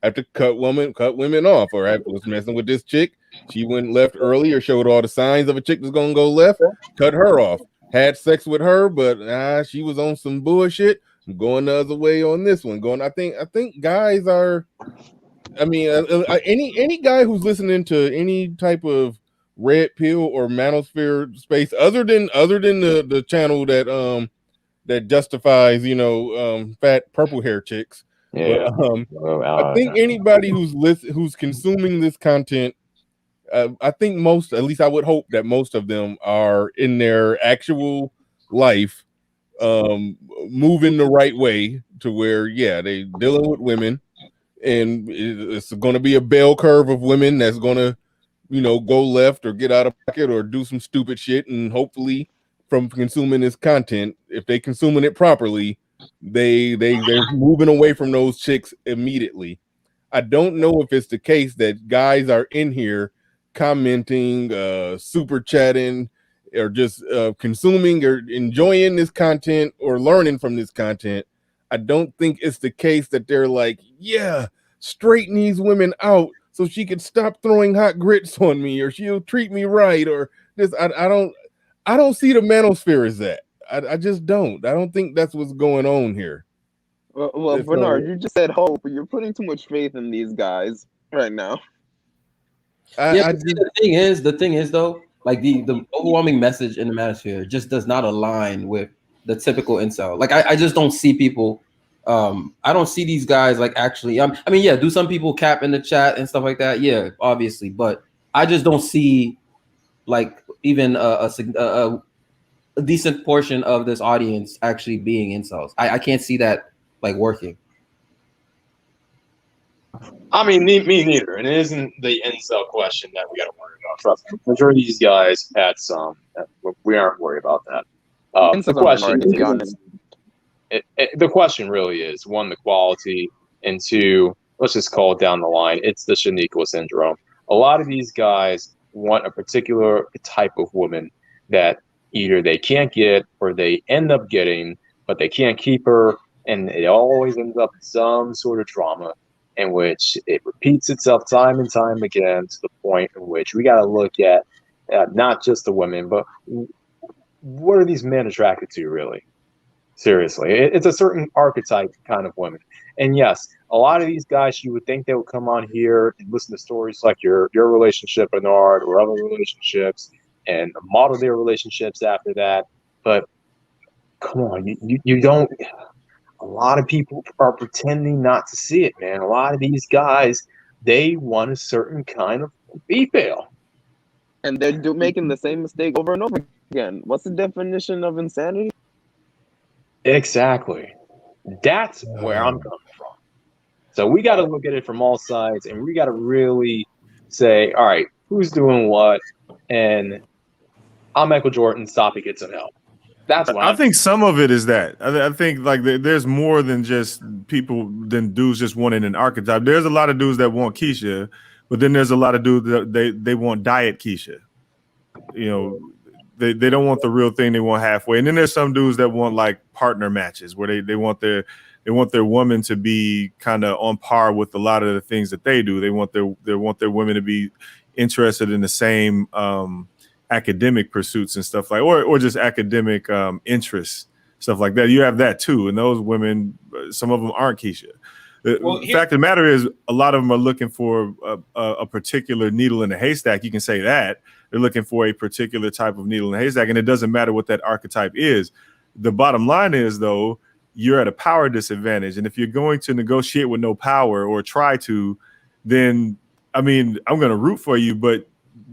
have to cut women off, or was messing with this chick. She went left early, or showed all the signs of a chick that's gonna go left. Cut her off. Had sex with her, but she was on some bullshit. I'm going the other way on this one. I think guys are. I mean, any guy who's listening to any type of red pill or manosphere space, other than the channel that justifies fat purple hair chicks. Yeah. But I think anybody who's consuming this content, I think most, at least I would hope that most of them are in their actual life moving the right way to where they dealing with women, and it's going to be a bell curve of women that's going to go left or get out of pocket or do some stupid shit, and hopefully from consuming this content, if they consuming it properly, they're moving away from those chicks immediately. I don't know if it's the case that guys are in here commenting, super chatting, or just consuming or enjoying this content or learning from this content. I don't think it's the case that they're like, yeah, straighten these women out so she can stop throwing hot grits on me, or she'll treat me right, or this. I don't see the manosphere as that. I just don't. I don't think that's what's going on here. Well, Bernard, you just said hope. You're putting too much faith in these guys right now. The thing is though, like the overwhelming message in the manosphere just does not align with the typical incel. Like I just don't see people. I don't see these guys like actually. I mean, yeah, do some people cap in the chat and stuff like that? Yeah, obviously, but I just don't see like even a decent portion of this audience actually being incels. I can't see that like working. I mean, me neither. And it isn't the incel question that we got to worry about. Trust me. The majority of these guys had some. We aren't worried about that. The question, to be honest. The question really is, one, the quality, and two, let's just call it down the line. It's the Shaniqua syndrome. A lot of these guys want a particular type of woman that either they can't get or they end up getting, but they can't keep her, and it always ends up in some sort of drama in which it repeats itself time and time again, to the point in which we got to look at not just the women, but what are these men attracted to really? Seriously, it's a certain archetype kind of women. And yes, a lot of these guys, you would think they would come on here and listen to stories like your relationship, Bernard, or other relationships, and model their relationships after that. But come on, you don't. A lot of people are pretending not to see it, man. A lot of these guys, they want a certain kind of female. And they're making the same mistake over and over again. What's the definition of insanity? Exactly. That's where I'm coming from. So we got to look at it from all sides, and we got to really say, all right, who's doing what? And I'm Michael Jordan. Stop it, get some help. That's what I think some of it is that. I think like there's more than just than dudes just wanting an archetype. There's a lot of dudes that want Keisha, but then there's a lot of dudes that they want diet Keisha. You know, they don't want the real thing. They want halfway. And then there's some dudes that want like partner matches where they want their woman to be kind of on par with a lot of the things that they do. They want their women to be interested in the same academic pursuits and stuff like, or just academic interests, stuff like that. You have that too. And those women, some of them aren't Keisha. The fact of the matter is, a lot of them are looking for a particular needle in a haystack. You can say that. They're looking for a particular type of needle in a haystack, and it doesn't matter what that archetype is. The bottom line is, though, you're at a power disadvantage. And if you're going to negotiate with no power or try to, then, I mean, I'm going to root for you, but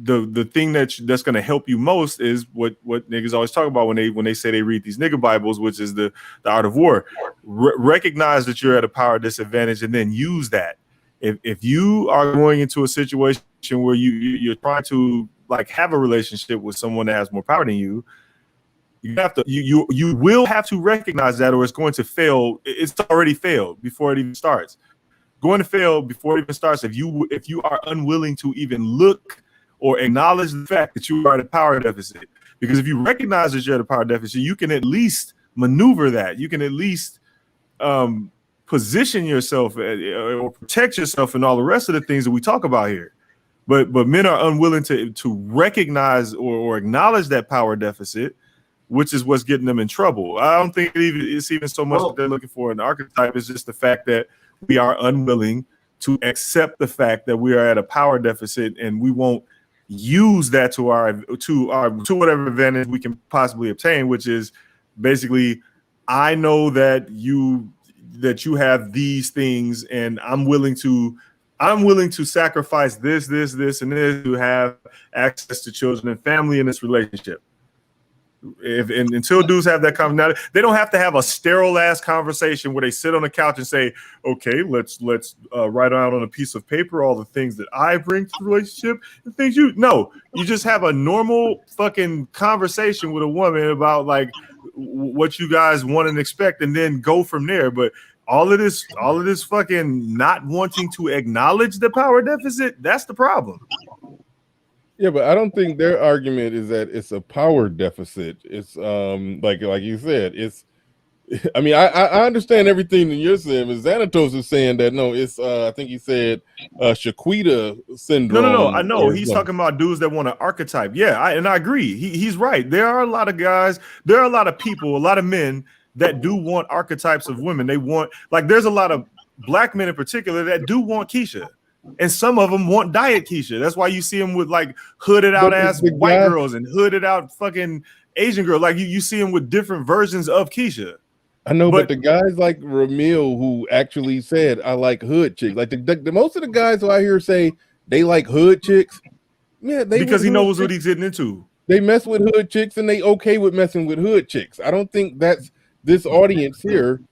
the thing that's going to help you most is what niggas always talk about when they say they read these nigga Bibles, which is the art of war. Recognize that you're at a power disadvantage and then use that. If you are going into a situation where you're trying to like have a relationship with someone that has more power than you, you will have to recognize that, or it's going to fail. It's already failed before it even starts. Going to fail before it even starts if you are unwilling to even look or acknowledge the fact that you are at a power deficit. Because if you recognize that you're at a power deficit, you can at least maneuver that. You can at least position yourself or protect yourself and all the rest of the things that we talk about here. But men are unwilling to recognize or acknowledge that power deficit, which is what's getting them in trouble. I don't think it's even so much that they're looking for an archetype. It's just the fact that we are unwilling to accept the fact that we are at a power deficit, and we won't use that to whatever advantage we can possibly obtain, which is basically, I know that you have these things, and I'm willing to sacrifice this, and this to have access to children and family in this relationship. Until dudes have that conversation, they don't have to have a sterile ass conversation where they sit on the couch and say, okay, let's write out on a piece of paper all the things that I bring to the relationship and things you just have a normal fucking conversation with a woman about like what you guys want and expect, and then go from there. But all of this fucking not wanting to acknowledge the power deficit, that's the problem. Yeah, but I don't think their argument is that it's a power deficit. It's like you said, it's. I mean, I understand everything that you're saying, but Xanatos is saying that no, it's I think he said Shaquita syndrome. No, I know he's talking about dudes that want an archetype. Yeah, I agree. He's right. There are a lot of guys. There are a lot of people, a lot of men that do want archetypes of women. They want, like, there's a lot of black men in particular that do want Keisha. And some of them want diet Keisha. That's why you see them with like hooded out ass white girls and hooded out fucking Asian girls. Like you see them with different versions of Keisha. I know, but the guys like Ramil who actually said, I like hood chicks. Like the most of the guys who I hear say they like hood chicks. Yeah, because he knows what he's getting into. They mess with hood chicks and they okay with messing with hood chicks. I don't think that's this audience here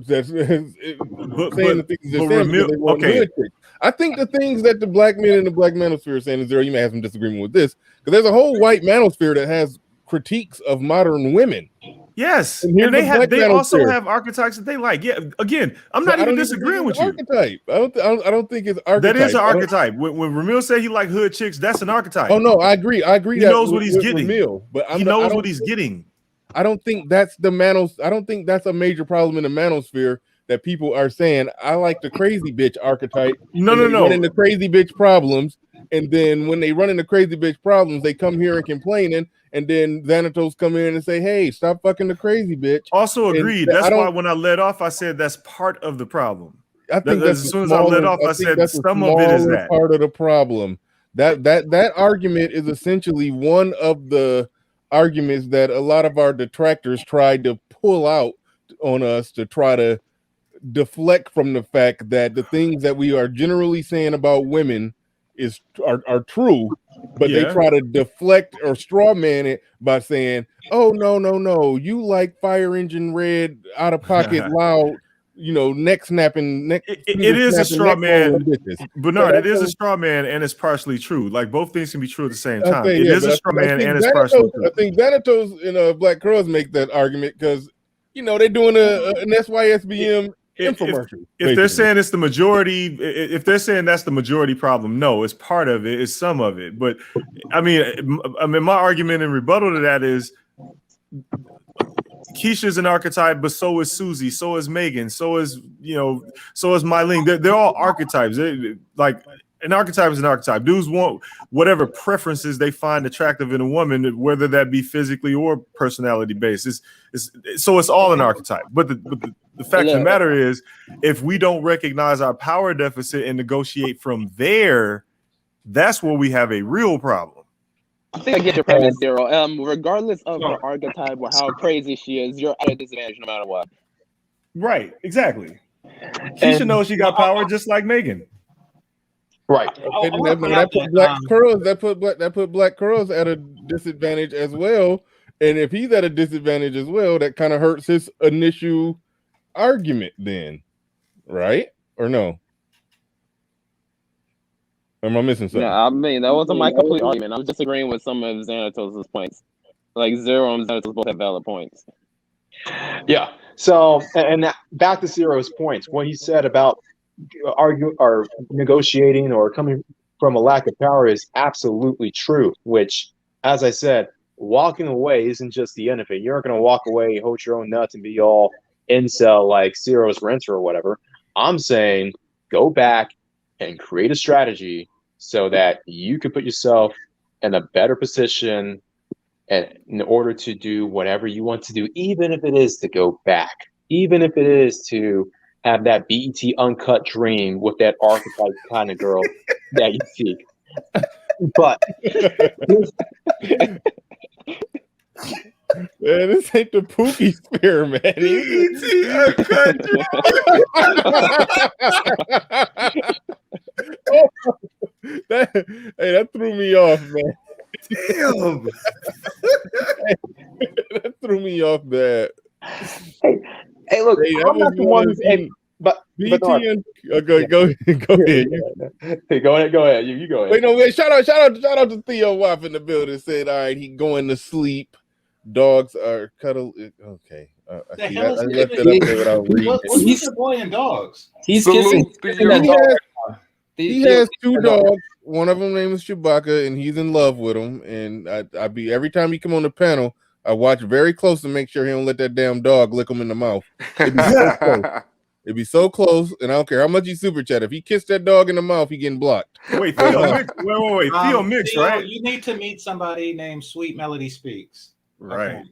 that's saying the things they're saying because they want hood chicks. I think the things that the black men in the black manosphere are saying is, you may have some disagreement with this, because there's a whole white manosphere that has critiques of modern women. Yes, and they also have archetypes that they like. Yeah, again, I'm not even disagreeing with you. Archetype. I don't think it's archetype. That is an archetype. When Ramil said he like hood chicks, that's an archetype. Oh no, I agree. He knows what he's getting. Ramil, but he knows what he's getting. I don't think that's I don't think that's a major problem in the manosphere. That people are saying, I like the crazy bitch archetype. No. Run into crazy bitch problems, and then when they run into crazy bitch problems, they come here and complaining, and then Xanatos come in and say, "Hey, stop fucking the crazy bitch." Also agreed. That's why when I led off, I said that's part of the problem. I think that's as soon as I led off, I said some of it is that part of the problem. That argument is essentially one of the arguments that a lot of our detractors tried to pull out on us to try to deflect from the fact that the things that we are generally saying about women are true, but they try to deflect or straw man it by saying, oh no, you like Fire Engine Red, out of pocket, loud, neck snapping. It is a straw man, Bernard. It is a straw man, and it's partially true. Like both things can be true at the same time. It is a straw man, and it's partially true. I think Xanatos and Black Crows make that argument because they're doing an SYSBM infomercial. If they're saying it's the majority, if they're saying that's the majority problem, no, it's part of it, it's some of it. But I mean, my argument in rebuttal to that is Keisha's an archetype, but so is Susie, so is Megan, so is so is Mylene. They're all archetypes. Like an archetype is an archetype. Dudes want whatever preferences they find attractive in a woman, whether that be physically or personality based. So it's all an archetype. But the fact of the matter is, if we don't recognize our power deficit and negotiate from there, that's where we have a real problem. I think I get your premise, Zero. Regardless of the archetype or how crazy she is, you're at a disadvantage no matter what. Right, exactly. Keisha knows she got power just like Megan. Right. That put Black Curls at a disadvantage as well. And if he's at a disadvantage as well, that kind of hurts his initial argument then, right? Or no? Am I missing something? No, I mean, that wasn't my complete argument. I'm disagreeing with some of Xanatos' points. Like Zero and Xanatos both have valid points. Yeah. So, and back to Zero's points, what he said about negotiating or coming from a lack of power is absolutely true. Which, as I said, walking away isn't just the end of it. You're not going to walk away, hold your own nuts, and be all incel like Zero's renter or whatever. I'm saying go back and create a strategy so that you can put yourself in a better position in order to do whatever you want to do, even if it is to go back, even if it is to have that BET uncut dream with that archetype kind of girl that you seek. But man, this ain't the Pookie Spear, man. That threw me off, man. Damn. That threw me off that. Hey, look, I'm not the one who's go ahead. Hey, go ahead. You go ahead. Wait, shout out to Theo Waff in the building. Said, all right, he going to sleep. Dogs are cuddle. Okay. I left it up there without reading. What's with the boy and dogs? He's kissing he has two dogs. One of them name is Chewbacca, and he's in love with him. And I be every time he come on the panel, I watch very close to make sure he don't let that damn dog lick him in the mouth. It'd be so close, and I don't care how much he super chat. If he kissed that dog in the mouth, he getting blocked. Wait, Theo Mix. Wait. Theo Mix, Theo, right? You need to meet somebody named Sweet Melody Speaks. Right.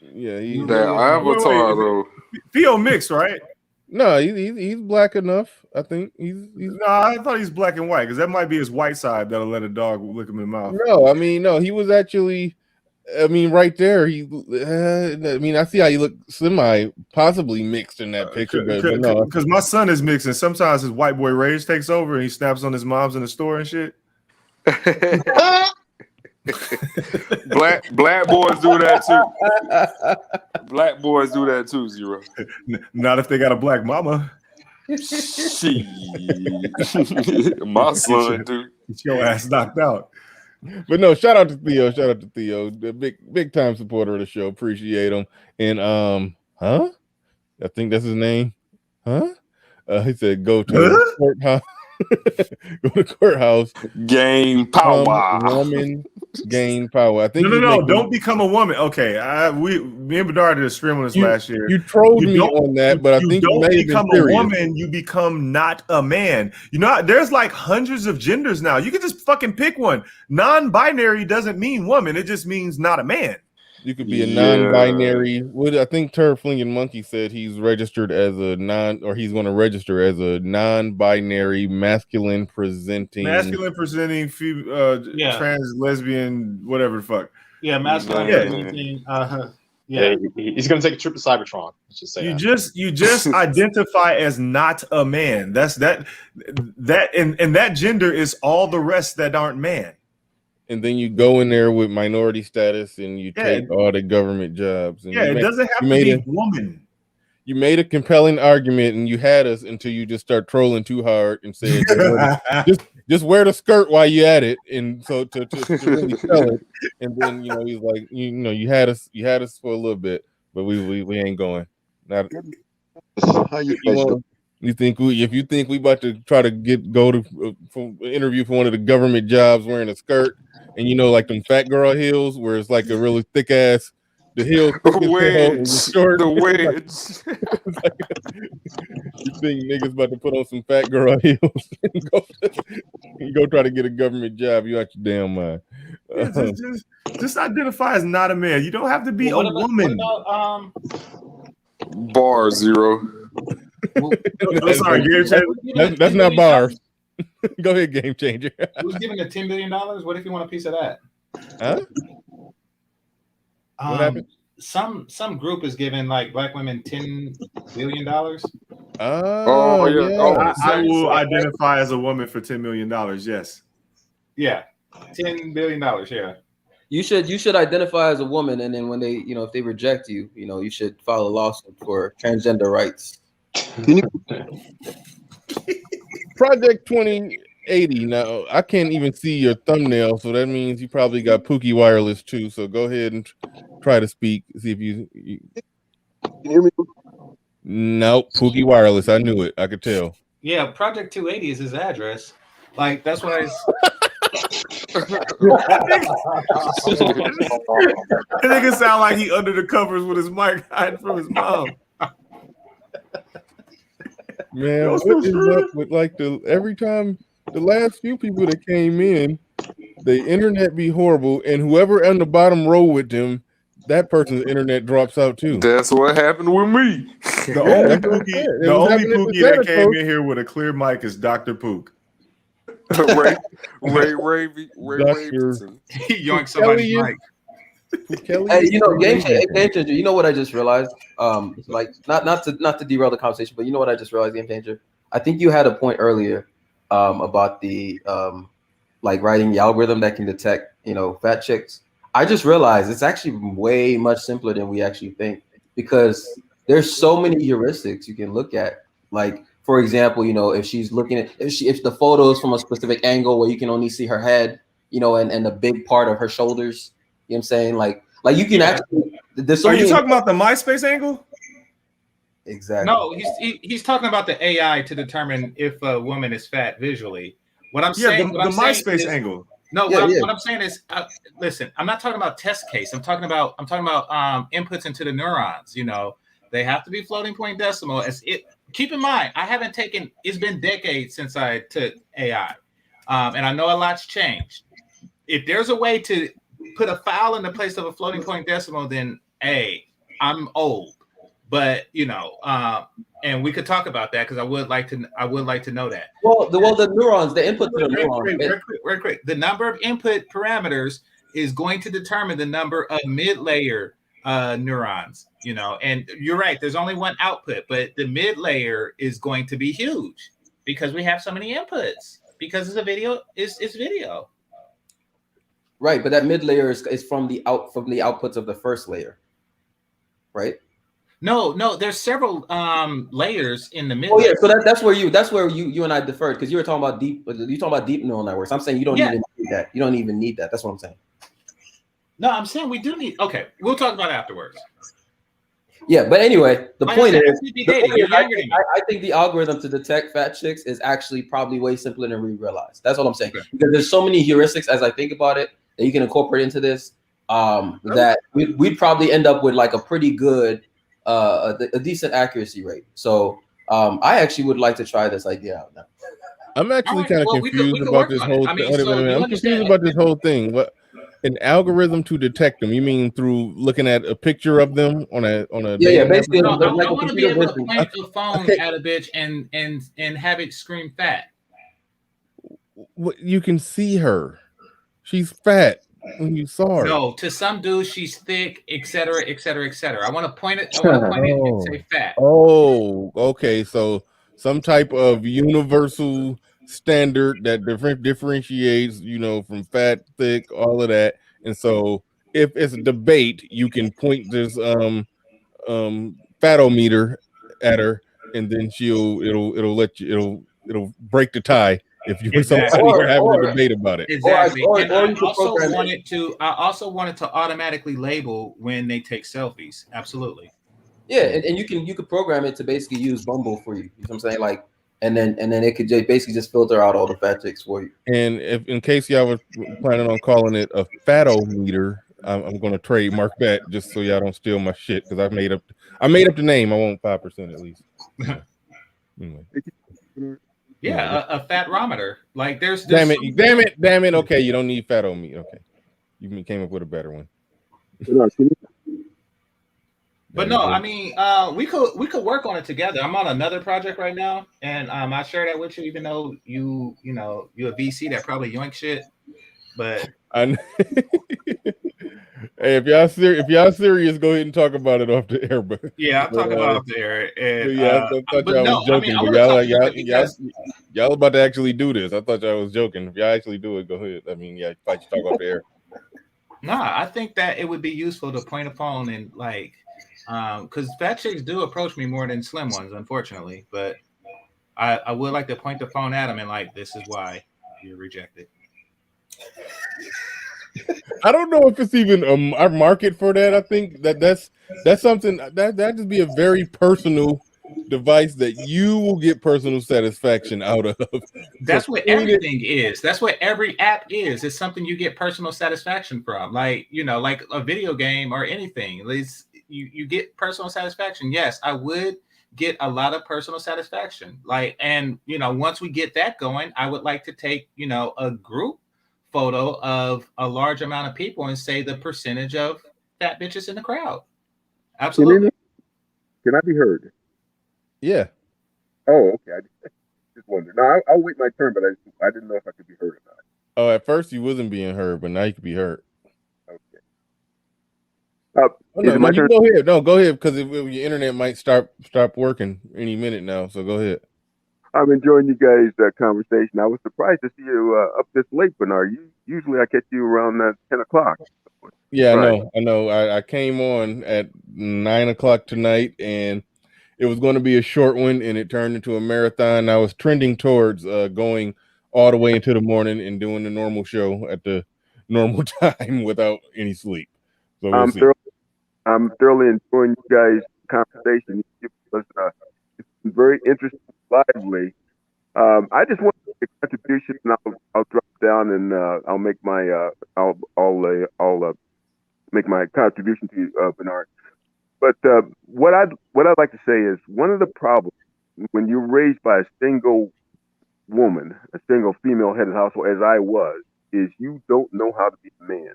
Yeah, that avatar though. Theo Mix, right? No, he's black enough. I think he's. No, I thought he's black and white because that might be his white side that'll let a dog lick him in the mouth. No, he was actually. I mean, right there, I see how you look possibly mixed in that picture, but no. Because my son is mixed, and sometimes his white boy rage takes over, and he snaps on his mom's in the store and shit. Black boys do that too. Black boys do that too, Zero. Not if they got a black mama. Shit. My son, dude. Get your ass knocked out. But no, shout out to Theo. The big time supporter of the show. Appreciate him. And I think that's his name. He said go to the courthouse. Go to courthouse. Gain power. Woman gain power. I think no. Don't become a woman. Okay, me and Bedard did a stream on this last year. You trolled me on that, but I think you don't become a woman. You become not a man. You know, there's like hundreds of genders now. You can just fucking pick one. Non-binary doesn't mean woman. It just means not a man. You could be a non-binary. What I think Turd Flinging Monkey said he's registered as he's going to register as a non-binary, masculine presenting, trans, lesbian, whatever the fuck. Yeah, masculine presenting. Yeah, he's going to take a trip to Cybertron. Let's just say you just identify as not a man. That's that and that gender is all the rest that aren't man. And then you go in there with minority status and you take all the government jobs. And it doesn't have to be woman. You made a compelling argument and you had us until you just start trolling too hard and said, just wear the skirt while you at it. And so to really sell it. And then, he's like, you had us for a little bit, but we ain't going. How you think if you think we about to try to go to for interview for one of the government jobs wearing a skirt and like them fat girl heels where it's like a really thick ass the heel thick as hell and it's short. The wedge. You think niggas about to put on some fat girl heels and go try to get a government job? You out your damn mind. Yeah, just identify as not a man. You don't have to be a woman. What about, Bar zero. Sorry, game changer. That's not bars. Go ahead, game changer. Who's giving the $10 billion? What if you want a piece of that? Huh? What happened? Some group is giving like black women $10 billion. Oh yeah. I will identify as a woman for $10 million. Yes. Yeah, $10 billion. Yeah. You should identify as a woman, and then when they, if they reject you, you should file a lawsuit for transgender rights. Project 2080. Now I can't even see your thumbnail, so that means you probably got Pookie Wireless too. So go ahead and try to speak. See if you Can you hear me? Nope, Pookie Wireless. I knew it. I could tell. Yeah, Project 280 is his address. Like that's what I. That nigga sound like he under the covers with his mic hiding from his mom. Man, what is up with every time the last few people that came in, the internet be horrible, and whoever on the bottom row with them, that person's internet drops out too. That's what happened with me. The only Pookie that came in here with a clear mic is Dr. Pook. Ray Ravenson. He yoinked somebody's mic. Hey, game changer. You know what I just realized? Like not to derail the conversation, but you know what I just realized, game changer. I think you had a point earlier, about the like writing the algorithm that can detect fat chicks. I just realized it's actually way much simpler than we actually think, because there's so many heuristics you can look at. Like, for example, if she's looking at if the photo is from a specific angle where you can only see her head, and a big part of her shoulders. You know what I'm saying? Like you can actually. Are you talking about the MySpace angle? Exactly. No, he's talking about the AI to determine if a woman is fat visually. What I'm saying, the MySpace angle. No, what I'm saying is, listen, I'm not talking about test case. I'm talking about inputs into the neurons. They have to be floating point decimal. Keep in mind, it's been decades since I took AI, and I know a lot's changed. If there's a way to put a file in the place of a floating point decimal, then I'm old. But and we could talk about that because I would like to know that. Well, the neurons, the input to the neurons. Very quick. The number of input parameters is going to determine the number of mid-layer neurons. And you're right. There's only one output, but the mid-layer is going to be huge because we have so many inputs. Because it's a video. It's video. Right, but that mid layer is from the outputs of the first layer, right? No, there's several layers in the mid. Oh yeah, so that's where you and I deferred, because you were talking about deep neural networks. I'm saying you don't even need that. You don't even need that. That's what I'm saying. No, I'm saying we do need. Okay, we'll talk about it afterwards. Yeah, but anyway, the point is, I think the algorithm to detect fat chicks is actually probably way simpler than we realize. That's what I'm saying. Because there's so many heuristics as I think about it that you can incorporate into this, that we'd probably end up with like a pretty good, a decent accuracy rate. So I actually would like to try this idea out now. I'm actually kind of confused about this whole thing. I'm confused about this whole thing. What? An algorithm to detect them? You mean through looking at a picture of them on a? Yeah, basically. No, I want to be able to point a phone at a bitch and have it scream fat. You can see her. She's fat when you saw her. No, to some dudes she's thick, etc., etc., etc. I want to point it. I want to point it and say fat. Oh, okay. So some type of universal standard that differentiates, from fat, thick, all of that. And so if it's a debate, you can point this fatometer at her, and then it'll break the tie if you're having a debate about it. Exactly. And I also wanted to automatically label when they take selfies. Absolutely. Yeah, and you could program it to basically use Bumble for you. You know what I'm saying? Like, and then it could basically just filter out all the fat chicks for you. And if in case y'all was planning on calling it a fattometer, I'm going to trademark that just so y'all don't steal my shit because I made up the name. I want 5% at least. Anyway. Yeah, a fatometer. Like there's Damn it. Okay, you don't need fattometer. Okay, you came up with a better one. But no, I mean, we could work on it together. I'm on another project right now, and I share that with you, even though you're a VC that probably yoink shit. But Hey, if y'all serious, go ahead and talk about it off the air. But yeah, I'm talking about off the air. And, yeah, I thought y'all was joking. But y'all about to actually do this. I thought y'all was joking. If y'all actually do it, go ahead. I mean, yeah, fight you talk off the air. Nah, I think that it would be useful to point a phone and like, because fat chicks do approach me more than slim ones, unfortunately. But I would like to point the phone at them and like, this is why you're rejected. I don't know if it's even a market for that. I think that's something that just be a very personal device that you will get personal satisfaction out of. That's what everything is. That's what every app is. It's something you get personal satisfaction from. Like, like a video game or anything. At least you get personal satisfaction. Yes, I would get a lot of personal satisfaction. Like, and once we get that going, I would like to take, a group photo of a large amount of people and say the percentage of fat bitches in the crowd. Absolutely. Can I be heard? Yeah. Oh, okay. I just wondered. No, I'll wait my turn, but I didn't know if I could be heard or not. Oh, at first you wasn't being heard, but now you can be heard. Okay. No, you go ahead. No, go ahead because your internet might stop working any minute now. So go ahead. I'm enjoying you guys' conversation. I was surprised to see you up this late, Bernard. Usually I catch you around 10 o'clock. Yeah, I know. I came on at 9 o'clock tonight, and it was going to be a short one, and it turned into a marathon. I was trending towards going all the way into the morning and doing the normal show at the normal time without any sleep. So we'll see. I'm thoroughly enjoying you guys' conversation. It was it's very interesting, lively. I just want to make a contribution, and I'll drop down and I'll make my I'll make my contribution to you, Bernard. But what I'd like to say is one of the problems when you're raised by a single woman, a single female-headed household, as I was, is you don't know how to be a man,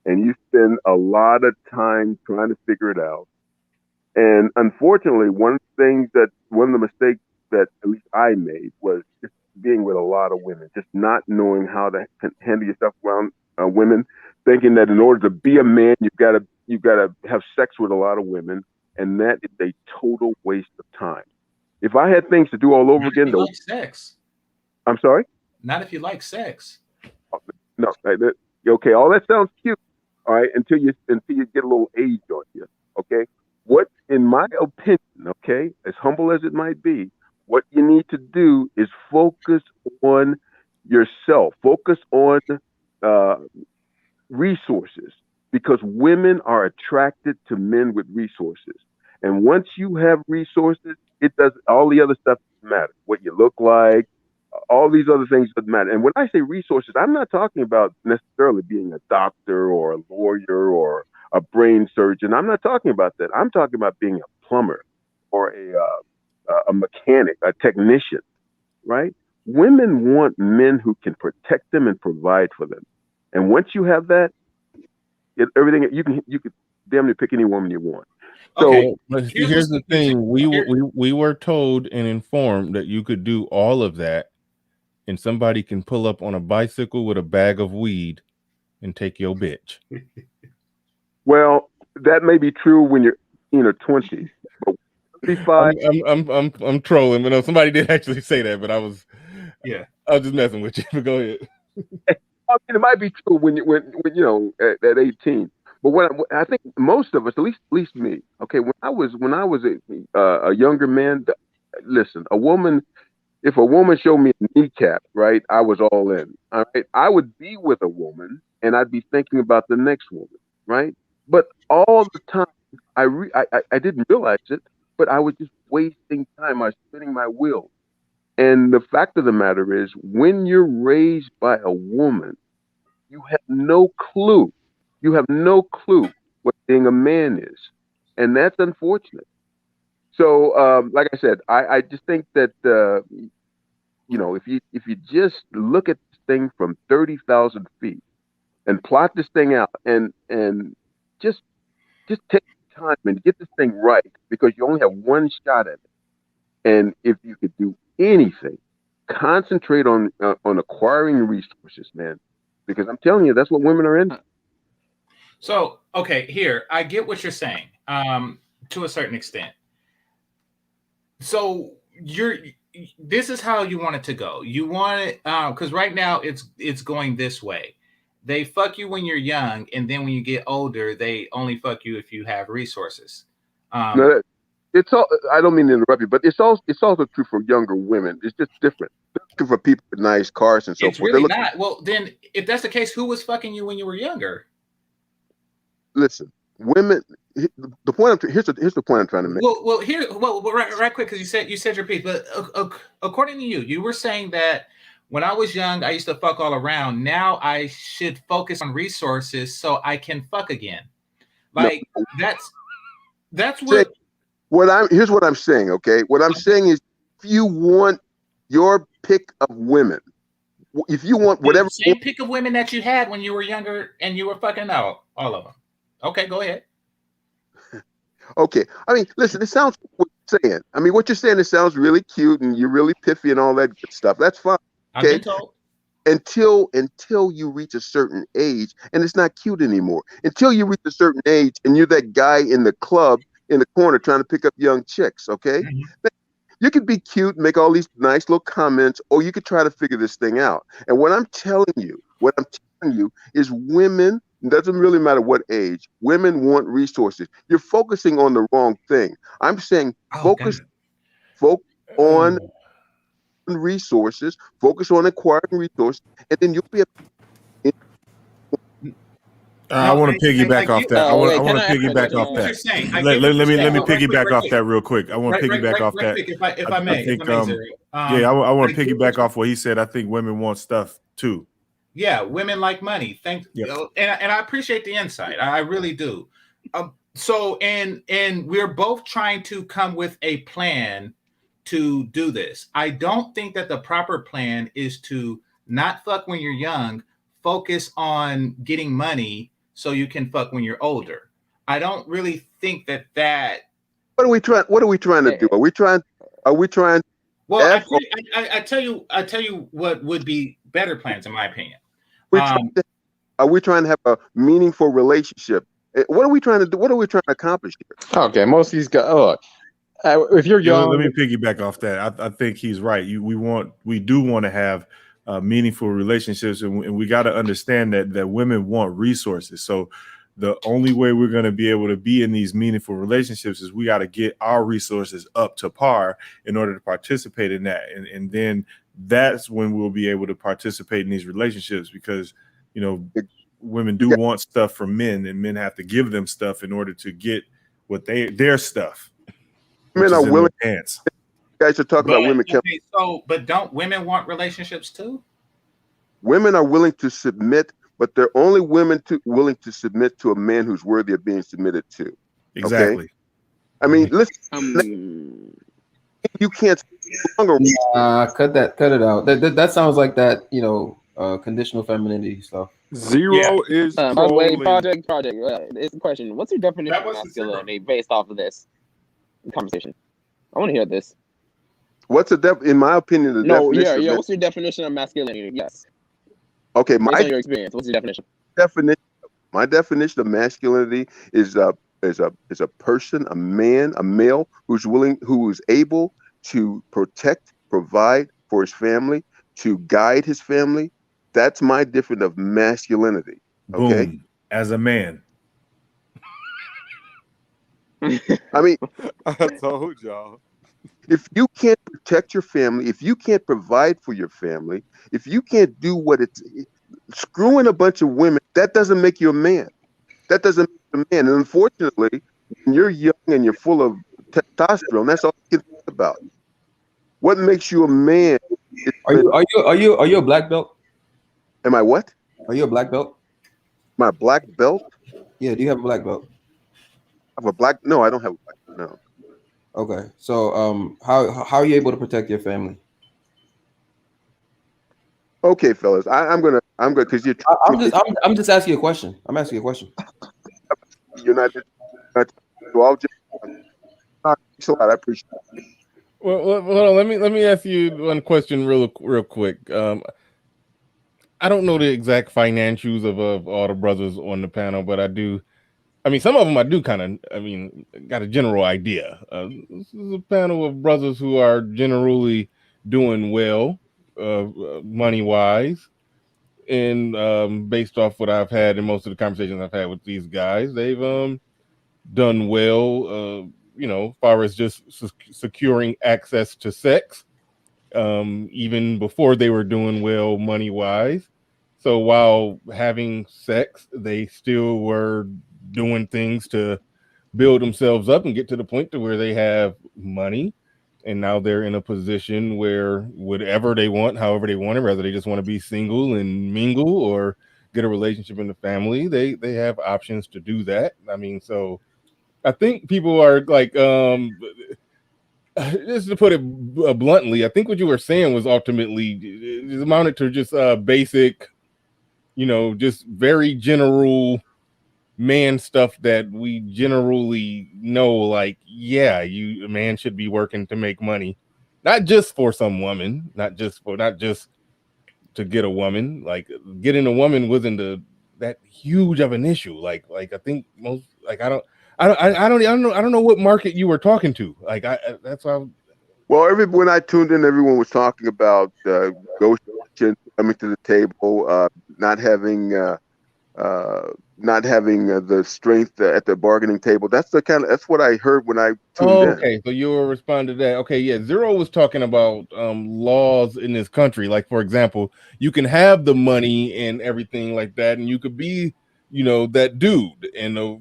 and you spend a lot of time trying to figure it out. And unfortunately, one of the mistakes that at least I made was just being with a lot of women, just not knowing how to handle yourself around women, thinking that in order to be a man, you've got to have sex with a lot of women, and that is a total waste of time. If I had things to do all over again, though, like sex. I'm sorry. Not if you like sex. No, okay. All that sounds cute. All right, until you get a little age on you. Okay, what, in my opinion, okay, as humble as it might be, what you need to do is focus on yourself. Focus on resources, because women are attracted to men with resources. And once you have resources, it does all the other stuff doesn't matter. What you look like, all these other things doesn't matter. And when I say resources, I'm not talking about necessarily being a doctor or a lawyer or a brain surgeon. I'm not talking about that. I'm talking about being a plumber or a mechanic, a technician, right? Women want men who can protect them and provide for them. And once you have that, everything you could damn near pick any woman you want. So, but here's the thing: we were told and informed that you could do all of that, and somebody can pull up on a bicycle with a bag of weed and take your bitch. Well, that may be true when you're in your 20s. But 35, I'm trolling, but no, somebody did actually say that, but I was just messing with you. But go ahead. I mean, it might be true when you at 18. But what I think most of us, at least me, okay, when I was a younger man, listen, if a woman showed me a kneecap, right, I was all in. All right, I would be with a woman and I'd be thinking about the next woman, right? But all the time, I didn't realize it, but I was just wasting time. I was spinning my wheels. And the fact of the matter is, when you're raised by a woman, you have no clue. You have no clue what being a man is, and that's unfortunate. So, like I said, I just think that if you just look at this thing from 30,000 feet and plot this thing out, and just just take time and get this thing right, because you only have one shot at it. And if you could do anything, concentrate on acquiring resources, man, because I'm telling you, that's what women are into. So, okay, here, I get what you're saying, to a certain extent. So this is how you want it to go. You want it, because right now it's going this way. They fuck you when you're young, and then when you get older, they only fuck you if you have resources. No, it's all. I don't mean to interrupt you, but it's also true for younger women. It's just different. They're looking for people with nice cars and so It's forth. really not. Well, then, if that's the case, who was fucking you when you were younger? Listen, women. The point. Here's the point I'm trying to make. Well, right quick, because you said your piece, but according to you, you were saying that when I was young, I used to fuck all around. Now I should focus on resources so I can fuck again. Like No. that's what. Here's what I'm saying. Okay, what I'm saying is, if you want your pick of women, if you want whatever Same pick of women that you had when you were younger and you were fucking out all of them. Okay, go ahead. Okay. I mean, listen, it sounds what you're saying. I mean, what you're saying, it sounds really cute and you're really piffy and all that good stuff. That's fine. Okay. I've been told. Until you reach a certain age, and it's not cute anymore. Until you reach a certain age and you're that guy in the club in the corner trying to pick up young chicks, okay? You could be cute, make all these nice little comments, or you could try to figure this thing out. And what I'm telling you is women, it doesn't really matter what age, women want resources. You're focusing on the wrong thing. I'm saying focus on resources, focus on acquiring resources, and then you'll be able. I want to piggyback off that. I want to piggyback off that. Let me piggyback off that real quick. I want to piggyback off that. If I may, I want to piggyback off what he said. I think women want stuff too. Yeah, women like money. Thank you, and I appreciate the insight. I really do. So we're both trying to come with a plan to do this. I don't think that the proper plan is to not fuck when you're young, focus on getting money so you can fuck when you're older. I don't really think that. What are we trying to do? Are we trying? Well, I tell you what would be better plans, in my opinion. Are we trying to have a meaningful relationship? What are we trying to do? What are we trying to accomplish here? Okay, most of these guys. Look, if you're young, let me piggyback off that. I think he's right. We do want to have meaningful relationships, and we got to understand that women want resources. So the only way we're going to be able to be in these meaningful relationships is we got to get our resources up to par in order to participate in that, and then that's when we'll be able to participate in these relationships, because women do want stuff from men, and men have to give them stuff in order to get what their stuff. Men are willing. You guys are talking about women. Okay, but don't women want relationships too? Women are willing to submit, but they're only willing to submit to a man who's worthy of being submitted to. Exactly. Okay? I mean, listen. You can't. Cut it out. That sounds like that. Conditional femininity stuff. Zero is by the way, project. It's a question. What's your definition of masculinity based off of this conversation? I want to hear this. What's in my opinion, the definition? What's your definition of masculinity? Yes. Okay, based on your experience, what's your definition? My definition of masculinity is a person, a man, a male who is able to protect, provide for his family, to guide his family. That's my definition of masculinity. Okay. Boom. As a man. I mean, I told y'all. If you can't protect your family, if you can't provide for your family, if you can't do what it's screwing a bunch of women, that doesn't make you a man. That doesn't make you a man. And unfortunately, when you're young and you're full of testosterone, that's all you can think about. What makes you a man? Are you a black belt? Am I what? Are you a black belt? Am I a black belt? Yeah, do you have a black belt? I have a black? No, I don't have a black. No. Okay, so how are you able to protect your family? Okay, fellas, I'm gonna because you're I'm just asking you a question. I'm asking you a question. you're not. So I'll just. Thanks a lot. I appreciate it. Well, hold on. Let me ask you one question real quick. I don't know the exact financials of all the brothers on the panel, but I do. I mean, some of them I do kind of. I mean, got a general idea. This is a panel of brothers who are generally doing well, money wise, and based off what I've had in most of the conversations I've had with these guys, they've done well. You know, as far as just securing access to sex, even before they were doing well money wise. So while having sex, they still were doing things to build themselves up and get to the point to where they have money. And now they're in a position where whatever they want, however they want it, whether they just want to be single and mingle or get a relationship in the family, they have options to do that. I mean, so I think people are like, just to put it bluntly, I think what you were saying was ultimately it amounted to just basic, you know, just very general man stuff that we generally know. Like, yeah, a man should be working to make money, not just for some woman, not just to get a woman. Like, getting a woman wasn't that huge of an issue. Like I think most, like, I don't know what market you were talking to. Like, that's why. Well, when I tuned in, everyone was talking about negotiation, coming to the table, not having the strength at the bargaining table. That's what I heard when I tuned Oh, in. okay. So you will respond to that. Okay, yeah. Zero was talking about laws in this country. Like, for example, you can have the money and everything like that, and you could be, you know, that dude, and the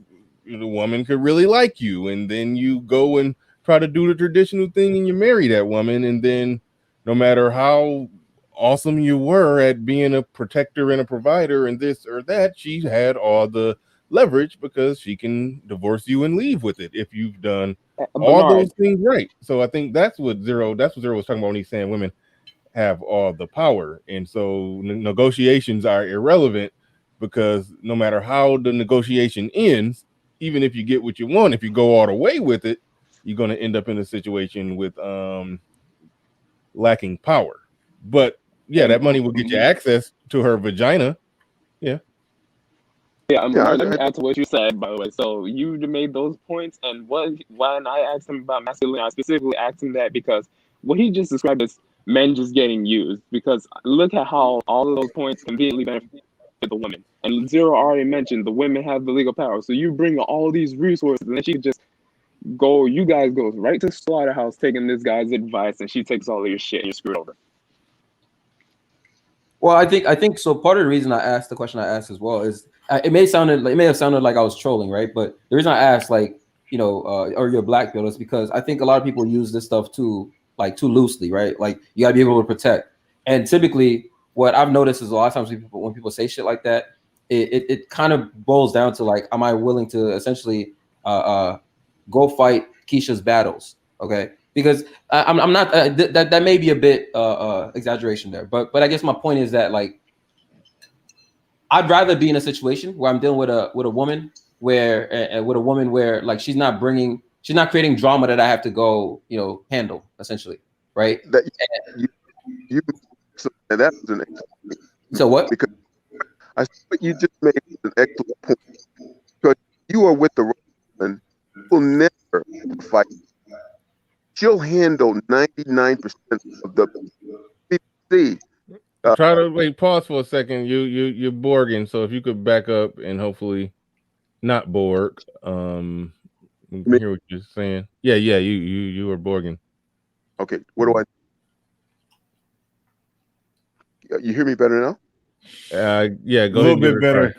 woman could really like you, and then you go and try to do the traditional thing, and you marry that woman, and then no matter how awesome you were at being a protector and a provider and this or that, she had all the leverage because she can divorce you and leave with it if you've done all Bernard, those things right. So I think that's what Zero was talking about when he's saying women have all the power. And so negotiations are irrelevant because no matter how the negotiation ends, even if you get what you want, if you go all the way with it, you're going to end up in a situation with lacking power. But yeah, that money will get you access to her vagina. Yeah. yeah, Yeah, Bernard, let me add to what you said, by the way. So you made those points, and when I asked him about masculinity, I specifically asked him that because what he just described as men just getting used. Because look at how all of those points conveniently benefit the woman. And Zero already mentioned the women have the legal power. So you bring all these resources, and then she could just go. You guys go right to the slaughterhouse, taking this guy's advice, and she takes all of your shit, and you're screwed over. Well, I think so. Part of the reason I asked the question I asked as well is it may have sounded like I was trolling, right? But the reason I asked, like, you know, or you're black belt, is because I think a lot of people use this stuff too loosely, right? Like, you gotta be able to protect. And typically, what I've noticed is a lot of times when people say shit like that, it kind of boils down to, like, am I willing to essentially go fight Keisha's battles? Okay, because I'm not that may be a bit exaggeration there, but I guess my point is that, like, I'd rather be in a situation where I'm dealing with a woman where like she's not creating drama that I have to go, you know, handle, essentially, right? That was an excellent. So what? Because I think what you just made was an excellent point. Because you are with the right woman, you will never fight. She'll handle 99% of the BBC. Try to wait. Pause for a second. You're Borging, so if you could back up and hopefully not Borg. We can hear what you're saying. Yeah. You were Borging. Okay. What do I? You hear me better now? Yeah. Go a ahead little and bit better.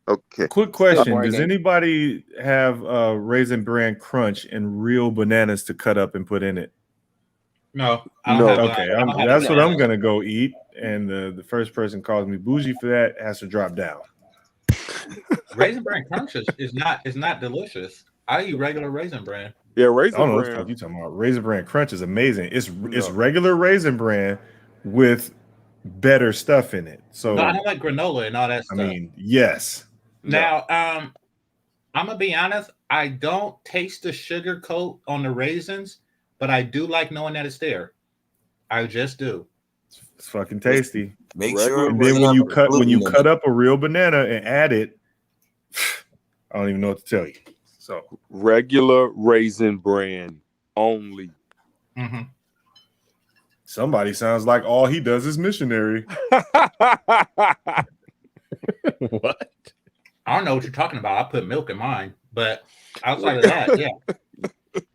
Okay. Quick question: does anybody have Raisin Bran Crunch and real bananas to cut up and put in it? No, I don't have Okay, that's what I'm gonna go eat, and the first person calls me bougie for that has to drop down. Raisin Bran Crunch is not delicious. I eat regular Raisin Bran. Yeah, I Raisin don't know what the Bran. fuck you talking about. Raisin Bran Crunch is amazing. It's regular Raisin Bran with better stuff in it. So No, I don't like granola and all that stuff. I mean, yes. Now, I'm gonna be honest. I don't taste the sugar coat on the raisins, but I do like knowing that it's there. I just do. It's fucking tasty. Make sure. And then when you cut up a real banana and add it, I don't even know what to tell you. So regular Raisin Bran only. Mm-hmm. Somebody sounds like all he does is missionary. What? I don't know what you're talking about. I put milk in mine, but outside of that, yeah.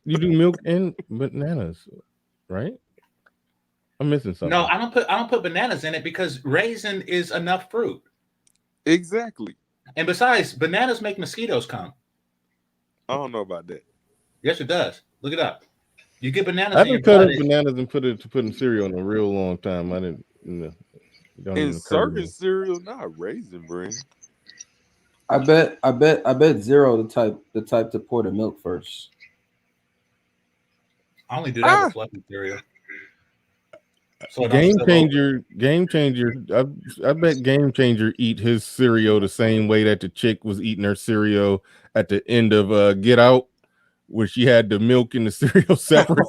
You do milk and bananas, right? I'm missing something. No, I don't put bananas in it because raisin is enough fruit. Exactly. And besides, bananas make mosquitoes come. I don't know about that. Yes, it does. Look it up. You get bananas. I haven't cut up blood, bananas and put in cereal in a real long time. I didn't. In certain cereal, not Raisin Bran. I bet Zero the type to pour the milk first. I only do that with fluffy cereal. So Game Changer. I bet Game Changer eat his cereal the same way that the chick was eating her cereal at the end of Get Out, where she had the milk and the cereal separate.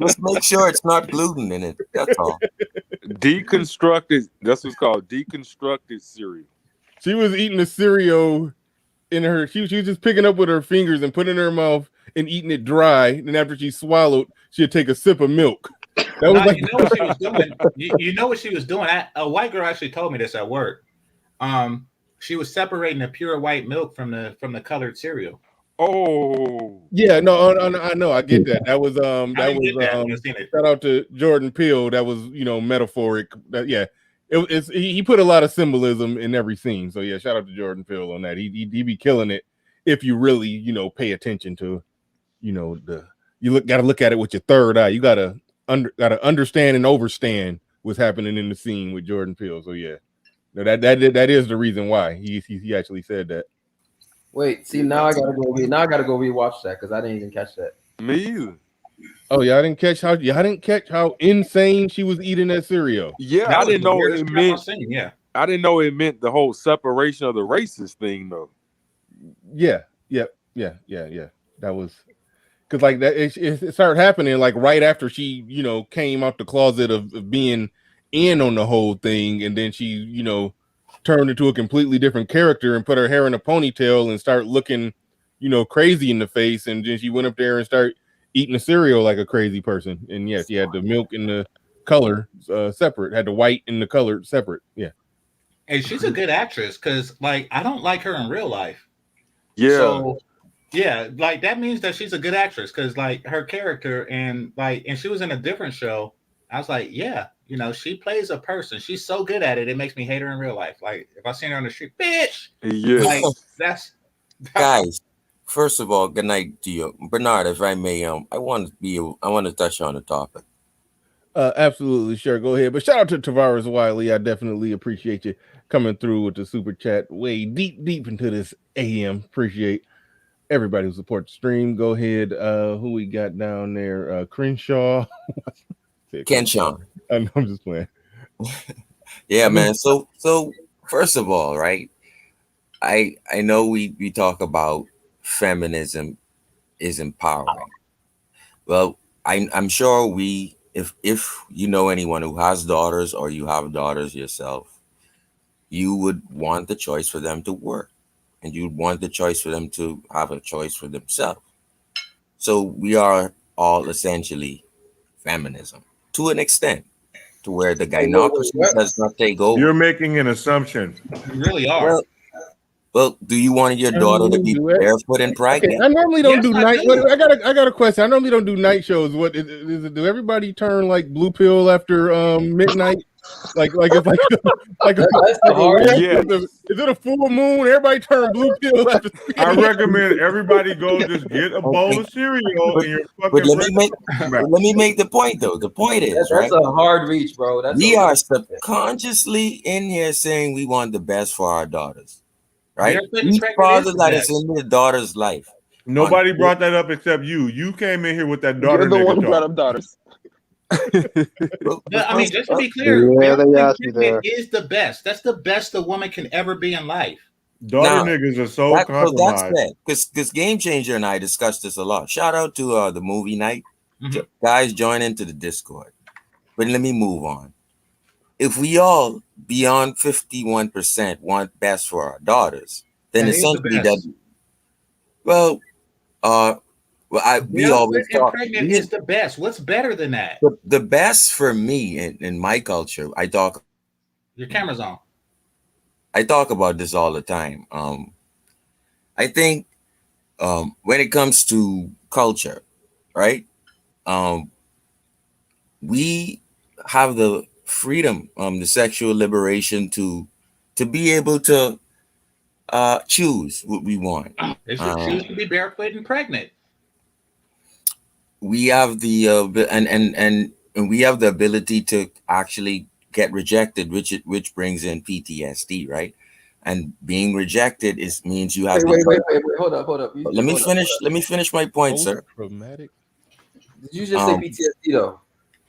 Just make sure it's not gluten in it. That's all. Deconstructed. That's what's called deconstructed cereal. She was eating the cereal in her. She was just picking up with her fingers and putting it in her mouth and eating it dry. And after she swallowed, she'd take a sip of milk. That was you know what she was doing. You know what she was doing. A white girl actually told me this at work. She was separating the pure white milk from the colored cereal. Oh, yeah, no, I know, I get that. That was shout out to Jordan Peele. That was metaphoric. He put a lot of symbolism in every scene. So yeah, shout out to Jordan Peele on that. He be killing it if you really pay attention to gotta look at it with your third eye. You gotta understand and overstand what's happening in the scene with Jordan Peele. So yeah. No, that is the reason why he actually said that. Wait, see now I gotta go rewatch that because I didn't even catch that. Me either. Oh yeah, I didn't catch how insane she was eating that cereal. Yeah, I didn't know it meant. I didn't know it meant the whole separation of the races thing though. Yeah. That was because like that it started happening like right after she came out the closet of being in on the whole thing, and then she turned into a completely different character and put her hair in a ponytail and start looking crazy in the face, and then she went up there and started eating the cereal like a crazy person. And yes, she had the milk and the color separate, had the white and the color separate. Yeah, and she's a good actress because like I don't like her in real life. Yeah. So yeah, like that means that she's a good actress because like her character and she was in a different show. I was like, yeah, she plays a person. She's so good at it. It makes me hate her in real life. Like if I see her on the street, bitch. Yeah. Like that's guys. First of all, good night to you, Bernard. If I may, I want to touch on the topic. Absolutely, sure. Go ahead. But shout out to Tavares Wiley. I definitely appreciate you coming through with the super chat way deep into this AM. Appreciate everybody who supports the stream. Go ahead. Who we got down there? Crenshaw. Kenshaw. I'm just playing. Yeah, man. So first of all, right? I know we talk about feminism is empowering. Well, I'm sure if you know anyone who has daughters or you have daughters yourself, you would want the choice for them to work, and you'd want the choice for them to have a choice for themselves. So we are all essentially feminism to an extent, to where the gynocracy does not take over. You're making an assumption. You really are. Well, do you want your daughter to be barefoot and pregnant? Okay, I normally don't do night. I got a question. I normally don't do night shows. What is it? Do everybody turn like blue pill after midnight? Like it's like That's the hard. Is it a full moon? Everybody turn blue pill after 3 I a.m. recommend everybody go just get a bowl of cereal and your But fucking let me make the point though. The point is, That's right? a hard reach, bro. We are subconsciously in here saying we want the best for our daughters, right? Barefoot and Each pregnant father is the that is best. in their daughter's life. Nobody brought that up except you. You came in here with that daughter You're the nigga one who brought talk. up daughters. I mean, just to be clear, Yeah, they barefoot asked me pregnant there. is the best. That's the best a woman can ever be in life. Daughter Now, niggas are so that's compromised. fair. Because Game Changer and I discussed this a lot. Shout out to the movie night. Mhm. Guys, join into the Discord. But let me move on. If we all beyond 51% want best for our daughters, then That is the essentially best. that well, we Barefoot always and talk pregnant is the best. What's better than that? the best for me in my culture. Your camera's on. I talk about this all the time. I think when it comes to culture, right? We have the freedom, the sexual liberation to be able to choose what we want. They should choose to be barefoot and pregnant. We have the and we have the ability to actually get rejected, which brings in PTSD, right? And being rejected means you have. Wait. Hold up. Let me finish. Let me finish my point, sir. Traumatic. Did you just say PTSD though?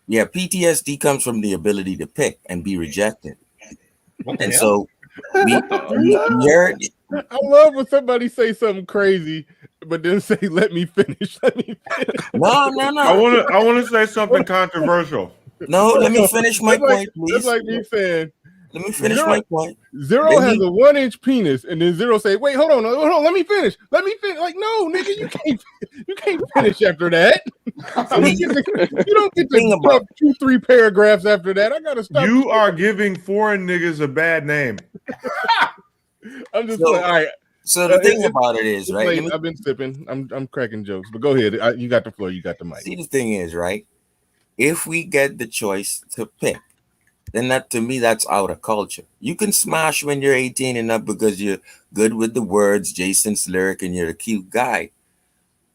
Yeah, PTSD comes from the ability to pick and be rejected. And so we heard. I love when somebody say something crazy, but then say, "Let me finish." Let me finish. No. I wanna say something controversial. No, let me finish my point, please. That's like me saying, let me finish my point. Zero has a 1-inch penis, and then Zero say, "Wait, hold on, let me finish. Let me finish." Like, no, nigga, you can't finish after that. You don't get to talk 2-3 paragraphs after that. I gotta stop. You are giving foreign niggas a bad name. I'm just like, all right. So the thing about it is, right? Late. I've been sipping. I'm cracking jokes, but go ahead. You got the floor. You got the mic. See, the thing is, right? If we get the choice to pick, then to me, that's out of culture. You can smash when you're 18 and up because you're good with the words, Jason's lyric, and you're a cute guy.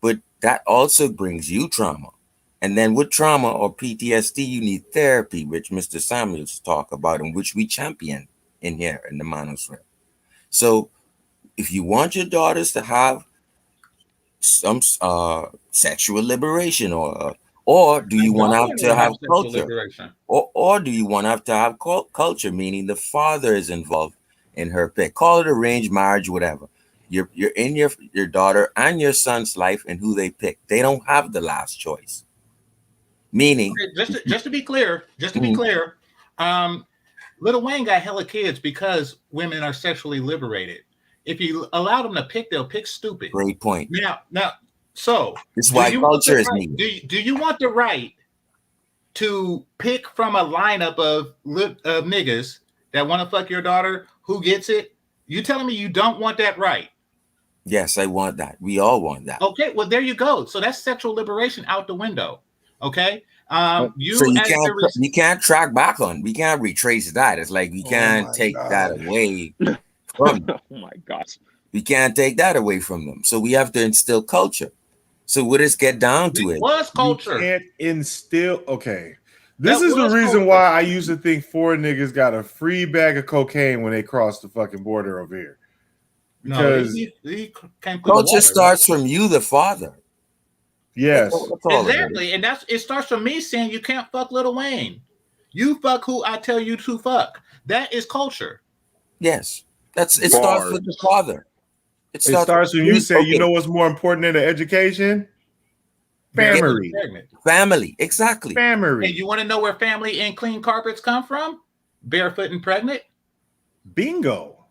But that also brings you trauma. And then with trauma or PTSD, you need therapy, which Mr. Samuels talk about and which we champion in here in the Manosphere. So if you want your daughters to have some sexual liberation or do you want to have culture? Or do you want to have culture, meaning the father is involved in her pick? Call it arranged marriage, whatever. You're in your daughter and your son's life and who they pick. They don't have the last choice. Meaning, just to be clear, Lil Wayne got hella kids because women are sexually liberated. If you allow them to pick, they'll pick stupid. Great point. Now, so this is why culture is needed. Do you want the right to pick from a lineup of niggas that want to fuck your daughter? Who gets it? You telling me you don't want that right? Yes, I want that. We all want that. Okay, well there you go. So that's sexual liberation out the window. Okay. You can't track back on. We can't retrace that. It's like we can't take that away from them. Oh my gosh. We can't take that away from them. So we have to instill culture. So what does get down to it? What's culture? You can't instill. Okay. This is the reason why I used to think foreign niggas got a free bag of cocaine when they cross the fucking border over here. Because culture starts from you, the father. Yes, exactly, and it starts from me saying you can't fuck Lil Wayne. You fuck who I tell you to fuck. That is culture. Yes, it starts with the father. It starts when you say, you know what's more important than the education? Family. Family, exactly. Family. And you want to know where family and clean carpets come from? Barefoot and pregnant. Bingo.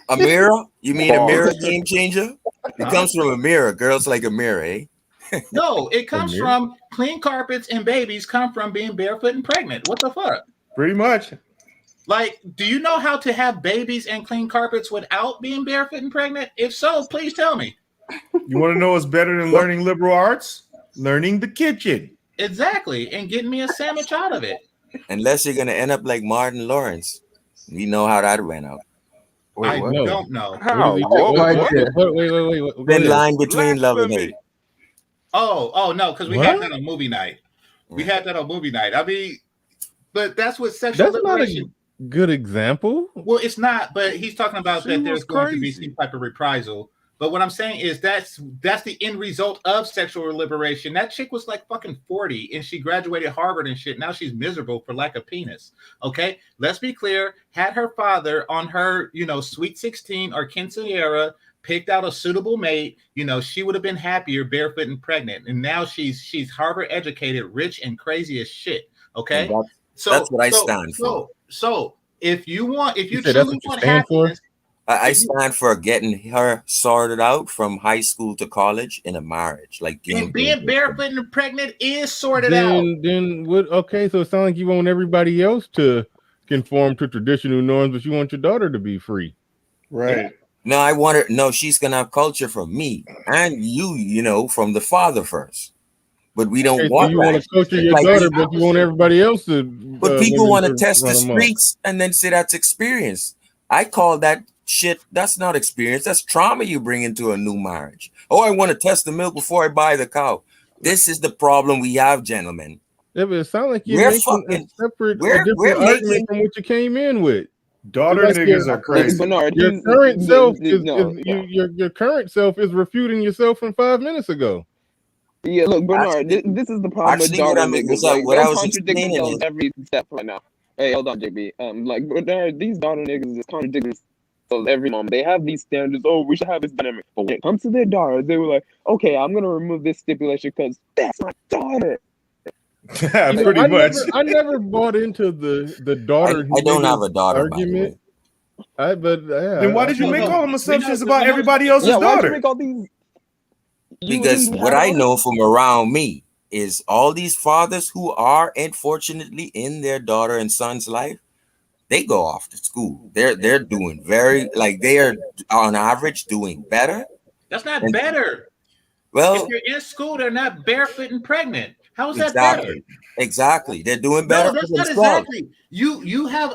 A mirror? You mean a mirror game changer? It comes from a mirror. Girls like a mirror, eh? No, it comes from clean carpets and babies come from being barefoot and pregnant. What the fuck? Pretty much. Like, do you know how to have babies and clean carpets without being barefoot and pregnant? If so, please tell me. You want to know what's better than learning liberal arts? Learning the kitchen. Exactly. And getting me a sandwich out of it. unless you're gonna end up like Martin Lawrence. We know how that went out. I No. don't know. How? Wait. Go Thin ahead. line between love and hate. Oh no, because we had What? that on movie night. We had that on movie night. I mean, but that's what sexual That's not a liberation. good example. Well, it's not, but he's talking about She that was there's going to be crazy. some type of reprisal. But what I'm saying is that's the end result of sexual liberation. That chick was like fucking 40 and she graduated Harvard and shit. Now she's miserable for lack of penis. Okay, let's be clear. Had her father on her, sweet 16 or quinceañera picked out a suitable mate, she would have been happier barefoot and pregnant. And now she's Harvard educated, rich and crazy as shit. Okay, That's what I stand for. So if you said that's truly what you want stand for? happiness, I stand for getting her sorted out from high school to college in a marriage, like game. and being barefoot and pregnant is sorted out. Then what? Okay, so it sounds like you want everybody else to conform to traditional norms, but you want your daughter to be free. Right. No, I want her. No, she's gonna have culture from me and you, from the father first. But we don't Okay, so want you that. want to culture your Like, daughter, but you want everybody else to. But people want to test the run amok. streets and then say that's experience. I call that shit. That's not experience. That's trauma you bring into a new marriage. Oh, I want to test the milk before I buy the cow. This is the problem we have, gentlemen. Yeah, but it sounds like you're We're making fucking- a separate, we're a different making- argument from what you came in with. Daughter Like niggas are crazy. Bernard, Your these- current self no, your current self is refuting yourself from 5 minutes ago. Yeah, look, Bernard, this is the problem with actually, what daughter I mean- niggas. what I- Like, what they'll I was contradict explaining themselves is- every step right now. Hey, hold on, JB. Like, Bernard, these daughter niggas is contradicting themselves every moment. They have these standards. Oh, we should have this dynamic. But when it comes to their daughter, they were like, okay, I'm gonna remove this stipulation because that's my daughter. Pretty much. I never bought into the daughter. I don't have a niggas daughter, by the argument. Then why did you make all them assumptions we about know- everybody else's Yeah, why'd you daughter? make all these? Because what I know from around me is all these fathers who are unfortunately in their daughter and son's life, they go off to school. They're doing they are on average doing better. That's not And- better. Well, If you're in school, they're not barefoot and pregnant. How is that exactly. better? Exactly. They're doing better No, that's for not themselves. exactly. You have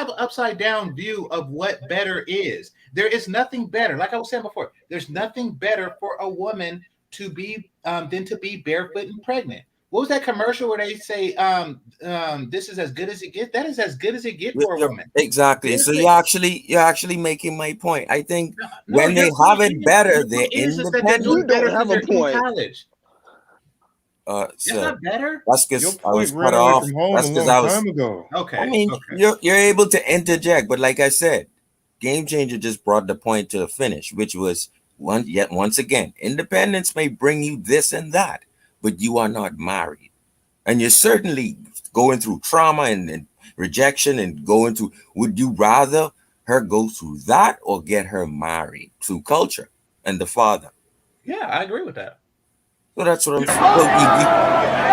an upside down view of what better is. There is nothing better. Like I was saying before, there's nothing better for a woman to be than to be barefoot and pregnant. What was that commercial where they say this is as good as it gets? That is as good as it gets for a woman. Exactly. So you're actually making my point. I think when they your point have it is- better, your they're point is that they're independent. doing better have because a they're in point. college. That's So not better. that's Your because I point was ran cut away off. from home That's a because long I was. time ago. Okay. I mean, okay. you're able to interject, but like I said, Game Changer just brought the point to a finish, which was once again, independence may bring you this and that, but you are not married, and you're certainly going through trauma and rejection and going through. Would you rather her go through that or get her married through culture and the father? Yeah, I agree with that. So that's what I'm saying.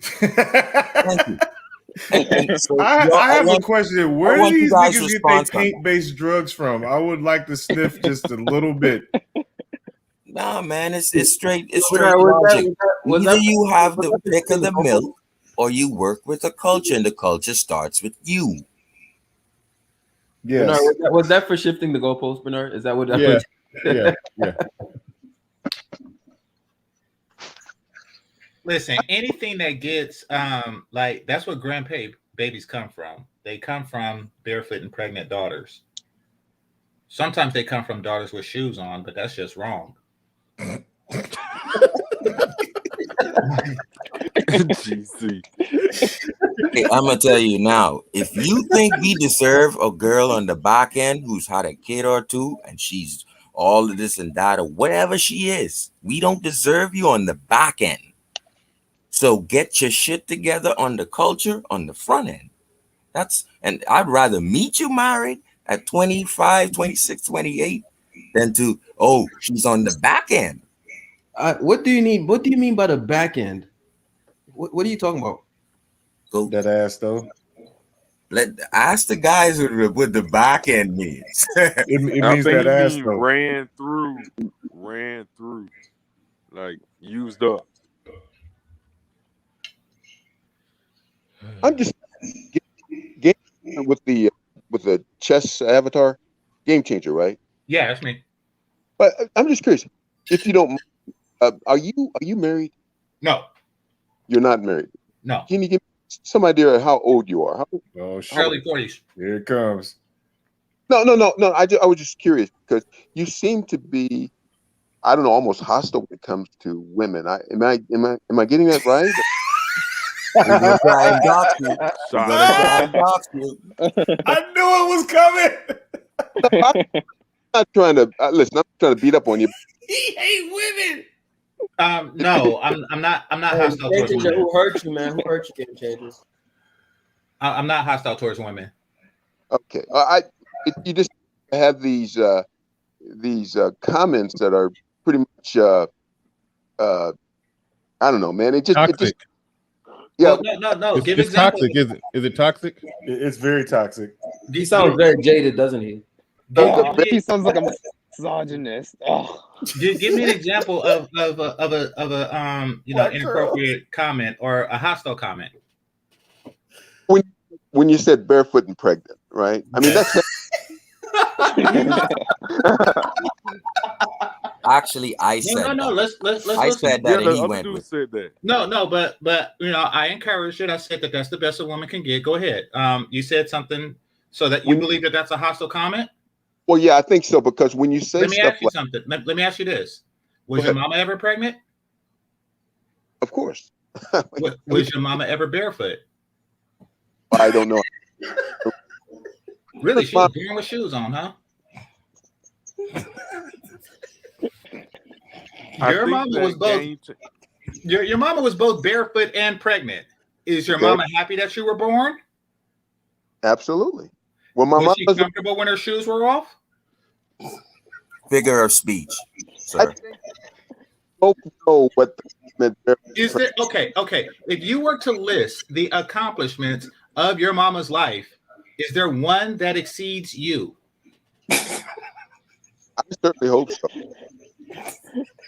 Thank you. And so I have a want- question. I Where do want you these guys' niggas get their response on that. paint-based drugs from? I would like to sniff just a little bit. Nah, man, it's straight. It's Was straight that- was that- logic. was Either that- you have was the that pick of the thing- milk, or you work with a culture, and the culture starts with you. Yes. Bernard, was that for shifting the goalpost, Bernard? Is that what? Yeah. Yeah. Listen, anything that gets like that's what babies come from. They come from barefoot and pregnant daughters. Sometimes they come from daughters with shoes on, but that's just wrong. GC. Hey, I'm gonna tell you now. If you think we deserve a girl on the back end who's had a kid or two, and she's all of this and that, or whatever she is, we don't deserve you on the back end. So get your shit together on the culture on the front end. And I'd rather meet you married at 25, 26, 28 than to, oh, she's on the back end. What do you mean? What do you mean by the back end? What are you talking about? Go that ass though. Ask the guys what the back end means. It I means think that he ass mean though. ran through. like used up. I'm just game with the chess avatar, game changer, right? Yeah, that's me. But I'm just curious, if you don't, are you married? No. You're not married. No. Can you give me some idea of how old you are? Oh, Early 40s. Here it comes. No. I was just curious because you seem to be, I don't know, almost hostile when it comes to women. Am I getting that right? We're gonna try and dox you. We're gonna try and dox you. I knew it was coming. I'm not trying to listen. I'm not trying to beat up on you. He hate women. No, I'm not Hey, hostile Game towards Changer, women. who hurt you, man? Who hurt you, Game Changers? I'm not hostile towards women. Okay, you just have these comments that are pretty much I don't know, man. It just yeah. Well, no. It's, Give it's examples. toxic, is it? Is it toxic? It's very toxic. He sounds very jaded, doesn't he? He sounds like a misogynist. Oh. Give me an example of a inappropriate comment or a hostile comment. When you said barefoot and pregnant, right? I mean that's. Actually, I said No. Let's I listen. said that, and he went with. Said that. No, but I encouraged it. I said that that's the best a woman can get. Go ahead. You said something so that you believe that that's a hostile comment. Well, yeah, I think so because when you say Let me stuff ask you like, something. Let me ask you this: Was your mama ever pregnant? of course, Was your mama ever barefoot? I don't know. Really, she was born with shoes on, huh? Your mama was both. Your mama was both barefoot and pregnant. Is your mama happy that you were born? Absolutely. Well, my was mom she was comfortable when her shoes were off? Figure of speech, sir. both know what Is there okay? If you were to list the accomplishments of your mama's life, is there one that exceeds you? I certainly hope so.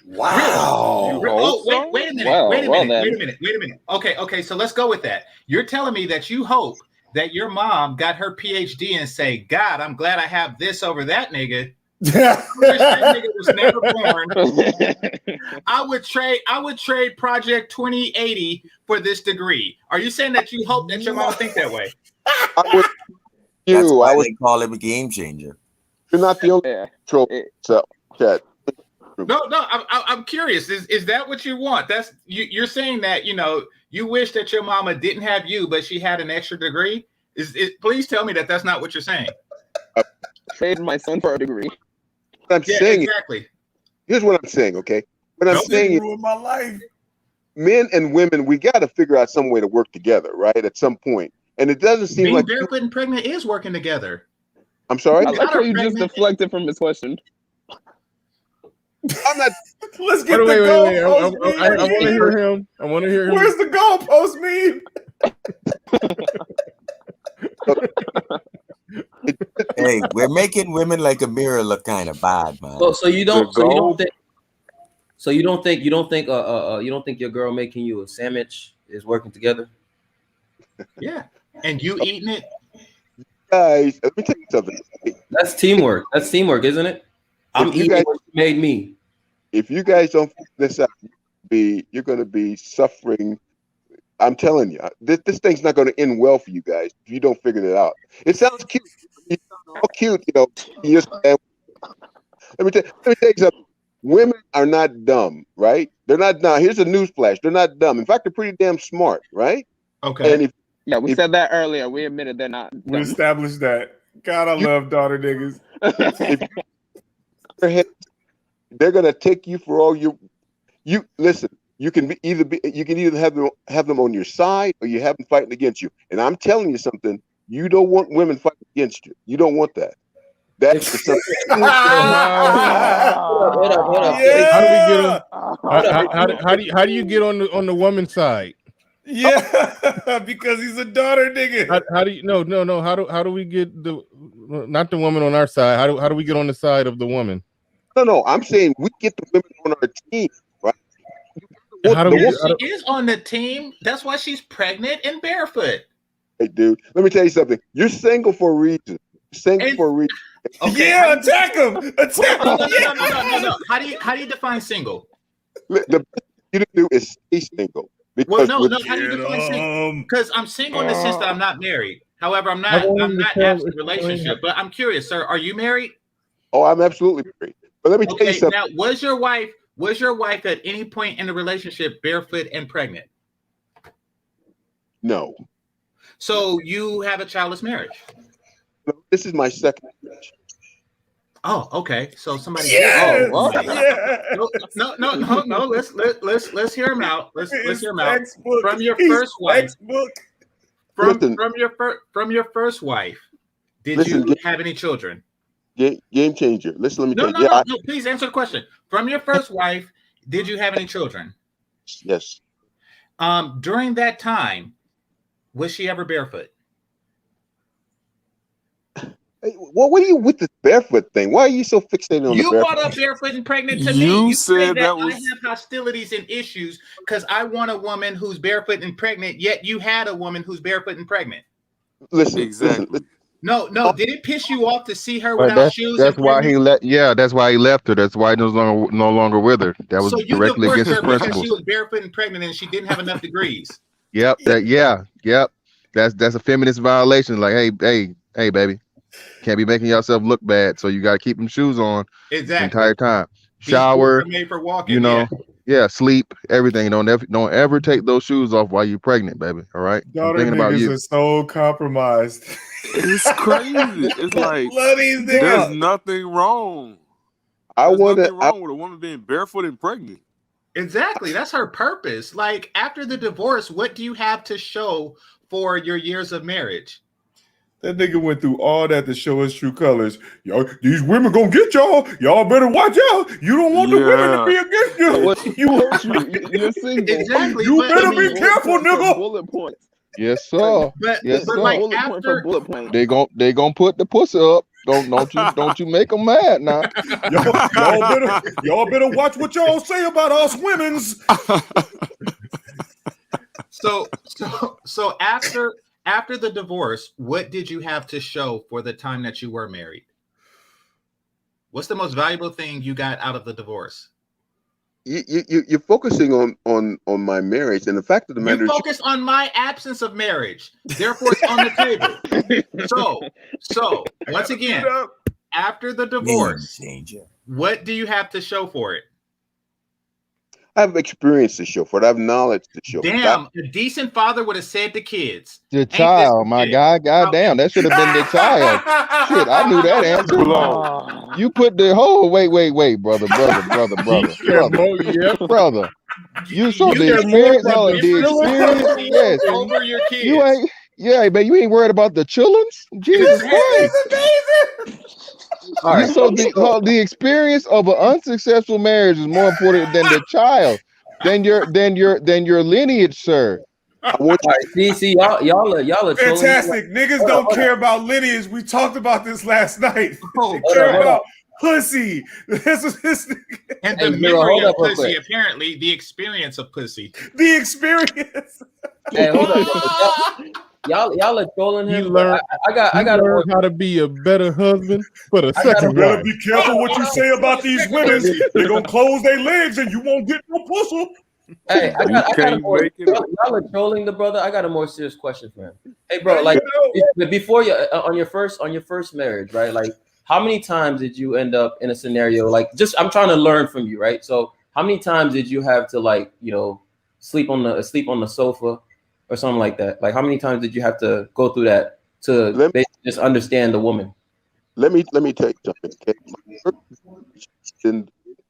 Wow. Oh, wait a minute. Okay. So let's go with that. You're telling me that you hope that your mom got her PhD and say, God, I'm glad I have this over that nigga. That nigga was never born. I would trade Project 2080 for this degree. Are you saying that you hope that your mom think that way? That's why they call him a game changer. You're not the only chat. No. I'm curious. Is that what you want? That's you're saying that you wish that your mama didn't have you, but she had an extra degree. Please tell me that that's not what you're saying. Trade my son for a degree. What I'm saying exactly. Here's what I'm saying. Okay, what I'm saying is, ruined my life. Men and women, we got to figure out some way to work together, right? At some point, and it doesn't seem being like barefoot and pregnant is working together. I'm sorry. I like how you just deflected from his question. I'm not. Let's get Wait, the goalpost meme. I want to hear him. I want to hear him. Where's the goalpost meme? Hey, we're making women like a mirror look kind of bad, man. So you don't think your girl making you a sandwich is working together? Yeah, and you eating it, guys. Let me tell you something. That's teamwork. That's teamwork, isn't it? I'm eating what you made me. If you guys don't figure this out, you're going to be suffering. I'm telling you, this thing's not going to end well for you guys if you don't figure it out. It sounds cute. It sounds all cute, Let me tell you something. Women are not dumb, right? They're not dumb. Here's a newsflash: they're not dumb. In fact, they're pretty damn smart, right? Okay. And we said that earlier. We admitted they're not dumb. We established that. God, I love daughter niggas. They're gonna take you for all you listen. You can either have them on your side or you have them fighting against you. And I'm telling you something. You don't want women fighting against you. You don't want that. That's the something. Hold up. Yeah. How do you get on the woman's side? Yeah, because he's a daughter nigga. How do you no? How do we get not the woman on our side? How do we get on the side of the woman? No. I'm saying we get the women on our team, right? How do we? Yes, she is on the team. That's why she's pregnant and barefoot. Hey, dude, let me tell you something. You're single for a reason. Single for a reason. Okay, Yeah, attack him. Attack him. No. How do you define single? The best you to do is stay single. Well, Because no. with- How do you define single? Because I'm single in the sense that I'm not married. However, I'm not absent relationship. But I'm curious, sir. Are you married? Oh, I'm absolutely married. But let me tell you Okay. something. Now, was your wife at any point in the relationship barefoot and pregnant? No. So you have a childless marriage. No, this is my second marriage. Oh, okay. So somebody. Yes! Oh, Yeah. No. Let's hear him out. Let's hear him out. Textbook. From your He's first wife. textbook. From your first wife, did you have any children? Game changer. Listen, let me tell you. No. Please answer the question. From your first wife, did you have any children? Yes. During that time, was she ever barefoot? Hey, what are you with the barefoot thing? Why are you so fixated on You the barefoot? brought up barefoot and pregnant to me. You You say said that that was- I have hostilities and issues because I want a woman who's barefoot and pregnant, yet you had a woman who's barefoot and pregnant. Listen, exactly. No. Did it piss you off to see her But without shoes? that's and why pregnant? he let. Yeah, that's why he left her. That's why he no longer with her. That was So you directly divorced against his her because principles. she was barefoot and pregnant and she didn't have enough degrees. Yep. Yep. That's a feminist violation. Like, hey, baby, can't be making yourself look bad. So you got to keep them shoes on the Exactly. entire time. These Shower. boots are made for walking. You know. Yeah, sleep, everything. Don't ever take those shoes off while you're pregnant, baby. All right. I'm Daughter thinking about niggas you. are so compromised. It's crazy. It's like Bloody there's nothing wrong. There's nothing wrong with a woman being barefoot and pregnant. Exactly. That's her purpose. Like after the divorce, what do you have to show for your years of marriage? That nigga went through all that to show his true colors. Y'all, these women gonna get y'all. Y'all better watch out. You don't want the women to be against you. You're single. Exactly. You but, better I mean, be careful, nigga. Bullet points. Yes, sir. But, yes, but sir. like Bullet point for after bullet point. They gonna put the pussy up. Don't you make them mad now. y'all better watch what y'all say about us women's. So after the divorce, what did you have to show for the time that you were married? What's the most valuable thing you got out of the divorce? You're focusing on my marriage, and the fact of the matter You is, focus on my absence of marriage. Therefore, it's on the table. So once again, after the divorce, what do you have to show for it? I have experience to show for it. I have knowledge to show for it. Damn, a decent father would have said to kids. The child, my guy, goddamn, that should have been the child. Shit, I knew that answer. You put the whole wait, brother. You showed the experience, yes. Over your kids. You ain't worried about the children's. Jesus Christ. All right. So the experience of an unsuccessful marriage is more important than the child, than your lineage, sir. All right, see, y'all are Fantastic. Niggas don't care about lineage. We talked about this last night. They care about pussy. This is this. And the memory of pussy, apparently, the experience of pussy. The experience. Hey, hold up. Y'all are trolling him. You learn. I got learn how to be a better husband for the second You better wife. be careful what you say about these women. They're gonna close their legs and you won't get no pussy. Hey, I got a more, y'all are trolling the brother. I got a more serious question for him. Hey, bro, like before you on your first marriage, right? Like, how many times did you end up in a scenario like I'm trying to learn from you, right? So, how many times did you have to sleep on the sofa or something like that? Like, how many times did you have to go through that to basically just understand the woman? Let me tell you something. Okay? My first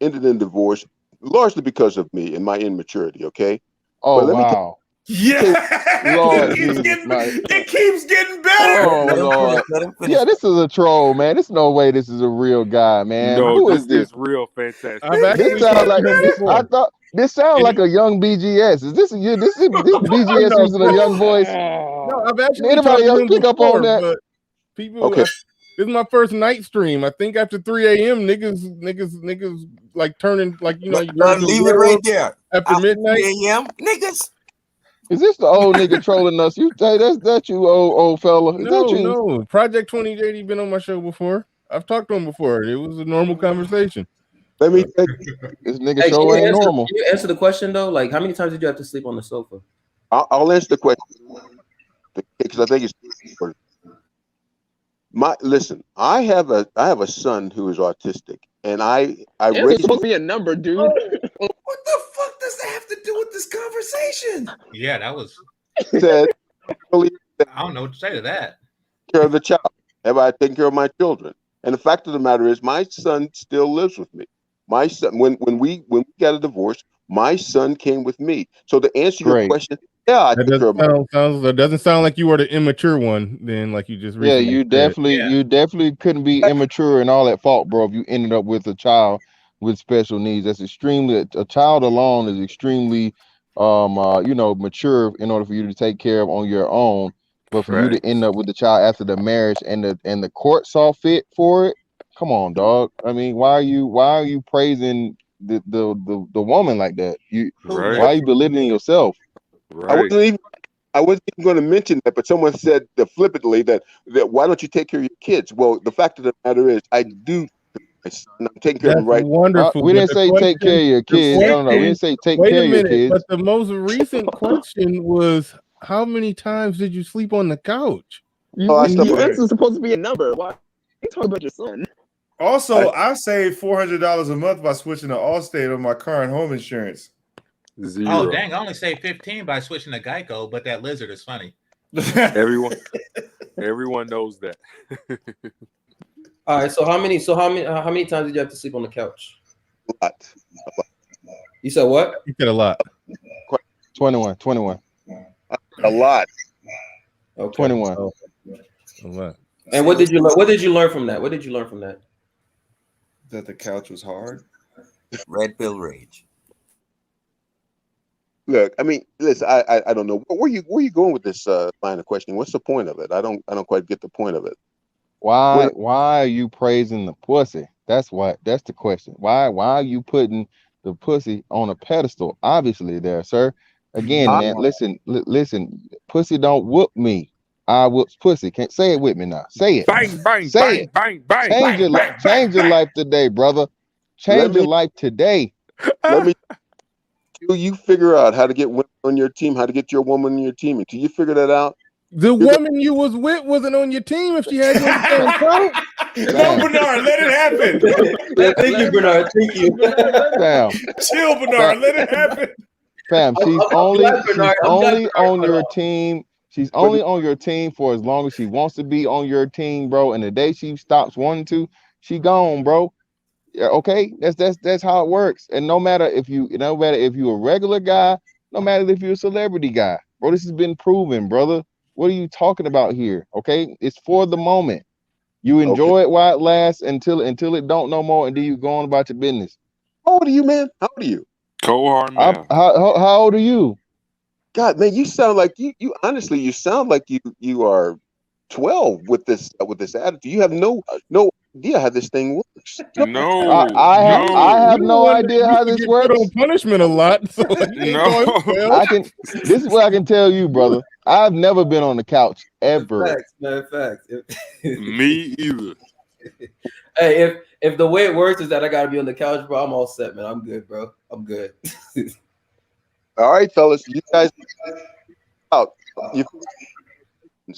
ended in divorce, largely because of me and my immaturity. Okay. Oh, but wow. Lord Jesus, it keeps getting better. Oh Lord. Yeah, this is a troll, man. There's no way this is a real guy, man. No, Who is this? real fantastic. This sounds like I thought. This sounds like a young BGS. Is this you? This BGS using a young voice? No, I've actually Anybody else pick up on that? But people, okay. This is my first night stream. I think after 3 a.m. niggas like turning like you turn into Leave a it right werewolf there. after midnight. 3 a.m. Niggas. Is this the old nigga trolling us? You hey, that's you old fella. Is that you? No. Project 2080 been on my show before. I've talked to him before. It was a normal conversation. Let me think. This nigga Hey, show ain't normal. Can you answer the question though? Like, how many times did you have to sleep on the sofa? I'll answer the question because I think it's important. Listen, I have a son who is autistic, and I It's raised supposed to be a number, dude. What the fuck does that have to do with this conversation? Yeah, that was. said I don't know what to say to that. care of the child. Have I taken care of my children? And the fact of the matter is, my son still lives with me. My son, when we got a divorce, my son came with me. So to answer your question, yeah, I took care of my. That doesn't sound like you were the immature one. Then, like you just Yeah, recently you said. definitely couldn't be immature and all at fault, bro. If you ended up with a child with special needs, that's extremely a child alone is extremely mature in order for you to take care of on your own. But for you to end up with the child after the marriage and the court saw fit for it, come on, dog. I mean, why are you praising the woman like that? Why are you belittling yourself? I wasn't even going to mention that, but someone said flippantly that why don't you take care of your kids? Well, the fact of the matter is, I do. I'm taking care of them right. Wonderful. We but didn't the say take care of your kids. No. We didn't say take wait care a of your minute, kids. but the most recent question was, how many times did you sleep on the couch? This is supposed to be a number. Why are you talking about your son? Also, I saved $400 a month by switching to Allstate on my car and home insurance. Oh dang! I only saved 15 by switching to Geico, but that lizard is funny. Everyone knows that. All right. So how many times did you have to sleep on the couch? A lot. You said what? You said a lot. 21. A lot. Okay. 21. A lot. And what did you learn? What did you learn from that? What did you learn from that? That the couch was hard. Red pill rage. Look, I mean, listen, I don't know where you going with this line of questioning. What's the point of it? I don't quite get the point of it. Why are you praising the pussy? That's the question. Why are you putting the pussy on a pedestal? Obviously, there, sir. Again, man, listen. Pussy don't whoop me. I whoops pussy. Can't say it with me now. Say it. Bang, bang, say it. bang, bang, Change your life. Change your life today, brother. Change your life today. Let me. You figure out how to get women on your team, how to get your woman on your team. Until you figure that out, the woman you was with wasn't on your team if she had you on the same couch. No, Bernard, let it happen. Thank you, Bernard. Thank you. Fam. Chill, Bernard. Let it happen. Fam, she's only on your off. team. She's only on your team for as long as she wants to be on your team, bro. And the day she stops wanting to, she gone, bro. Yeah, okay, that's how it works. And no matter if you're a regular guy, no matter if you're a celebrity guy, bro, this has been proven, brother. What are you talking about here? Okay, it's for the moment. You enjoy it while it lasts until it don't no more, and then you go on about your business. How old are you, man? How old are you? Cold hard man. How old are you? God, man, you sound like you honestly, you sound like you are 12 with this attitude. You have no idea how this thing works. No, I have no idea how this works. On punishment a lot. So this is what I can tell you, brother. I've never been on the couch ever. Facts, man, facts. Me either. Hey, if the way it works is that I gotta be on the couch, bro, I'm all set, man. I'm good, bro. I'm good. All right, fellas, you guys out.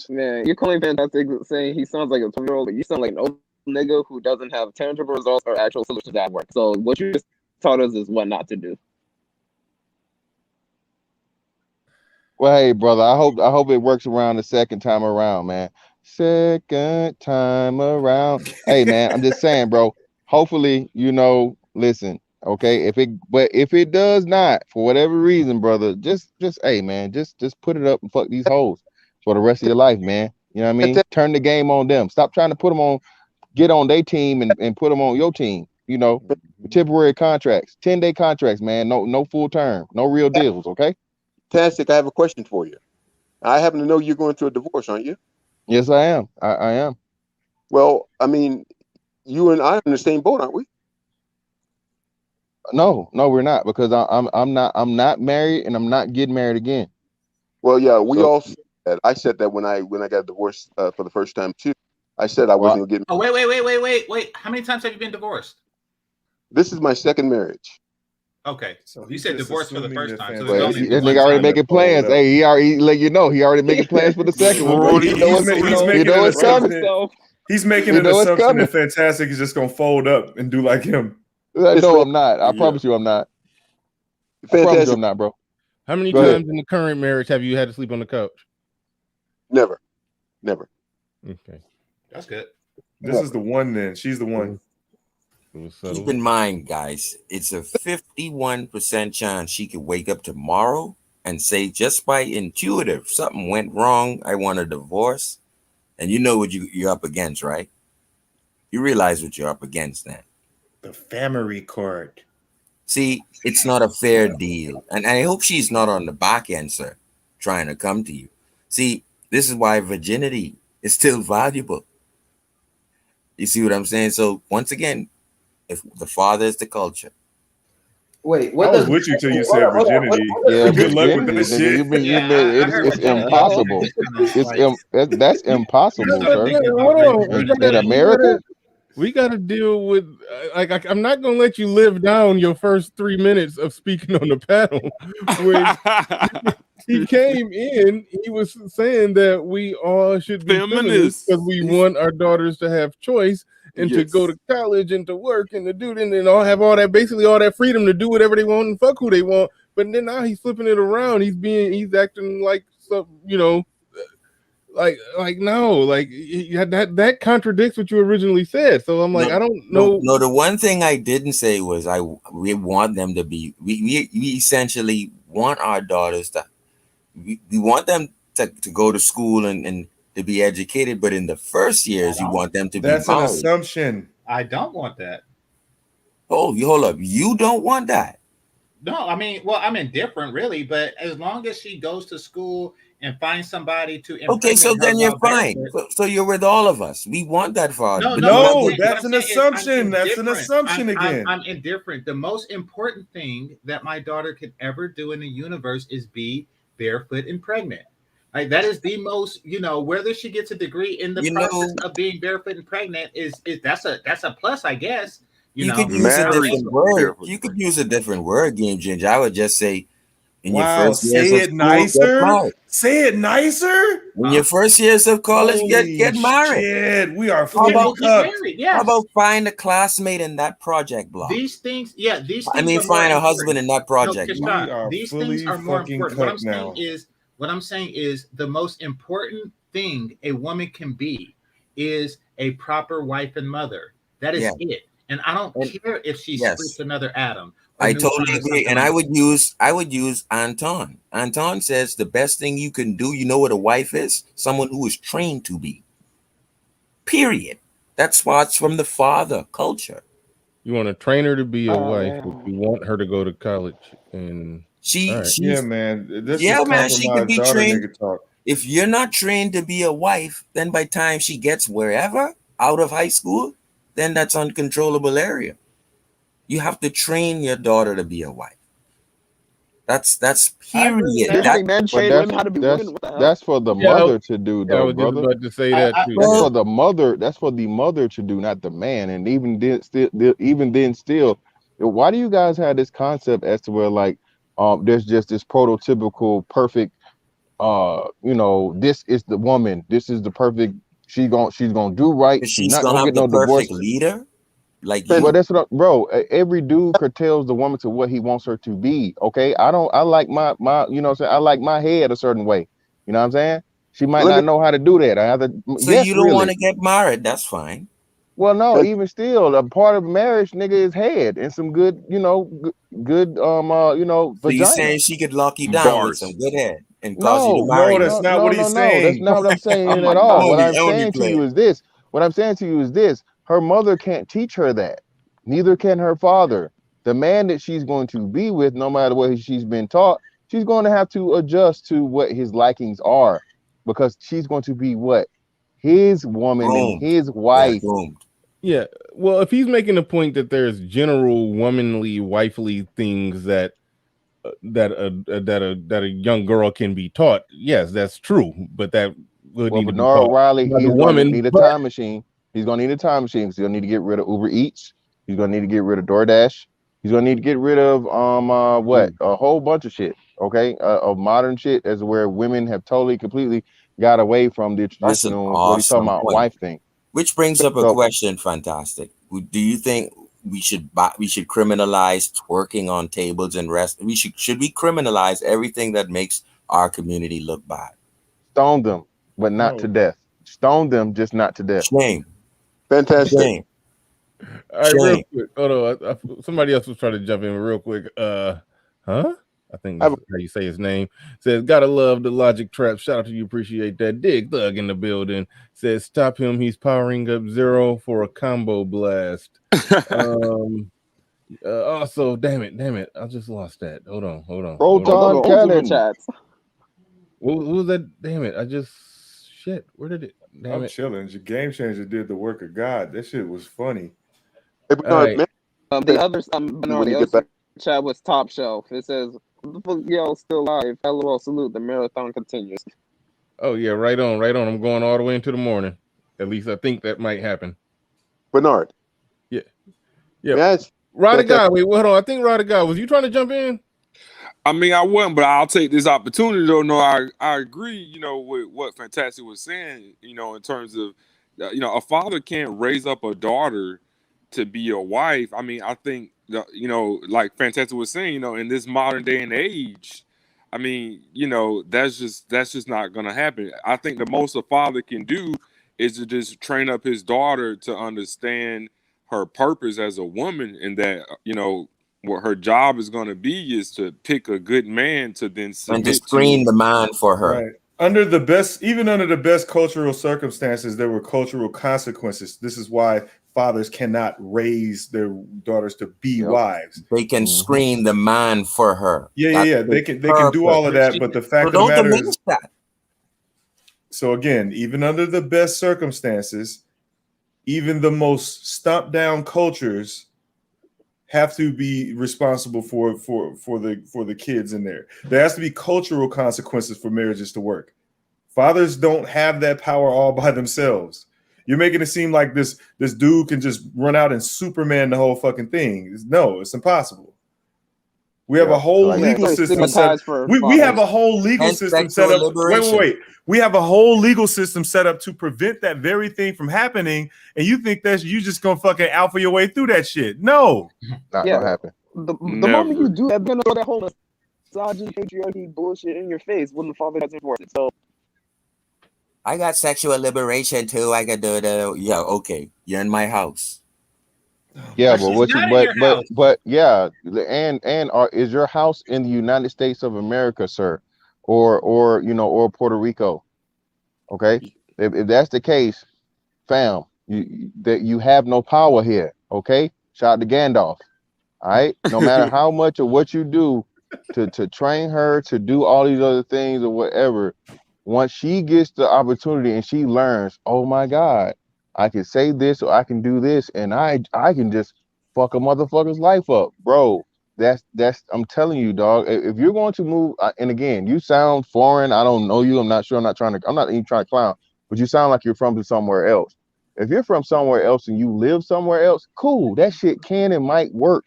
Man, you're calling Fantastic saying he sounds like a 12-year-old, but you sound like an old nigga who doesn't have tangible results or actual solutions at work. So what you just taught us is what not to do. Well, hey, brother, I hope it works around the second time around, man. Second time around. Hey, man, I'm just saying, bro. Hopefully, listen, okay. If it does not, for whatever reason, brother, just hey, man, just put it up and fuck these hoes for the rest of your life, man. You know what I mean? Turn the game on them. Stop trying to put them on, get on their team and put them on your team. Temporary contracts, 10-day contracts, man. No full term, no real deals. Okay. Fantastic. I have a question for you. I happen to know you're going through a divorce, aren't you? Yes, I am. I am. Well, I mean, you and I are in the same boat, aren't we? No, we're not, because I'm not married, and I'm not getting married again. Well, yeah, we So, all said that. I said that when I got divorced for the first time too. I said I wasn't gonna get. Oh, wait. How many times have you been divorced? This is my second marriage. Okay, So you he's said just divorce for the assuming first that time, so there's well, only that one nigga already time. making plans. Hey, he already let you know. He already making plans for the second one, bro. You know what's he's you making know an what's coming. assumption. He's making You an know what's assumption coming. that Fantastic is just gonna fold up and do like him. No, I'm not. I Yeah. promise you, I'm not. I promise you, Fantastic. I'm not, bro. How many Go ahead. times in the current marriage have you had to sleep on the couch? Never. Okay. That's good. This is the one. Then she's the one. Keep in mind, guys, it's a 51% chance she could wake up tomorrow and say, just by intuitive, something went wrong, I want a divorce. And you know what you're up against, right? You realize what you're up against then. The family court. See, it's not a fair deal. And I hope she's not on the back end, sir, trying to come to you. See, this is why virginity is still valuable. You see what I'm saying? So once again, if the father is the culture. Wait, I what was does with you till you hold said on, hold on, virginity. Yeah, Good luck with virginity, that nigga. shit. You been it's impossible. That's impossible, sir. Hold on. In America? We got to deal with I'm not gonna let you live down your first 3 minutes of speaking on the panel. When he came in, he was saying that we all should be feminists because we want our daughters to have choice and to go to college and to work and to do it and all have all that basically all that freedom to do whatever they want and fuck who they want. But then now he's flipping it around. He's acting like some, that contradicts what you originally said. So I'm like, I don't know. No, the one thing I didn't say was we want them to be. We essentially want our daughters to. We want them to go to school and to be educated, but in the first years, you want them to be That's an married. assumption. I don't want that. Oh, hold up! You don't want that? No, I mean, well, I'm indifferent, really. But as long as she goes to school and finds somebody to impregnate Okay, so her then you're while fine. barefoot. So you're with all of us. We want that for our. No, that's an assumption. That's an assumption again. I'm indifferent. The most important thing that my daughter could ever do in the universe is be barefoot and pregnant. Like that is the most, whether she gets a degree in the process of being barefoot and pregnant is that's a plus, I guess. You could use a different word. You could use a different word, Game Ginger. I would just say, in your Wow, first years say of it school, get nicer. married. Say it nicer. In your first years of college, Holy get married. shit, we are How fully about, cooked. how about find a classmate in that project block? These things are find more a husband in that project No, block. Kishon, these things are more important. What I'm saying is the most important thing a woman can be is a proper wife and mother. That is it. And I don't care if she splits another atom. I totally agree. And I would use Anton. Anton says the best thing you can do, you know what a wife is? Someone who is trained to be. Period. That's why it's from the father culture. You want to train her to be a wife, but you want her to go to college and Yeah, man. This yeah, is man, she could compromised be daughter trained. nigga talk. If you're not trained to be a wife, then by the time she gets wherever out of high school, then that's uncontrollable area. You have to train your daughter to be a wife. That's period. That's for the mother to do, I though, was just brother. about to say that too. That's for the mother. That's for the mother to do, not the man. And even then, still, why do you guys have this concept as to where there's just this prototypical perfect, this is the woman, this is the perfect. She's gonna do right. She's not gonna get no divorce. Leader. Well, that's what, bro. Every dude curtails the woman to what he wants her to be. Okay, I like my, I like my head a certain way. You know what I'm saying? She might not know how to do that. I have to. So you don't want to get married? That's fine. Well, no, even still, a part of marriage, nigga, is head and some good, good, So you vagina. saying she could lock you down with some good head and cause you to No, marry? that's not what he's saying. That's not what I'm saying at all. What I'm saying to you is this. What I'm saying to you is this. Her mother can't teach her that. Neither can her father. The man that she's going to be with, no matter what she's been taught, she's going to have to adjust to what his likings are, because she's going to be what? his woman and Boom. his Yeah, wife. boom. Yeah. Well, if he's making the point that there's general womanly, wifely things that that a young girl can be taught, yes, that's true. But that would Well, need to be Bernard taught Riley, by the he's gonna woman. need a But time machine. He's gonna need a time machine because he's gonna need to get rid of Uber Eats. He's gonna need to get rid of DoorDash. He's gonna need to get rid of what a whole bunch of shit. Okay, of modern shit as where women have totally completely got away from the That's an traditional what he's talking awesome about point. wife thing. Which brings up a So question, Fantastic. Do you think we should criminalize twerking on tables and rest? Should we criminalize everything that makes our community look bad? stone them, but not to No. death. Stone them, just not to death. Shame. Fantastic. Shame. all right, real Shame. quick. Hold on. Somebody else was trying to jump in real quick. Huh? I think I this is how you say his name. Says, gotta love the logic trap. Shout out to you. Appreciate that. Dig Thug in the building. Says, stop him. He's powering up Zero for a combo blast. Also, damn it. I just lost that. Hold on. Proton cannon. chats. What was that? Damn it. Shit. Where did it? Damn I'm it. chilling. Your Game Changer did the work of God. That shit was funny. Hey, All Bernard, right. man, The other when you get back. chat was top shelf. It says, "What the fuck, y'all still live? LOL, salute. The marathon continues." Oh, yeah. Right on. I'm going all the way into the morning. At least I think that might happen. Bernard. Yeah. Yes. Rod guy. Wait, hold on. I think Rod guy. Was you trying to jump in? I mean, I wasn't, but I'll take this opportunity though. No, I agree, with what Fantastic was saying, in terms of, a father can't raise up a daughter to be a wife. I mean, I think, like Fantastic was saying, in this modern day and age, I mean, that's just not going to happen. I think the most a father can do is to just train up his daughter to understand her purpose as a woman, and that, what her job is going to be is to pick a good man to then And to submit screen to. the man for her. Right. Even under the best cultural circumstances, there were cultural consequences. This is why fathers cannot raise their daughters to be wives. They can screen the man for her. Yeah. They can do all of that, but the fact of the matter is, so again, even under the best circumstances, even the most stomped down cultures have to be responsible for the kids in there. There has to be cultural consequences for marriages to work. Fathers don't have that power all by themselves. You're making it seem like this dude can just run out and Superman the whhole fucking thing. No, it's impossible. We have a whole legal system set. We have a whole legal system set up. Wait. We have a whole legal system set up to prevent that very thing from happening. And you think that you just gonna fucking alpha your way through that shit? No, not gonna happen. The moment you do that, they're gonna throw that whole misogyny, patriarchy bullshit in your face when the father doesn't enforce it. So I got sexual liberation too. I can do that. Yeah, okay. You're in my house. Yeah, but yeah, and is your house in the United States of America, sir, or Puerto Rico? Okay, if that's the case, fam, you have no power here. Okay, shout out to Gandalf. All right, no matter how much of what you do to train her to do all these other things or whatever, once she gets the opportunity and she learns, oh my God, I can say this or I can do this, and I can just fuck a motherfucker's life up, bro. That's I'm telling you, dog. If you're going to move, and again, you sound foreign. I don't know you. I'm not sure. I'm not even trying to clown, but you sound like you're from somewhere else. If you're from somewhere else and you live somewhere else, cool. That shit can and might work.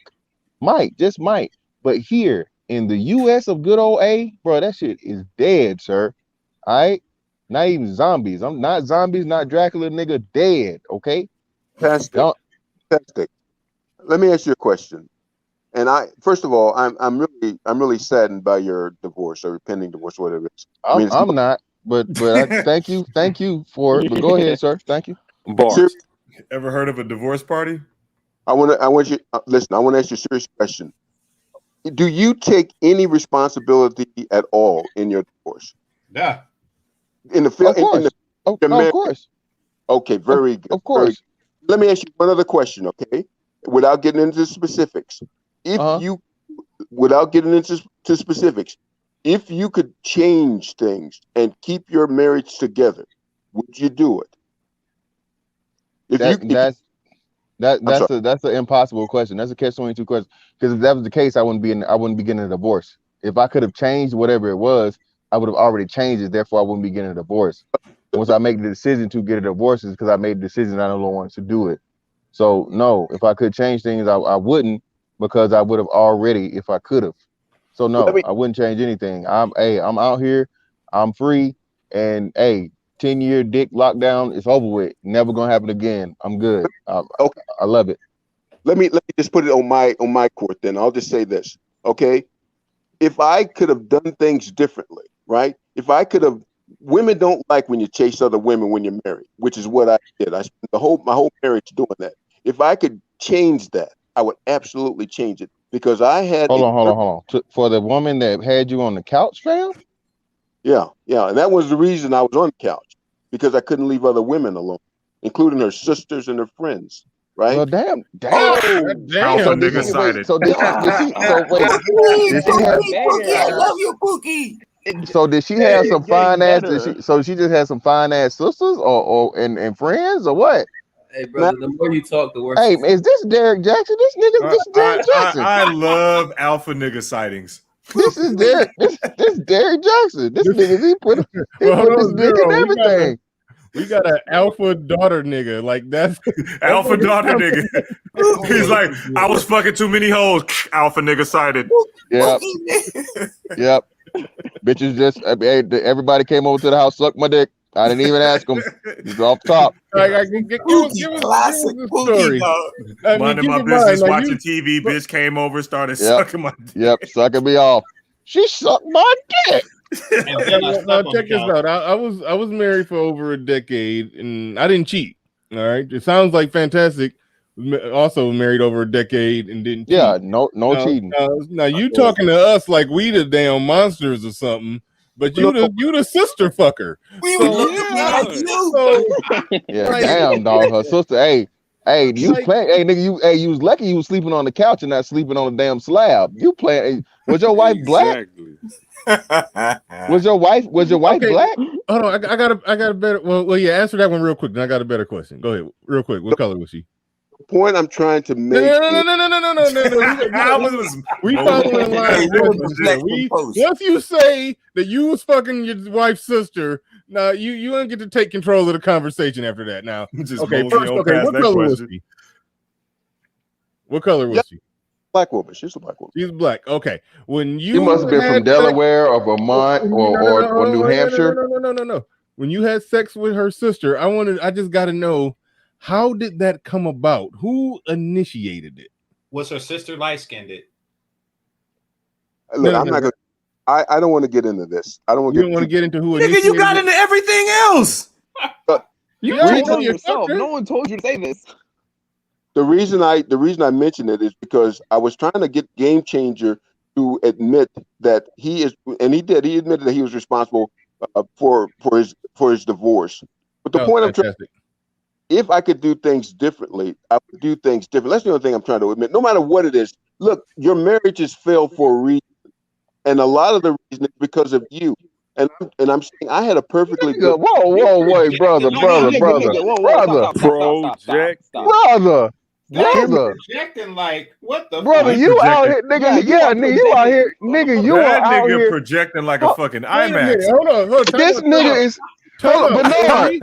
Just might. But here in the U.S. of good old A, bro, that shit is dead, sir. All right? Not even zombies. I'm not zombies, not Dracula, nigga, dead, okay? Fantastic. Let me ask you a question. And first of all, I'm really saddened by your divorce or pending divorce, whatever it is. I'm not, but I thank you for it. But go ahead, sir. Thank you. Bars. Ever heard of a divorce party? I want you listen. I want to ask you a serious question. Do you take any responsibility at all in your divorce? Yeah. In the field, of course. Okay, very good. Of course. Let me ask you one other question, okay? Without getting into specifics, if you could change things and keep your marriage together, would you do it? That's an impossible question. That's a catch-22 question. Because if that was the case, I wouldn't be getting a divorce. If I could have changed whatever it was, I would have already changed it. Therefore, I wouldn't be getting a divorce. Once I make the decision to get a divorce, is because I made the decision I no longer want to do it. So no, if I could change things, I wouldn't, because I would have already if I could have. So no, I wouldn't change anything. I'm out here, I'm free, and 10-year dick lockdown is over with. Never gonna happen again. I'm good. Okay. I love it. Let me just put it on my court then. I'll just say this. Okay. If I could have done things differently, right? If I could have, women don't like when you chase other women when you're married, which is what I did. I spent my whole marriage doing that. If I could change that, I would absolutely change it, because I had Hold on. For the woman that had you on the couch, fam? Yeah, and that was the reason I was on the couch, because I couldn't leave other women alone, including her sisters and her friends. Right? Well, damn. Alpha nigga sided. I love you, Pookie. So did she have some fine ass? So she just had some fine ass sisters, and friends, or what? Hey, brother, the more you talk, the worse. Hey, is this Derek Jackson? This is Derek Jackson. I love alpha nigga sightings. This is Derek. This Derek Jackson. This nigga, he put this dick in everything. We got an alpha daughter nigga. Like that's alpha daughter nigga. He's like, I was fucking too many hoes. Alpha nigga sighted. Yep. Bitches just everybody came over to the house, sucked my dick. I didn't even ask them. Just off top. Classic story. Minding my business, watching TV. Bitch came over, started sucking my dick. Yep, sucking me off. She sucked my dick. Now check this out. I was married for over a decade, and I didn't cheat. All right, it sounds like Fantastic. Also married over a decade and didn't cheat. Yeah, no cheating. Now you talking to us like we the damn monsters or something, but you the sister fucker. We would love to be like you. Damn dog, her sister. Hey, you playing? Hey nigga, you was lucky you was sleeping on the couch and not sleeping on the damn slab. You playing? Was your wife black? Was your wife black? Hold on, I got a better. Well, yeah. Answer that one real quick. Then I got a better question. Go ahead, real quick. What color was she? The point I'm trying to make. No. We following line. Once you say that you was fucking your wife's sister, now you don't get to take control of the conversation after that. Now, okay. First, what color was she? What color was she? Black woman. She's a black woman. She's black. Okay. When you must have been from Delaware or Vermont or New Hampshire. No. When you had sex with her sister, I just got to know, how did that come about? Who initiated it? Was her sister light-skinned? Look, I'm not gonna. I don't want to get into this. I don't want. You don't want to get into who. Nigga, you got into everything else. You told yourself. No one told you to say this. The reason I mention it is because I was trying to get Game Changer to admit that he is, and he did. He admitted that he was responsible for his divorce. But the point I'm trying. If I could do things differently, I would do things different. That's the only thing I'm trying to admit. No matter what it is, look, your marriages fail for a reason, and a lot of the reason is because of you. And I'm saying I had a perfectly good. Whoa, brother. Projecting like what the brother? You out here, nigga? Yeah, nigga, you out here, nigga. You that are out nigga here projecting like a fucking IMAX. Hold on. This nigga is. Bernard,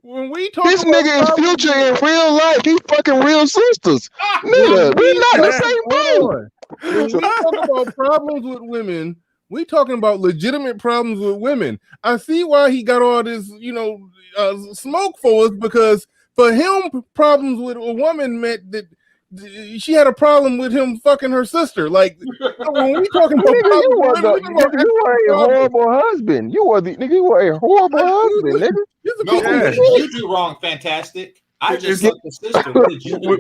when we talk this nigga is Future in real life. He fucking real sisters. Nigga, we not the same thing. When we talk about problems with women, we talking about legitimate problems with women. I see why he got all this, smoke for us, because for him, problems with a woman meant that she had a problem with him fucking her sister. Like when we talking about you were a horrible husband. You were a horrible husband, nigga. You do wrong, Fantastic. I just fucked the sister.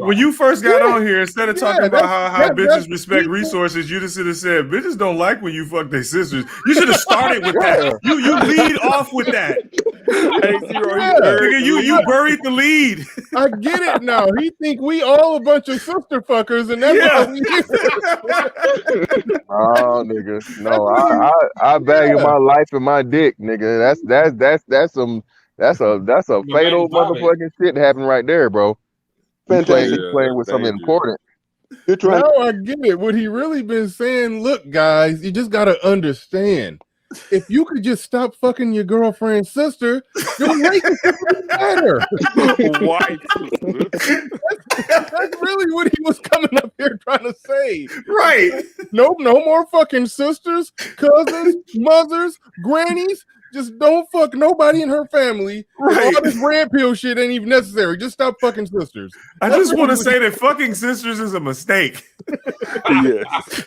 When you first got on here, instead of talking about how bitches respect resources, you just should have said bitches don't like when you fuck their sisters. You should have started with that. You lead off with that. Nigga, you buried the lead. I get it now. He think we all a bunch of sister fuckers, and that's what we do. Oh, nigga, no, I value my life and my dick, nigga. That's That's a fatal motherfucking shit happened right there, bro. You Fantastic. playing with something important. You're trying Now I get it. What he really been saying, look, guys, you just gotta understand. If you could just stop fucking your girlfriend's sister, your relationship would be better. White. That's really what he was coming up here trying to say. Right. No more fucking sisters, cousins, mothers, grannies. Just don't fuck nobody in her family. And all this red pill shit ain't even necessary. Just stop fucking sisters. I just want to say that fucking sisters is a mistake. Yes.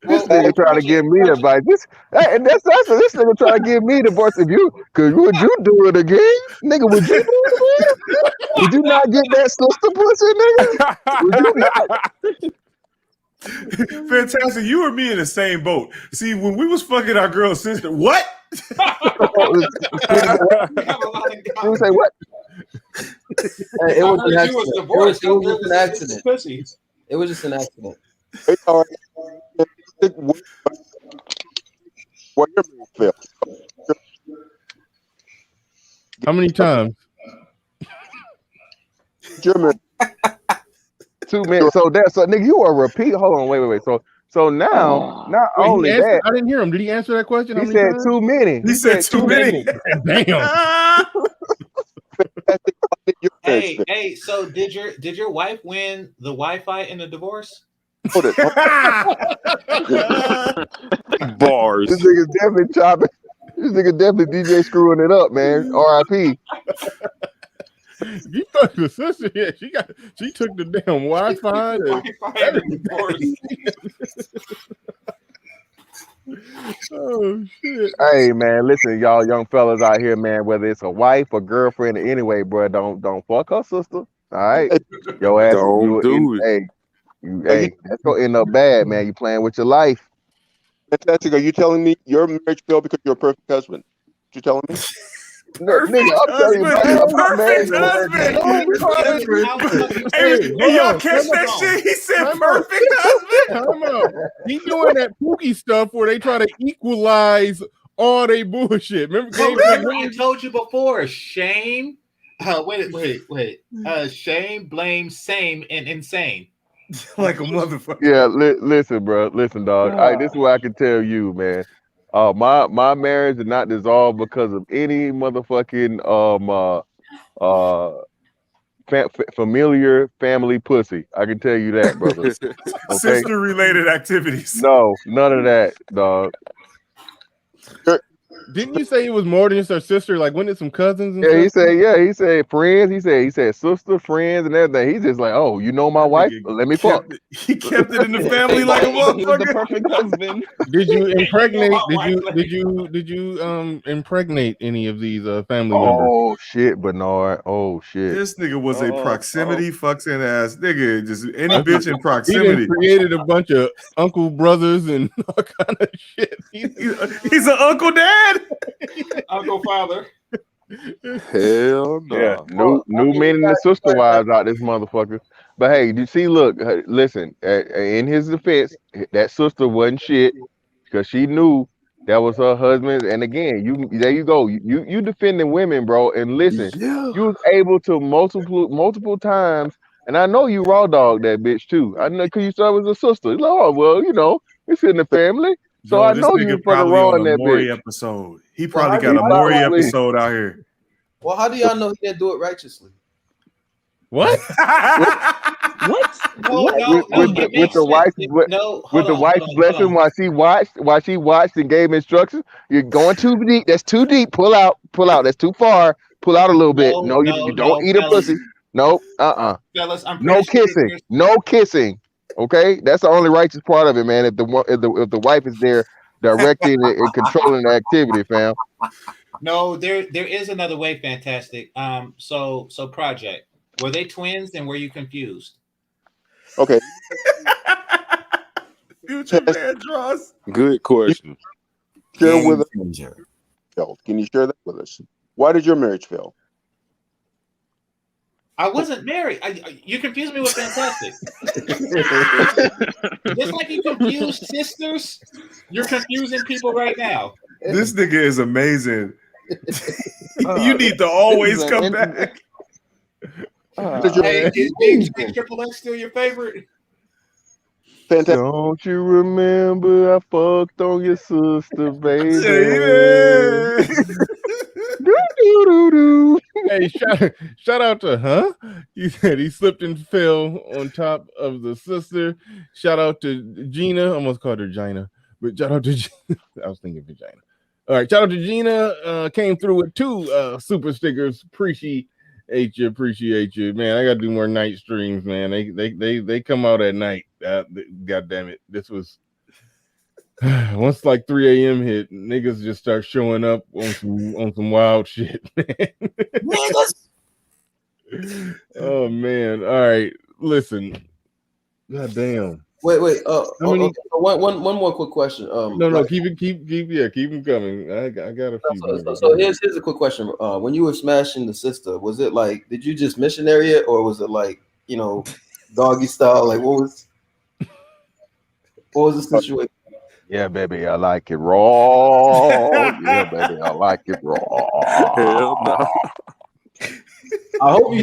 This nigga trying to give me advice. This nigga trying to give me the voice of you. Cause would you do it again? Nigga, would you do it again? Would you not get that sister pussy, nigga? Would you not? Fantastic. You and me in the same boat. See, when we was fucking our girl's sister, what? You say what? It was an accident. It was just an accident. What your man feel? How many times? German. 2 minutes. So nigga, you are repeat. Hold on, wait. So now, not Wait, only that, I didn't hear him. Did he answer that question? he said times? too many. He said too many. Damn. Hey, so did your wife win the Wi-Fi in the divorce? Hold it. Bars. This nigga's definitely chopping. This nigga definitely DJ screwing it up, man. R.I.P. You fucked the sister? Yeah, she took the damn Wi-Fi. Oh shit! Hey man, listen, y'all young fellas out here, man. Whether it's a wife or girlfriend, or anyway, bro, don't fuck her sister. All right, your ass. Don't do it. Hey, that's gonna end up bad, man. You playing with your life. Fantastic. Are you telling me your marriage failed because you're a perfect husband? What you telling me? Nigga, I'm telling you, Perfect husband. Hey, y'all catch that shit? He said perfect husband. Come on. He doing that pookie stuff where they try to equalize all they bullshit. Remember, I told you before. Shame. Wait. Shame, blame, same, and insane. Like a motherfucker. Yeah, listen, bro. Listen, dog. This is what I can tell you, man. My marriage did not dissolve because of any motherfucking familiar family pussy. I can tell you that, brother. Okay? Sister related activities. No, none of that, dog. Didn't you say it was more than just her sister? Like, wasn't it some cousins? And He stuff? he said friends. He said sister, friends, and everything. He's just like, oh, you know my wife? Let me fuck. He kept it in the family like a motherfucker. The perfect husband. Did you impregnate? Did you impregnate any of these family members? Oh shit, Bernard. Oh shit. This nigga was a proximity fucking ass nigga. Just any bitch in proximity. He created a bunch of uncle brothers and all kind of shit. He's an uncle dad. Uncle father. Hell no. Yeah, new men and the sister wives out this motherfucker. But hey, you see, look, listen. In his defense, that sister wasn't shit because she knew that was her husband. And again, there you go. You defending women, bro. And listen, you was able to multiple times. And I know you raw dog that bitch too. I know because you said it was a sister. Like, oh well, it's in the family. So I know you fucking raw in that Maury bitch. episode. He probably got a Maury episode out here. Well, how do y'all know he didn't do it righteously? What? With the wife's blessing while she watched and gave instructions. You're going too deep. That's too deep. Pull out. That's too far. Pull out a little bit. No, you don't eat a pussy. No, Fellas, no kissing. No kissing. Okay, that's the only righteous part of it, man. If the wife is there directing and controlling the activity, fam. No, there is another way. Fantastic. So project. Were they twins and were you confused? Okay. Future man draws. Good question. Share with us. Can you share that with us? Why did your marriage fail? I wasn't married. You confused me with Fantastic. Just like you confused sisters, you're confusing people right now. This nigga is amazing. You need to always come back. Hey, is James Triple X still your favorite? Don't you remember I fucked on your sister, baby? Hey, shout out to He said he slipped and fell on top of the sister. Shout out to Gina. Almost called her Gina, but shout out to Gina. I was thinking vagina. All right, shout out to Gina. Came through with 2 super stickers. Appreciate you, man. I gotta do more night streams, man. They come out at night. God damn it, this was once like 3 a.m. hit, niggas just start showing up on some wild shit, man. Oh man, all right, listen. God damn. Wait. How many? Okay. One more quick question. No, keep them coming. I got a few. So here's a quick question. When you were smashing the sister, was it like, did you just missionary it, or was it like, doggy style? Like, what was the situation? Yeah, baby, I like it raw. Yeah, baby, I like it raw. Hell no. I hope you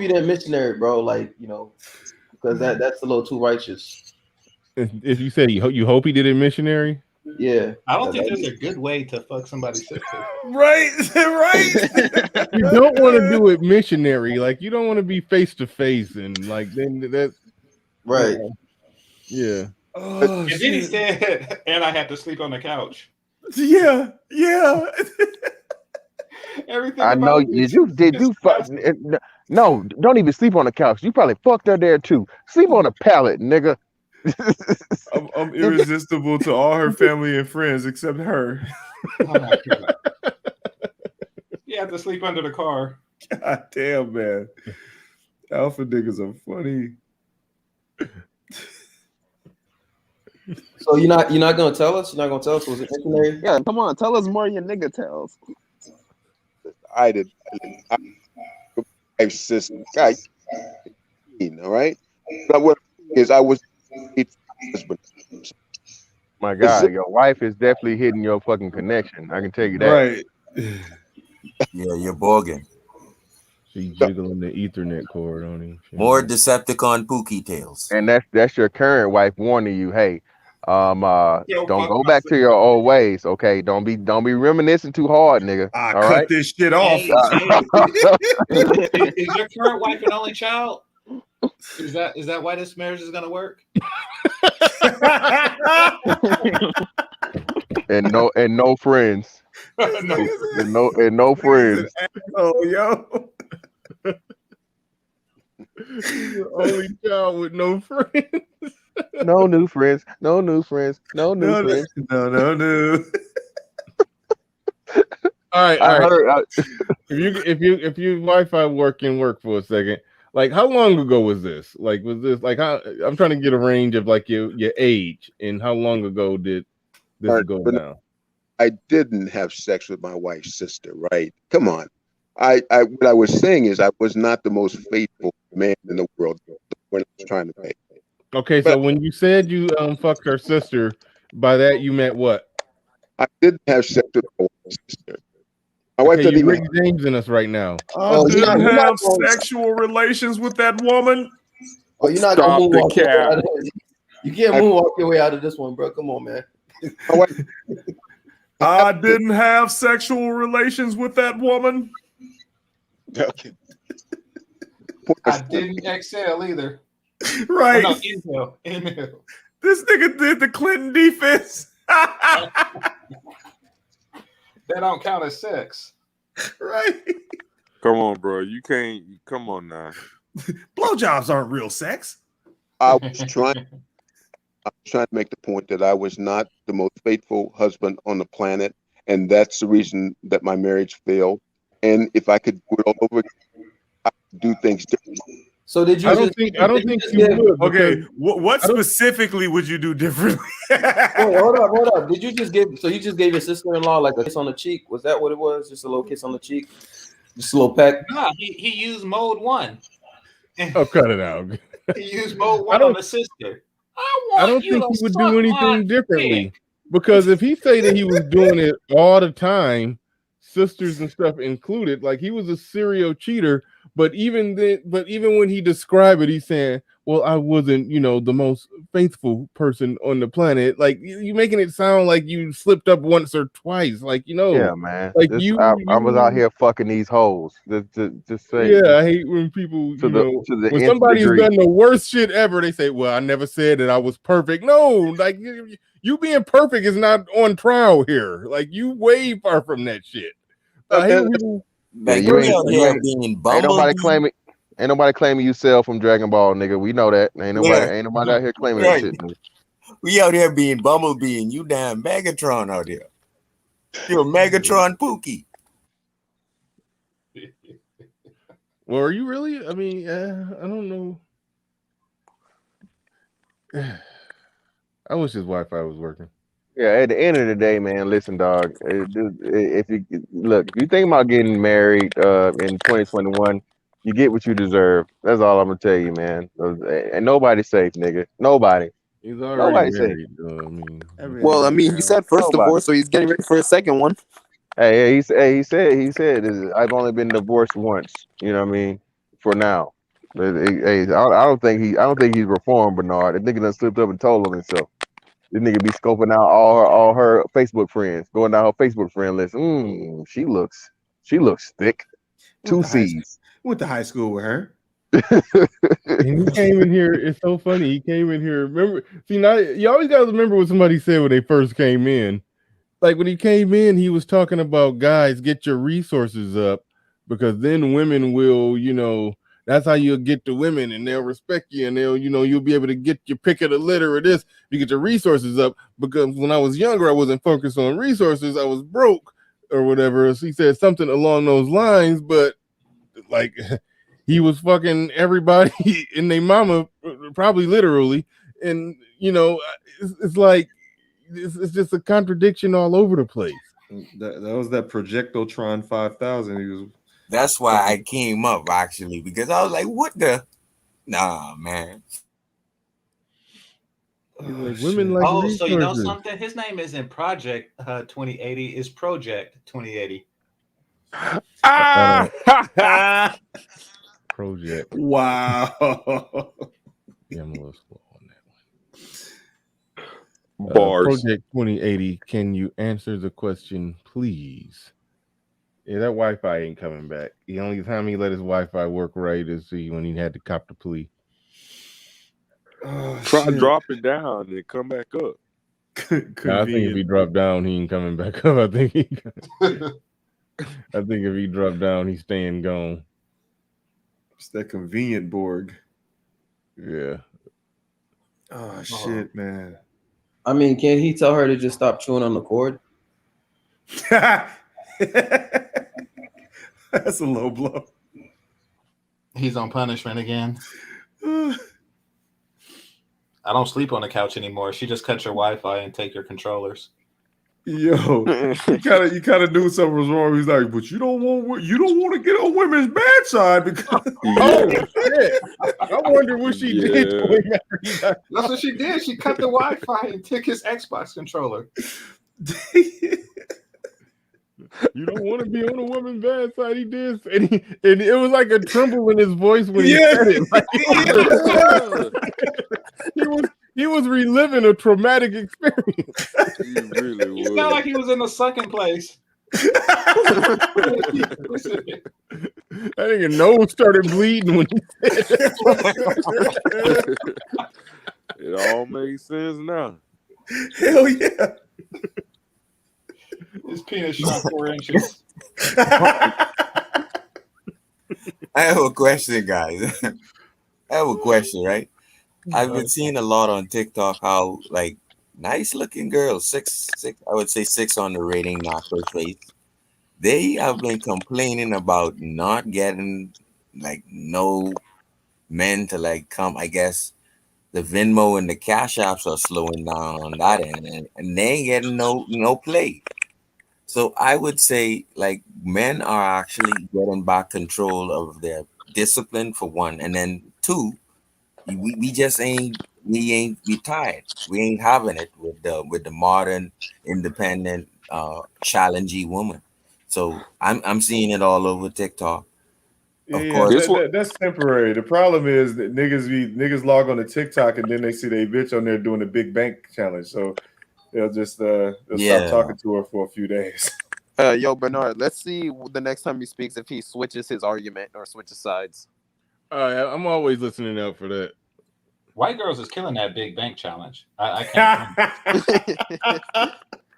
didn't missionary, bro. Like, because that's a little too righteous. If you said you hope he did it missionary, yeah, I don't think there's a good way to fuck somebody's sister. Right. You don't want to do it missionary. Like, you don't want to be face to face and like then that. Right. Yeah. Oh, and then he said, and I had to sleep on the couch. Yeah. Everything. I know you did. No, don't even sleep on the couch. You probably fucked her there too. Sleep on a pallet, nigga. I'm irresistible to all her family and friends except her. Oh my God. You have to sleep under the car. God damn, man. Alpha niggas are funny. So you're not gonna tell us? You're not gonna tell us? Was it missionary? Yeah, come on, tell us more of your nigga tells. I did. My sister, guy, all right. But what is I was husband. My God, your wife is definitely hitting your fucking connection. I can tell you that. Right. Yeah, you're bogging. She's jiggling the Ethernet cord on him. More Decepticon Pookie tales. And that's your current wife warning you, hey, don't go back to your old ways, okay? Don't be reminiscing too hard, nigga. I all cut right? this shit off. Is your current wife an only child? Is that why this marriage is gonna work? and no friends. no friends. Oh, yo. Only child with no friends. No new friends. No new friends. No new friends. No. All right. I heard. If your Wi-Fi work for a second, like how long ago was this? Like was this like how? I'm trying to get a range of like your age and how long ago did this go down? I didn't have sex with my wife's sister, right? Come on. What I was saying is I was not the most faithful man in the world when I was trying to pay. Okay, so when you said you fucked her sister, by that you meant what? I didn't have sex with my wife's sister. My wife Okay, doesn't you're even. Rick James in us right now. I didn't have sexual relations with that woman. Oh, you're not Stop gonna the moonwalk your way cap. out of this. You can't moonwalk your way out of this one, bro. Come on, man. I didn't have sexual relations with that woman. Okay. I didn't exhale either. Right. Oh, no, inhale. This nigga did the Clinton defense. That don't count as sex. Right. Come on, bro. You can't. Come on now. Blowjobs aren't real sex. I was trying to make the point that I was not the most faithful husband on the planet, and that's the reason that my marriage failed. And if I could do it all over again, I would do things differently. So did you? I don't think you would. Okay, what specifically would you do differently? Wait, hold up. Did you just give? So you just gave your sister-in-law like a kiss on the cheek? Was that what it was? Just a little kiss on the cheek? Just a little peck. Nah, he used mode 1. Oh, cut it out. He used mode I 1 on don't. the sister. I Want don't you think to he would suck do my anything dick. differently because if he say that he was doing it all the time, sisters and stuff included, like he was a serial cheater. But even then, when he described it, he's saying, "Well, I wasn't, the most faithful person on the planet." Like you making it sound like you slipped up once or twice. Like Yeah, man. like I was out here fucking these hoes. Just say Yeah, I hate when people, to the when nth somebody's degree. done the worst shit ever, they say, "Well, I never said that I was perfect." No, like you being perfect is not on trial here. Like you way far from that shit. So I hate when people. Yeah, you ain't nobody claiming you sell from Dragon Ball, nigga. We know that. Ain't nobody out here claiming that shit, nigga. We out here being Bumblebee and you damn Megatron out there. You're Megatron Pookie. Well, are you really? I mean, I don't know. I wish his Wi-Fi was working. Yeah, at the end of the day, man, listen, dog. If you look, if you think about getting married in 2021, you get what you deserve. That's all I'm gonna tell you, man. And nobody's safe, nigga. Nobody. He's already Nobody's safe. married. Well, I mean, he said first Nobody. divorce, so he's getting ready for a second one. He said I've only been divorced once. You know what I mean? For now. But I don't think he's reformed, Bernard. The nigga done slipped up and told on himself. This nigga be scoping out all her Facebook friends, going down her Facebook friend list. She looks thick. Two C's. Went to high school with her. And he came in here. It's so funny. He came in here. Remember? See, now you always got to remember what somebody said when they first came in. Like when he came in, he was talking about guys, get your resources up because then women will, that's how you'll get the women and they'll respect you and they'll, you'll be able to get your pick of the litter or this. You get your resources up because when I was younger, I wasn't focused on resources. I was broke or whatever. So he said something along those lines, but like he was fucking everybody and their mama, probably literally. And, it's like, it's just a contradiction all over the place. That was that Projectotron 5000. That's why I came up actually because I was like, "What the? Nah, man." Women like resources. So you know something? His name isn't Project 2080. It's Project 2080. Project. Wow. Yeah, I'm a little slow on that one. Bars. Project 2080. Can you answer the question, please? Yeah, that Wi-Fi ain't coming back. The only time he let his Wi-Fi work right is when he had to cop the plea. Try dropping down and come back up. Nah, I think if he dropped down, he ain't coming back up. I think if he dropped down, he's staying gone. It's that convenient Borg. Yeah. Oh shit, man. I mean, can't he tell her to just stop chewing on the cord? That's a low blow. He's on punishment again. I don't sleep on the couch anymore. She just cuts your Wi-Fi and take your controllers. Yo, you kind of knew something was wrong. He's like, but you don't want to get on women's bad side because oh shit! I wonder what she did to him after he got. That's what she did. She cut the Wi-Fi and took his Xbox controller. You don't want to be on a woman's bad side. He did, and it was like a tremble in his voice when he said it. Like, he was reliving a traumatic experience. He really was. It's not like he was in the second place. I think your nose started bleeding when he said it. It all makes sense now. Hell yeah. His penis shot 4 inches. I have a question, guys. I have a question, right? I've been seeing a lot on TikTok how like nice looking girls, six, I would say 6 on the rating, not first place. They have been complaining about not getting like no men to like come. I guess the Venmo and the Cash Apps are slowing down on that end, and they ain't getting no play. So I would say, like, men are actually getting back control of their discipline for one, and then two, we just ain't we tired. We ain't having it with the modern independent challenging woman. So I'm seeing it all over TikTok. Of Yeah, course, that's temporary. The problem is that niggas log on to TikTok and then they see they bitch on there doing the big bank challenge. So they'll just they'll stop talking to her for a few days. Yo, Bernard, let's see the next time he speaks if he switches his argument or switches sides. I'm always listening out for that. White girls is killing that big bank challenge. I can't.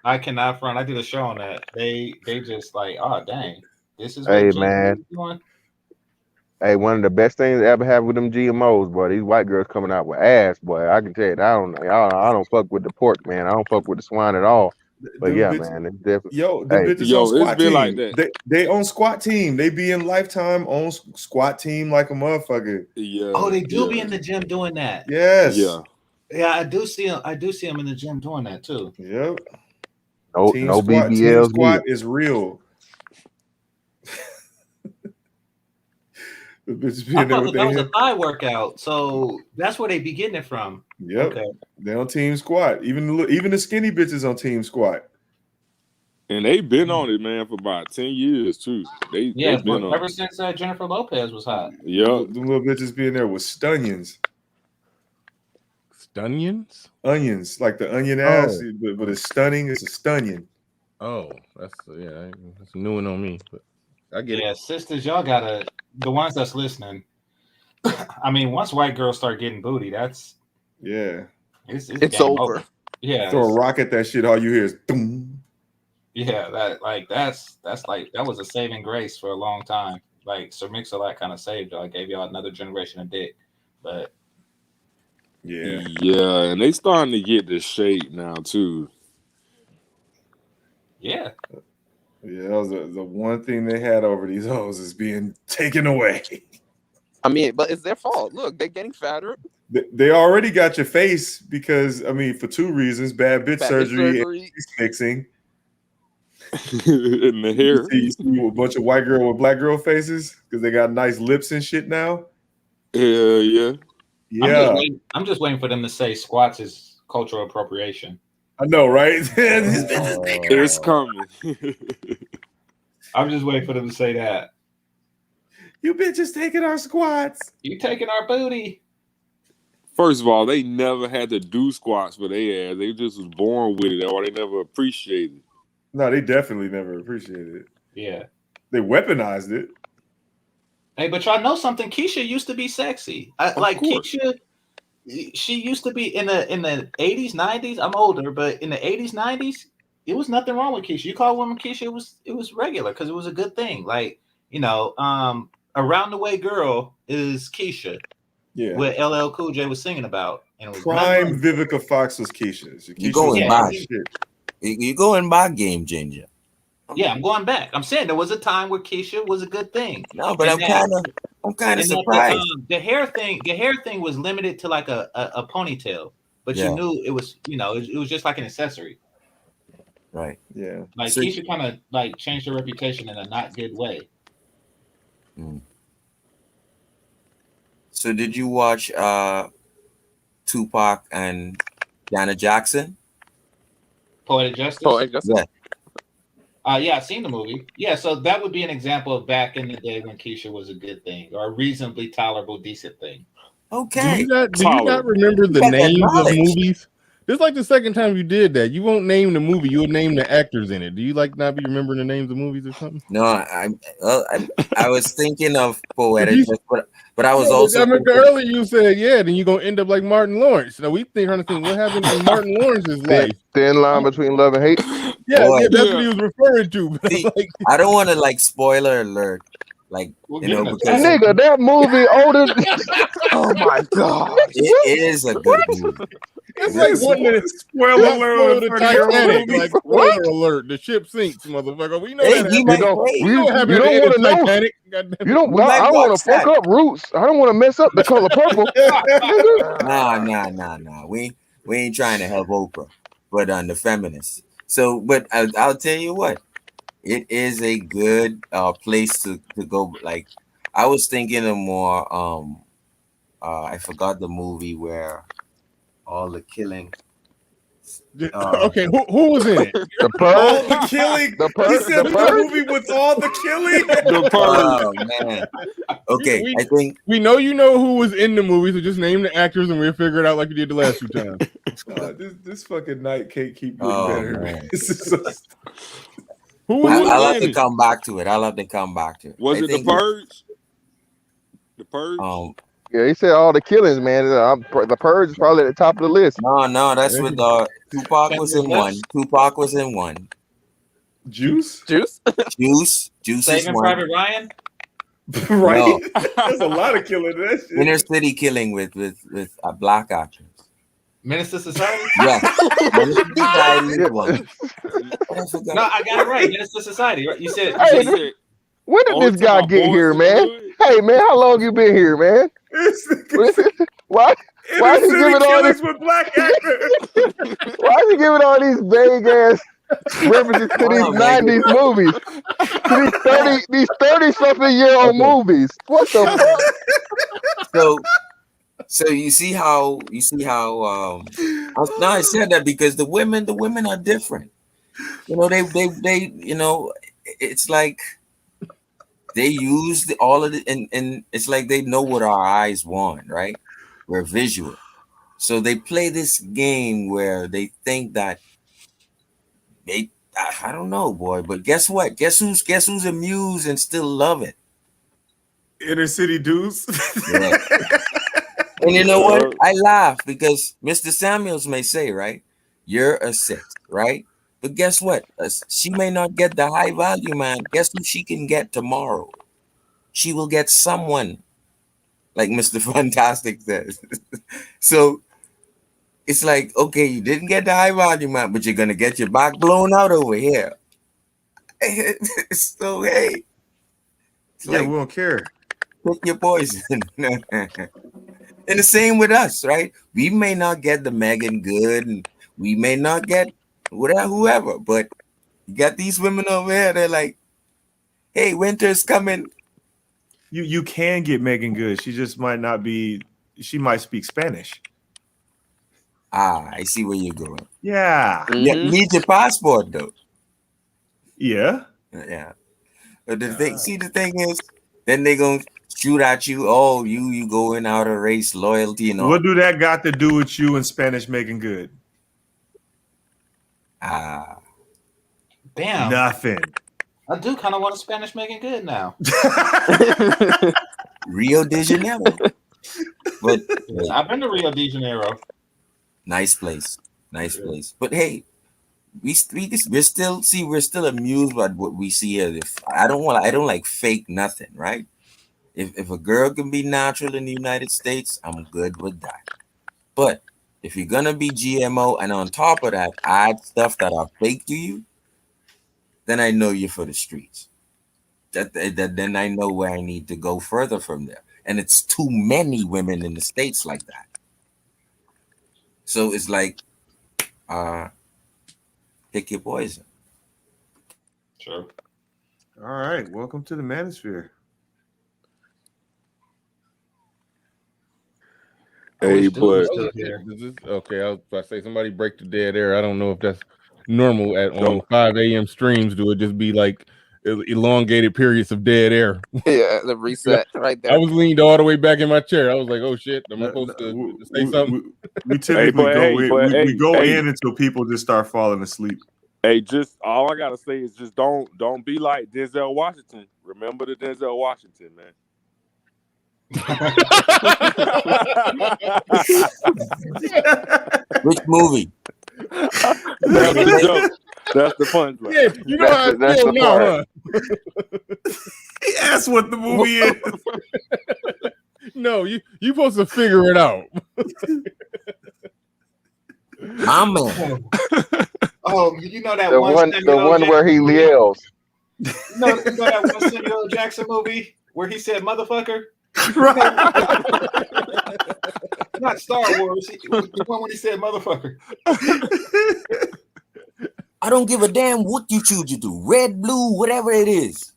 I cannot front. I did a show on that. They just like, oh dang, this is what Hey Gen man. Z is doing. Hey, one of the best things that ever happened with them GMOs, boy. These white girls coming out with ass, boy. I can tell you, I don't fuck with the pork, man. I don't fuck with the swine at all. But Them yeah, bitches, man, it's different. yo, them Hey, bitches on squat it's been team. like that. They on squat team. They be in Lifetime on squat team like a motherfucker. Yeah. Oh, they do be in the gym doing that. Yes. Yeah. Yeah, I do see them. I do see them in the gym doing that too. Yep. No, Team no squat. Team BBLs squat needed. is real. The bitches be I in there thought with that was their a thigh workout, so that's where they be getting it from. Yep. Okay. They on team squat. Even the skinny bitches on team squat. And they've been on it, man, for about 10 years too. They've been on ever it. since Jennifer Lopez was hot. Yep. Them little bitches be in there with stunnions. Stunnions? Onions, like the onion ass, but it's stunning. It's a stunnion. Oh, that's a new one on me, but I get Yeah, it. sisters, y'all gotta the ones that's listening. I mean, once white girls start getting booty, that's it's game over. Yeah, Throw a rock at that shit. All you hear is boom. yeah, that was a saving grace for a long time. Like Sir Mix-a-Lot kind of saved y'all, gave y'all another generation of dick. But Yeah, and they starting to get the shape now too. Yeah, that was the one thing they had over these hoes is being taken away. I mean, but it's their fault. Look, they're getting fatter. They already got your face because for two reasons: bad bitch surgery and face fixing. In the hair. You see a bunch of white girl with black girl faces because they got nice lips and shit now. Yeah. I'm just waiting for them to say squats is cultural appropriation. I know, right? It's coming. I'm just waiting for them to say that. You bitches taking our squats. You taking our booty. First of all, they never had to do squats for their ass. They just was born with it, or they never appreciated it. No, they definitely never appreciated it. Yeah. They weaponized it. Hey, but y'all know something? Keisha used to be sexy. Keisha, she used to be in the 80s, 90s. I'm older, but in the 80s, 90s, it was nothing wrong with Keisha. You call a woman Keisha, it was regular because it was a good thing. Like, Around the Way Girl is Keisha. Yeah. What LL Cool J was singing about. And it was Prime Vivica Fox was Keisha. You going by you going by Game Changer. Yeah, I'm going back. I'm saying there was a time where Keisha was a good thing. No, but I'm kind of surprised. The hair thing was limited to like a ponytail, but you knew it was it was just like an accessory. Right. Yeah. Like Keisha kind of like changed her reputation in a not good way. So did you watch Tupac and Janet Jackson? Poetic Justice? Yeah. Yeah, I've seen the movie. Yeah, so that would be an example of back in the day when Keisha was a good thing or a reasonably tolerable, decent thing. Okay. Do you not remember the names of movies? This is like the second time you did that. You won't name the movie. You'll name the actors in it. Do you not be remembering the names of movies or something? No, I was thinking of Poetic Justice, but I was also. I remember earlier you said then you're gonna end up like Martin Lawrence. So we trying to think what happened in Martin Lawrence's life. Thin line between love and hate. Yeah, that's what he was referring to. See, I don't want to spoiler alert, because nigga, that movie older. Oh my god, it is a good movie. It's like one minute spoiler alert the Titanic. Like spoiler alert, the ship sinks, motherfucker. We know that. You don't want to know. Titanic. You don't. I don't want to fuck up Roots. I don't want to mess up the color purple. Nah. We ain't trying to help Oprah, but on the feminists. So, but I'll tell you what. it is a good place to go. Like I was thinking of more. I forgot the movie where all the killing. Okay, who was in it? The All Purge. the killing. The He Purge. said The the Purge. movie with all the killing. The Oh Purge. man. Okay, We I think we know you know who was in the movie, so just name the actors and we'll figure it out like you did the last two times. This fucking night can't keep getting Oh better. man. This is so Who was I'll have in to it? come back to it. I'll have to come back to it. Was I it The think it's, Purge? The Purge? Yeah, he said all the killings, man. The Purge is probably at the top of the list. no, that's with Tupac was in one. Tupac was in one. Juice? Juice? Juice is Saving one. Private Ryan. Right? No. There's a lot of killing in that shit. Inner City Killing with a black actress. Minister Society. Yes. Minister Society is one. No, I got it right. Minister Society. Right? You said. Hey, when did this guy get here, man? Hey, man, how long you been here, man? Why is he giving all this? With black actors. Why is he giving all these vague ass references to these '90s movies? To these 30-something-year-old movies. What the fuck? So you see how I said that because the women are different. You know, they you know, it's like they use all of it, and it's like they know what our eyes want, right? We're visual. So they play this game where they think that I don't know, boy, but guess what? Guess who's amused and still love it? Inner City dudes. Yeah. And you know what? I laugh because Mr. Samuels may say, right, you're a 6, right? But guess what? She may not get the high value man. Guess who she can get tomorrow? She will get someone, like Mr. Fantastic says. So it's like, okay, you didn't get the high value man, but you're gonna get your back blown out over here. So hey, yeah, we don't care. Pick your poison. And the same with us, right? We may not get the Megan Good, and we may not get whoever, but you got these women over here. They're like, "Hey, winter's coming." You can get Megan Good. She just might not be. She might speak Spanish. Ah, I see where you're going. Yeah. Yeah, you need your passport though. Yeah. Yeah. But the thing is, then they gonna shoot at you. Oh, you going out of race loyalty and all. What do that got to do with you and Spanish Megan Good? Ah, damn. Nothing. I do kind of want a Spanish Megan Good now. Rio de Janeiro. But I've been to Rio de Janeiro. Nice place. But hey, we're still amused by what we see here. I don't like fake nothing, right? If a girl can be natural in the United States, I'm good with that. But if you're gonna be GMO and on top of that add stuff that are fake to you, then I know you're for the streets. Then I know where I need to go further from there. And it's too many women in the States like that. So it's like, pick your poison. Sure. All right. Welcome to the Manosphere. Hey, but Okay, I was about to say somebody break the dead air. I don't know if that's normal on 5 a.m. streams. Do it just be like elongated periods of dead air? Yeah, the reset right there. I was leaned all the way back in my chair. I was like, "Oh shit, am I supposed to say something?" We typically go hey. in until people just start falling asleep. Hey, just all I gotta say is just don't be like Denzel Washington. Remember the Denzel Washington, man. Which movie? That's the joke. That's the punchline. Yeah, you know how I feel now, huh? He asked what the movie is. No, you supposed to figure it out. My man. Oh, you know that The one where he yells. You know that one Samuel L. Jackson movie where he said "motherfucker." Not Star Wars. The one when he said "motherfucker." I don't give a damn what you choose to do. Red, blue, whatever it is.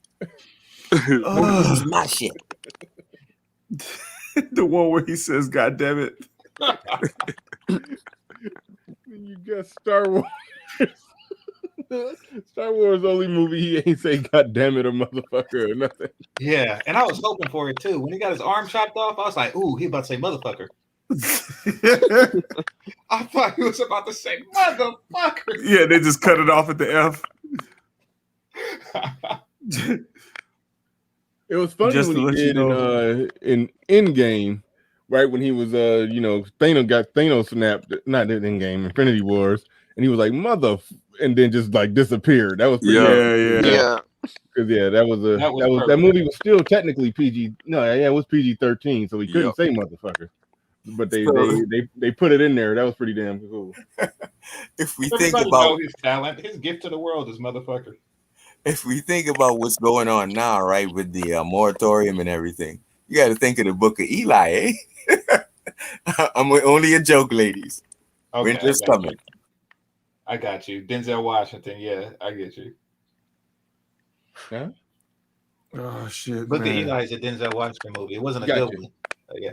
Don't use my shit. The one where he says, "God damn it." You got Star Wars. Star Wars only movie he ain't say "God damn it" a motherfucker or nothing. Yeah, and I was hoping for it too. When he got his arm chopped off, I was like, "Ooh, he about to say motherfucker." I thought he was about to say motherfucker. Yeah, they just cut it off at the F. It was funny Just when to he let you did know. in Endgame, right when he was Thanos snapped, not in Endgame, Infinity Wars, and he was like and then just like disappeared. That was pretty Yeah. Because that movie was still technically PG. No, yeah, it was PG-13, so he couldn't say motherfucker. But they put it in there. That was pretty damn cool. If we think Everybody about knows his talent, his gift to the world is motherfucker. if we think about what's going on now, right, with the moratorium and everything, you got to think of the Book of Eli, eh? I'm only a joke, ladies. Okay, Winter's I got coming. you. I got you. Denzel Washington. Yeah, I get you. Yeah. Oh shit, Book of man. Eli is a Denzel Washington movie. It wasn't a Got good you. one. Yeah.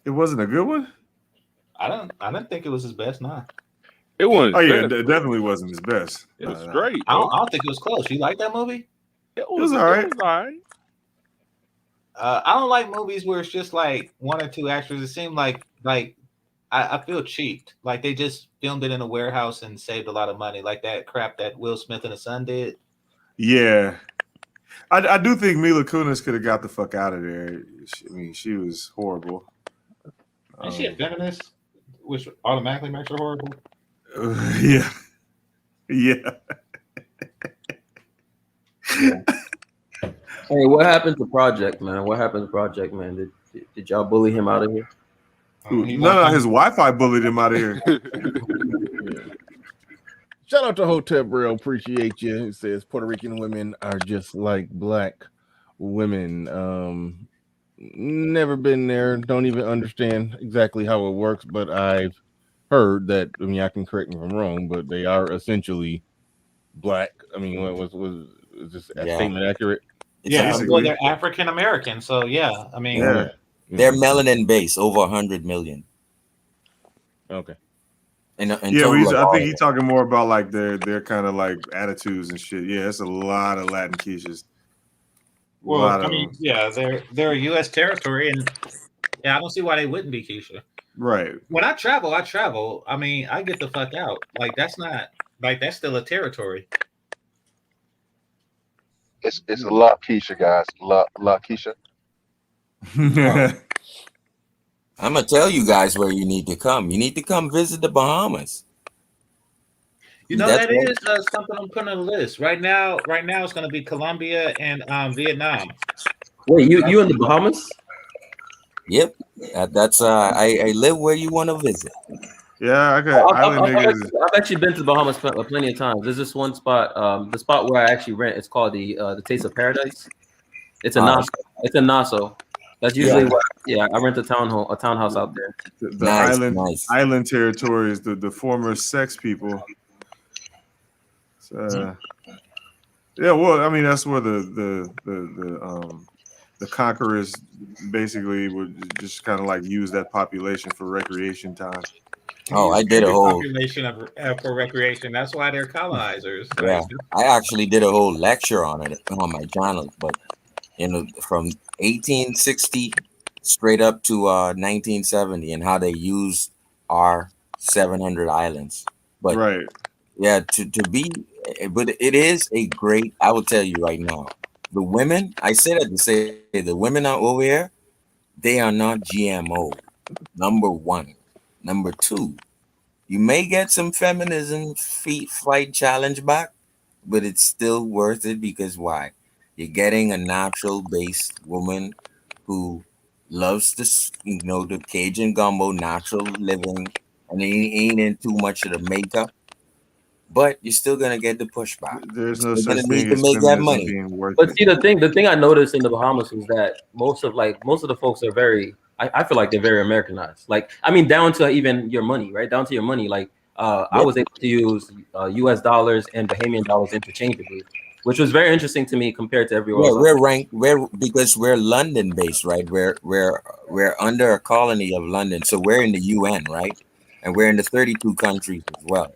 It wasn't a good one? I didn't think it was his best. Nah. It wasn't. Oh yeah, it definitely wasn't his best. It was great. I don't think it was close. You like that movie? It was all right. It was all right. I don't like movies where it's just like one or two actors. It seemed like I feel cheaped. Like they just filmed it in a warehouse and saved a lot of money, like that crap that Will Smith and his son did. Yeah. I do think Mila Kunis could have got the fuck out of there. She was horrible. Is she a feminist, which automatically makes her horrible? Yeah. Yeah. Hey, what happened to Project, man? What happened to Project, man? Did y'all bully him out of here? No, his Wi-Fi bullied him out of here. Shout out to Hotep Bro, appreciate you. It says Puerto Rican women are just like black women. Never been there, don't even understand exactly how it works, but I've heard that. I mean, I can correct me if I'm wrong, but they are essentially black. I mean, was this statement accurate? Yeah, well, they're African American, so yeah. I mean, They're melanin based, over 100 million. Okay. Yeah, I think he's talking more about like their kind of like attitudes and shit. Yeah, it's a lot of Latin quiches. well, I mean, yeah, they're a U.S. territory, and yeah, I don't see why they wouldn't be Keisha. Right. When I travel. I mean, I get the fuck out. Like that's not like that's still a territory. It's a lot, Keisha, guys. Lot Keisha. I'm gonna tell you guys where you need to come. You need to come visit the Bahamas. You know, that is something I'm putting on the list right now. Right now, it's going to be Colombia and Vietnam. Wait, you in the Bahamas? Yep, that's I live where you want to visit. Yeah, okay. I've actually been to the Bahamas plenty of times. There's this one spot, the spot where I actually rent. It's called the Taste of Paradise. It's a Nassau. It's in Nassau. That's usually I rent a townhouse out there. The island territories, the former sex people. Yeah, well, I mean that's where the conquerors basically would just kind of like use that population for recreation time. Oh, I did a whole population for recreation. That's why they're colonizers. Yeah, I actually did a whole lecture on it on my channel, but from 1860 straight up to 1970 and how they used our 700 islands. But yeah, but it is a great, I will tell you right now, the women, I say that to say the women are over here, they are not GMO. Number one. Number two, you may get some feminism fight challenge back, but it's still worth it because why? You're getting a natural based woman who loves the Cajun gumbo, natural living, and ain't in too much of the makeup. But you're still gonna get the pushback. There's no you're such gonna thing need to as make that feminism money. being worth But it. see, the thing I noticed in the Bahamas was that most of the folks are I feel like they're very Americanized. Like, I mean, down to even your money, right? Down to your money. Like, I was able to use U.S. dollars and Bahamian dollars interchangeably, which was very interesting to me compared to everywhere Yeah, else. we're ranked. We're because we're London based, right? We're under a colony of London, so we're in the UN, right? And we're in the 32 countries as well.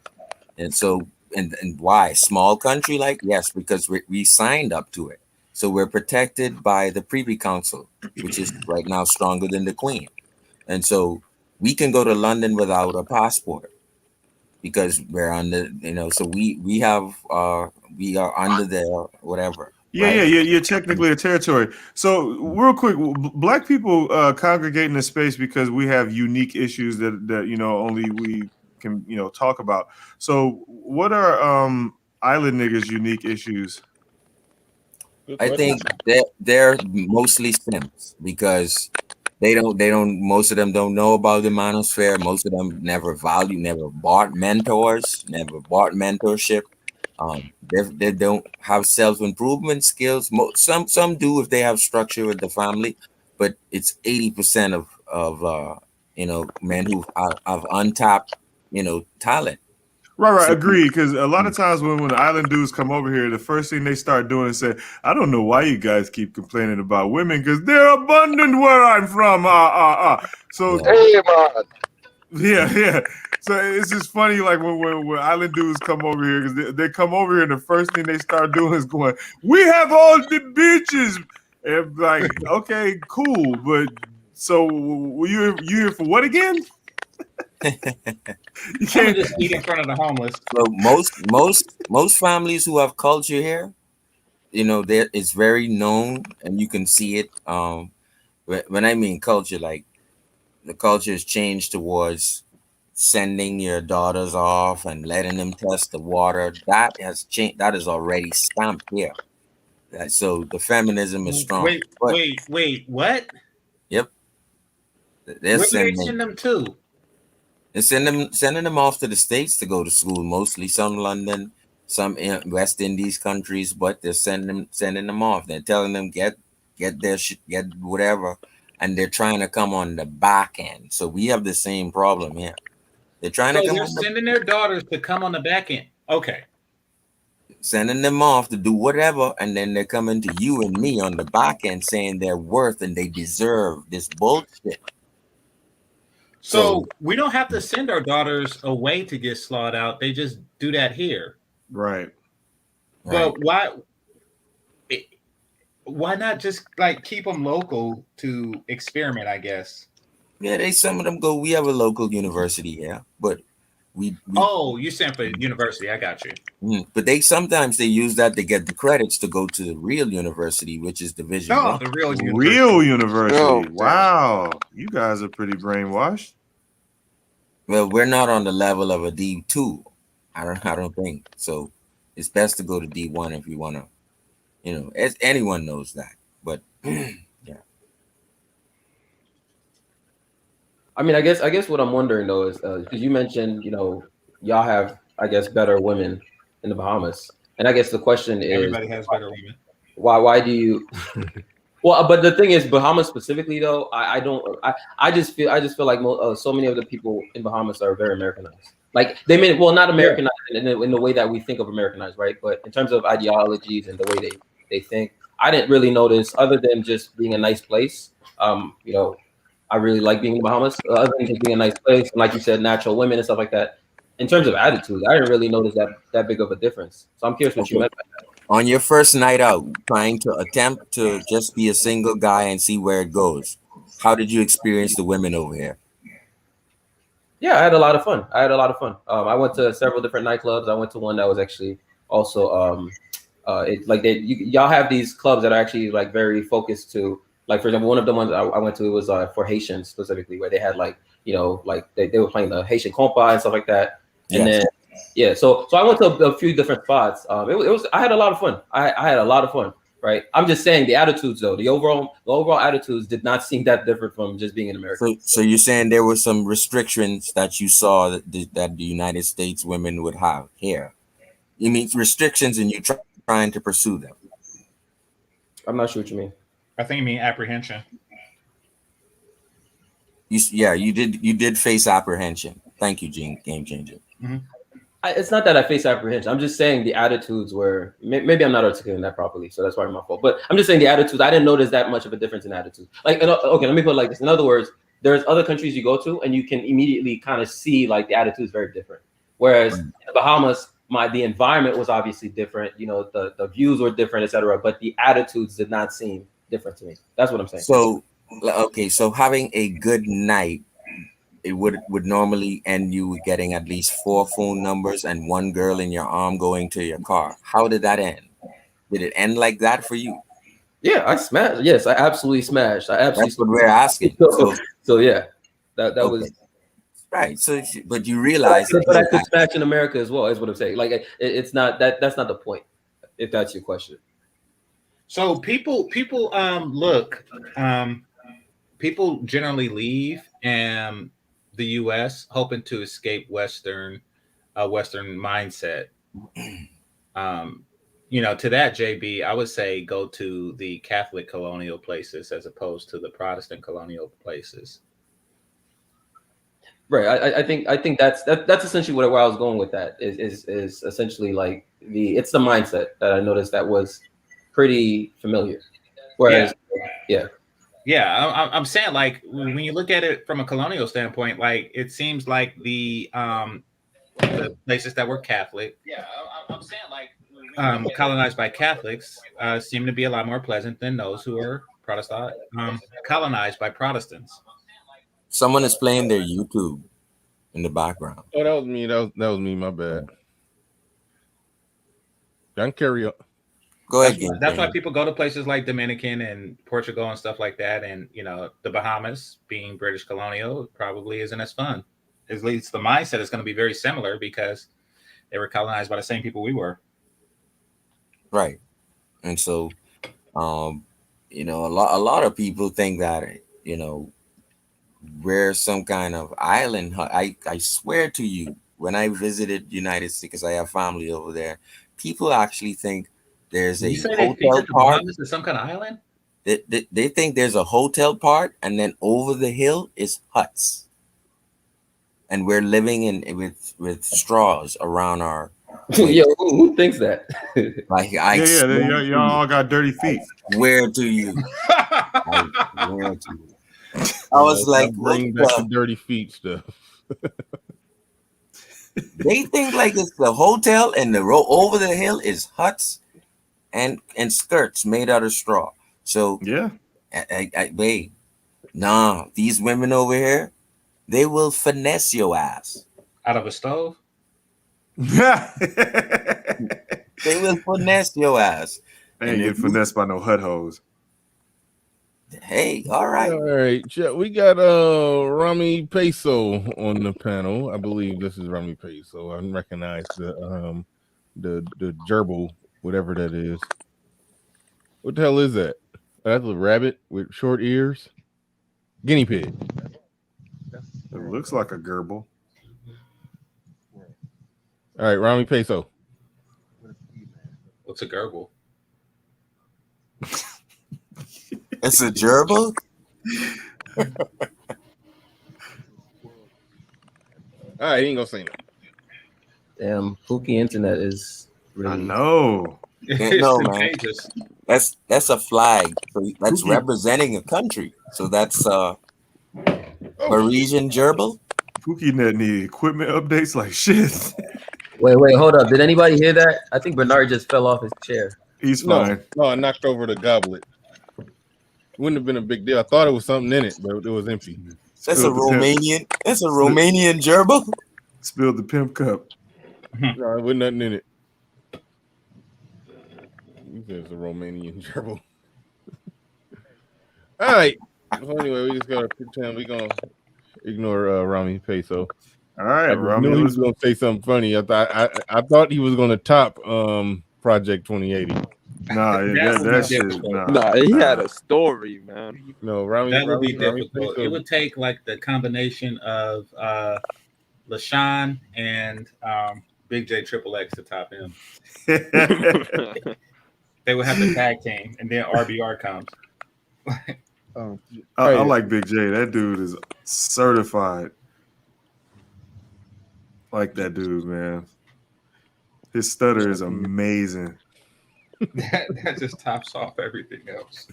And so, and why small country? Like yes, because we signed up to it, so we're protected by the Privy Council, which is right now stronger than the Queen, and so we can go to London without a passport because we're under, so we have we are under their whatever, right? You're technically a territory. So, real quick, black people congregate in this space because we have unique issues that only we can talk about. So, what are island niggas' unique issues? I think they're mostly simps because they don't most of them don't know about the manosphere. Most of them never bought mentors, never bought mentorship. They don't have self-improvement skills. Some do if they have structure with the family, but it's 80% of men who have untapped talent. Right, So agree. Because a lot of times when the island dudes come over here, the first thing they start doing is say, "I don't know why you guys keep complaining about women because they're abundant where I'm from." So, yeah. So it's just funny, like when island dudes come over here because they come over here and the first thing they start doing is going, "We have all the bitches." And like, okay, cool, but so you here for what again? You can't just eat in front of the homeless. So most families who have culture here, there it's very known, and you can see it. When I mean culture, like the culture has changed towards sending your daughters off and letting them test the water. That has changed. That is already stamped here. So the feminism is strong. Wait, what? Yep. Where do they send them to? They're sending them off to the States to go to school, mostly some London, some in West Indies countries, but they're sending them off. They're telling them get their shit, get whatever, and they're trying to come on the back end. So we have the same problem here. They're trying to come they're on sending their daughters to come on the back end. Okay. Sending them off to do whatever, and then they're coming to you and me on the back end saying they're worth and they deserve this bullshit. So we don't have to send our daughters away to get slaughtered out. They just do that here. Right. But why not just like keep them local to experiment, I guess? Yeah, some of them go, we have a local university here, but we you sent for university. I got you. But sometimes they use that to get the credits to go to the real university, which is Division One. The real university. Oh, wow, you guys are pretty brainwashed. Well, we're not on the level of a D2. I don't think so. It's best to go to D1 if you want to, as anyone knows that. But yeah. I mean, I guess what I'm wondering though is because you mentioned, y'all have, I guess, better women in the Bahamas, and I guess the question is, everybody has better women. Why do you? Well, but the thing is, Bahamas specifically though, I just feel like so many of the people in Bahamas are very Americanized. Like not Americanized in the way that we think of Americanized, right? But in terms of ideologies and the way they think, I didn't really notice, other than just being a nice place. I really like being in the Bahamas, other than just being a nice place, and like you said, natural women and stuff like that. In terms of attitude, I didn't really notice that big of a difference. So I'm curious what you meant by that. On your first night out, trying to attempt to just be a single guy and see where it goes, how did you experience the women over here? Yeah, I had a lot of fun. I went to several different nightclubs. I went to one that was actually also y'all have these clubs that are actually like very focused to, like, for example, one of the ones I went to, it was for Haitians specifically, where they had they were playing the Haitian compa and stuff like that. And then so I went to a few different spots. I had a lot of fun. I had a lot of fun. Right. I'm just saying the attitudes though, the overall attitudes did not seem that different from just being in America. So you're saying there were some restrictions that you saw that the United States women would have here. You mean restrictions and you trying to pursue them? I'm not sure what you mean. I think you mean apprehension. You did face apprehension. Thank you, Game Changer. It's not that I face apprehension. I'm just saying the attitudes were maybe I'm not articulating that properly, so that's probably my fault. But I'm just saying the attitudes. I didn't notice that much of a difference in attitudes. Like, okay, let me put it like this. In other words, there's other countries you go to, and you can immediately kind of see like the attitudes very different. Whereas in the Bahamas, the environment was obviously different. You know, the views were different, etc. But the attitudes did not seem different to me. That's what I'm saying. So, okay, so having a good night, it would normally end you with getting at least 4 phone numbers and one girl in your arm going to your car. How did that end? Did it end like that for you? Yeah, I smashed. Yes, I absolutely smashed. I absolutely. That's what we're asking. So yeah, that Okay. was right. So, but you realize, but I could smash in America as well. Is what I'm saying. Like it's not that's not the point. If that's your question. So people look, people generally leave the U.S. hoping to escape Western mindset. You know, to that, JB, I would say go to the Catholic colonial places as opposed to the Protestant colonial places. Right. I think that's essentially where I was going with that is essentially like it's the mindset that I noticed that was pretty familiar. Whereas, I'm saying like when you look at it from a colonial standpoint, like it seems like the places that were Catholic, I'm saying like colonized by Catholics, seem to be a lot more pleasant than those who are Protestant colonized by Protestants. Someone is playing their YouTube in the background. Oh, that was me. That was me. My bad. Don't carry up. Go ahead. That's why people go to places like Dominican and Portugal and stuff like that. And, you know, the Bahamas, being British colonial, probably isn't as fun. At least the mindset is going to be very similar because they were colonized by the same people we were. Right. And so, you know, a lot of people think that, you know, we're some kind of island. I swear to you, when I visited United States, because I have family over there, people actually think there's a hotel part. This is some kind of island. They think there's a hotel part, and then over the hill is huts, and we're living with straws around our. Yo, who thinks that? Like y'all all got dirty feet. Where to you? Where to you? I was like, bring back the dirty feet stuff. They think like it's the hotel, and the road over the hill is huts and skirts made out of straw. So yeah, wait, nah, these women over here, they will finesse your ass out of a stove. They will finesse your ass. They ain't get finessed by no hut hoes. Hey, all right. We got Rami Peso on the panel. I believe this is Rami Peso. I recognize the gerbil, whatever that is. What the hell is that? That's a rabbit with short ears. Guinea pig. It looks like a gerbil. All right, Rami Peso. What's a gerbil? It's a gerbil? All right, he ain't gonna say nothing. Damn, Pookie internet is really. I know. No, man. That's a flag. That's representing a country. So that's Parisian gerbil. Pookie net need equipment updates like shit. Wait, hold up. Did anybody hear that? I think Bernard just fell off his chair. He's fine. No, I knocked over the goblet. Wouldn't have been a big deal. I thought it was something in it, but it was empty. That's a Romanian. That's a Romanian gerbil. Spilled the pimp cup. No, there wasn't nothing in it. It's a Romanian gerbil. All right. So anyway, we just gotta pretend we're gonna ignore Rami Peso. All right, I knew he was gonna say something funny. I thought he was gonna top Project 2080. Nah, that shit. Nah, he had a story, man. No, Rami, that would be Rami difficult. Peso. It would take like the combination of LaShawn and Big J Triple X to top him. They would have the tag team, and then RBR comes. I like Big J. That dude is certified. like that dude, man. His stutter is amazing. that just tops off everything else.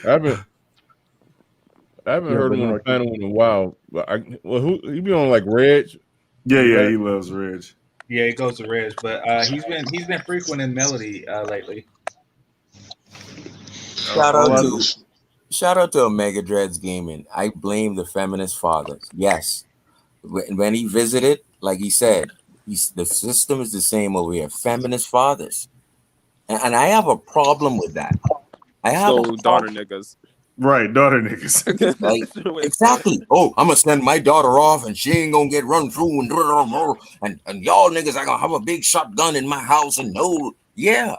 I haven't heard but him on no. a panel in a while. But who he be on like Reg? Yeah, he loves Reg. Yeah, he goes to Reg, but he's been frequent in Melody lately. Shout out to Omega Dreads Gaming. I blame the feminist fathers. Yes, when he visited, like he said, the system is the same over here. Feminist fathers, and I have a problem with that. I have So daughter niggas. Right, daughter niggas. Like, exactly. Oh, I'm gonna send my daughter off, and she ain't gonna get run through, and y'all niggas are gonna have a big shotgun in my house, and no, yeah.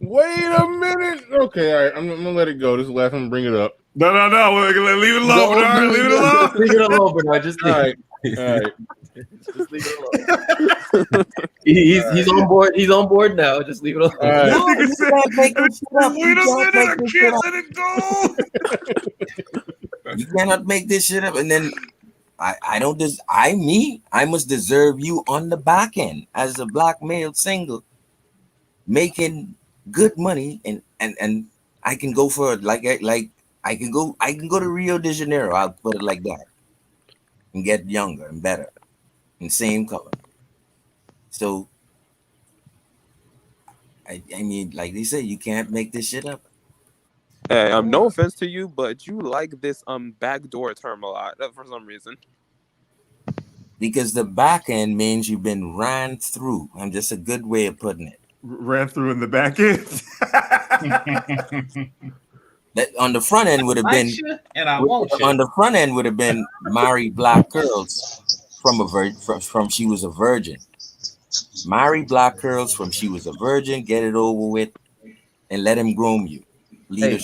Wait a minute. Okay, all right. I'm gonna let it go. This is the last time I'm gonna bring it up. No. Leave it alone, Bernard. Leave it alone. Leave it alone, Bernard. Just leave. All right. Just leave it alone. He's on board. He's on board now. Just leave it alone. Right. No, we don't say that. I can't let it go. You cannot make this shit up, and then I must deserve you on the back end as a black male single, making good money, and I can go for I can go to Rio de Janeiro. I'll put it like that, and get younger and better, and same color. So I mean, like they say, you can't make this shit up. Hey, no offense to you, but you like this backdoor term a lot for some reason. Because the back end means you've been ran through. And just a good way of putting it. Ran through in the back end. That on the front end would have been, and I won't. On the front end would have been married black girls from she was a virgin. Marry black girls from she was a virgin. Get it over with, and let him groom you. Hey,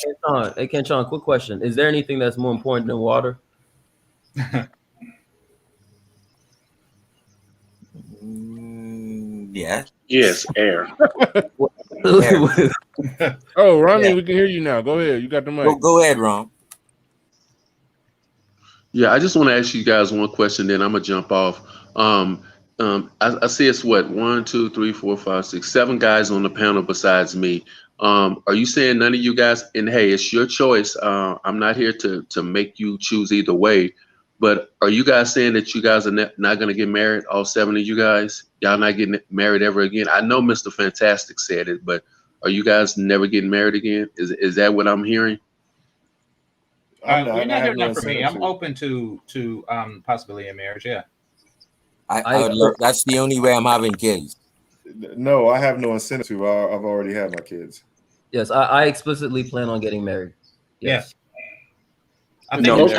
Ken Sean, quick question: is there anything that's more important than water? Yeah. Yes, air. Oh, Ronnie, we can hear you now. Go ahead. You got the mic. Go ahead, Ron. Yeah, I just want to ask you guys one question, then I'm gonna jump off. I see it's what 1, 2, 3, 4, 5, 6, 7 guys on the panel besides me. Are you saying none of you guys? And hey, it's your choice. I'm not here to make you choose either way. But are you guys saying that you guys are not going to get married? All 7 of you guys, y'all not getting married ever again? I know Mr. Fantastic said it, but are you guys never getting married again? Is that what I'm hearing? You're not hearing that from me. I'm open to possibility of marriage. Yeah. I would love, that's the only way I'm having kids. No, I have no incentive to. I've already had my kids. Yes, I explicitly plan on getting married. Yes. I think It's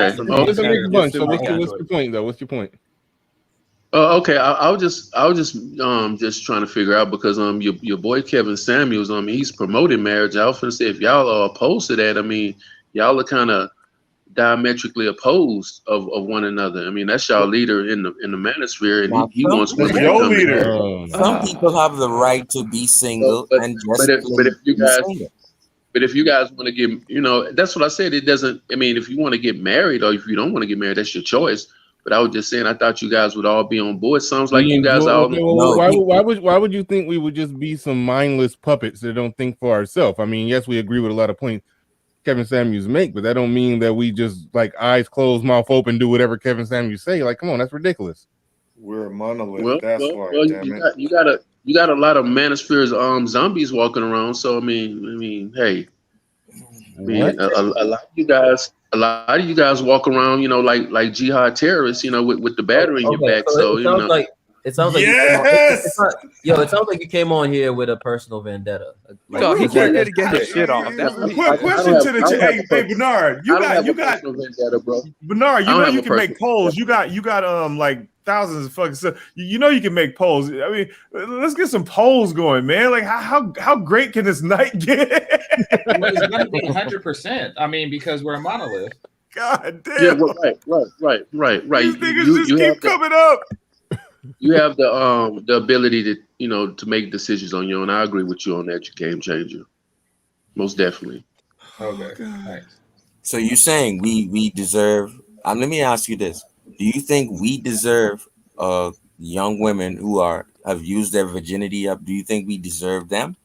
a mixed bunch. So what's your point, though? What's your point? Okay, I was just trying to figure out because your boy Kevin Samuels, he's promoting marriage. I was gonna say if y'all are opposed to that, I mean y'all are kind of diametrically opposed of one another. I mean that's y'all leader in the manosphere, and he wants women to come in. Some people have the right to be single and just But if you guys want to get, that's what I said. It doesn't. I mean, if you want to get married or if you don't want to get married, that's your choice. But I was just saying, I thought you guys would all be on board. Sounds like you guys all. Why would you think we would just be some mindless puppets that don't think for ourselves? I mean, yes, we agree with a lot of points Kevin Samuels make, but that don't mean that we just like eyes closed, mouth open, do whatever Kevin Samuels say. Like, come on, that's ridiculous. We're a monolith. That's why. You got a lot of manospheres, zombies walking around. So I mean, hey. a lot of you guys walk around, like jihad terrorists, with the battery in your back. So it sounds like it sounds like you came on here with a personal vendetta. He came here to get his shit off. Quick question to the chat. Hey, Bernard, you got vendetta, bro. Bernard, you can make polls. You got like thousands of fucking stuff. You can make polls. I mean, let's get some polls going, man. Like how great can this night get? Well, it's gonna be 100%. I mean, because we're a monolith. God damn. Yeah, well, right. These niggas just keep coming up. You have the ability to to make decisions on your own. I agree with you on that. You game changer, most definitely. Okay. Thanks. So you're saying we deserve? Let me ask you this: do you think we deserve young women who have used their virginity up, do you think we deserve them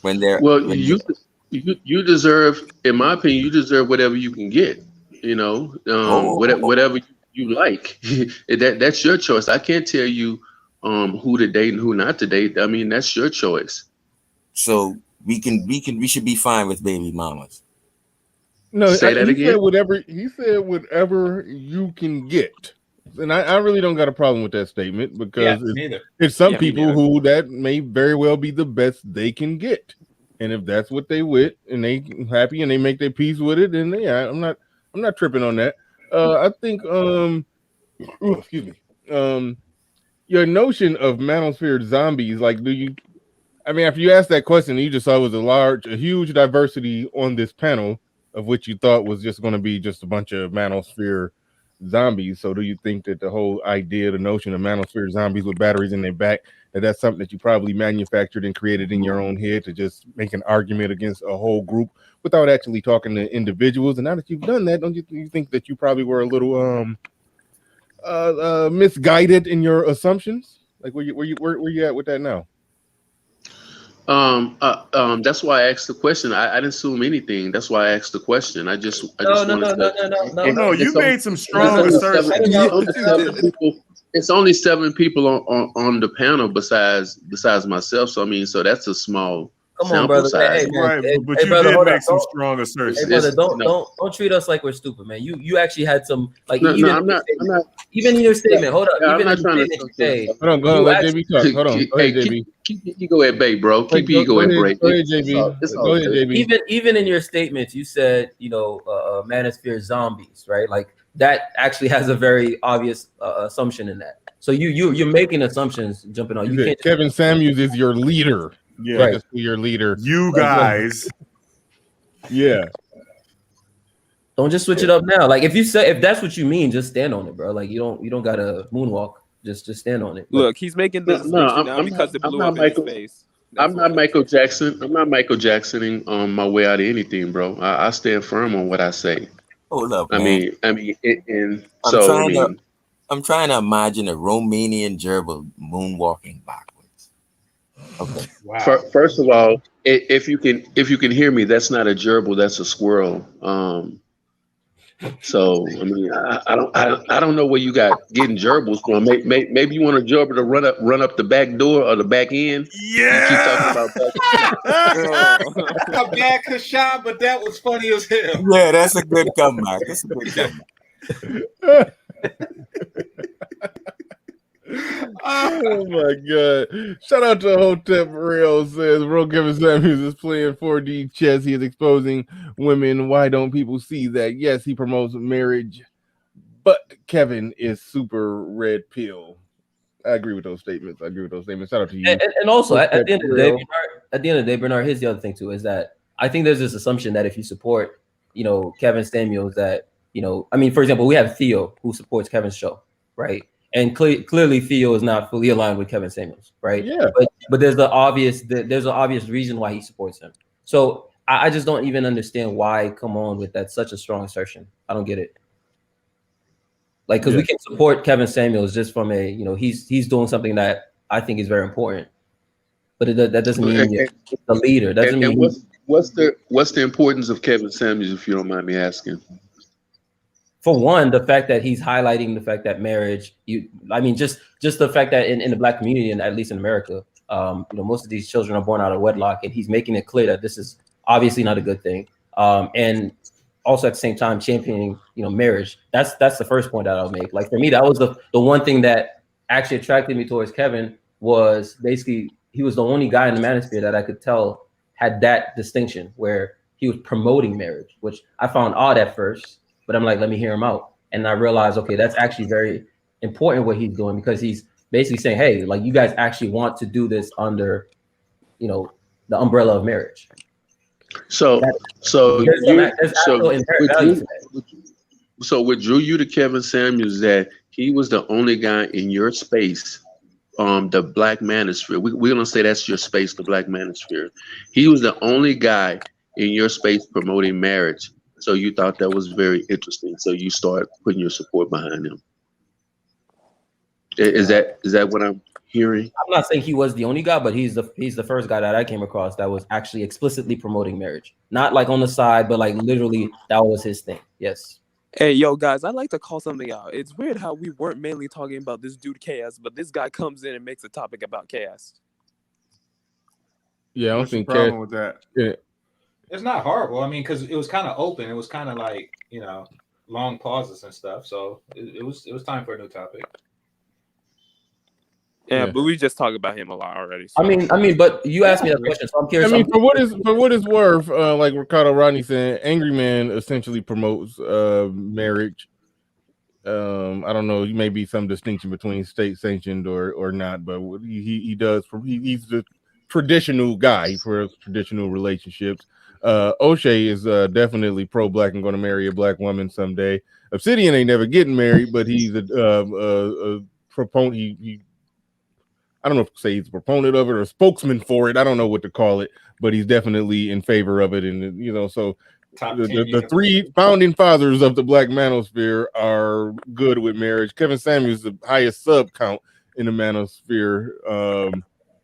when they're Well, you deserve, in my opinion, you deserve whatever you can get. You know, whatever you like. That's your choice. I can't tell you who to date and who not to date. I mean, that's your choice. So we should be fine with baby mamas. No, Say that he again? said whatever you can get. And I really don't got a problem with that statement because neither. it's some Yeah, me people neither. who that may very well be the best they can get. And if that's what they with and they happy and they make their peace with it, then yeah, I'm not tripping on that. I think excuse me. Your notion of manosphere zombies, like after you asked that question, you just saw it was a huge diversity on this panel of which you thought was just going to be just a bunch of manosphere zombies. So do you think that the whole idea, the notion of manosphere zombies with batteries in their back, that's something that you probably manufactured and created in your own head to just make an argument against a whole group without actually talking to individuals? And now that you've done that, don't you think that you probably were a little misguided in your assumptions? Like where you at with that now? That's why I asked the question. I didn't assume anything. That's why I asked the question. I just wanted to. No, you made some strong only assertions. It's only 7 people on the panel besides myself. So I mean, so that's a small Come on, sample brother. size. Hey, man. Right, but you brother, did hold make on. some strong assertions. Hey, brother, don't treat us like we're stupid, man. You actually had some, like, No, even I'm not. even in your statement. Hold up. Yeah, Even I'm not in trying your to. statement, you say Hold on, go ahead, you let actually. JB talk. Hold on, go ahead, Hey, JB. you go ahead, babe, bro. Keep your ego and break. Go ahead, JB. It's Go all ahead, good. JB. Even in your statements, you said, manosphere zombies, right? Like that actually has a very obvious assumption in that. So you're making assumptions, jumping on. You can't. Kevin Samuels is your leader. Yeah, Like your leader. You guys. Yeah. Don't just switch it up now. Like if that's what you mean, just stand on it, bro. Like you don't gotta moonwalk. Just stand on it. Look, he's making this distinction now because it blew up in his face. I'm not Michael Jackson. I'm not Michael Jacksoning on my way out of anything, bro. I stand firm on what I say. Hold up, I man. mean, I'm trying to imagine a Romanian gerbil moonwalking backwards. Okay. Wow. First of all, if you can hear me, that's not a gerbil, that's a squirrel. So I mean, I don't know where you got getting gerbils from. Maybe you want a gerbil to run up the back door or the back end. Yeah. You keep talking about that. A bad Kashan, but that was funny as hell. Yeah, that's a good comeback. That's a good comeback. Oh my god. Shout out to Hotep Real says Bro Kevin Samuels is playing 4D chess. He is exposing women. Why don't people see that? Yes, he promotes marriage, but Kevin is super red pill. I agree with those statements. Shout out to you. And also Hotep at the end of the day, Real. Bernard, here's the other thing too, is that I think there's this assumption that if you support, Kevin Samuels, that, I mean, for example, we have Theo who supports Kevin's show, right? And clearly Theo is not fully aligned with Kevin Samuels, right? Yeah. But there's an obvious reason why he supports him. So I just don't even understand why come on with that such a strong assertion. I don't get it. Like, because we can support Kevin Samuels just from a, he's doing something that I think is very important. But that doesn't mean you're the leader. Doesn't mean what's the importance of Kevin Samuels, if you don't mind me asking? For one, the fact that he's highlighting the fact that marriage, just the fact that in the Black community, and at least in America, most of these children are born out of wedlock, and he's making it clear that this is obviously not a good thing. And also at the same time championing, marriage. That's the first point that I'll make. Like for me, that was the one thing that actually attracted me towards Kevin, was basically he was the only guy in the manosphere that I could tell had that distinction where he was promoting marriage, which I found odd at first. But I'm like, let me hear him out. And I realized, okay, that's actually very important what he's doing, because he's basically saying, hey, like you guys actually want to do this under, the umbrella of marriage. So what drew you to Kevin Samuels, that he was the only guy in your space, the Black manosphere. We're gonna say that's your space, the Black manosphere. He was the only guy in your space promoting marriage. So you thought that was very interesting. So you start putting your support behind him. Is that what I'm hearing? I'm not saying he was the only guy, but he's the first guy that I came across that was actually explicitly promoting marriage. Not like on the side, but like literally that was his thing. Yes. Hey, yo, guys, I'd like to call something out. It's weird how we weren't mainly talking about this dude Chaos, but this guy comes in and makes a topic about Chaos. Yeah, I don't What's the think problem with that? Yeah. It's not horrible. I mean, because it was kind of open. It was kind of like, you know, long pauses and stuff. So it was time for a new topic. Yeah, but we just talked about him a lot already. So. I mean, but you asked me that question, so I'm curious. I mean, for what it's worth, like Ricardo Rodney said, Angry Man essentially promotes marriage. I don't know, may be some distinction between state sanctioned or not, but he does. He's the traditional guy for traditional relationships. O'Shea is definitely pro-black and going to marry a black woman someday. Obsidian ain't never getting married, but he's a proponent. He I don't know if to say he's a proponent of it or a spokesman for it. I don't know what to call it, but he's definitely in favor of it. And you know, so the three founding fathers of the Black manosphere are good with marriage. Kevin Samuels, the highest sub count in the manosphere,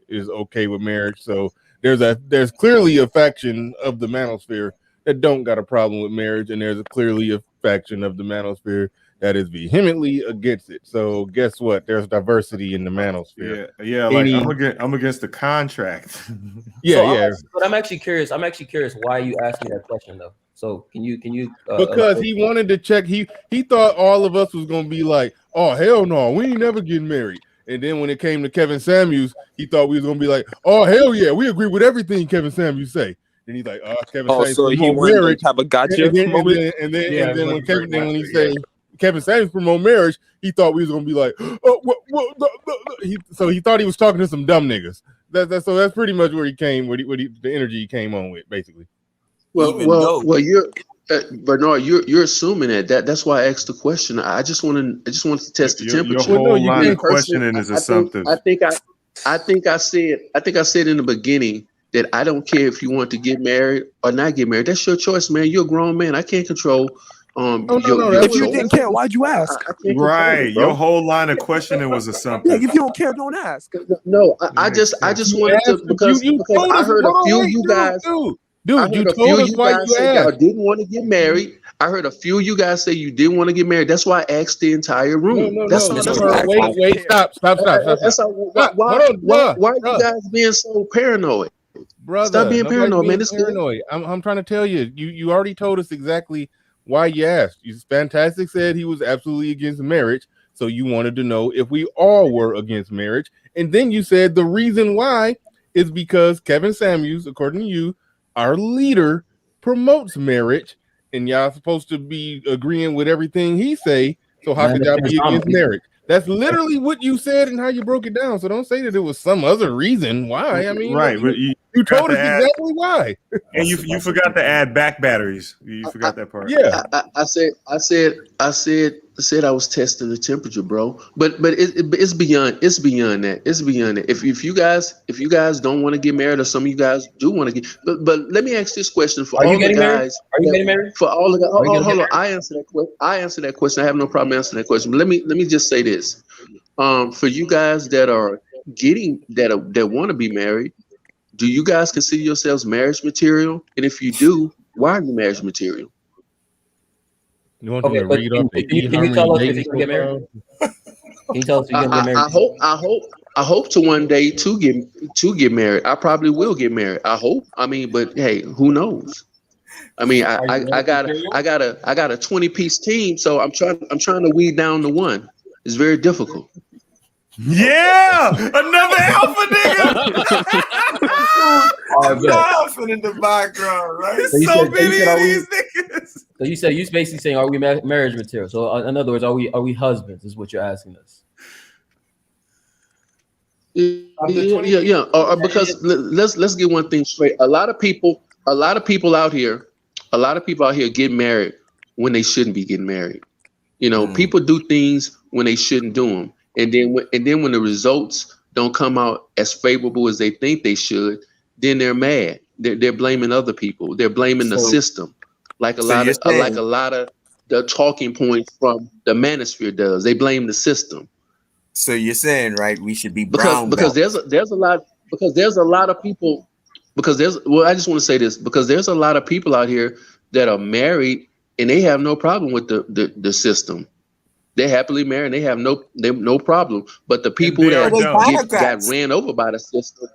is okay with marriage. So there's clearly a faction of the manosphere that don't got a problem with marriage, and there's clearly a faction of the manosphere that is vehemently against it. So guess what? There's diversity in the manosphere. Yeah. Like I'm against the contract. But I'm actually curious. Why you asked me that question though. So can you? Because he wanted to check. He thought all of us was gonna be like, oh hell no, we ain't never getting married. And then when it came to Kevin Samuels, he thought we was gonna be like, oh hell yeah, we agree with everything Kevin Samuels say. And he's like, Kevin Samuels so he promote wanted marriage. to have a gotcha moment. And then when Kevin, when he said Kevin Samuels promote marriage, he thought we was gonna be like, so he thought he was talking to some dumb niggas. So that's pretty much where he came, the energy he came on with, basically. Well, you're Bernard, you're assuming that's why I asked the question. I just wanted to test the temperature. Your whole line of questioning is assumptive. I think I said in the beginning that I don't care if you want to get married or not get married. That's your choice, man. You're a grown man. I can't control. If you didn't care, why'd you ask? Right, your whole line of questioning was assumptive. Yeah, if you don't care, don't ask. No, I just wanted to because I heard a few of you guys. Dude, you told us why you say y'all asked. didn't want to get married. I heard a few of you guys say you didn't want to get married. That's why I asked the entire room. No. That's Wait, stop. That's why are you guys being so paranoid? Brother, stop being paranoid, man. It's paranoid. I'm trying to tell you. You already told us exactly why you asked. Fantastic said he was absolutely against marriage, so you wanted to know if we all were against marriage, and then you said the reason why is because Kevin Samuels, according to you, our leader, promotes marriage, and y'all supposed to be agreeing with everything he say. So how could y'all be against marriage? That's literally what you said and how you broke it down. So don't say that it was some other reason why. I mean, right? But you told us exactly why. And you forgot to add back batteries. You forgot that part. Yeah, I said I was testing the temperature, bro. But it's beyond that. It's beyond that. If you guys don't want to get married, or some of you guys do want to get, but let me ask this question for all the guys. Are you getting married? For all the guys, hold on. I answer that question. I have no problem answering that question. But let me just say this. For you guys that are that want to be married, do you guys consider yourselves marriage material? And if you do, why are you marriage material? You want to read off the can you tell us if you can get married? Can you tell us if you can get married? I hope to one day to get married. I probably will get married. I hope. I mean, but hey, who knows? I mean, I got a 20-piece team, so I'm trying to weed down to one. It's very difficult. Yeah, another alpha nigga. I'm laughing in the background, right? So many of these niggas. So you basically saying, are we marriage material? So in other words, are we husbands? Is what you're asking us? Yeah. Because let's get one thing straight. A lot of people out here get married when they shouldn't be getting married. You know, people do things when they shouldn't do them, and then when the results don't come out as favorable as they think they should, then they're mad. They're blaming other people. They're blaming the system, like a lot of the talking points from the manosphere does. They blame the system. So you're saying, right? We should be because brown because belts. there's a lot of people I just want to say this because there's a lot of people out here that are married and they have no problem with the system. They're happily married and they have no problem. But the people that got ran over by the system,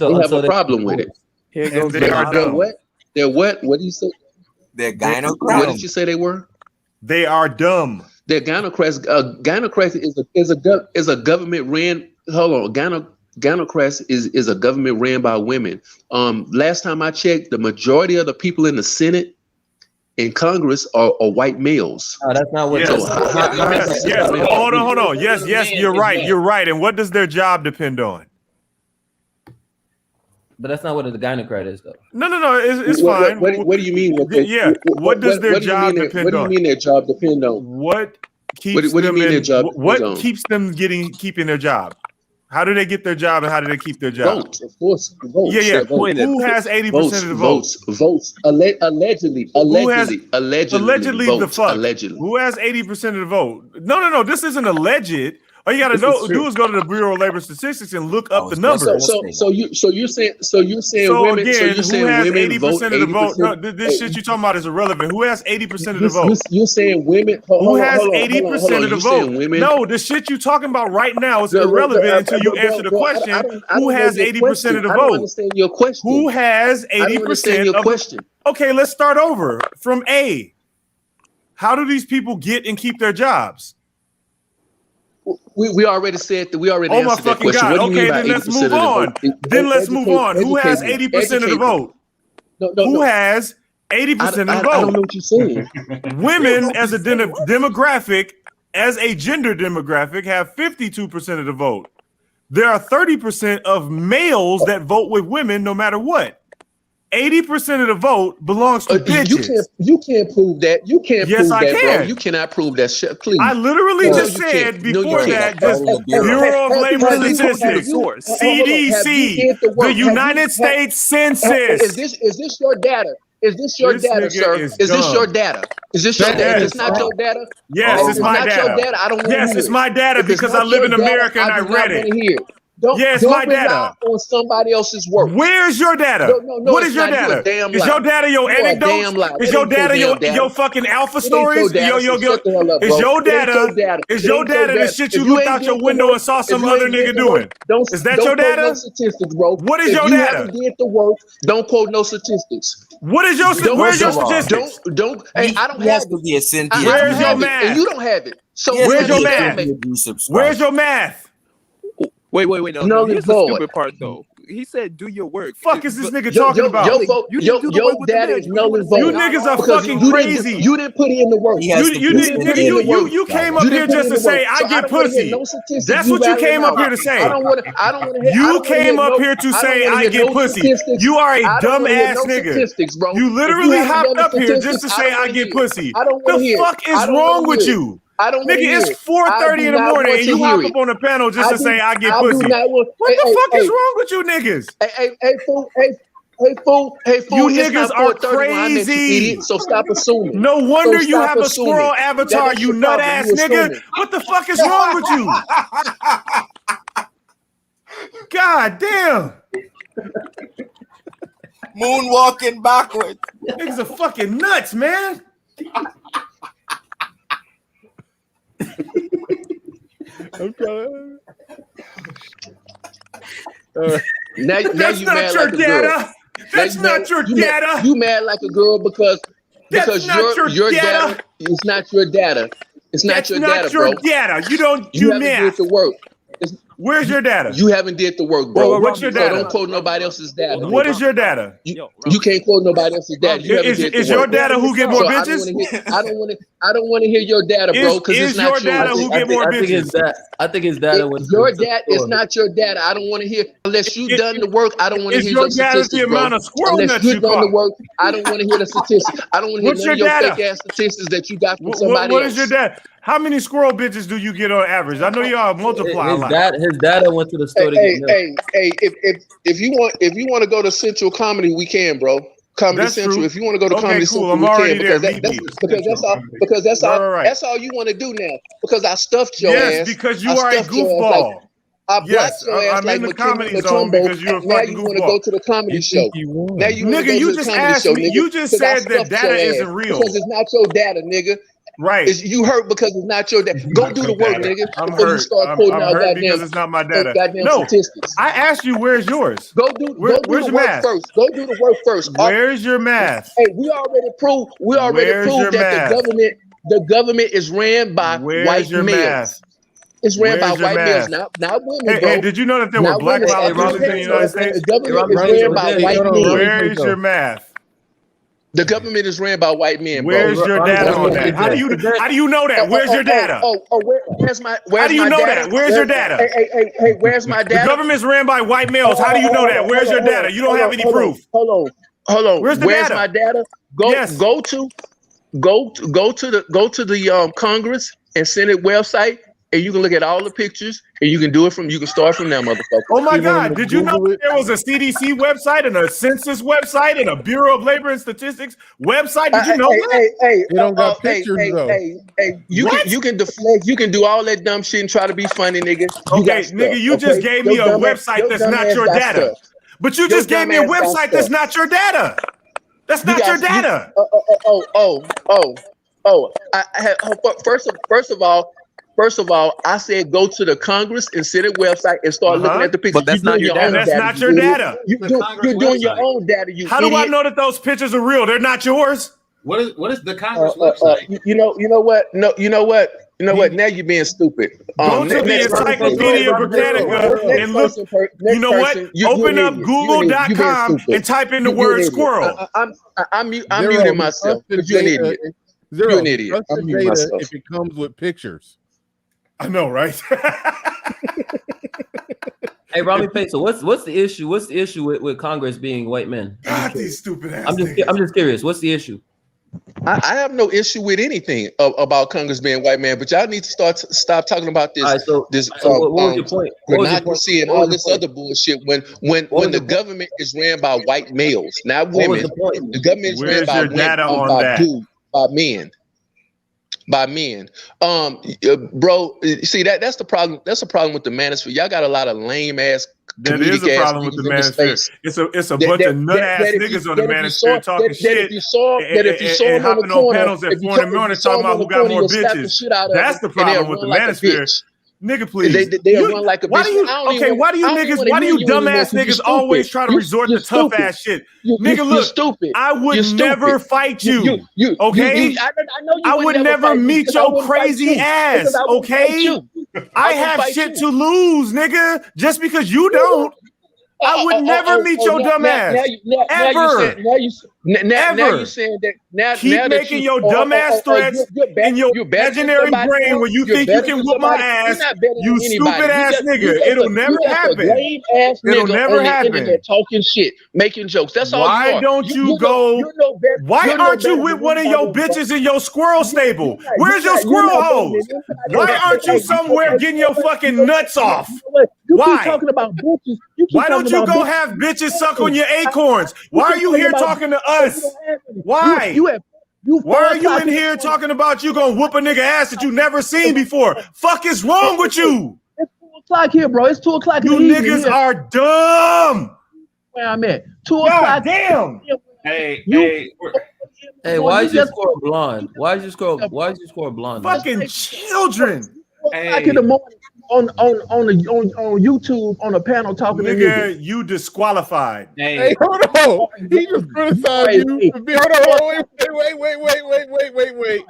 they have a problem with it. Here goes they are dumb. What? They're what? What do you say? They're What did you say they were? They are dumb. They're gynocrats. Gynocrats is a government ran. Hold on, gynocrats is a government ran by women. Last time I checked, the majority of the people in the Senate and Congress are white males. No, that's not what. Yes. Hold on. Yes, you're right. You're right. And what does their job depend on? But that's not what a gynocrat is, though. No. It's fine. What do you mean? What does their job depend on? What do you mean their job depend on? What keeps what do you them mean in, their job what depends on? keeps them keeping their job? How do they get their job and how do they keep their job? Votes, of course. Votes. Yeah. Votes. Who has 80% of the votes? Votes. Allegedly. The fuck? Allegedly. Who has 80% of the vote? No. This isn't alleged. All you gotta do is go to the Bureau of Labor Statistics and look up the numbers. So you're saying women. Again, So you're saying who has women 80% vote of the vote? 80%? No, this shit you talking about is irrelevant. Who has 80% of the vote? You're saying women. Who has 80% of the vote? No, the shit you talking about right now is irrelevant until you answer the question. Who has 80% of the I don't vote? understand your question. Who has I don't 80% understand your of question. Okay, let's start over from A. How do these people get and keep their jobs? We already said that. We already Oh my answered that fucking question. God. What do you Okay, mean by then let's 80% move of the on. vote? Then let's move on. Who has Educate 80% of the me. vote? Who has 80% of the vote? I don't know what you're saying. Women as a demographic, as a gender demographic, have 52% of the vote. There are 30% of males that vote with women no matter what. 80% of the vote belongs to bitches. You can't prove that. You can't Yes, prove I that, bro. can. You cannot prove that shit. Please. I literally No, just you said can't. No, you before can't. that, just Bureau of Labor Statistics, CDC, the United States Census. Is this your data? Is this your This data, nigga sir? is Is this your dumb. data? Is this your data? If it's not your data? Yes, if it's my not data. your data, I don't want to Yes, hear it's it. my data If it's because not I live in your data, America and I do not read want it. to hear it. Don't Yes, don't my rely data. on somebody else's work. Where's your data? No, What it's is your not. You data? a damn Is lie. your data your You a anecdotes? damn lie. Is It your ain't data your your damn data. your fucking alpha It ain't your stories? data, so shut the hell up, Is bro. your It ain't data? your data. Is It your ain't your data the data. shit If you you looked ain't out your did the window work, and saw if some you other ain't did nigga the work, doing? Is that your don't quote no data? statistics, bro. What is If your you data? haven't did the work, don't quote no statistics. What is your Don't where's your don't statistics? don't. Hey, I don't He has have to it. be a Cynthia. I don't Where's your have it, math? and you don't have it. So Yes, Where's your we have math? to Where's your math? Wait, no. Null Here's and the void. stupid part, though. He said, "Do your work." Fuck is this But nigga talking about? you didn't do the work Your with the data man. is You null want and to say You void God niggas are off? because fucking you crazy. didn't put in the work. He has to You be a didn't, put nigga, in the Cynthia. work. you came You up didn't here put just in to the work. say I So I get don't want to hear pussy. no statistics. That's You what you rattling came up out. here to say. I don't want to. I don't want to hear. I You don't want to hear came up no. here to I don't say want to I hear get no pussy. statistics. You are a I don't want to hear dumbass no nigga. statistics, bro. You If literally haven't hopped done up the here just statistics, to I say don't I want to get hear it. pussy. I don't want The to hear it. fuck is I don't wrong want to with hear it. you? I don't want Nigga, to hear it's it. I 4:30 do in the not morning want and to you hear hop it. up on the panel just I to do. say I get I do pussy. not want. What the fuck Hey, is wrong with you niggas? hey, fool. Hey, fool. You It's niggas not are 4:30 when I met you, crazy. idiot. So stop assuming. No So wonder you stop have a assuming. squirrel avatar, That's you your nut problem. ass You nigga. assuming. What the fuck is wrong with you? God damn. Moonwalking backwards. Niggas are fucking nuts, man. I'm trying. Now That's you not mad your like a girl. data. That's not your data. You mad like a girl because That's not your data is not your data. It's not That's your not data, your bro. data. You don't You do haven't math. did the work. Where's your data? You haven't did the work, bro. Well, What's your So data? don't quote nobody else's data. What is your data? You can't quote nobody else's data. You haven't did the work. Is your data who get more So bitches? I don't want to hear your data, bro, because it's Is not your data yours. who get more bitches? I think his data was Your data is not your data. I don't want to hear unless you done the work. I don't want to Is hear your your data the statistics, bro. amount of squirrel Unless nuts you you done the caught? work, I don't want to hear the statistics. I don't want to hear What's none of your your data? fake ass statistics that you got from What somebody is else. your data? How many squirrel bitches do you get on average? I know y'all multiply a lot. His data went to the store to get milk. Hey, if you want to go to Central Comedy, we can, bro. Comedy That's Central. true. If you want to go to Okay, Comedy cool. Central, I'm we already can there. because Meet me. that's all you want to do now. Because I stuffed your Yes, ass. because I you are a stuffed your ass like goofball. I blocked Yes, your ass I'm like in the McKinley comedy zone Matumbo. because you're a Now fucking you want to go goofball. to the comedy show. Now you want to Nigga, go to you the just comedy asked show, me. nigga. You just Because I said that stuffed data your isn't ass. real. Because it's not your data, nigga. Right. You hurt because it's not your data. Go do the work, nigga. I'm Before you hurt. start quoting I'm out hurt because goddamn it's not my data. No, statistics. I asked you where's yours. Go do Where's the your work math? first. Go do the work first. Where's your math? Hey, we already proved Where's your that math? the government is ran by Where's white your males. math? It's ran by Where's your white males, math? not women, Hey, bro. hey, did you know that there were Not black women. politicians in the United States? The government is ran by white men. Where's your math? The government is ran by white men, bro. Where's your data on that? How do you know that? Where's your data? Where's my How do you my know data? that? Where's your data? Hey, where's my The data? government's ran by white males. How do you know that? Where's your data? You don't have any proof. Hold on. Where's the Where's data? my data? Go to the Congress and Senate website, and you can look at all the pictures, and you can start from there, motherfucker. Oh my God! Did you know that there was a CDC website and a census website and a Bureau of Labor and Statistics website? Did you know that? Hey, They don't got pictures though. Hey, you can deflect, you can do all that dumb shit and try to be funny, nigga. You Okay, got stuff, nigga, you just gave me a website that's not your data. But you just gave me a website that's not your data. That's not your data. First of all, I said go to the Congress and Senate website and start looking at the pictures. But that's not your data. That's not your data. You're doing your own data. You How do I idiot. know that those pictures are real? They're not yours. What is the Congress website? You know what? No, you know what? Now you're being stupid. Go to the Encyclopedia Britannica and look. You know what? Open up Google.com and type in the word squirrel. I'm muting myself because you're an idiot. Zero. You're an idiot. Trust I'm the muting data myself. if it comes with pictures. I know, right? Hey, Robbie Peso, what's the issue? What's the issue with Congress being white men? God, these stupid ass. I'm just curious. What's the issue? I have no issue with anything about Congress being white man, but y'all need to stop talking about this. All right, so what was your point? Pornography and all this other bullshit. When the government is ran by white males, not women. The government is ran by women, by men. By men, bro. See that's the problem. That's the problem with the manosphere. Y'all got a lot of lame ass. That is a problem with the manosphere. It's a bunch of nut ass niggas on the manosphere talking shit. If you saw and hopping on panels at 4 in the morning talking about who got more bitches. That's the problem with the manosphere. Nigga, please. They run like a bitch. Why do you dumbass niggas always try to resort to tough ass shit? Nigga, look, stupid. I would never fight you. Okay? I would never meet your crazy ass. Okay? I have shit to lose, nigga. Just because you don't. I would never meet your dumb ass. Ever. Now you saying that. Keep making your dumb ass threats in your imaginary brain where you think you can whoop my ass. You stupid ass nigga. It'll never happen. It'll never happen. Talking shit, making jokes. That's all. Why don't you go? Why aren't you with one of your bitches in your squirrel stable? Where's your squirrel hose? Why aren't you somewhere getting your fucking nuts off? Why? Talking about bitches. Why don't you go have bitches suck on your acorns? Why are you here talking to us? Why? Why are you in here talking about you gonna whoop a nigga ass that you never seen before? Fuck is wrong with you? It's 2 o'clock here, bro. It's 2 o'clock. You niggas are dumb. Where I'm at. 2 o'clock. Damn. Hey, why is your score blonde? Why is your score blonde? Fucking children. 4 o'clock in the morning on YouTube on a panel talking to niggas. Nigga, you disqualified. Hey, hold on. He just criticized you for being. Hold on. Wait.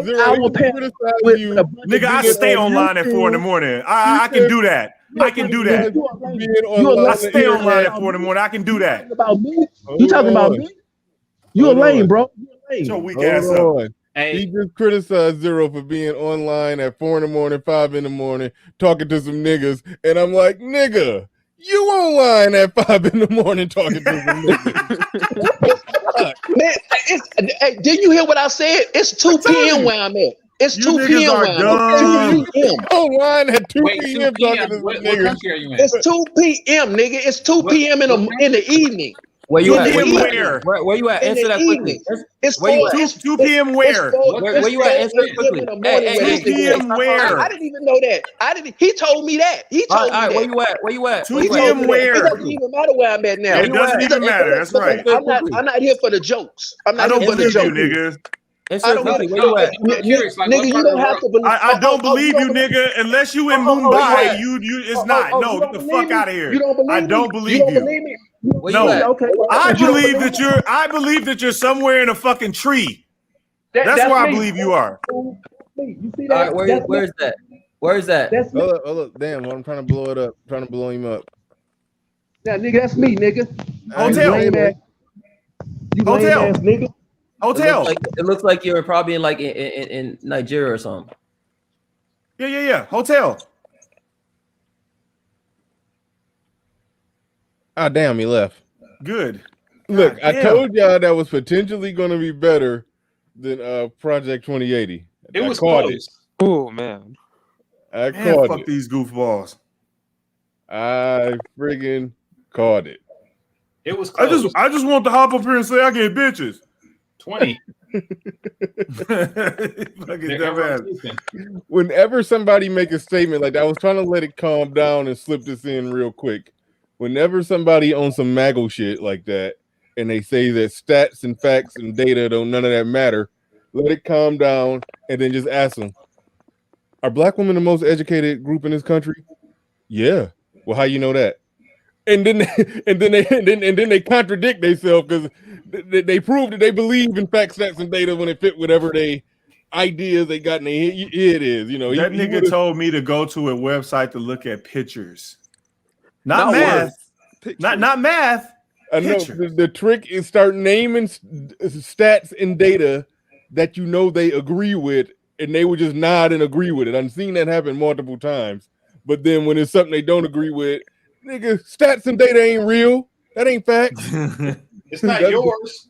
Zero, he criticized you. Nigga, I stay online at 4 in the morning. I can do that. I can do that. I stay online at 4 in the morning. I can do that. About me? You talking about me? You a lame, bro. You a lame. Your weak ass up. Hey. He just criticized Zero for being online at 4 in the morning, 5 in the morning, talking to some niggas. And I'm like, nigga, you online at 5 in the morning talking to some niggas. Man, hey, didn't you hear what I said? It's 2 p.m. where I'm at. It's 2 p.m. where I'm at. 2 p.m. Online at 2 p.m. talking to some niggas. It's 2 p.m., nigga. It's 2 p.m. in the evening. Where you at? 2 p.m. where? Where you at? In Answer the that quickly. evening. It's Where you 4. at? 2 p.m. where? Where you at? Answer it 8 quickly. in the morning where this 2 nigga p.m. at. where? I didn't even know that. I didn't. He told me that. He All told me right, that. where you at? Where you at? 2 He told me p.m. that. It where? doesn't even matter where I'm at now. It doesn't even matter. That's right. I'm not here for the jokes. I'm I not here don't for the believe you, jokes. nigga. Answer it quickly. Where you at? I'm curious. Like, Nigga, what you part of don't the have world? to believe. I don't believe you you, don't believe. nigga, unless you in Where you Mumbai. at? It's not. You No, don't get the believe fuck me? out of here. You don't believe I me? don't You believe don't you. believe me? Where you No, at? Okay. I You don't believe believe that me? I believe that you're somewhere in a fucking tree. That's That's where I me. believe you are. You see All that? right, where's that? Where's that? That's me. Hold up. Damn, I'm trying to blow it up. Trying to blow him up. Now, nigga, that's me, nigga. I ain't Hotel. saying Lame ass. You lame Hotel. ass nigga. Hotel. It looks like you're probably in like in Nigeria or something. Yeah. Hotel. Ah, damn, he left. Good. Look, God I damn. told y'all that was potentially going to be better than Project 2080. It was caught close. Oh man. I Man, caught fuck it. these goofballs. I friggin' caught it. It was close. I just want to hop up here and say I get bitches. 20. Fucking dumbass. Whenever somebody make a statement like that, I was trying to let it calm down and slip this in real quick. Whenever somebody on some Maggle shit like that, and they say that stats and facts and data don't none of that matter, let it calm down and then just ask them, are black women the most educated group in this country? Yeah. Well, how you know that? And then they contradict themselves because they prove that they believe in facts, stats, and data when it fit whatever they ideas they got in their head. It is, you know. That he nigga would've- told me to go to a website to look at pictures. Not Not math. words. Not math. I know Pictures. the trick is start naming stats and data that you know they agree with, and they would just nod and agree with it. I've seen that happen multiple times. But then when it's something they don't agree with, nigga, stats and data ain't real. That ain't facts. It's not yours.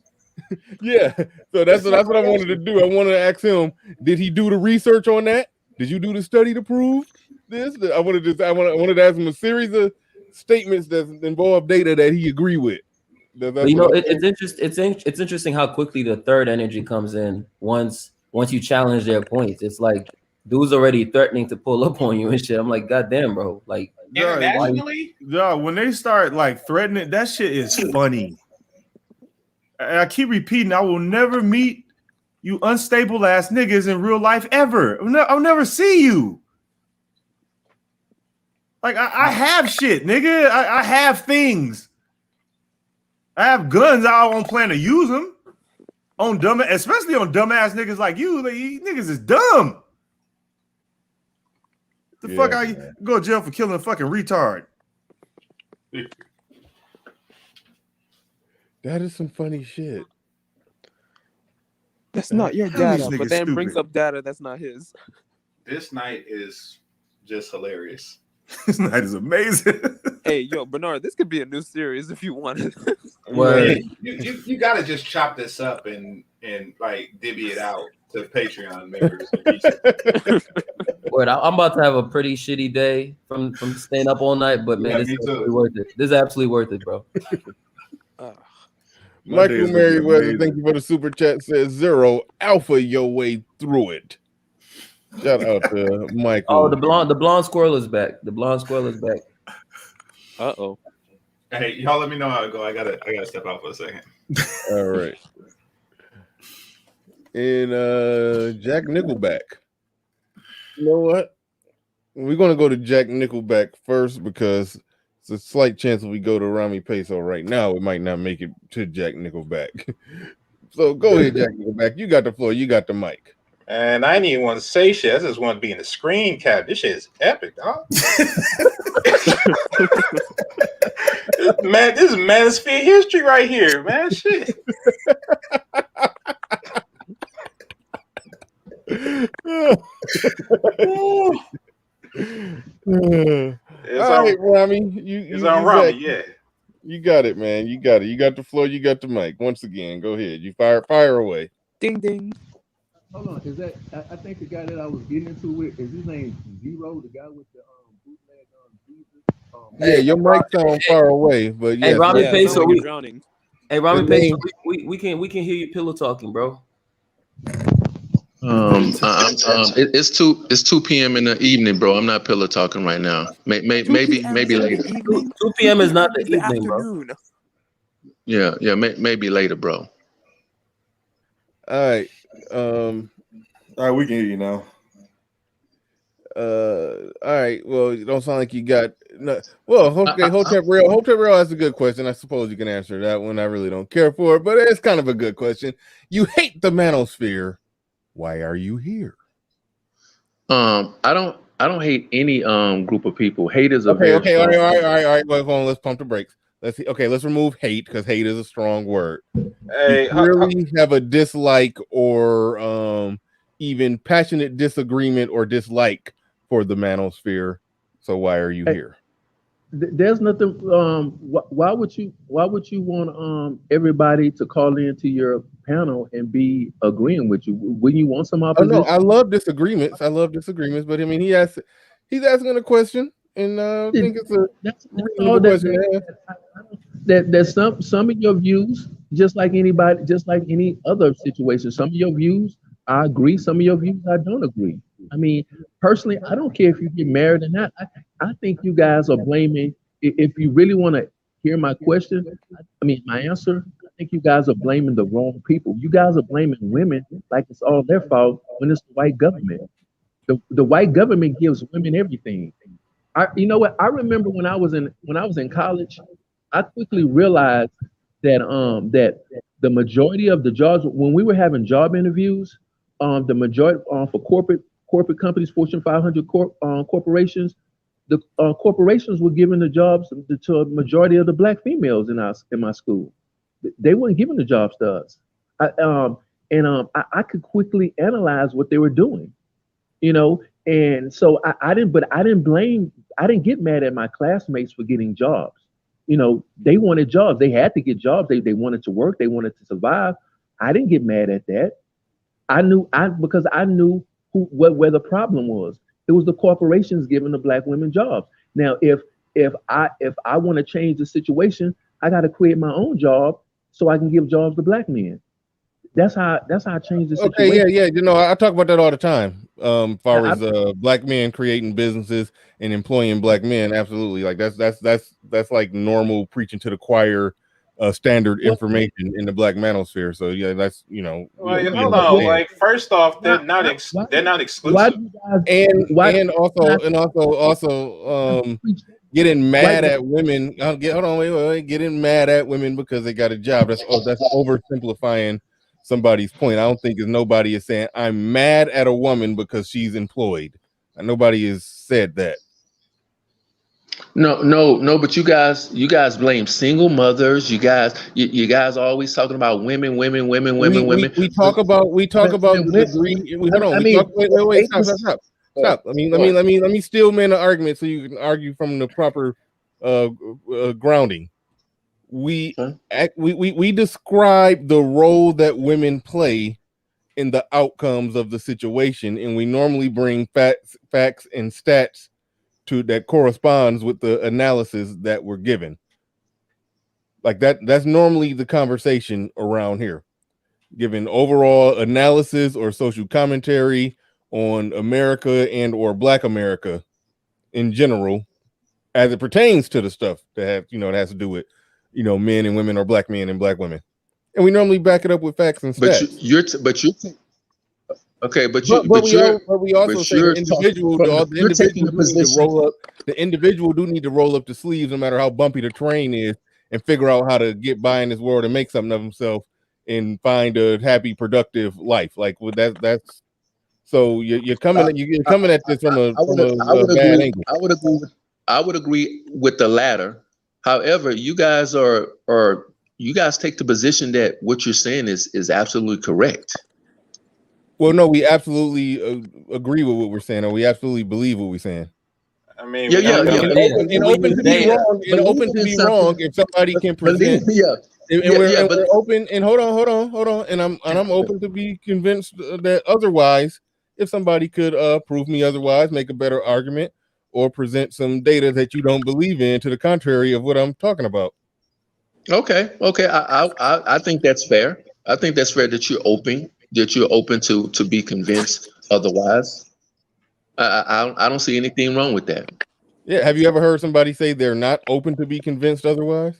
Yeah. So that's what I wanted to do. I wanted to ask him, did he do the research on that? Did you do the study to prove this? I wanted to ask him a series of statements that involve data that he agree with. But you know, it's interesting how quickly the third energy comes in once you challenge their points. It's like dudes already threatening to pull up on you and shit. I'm like, God damn, bro. Like internationally? Yeah, when they start like threatening, that shit is funny. I keep repeating, I will never meet you unstable ass niggas in real life ever. I'll never see you. Like I have shit, nigga. I have things. I have guns. I don't plan to use them on dumb, especially on dumbass niggas like you. Like, you niggas is dumb. The fuck I go to jail for killing a fucking retard. That is some funny shit. That's not your Hell, these data, but niggas then brings stupid. up data that's not his. This night is just hilarious. This night is amazing. Hey, yo, Bernard, this could be a new series if you wanted. Word. You gotta just chop this up and like divvy it out to Patreon members. Word, I'm about to have a pretty shitty day from staying up all night, but man, Yeah, this me is too. absolutely worth it. This is absolutely worth it, bro. Michael Merriweather, thank you for the super chat. Says 0 alpha your way through it. Shout out to Michael. Oh, the blonde squirrel is back. The blonde squirrel is back. Uh-oh. Hey, y'all let me know how it go. I gotta step out for a second. All right. And Jack Nickelback. You know what? We're gonna go to Jack Nickelback first because it's a slight chance if we go to Rami Peso right now, it might not make it to Jack Nickelback. So go ahead, Jack Nickelback. You got the floor. You got the mic. And I didn't even want to say shit. I just want to be in the screen cap. This shit is epic, dog. Man, this is Manosphere history right here, man. Shit. All right, Rami. It's on Rami, yeah. You got it, man. You got it. You got the floor. You got the mic. Once again, go ahead. You fire away. Ding ding. Hold on, is that? I think the guy that I was getting into with is his name Zero, the guy with the bootleg Jesus. Yeah, your mic sound far away, but Hey, yes, Rami yeah, Peso, like you're drowning. Hey, Rami The Page, name- we can hear you pillow talking, bro. It's 2 p.m. in the evening, bro. I'm not pillow talking right now. Maybe later. 2 p.m. is not the evening, bro. afternoon. Yeah, maybe later, bro. All right. All right, we can hear you now. All right. Well, you don't sound like you got no. Well, okay. Hotep Real has a good question. I suppose you can answer that one. I really don't care for it, but it's kind of a good question. You hate the manosphere. Why are you here? I don't hate any group of people. Hate is a Okay. very All strong right. Well, hold on. Let's pump the brakes. Let's see. Okay. Let's remove hate because hate is a strong word. Hey, you clearly have a dislike or even passionate disagreement or dislike for the manosphere. So why are you here? There's nothing. Why would you want everybody to call into your panel and be agreeing with you? Wouldn't you want some Oh opposition? no, I love disagreements. But I mean, he's asking a question, and I think it's a reasonable question to ask. That some of your views, just like anybody, just like any other situation, some of your views I agree, some of your views I don't agree. I mean, personally, I don't care if you get married or not. I think you guys are blaming. If you really want to hear my question, I mean my answer. I think you guys are blaming the wrong people. You guys are blaming women like it's all their fault when it's the white government. The white government gives women everything. You know what? I remember when I was in college, I quickly realized that the majority of the jobs when we were having job interviews, the majority for corporate companies, Fortune 500 corporations, the corporations were giving the jobs to a majority of the black females in my school. They weren't giving the jobs to us. I could quickly analyze what they were doing, you know. And so I didn't get mad at my classmates for getting jobs. You know, they wanted jobs. They had to get jobs. They wanted to work. They wanted to survive. I didn't get mad at that. Because I knew where the problem was. It was the corporations giving the black women jobs. Now, if I want to change the situation, I got to create my own job so I can give jobs to black men. That's how I change the situation. Okay, yeah. You know, I talk about that all the time. As far as black men creating businesses and employing black men, absolutely. Like that's like normal preaching to the choir, standard information in the black manosphere. So yeah, that's Like, hold on. Like, first off, they're not exclusive. And also getting mad at women. Getting mad at women because they got a job. That's oversimplifying somebody's point. I don't think nobody is saying I'm mad at a woman because she's employed. Nobody has said that. No, but you guys blame single mothers. You guys always talking about women. We talk about the degree. Stop. I mean, let me steal man the argument so you can argue from the proper grounding. We describe the role that women play in the outcomes of the situation, and we normally bring facts and stats to that corresponds with the analysis that we're given. Like that's normally the conversation around here, giving overall analysis or social commentary on America and or Black America in general, as it pertains to the stuff that has to do with men and women or black men and black women, and we normally back it up with facts and stats. We also say the individual do need to roll up the sleeves no matter how bumpy the terrain is and figure out how to get by in this world and make something of himself and find a happy, productive life. Like that's so you're coming at this from a bad angle. I would agree with the latter. However, you guys take the position that what you're saying is absolutely correct. Well, no, we absolutely agree with what we're saying, or we absolutely believe what we're saying. I mean, and open to be wrong. If somebody can present, we're open. And hold on, and I'm open to be convinced that otherwise. If somebody could prove me otherwise, make a better argument, or present some data that you don't believe in to the contrary of what I'm talking about. Okay, okay. I think that's fair. I think that's fair that you're open to be convinced otherwise. I don't see anything wrong with that. Yeah. Have you ever heard somebody say they're not open to be convinced otherwise?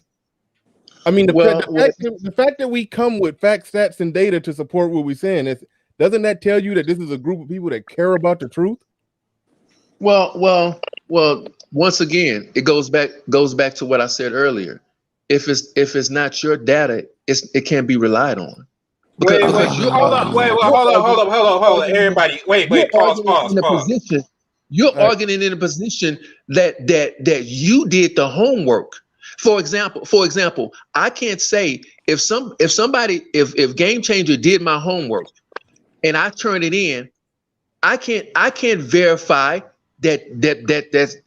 I mean, the fact that we come with facts, stats, and data to support what we're saying, doesn't that tell you that this is a group of people that care about the truth? Well. Once again, it goes back to what I said earlier. If it's not your data, it can't be relied on. Wait, hold up, everybody. Wait, pause. You're arguing in a position that you did the homework. For example, I can't say if Game Changer did my homework and I turned it in, I can't verify that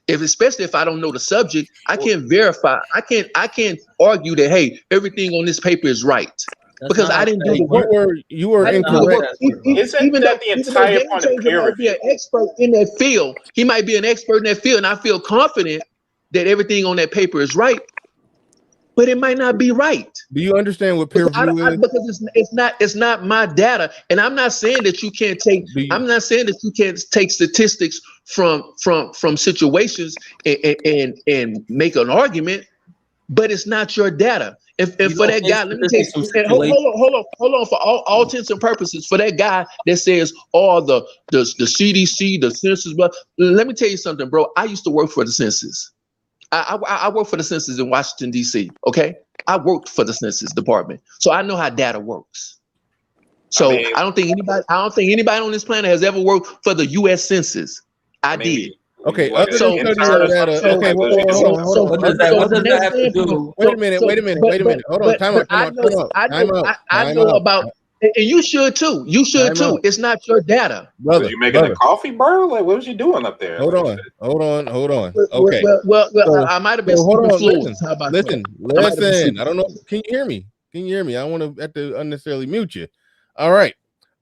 especially if I don't know the subject, I can't verify. I can't argue that, hey, everything on this paper is right. Because I didn't do the work. You were incorrect. Isn't that the entire point of peer review? Might be an expert in that field. He might be an expert in that field, and I feel confident that everything on that paper is right. But it might not be right. Do you understand what peer review is? Because it's not my data, and I'm not saying that you can't take. I'm not saying that you can't take statistics from situations and make an argument. But it's not your data. And for that guy, let me tell you, hold on. For all intents and purposes, for that guy that says, "Oh, the CDC, the census," but let me tell you something, bro. I used to work for the census. I worked for the census in Washington, D.C. Okay, I worked for the census department, so I know how data works. So I don't think anybody on this planet has ever worked for the U.S. Census. I did. Okay, other than studying data. Okay, hold on. What does that have to do? Wait a minute. Hold on. Time out. I know about, and you should too. It's not your data, brother. You making a coffee, bro? Like, what was you doing up there? Hold on. Okay. Well, I might have been speaking fluent. How about listen. I don't know. Can you hear me? I don't want to have to unnecessarily mute you. All right.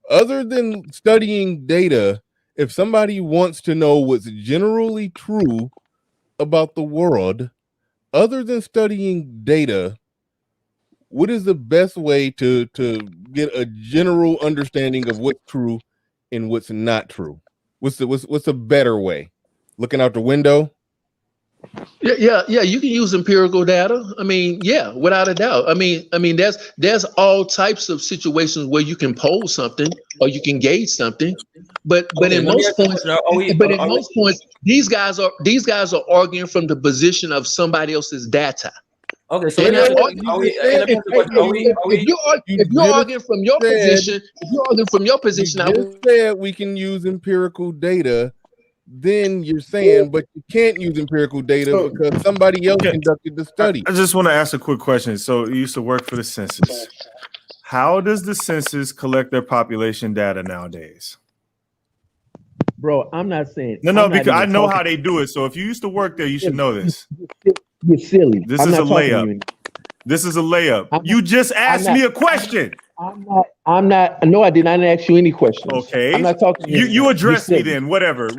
Other than studying data, if somebody wants to know what's generally true about the world, other than studying data, what is the best way to get a general understanding of what's true and what's not true? What's a better way? Looking out the window? Yeah. You can use empirical data. I mean, yeah, without a doubt. I mean, there's all types of situations where you can poll something or you can gauge something, but in most points, these guys are arguing from the position of somebody else's data. Okay, so if you're arguing from your position, I said we can use empirical data. Then you're saying, but you can't use empirical data because somebody else conducted the study. I just want to ask a quick question. So you used to work for the census. How does the census collect their population data nowadays? Bro, I'm not saying. No, because I know how they do it. So if you used to work there, you should know this. You're silly. This is a layup. This is a layup. You just asked me a question. I'm not. No, I did not ask you any questions. Okay. I'm not talking to you. You address me then. Whatever.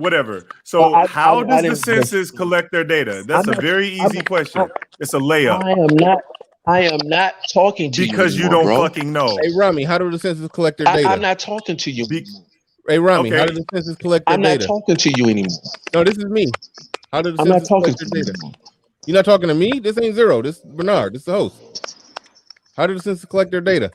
So how does the census collect their data? That's a very easy question. It's a layup. I am not talking to you because you don't fucking know. Hey, Rami, how do the census collect their data? I'm not talking to you. Hey, Rami, how do the census collect their data? I'm not talking to you anymore. No, this is me. How do the census collect their data? You're not talking to me? This ain't Zero. This is Bernard. This is the host. How do the census collect their data?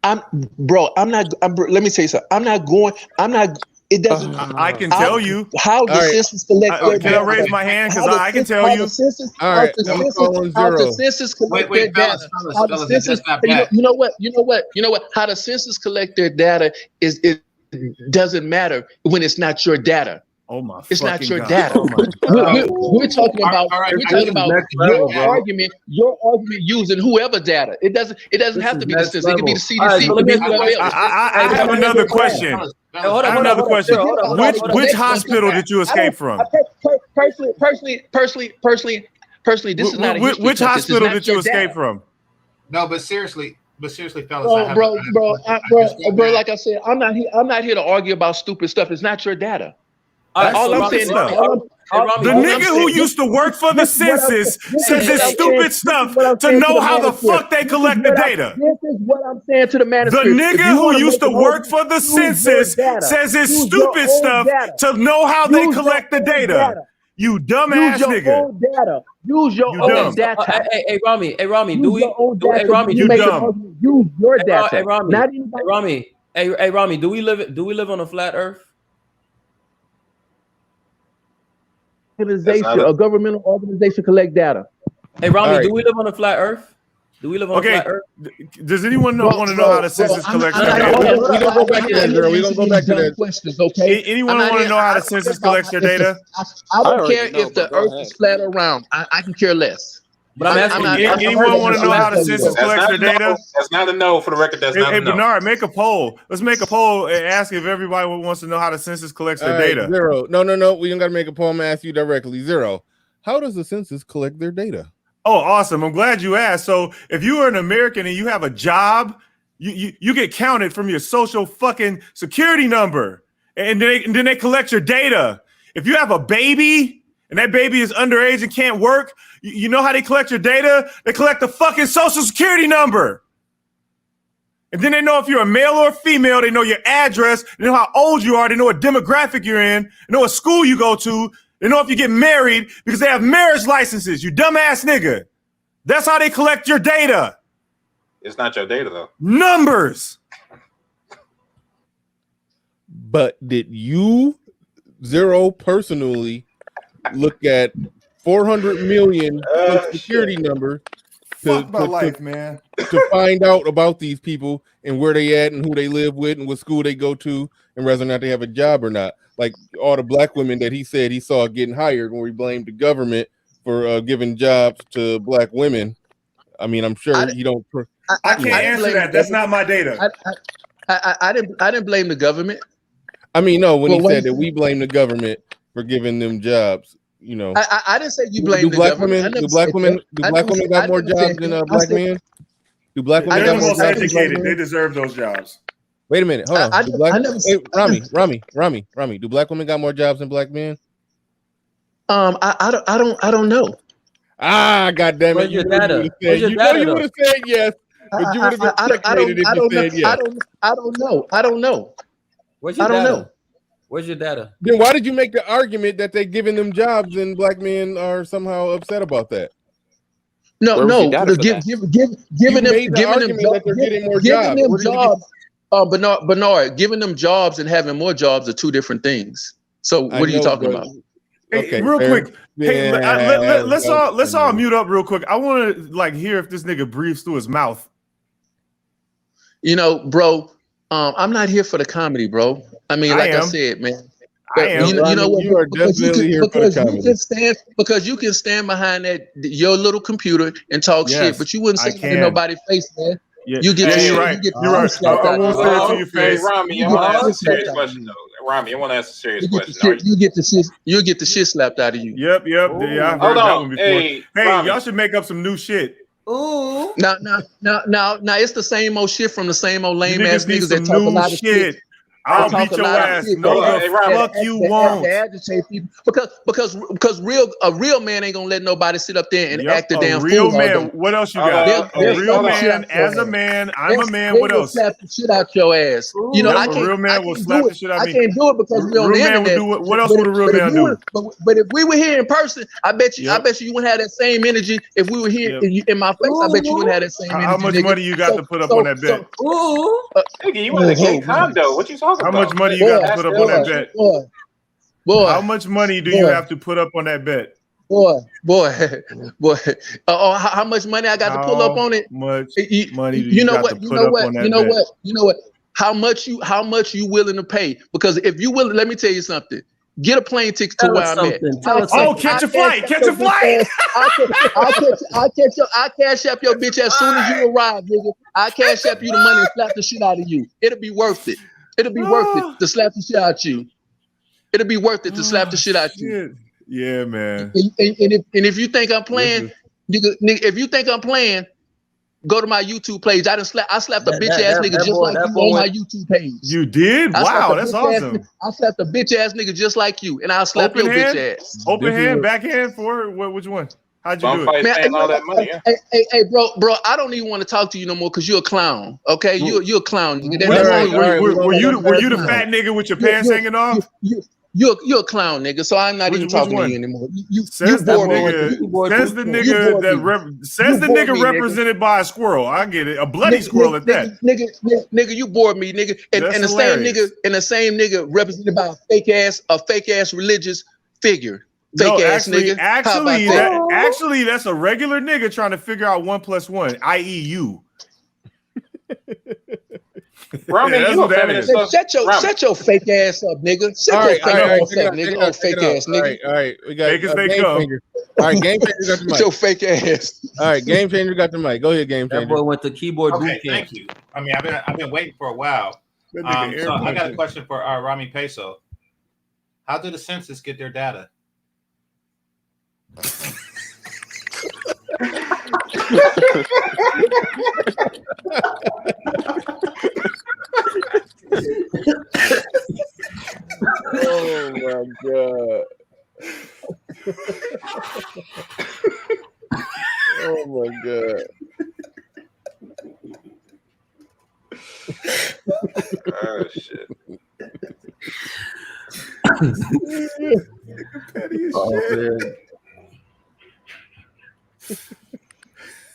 Let me tell you something. It doesn't. I can tell you how the census collect their data. Can I raise my hand? Because I can tell you. All right, I'm calling Zero. How the census collect their data. You know what? How the census collect their data is it doesn't matter when it's not your data. Oh my! It's not your God. data. Oh we're talking about your argument using whoever data. It doesn't have to be the census. It can be the CDC. It can be whoever else. I have another question. Which hospital did you escape from? Personally, this is not a history which hospital did you escape from? No, but seriously, fellas, bro. Like I said, I'm not here to argue about stupid stuff. It's not your data. That's all I'm stupid saying stuff. is, The nigga who used to work for the census says it's stupid stuff to know how the fuck they collect the data. This is what I'm saying to the The manosphere. If nigga you who wanna used make to an work argument, for the use your census data. says it's Use your stupid own stuff data. to know how they Use your collect the own data. You Use dumbass your nigga. own data. Use your You own dumb. data. Hey, Rami, Use do we? your own Hey, data. Rami, You You make an dumb. argument. Use your data. Hey, Rami. Not Hey, anybody. Rami. Hey, Rami. Do we live on a flat Earth? Organization, a governmental organization collect data. Hey, Rami. All right. Do we live on a flat Earth? Do we live on a Okay. flat Earth? Does anyone want to know how the census collects their We're data? gonna go back to that, girl. We're gonna go back to that. Questions, okay? Anyone want to know how the census collects their data? I don't care if the Earth is flat or round. I can care less. But I'm asking anyone want to know how the census collects their data? That's not a no for the record. That's not Hey, a no. Bernard, make a poll. Let's make a poll and ask if everybody wants to know how the census collects their All right, data. Zero. No. We don't got to make a poll. I'm gonna ask you directly. Zero. How does the census collect their data? Oh, awesome. I'm glad you asked. So if you are an American and you have a job, you get counted from your social fucking security number. And then they collect your data. If you have a baby and that baby is underage and can't work, you know how they collect your data? They collect the fucking social security number. And then they know if you're a male or a female. They know your address. They know how old you are. They know what demographic you're in. They know what school you go to. They know if you get married because they have marriage licenses. You dumbass nigga. That's how they collect your data. It's not your data though. Numbers. But did you, Zero, personally look at 400 million security numbers Fuck my life, man. to find out about these people and where they at and who they live with and what school they go to and whether or not they have a job or not? Like all the black women that he said he saw getting hired when we blamed the government for giving jobs to black women. I mean, I'm sure you don't. I can't answer that. That's not my data. I didn't blame the government. I mean, no, when Well, he what said he that we blame the government for giving them jobs, you know. I didn't say you blame the black government. women, do black women got more jobs than black men? Do black women They're got the more most jobs than black educated. They men? deserve those jobs. Wait a minute, hold on. I Do black, never- hey, Rami, do black women got more jobs than black men? I don't know. Ah, goddamn it! Where's your You know data? you Where's your would have said, data, you would have said yes, but you would have been checkmated if you said yes. I don't know. Where's your I don't data? know. Where's your data? Then why did you make the argument that they're giving them jobs and black men are somehow upset about that? No, giving them jobs. Bernard, giving them jobs and having more jobs are two different things. So what are you talking about? Hey, Okay, real fair. quick. Hey, let's all mute up real quick. I want to hear if this nigga breathes through his mouth. You know, bro, I'm not here for the comedy, bro. I mean, like I said, man. I am. You know what? You are definitely here for the comedy. Because you can stand behind your little computer and talk shit, but you wouldn't say that in nobody's face, man. Yeah. You get you're right. You're right. I won't say it to your face. Rami, I want to ask a serious question though. Rami, I want to ask a serious question. You get the shit slapped out of you. Yep. Yeah, I've heard Hold that on. one before. Hey, y'all should make up some new shit. Ooh. Now, it's the same old shit from the same old lame ass niggas that some talk a new lot of shit. I'll beat your ass. No, the fuck you won't. To agitate people because a real man ain't gonna let nobody sit up there and act a damn real fool. man. What else you got? A real man as a man. I'm a man. What else? Slap the shit out your ass. You know, a real man will slap the shit out of me. I can't do it because we're on the internet. What else would a real man do? But if we were here in person, I bet you wouldn't have that same energy. If we were here in my face, I bet you wouldn't have that same energy. How much money you got to put up on that bet? Nigga, you in a gay condo. What you talking How about? much money you got to put up on that bet? Boy, how much money do you have to put up on that bet? Boy. How much money I got to pull up on it? Much money do you got to put up on that bet? You know what? How much you willing to pay? Because if you willing, let me tell you something. Get a plane ticket to where I'm at. Catch a flight. Catch a flight. I cash up your bitch as soon as you arrive, nigga. I cash up you the money and slap the shit out of you. It'll be worth it. It'll be worth it to slap the shit out you. It'll be worth it to slap the shit out you. Yeah, man. And if you think I'm playing, if you think I'm playing, Go to my YouTube page. I slapped a bitch ass nigga just like you on my YouTube page. You did? Wow, that's awesome. I slapped a bitch ass nigga just like you, and I'll slap Open your hand? bitch ass. Open hand, backhand, for what? Which one? How'd you do it? Man, all that money, yeah. Hey, bro, I don't even want to talk to you no more because you're a clown. Okay, you're a clown. Nigga. Were you the fat nigga with your pants hanging off? You're a clown, nigga. So I'm not even talking to you anymore. Says the nigga represented by a squirrel. I get it, a bloody squirrel at that. Nigga, you bored me, nigga. And the same nigga represented by a fake ass religious figure. Fake ass nigga. Actually, that's a regular nigga trying to figure out 1 + 1, i.e. you. Rami, you a feminist. Shut your fake ass up, nigga. Shut your fake ass up, nigga. Oh, fake ass nigga. All right, we got Game Changer. All right, Game Changer got the mic. Your fake ass. All right, Game Changer got the mic. Go ahead, Game Changer. That boy went to keyboard boot camp. Thank you. I mean, I've been waiting for a while. So I got a question for Rami Peso. How do the census get their data? Oh my god. Oh my god. Oh shit.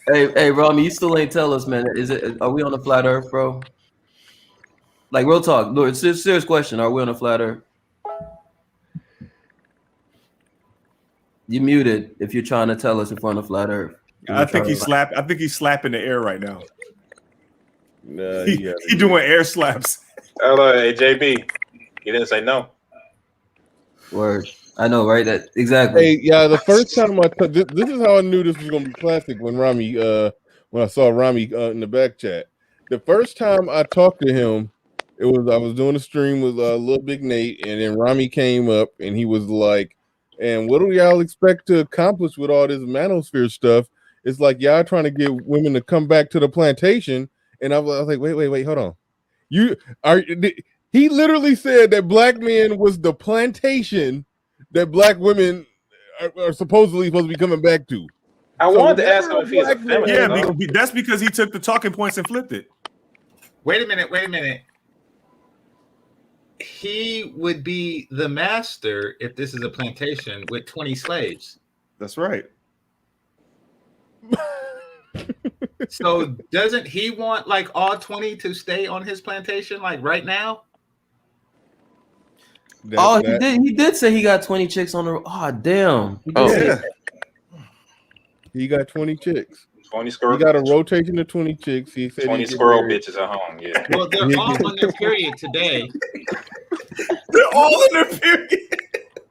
Hey, Rami, you still ain't tell us, man. Are we on the flat Earth, bro? Like, real talk. Lord, serious question. Are we on a flat Earth? You muted if you're trying to tell us if we're on a flat Earth. I think he's slapping the air right now. Nah, he doing air slaps. Hello, hey, JB. He didn't say no. Word. I know, right? That exactly. Hey, yeah. The first time this is how I knew this was gonna be classic when I saw Rami in the back chat. The first time I talked to him, I was doing a stream with Lil Big Nate, and then Rami came up and he was like, "And what do y'all expect to accomplish with all this manosphere stuff? It's like y'all trying to get women to come back to the plantation." And I was like, "Wait, hold on. He literally said that black men was the plantation that black women are supposedly supposed to be coming back to." I wanted to ask him if he's a feminist. Yeah, that's because he took the talking points and flipped it. Wait a minute. He would be the master if this is a plantation with 20 slaves. That's right. So doesn't he want like all 20 to stay on his plantation like right now? He did say he got 20 chicks on the. Oh damn! He got 20 chicks. 20 squirrel. He got a rotation of 20 chicks. He said 20 squirrel bitches at home. Yeah. Well, they're all on their period today. They're all in their period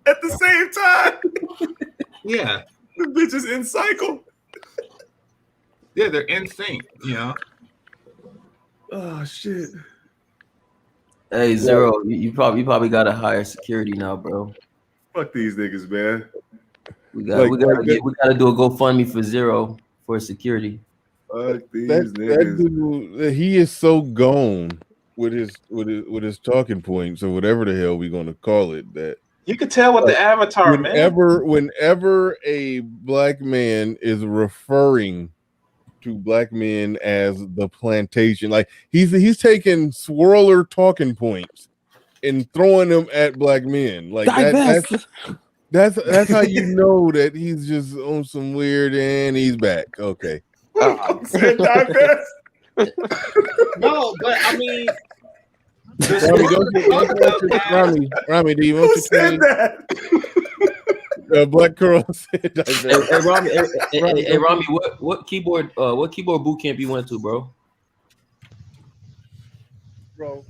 at the same time. Yeah. The bitches in cycle. Yeah, they're in sync. You know. Oh shit. Hey, Zero, you probably got a higher security now, bro. Fuck these niggas, man. We gotta do a GoFundMe for Zero for security. Fuck these that niggas. dude, he is so gone with his talking points or whatever the hell we're gonna call it. That you could tell with the avatar, whenever a black man is referring to black men as the plantation, like he's taking swirler talking points and throwing them at black men, like that's how you know that he's just on some weird and he's back. Okay. No, but I mean, Rami, do you want to say that? Black Curl said Hey, Rami, what keyboard boot camp you went to, bro? Bro,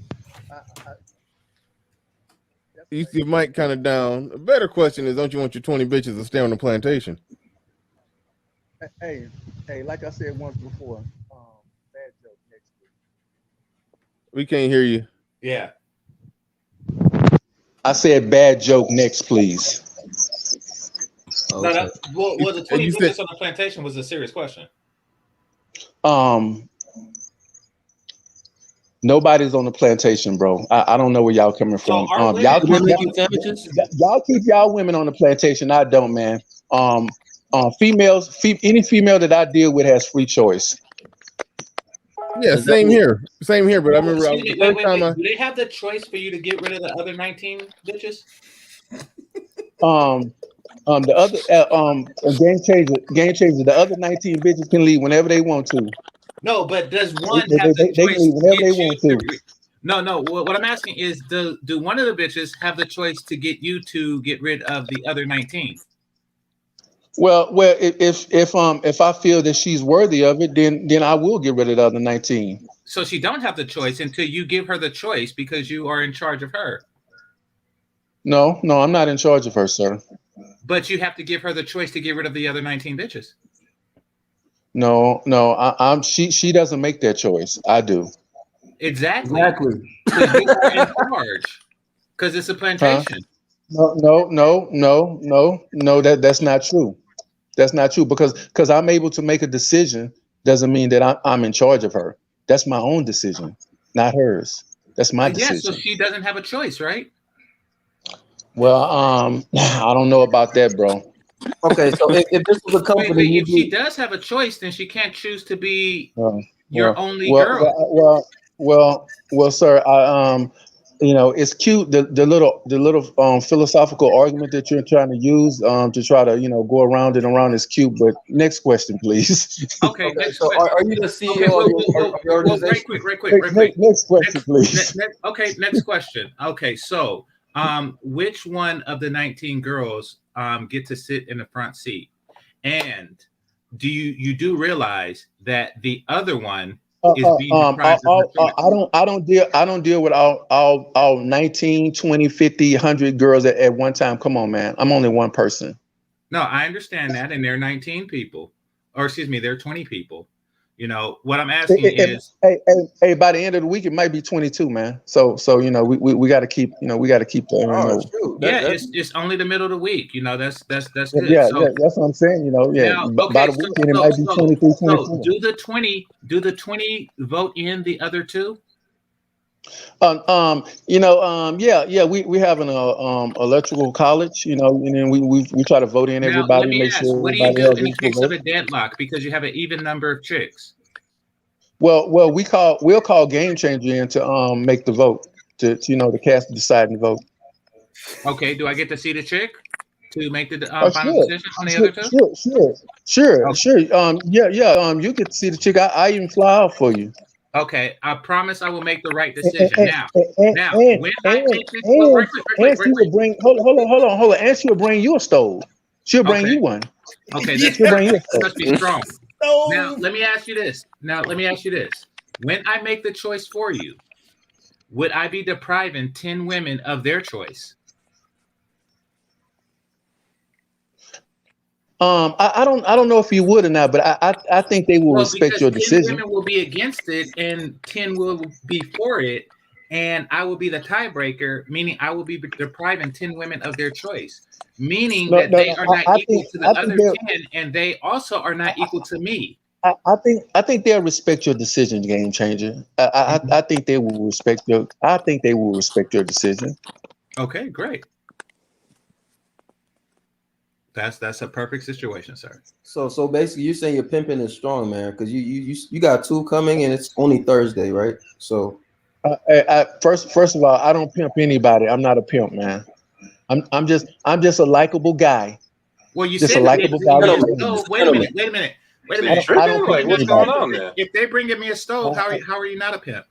you see Mike kind of down. A better question is, don't you want your 20 bitches to stay on the plantation? Hey, like I said once before, bad joke next week. We can't hear you. Yeah. I said bad joke next, please. No, the 20 bitches on the plantation was a serious question. Nobody's on the plantation, bro. I don't know where y'all coming from. Y'all keep y'all women on the plantation. I don't, man. Any female that I deal with has free choice. Yeah, same here. Same here. But I remember Excuse me, wait. Do they have the choice for you to get rid of the other 19 bitches? The other game changer. The other 19 bitches can leave whenever they want to. No, but does one have the They can choice leave whenever to they get you want to? to. No. What I'm asking is, do one of the bitches have the choice to get you to get rid of the other 19? Well, if I feel that she's worthy of it, then I will get rid of the other 19. So she don't have the choice until you give her the choice because you are in charge of her. No, I'm not in charge of her, sir. But you have to give her the choice to get rid of the other 19 bitches. No, she doesn't make that choice. I do. Exactly. Because you are in charge. Because it's a plantation. No. That's not true. That's not true because I'm able to make a decision doesn't mean that I'm in charge of her. That's my own decision, not hers. That's my decision. Yeah, so she doesn't have a choice, right? Well, I don't know about that, bro. Okay, so if this was a company, if she does have a choice, then she can't choose to be your only well, girl. Well, sir. It's cute the little philosophical argument that you're trying to use to try to go around and around is cute. But next question, please. Okay. Next so question. are you the CEO of your organization? Right quick. Next question, please. Next question. Okay, so which one of the 19 girls get to sit in the front seat? And do you do realize that the other one is being deprived of her choice? I don't deal with all 19, 20, 50, 100 girls at one time. Come on, man. I'm only one person. No, I understand that, and there are 19 people, or excuse me, there are 20 people. What I'm asking is, hey, by the end of the week, it might be 22, man. So we got to keep, the. It's only the middle of the week. That's good. Yeah, that's what I'm saying. By the weekend, it might be 23, 24. So do the 20 vote in the other two? We have an electrical college, and then we try to vote in everybody. Let me make ask, sure what do you do in the case of vote. a deadlock because you have an even number of chicks? Well, we'll call game changer in to make the vote to cast the deciding vote. Okay, do I get to see the chick to make the final decision on the other two? Sure. You get to see the chick. I even fly out for you. Okay, I promise I will make the right decision. Hold on. And she'll bring you a stove. She'll bring you one. Okay, that must be strong. Now, let me ask you this. When I make the choice for you, would I be depriving 10 women of their choice? I don't know if you would or not, but I think they will respect your decision. 10 women will be against it and 10 will be for it, and I will be the tiebreaker, meaning I will be depriving 10 women of their choice, meaning that they are not equal to the other 10, and they also are not equal to me. I think they'll respect your decision, game changer. I think they will respect your. I think they will respect your decision. Okay, great. That's a perfect situation, sir. So basically, you're saying your pimping is strong, man, because you got 2 coming and it's only Thursday, right? So, first of all, I don't pimp anybody. I'm not a pimp, man. I'm just a likable guy. Well, you just said a likable guy. Wait a minute. I don't pimp what's going on there? If they bring me a stove, how are you not a pimp?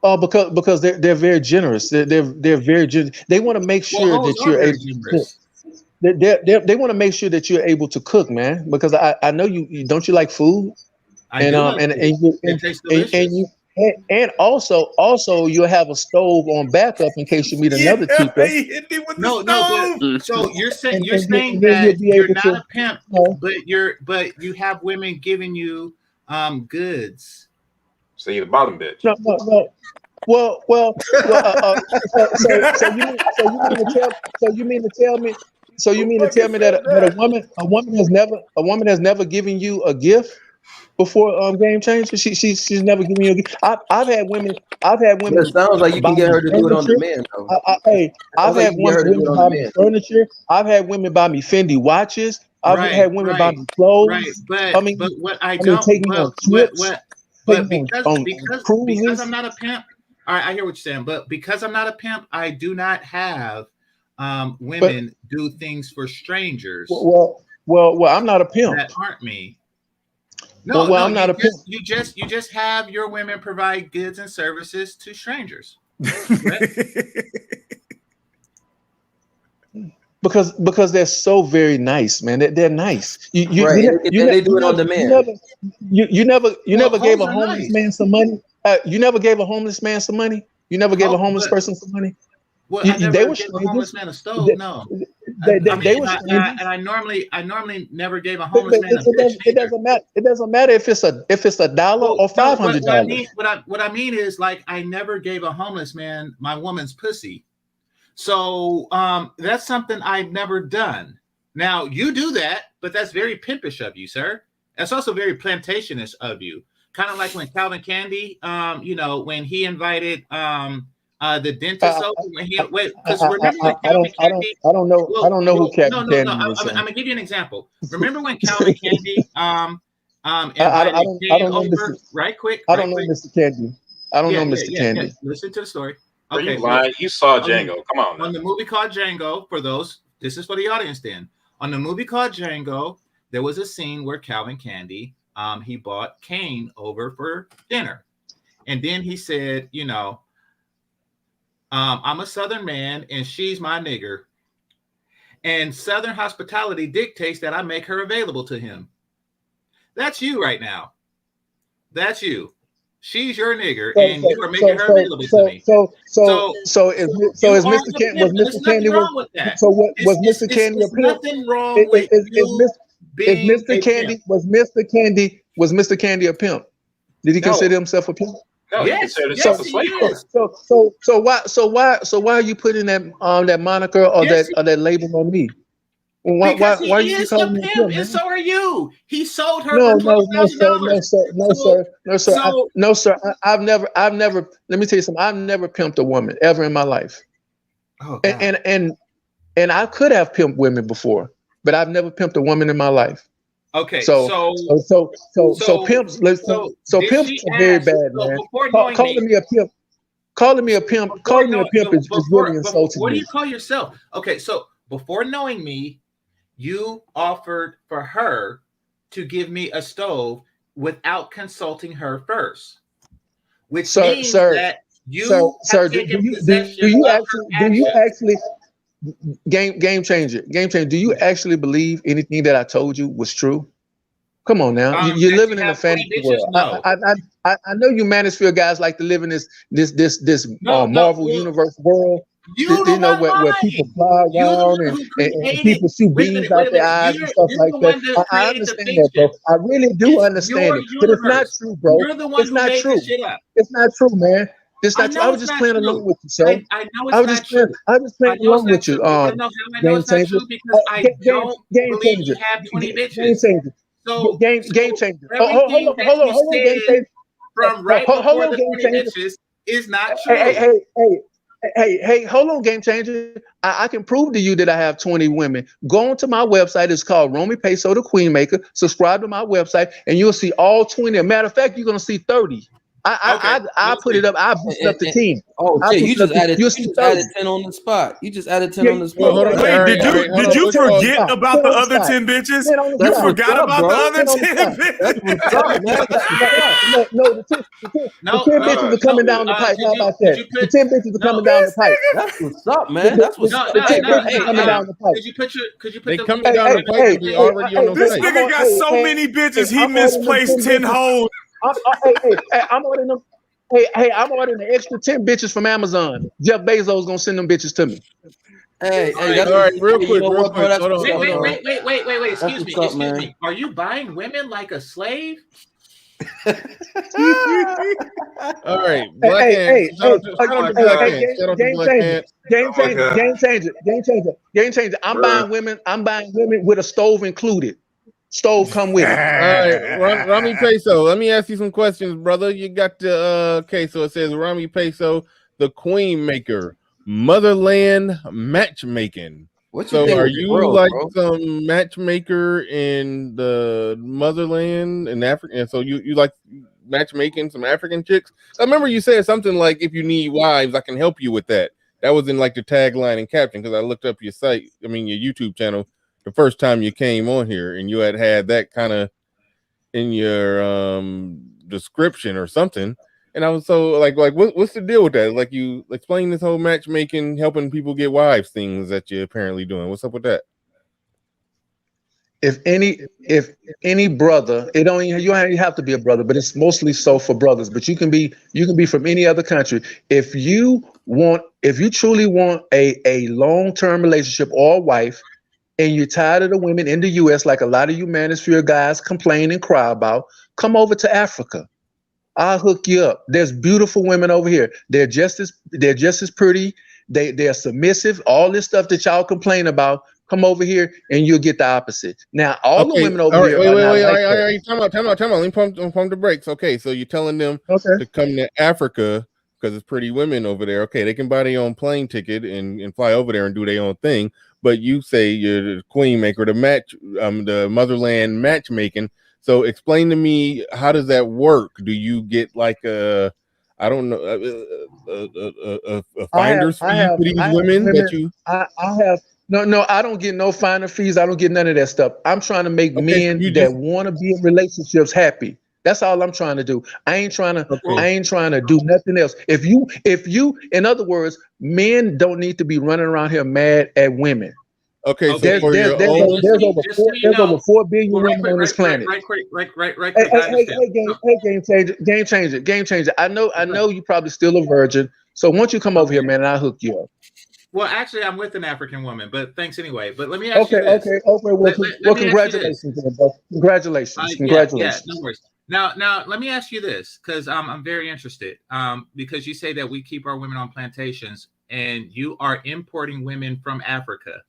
Oh, because they're very generous. They're very generous. They want to make sure that you're able. They want to make sure that you're able to cook, man. Because I know you don't you like food, and also you'll have a stove on backup in case you meet another keeper. So you're saying that you're not a pimp, but you have women giving you goods. So you're the bottom bitch. No. Well. So you mean to tell me that a woman has never given you a gift? Game Changer? She's never given you. I've had women. But it sounds like you can get her to do it on demand, though. I've had women buy me furniture. I've had women buy me Fendi watches. I've had women buy me clothes. Right, I mean, but what I don't, take me on trips. but because cruises. I'm not a pimp. All right, I hear what you're saying, but because I'm not a pimp, I do not have women do things for strangers. Well, I'm not a pimp. That aren't me. No, I'm not a pimp. You just have your women provide goods and services to strangers. Right? Because they're so very nice, man. They're nice. They do it on demand. You never gave a homeless man some money. You never gave a homeless man some money. You never gave a homeless person some money. Well, I never gave a homeless man a stove. No, I normally never gave a homeless man a bitch. It doesn't matter. It doesn't matter if it's $1 or $500. What I mean is, like, I never gave a homeless man my woman's pussy. So that's something I've never done. Now you do that, but that's very pimpish of you, sir. That's also very plantationish of you. Kind of like when Calvin Candy, when he invited the dentist over. When he because remember when Calvin Candy? I don't know who Calvin Candy is. I'm gonna give you an example. Remember when Calvin Candy invited I don't know over? Right, quick. I don't know Mr. Candy. I don't know Mr. Candy. Yeah. Listen to the story. Okay, you lying? You saw Django. Come on. On the movie called Django, for those, this is for the audience then. On the movie called Django, there was a scene where Calvin Candy, he bought Kane over for dinner. And then he said, I'm a Southern man and she's my nigger. And Southern hospitality dictates that I make her available to him. That's you right now. That's you. She's your nigger, and you are making her available to me. So is Mr. Candy? Was Mr. Candy? So what was Mr. Candy a pimp? Nothing wrong with Was Mr. Candy a pimp? Did he consider himself a pimp? No, yes, he himself a slave. So why are you putting that moniker or that label on me? Why are you calling me a pimp? And so are you. He sold her No, for $12,000. No, sir. I've never. Let me tell you something. I've never pimped a woman ever in my life. Oh, and I could have pimped women before, but I've never pimped a woman in my life. Okay, so pimps. So pimps are very bad, man. Calling me a pimp. Calling me a pimp is really insulting. What do you call yourself? Okay, so before knowing me, you offered for her to give me a stove without consulting her first, which means that you have taken possession of her actions. Game changer. Do you actually believe anything that I told you was true? Come on now, you're living in a fantasy world. No. I know you Mansfield guys like to live in this Marvel universe world. Where people fly around and people shoot beams out their eyes and stuff like that. I understand that, bro. I really do understand it, but it's not true, bro. It's not true. It's not true, man. It's not true. I was just playing along with you, sir. I know it's not true. I was just playing along with you. I know it's not true because I don't believe you have 20 bitches. Game changer. So game changer. Hold on, game changer. From right before the 20 bitches is not true. Hey, hold on, game changer. I can prove to you that I have 20 women. Go onto my website. It's called Romy Peso, the Queen Maker. Subscribe to my website, and you'll see all 20. As a matter of fact, you're gonna see 30. I put it up. I boosted up the team. Oh, shit, you just added 10 on the spot. You just added 10 on the spot. Wait, did you forget about the other 10 bitches? You forgot about the other 10 bitches? No, the 10 bitches are coming down the pipe. How about that? The 10 bitches are coming down the pipe. That's what's up, man. That's what's up. The 10 bitches are coming down the pipe. Could you put they coming down the pipe? They already on the This site. nigga got so many bitches, he misplaced 10 hoes. I'm ordering them. I'm ordering the extra 10 bitches from Amazon. Jeff Bezos gonna send them bitches to me. Hey, all right, real quick. Wait. Excuse me. Are you buying women like a slave? All right, Game changer. I'm buying women with a stove included. Stove come with it. All right, Rami Peso. Let me ask you some questions, brother. You got the okay. So it says Rami Peso, the Queen Maker, Motherland matchmaking. What So think are of the you world, like bro? some matchmaker in the motherland in Africa? And so you like matchmaking some African chicks? I remember you said something like, if you need wives, I can help you with that. That was in like the tagline and caption, because I looked up your site, your YouTube channel, the first time you came on here, and you had that kind of in your description or something. And I was so like what's the deal with that? Like, you explain this whole matchmaking, helping people get wives things that you're apparently doing. What's up with that? If any brother, you don't even have to be a brother, but it's mostly so for brothers. But you can be from any other country. If you truly want a long-term relationship or a wife, and you're tired of the women in the U.S., like a lot of you manosphere guys complain and cry about, come over to Africa. I'll hook you up. There's beautiful women over here. They're just as pretty. They're submissive. All this stuff that y'all complain about, come over here and you'll get the opposite. Now, all the women over here are not like that. All right. Time out. Let me pump the brakes. Okay, so you're telling them to come to Africa because it's pretty women over there. Okay, they can buy their own plane ticket and fly over there and do their own thing. But you say you're the Queen Maker, the motherland matchmaking. So explain to me, how does that work? Do you get like a finder's fee for these women that you? No, I don't get no finder fees. I don't get none of that stuff. I'm trying to make men that want to be in relationships happy. That's all I'm trying to do. I ain't trying to do nothing else. If you, in other words, men don't need to be running around here mad at women. Okay, so there's over 4 billion women on this planet. Hey, game changer. I know you probably still a virgin. So once you come over here, man, I'll hook you up. Well, actually, I'm with an African woman, but thanks anyway. But let me ask you this. Okay. Well, congratulations, bro. Congratulations. Yeah, no worries. Now, let me ask you this, because I'm very interested. Because you say that we keep our women on plantations, and you are importing women from Africa.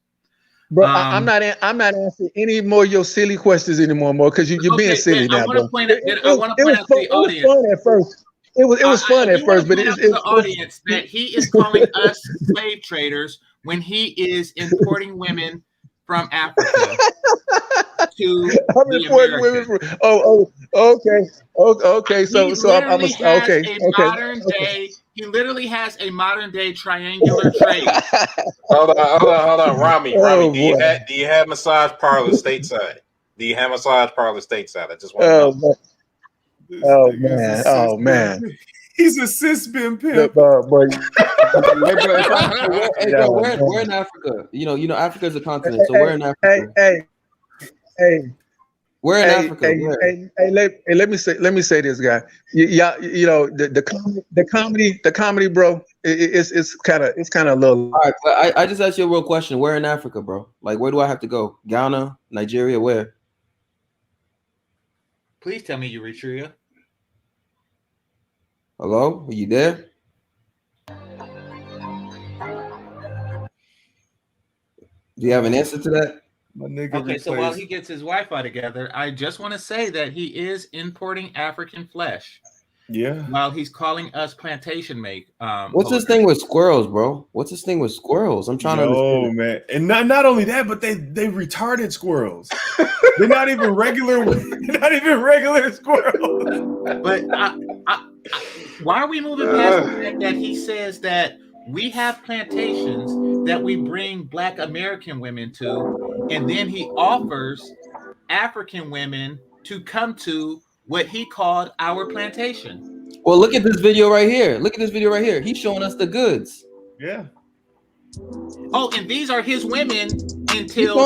Bro, I'm not answering any more of your silly questions anymore, because you're being silly now, bro. I want to point out to the audience. It was fun at first. It was fun at first, but it's the audience that he is calling us slave traders when he is importing women from Africa to the Americas. Okay. So I'm okay. Modern day. He literally has a modern day triangular trade. Hold on, Rami. Do you have massage parlor stateside? I just want to know. Oh man. He's a cis pimp. Hey, bro, we're in Africa. You know, Africa is a continent, so we're in Africa. We're in Africa. Let me say this, guy. You know the comedy, bro. It's kind of low. All right, I just asked you a real question. Where in Africa, bro? Like, where do I have to go? Ghana, Nigeria, where? Please tell me Eritrea. Hello, are you there? Do you have an answer to that? Okay, so while he gets his Wi-Fi together, I just want to say that he is importing African flesh. Yeah. While he's calling us plantation make. What's this thing with squirrels, bro? What's this thing with squirrels? I'm trying to understand. Oh man, and not only that, but they retarded squirrels. They're not even regular. They're not even regular squirrels. But why are we moving past the fact that he says that we have plantations that we bring Black American women to, and then he offers African women to come to what he called our plantation? Well, look at this video right here. He's showing us the goods. Yeah. Oh, and these are his women until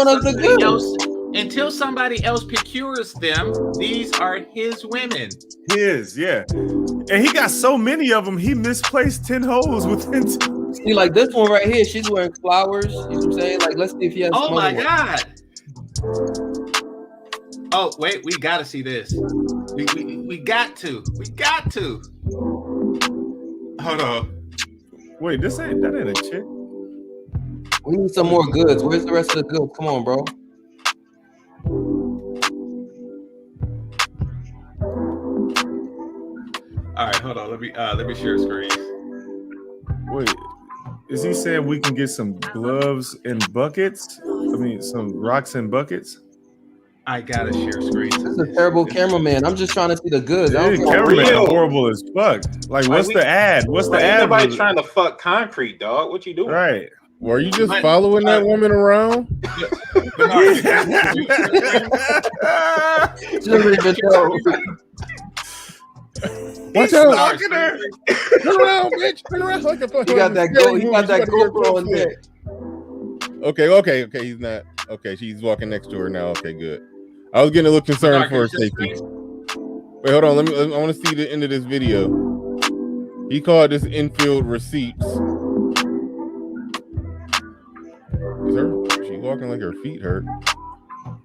somebody else procures them. These are his women. Yeah. And he got so many of them, he misplaced 10 hoes within. See, like this one right here, she's wearing flowers. You know what I'm saying? Like, let's see if he has. Oh my God. Oh, wait, we got to see this. We got to. Hold on. Wait, that ain't a chick. We need some more goods. Where's the rest of the goods? Come on, bro. All right, hold on. Let me share screen. Wait, is he saying we can get some gloves and buckets? I mean, some rocks and buckets. I gotta share screen. This is a terrible cameraman. I'm just trying to see the goods. Dude, cameraman horrible as fuck. Like, what's the ad? What's the ad? Ain't nobody trying to fuck concrete, dog. What you doing? Right. Were you just following that woman around? Watch out! Turn around, bitch! Turn around! He got that go. He got that GoPro in there. Okay. He's not. Okay, she's walking next to her now. Okay, good. I was getting a little concerned for her safety. Wait, hold on. I want to see the end of this video. He called this infield receipts. She's walking like her feet hurt.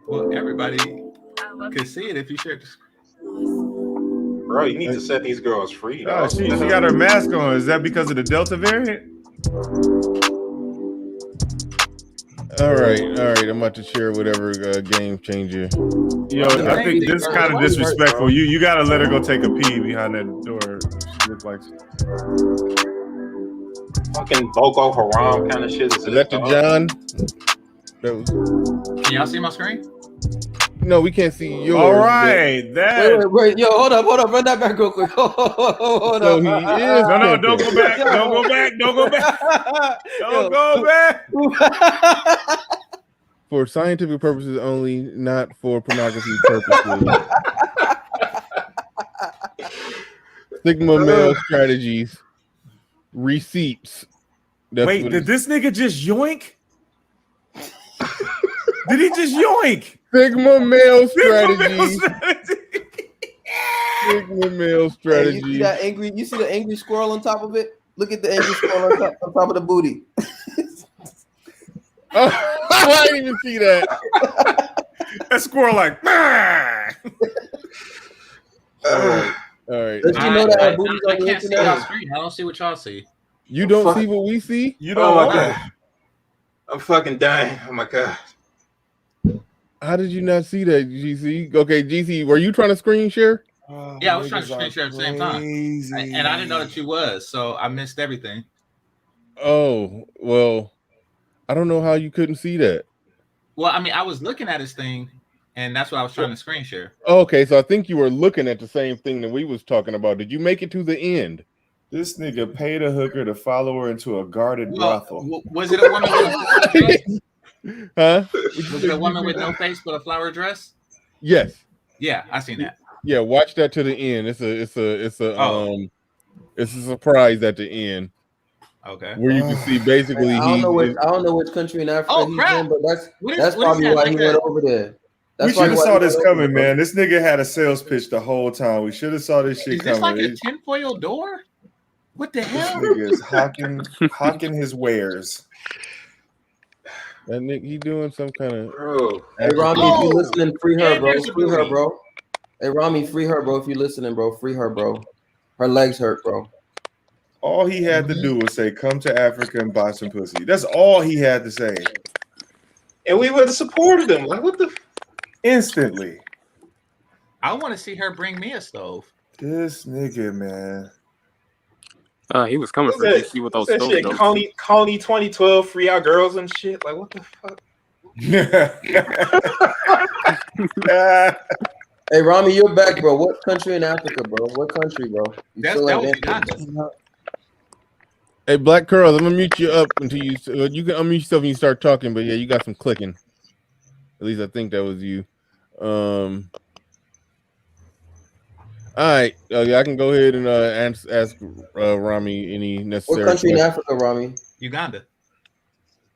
Well, everybody can see it if you share the screen. Bro, you need to set these girls free. Oh, she got her mask on. Is that because of the Delta variant? All right. I'm about to share whatever game changer. Yo, I think this is kind of disrespectful. You gotta let her go take a pee behind that door. She look like fucking Boko Haram kind of shit. Is that the John? Can y'all see my screen? No, we can't see yours. All right, wait. Yo, hold up. Run that back real quick. Hold up. No, don't go back. Don't go back. For scientific purposes only, not for pornography purposes. Sigma male strategies. Receipts. Wait, did this nigga just yoink? Did he just yoink? Sigma male strategy. Sigma male strategy. Hey, you see the angry squirrel on top of it? Look at the angry squirrel on top of the booty. I didn't even see that. That squirrel like. All right. Does you know that I booty's on the can't see internet? y'all screen. I don't see what y'all see. You don't see what we see? You don't my God. I'm fucking dying. Oh my God. How did you not see that, GC? Okay, GC, were you trying to screen share? Yeah, I was trying to screen share at the same time. And I didn't know that you was, so I missed everything. Oh, well, I don't know how you couldn't see that. Well, I mean, I was looking at his thing, and that's what I was trying to screen share. Okay, so I think you were looking at the same thing that we was talking about. Did you make it to the end? This nigga paid a hooker to follow her into a guarded brothel. Was it a woman with a dress? Huh? Was it a woman with no face but a flower dress? Yes. Yeah, I seen that. Yeah, watch that to the end. It's a surprise at the end. Okay. Where you can see basically I don't know which country in Africa he's in, but that's probably why he went over there. We should have saw this coming, man. This nigga had a sales pitch the whole time. We should have saw this shit coming. Is this like a tinfoil door? What the hell? This nigga is hawking his wares. That nigga, he doing some kind of. Hey, Rami, if you listening, free her, bro. Free her, bro. Hey, Rami, free her, bro. If you listening, bro, free her, bro. Her legs hurt, bro. All he had to do was say, "Come to Africa and buy some pussy." That's all he had to say, and we would have supported him. Like, what the? Instantly. I want to see her bring me a stove. This nigga, man. He was coming for DC with those that stoves. shit, Coney 2012, free our girls and shit. Like, what the fuck? Hey, Rami, you're back, bro. What country in Africa, bro? What country, bro? That was Uganda. Hey, Black Curls, I'm gonna mute you up until you can unmute yourself when you start talking. But yeah, you got some clicking. At least I think that was you. All right, yeah, I can go ahead and ask Rami any necessary. What country in Africa, Rami? Uganda.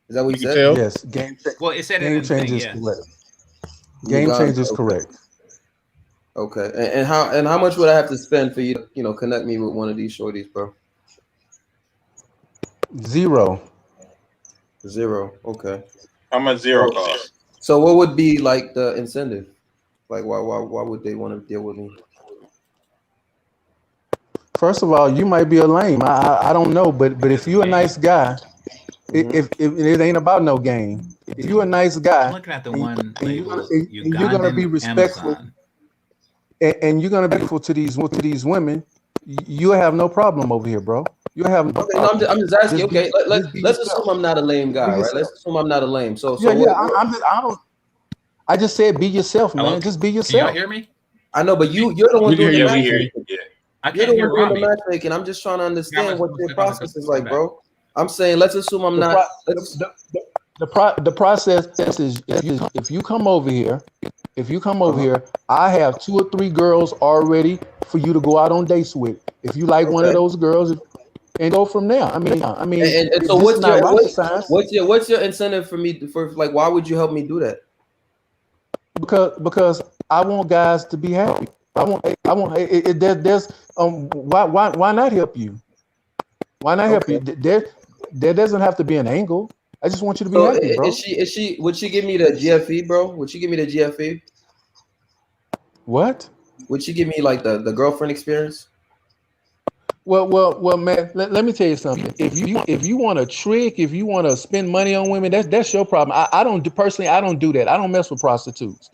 Is that what you said? Tell? Yes. Well, it said game change is correct. Game change is correct. Okay, and how much would I have to spend for you to connect me with one of these shorties, bro? Zero. Okay. How much zero cost? So what would be like the incentive? Like why would they want to deal with me? First of all, you might be a lame. I don't know, but if you're a nice guy, if it ain't about no game, if you're a nice guy, I'm looking at the one you're gonna be respectful, and you're gonna be respectful to these women, you have no problem over here, bro. You have no Okay, no, problem. I'm just asking. Just be, Okay, just be let's yourself. assume I'm not a lame guy, Be right? yourself. Let's assume I'm not a lame. So Yeah, what? I just said be yourself, man. Hello? Just be Can y'all yourself. hear me? I know, but you're the one We can doing hear the you. We hear you. matchmaking. Yeah. I You're can't the hear one doing the Rami. matchmaking. I'm just trying to How am I understand what supposed your to click on process is the like, back? bro. I'm saying let's assume I'm The not. pro- the process is if you come over here, I have 2 or 3 girls already for you to go out on dates with. If you like one of Okay. those girls, and go from there. I mean, And so this is what's not your rocket science what's your incentive for me for like why would you help me do that? because I want guys to be happy. There's why not help you? Why not help you? There doesn't have to be an angle. I just want you to be So happy, bro. is she would she give me the GFE, bro? Would she give me the GFE? What? Would she give me like the girlfriend experience? Well, man. Let me tell you something. If you want to trick, if you want to spend money on women, that's your problem. I don't personally. I don't do that. I don't mess with prostitutes.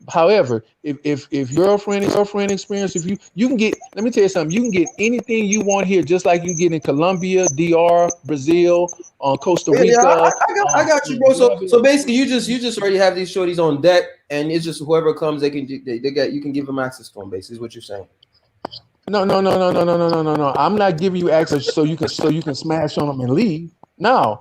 However, if girlfriend experience, if you can get, let me tell you something. You can get anything you want here, just like you get in Colombia, DR, Brazil, Costa Rica. Yeah, I got you, bro. So basically, you just already have these shorties on deck, and it's just whoever comes, they get you can give them access to them. Basically, is what you're saying. No. I'm not giving you access so you can smash on them and leave. No.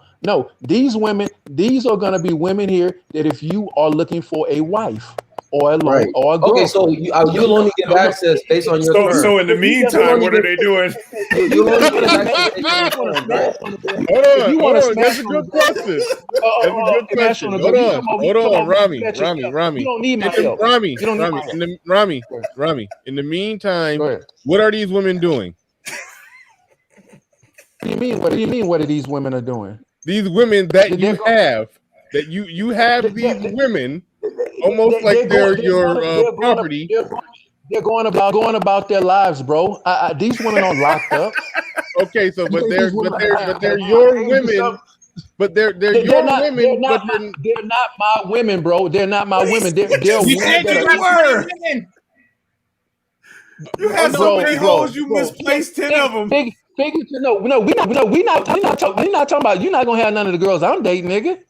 These are gonna be women here that if you are looking for a wife or a Right. or a girl. Okay, so you'll only give access based on your terms. So in the meantime, what are they doing? You'll only give access based on your terms, right? Hold on. That's a good question. That's a good question. Hold on, Rami. You don't need my help. Rami, You don't need my help. Rami. In the meantime, what are these women doing? What do you mean? What do you mean? What are these women are doing? These women that you have, you have these women almost like they're your property. They're going about their lives, bro. These women aren't locked up. Okay, so but they're your women. But they're your women. They're not my women, bro. They're not my women. They're You said you got 20 women. You had so many hoes, you misplaced 10 of them. We're not talking about. You're not gonna have none of the girls I'm dating, nigga.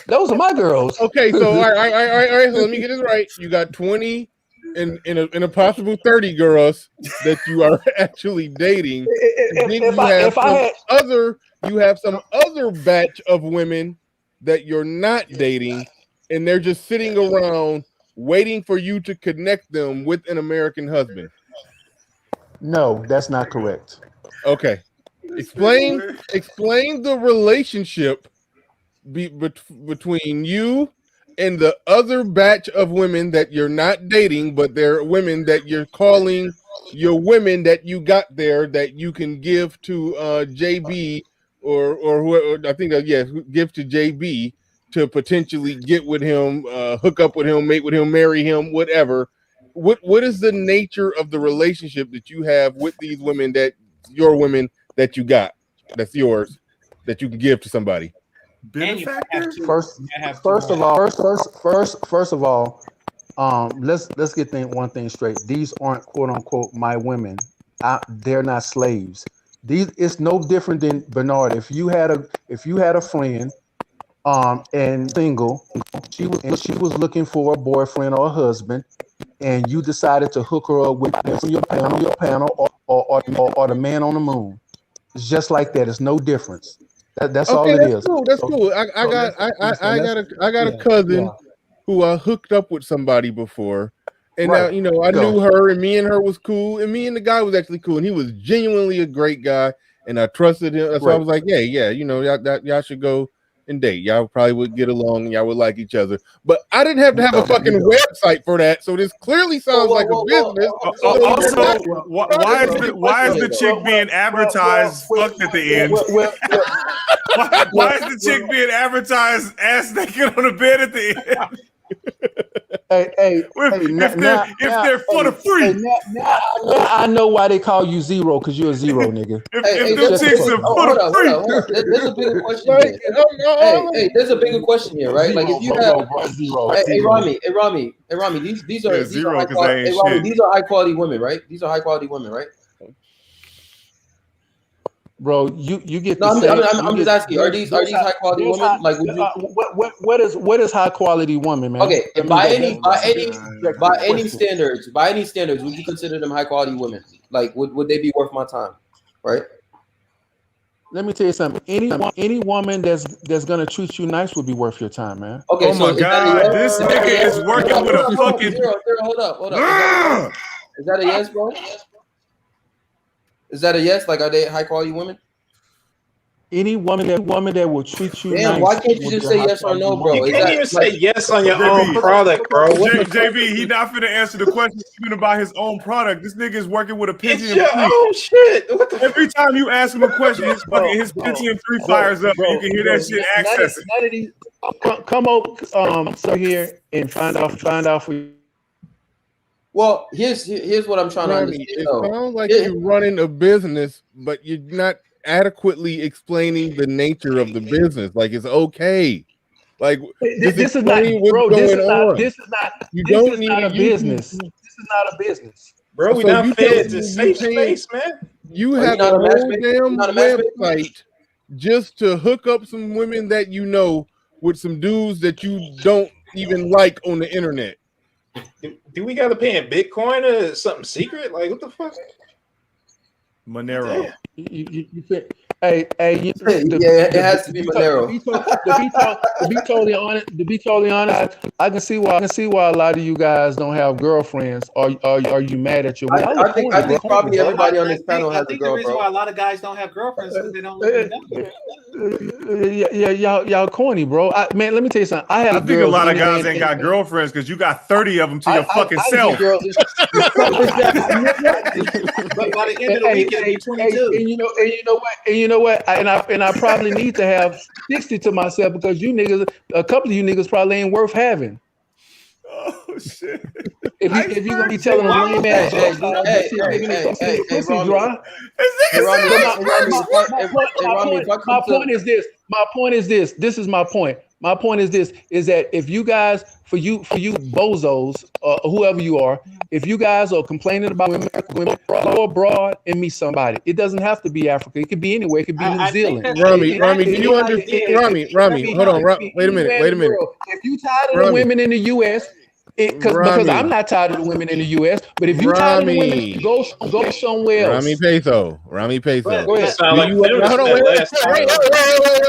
Those are my girls. Okay, so all right. So let me get this right. You got 20 in a possible 30 girls that you are actually dating. And then you have some other batch of women that you're not dating, and they're just sitting around waiting for you to connect them with an American husband. No, that's not correct. Okay. Explain the relationship between you and the other batch of women that you're not dating, but they're women that you're calling your women that you got there that you can give to JB or whoever. I think give to JB to potentially get with him, hook up with him, mate with him, marry him, whatever. What is the nature of the relationship that you have with these women your women that you got that's yours that you can give to somebody? First of all, let's get one thing straight. These aren't quote unquote my women. They're not slaves. It's no different than Bernard. If you had a friend, and single, she was looking for a boyfriend or a husband, and you decided to hook her up with your panel or the man on the moon. It's just like that. It's no difference. That's all it is. That's cool. I got a cousin who I hooked up with somebody before, and now I knew her, and me and her was cool, and me and the guy was actually cool, and he was genuinely a great guy, and I trusted him. So I was like, yeah, y'all should go and date. Y'all probably would get along, and y'all would like each other. But I didn't have to have a fucking website for that. So this clearly sounds like a business. Also, why is the chick being advertised fucked at the end? Why is the chick being advertised ass naked on the bed at the end? If they're for the free. Now I know why they call you Zero, because you're a zero, nigga. If them chicks are for the free. There's a bigger question here. Hey, there's a bigger question here, right? Like if you have Rami, these are high quality women, right? These are high quality women, right? Bro, you get No, the I'm just asking. Are these high quality women? Like, would you? What is high quality woman, man? Okay, I mean, by that's any standards, would you consider them high quality women? Like, would they be worth my time? Right. Let me tell you something. Any woman that's gonna treat you nice would be worth your time, man. Okay, Oh so my God, this nigga is working with a fucking. Hold up. Is that a yes, bro? Is that a yes? Like, are they high quality women? Any woman that will treat you Damn, nice. why can't you just say yes or no, bro? You can't even say yes on your own product, bro. JB, he not finna answer the question even about his own product. This nigga is working with a Pentium. It's your own shit. What the Every time you ask him a question, his Pentium 3 fires up, and you can hear that shit accessing. None of these, come over, so here and find out for you. Well, here's what I'm trying to understand. It sounds like you're running a business, but you're not adequately explaining the nature of the business. Like, it's okay. Like, This is not, bro. This is not a business. This is not a business, bro. We not fed to safe space, man. You have a whole damn website just to hook up some women that you know with some dudes that you don't even like on the internet. Do we got to pay in Bitcoin or something secret? Like, what the fuck? Monero. Hey, it has to be Monero. To be totally honest, I can see why a lot of you guys don't have girlfriends. Are you mad at your? I think probably everybody on this panel has a girl, the reason bro. why a lot of guys don't have girlfriends is because they don't live in y'all corny, bro. Man, let me tell you something. I think a lot of guys ain't got girlfriends because you got 30 of them to your fucking self. But by the end of the week, it'll be 22. And you know what? I probably need to have 60 to myself because you niggas, a couple of you niggas probably ain't worth having. Oh shit! If you gonna be telling a lame man, my point is this. This is my point. My point is this: is that if you guys, for you bozos, whoever you are, if you guys are complaining about women, go abroad and meet somebody. It doesn't have to be Africa. It could be anywhere. It could be New Zealand. Rami, do you understand? Rami, hold on. Wait a minute. If you tired of the women in the U.S., because I'm not tired of the women in the U.S., but if you tired of the women, go somewhere else. Rami Peso. Go ahead.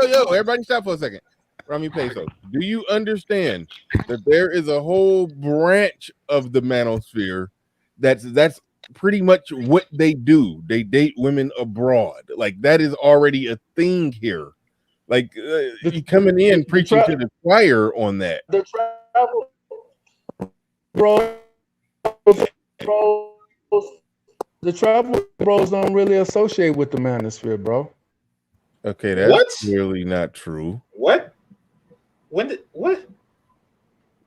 Yo, everybody stop for a second. Rami Peso, do you understand that there is a whole branch of the manosphere that's pretty much what they do? They date women abroad. Like, that is already a thing here. Like, you coming in preaching to the choir on that. The travel, the travel bros don't really associate with the manosphere, bro. Okay, that's clearly not true. What? What?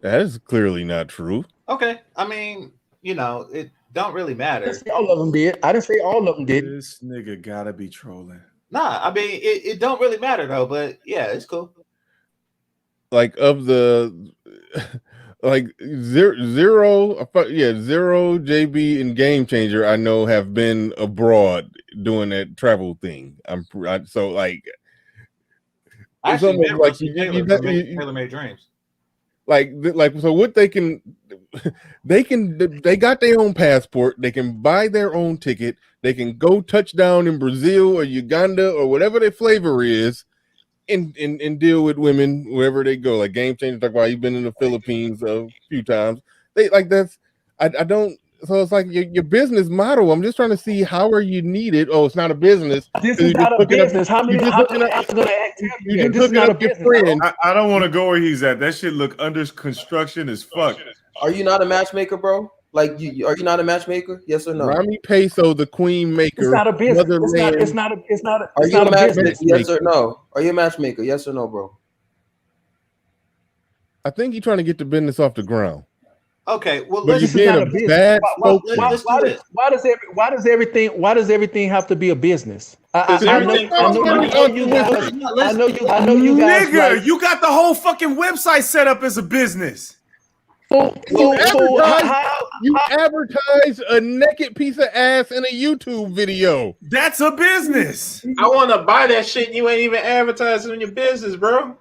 That is clearly not true. Okay, I mean, it don't really matter. I didn't say all of them did. This nigga gotta be trolling. Nah, I mean, it don't really matter though. But yeah, it's cool. Like, of the like zero, JB and Game Changer, I know have been abroad doing that travel thing. So like. It's almost like you Taylor-Made Dreams. Like so what they got their own passport, they can buy their own ticket, they can go touch down in Brazil or Uganda or whatever their flavor is and deal with women wherever they go. Like Game Changer talk about, he's been in the Philippines a few times. So it's like your business model. I'm just trying to see how are you needed. Oh, it's not a business. This is not a business. How many are going to act? This is not a business. I don't want to go where he's at. That shit look under construction as fuck. Are you not a matchmaker, bro? Like, are you not a matchmaker? Yes or no? Rami Peso, the queen maker. It's not a business. It's not Are you a matchmaker? Yes or no? Are you a matchmaker? Yes or no, bro? I think you're trying to get the business off the ground. Okay, well, why does everything have to be a business? I know you guys. Nigga, you got the whole fucking website set up as a business. You advertise a naked piece of ass in a YouTube video. That's a business. I want to buy that shit. And you ain't even advertising in your business, bro.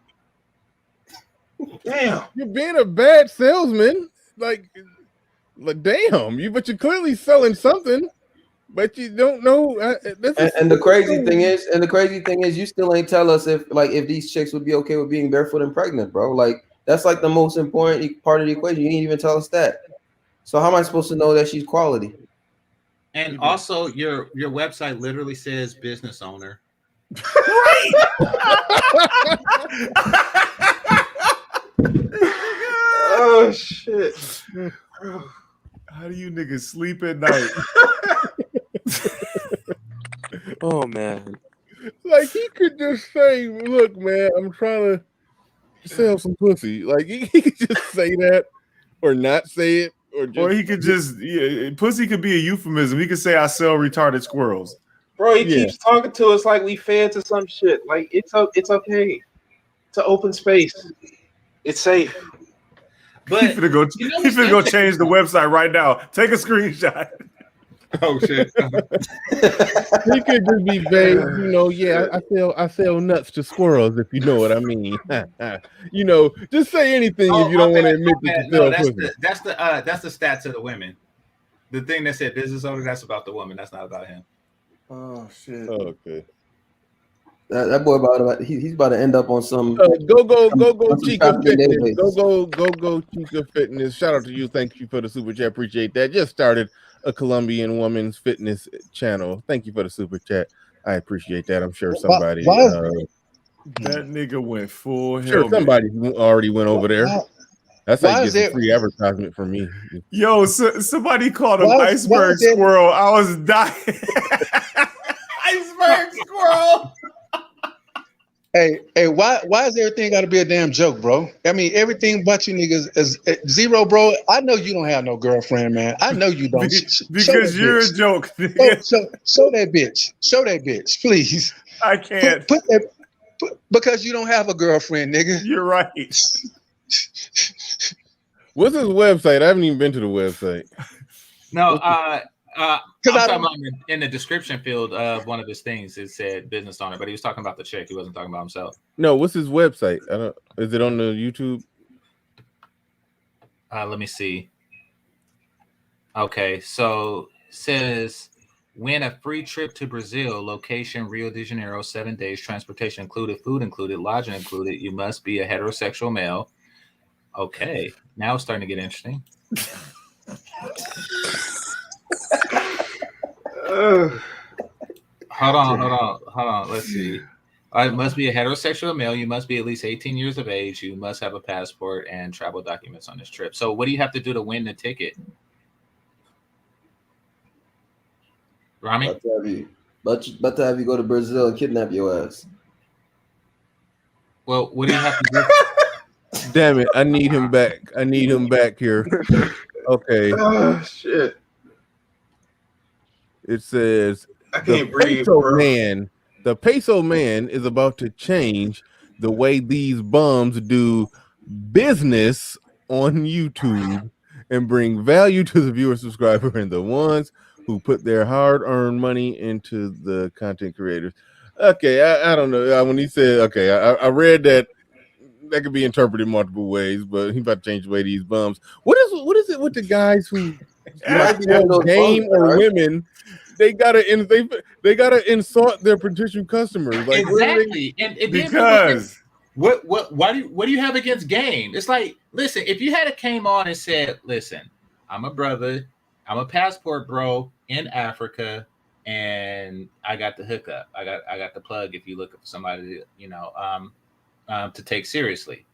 Damn, you're being a bad salesman. Like damn, but you're clearly selling something, but you don't know. And the crazy thing is, you still ain't tell us if these chicks would be okay with being barefoot and pregnant, bro. Like that's like the most important part of the equation. You didn't even tell us that. So how am I supposed to know that she's quality? And also, your website literally says business owner. Right. Oh shit. How do you niggas sleep at night? Oh man. Like he could just say, "Look, man, I'm trying to sell some pussy." Like he could just say that, or not say it, or he could just pussy could be a euphemism. He could say, "I sell retarded squirrels." Bro, he keeps talking to us like we fed to some shit. Like it's okay. It's an open space. It's safe. But he's gonna go change the website right now. Take a screenshot. Oh shit. He could just be vague, I sell nuts to squirrels, if you know what I mean. Just say anything if you don't want to admit that you sell pussy. That's the stats of the women. The thing that said business owner, that's about the woman. That's not about him. Oh shit. Okay. That boy he's about to end up on some go Chica Fitness. Go Chica Fitness. Shout out to you. Thank you for the super chat. Appreciate that. Just started a Colombian woman's fitness channel. Thank you for the super chat. I appreciate that. I'm sure somebody that nigga went full sure helmet. somebody already went over there. That's how you get some free advertisement from me. Yo, somebody called him iceberg squirrel. I was dying. Iceberg squirrel. Hey, why is everything got to be a damn joke, bro? I mean, everything but you niggas is zero, bro. I know you don't have no girlfriend, man. I know you don't. Because you're a joke. Show that bitch. Show that bitch, please. I can't. Because you don't have a girlfriend, nigga. You're right. What's his website? I haven't even been to the website. No, I'm talking about in the description field of one of his things, it said business owner, but he was talking about the chick. He wasn't talking about himself. No, what's his website? Is it on the YouTube? Let me see. Okay, so it says win a free trip to Brazil, location Rio de Janeiro, 7 days, transportation included, food included, lodging included. You must be a heterosexual male. Okay, now it's starting to get interesting. Hold on. Let's see. It must be a heterosexual male. You must be at least 18 years of age. You must have a passport and travel documents on this trip. So what do you have to do to win the ticket? Rami? About to have you go to Brazil and kidnap your ass. Well, what do you have to do? Damn it. I need him back. Here. Okay. Oh, shit. It says I can't breathe, bro. The peso man is about to change the way these bums do business on YouTube and bring value to the viewer, subscriber, and the ones who put their hard-earned money into the content creators. Okay, I don't know. When he said, okay, I read that could be interpreted multiple ways, but he about to change the way these bums. What is it with the guys who game or women? They gotta insult their potential customers. Like exactly, and because what do you have against game? It's like, listen, if you had came on and said, listen, I'm a brother, I'm a passport bro in Africa, and I got the hookup, I got the plug. If you look for somebody, to take seriously,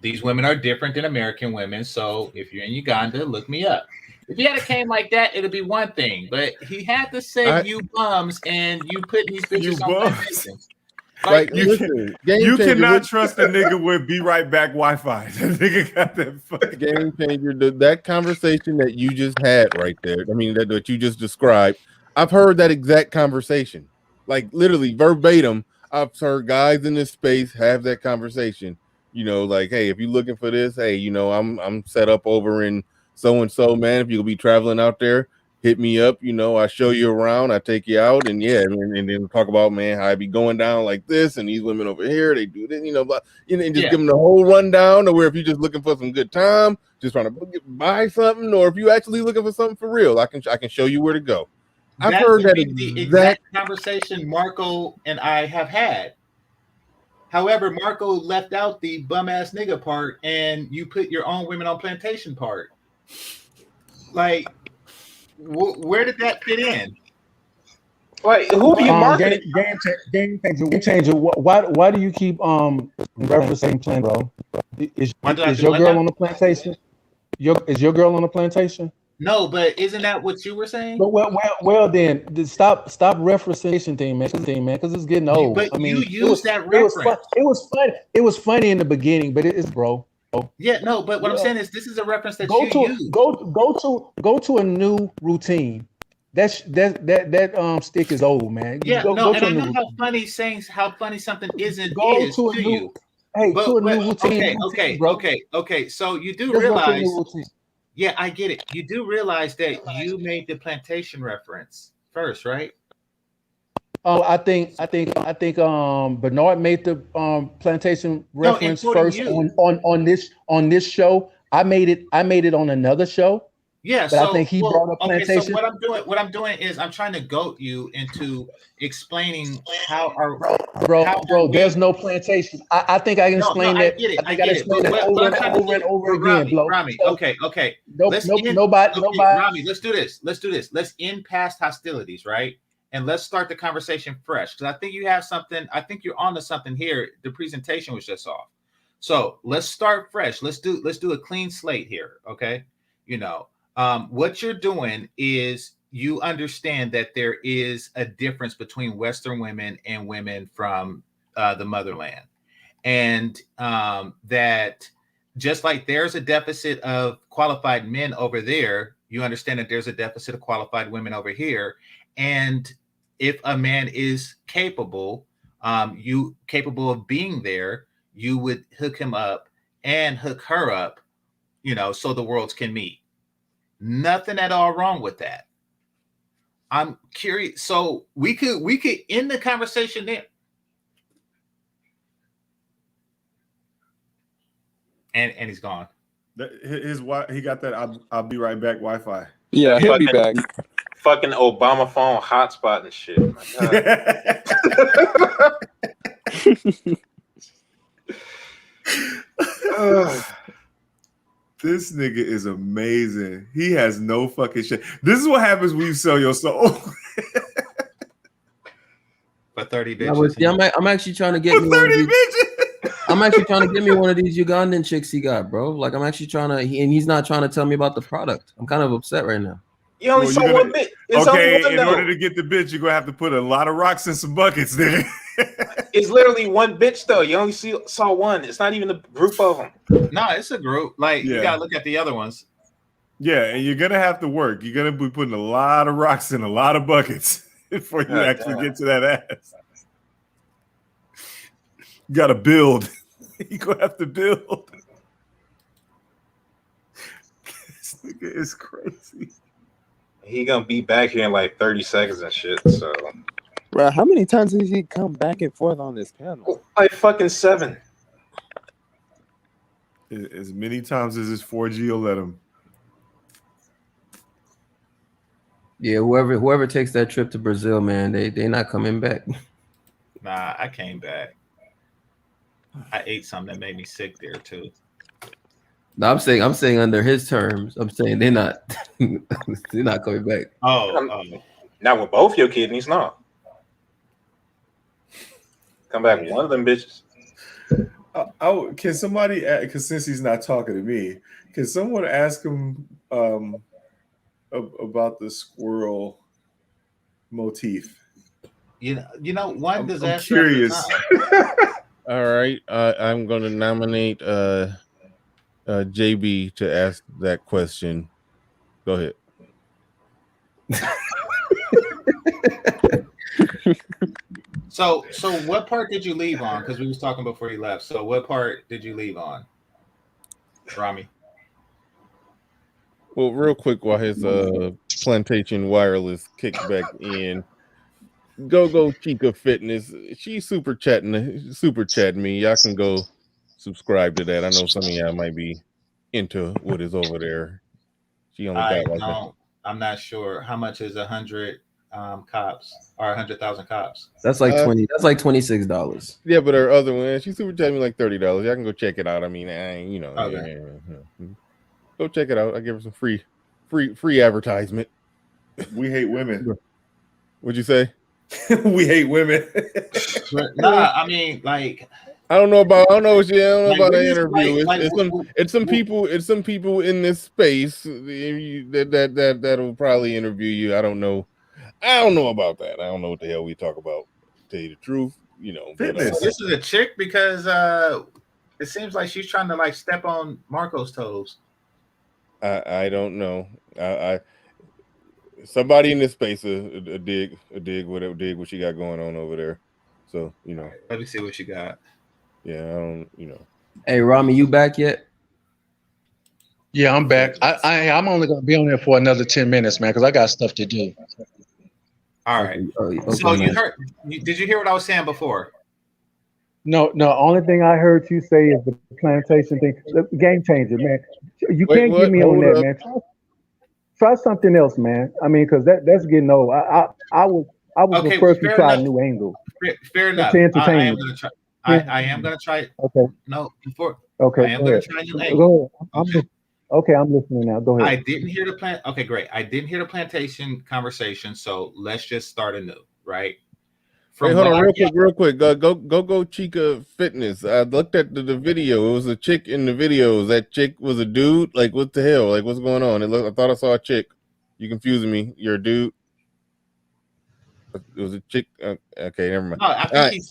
these women are different than American women. So if you're in Uganda, look me up. If he had came like that, it'd be one thing. But he had to say you bums and you put these bitches on vacation. Like you cannot trust a nigga with be right back Wi-Fi. That nigga got that fucking game changer. That conversation that you just had right there. I mean, that you just described. I've heard that exact conversation, like literally verbatim. I've heard guys in this space have that conversation. You know, like, hey, if you're looking for this, hey, you know, I'm set up over in so and so, man. If you'll be traveling out there, hit me up. You know, I show you around, I take you out, and yeah, and then talk about, man, how I be going down like this, and these women over here, they do this, you know, but you know, and just give them the whole rundown. Or where if you're just looking for some good time, just trying to buy something, or if you actually looking for something for real, I can show you where to go. I've heard that the exact conversation Marco and I have had. However, Marco left out the bum ass nigga part, and you put your own women on plantation part. Like, where did that fit in? Like, who do you market? Game changer. Why do you keep referencing plan, bro? Is your girl on the plantation? Is your girl on the plantation? No, but isn't that what you were saying? But well, then stop referencing thing, man, because it's getting old. But I mean, you use that reference. It was funny. It was funny in the beginning, but it's bro. Yeah, no, but what I'm saying is this is a reference that use. Go to a new routine. That stick is old, man. Yeah, go no, to and I know how funny something isn't go is to a to new, you. Hey, but, to a new routine. Okay. So you do Let's realize. go to a new routine. Yeah, I get it. You do realize that you made the plantation reference first, right? Oh, I think Bernard made the plantation reference first on this show. I made it on another show. Yeah, but I think he brought up plantation. Okay, so what I'm doing is I'm trying to goat you into explaining how our bro. There's no plantation. I think I can explain that. I get it. But over and over again, bro. Rami, okay. Nobody. Rami, let's do this. Let's end past hostilities, right? And let's start the conversation fresh. Because I think you have something. I think you're onto something here. The presentation was just off. So let's start fresh. Let's do a clean slate here. Okay. You know, what you're doing is you understand that there is a difference between Western women and women from the motherland. And that just like there's a deficit of qualified men over there, you understand that there's a deficit of qualified women over here. And if a man is capable of being there, you would hook him up and hook her up, you know, so the worlds can meet. Nothing at all wrong with that. I'm curious. So we could end the conversation there. And he's gone. He got that I'll be right back Wi-Fi. Yeah, he'll be back. Fucking Obama phone hotspot and shit. This nigga is amazing. He has no fucking shit. This is what happens when you sell your soul. For 30 bitches. Yeah, I'm actually trying to get me 30 bitches. I'm actually trying to get me one of these Ugandan chicks he got, bro. Like I'm actually trying to, and he's not trying to tell me about the product. I'm kind of upset right now. You only saw one bit. Okay, in order to get the bitch, you're gonna have to put a lot of rocks in some buckets there. It's literally one bitch though. You only saw one. It's not even a group of them. No, it's a group. Like you gotta look at the other ones. Yeah, and you're gonna have to work. You're gonna be putting a lot of rocks in a lot of buckets before you actually get to that ass. You gotta build. You're gonna have to build. This nigga is crazy. He gonna be back here in like 30 seconds and shit. So, bro, how many times has he come back and forth on this panel? Like fucking 7. As many times as his 4G will let him. Yeah, whoever takes that trip to Brazil, man, they not coming back. Nah, I came back. I ate something that made me sick there too. No, I'm saying under his terms. I'm saying they're not coming back. Oh. Now with both your kidneys, no. Come back, one of them bitches. Can somebody? Because since he's not talking to me, can someone ask him about the squirrel motif? You know, one disaster. I'm curious. All right, I'm going to nominate JB to ask that question. Go ahead. So what part did you leave on? Because we was talking before you left. So what part did you leave on, Rami? Well, real quick, while his plantation wireless kicks back in, Go Chica Fitness, she's super chatting me. Y'all can go subscribe to that. I know some of y'all might be into what is over there. She only got like I'm not sure how much is 100 cops or 100,000 cops. That's like 20. That's like $26. Yeah, but her other one, she super chatted me like $30. Y'all can go check it out. I mean, Okay. Go check it out. I give her some free advertisement. We hate women. What'd you say? We hate women. Nah, I mean, like, I don't know about the interview. like, It's some people in this space that'll probably interview you. I don't know about that. I don't know what the hell we talk about. To tell you the truth, But, so this is a chick because it seems like she's trying to like step on Marco's toes. I don't know. Somebody in this space a dig what she got going on over there. So let me see what you got. Yeah, I don't. Hey, Rami, you back yet? Yeah, I'm back. I'm only gonna be on there for another 10 minutes, man, because I got stuff to do. All right. Okay, So you heard? Did you hear what I was saying before? No. Only thing I heard you say is the plantation thing. The game changer, man. You can't get me on that, man. Try something else, man. I mean, because that's getting old. I was the first to try a new angle. Fair enough. To entertain I am you. gonna try. I am gonna try. Okay. No, before. Okay. I am gonna try a new angle. Go ahead. I'm listening now. Go ahead. I didn't hear the plan. Okay, great. I didn't hear the plantation conversation, so let's just start anew, right? Hey, hold on, real quick. Go Chica Fitness. I looked at the video. It was a chick in the videos. That chick was a dude. Like, what the hell? Like, what's going on? I thought I saw a chick. You confusing me. You're a dude. It was a chick. Okay, never mind. No,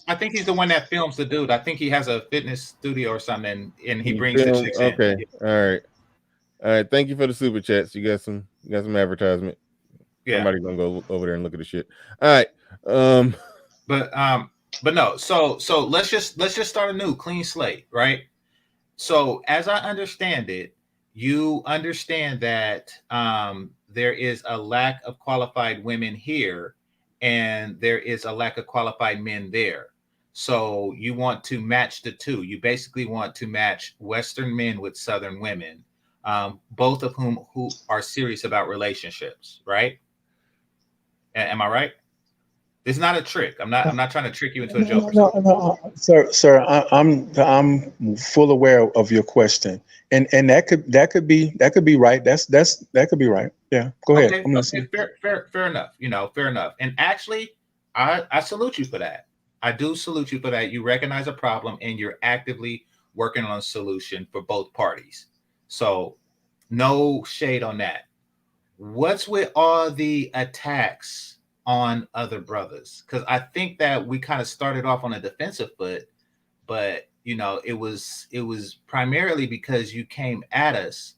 I think he's the one that films the dude. I think he has a fitness studio or something, and he brings the chicks in. Okay, all right. Thank you for the super chats. You got some advertisement. Yeah. Somebody's gonna go over there and look at the shit. All right. But no. So let's just start anew, clean slate, right? So as I understand it, you understand that there is a lack of qualified women here, and there is a lack of qualified men there. So you want to match the two. You basically want to match Western men with Southern women, both of who are serious about relationships, right? Am I right? It's not a trick. I'm not trying to trick you into a joke. No. Sir, I'm full aware of your question, and that could be right. That could be right. Yeah, go ahead. I'm listening. Fair enough. Fair enough. And actually, I salute you for that. I do salute you for that. You recognize a problem and you're actively working on a solution for both parties. So, no shade on that. What's with all the attacks on other brothers? Because I think that we kind of started off on a defensive foot, but it was primarily because you came at us,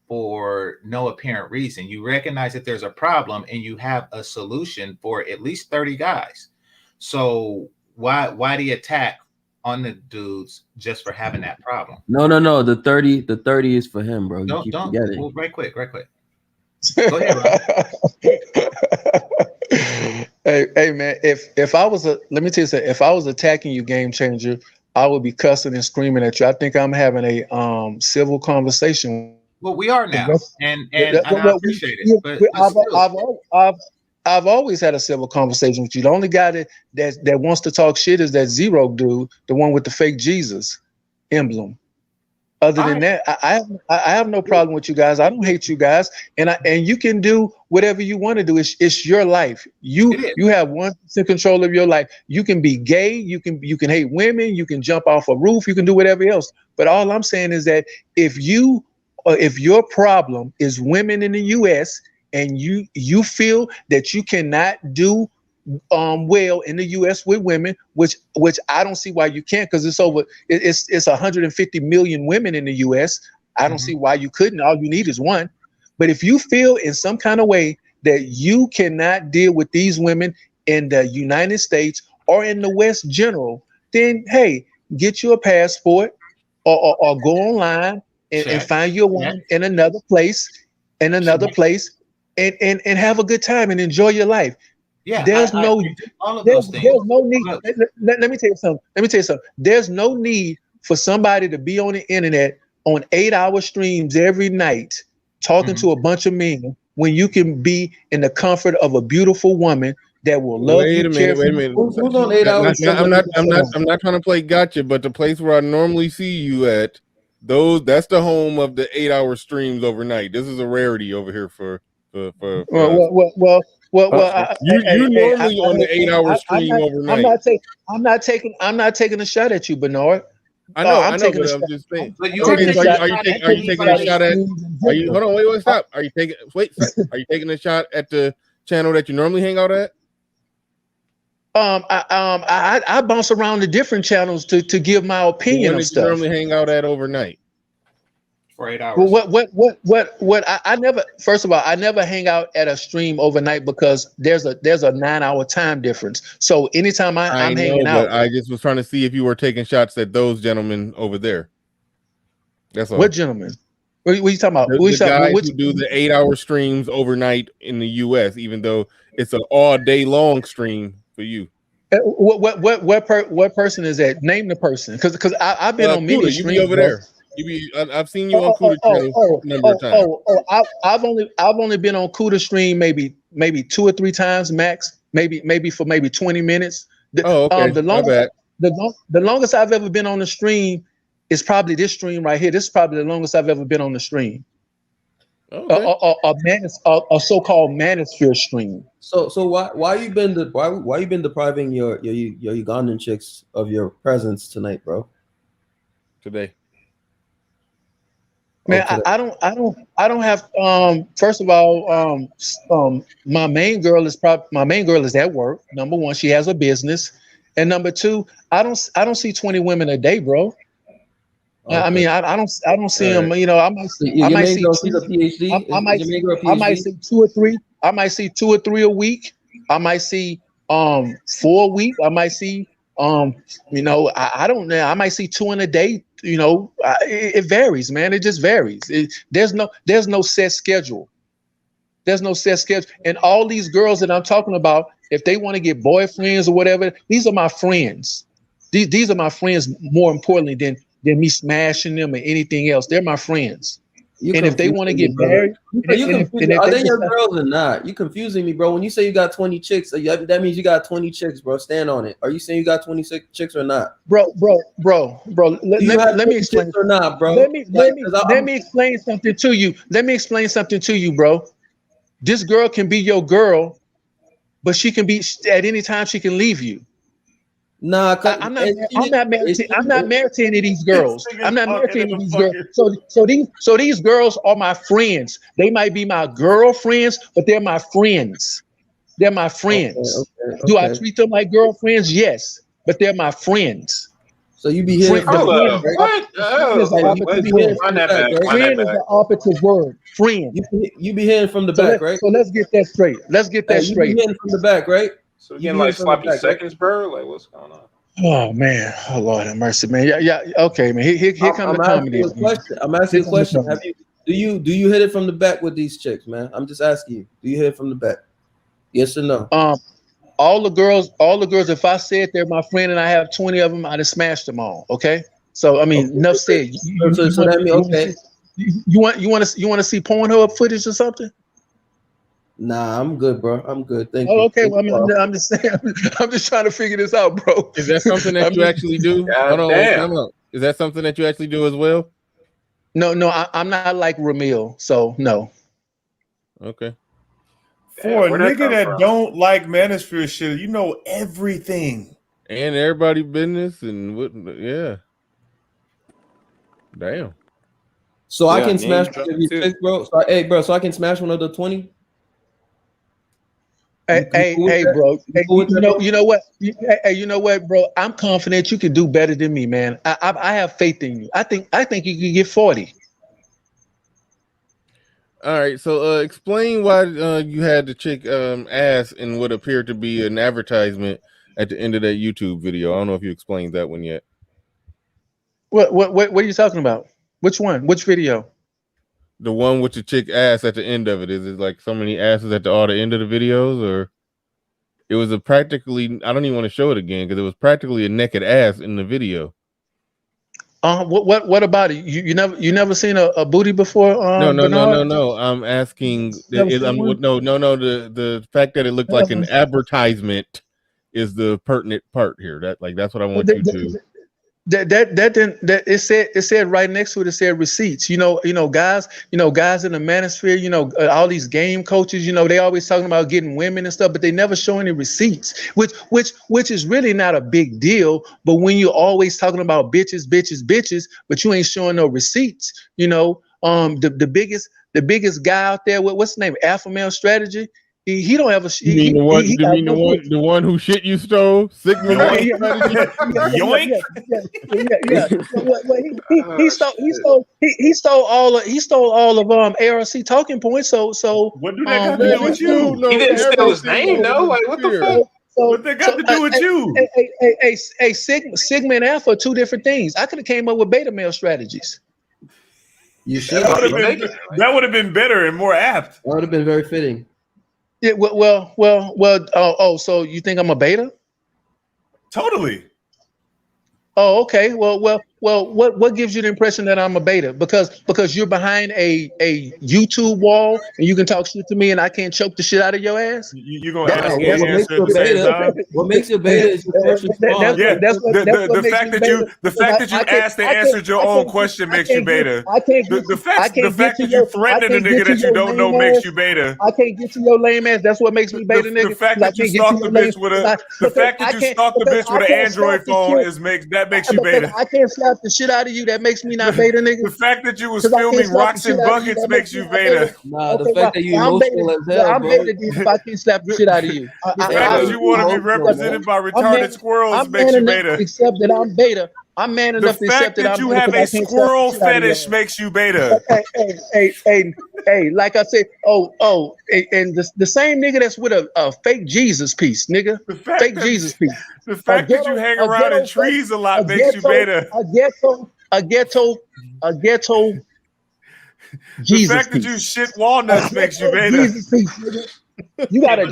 for no apparent reason. You recognize that there's a problem and you have a solution for at least 30 guys. So why the attack on the dudes just for having that problem? No. The 30 is for him, bro. You keep forgetting. Well, right quick. Go ahead, Ron. Hey man, if I was let me tell you something. If I was attacking you, game changer, I would be cussing and screaming at you. I think I'm having a civil conversation. Well, we are now, and I appreciate it. But I've always had a civil conversation with you. The only guy that wants to talk shit is that Zero dude, the one with the fake Jesus emblem. Other than that, I have no problem with you guys. I don't hate you guys, and you can do whatever you want to do. It's your life. You have 1% control of your life. You can be gay. You can hate women. You can jump off a roof. You can do whatever else. But all I'm saying is that if your problem is women in the U.S. and you feel that you cannot do well in the U.S. with women, which I don't see why you can't, because it's 150 million women in the U.S. I don't see why you couldn't. All you need is one. But if you feel in some kind of way that you cannot deal with these women in the United States or in the West general, then hey, get you a passport or go online and find you a woman in another place, and have a good time and enjoy your life. Yeah, There's no all of those things. there's no need. Let me tell you something. There's no need for somebody to be on the internet on 8-hour streams every night talking to a bunch of men when you can be in the comfort of a beautiful woman that will love you. Wait a minute. Who's on 8 hours? I'm not trying to play gotcha, but the place where I normally see you at, that's the home of the 8-hour streams overnight. This is a rarity over here for Well, you normally on the 8-hour stream overnight. I'm not taking a shot at you, Bernard. I know, I'm but I'm just saying. But Are you taking a shot at? Hold on, wait, stop. Are you taking a shot at the channel that you normally hang out at? I bounce around the different channels to give my opinion on stuff. You normally hang out at overnight for 8 hours. Well, what I never. First of all, I never hang out at a stream overnight because there's a 9-hour time difference. So anytime I'm hanging out, I just was trying to see if you were taking shots at those gentlemen over there. That's all. What gentlemen? What are you talking about? The guys who do the 8-hour streams overnight in the U.S., even though it's an all day long stream for you. What person is that? Name the person, because I've been on many Kuda, streams. You be over there. I've seen you on Kuda channel a number of times. I've only been on Kuda stream maybe 2 or 3 times max. Maybe for 20 minutes. Okay. The longest I've ever been on the stream is probably this stream right here. This is probably the longest I've ever been on the stream. Okay. A so-called manosphere stream. So why you been depriving your Ugandan chicks of your presence tonight, bro? Today. Man, I don't have. First of all, my main girl is at work. Number one, she has a business, and number two, I don't see 20 women a day, bro. Okay. I mean, I don't see them. You know, I might see see 2 or 3. I might see 2 or 3 a week. I might see 4 a week. I might see I don't know. I might see 2 in a day. You know, it varies, man. It just varies. There's no set schedule. There's no set schedule. And all these girls that I'm talking about, if they want to get boyfriends or whatever, these are my friends. These are my friends more importantly than me smashing them or anything else. They're my friends. And if they want to get married, are they your girls or not? You confusing me, bro. When you say you got 20 chicks, that means you got 20 chicks, bro. Stand on it. Are you saying you got 26 chicks or not? Bro. Let me explain or not, bro. Let me explain something to you. Let me explain something to you, bro. This girl can be your girl, but she can be at any time. She can leave you. Nah, I'm not married to any of these girls. I'm not married to any of these girls. So these girls are my friends. They might be my girlfriends, but they're my friends. They're my friends. Okay. Do I treat them like girlfriends? Yes, but they're my friends. So you be here. Friend is the operative word. Friend. You be hearing from the back, right? So let's get that straight. You be hearing from the back, right? So you getting like sloppy seconds, bro? Like what's going on? Oh man, oh Lord have mercy, man. Yeah. Okay, man. Here come the comedy. I'm asking you a question. Do you hit it from the back with these chicks, man? I'm just asking you. Do you hit it from the back? Yes or no? All the girls. If I said they're my friend and I have 20 of them, I'd have smashed them all. Okay. So I mean, enough said. You want to see Pornhub footage or something? Nah, I'm good, bro. I'm good. Thank you. Okay. Well, I'm just saying. I'm just trying to figure this out, bro. Is that something that you actually do? Hold on. Is that something that you actually do as well? No, I'm not like Ramil, so no. Okay. For a nigga that don't like manosphere shit, you know everything. And everybody business and what? Yeah. Damn. So I can smash one of these chicks, bro. So I can smash one of the 20. Hey, bro. You know what? Hey, you know what, bro? I'm confident you can do better than me, man. I have faith in you. I think you can get 40. All right. So explain why you had the chick ass in what appeared to be an advertisement at the end of that YouTube video. I don't know if you explained that one yet. What are you talking about? Which one? Which video? The one with the chick ass at the end of it. Is it like so many asses at the end of the videos, or it was a practically? I don't even want to show it again because it was practically a naked ass in the video. What about it? You never seen a booty before? No. I'm asking. The fact that it looked like an advertisement is the pertinent part here. That's what I want you to. That it said right next to it. It said receipts. Guys in the manosphere. All these game coaches. They always talking about getting women and stuff, but they never show any receipts. Which is really not a big deal. But when you're always talking about bitches, but you ain't showing no receipts. The biggest guy out there. What's his name? Alpha Male Strategy. He don't have a. The one who shit you stole? Sigma. Yoink. He stole all of ARC talking points. So what do that got to do with you? He didn't steal his name though. Like what the fuck? What they got to do with you? Sigma and Alpha are two different things. I could have came up with beta male strategies. You should. That would have been better and more apt. That would have been very fitting. Yeah, well. So you think I'm a beta? Totally. Oh, okay. Well. What gives you the impression that I'm a beta? Because you're behind a YouTube wall and you can talk shit to me and I can't choke the shit out of your ass. You gonna ask and answer at the same time? What makes you a beta is your first response. The fact that you asked and answered your own question makes you beta. The fact that you threatened a nigga that you don't know makes you beta. I can't get to your lame ass. That's what makes me beta, nigga. The fact that you stalked the bitch with an Android phone makes you beta. I can't slap the shit out of you. That makes me not beta, nigga. The fact that you was filming rocks and buckets makes you beta. Nah, the fact that you emotional as hell, I'm beta if I can't slap the shit out of you. The fact that you want to be represented by retarded squirrels makes you beta. Except that I'm beta. I'm man enough to accept that I'm beta. The fact that you have a squirrel fetish makes you beta. Hey, like I said, and the same nigga that's with a fake Jesus piece, nigga. Fake Jesus piece. The fact that you hang around in trees a lot makes you beta. A ghetto The Jesus fact that you shit walnuts makes you beta. Jesus piece, nigga. You got a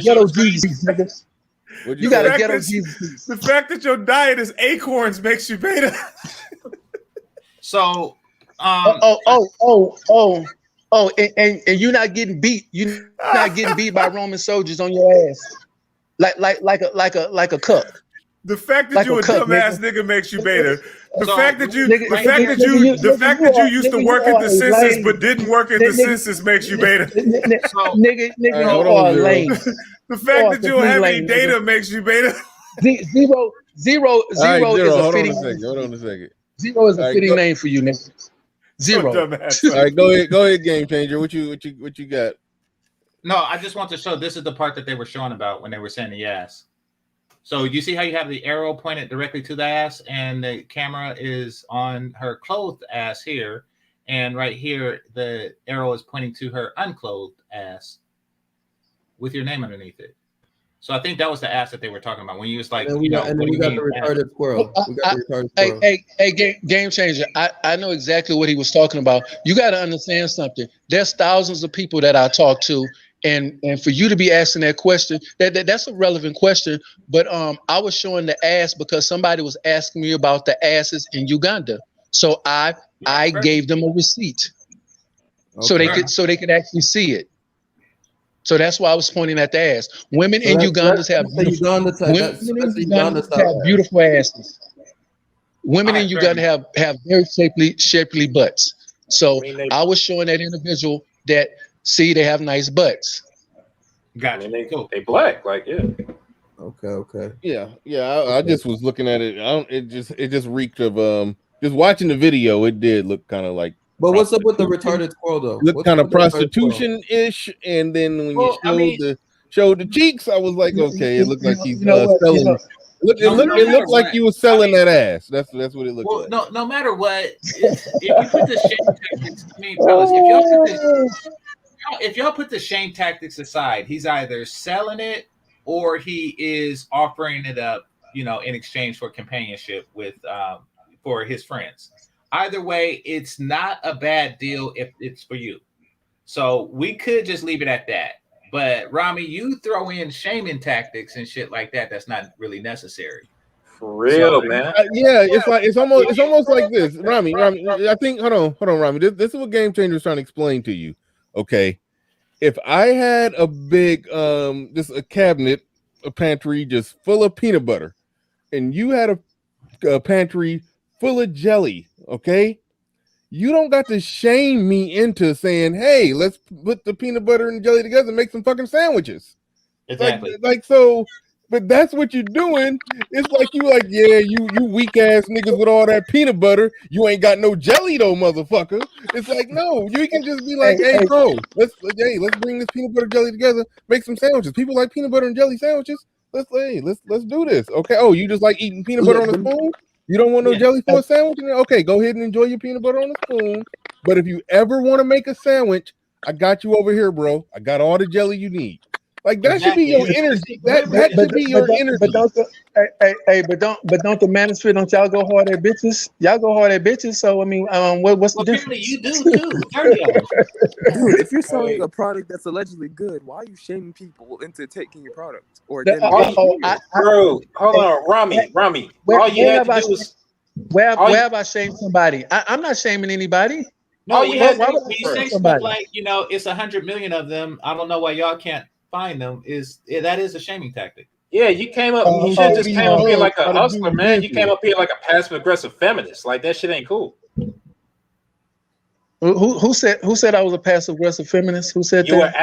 ghetto Jesus piece, nigga. You got a ghetto Jesus piece. The fact that your diet is acorns makes you beta. So, and you're not getting beat. You're not getting beat by Roman soldiers on your ass, like a cup. The fact that you a dumbass nigga makes you beta. The fact that you used to work at the census but didn't work at the census makes you beta. Nigga, you are lame. The fact that you don't have any data makes you beta. Zero is a fitting. Hold on a second. Zero is a fitting name for you, nigga. Zero. All right, go ahead, Game Changer. What you got? No, I just want to show. This is the part that they were showing about when they were saying the ass. So you see how you have the arrow pointed directly to the ass, and the camera is on her clothed ass here, and right here the arrow is pointing to her unclothed ass with your name underneath it. So I think that was the ass that they were talking about when you was like, we got the retarded squirrel. Hey, Game Changer. I know exactly what he was talking about. You got to understand something. There's thousands of people that I talk to. And for you to be asking that question, that's a relevant question. But I was showing the ass because somebody was asking me about the asses in Uganda. So I gave them a receipt, so they could actually see it. So that's why I was pointing at the ass. Women in Uganda have beautiful asses. Women in Uganda have very shapely butts. So I was showing that individual that. See, they have nice butts. Gotcha. They black, like yeah. Okay. Yeah. I just was looking at it. It just reeked of just watching the video. It did look kind of like. But what's up with the retarded squirrel though? Looked kind of prostitution-ish, and then when you showed the cheeks, I was like, okay, it looked like he's selling. It looked like he was selling that ass. That's what it looked like. No matter what, if you put the shame tactics, I mean, fellas, if y'all put the shame tactics aside, he's either selling it or he is offering it up, you know, in exchange for companionship with for his friends. Either way, it's not a bad deal if it's for you. So we could just leave it at that. But Rami, you throw in shaming tactics and shit like that. That's not really necessary. For real, man. Yeah, it's almost like this, Rami. I think hold on, Rami. This is what Game Changer is trying to explain to you. Okay, if I had a big just a cabinet, a pantry just full of peanut butter, and you had a pantry full of jelly, okay, you don't got to shame me into saying, "Hey, let's put the peanut butter and jelly together and make some fucking sandwiches." Exactly. Like so. But that's what you're doing. It's like yeah, you weak ass niggas with all that peanut butter. You ain't got no jelly though, motherfucker. It's like, no, you can just be like, hey, bro, let's bring this peanut butter jelly together, make some sandwiches. People like peanut butter and jelly sandwiches. Let's do this. Okay. Oh, you just like eating peanut butter on a spoon? You don't want no jelly for a sandwich? Okay, go ahead and enjoy your peanut butter on a spoon. But if you ever want to make a sandwich, I got you over here, bro. I got all the jelly you need. Like that should be your energy. That should be your energy. But don't the manosphere, don't y'all go hard at bitches? Y'all go hard at bitches. So I mean, what's the difference? You do too. 30 of them. Dude, if you're selling a product that's allegedly good, why are you shaming people into taking your product? Or bro, hold on, Rami. All you had to do was where have I shamed somebody? I'm not shaming anybody. No, you say stuff like, you know, it's 100 million of them. I don't know why y'all can't find them. That is a shaming tactic. Yeah, you came up. You should just came up here like a hustler, man. You came up here like a passive aggressive feminist. Like that shit ain't cool. Who said I was a passive aggressive feminist? Who said you that? Were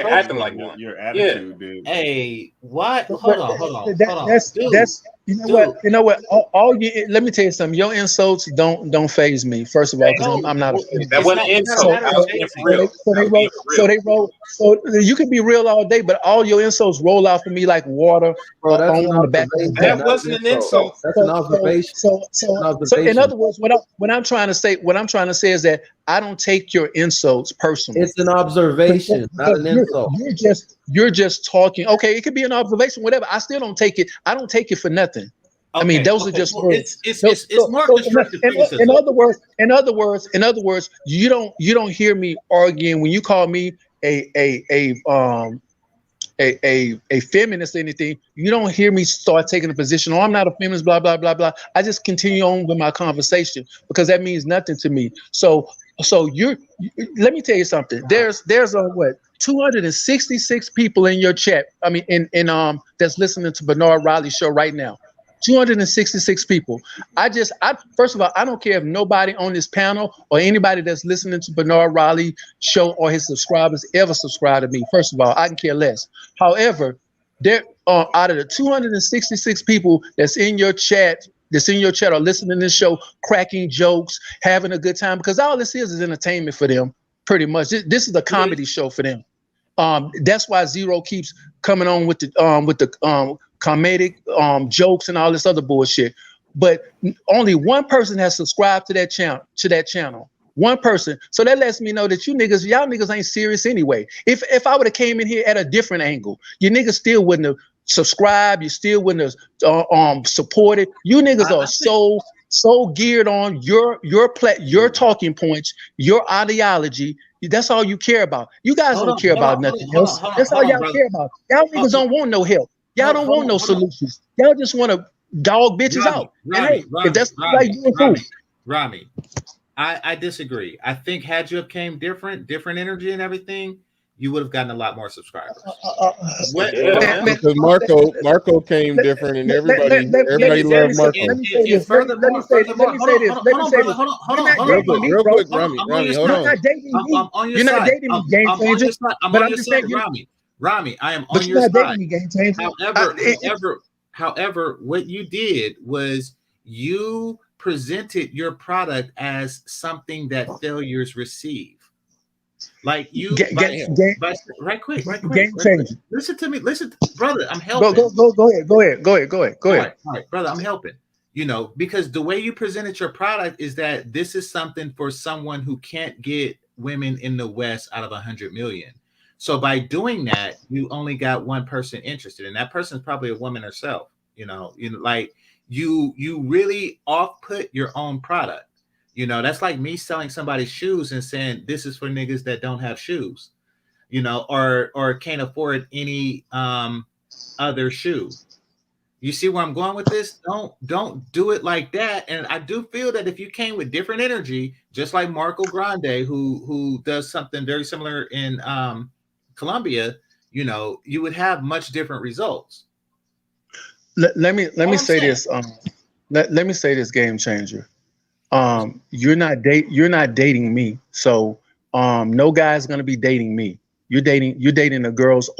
acting like one. Your attitude, dude. Hey, what? Hold on. That's you know what? All you, let me tell you something. Your insults don't phase me. First of all, because I'm not a feminist. That wasn't insult. So you can be real all day, but all your insults roll out for me like water on the back. That wasn't an insult. That's an observation. So in other words, what I'm trying to say is that I don't take your insults personally. It's an observation, not an insult. You're just talking. Okay, it could be an observation, whatever. I still don't take it. I don't take it for nothing. I mean, those are just words. It's more constructive criticism. In other words, you don't hear me arguing when you call me a feminist or anything. You don't hear me start taking a position. Oh, I'm not a feminist. Blah blah blah blah. I just continue on with my conversation because that means nothing to me. So let me tell you something. There's 266 people in your chat. I mean, in that's listening to Bernard Riley's show right now. 266 people. First of all, I don't care if nobody on this panel or anybody that's listening to Bernard Riley show or his subscribers ever subscribe to me. First of all, I can care less. However, there out of the 266 people that's in your chat or listening to this show, cracking jokes, having a good time, because all this is entertainment for them, pretty much. This is a comedy show for them. That's why Zero keeps coming on with the comedic jokes and all this other bullshit. But only one person has subscribed to that channel. One person. So that lets me know that y'all niggas ain't serious anyway. If I would have came in here at a different angle, you niggas still wouldn't have subscribed. You still wouldn't have supported. You niggas are so geared on your talking points, your ideology. That's all you care about. You guys don't care about nothing else. That's all y'all care about. Y'all niggas don't want no help. Y'all don't want no solutions. Y'all just want to dog bitches out. If that's like you, cool. Rami, I disagree. I think had you have came different energy and everything, you would have gotten a lot more subscribers. Because Marco came different, and everybody loved Marco. Let me say this. Real quick, Rami, hold on. You're not dating me, game changer. But I'm just saying, Rami, I am on your side. However, what you did was you presented your product as something that failures receive. Like you, right quick. Game changer. Listen to me, brother. I'm helping. Go ahead. All right, brother. I'm helping. You know, because the way you presented your product is that this is something for someone who can't get women in the West out of 100 million. So by doing that, you only got one person interested, and that person is probably a woman herself. Like you really off-put your own product. That's like me selling somebody shoes and saying this is for niggas that don't have shoes, or can't afford any other shoe. You see where I'm going with this? Don't do it like that. And I do feel that if you came with different energy, just like Marco Grande, who does something very similar in Colombia, you would have much different results. Let me say this. Let me say this, Game Changer. You're not dating me, so no guy's gonna be dating me. You're dating the girls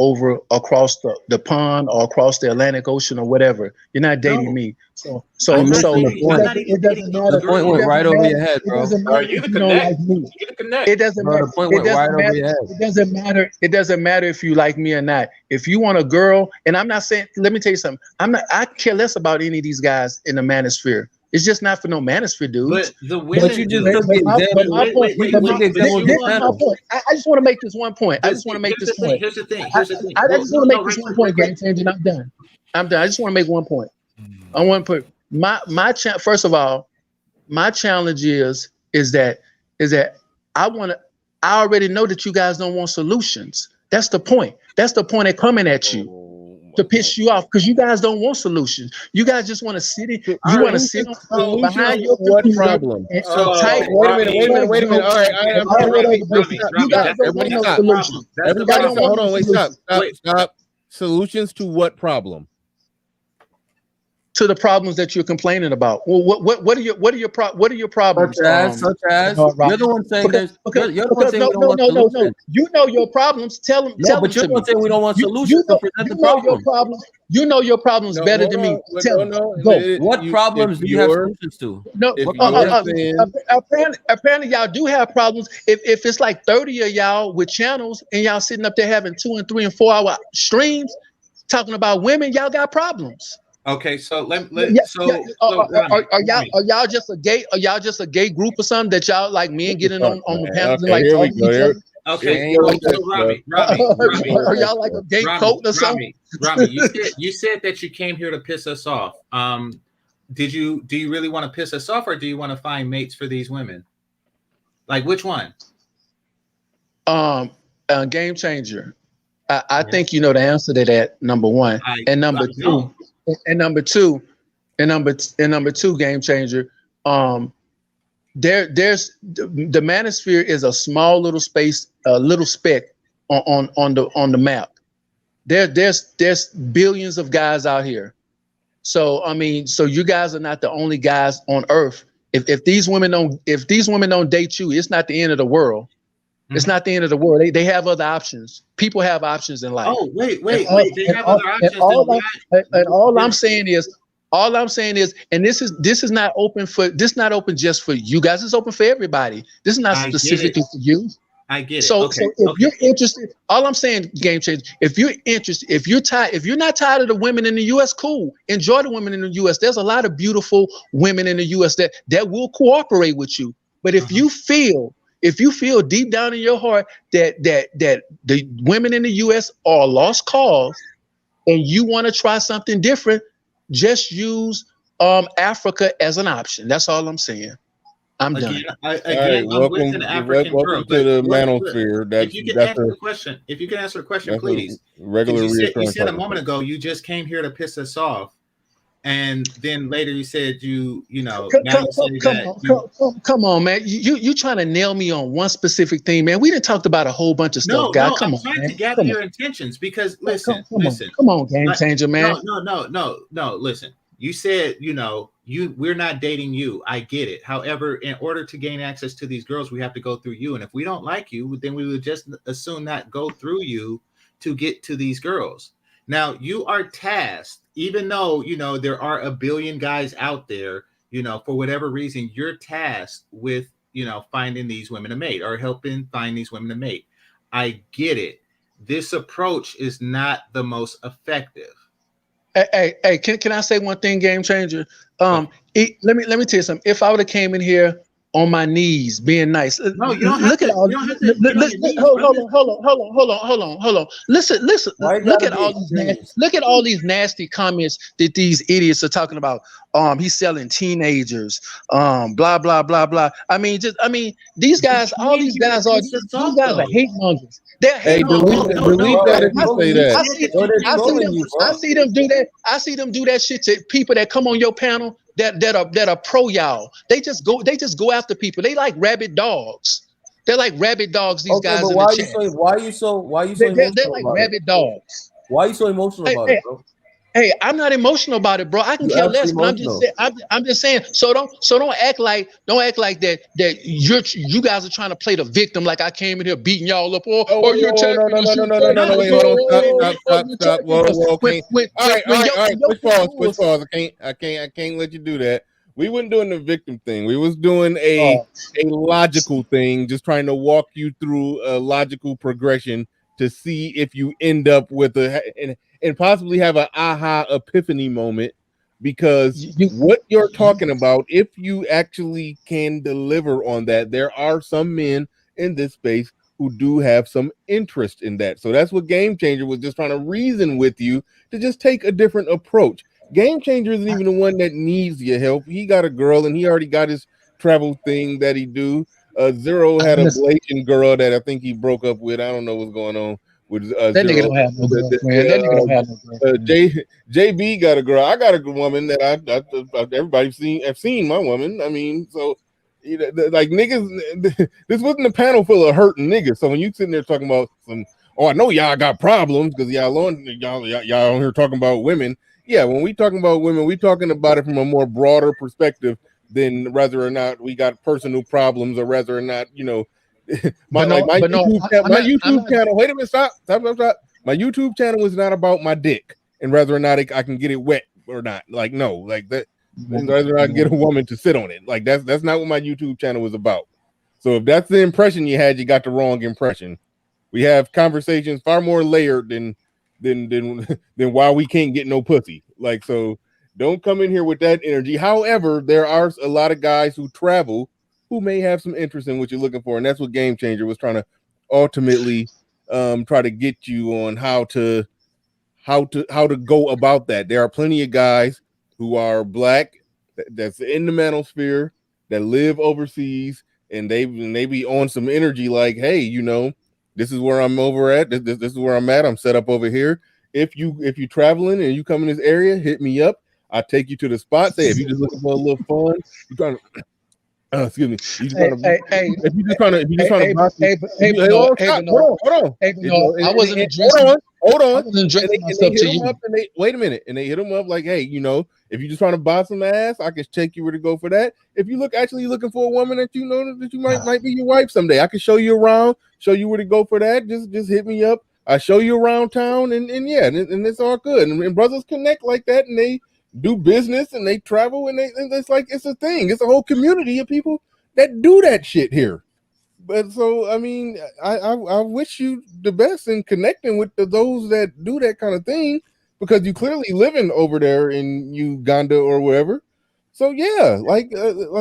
across the pond or across the Atlantic Ocean or whatever. You're not dating me. So it doesn't matter. The point went right over your head, bro. It doesn't matter if you don't like me. It doesn't matter. The point went right over your head. It doesn't matter. It doesn't matter if you like me or not. If you want a girl, and I'm not saying, let me tell you something. I care less about any of these guys in the manosphere. It's just not for no manosphere dudes. But the women. But you just took the example. I just want to make this one point. I just want to make this point. Here's the thing. I just want to make this one point, Game Changer, and I'm done. I just want to make one point. I want to put first of all, my challenge is that I already know that you guys don't want solutions. That's the point. That's the point of coming at you. To piss you off, because you guys don't want solutions. You guys just want to sit in. You want to sit behind your what problem? And Wait a minute. All right. You guys don't want no solutions. Hold on. Wait. Stop. Solutions to what problem? To the problems that you're complaining about. Well, what are your problems? Such as you're the one saying there's. You're the one saying we don't want solutions. No. You know your problems. Tell them. But you're the one saying we don't want solutions. You know your problems better than me. Tell them. What problems do you have solutions to? No. Apparently, y'all do have problems. If it's like 30 of y'all with channels and y'all sitting up there having 2 and 3 and 4 hour streams talking about women, y'all got problems. Okay, so are y'all just a gay? Are y'all just a gay group or something that y'all like me and getting on the panels and like talking to each other? Okay, so Robbie, are y'all like a gay cult or something? Robbie, you said that you came here to piss us off. Do you really want to piss us off, or do you want to find mates for these women? Like which one? Game Changer. I think you know the answer to that. Number one, and number two. And number two, Game Changer. There's the manosphere is a small little space, a little speck on the map. There's billions of guys out here. So so you guys are not the only guys on Earth. If these women don't date you, it's not the end of the world. It's not the end of the world. They have other options. People have options in life. Oh, wait. They have other options. All I'm saying is, and this is not open just for you guys. It's open for everybody. This is not specifically for you. I get it. So if you're interested, all I'm saying, Game Changer, if you're interested, if you're not tired of the women in the U.S., cool. Enjoy the women in the U.S. There's a lot of beautiful women in the U.S. that will cooperate with you. But if you feel deep down in your heart that the women in the U.S. are a lost cause, and you want to try something different, just use Africa as an option. That's all I'm saying. I'm done. Welcome to the manosphere. If you can answer the question, please. You said a moment ago you just came here to piss us off. And then later you said come on, man. You trying to nail me on one specific thing, man. We didn't talk about a whole bunch of stuff, guys. I'm trying to gather your intentions because listen. Come on, Game Changer, man. No. Listen, you said we're not dating you. I get it. However, in order to gain access to these girls, we have to go through you. And if we don't like you, then we would just as soon not go through you to get to these girls. Now you are tasked, even though, there are a billion guys out there, for whatever reason, you're tasked with, finding these women a mate or helping find these women a mate. I get it. This approach is not the most effective. Hey, can I say one thing, Game Changer? Let me tell you something. If I would have came in here on my knees, being nice. No, you don't have to. You don't have to get on your knees, Hold on. Listen. Look at all these nasty comments that these idiots are talking about. He's selling teenagers. Blah blah blah blah. I mean, these guys. All these guys are hate mongers. They're hate mongers. Delete that if you say that. I see them do that. I see them do that shit to people that come on your panel that are pro y'all. They just go after people. They like rabid dogs. They're like rabid dogs. These guys in the chat. Why are you so They're like rabid dogs. Why are you so emotional about it, bro? Hey, I'm not emotional about it, bro. I can care less, but I'm just saying. So don't act like that you guys are trying to play the victim, like I came in here beating y'all up. Or you're attacking us. No, wait, hold on, stop. Whoa, okay. All right, push pause. I can't let you do that. We weren't doing the victim thing. We was doing a logical thing, just trying to walk you through a logical progression to see if you end up with and possibly have an aha epiphany moment, because what you're talking about, if you actually can deliver on that, there are some men in this space who do have some interest in that. So that's what Game Changer was just trying to reason with you to just take a different approach. Game Changer isn't even the one that needs your help. He got a girl and he already got his travel thing that he do. Zero had a Blasian girl that I think he broke up with. I don't know what's going on with that Zero. Nigga don't have no girlfriend. That nigga don't have no girlfriend. JB got a girl. I got a woman that everybody's seen. I've seen my woman. I mean, so like niggas, this wasn't a panel full of hurting niggas. So when you sitting there talking about some, I know y'all got problems because y'all on here talking about women. Yeah, when we talking about women, we talking about it from a more broader perspective than whether or not we got personal problems or whether or not my YouTube channel. Wait a minute, stop. My YouTube channel is not about my dick and whether or not I can get it wet or not. Like no, like that. Whether or not I can get a woman to sit on it. Like that's not what my YouTube channel was about. So if that's the impression you had, you got the wrong impression. We have conversations far more layered than why we can't get no pussy. Like, so don't come in here with that energy. However, there are a lot of guys who travel who may have some interest in what you're looking for, and that's what Game Changer was trying to ultimately try to get you on how to go about that. There are plenty of guys who are black that's in the manosphere that live overseas, and they be on some energy like, hey, this is where I'm over at. This is where I'm at. I'm set up over here. If you traveling and you come in this area, hit me up. I'll take you to the spot. Say if you just looking for a little fun, you trying to excuse me. You just if you just trying to hold on. I wasn't addressing. Hold on. I wasn't addressing myself to you. Wait a minute. And they hit them up like, hey, if you just trying to buy some ass, I can take you where to go for that. If you looking for a woman that that you might be your wife someday, I can show you around, show you where to go for that. Just hit me up. I show you around town, and it's all good. And brothers connect like that, and they do business and they travel, and it's like it's a thing. It's a whole community of people that do that shit here. But so I mean, I wish you the best in connecting with those that do that kind of thing, because you clearly living over there in Uganda or wherever. So yeah,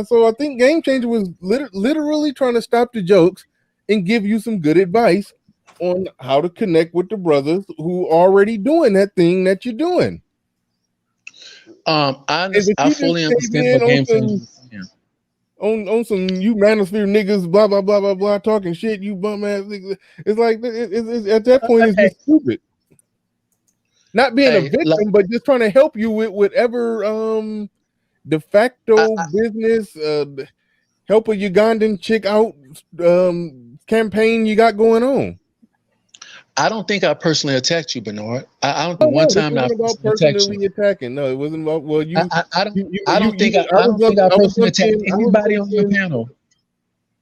so I think Game Changer was literally trying to stop the jokes and give you some good advice on how to connect with the brothers who already doing that thing that you're doing. I fully understand what Game Changer is saying. On some you manosphere niggas, blah blah blah blah blah, talking shit, you bum ass niggas. It's like it's at that point it's just stupid. Not being a victim, but just trying to help you with whatever de facto business help a Ugandan chick out campaign you got going on. I don't think I personally attacked you, Bernard. I don't think one time I personally attacking. No, it wasn't about. Well, you. I don't think I personally attacked anybody on your panel.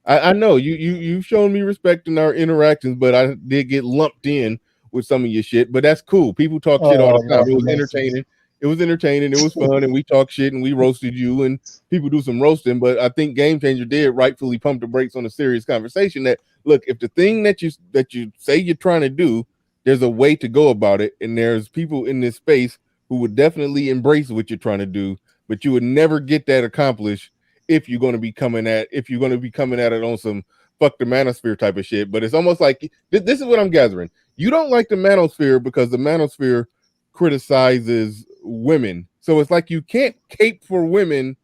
I know you've shown me respect in our interactions, but I did get lumped in with some of your shit. But that's cool. People talk shit all the time. It was entertaining. It was entertaining. It was fun, and we talk shit and we roasted you, and people do some roasting. But I think Game Changer did rightfully pump the brakes on a serious conversation. That look, if the thing that you say you're trying to do, there's a way to go about it, and there's people in this space who would definitely embrace what you're trying to do, but you would never get that accomplished if you're going to be coming at it on some fuck the manosphere type of shit. But it's almost like this is what I'm gathering. You don't like the manosphere because the manosphere criticizes women. So it's like you can't cape for women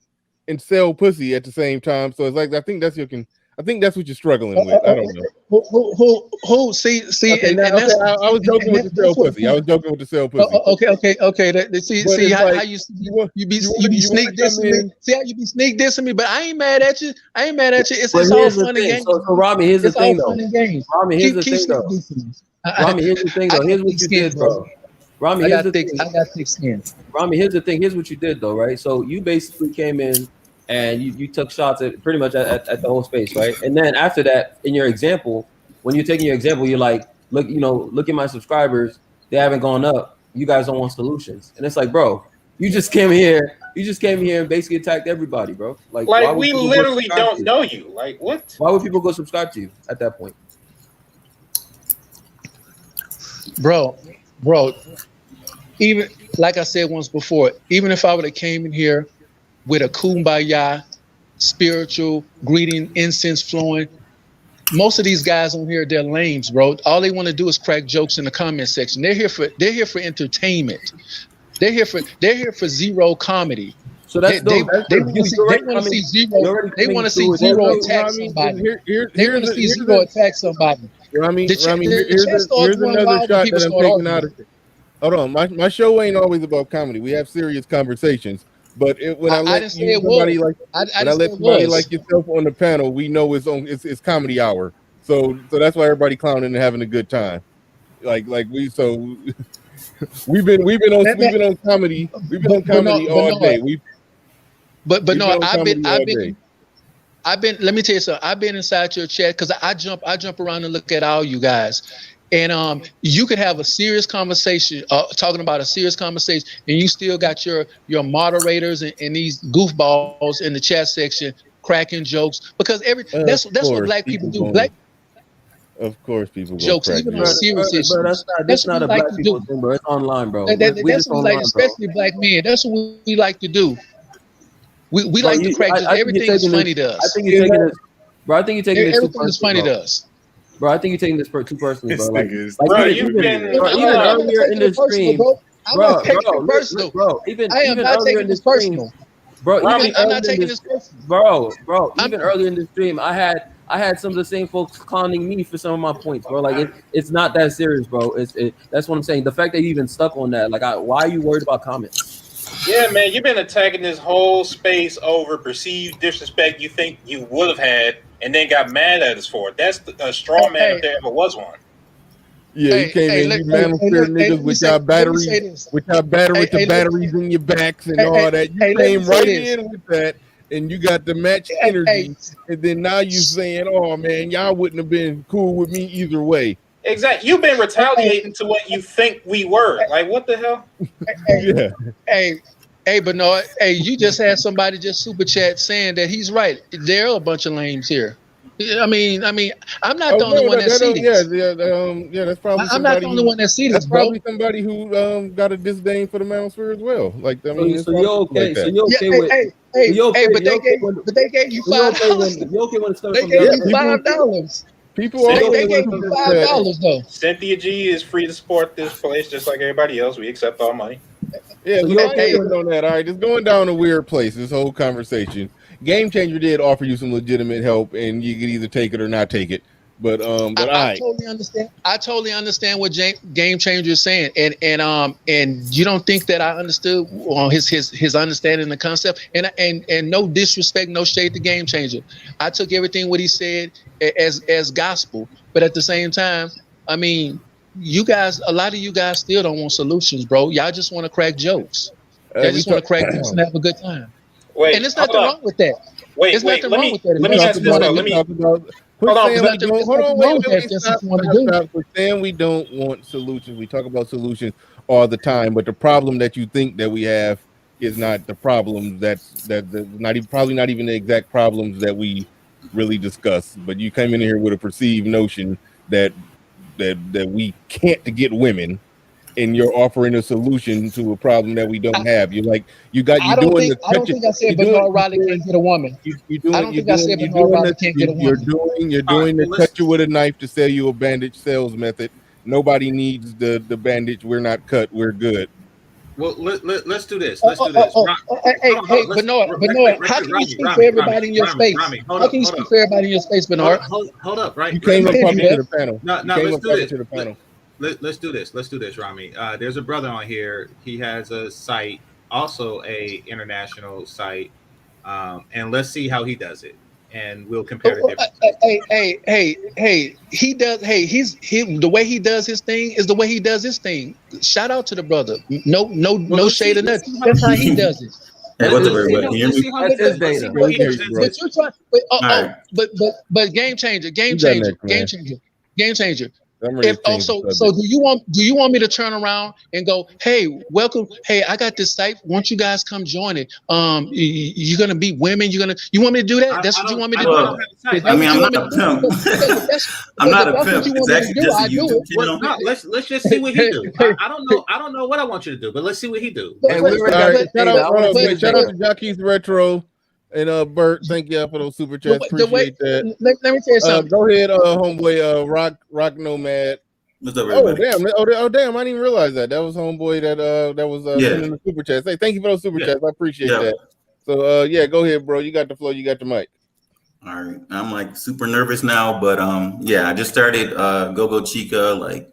and sell pussy at the same time. So it's like I think that's what you're struggling with. I don't know. Who see okay, and that's I was joking with the sell pussy. I was joking with the sell pussy. Okay. See how you be sneak dissing me. See how you be sneak dissing me, but I ain't mad at you. It's all fun and games. So Rami, here's the thing though. Rami, here's the thing though. Rami, here's the thing though. Here's what you did, bro. Rami, here's the thing. I got thick skin. Rami, here's the thing. Here's what you did though, right? So you basically came in and you took shots at pretty much at the whole space, right? And then after that, in your example, when you're taking your example, you're like, look at my subscribers, they haven't gone up. You guys don't want solutions. And it's like, bro, you just came here and basically attacked everybody, bro. Like we literally don't know you. Like what? Why would people go subscribe to you at that point? Bro, even like I said once before, even if I would have came in here with a kumbaya, spiritual greeting, incense flowing, most of these guys on here, they're lames, bro. All they want to do is crack jokes in the comment section. They're here for entertainment. They're here for zero comedy. So they want to see zero. They want to see zero attack somebody. They want to see zero attack somebody. Rami, here's another shot that I'm taking out of it. Hold on, my show ain't always about comedy. We have serious conversations. But when I let somebody like yourself on the panel, we know it's comedy hour. So that's why everybody clowning and having a good time. We've been on comedy all day. I've been. Let me tell you something. I've been inside your chat because I jump around and look at all you guys. And you could have a serious conversation, talking about a serious conversation, and you still got your moderators and these goofballs in the chat section cracking jokes because that's what black people do. Of course, people jokes even on serious issues. Bro, that's not a black people thing, bro. It's online, bro. That's what we like, especially black men. That's what we like to do. We like to crack. Everything is funny to us. I think you're taking this, bro. I think you're taking this too everything is funny to us. Bro, I think you're taking this too personally, bro. Even earlier in the stream, bro. Even earlier in the stream, bro. I'm not taking this personal, bro. Even earlier in the stream, I had some of the same folks clowning me for some of my points, bro. Like it's not that serious, bro. That's what I'm saying. The fact that you even stuck on that, like, why are you worried about comments? Yeah, man, you've been attacking this whole space over perceived disrespect you think you would have had, and then got mad at us for it. That's a straw man if there ever was one. Yeah, you came in, you manosphere niggas with your batteries in your backs and all that. You came right in with that, and you got the match energy, and then now you saying, "Oh man, y'all wouldn't have been cool with me either way." Exactly. You've been retaliating to what you think we were. Like, what the hell? You just had somebody just super chat saying that he's right. There are a bunch of lames here. I mean, I'm not the only one that see this. Yeah, that's probably. I'm not the only one that see this. That's probably somebody who got a disdain for the manosphere as well. Like, I mean, so you're okay. So you're okay with. But they gave you $5. You okay when it's They gave you $5. People they gave you $5 though. Cynthia G is free to support this place just like everybody else. We accept all money. Yeah, so on that. All right, it's going down a weird place. This whole conversation. Game Changer did offer you some legitimate help, and you could either take it or not take it. But I totally understand. I totally understand what Game Changer is saying, and you don't think that I understood his understanding the concept, and no disrespect, no shade to Game Changer. I took everything what he said as gospel, but at the same time, I mean, a lot of you guys still don't want solutions, bro. Y'all just want to crack jokes. Y'all just want to crack jokes and have a good time. Wait, and there's nothing wrong with that. There's nothing wrong with that. Let me ask this though. We're saying we don't want solutions. We talk about solutions all the time, but the problem that you think that we have is not the problem. That's probably not even the exact problems that we really discuss. But you came in here with a perceived notion that we can't get women, and you're offering a solution to a problem that we don't have. You're like, you I don't think I said Bernard Riley can't get a woman. I don't think I said Bernard Riley can't get a woman. You're doing the cut you with a knife to sell you a bandage sales method. Nobody needs the bandage. We're not cut. We're good. Well, let's do this. Let's do this. Hey, Bernard, how can you speak for everybody in your space? How can you speak for everybody in your space, Bernard? Hold up, right? You came up talking to the panel. No, let's do this. Let's do this. Let's do this, Rami. There's a brother on here. He has a site, also a international site, and let's see how he does it, and we'll compare the difference. Hey, he does. Hey, the way he does his thing is the way he does his thing. Shout out to the brother. No shade or nothing. That's how he does it. Hey, what's up, everybody? Can you hear me? That's his data. But game changer. So do you want me to turn around and go, hey, welcome, hey, I got this site. Won't you guys come join it? You're gonna beat women. You want me to do that? That's what you want me to do? I mean, I'm not a pimp. I'm not a pimp. It's actually just a YouTube channel. No, let's just see what he do. I don't know what I want you to do, but let's see what he do. Hey, shout out to Jockey's Retro. And Bert, thank you for those super chats. Appreciate that. Let me tell you something. Go ahead, homeboy, Rock Nomad. What's up, everybody? Damn! I didn't even realize that. That was homeboy that was sending the super chats. Hey, thank you for those super chats. I appreciate that. So go ahead, bro. You got the flow. You got the mic. All right. I'm like super nervous now, but I just started Go Chica like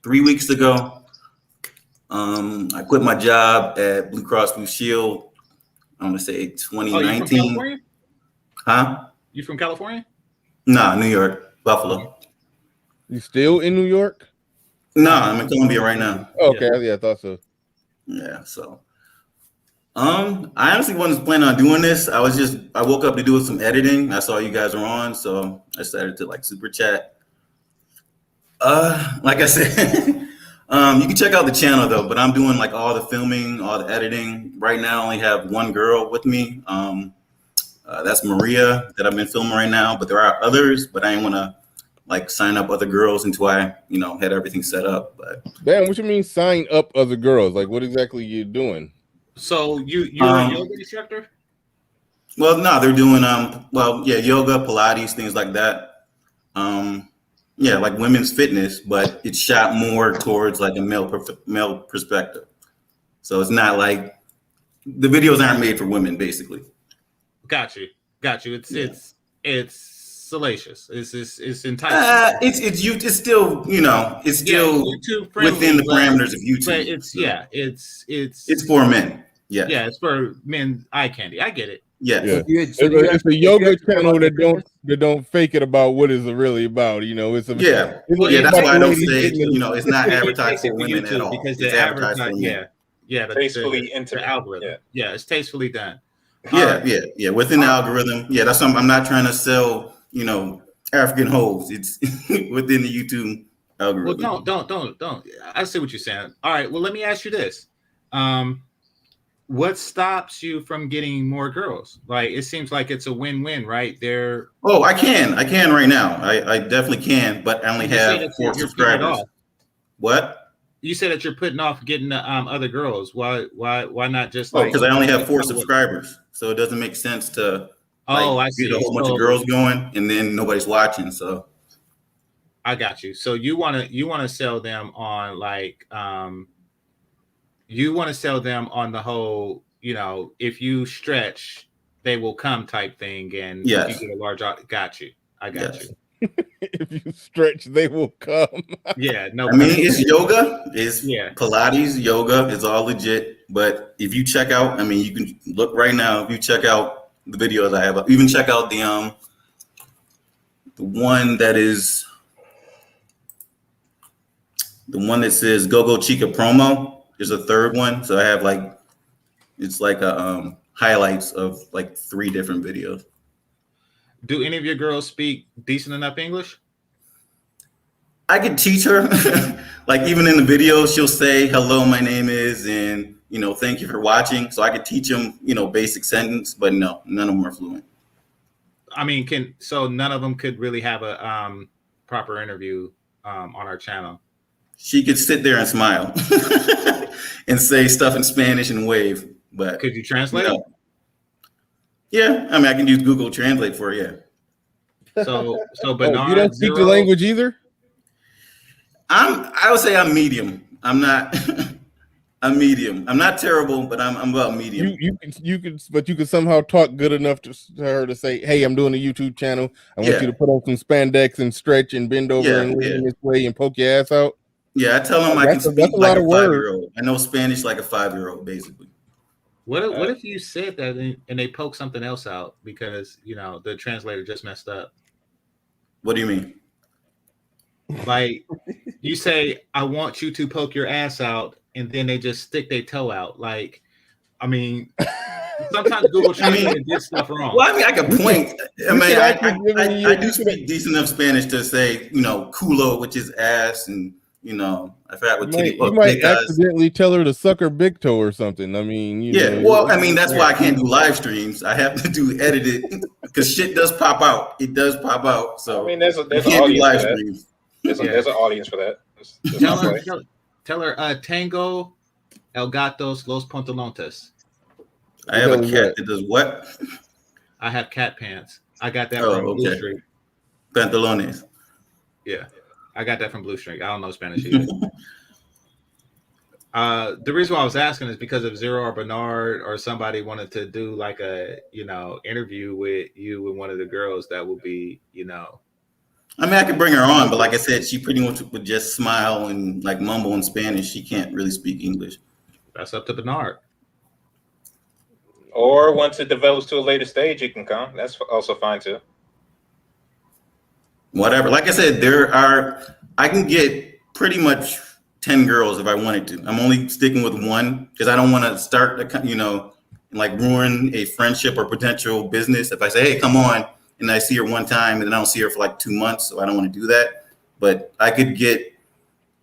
3 weeks ago. I quit my job at Blue Cross Blue Shield. I'm gonna say 2019. Oh, huh? You from California? Nah, New York, Buffalo. You still in New York? Nah, I'm in Colombia right now. Okay, yeah, I thought so. Yeah, so I honestly wasn't planning on doing this. I woke up to do some editing. I saw you guys were on, so I started to like super chat. Like I said. You can check out the channel though, but I'm doing like all the filming, all the editing. Right now I only have one girl with me. That's Maria that I've been filming right now, but there are others, but I didn't want to like sign up other girls until I, had everything set up. But damn, what you mean sign up other girls? Like what exactly you doing? So you're a yoga instructor? Well, no, they're doing yoga, Pilates, things like that. Yeah, like women's fitness, but it's shot more towards like a male perspective. So it's not like the videos aren't made for women, basically. Got you. It's salacious. It's enticing. It's still within the parameters of YouTube. But it's for men. Yeah. Yeah, it's for men eye candy. I get it. Yeah. It's a yoga channel that don't fake it about what it's really about. It's a that's why I don't say it's not advertised for women at all. Because it's advertised for men. Tastefully intimate. The algorithm. Yeah, it's tastefully done. Yeah. Within the algorithm. Yeah, that's something I'm not trying to sell. African hoes. It's within the YouTube algorithm. Well, don't. I see what you're saying. All right. Well, let me ask you this. What stops you from getting more girls? Like it seems like it's a win-win, right? I can right now. I definitely can, but I only have 4 subscribers. What? You said that you're putting off getting other girls. Why not just like? Because I only have 4 subscribers, so it doesn't make sense to I see. Get a whole bunch of girls going, and then nobody's watching. So I got you. So you want to sell them on like you want to sell them on the whole, if you stretch, they will come type thing. And if you get a large, got you. I got you. If you stretch, they will come. Yeah, no. I mean, it's yoga. It's Pilates, yoga. It's all legit. But if you check out, I mean, you can look right now. If you check out the videos I have, even check out the one that is the one that says Go Chica promo. There's a third one, so I have it's like a highlights of like 3 different videos. Do any of your girls speak decent enough English? I could teach her. Like even in the video, she'll say, "Hello, my name is," and thank you for watching. So I could teach them, basic sentence, but no, none of them are fluent. I mean, none of them could really have a proper interview on our channel. she could sit there and smile and say stuff in Spanish and wave. But could you translate? No. Yeah, I mean, I can use Google Translate for it. Yeah. So Oh, Bernard, you don't speak the language either? I would say I'm medium. I'm not. I'm medium. I'm not terrible, but I'm about medium. You could somehow talk good enough to her to say, "Hey, I'm doing a YouTube channel. I want you to put on some spandex and stretch and bend over and lean this way and poke your ass out." Yeah, I tell them I can speak like a 5-year-old. I know Spanish like a 5-year-old, basically. What if you said that and they poke something else out because the translator just messed up? What do you mean? Like you say, I want you to poke your ass out, and then they just stick their toe out. Like, I mean, sometimes Google Translate gets stuff wrong. Well, I mean, I can point. I mean, I do speak decent enough Spanish to say, culo, which is ass, and I forgot what you might accidentally tell her to suck her big toe or something. I mean, well, I mean, that's why I can't do live streams. I have to do edited because shit does pop out. It does pop out. So I mean, there's an audience for that. There's an audience for that. Tell her Tango El Gatos Los Pantalones. I have a cat that does what? I have cat pants. I got that from Blue Streak. Pantalones. Yeah, I got that from Blue Streak. I don't know Spanish either. The reason why I was asking is because if Zero or Bernard or somebody wanted to do like a interview with you and one of the girls, that would be I mean, I could bring her on, but like I said, she pretty much would just smile and like mumble in Spanish. She can't really speak English. That's up to Bernard. Or once it develops to a later stage, you can come. That's also fine too. Whatever. Like I said, I can get pretty much 10 girls if I wanted to. I'm only sticking with one because I don't want to start, like ruin a friendship or potential business. If I say, hey, come on, and I see her one time and then I don't see her for like 2 months, so I don't want to do that. But I could get,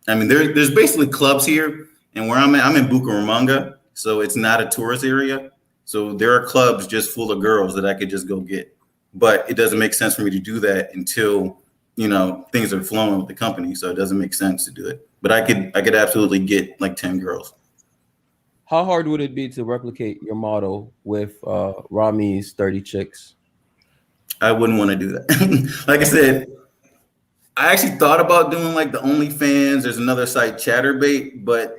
I mean, there's basically clubs here, and where I'm at, I'm in Bucaramanga, so it's not a tourist area. So there are clubs just full of girls that I could just go get. But it doesn't make sense for me to do that until, things are flowing with the company. So it doesn't make sense to do it. But I could absolutely get like 10 girls. How hard would it be to replicate your model with Rami's 30 chicks? I wouldn't want to do that. Like I said, I actually thought about doing like the OnlyFans. There's another site, Chatterbait, but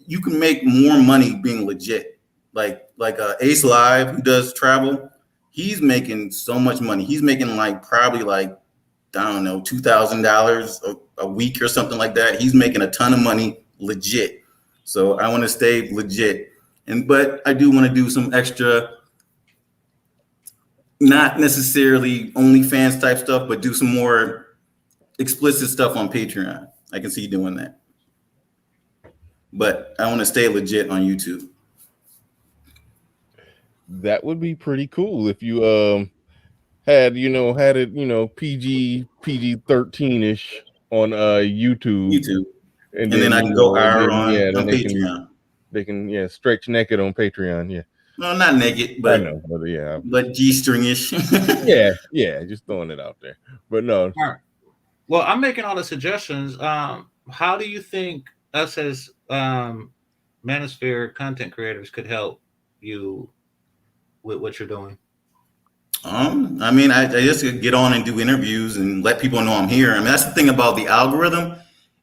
you can make more money being legit. Like Ace Live, who does travel, he's making so much money. He's making probably I don't know, $2,000 a week or something like that. He's making a ton of money legit. So I want to stay legit. But I do want to do some extra, not necessarily OnlyFans type stuff, but do some more explicit stuff on Patreon. I can see doing that. But I want to stay legit on YouTube. That would be pretty cool if you had it PG 13-ish on YouTube. And then I can go R on Patreon. They can stretch naked on Patreon. Yeah. No, not naked, but I know, but G-string-ish. yeah, just throwing it out there. But no. All right. Well, I'm making all the suggestions. How do you think us as Manosphere content creators could help you with what you're doing? I mean, I just get on and do interviews and let people know I'm here. I mean, that's the thing about the algorithm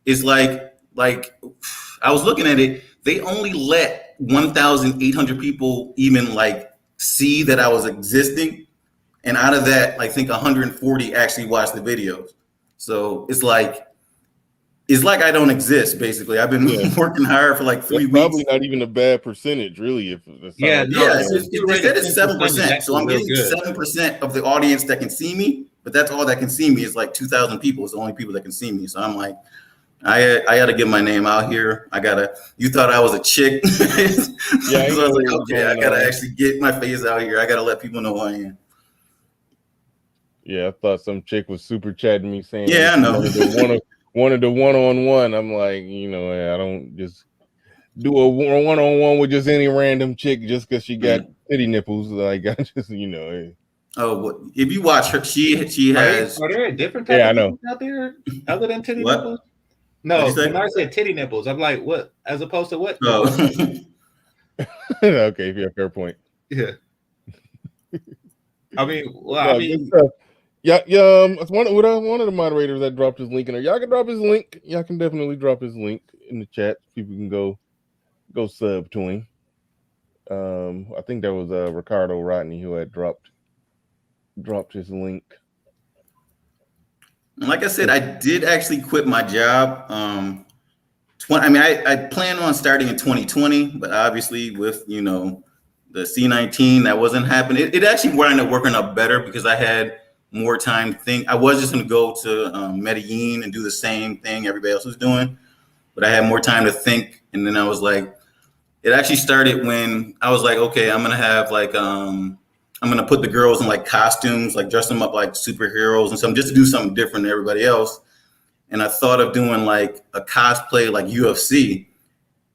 is like I was looking at it. They only let 1,800 people even see that I was existing. And out of that, I think 140 actually watched the videos. So it's like I don't exist, basically. I've been working hard for 3 weeks. Probably not even a bad percentage, really. They said it's 7%. So I'm getting 7% of the audience that can see me, but that's all that can see me is 2,000 people. It's the only people that can see me. So I'm like, I got to get my name out here. You thought I was a chick. So I was like, okay, I got to actually get my face out here. I got to let people know who I am. Yeah, I thought some chick was super chatting me saying, yeah, I know. Wanted the one-on-one. I'm like, I don't just do a one-on-one with just any random chick just because she got titty nipples. I just, Oh, well, if you watch her, she has. Are there a different type of nipples out there other than titty nipples? No, Bernard said titty nipples. I'm like, what? As opposed to what? Oh. Okay, yeah, fair point. Yeah. I mean, well, No, I mean, good stuff. Yeah, it's one of the moderators that dropped his link in there. Y'all can drop his link. Y'all can definitely drop his link in the chat. People can go sub to him. I think that was Ricardo Rodney who had dropped his link. Like I said, I did actually quit my job. I plan on starting in 2020, but obviously with the C-19, that wasn't happening. It actually wound up working out better because I had more time to think. I was just going to go to Medellin and do the same thing everybody else was doing, but I had more time to think. And then I was like, it actually started when I was like, okay, I'm going to have like, I'm going to put the girls in like costumes, like dress them up like superheroes and something, just to do something different than everybody else. And I thought of doing like a cosplay like UFC.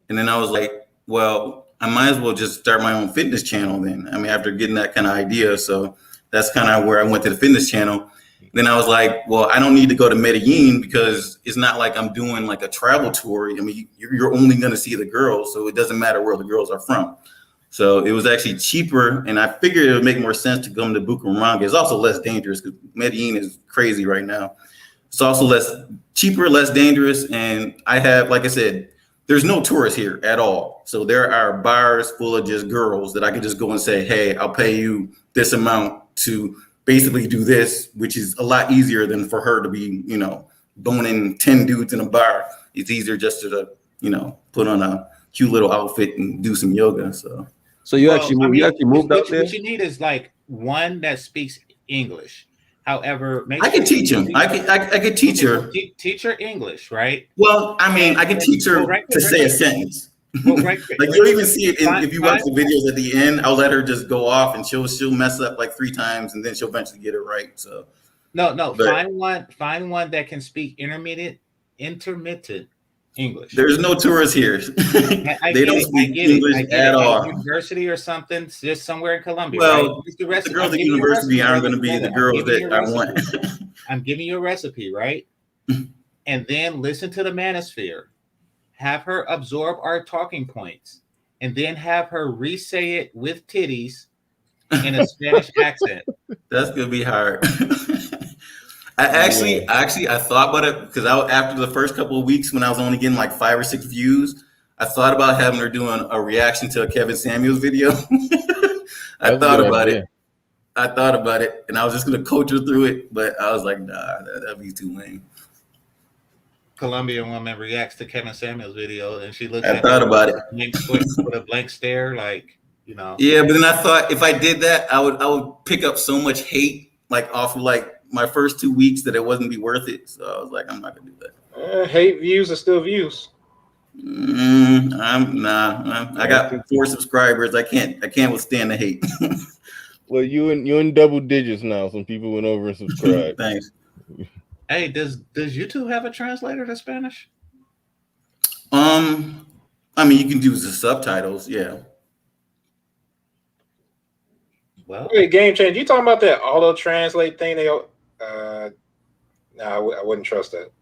And then I was like, well, I might as well just start my own fitness channel then. I mean, after getting that kind of idea. So that's kind of where I went to the fitness channel. Then I was like, well, I don't need to go to Medellin because it's not like I'm doing like a travel tour. I mean, you're only going to see the girls. So it doesn't matter where the girls are from. So it was actually cheaper. And I figured it would make more sense to come to Bucaramanga. It's also less dangerous because Medellin is crazy right now. It's also cheaper, less dangerous. And I have, like I said, there's no tourists here at all. So there are bars full of just girls that I can just go and say, hey, I'll pay you this amount to basically do this, which is a lot easier than for her to be, boning 10 dudes in a bar. It's easier just to, put on a cute little outfit and do some yoga. So you actually moved out there? What you need is like one that speaks English. However, I can teach him. I can teach her. Teach her English, right? Well, I mean, I can teach her to say a sentence. Like you'll even see it if you watch the videos at the end. I'll let her just go off, and she'll mess up like 3 times, and then she'll eventually get it right. So no, find one that can speak intermittent English. There's no tourists here. They don't speak English at all. University or something, just somewhere in Colombia. Well, right? The girls at university aren't going to be the girls that I want. I'm giving you a recipe, right? And then listen to the manosphere. Have her absorb our talking points, and then have her re-say it with titties in a Spanish accent. That's gonna be hard. I thought about it because after the first couple of weeks when I was only getting like 5 or 6 views, I thought about having her doing a reaction to a Kevin Samuels video. I thought about it, and I was just gonna coach her through it, but I was like, nah, that'd be too lame. Colombian woman reacts to Kevin Samuels video, and she looks. I thought about it with a blank stare, like Yeah, but then I thought if I did that, I would pick up so much hate, like off of like my first 2 weeks, that it wasn't be worth it. So I was like, I'm not gonna do that. Hate views are still views. I got 4 subscribers. I can't withstand the hate. Well, you in double digits now. Some people went over and subscribed. Thanks. Hey, does YouTube have a translator to Spanish? I mean, you can do the subtitles, yeah. Well, wait, Game Changer, you talking about that auto translate thing? No, I wouldn't trust that.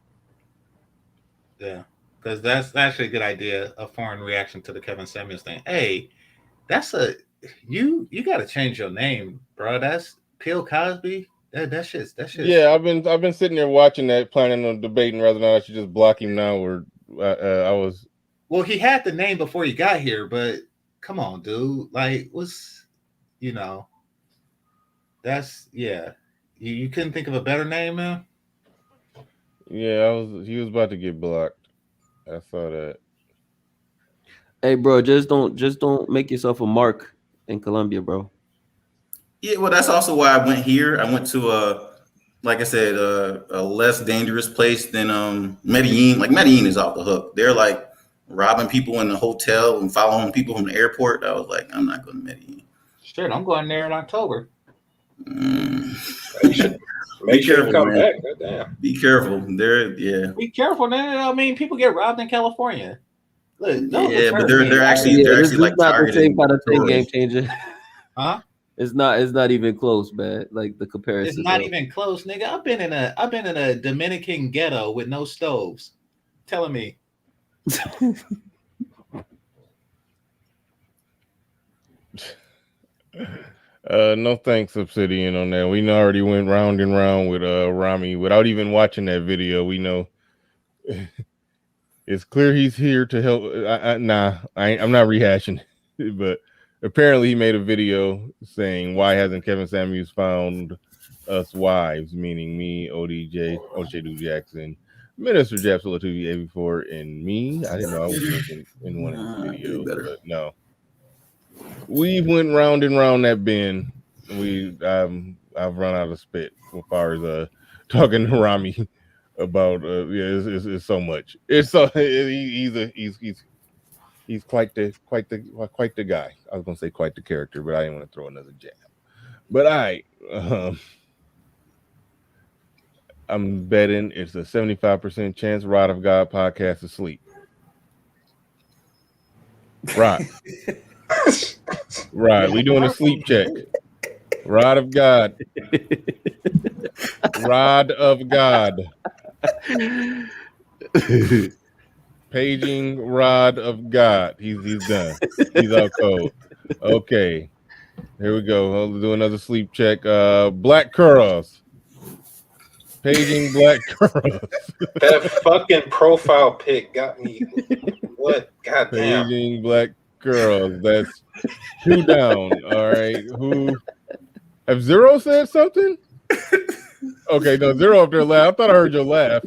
Yeah, because that's actually a good idea. A foreign reaction to the Kevin Samuels thing. Hey, that's you got to change your name, bro. That's Bill Cosby. That shit's. Yeah, I've been sitting there watching that, planning on debating whether or not I should just block him now or I was. Well, he had the name before he got here, but come on, dude. Like, that's You couldn't think of a better name, man? Yeah, he was about to get blocked. I saw that. Hey, bro, just don't make yourself a mark in Colombia, bro. Yeah, well, that's also why I went here. I went to like I said, a less dangerous place than Medellin. Like Medellin is off the hook. They're like robbing people in the hotel and following people from the airport. I was like, I'm not going to Medellin. Shit, I'm going there in October. You should Be careful, come man. back. Be careful. Be careful, man. I mean, people get robbed in California. Look, but they're actually like not the same targeting kind of thing, Game tourists. Changer. Huh? It's not even close, man. Like the comparison. It's not even close, nigga. I've been in a Dominican ghetto with no stoves. telling me. No thanks, Obsidian, on that. We already went round and round with Rami without even watching that video. We know it's clear he's here to help. I'm not rehashing it, but apparently he made a video saying, why hasn't Kevin Samuels found us wives, meaning me, OJ Jackson, Minister Japsula 284, and me. I didn't know I was mentioned in one of his videos, but no. We went round and round that bin. I've run out of spit as far as talking to Rami about it's so much. It's so he's quite the guy. I was gonna say quite the character, but I didn't want to throw another jab. But I'm betting it's a 75% chance Rod of God podcast is asleep. Rod. Right, we doing a sleep check. Rod of God. Rod of God. Paging Rod of God. He's done. He's out cold. Okay. Here we go. I'll do another sleep check. Black Curls. Paging Black Curls. That fucking profile pic got me. What? Goddamn. Paging Black Girls. That's 2 down. All right. Who have Zero said something? Okay, no, Zero up there laugh. I thought I heard your laugh.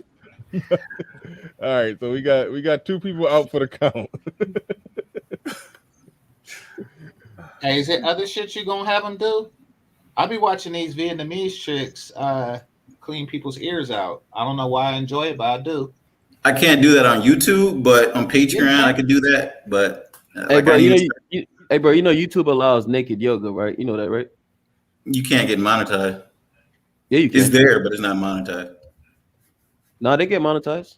All right, so we got 2 people out for the count. Hey, is there other shit you gonna have them do? I be watching these Vietnamese chicks clean people's ears out. I don't know why I enjoy it, but I do. I can't do that on YouTube, but on Patreon I could do that. But hey, bro, you know YouTube allows naked yoga, right? You know that, right? You can't get monetized. Yeah, you can. It's there, but it's not monetized. No, they get monetized.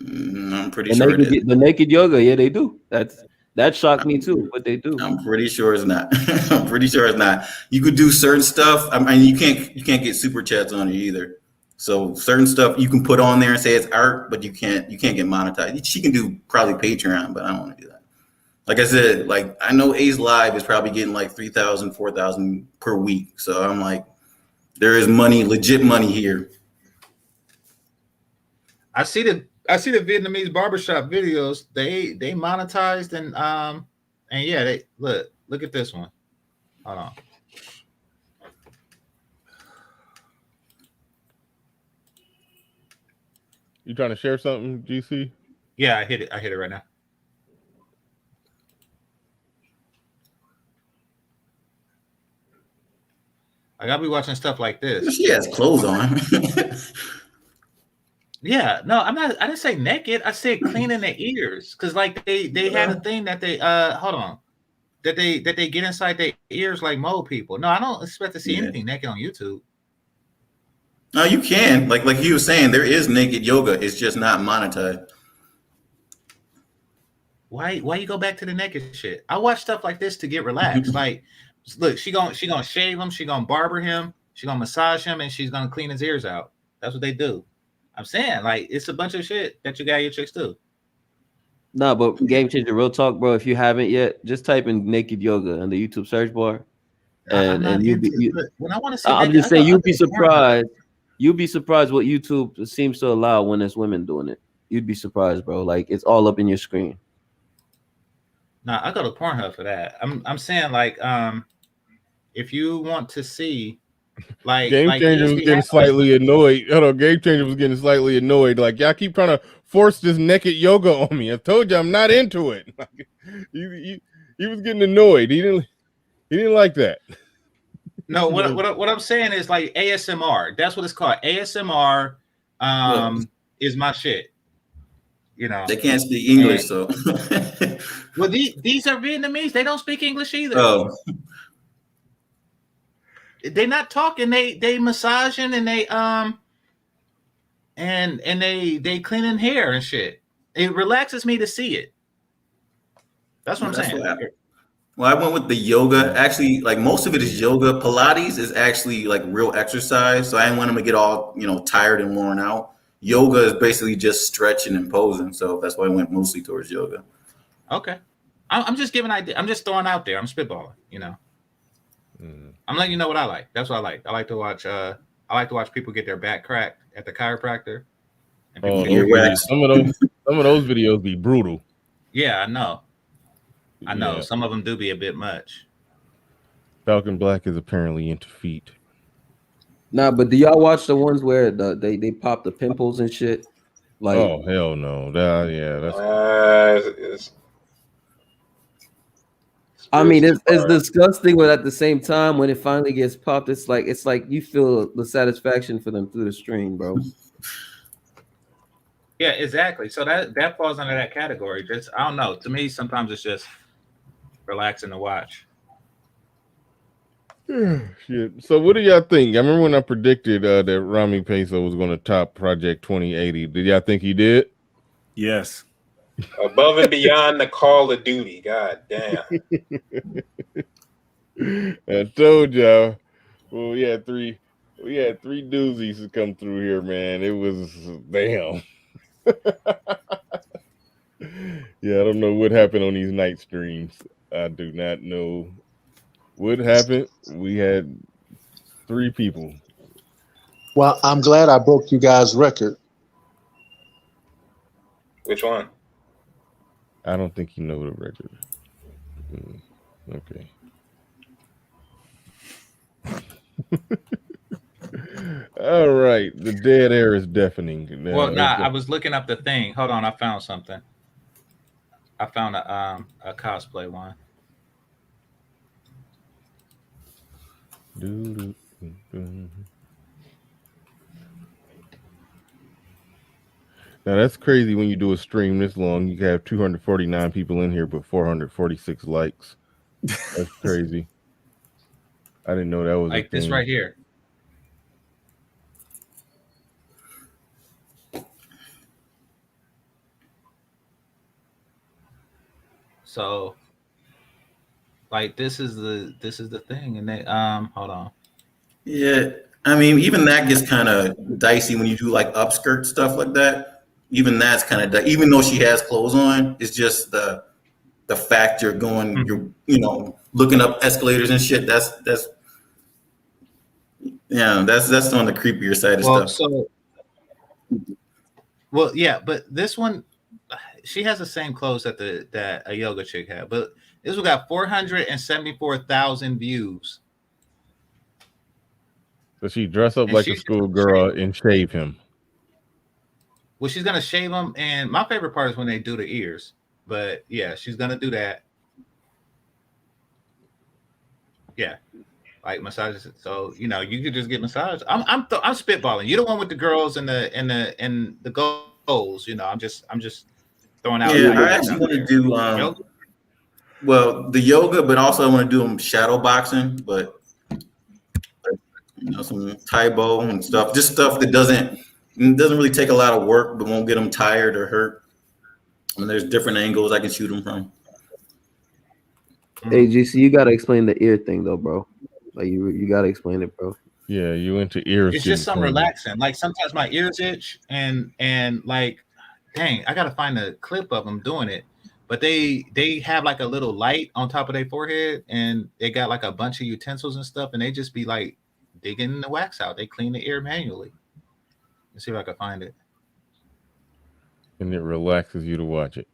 I'm pretty sure it is. The naked yoga, yeah, they do. That shocked me too, but they do. I'm pretty sure it's not. I'm pretty sure it's not. You could do certain stuff. I mean, you can't get super chats on it either. So certain stuff you can put on there and say it's art, but you can't get monetized. She can do probably Patreon, but I don't want to do that. Like I said, like I know Ace Live is probably getting like 3,000, 4,000 per week. So I'm like, there is money, legit money here. I see the Vietnamese barbershop videos. They monetized and yeah, they look at this one. Hold on. You trying to share something, GC? Yeah, I hit it right now. I gotta be watching stuff like this. She has clothes on. Yeah, no, I'm not. I didn't say naked. I said cleaning their ears because like they had a thing that they hold on that they get inside their ears like mole people. No, I don't expect to see anything naked on YouTube. No, you can. Like he was saying, there is naked yoga. It's just not monetized. Why you go back to the naked shit? I watch stuff like this to get relaxed. Like, look, she gonna shave him, she gonna barber him, she gonna massage him, and she's gonna clean his ears out. That's what they do. I'm saying, like, it's a bunch of shit that you got your chicks do. Nah, but game changer, real talk, bro. If you haven't yet, just type in naked yoga in the YouTube search bar, and when I want to see, I'm just saying, you'd be surprised. You'd be surprised what YouTube seems to allow when it's women doing it. You'd be surprised, bro. Like it's all up in your screen. Nah, I go to Pornhub for that. I'm saying like if you want to see like Game Changer was getting slightly annoyed. Hold on, Game Changer was getting slightly annoyed. Like y'all keep trying to force this naked yoga on me. I told you I'm not into it. He was getting annoyed. He didn't like that. No, what I'm saying is like ASMR. That's what it's called. ASMR is my shit. You know, they can't speak English, so. Well, these are Vietnamese. They don't speak English either. Oh. They're not talking. They massaging and they and they cleaning hair and shit. It relaxes me to see it. That's what I'm saying. Well, I went with the yoga. Actually, like most of it is yoga. Pilates is actually like real exercise. So I didn't want them to get all, tired and worn out. yoga is basically just stretching and posing. So that's why I went mostly towards yoga. Okay. I'm just giving idea. I'm just throwing out there. I'm spitballing, you know. I'm letting you know what I like. That's what I like. I like to watch people get their back cracked at the chiropractor. And some of those videos be brutal. Yeah, I know. Yeah. Some of them do be a bit much. Falcon Black is apparently into feet. Nah, but do y'all watch the ones where they pop the pimples and shit? Like, oh hell no! That's. I mean, it's disgusting, but at the same time, when it finally gets popped, it's like you feel the satisfaction for them through the stream, bro. Yeah, exactly. So that falls under that category. Just I don't know. To me, sometimes it's just relaxing to watch. Shit. So what do y'all think? I remember when I predicted that Rami Peso was going to top Project 2080. Did y'all think he did? Yes. Above and beyond the Call of Duty. God damn. I told y'all. Well, we had three doozies to come through here, man. It was damn. Yeah, I don't know what happened on these night streams. I do not know what happened. We had 3 people. Well, I'm glad I broke you guys' record. Which one? I don't think you know the record. Okay. All right. The dead air is deafening. Well, I was looking up the thing. Hold on, I found something. I found a cosplay one. Now that's crazy when you do a stream this long. You have 249 people in here, but 446 likes. That's crazy. I didn't know that was like this right here. So, like this is the thing, and they hold on. Yeah, I mean, even that gets kind of dicey when you do like upskirt stuff like that. Even that's kind of even though she has clothes on, it's just the fact you're going, you're looking up escalators and shit. That's on the creepier side of stuff. Well, yeah, but this one, she has the same clothes that a yoga chick had, but this one got 474,000 views. So she dress up like a schoolgirl and shave him. Well, she's gonna shave him, and my favorite part is when they do the ears. But yeah, she's gonna do that. Yeah, like massages. So you could just get massage. I'm spitballing. You're the one with the girls and the goals. I'm just throwing out. Yeah, I actually want to do well the yoga, but also I want to do shadow boxing, but some Taibo and stuff, just stuff that doesn't really take a lot of work, but won't get them tired or hurt. And there's different angles I can shoot them from. Hey, GC, you gotta explain the ear thing though, bro. Like you gotta explain it, bro. Yeah, you into ears. It's just something relaxing. Like sometimes my ears itch, and like, dang, I gotta find a clip of them doing it. But they have like a little light on top of their forehead, and they got like a bunch of utensils and stuff, and they just be like digging the wax out. They clean the ear manually. Let's see if I can find it. And it relaxes you to watch it.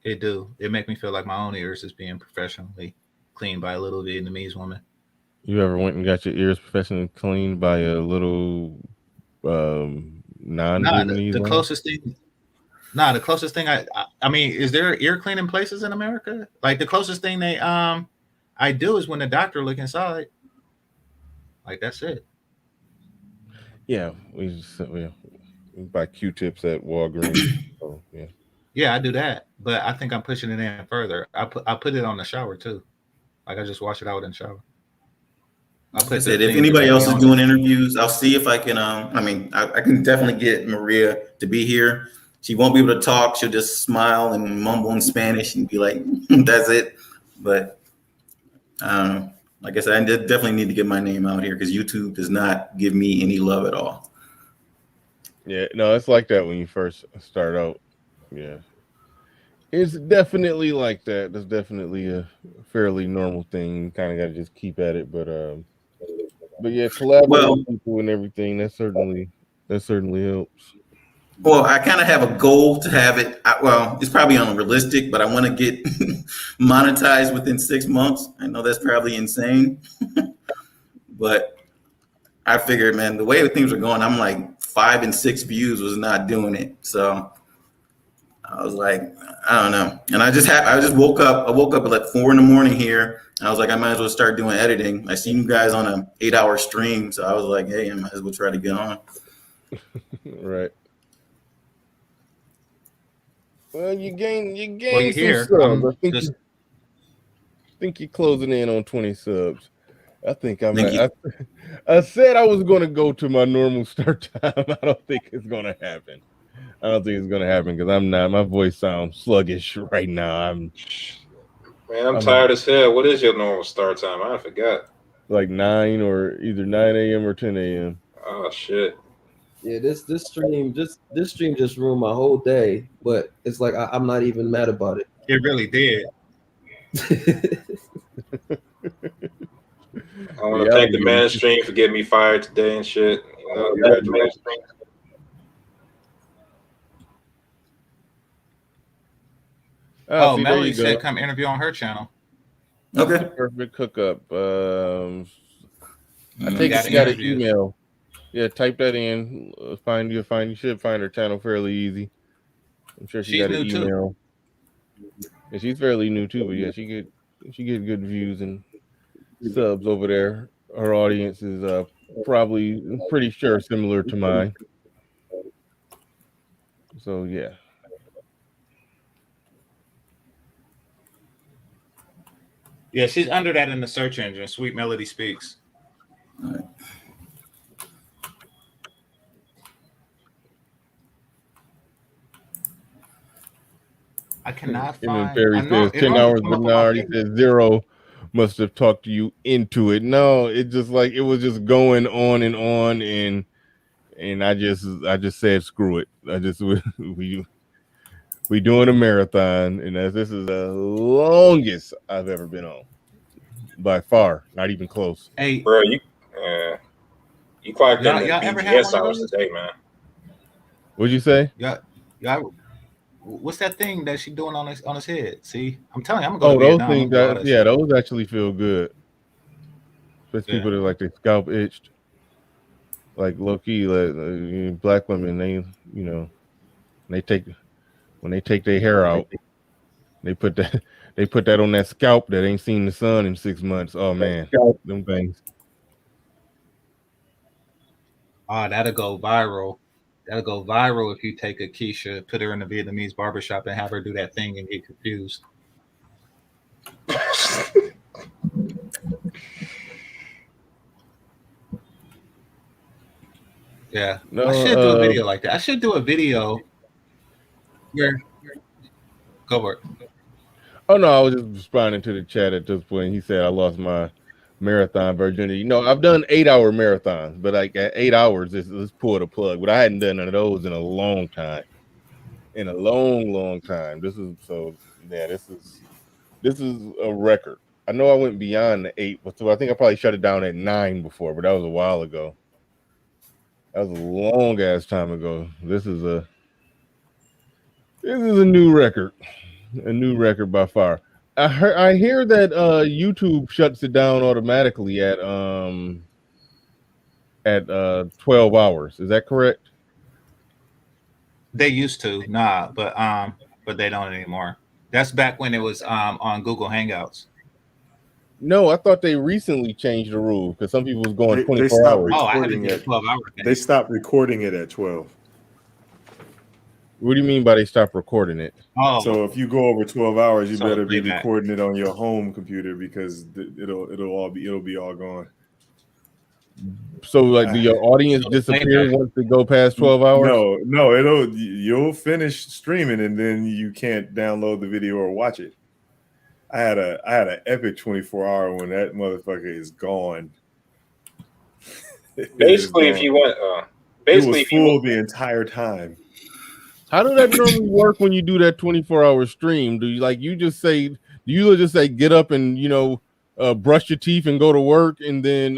It do. It make me feel like my own ears is being professionally cleaned by a little Vietnamese woman. You ever went and got your ears professionally cleaned by a little non-Vietnamese the closest thing. The closest thing I mean, is there ear cleaning places in America? Like the closest thing I do is when the doctor look inside. Like that's it. Yeah, we buy Q-tips at Walgreens. So, yeah. Yeah, I do that, but I think I'm pushing it in further. I put it on the shower too. Like I just wash it out in the shower. If anybody else is doing interviews, I'll see if I can. I can definitely get Maria to be here. She won't be able to talk. She'll just smile and mumble in Spanish and be like, "That's it." But like I said, I definitely need to get my name out here because YouTube does not give me any love at all. Yeah, no, it's like that when you first start out. Yeah. It's definitely like that. That's definitely a fairly normal thing. You kind of got to just keep at it, but yeah, collaborate Well, with people and everything. That certainly helps. well, I kind of have a goal to have it. Well, it's probably unrealistic, but I want to get monetized within 6 months. I know that's probably insane, but I figured, man, the way things are going, I'm like 5 and 6 views was not doing it. So I was like, I don't know. And I just woke up. I woke up at like 4 a.m. here. I was like, I might as well start doing editing. I seen you guys on an 8-hour stream, so I was like, hey, I might as well try to get on. Right. Well, you gain Well, you're some here. subs. I think you're closing in on 20 subs. I think I'm Thank you. at, I said I was going to go to my normal start time. I don't think it's going to happen. I don't think it's going to happen because I'm not. My voice sounds sluggish right now. Man, I'm tired as hell. What is your normal start time? I forgot. Like 9 or either 9 a.m. or 10 a.m. Oh shit. Yeah, this stream just ruined my whole day. But it's like I'm not even mad about it. It really did. I want to thank the mainstream for getting me fired today and shit. You know, congratulations. Oh, Melody said come interview on her channel. Okay. That's the perfect hookup. I think got you got an email. Yeah, type that in. You should find her channel fairly easy. I'm sure she got an email. Yeah, she's fairly new too, but yeah, she get good views and subs over there. Her audience is probably pretty sure similar to mine. So yeah. Yeah, she's under that in the search engine. Sweet Melody Speaks. All right. I cannot And then find. Perry says 10 hours, but now already says Zero must have talked you into it. No, it just like it was just going on and I just said screw it. We doing a marathon, and this is the longest I've ever been on. By far, not even close. Hey, bro, you clocked in the y'all ever had BGS one of hours those? today, man. What'd you say? Yeah. What's that thing that she doing on his head? See, I'm telling you, I'm gonna go to those Vietnam. things those actually feel good. Especially people that like their scalp itched. Like low key, like black women, when they take their hair out, they put that on that scalp that ain't seen the sun in 6 months. Oh man, them things. That'll go viral. That'll go viral if you take a Keisha, put her in a Vietnamese barbershop, and have her do that thing and get confused. Yeah, no, I should do a video like that. I should do a video where go work. Oh no, I was just responding to the chat at this point. He said I lost my marathon virginity. No, I've done 8-hour marathons, but like at 8 hours, let's pull the plug. But I hadn't done none of those in a long time. In a long time. This is a record. I know I went beyond the 8, but so I think I probably shut it down at 9 before, but that was a while ago. That was a long ass time ago. This is a new record. A new record by far. I hear that YouTube shuts it down automatically at 12 hours. Is that correct? They used to, but they don't anymore. That's back when it was on Google Hangouts. No, I thought they recently changed the rule because some people was going 24 hours. Oh, I haven't did 12 hours. They stopped recording it at 12. What do you mean by they stopped recording it? Oh, so if you go over 12 hours, you better be playback. recording it on your home computer because it'll be all gone. So like, do your audience disappear once they go past 12 hours? No, you'll finish streaming and then you can't download the video or watch it. I had an epic 24-hour when that motherfucker is gone. Basically, if you want, basically, it was full the entire time. How does that normally work when you do that 24-hour stream? Do you just say get up and brush your teeth and go to work and then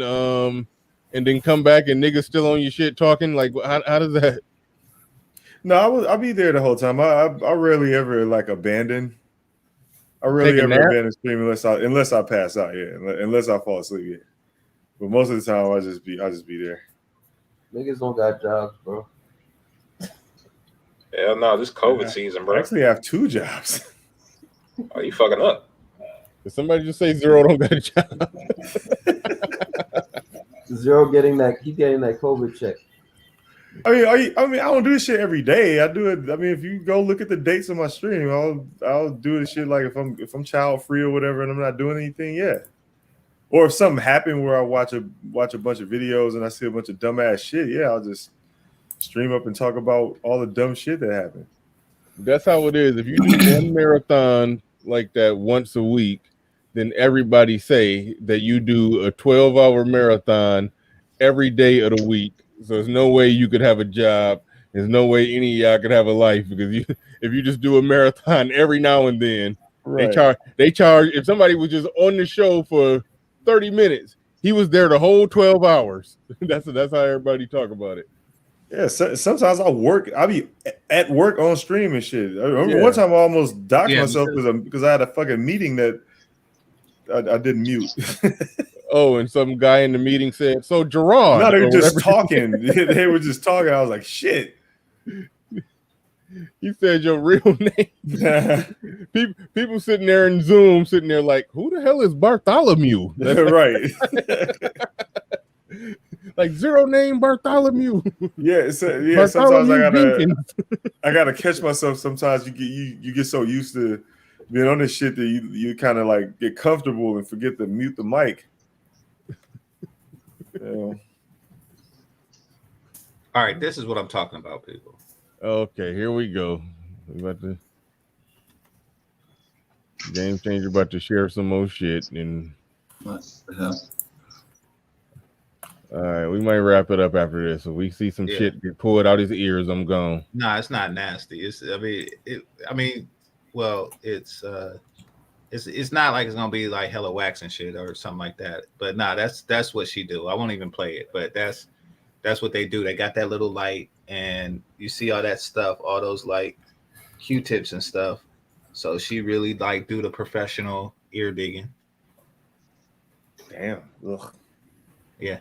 come back and niggas still on your shit talking? Like how does that? No, I'll be there the whole time. I rarely ever like abandon. I rarely Take a ever nap? abandon stream unless I pass out, yeah. Unless I fall asleep, yeah. But most of the time I'll just be there. Niggas don't got jobs, bro. Hell no, this COVID season, bro. I actually have 2 jobs. Are you fucking up? Did somebody just say Zero don't got a job? Zero keep getting that COVID check. I mean, I don't do this shit every day. I do it. I mean, if you go look at the dates on my stream, I'll do this shit like if I'm child free or whatever, and I'm not doing anything, yeah. Or if something happened where I watch a bunch of videos and I see a bunch of dumbass shit, yeah, I'll just stream up and talk about all the dumb shit that happened. That's how it is. If you do one marathon like that once a week, then everybody say that you do a 12-hour marathon every day of the week. So there's no way you could have a job. There's no way any of y'all could have a life because if you just do a marathon every now and then, right. they charge. If somebody was just on the show for 30 minutes, he was there the whole 12 hours. That's how everybody talk about it. Yeah, sometimes I'll be at work on stream and shit. I remember one time I almost doxed myself because I had a fucking meeting that I didn't mute. Oh, and some guy in the meeting said, "So Gerard." No, they were just talking. They were just talking. I was like, "Shit." You said your real name. People sitting there in Zoom, sitting there like, "Who the hell is Bartholomew?" Right. Like Zero name Bartholomew. Yeah, sometimes I gotta catch myself. Sometimes you get so used to being on this shit that you kind of like get comfortable and forget to mute the mic. All right, this is what I'm talking about, people. Okay, here we go. We about to Game Changer about to share some more shit and all right, we might wrap it up after this. So we see some shit get pulled out his ears, I'm gone. Nah, it's not nasty. It's not like it's gonna be like hella wax and shit or something like that. But nah, that's what she do. I won't even play it, but that's what they do. They got that little light, and you see all that stuff, all those like Q-tips and stuff. So she really like do the professional ear digging. Damn. Ugh. Yeah.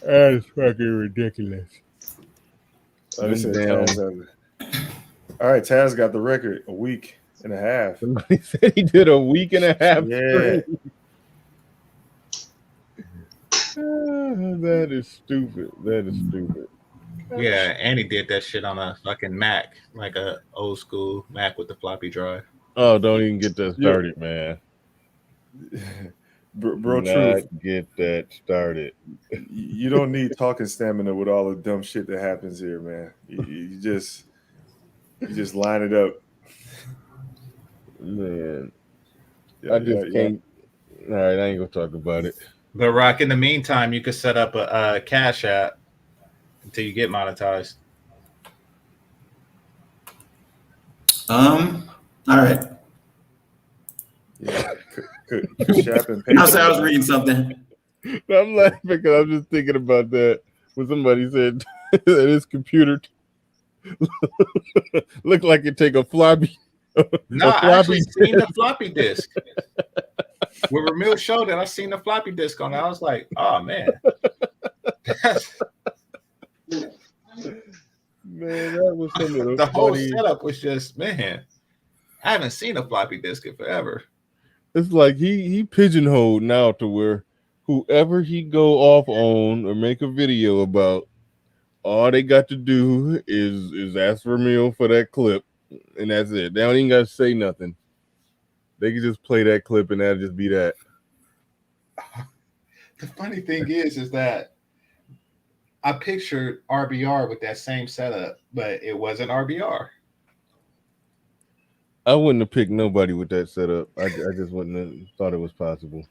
That's fucking ridiculous. All right, Taz got the record, a week and a half. Somebody said he did a week and a half. Yeah. That is stupid. Yeah, and he did that shit on a fucking Mac, like a old school Mac with the floppy drive. Oh, don't even get that started, man. Bro, truth. Get that started. You don't need talking stamina with all the dumb shit that happens here, man. You just line it up, man. I just can't. All right, I ain't gonna talk about it. But Rock, in the meantime, you could set up a Cash App until you get monetized. All right. Yeah. I was reading something. I'm laughing because I'm just thinking about that when somebody said that his computer looked like it take a floppy. No, I actually seen the floppy disk. When Ramil showed it, I seen the floppy disk on it. I was like, oh man. Man, that was some of the whole setup was just, man, I haven't seen a floppy disk in forever. It's like he pigeonholed now to where whoever he go off on or make a video about, all they got to do is ask for meal for that clip, and that's it. They don't even got to say nothing. They can just play that clip, and that'll just be that. The funny thing is that I pictured RBR with that same setup, but it wasn't RBR. I wouldn't have picked nobody with that setup. I just wouldn't have thought it was possible.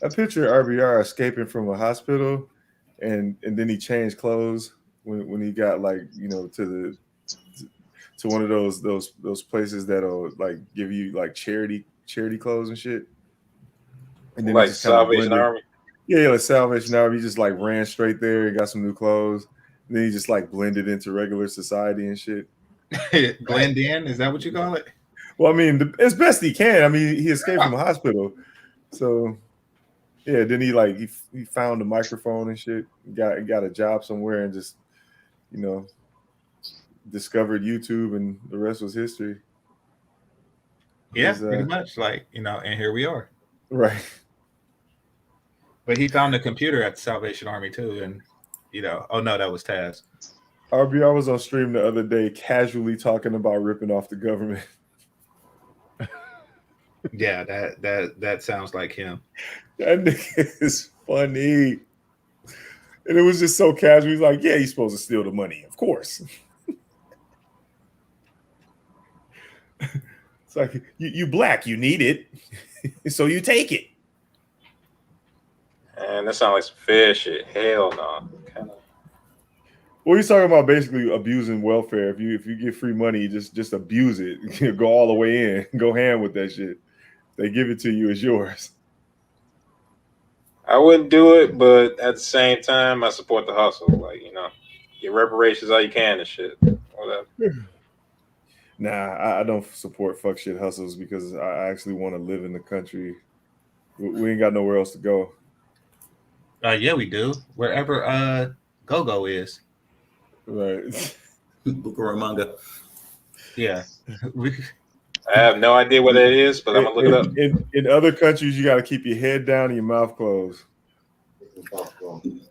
I picture RBR escaping from a hospital, and then he changed clothes when he got like to one of those places that'll like give you like charity clothes and shit. And then he Like just kind of Salvation blended. Army. Yeah, like Salvation Army. He just like ran straight there, got some new clothes, and then he just like blended into regular society and shit. Blend in? Is that what you call it? Well, I mean, as best he can. I mean, he escaped from a hospital, so yeah. Then he found a microphone and shit. Got a job somewhere and just discovered YouTube, and the rest was history. Yeah, pretty much. Like and here we are. Right. But he found a computer at the Salvation Army too, and oh no, that was Taz. RB, I was on stream the other day, casually talking about ripping off the government. Yeah, that sounds like him. That nigga is funny. And it was just so casual. He's like, yeah, he's supposed to steal the money. Of course. It's like, you black, you need it. So you take it. And that sounds like some fair shit. Hell no. Well, he's talking about basically abusing welfare. If you get free money, just abuse it. Go all the way in. Go ham with that shit. They give it to you, it's yours. I wouldn't do it, but at the same time, I support the hustle. Like, get reparations all you can and shit. Whatever. Nah, I don't support fuck shit hustles because I actually want to live in the country. We ain't got nowhere else to go. Yeah, we do. Wherever Go-Go is. Right. Bucaramanga. Yeah. I have no idea what that is, but I'm gonna look it up. In other countries, you got to keep your head down and your mouth closed.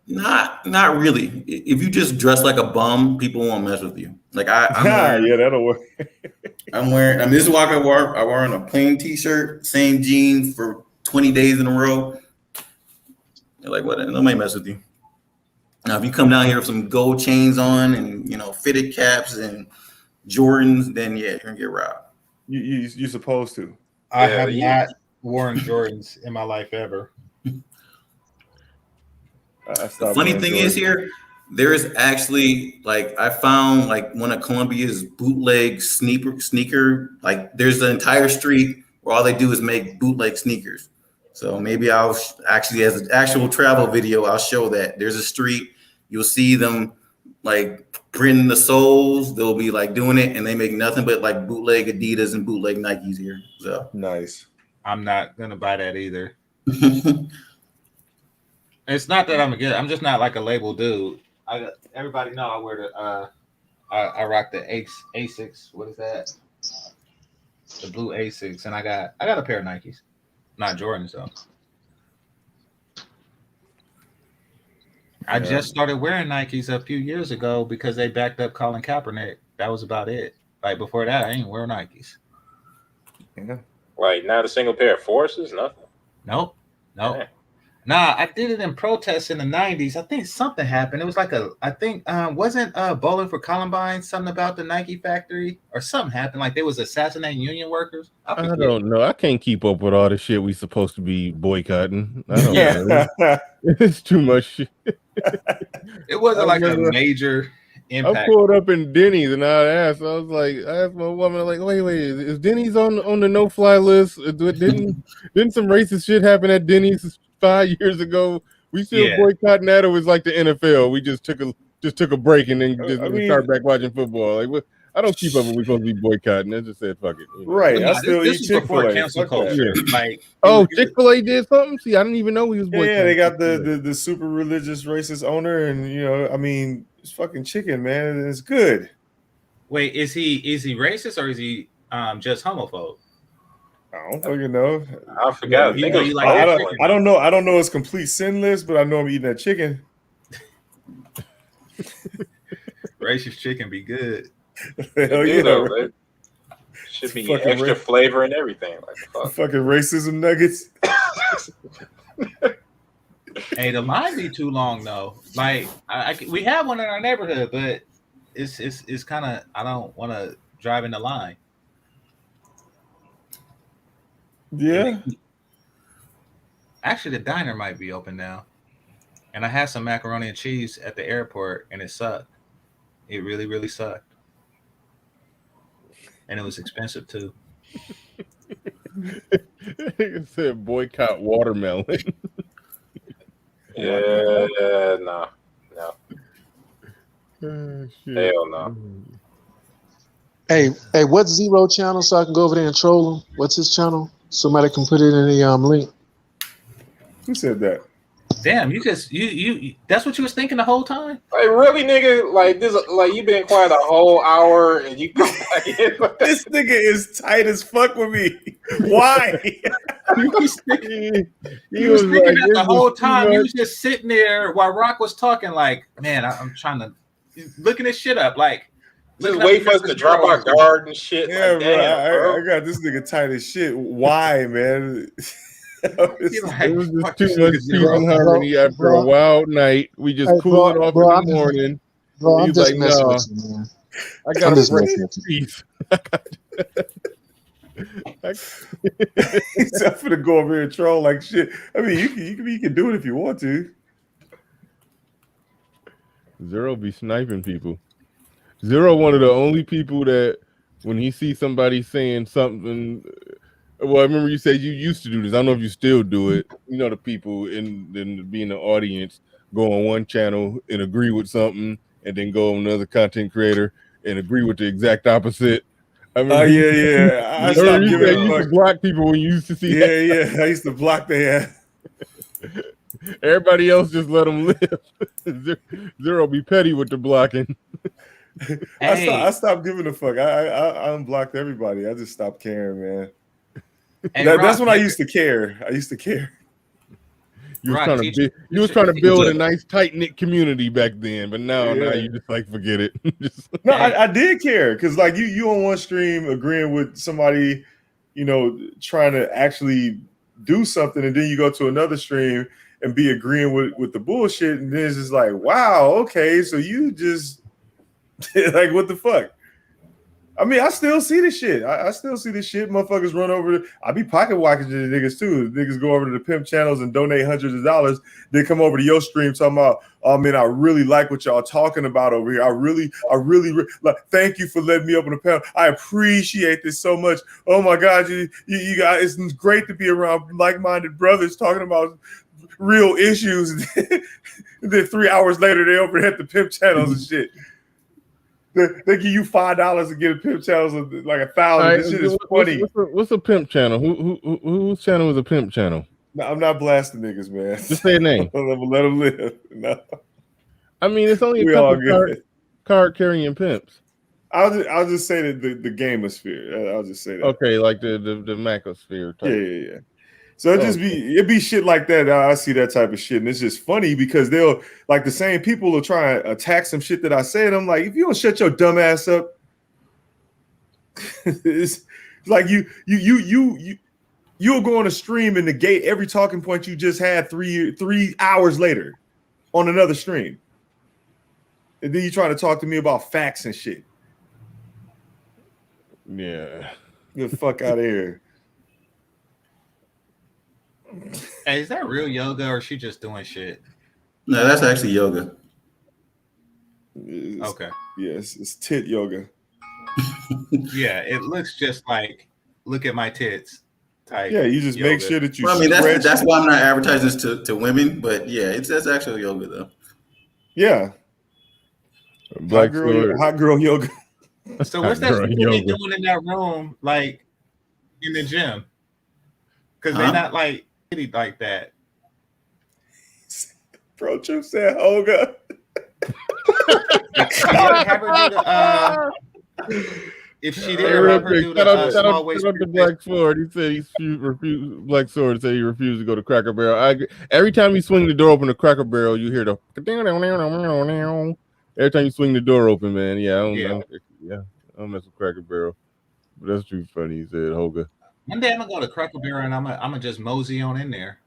Not really. If you just dress like a bum, people won't mess with you. Like I'm wearing, yeah, that'll work. This is why I wearing a plain t-shirt, same jeans for 20 days in a row. They're like, what? Nobody mess with you. Now, if you come down here with some gold chains on and fitted caps and Jordans, then yeah, you're gonna get robbed. You're supposed to. I have not worn Jordans in my life ever. The funny thing is here, there is actually I found one of Colombia's bootleg sneaker. Like there's an entire street where all they do is make bootleg sneakers. So maybe I'll actually, as an actual travel video, I'll show that there's a street. You'll see them printing the soles. They'll be doing it, and they make nothing but bootleg Adidas and bootleg Nikes here. So nice. I'm not gonna buy that either. It's not that I'm just not like a label dude. Everybody know I wear the I rock the Asics. What is that? The blue Asics, and I got a pair of Nikes, not Jordans though. I just started wearing Nikes a few years ago because they backed up Colin Kaepernick. That was about it. Before that, I ain't wear Nikes. Yeah. Not a single pair of Forces, nothing. Nope. Yeah. Nah, I did it in protests in the 90s. I think something happened. It was wasn't Bowling for Columbine something about the Nike factory or something happened? They was assassinating union workers. I don't know. I can't keep up with all the shit we supposed to be boycotting. I don't know. It's too much shit. It wasn't a major impact. I pulled up in Denny's and I asked my woman, wait, is Denny's on the no-fly list? Didn't some racist shit happen at Denny's 5 years ago? We still boycotting that, or was like the NFL? We just took a break and then start back watching football. I don't keep up when we're supposed to be boycotting. I just said fuck it. Right. I still eat Chick-fil-A. Cancel culture. Chick-fil-A did something? See, I didn't even know we was boycotting. Yeah, they got the super religious racist owner, and it's fucking chicken, man. It's good. Wait, is he racist or is he just homophobe? I don't fucking know. I forgot. I don't know. I don't know his complete sin list, but I know I'm eating that chicken. Racist chicken be good. Hell yeah, though, should be extra flavor and everything. Fucking racism nuggets. Hey, the line be too long though. We have one in our neighborhood, but it's kind of, I don't want to drive in the line. Yeah. Actually, the diner might be open now. And I had some macaroni and cheese at the airport, and it sucked. It really, really sucked. And it was expensive too. It said boycott watermelon. Yeah, no. Oh, shit. Hell no. Hey, what's Zero channel so I can go over there and troll him? What's his channel? Somebody can put it in the link. Who said that? Damn, you just you that's what you was thinking the whole time? Like really, nigga? Like this? Like you been quiet a whole hour and you come back in? This nigga is tight as fuck with me. Why? He was thinking that the whole time. He was just sitting there while Rock was talking. Like, man, I'm trying to looking this shit up. Like, just wait for us to drop our guard and shit. Yeah, like, damn, bro. I got this nigga tight as shit. Why, man? It was just too much peace and harmony after a wild night. We just cooled off in the morning. Bro, I'm He's just like, messing nah, with you, man. I got a break peace. He's up for to go over here and troll like shit. I mean, you can do it if you want to. Zero be sniping people. Zero, one of the only people that when he sees somebody saying something. Well, I remember you said you used to do this. I don't know if you still do it. You know, the people in being the audience go on one channel and agree with something, and then go on another content creator and agree with the exact opposite. I remember yeah. I stopped giving a you fuck. used to block people when you used to see. Yeah. I used to block their ass. Everybody else just let them live. Zero be petty with the blocking. I stopped giving a fuck. I unblocked everybody. I just stopped caring, man. Hey, That's Rock, when I used to care. I used to care. You was Rock, trying to build a nice tight knit community back then, but now you just like forget it. No, I did care because like you on one stream agreeing with somebody, you know, trying to actually do something, and then you go to another stream and be agreeing with the bullshit, and then it's just like, wow, okay, so you just like what the fuck? I mean, I still see this shit. I still see this shit. Motherfuckers run over. I be pocket watching the niggas too. The niggas go over to the pimp channels and donate hundreds of dollars. They come over to your stream talking about, oh man, I really like what y'all talking about over here. I really like. Thank you for letting me up on the panel. I appreciate this so much. Oh my God, you guys, it's great to be around like-minded brothers talking about real issues. And then 3 hours later, they over at the pimp channels and shit. They give you $5 to get a pimp channel of like 1,000. This shit is funny. What's a pimp channel? Whose channel is a pimp channel? No, I'm not blasting niggas, man. Just say a name. Let them live. No. I mean, it's only We a all couple good. card carrying pimps. I'll just say that the gamosphere. I'll just say that. Okay, like the macosphere type. Yeah. So it be shit like that. I see that type of shit, and it's just funny because they'll like the same people will try and attack some shit that I said. I'm like, if you don't shut your dumb ass up, it's like you'll go on a stream and negate every talking point you just had 3 hours later on another stream, and then you trying to talk to me about facts and shit. Yeah, get the fuck out of here. Hey, is that real yoga or is she just doing shit? No, that's actually yoga. Okay. Yes, it's tit yoga. Yeah, it looks just like look at my tits type. Yeah, you just yoga. make sure that you. Well, I mean, that's why I'm not advertising this to women, but yeah, that's actual yoga though. Yeah. Hot girl yoga. So what's that shit they doing in that room, like in the gym? Because they're not like that. Bro, Chip said Olga. If she did, have her do the small waist. Shout out to Black Sword. He said he refused. Black Sword said he refused to go to Cracker Barrel. Every time you swing the door open to Cracker Barrel, you hear the. Every time you swing the door open, man. Yeah, I don't mess with Cracker Barrel. But that's too funny. He said Hoga. One day I'm gonna go to Cracker Barrel and I'm gonna just mosey on in there.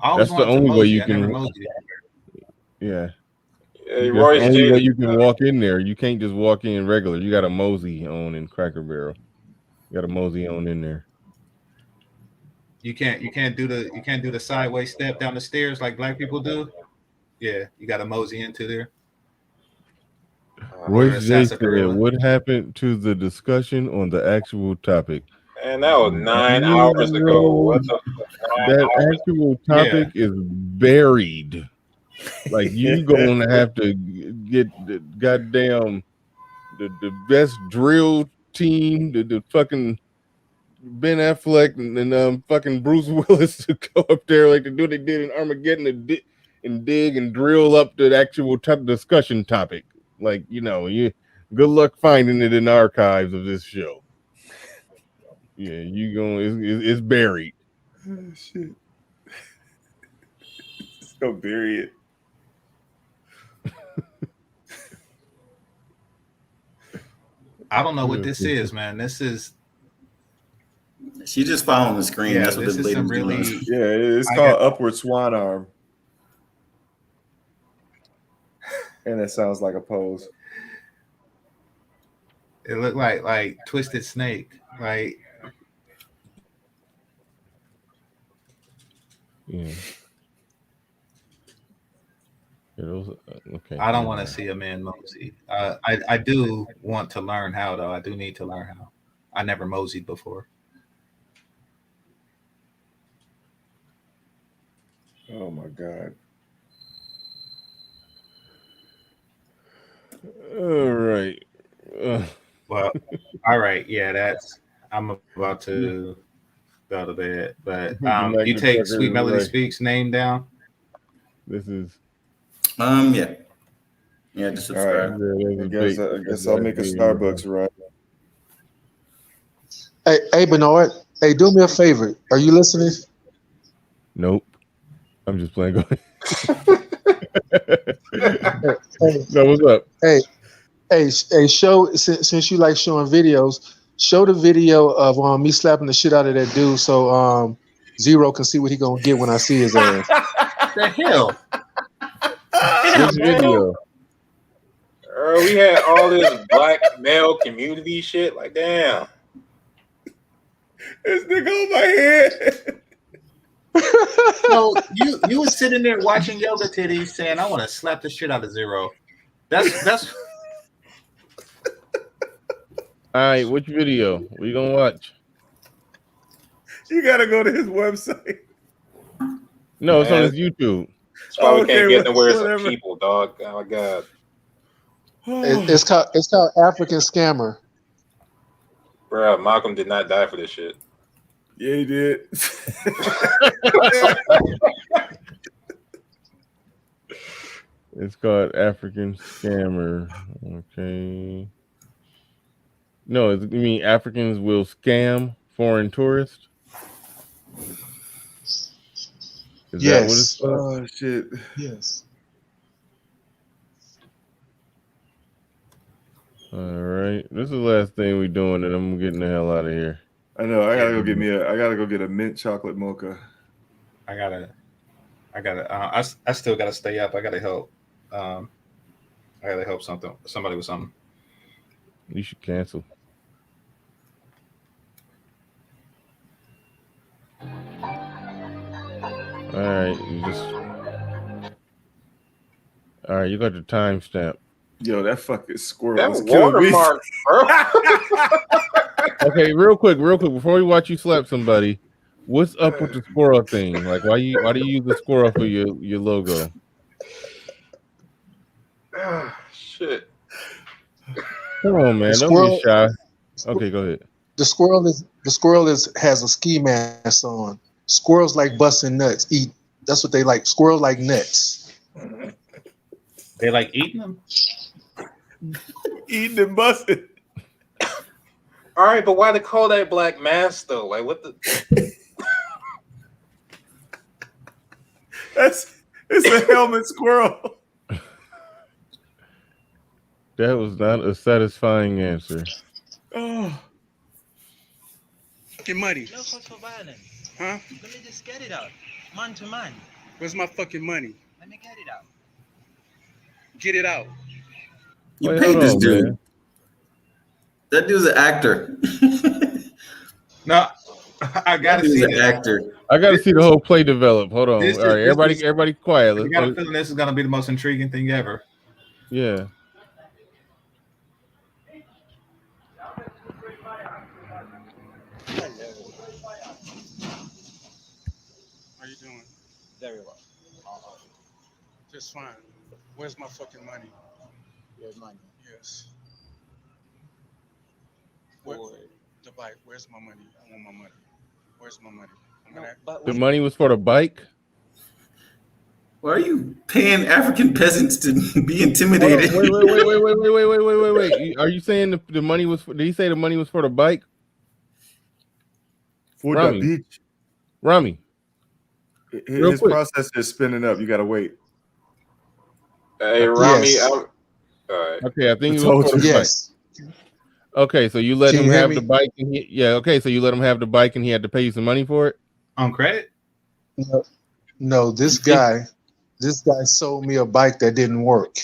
That's the only way you can. Yeah. That's the only way you can walk in there. You can't just walk in regular. You got to mosey on in Cracker Barrel. You got to mosey on in there. You can't do the sideways step down the stairs like black people do. Yeah, you got to mosey into there. Royce J said, "What happened to the discussion on the actual topic?" And that was 9 hours ago. What the fuck? That actual topic is buried. Like you gonna have to get the goddamn the best drill team, the fucking Ben Affleck and fucking Bruce Willis to go up there like to do what they did in Armageddon and dig and drill up the actual discussion topic. Like, you know, you good luck finding it in the archives of this show. Yeah, you going it's buried. Oh, shit. Just go bury it. I don't know what this is, man. This is. She's just following the screen. Yeah, That's what this the is lady's some really. doing. Yeah, it's called Upward Swan Arm. And it sounds like a pose. It looked like Twisted Snake. Like. Yeah. Okay. I don't want to see a man mosey. I do want to learn how, though. I do need to learn how. I never moseyed before. Oh my God. All right. Well, all right. Yeah, I'm about to go to bed. But you take Sweet Melody Speaks name down. This is. Yeah, just subscribe. Right. I guess I'll make a Starbucks run. Hey, Bernard. Hey, do me a favor. Are you listening? Nope. I'm just playing. Hey, no, what's up? Hey, show since you like showing videos, show the video of me slapping the shit out of that dude so Zero can see what he gonna get when I see his ass. The hell? Which video? We had all this black male community shit. Like, damn. This nigga on my head. So you was sitting there watching yoga titties saying, I want to slap the shit out of Zero. That's all right. Which video? What you gonna watch? You gotta go to his website. No, it's on his YouTube. That's why we can't get nowhere as people, dog. Oh my God. It's called African Scammer. Bro, Malcolm did not die for this shit. Yeah, he did. It's called African Scammer. Okay. No, you mean Africans will scam foreign tourists? Is that what it's called? Oh shit. Yes. All right. This is the last thing we're doing, and I'm getting the hell out of here. I know. I gotta go get a mint chocolate mocha. I still gotta stay up. I gotta help. I gotta help somebody with something. You should cancel. All right, you got the timestamp. Yo, that fucking squirrel. That watermark, bro. Okay, real quick, before we watch you slap somebody, what's up with the squirrel thing? Like, why do you use the squirrel for your logo? Shit. Come on, man, don't be shy. Okay, go ahead. The squirrel has a ski mask on. Squirrels like busting nuts. That's what they like. Squirrels like nuts. They like eating them? Eating and busting. All right, but why they call that black mass though? Like, what the? It's a helmet squirrel. That was not a satisfying answer. Oh. Fucking money. No cause for violence. Huh? Let me just get it out. Man to man. Where's my fucking money? Let me get it out. Get it out. You Wait, paid this on, dude. Man. That dude's an actor. No. I gotta He's see an this. actor. I gotta see the whole play develop. Hold on. This All right, is- everybody quiet. I got a feeling this is gonna be the most intriguing thing ever. Yeah. How you doing? Very well. Just fine. Where's my fucking money? Here's money. Yes. Where, the bike. Where's my money? I want my money. Where's my money? The money was for the bike. Why are you paying African peasants to be intimidated? Wait. Are you saying the money was? Did he say the money was for the bike? For Rami. the beach. Rami. His process is spinning up. You gotta wait. Hey, Rami. Yes. All right. Okay, I think it I was told for the you. bike. Okay, so you let Can him you hear have me? the bike, and okay, so you let him have the bike, and he had to pay you some money for it on credit. No, this guy sold me a bike that didn't work,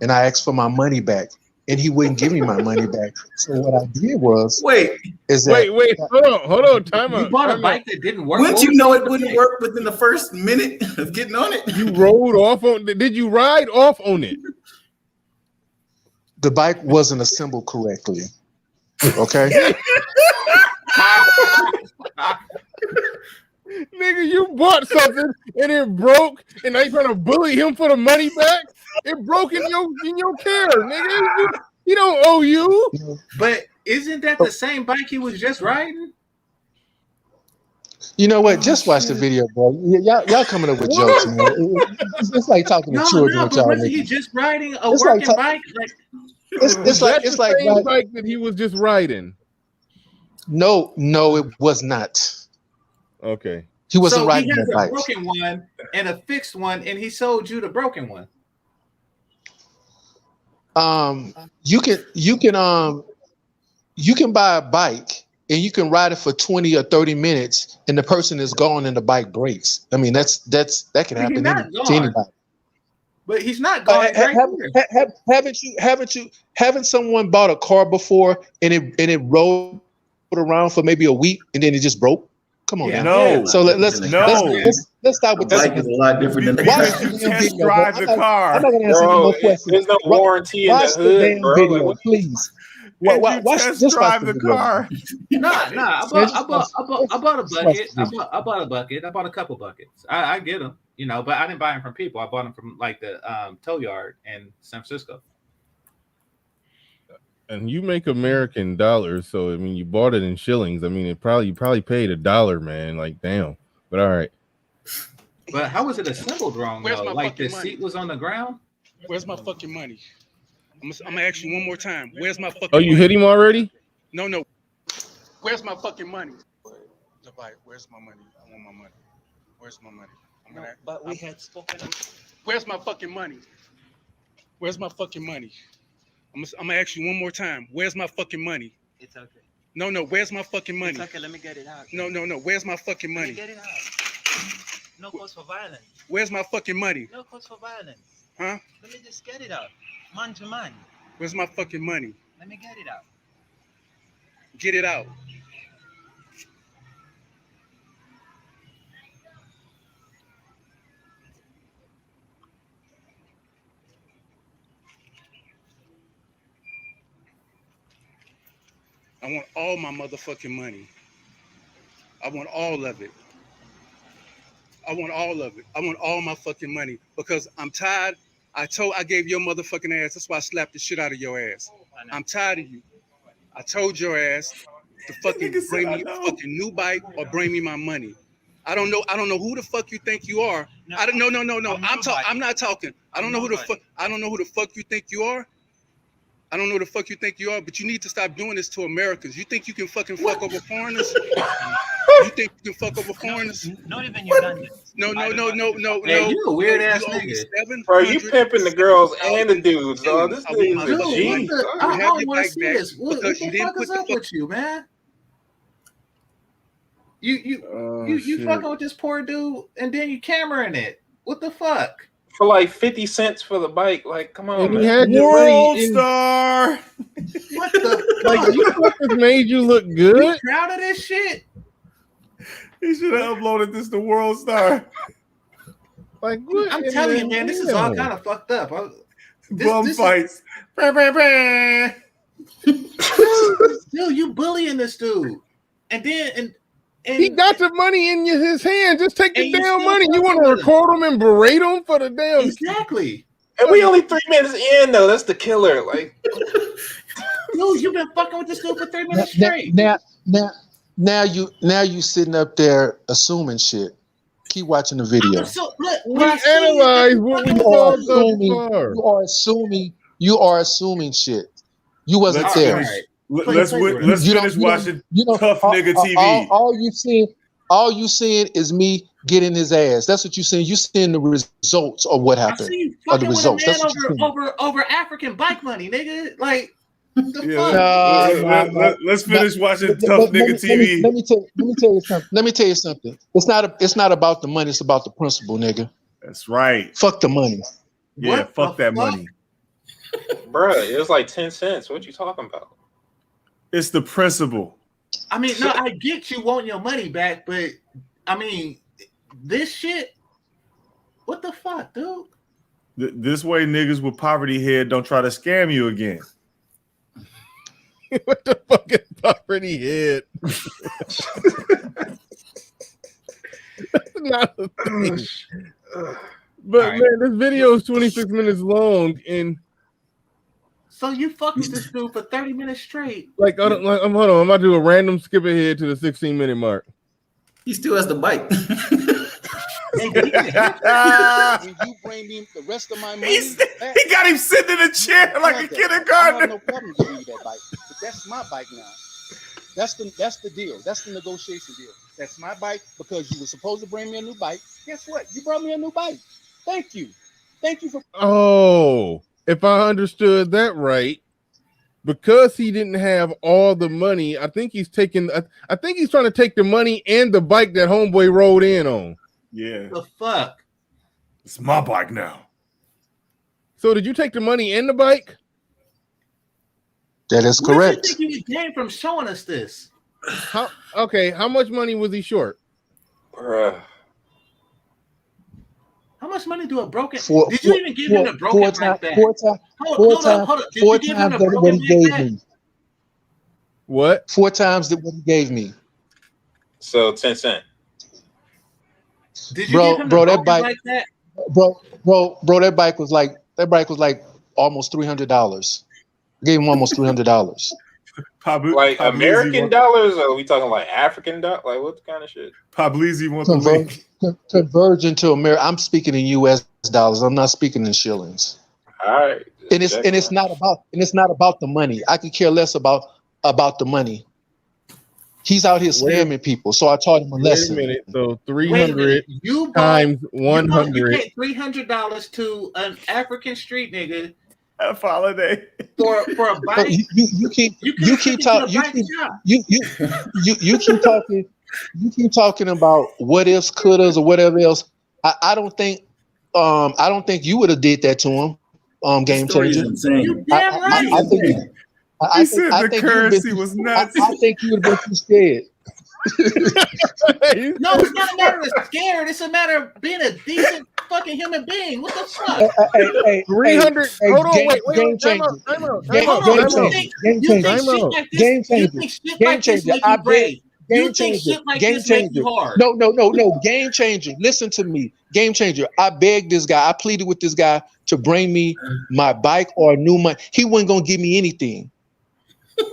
and I asked for my money back, and he wouldn't give me my money back. So what I did was wait, hold on, time out. You bought a time bike out. that didn't work. Wouldn't What you was know the it wouldn't bike? work within the first minute of getting on it? You rode off on? Did you ride off on it? the bike wasn't assembled correctly. Okay. Nigga, you bought something and it broke, and now you trying to bully him for the money back? It broke in your care, nigga. He don't owe you. But isn't that the same bike he was just riding? You know what? Just watch the video, bro. Y'all coming up with jokes, man. It's like talking to children with but y'all. wasn't he just riding a It's like working bike? Like It's like the same bike that he was just riding. No, it was not. Okay. He wasn't so riding he has that a bike. broken one and a fixed one, and he sold you the broken one. You can buy a bike and you can ride it for 20 or 30 minutes, and the person is gone and the bike breaks. I mean, that can happen to anybody. But he's not gone. Haven't someone bought a car before and it rolled around for maybe a week and then it just broke? Come on, Yeah. now. No. So let's start with Bike is a lot different than the Watch car. the damn Test video, drive bro. the car. I'm not gonna answer any Bro, more questions. there's no warranty in Watch the the hood, damn bro. video, Like, what? please. Did Watch, you test just watch drive the the video. car? Nah. I bought a bucket. I bought a bucket. I bought a couple buckets. I get them, but I didn't buy them from people. I bought them from like the tow yard in San Francisco. And you make American dollars, so I mean, you bought it in shillings. I mean, you probably paid $1, man. Like, damn. But all right. But how was it assembled wrong? Where's though? my Like the fucking money? seat was on the ground. Where's my fucking money? I'm gonna ask you one more time. Where's my fucking Oh, you money? hit him already? No. Where's my fucking money? The bike. Where's my money? I want my money. Where's my money? But we had spoken. Where's my fucking money? Where's my fucking money? I'm gonna ask you one more time. Where's my fucking money? It's okay. No. Where's my fucking money? It's okay. Let me get it out. No. Where's my fucking Let me money? get it out. No cause for violence. Where's my fucking money? No cause for violence. Huh? Let me just get it out. Man to man. Where's my fucking money? Let me get it out. Get it out. I want all my motherfucking money. I want all of it. I want all of it. I want all my fucking money because I'm tired. I gave your motherfucking ass. That's why I slapped the shit out of your ass. I'm tired of you. I told your ass to fucking bring me a fucking new bike or bring me my money. I don't know who the fuck you think you are. No. I'm not talking. I don't know who the fuck you think you are. I don't know who the fuck you think you are, but you need to stop doing this to Americans. You think you can fucking fuck over foreigners? You think you can fuck over foreigners? Not even Ugandans. No. Hey, you a weird ass nigga. Bro, you pimping the girls and the dudes, dog. This dude is a G. I don't want to see this. What the fuck is up with you, man? You fucking with this poor dude, and then you cameraing it. What the fuck? For like 50 cents for the bike. Like, come on, And he man. had your World money in- star. What the Like, you fuckers made you look You good. proud of this shit? He should have uploaded this to World Star. Like, what I'm in telling the you, man, this is all hell? kind of fucked up. Bum fights. Dude, you bullying this dude, and then He got the money in his hand. Just take the and you damn still money. You want to fucking with him. record him and berate him for the damn? Exactly. And we only 3 minutes in though. That's the killer. Like, dude, you've been fucking with this dude for 3 minutes Now, straight. now you sitting up there assuming shit. Keep watching the video. We analyze what we saw You are assuming shit. You wasn't Let's there. finish. Let's finish watching Tough Nigga TV. All you seeing is me getting his ass. That's what you seeing. You seeing the results of what I happened. see you Of the fucking with a results. man That's what you seeing. over African bike money, nigga. Like, the fuck? Let's finish watching Tough Nigga TV. Let me tell you something. Let me tell you something. It's not about the money. It's about the principle, nigga. That's right. Fuck the money. Yeah, fuck that money. bruh, it was like 10 cents. What you talking about? It's the principle. I mean, no, I get you wanting your money back, but I mean, this shit. What the fuck, dude? This way, niggas with poverty head don't try to scam you again. What the fucking poverty head? That's not a thing. But right. man, this video is 26 minutes long, and so you fucked with this dude for 30 minutes straight. hold on, I'm about to do a random skip ahead to the 16-minute mark. He still has the bike. When you bring me the rest of my money, he got him sitting in a chair like a kindergartner. I have no problem giving you that bike. But that's my bike now. That's the deal. That's the negotiation deal. That's my bike because you were supposed to bring me a new bike. Guess what? You brought me a new bike. Thank you. Thank you for. Oh, if I understood that right, because he didn't have all the money, I think he's taking. I think he's trying to take the money and the bike that homeboy rode in on. Yeah. The fuck? It's my bike now. So did you take the money and the bike? That is What correct. do you think he gained from showing us this? How much money was he short? Bruh. How much money do a broken? Four- Did you even give him the broken four bike times- back? four times- Hold up. Did four you give him times the what broken he bike gave back? me. What? 4 times what he gave me. So 10 cents. Did you give him the that broken bike, back? bro, that bike was like almost $300. Gave him almost $300. Like American dollars, or are we talking like African dollars? Like what kind of shit? Pablisi wants the link. Converge into America. I'm speaking in U.S. dollars. I'm not speaking in shillings. All right. And it's not about the money. I could care less about the money. He's out here scamming people, so I taught him a lesson. Wait a minute. So 300 times 100. You paid $300 to an African street nigga F holiday for a bike. You keep talking about what ifs, couldas, or whatever else. I don't think you would have did that to him. Game changer. You damn right. I think the currency was nuts. I think you would have been too scared. No, it's not a matter of scared. It's a matter of being a decent fucking human being. What the fuck? Hey, 300. Hold on, wait. Game changer. Game changer. I bet. Game changer. Game changer. No. Game changer. Listen to me. Game changer. I begged this guy. I pleaded with this guy to bring me my bike or a new money. He wasn't gonna give me anything.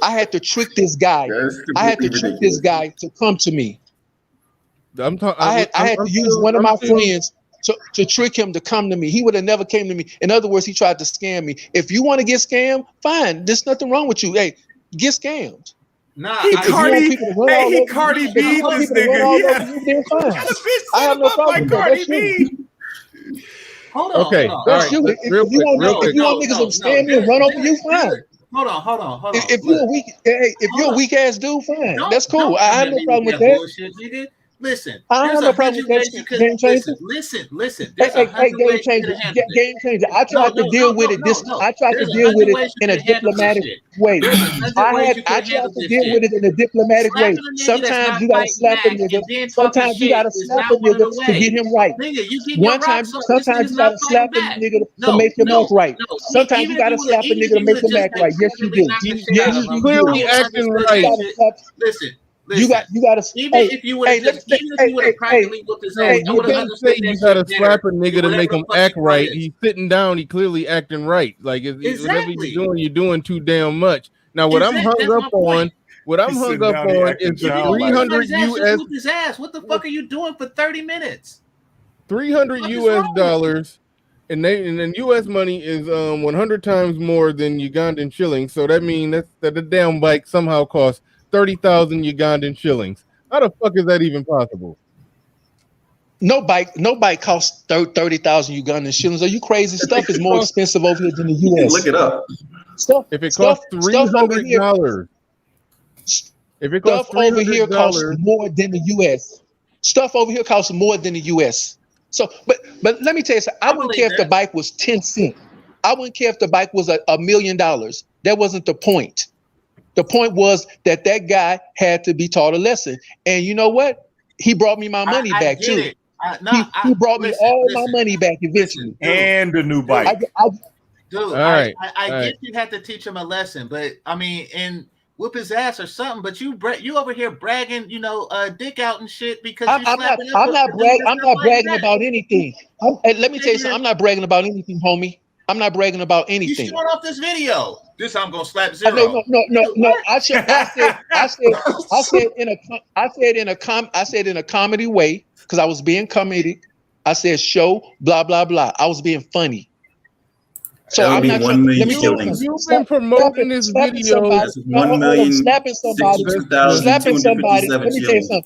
I had to trick this guy. To come to me. I had to use one of my friends to trick him to come to me. He would have never came to me. In other words, he tried to scam me. If you want to get scammed, fine. There's nothing wrong with you. Hey, get scammed. Nah, Cardi B this nigga. I have no problem with Cardi B. Hold on. Okay. Hold on. If you want niggas to scam you and run over you, fine. Hold on. If you're a weak ass dude, fine. That's cool. I have no problem with that. Bullshit, nigga. Listen. I don't have There's no a problem hundred with ways you that. could Game changer. listen. Hey, There's a hundred game ways you could changer. have handled this. Game changer. I No, tried to deal with it. no. I tried to There's deal with 100 it ways you in a could have handled this diplomatic shit. way. There's 100 ways you could I have tried handled to this deal shit. with it in a diplomatic way. Slapping a nigga that's Sometimes not you gotta fighting slap a back nigga. and then talking Sometimes you shit gotta is slap a not one of nigga the to get ways. him right. Nigga, you getting your rocks off. This Sometimes nigga's you not gotta fighting slap a back. nigga to No, make him act right. Sometimes you even if gotta you would have, slap a even if nigga to you make would have him just act right. Yes, you casually do. knocked the shit Yes, out of He's him, you I do. clearly would have acting understood right. that Gotta shit. slap. Listen. You gotta. Even Hey, if you would hey, have just, even if you would have practically whooped his No, ass, I you would have didn't say understood you that gotta shit slap better a nigga than to make whatever him the fuck act you brought right. in. He's sitting down. He clearly acting right. Like whatever you're doing too damn much. Now, what I'm hung That's my up on, point. what I'm He's hung sitting up down, he on acting is the If you're gonna whoop 300 his ass, just US whoop his ass. What the fuck are you doing for 30 minutes? 300 What is US wrong with you? dollars, and then US money is 100 times more than Ugandan shillings. So that means that the damn bike somehow costs 30,000 Ugandan shillings. How the fuck is that even possible? No bike costs 30,000 Ugandan shillings. Are you crazy? Stuff is more expensive over here than the You can US. look it up. If it costs $300, Stuff over here costs more than the US. Stuff over here costs more than the US. So, but let me tell you something. I wouldn't care if the bike was 10 cents. I wouldn't care if the bike was $1 million. That wasn't the point. The point was that guy had to be taught a lesson. And you know what? He brought me my money back get too. it. He brought me all my money back eventually. And a new bike. Dude, right, I all get right. you had to teach him a lesson, but I mean, and whoop his ass or something. But you over here bragging, dick out and shit because you slapping up. I'm not bragging about anything. Let me tell you something. I'm not bragging about anything, homie. I'm not bragging about You anything. showing off this video. This I'm gonna slap zero. No. I said in a comedy way because I was being comedic. I said show blah blah blah. I was being funny. So I'm not. Let me tell you, You've been promoting this video. slapping somebody. Let me tell you something.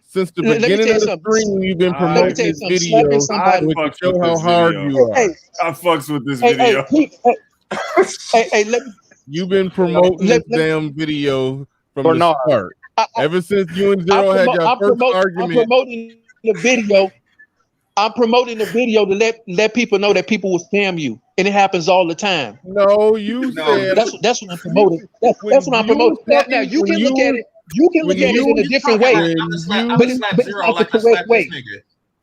Since the Let me beginning tell of you the something. stream, you've been Let me promoting tell you this something. video, Slapping which somebody. show how hard you are. I fucks with this Hey, video. Let me. You've been promoting this damn video from the Bernard. start. Ever since you and Zero had your first argument. I'm promoting the video. I'm promoting the video to let people know that people will scam you, and it happens all the time. No, you said that's what I'm promoting. That's what I'm promoting. Now you can look at it. You can look at it in a different way, but it's not the correct way.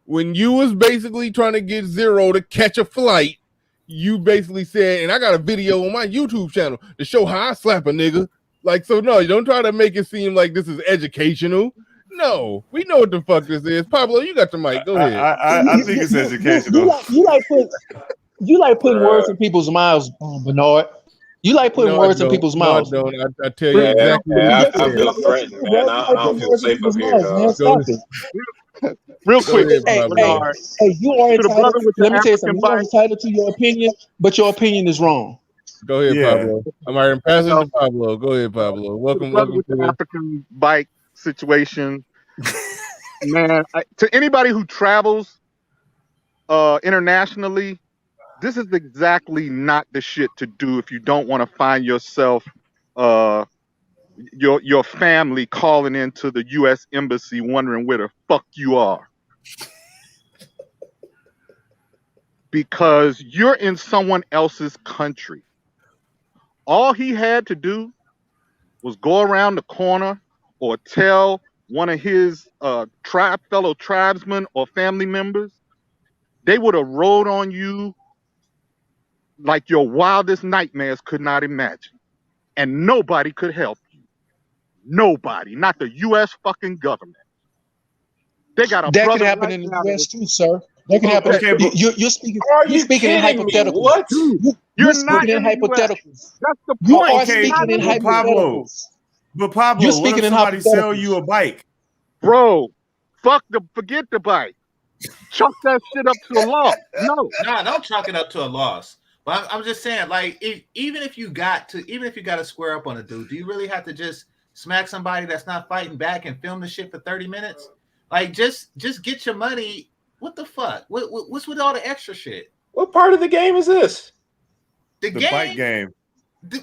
When you was basically trying to get Zero to catch a flight, you basically said, and I got a video on my YouTube channel to show how I slap a nigga. Like, so no, you don't try to make it seem like this is educational. No, we know what the fuck this is. Pablo, you got the mic. Go ahead. I think it's educational. You like putting words in people's mouths, Bernard. You like putting words in people's mouths. No, I tell you exactly what I you feel threatened, man. I don't feel safe up here, dog. Stop it. Real quick, Bernard. Hey, you are entitled. Let me tell you something. You are entitled to your opinion, but your opinion is wrong. Go ahead, Pablo. I'm all right. Pass it to Pablo. Go ahead, Pablo. Welcome with to the African bike situation. Man, to anybody who travels internationally, this is exactly not the shit to do if you don't want to find yourself your family calling into the U.S. Embassy wondering where the fuck you are. Because you're in someone else's country. All he had to do was go around the corner or tell one of his fellow tribesmen or family members. They would have rode on you like your wildest nightmares could not imagine. And nobody could help you. Nobody, not the U.S. fucking government. They got a that brother could happen right in the now U.S. too, sir. That could happen. Okay, but You're speaking. Are You're you speaking in kidding me? hypotheticals. What? You're not speaking in in the US. hypotheticals. That's the You point. are speaking in hypotheticals. But Pablo, You're what speaking if in somebody sell hypotheticals. you a bike? Bro, forget the bike. Chuck that shit up to the law. No. Nah, don't chalk it up to a loss. But I'm just saying, like, even if you got to square up on a dude, do you really have to just smack somebody that's not fighting back and film the shit for 30 minutes? Like, just get your money. What the fuck? What's with all the extra shit? What part of the game is this? The bike game.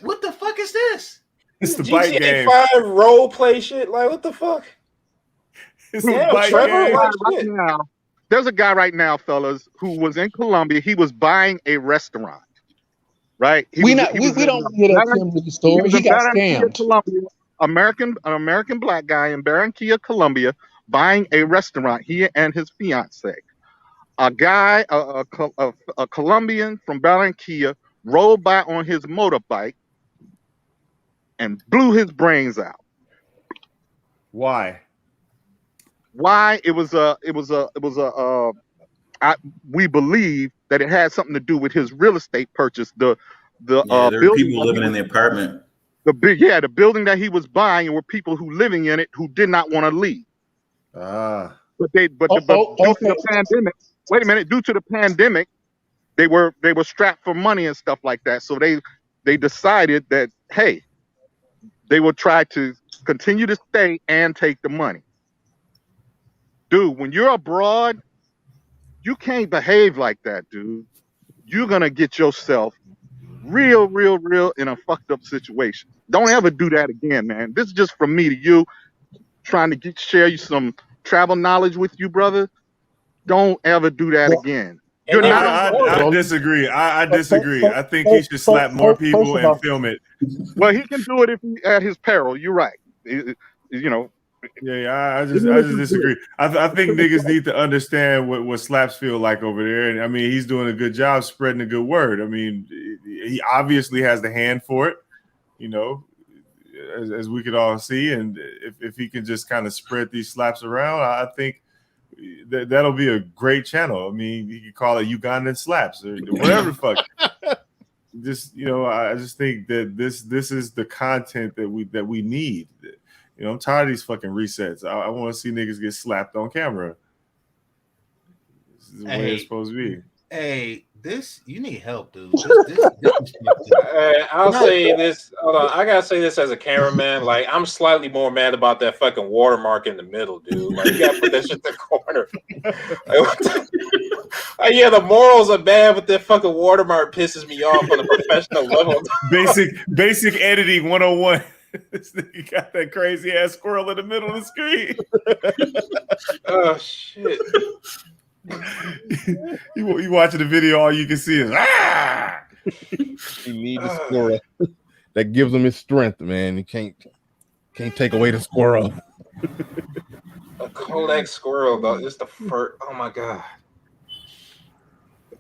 What the fuck is this? It's the GTA bike game. 5 role play shit. Like, what the fuck? It's a bike gang. There's a guy right now, fellas, who was in Colombia. He was buying a restaurant. Right? We don't hear that Tim Lee story. He got scammed. Colombia, an American black guy in Barranquilla, Colombia, buying a restaurant. He and his fiance. A guy, a Colombian from Barranquilla, rolled by on his motorbike and blew his brains out. Why? We believe that it had something to do with his real estate purchase. There are building people living in the apartment. The building that he was buying were people who living in it who did not want to leave. But due to the pandemic, wait a minute, due to the pandemic, they were strapped for money and stuff like that. So they decided that, hey, they will try to continue to stay and take the money. Dude, when you're abroad, you can't behave like that, dude. You're gonna get yourself real in a fucked up situation. Don't ever do that again, man. This is just from me to you, trying to share you some travel knowledge with you, brother. Don't ever do that again. I disagree. I disagree. I think he should slap more people and film it. Well, he can do it if he, at his peril. You're right. I just disagree. I think niggas need to understand what slaps feel like over there. And I mean, he's doing a good job spreading a good word. I mean, he obviously has the hand for it, as we could all see. And if he can just kind of spread these slaps around, I think that'll be a great channel. I mean, you could call it Ugandan slaps or whatever the fuck. I just think that this is the content that we need. I'm tired of these fucking resets. I want to see niggas get slapped on camera. This is the way it's supposed to be. Hey, you need help, dude. I'll say this. Hold on, I gotta say this as a cameraman. Like, I'm slightly more mad about that fucking watermark in the middle, dude. Like, you gotta put that shit in the corner. Yeah, the morals are bad, but that fucking watermark pisses me off on a professional level. Basic editing 101. This nigga got that crazy ass squirrel in the middle of the screen. Oh shit. You watching the video, all you can see is He needs a squirrel. That gives him his strength, man. You can't take away the squirrel. A Kodak squirrel, though. It's the first. Oh my god.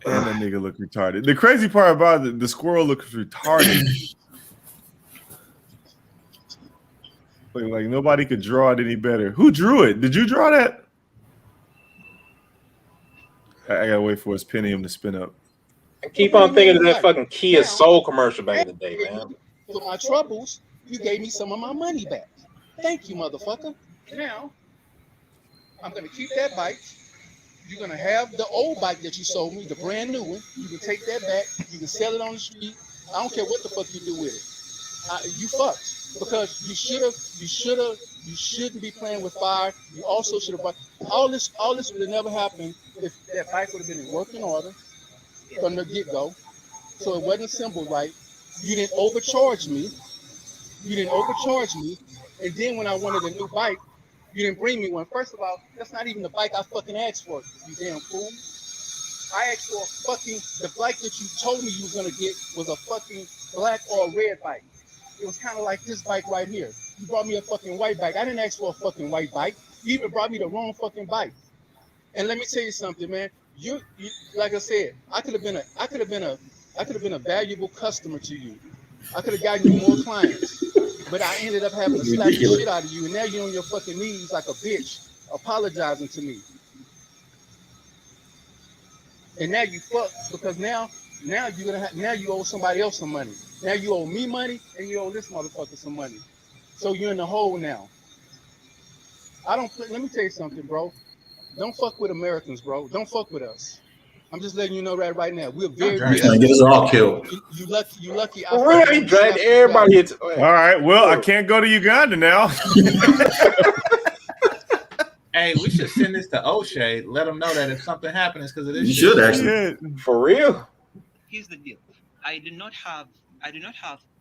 And that nigga look retarded. The crazy part about it, the squirrel looks retarded. Like nobody could draw it any better. Who drew it? Did you draw that? I gotta wait for his Pentium to spin up. And keep on thinking of that fucking Kia Soul commercial back in the day, man. For my troubles, you gave me some of my money back. Thank you, motherfucker. Now, I'm gonna keep that bike. You're gonna have the old bike that you sold me, the brand new one. You can take that back. You can sell it on the street. I don't care what the fuck you do with it. You fucked. Because you shouldn't be playing with fire. You also should have. All this would have never happened if that bike would have been in working order from the get-go. So it wasn't assembled right. You didn't overcharge me. And then when I wanted a new bike, you didn't bring me one. First of all, that's not even the bike I fucking asked for, you damn fool. I asked for the bike that you told me you was gonna get was a fucking black or a red bike. It was kind of like this bike right here. You brought me a fucking white bike. I didn't ask for a fucking white bike. You even brought me the wrong fucking bike. And let me tell you something, man. You like I said, I could have been a valuable customer to you. I could have gotten you more clients. But I ended up having to slap the shit out of you, and now you're on your fucking knees like a bitch, apologizing to me. And now you fucked because now you owe somebody else some money. Now you owe me money and you owe this motherfucker some money. So you're in the hole now. Let me tell you something, bro. Don't fuck with Americans, bro. Don't fuck with us. I'm just letting you know that right now. We're very He's gonna get us all killed. You lucky. Really dragged everybody into. All right. Well, I can't go to Uganda now. Hey, we should send this to O'Shea. Let him know that if something happens because of this. You should actually. For real. Here's the deal. I do not have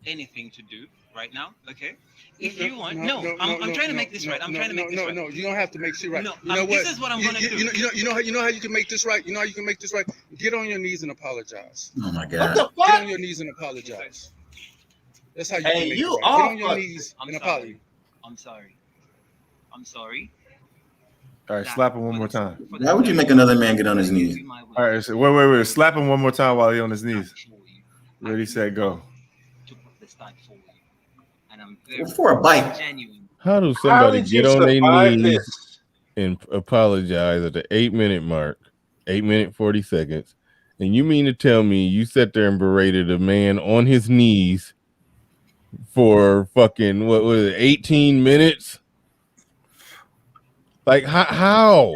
anything to do right now, okay? If you want, I'm trying to make this right. I'm trying to make this right. No, you don't have to make shit right. No, You know what? this is what I'm gonna do. You know how you can make this right. You know how you can make this right. Get on your knees and apologize. Oh my What God. the fuck? Get on your knees and apologize. That's how you can make it right. Get on your knees and apologize. I'm sorry. I'm sorry. All right, slap him one more time. Why would you make another man get on his knees? All right, so wait. Slap him one more time while he's on his knees. Ready, set, go. For a bite. How do somebody get on their knees and apologize at the 8-minute mark, 8-minute 40 seconds? And you mean to tell me you sat there and berated a man on his knees for fucking, what was it, 18 minutes? Like, how?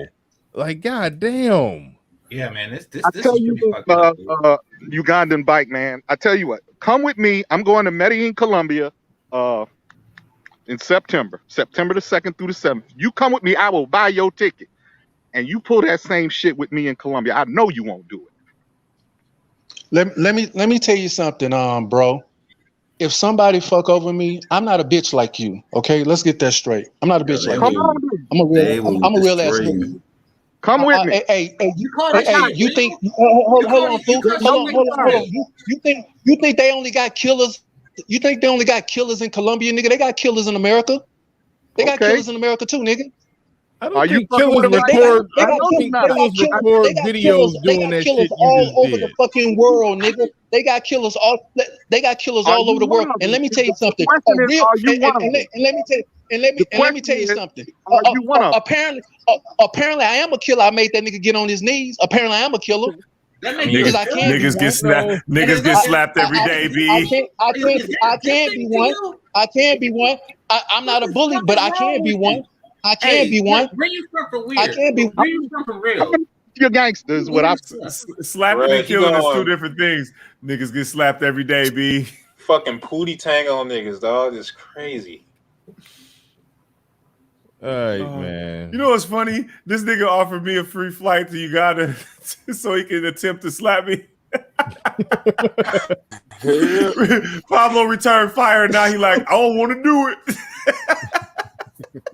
Like, goddamn. Yeah, man, this I is tell pretty you, fucking up, dude. Ugandan bike, man. I tell you what, come with me. I'm going to Medellin, Colombia, in September the 2nd through the 7th. You come with me, I will buy your ticket, and you pull that same shit with me in Colombia. I know you won't do it. Let me tell you something, bro. If somebody fuck over me, I'm not a bitch like you. Okay, let's get that straight. I'm not a bitch like you. I'm a real ass nigga. Come with me. Hey, you think? Hold on, fool. Hold on. You think they only got killers? You think they only got killers in Colombia, nigga? They got killers in America. They got killers in America too, nigga. I don't think killers record. I don't think killers record videos doing that shit all you over just the did. fucking world, nigga. They got killers all. They got killers all over the world. And let me tell you something. And let me tell you something. Apparently, I am a killer. I made that nigga get on his knees. Apparently, I am a killer. Because I can't Niggas get slapped. Niggas get slapped every day, B. I can't be one. I can't be one. I'm not a bully, but I can be one. I can't be one. Where you from for weird? I can't be. Where you from for real? You're gangsters. What I'm slapping and killing is two different things. Niggas get slapped every day, B. Fucking pootie tang on niggas, dog. It's crazy. All right, man. You know what's funny? This nigga offered me a free flight to Uganda so he can attempt to slap me. Pablo returned fire. Now he like, I don't want to do it.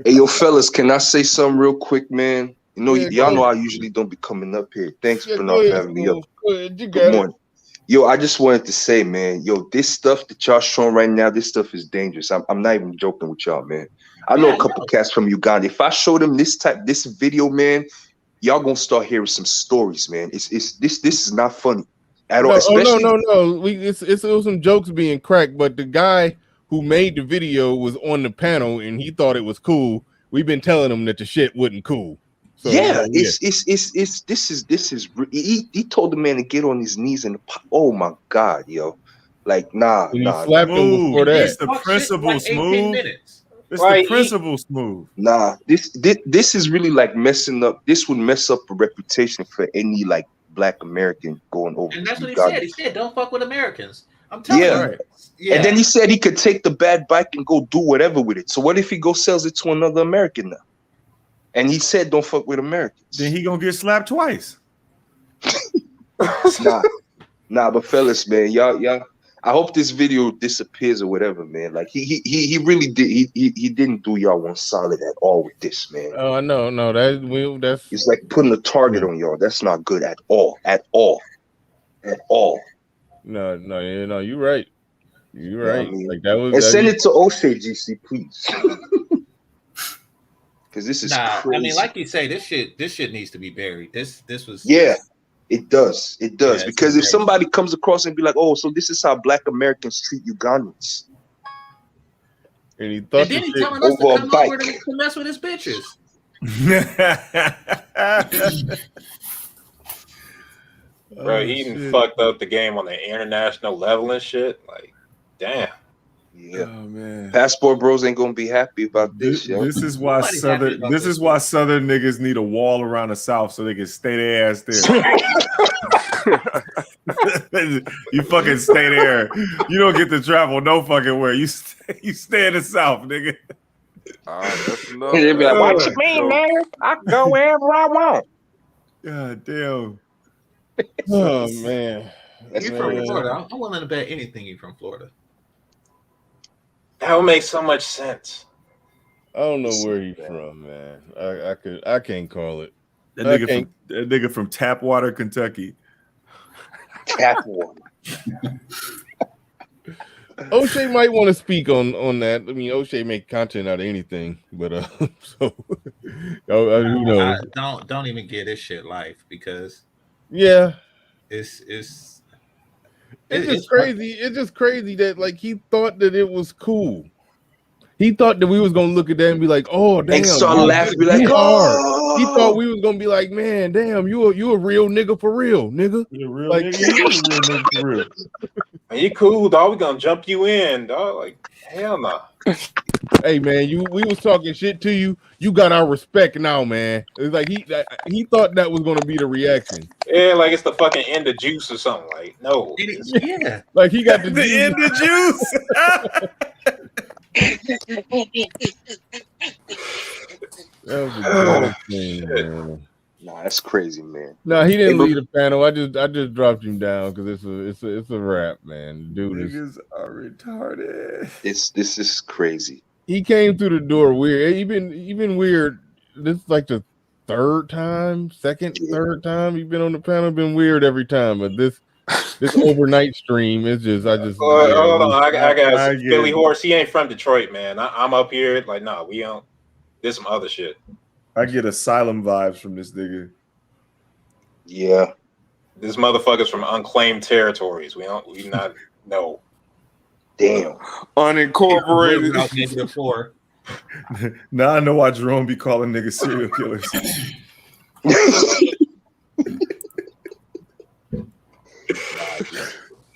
Hey, yo, fellas, can I say something real quick, man? You know, y'all know I usually don't be coming up here. Thanks for not having me up. Good morning. Yo, I just wanted to say, man, yo, this stuff that y'all showing right now, this stuff is dangerous. I'm not even joking with y'all, man. I know a couple cats from Uganda. If I show them this video, man, y'all gonna start hearing some stories, man. This is not funny at all. No, Especially no. It was some jokes being cracked, but the guy who made the video was on the panel and he thought it was cool. We've been telling him that the shit wasn't cool. So, he told the man to get on his knees and oh my God, yo, like nah. Slapped him before that. It's the principle, Smooth. It's Right, the principle, Smooth. Nah, this is really like messing up. This would mess up a reputation for any like Black American going over. And that's what he Uganda. said. He said, "Don't fuck with Americans." I'm telling you. Yeah. And then he said he could take the bad bike and go do whatever with it. So what if he go sells it to another American now? And he said, "Don't fuck with Americans." Then he gonna get slapped twice. Nah, but fellas, man, y'all. I hope this video disappears or whatever, man. Like he really did. He didn't do y'all one solid at all with this, man. Oh, no, that's it's like putting a target on y'all. That's not good at all. No, you're right. You're right. I mean, Like that was. And send it to OCGC, please. Because this is crazy. I mean, like you say, this shit needs to be buried. This was. Yeah, it does. It does. Yeah, because if somebody comes across and be like, "Oh, so this is how Black Americans treat Ugandans," and he thought And then he's telling us to come over to mess with his bitches. Bro, he even fucked up the game on the international level and shit. Like, damn. Yeah, oh, man. Passport bros ain't gonna be happy about this. Yo. This is why Southern niggas need a wall around the South so they can stay their ass there. You fucking stay there. You don't get to travel no fucking where. You stay in the South, nigga. They be like, "What you mean, man? I can go wherever I want." God damn. Oh man. You from Florida? I'm willing to bet anything you from Florida. That would make so much sense. I don't know where he's from, man. I can't call it. That nigga from Tapwater, Kentucky. Tapwater. O'Shea might want to speak on that. I mean, O'Shea make content out of anything, but so who knows? Don't even get this shit life because it's just crazy. It's just crazy that like he thought that it was cool. He thought that we was gonna look at that and be like, "Oh, damn!" And start laughing, be like, "Oh!" He thought we was gonna be like, "Man, damn, you a real nigga for real, nigga." You a real like, nigga. You a real nigga for real. Man, you cool, dog. We gonna jump you in, dog. Like hell no. Hey man, we was talking shit to you. You got our respect now, man. It's like he thought that was gonna be the reaction. Yeah, like it's the fucking end of Juice or something. Like no. Yeah. Like he got the end of Juice. That was a thing, man. Nah, that's crazy, man. No, he didn't lead the panel. I just dropped him down because it's a wrap, man. Dude, niggas are retarded. This is crazy. He came through the door weird. Even weird. This is like the third time he's been on the panel. Been weird every time, but this overnight stream is just hold on. I got some Philly horse. He ain't from Detroit, man. I'm up here like nah, we don't. There's some other shit. I get asylum vibes from this nigga. Yeah. This motherfucker's from unclaimed territories. We not know. Damn. Unincorporated. Now I know why Jerome be calling niggas serial killers.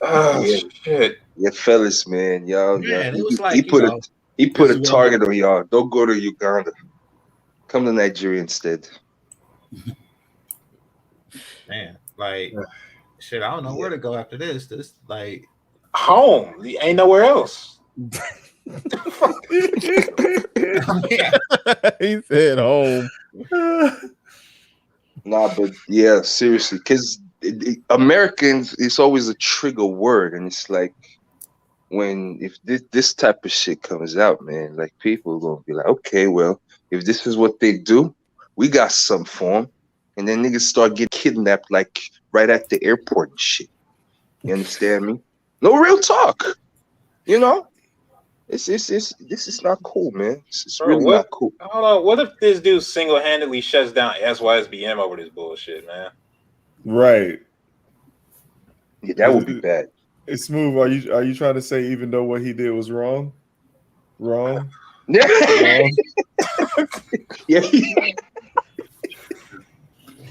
Oh shit. Yeah, fellas, man. Y'all, Man, he, it was like, he put a target on y'all. Don't go to Uganda. Come to Nigeria instead. Man, like shit, I don't know where to go after this. This like home. Ain't nowhere else. He said home. Nah, but yeah, seriously, because Americans, it's always a trigger word, and it's like if this type of shit comes out, man, like people are gonna be like, okay, well, if this is what they do, we got some for them, and then niggas start getting kidnapped like right at the airport and shit. You understand me? No, real talk. You know, this is not cool, man. It's really not cool. Hold on. What if this dude single-handedly shuts down SYSBM over this bullshit, man? Right. Yeah, that would be bad. It's Smooth. Are you trying to say even though what he did was wrong? Wrong? Yeah. Wrong? Yeah.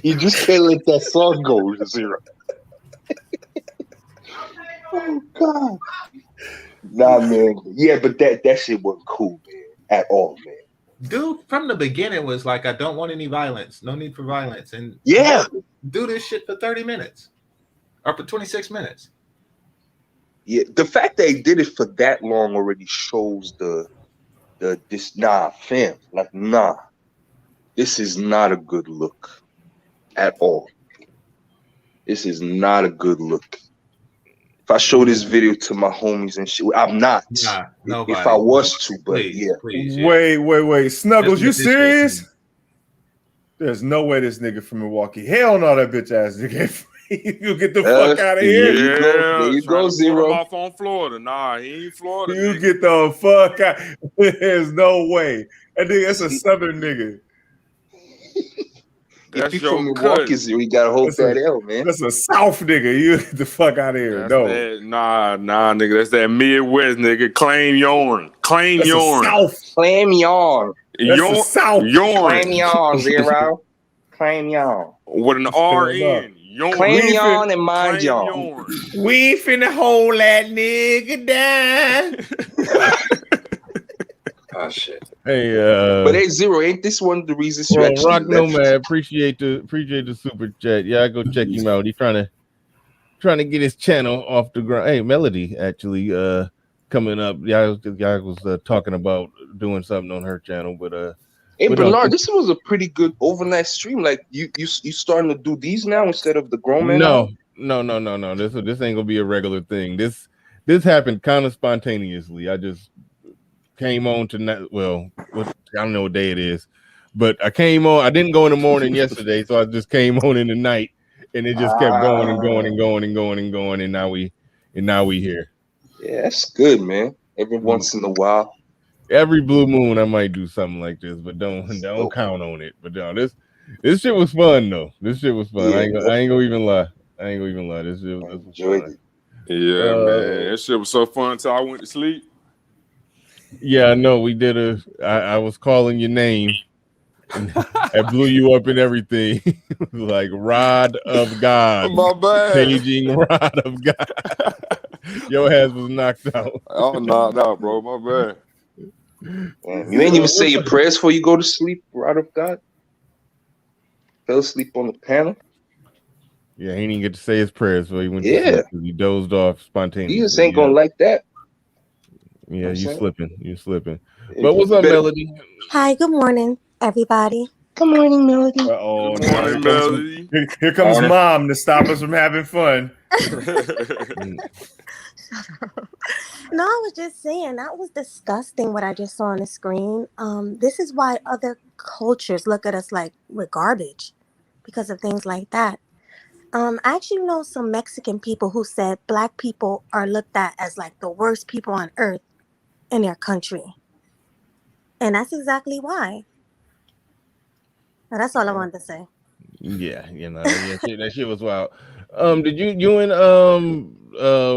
You just can't let that song go to zero. Oh God. Nah, man. Yeah, but that shit wasn't cool, man. At all, man. Dude from the beginning was like, I don't want any violence, no need for violence, and yeah, do this shit for 30 minutes or for 26 minutes. Yeah, the fact that he did it for that long already shows this this is not a good look at all. This is not a good look. If I show this video to my homies and shit, I'm not. If I was to, but please, Wait. Snuggles, you serious? There's no way this nigga from Milwaukee. Hell no, that bitch ass nigga. You get the fuck out of here. There you go, Zero. Off on Florida. Nah, he ain't Florida. You nigga. Get the fuck out. There's no way. That nigga, that's a southern nigga. If you from Milwaukee, Zero, you gotta hold that L, man. That's a South nigga. You get the fuck out of here. Nah, nigga. That's that Midwest nigga. Claim yarn. Claim that's yarn. South. Claim yarn. That's South. Yarn. Claim yarn, Zero. Claim yarn. With an R-N. Claim yarn and mind yarn. We finna hold that nigga down. Oh shit. Hey, but hey, Zero, ain't this one of the reasons you actually Rock Nomad, appreciate the super chat. Yeah, I go check him out. He's trying to get his channel off the ground. Hey, Melody actually coming up. Yeah, I was talking about doing something on her channel, but hey, Bernard, this was a pretty good overnight stream. Like you starting to do these now instead of the grown man? No. This ain't gonna be a regular thing. This happened kind of spontaneously. I just came on tonight. Well, what I don't know what day it is, but I came on. I didn't go in the morning yesterday, so I just came on in the night, and it just kept going and going and going and going and going, and now we here. Yeah, that's good, man. Every once in a while. Every blue moon, I might do something like this, but don't count on it. But no, this shit was fun though. This shit was fun. Yeah, I ain't gonna even lie. This shit was fun. Yeah, man. That shit was so fun until I went to sleep. Yeah, I know. We did I was calling your name. And I blew you up and everything. Like Rod of God. My bad. Paging Rod of God. Your ass was knocked out. I was knocked out, bro. My bad. Man, you ain't even say your prayers before you go to sleep, Rod of God. Fell asleep on the panel. Yeah, he didn't get to say his prayers, so he went to sleep. He dozed off spontaneously. You just ain't gonna like that. Yeah, you slipping. You're slipping. But what's up, Melody? Hi, good morning, everybody. Good morning, Melody. Uh-oh, good morning, Melody. Here comes mom to stop us from having fun. No, I was just saying that was disgusting what I just saw on the screen. This is why other cultures look at us like we're garbage because of things like that. I actually know some Mexican people who said Black people are looked at as like the worst people on earth in their country. And that's exactly why. Now, that's all I wanted to say. Yeah, that shit was wild. Did you and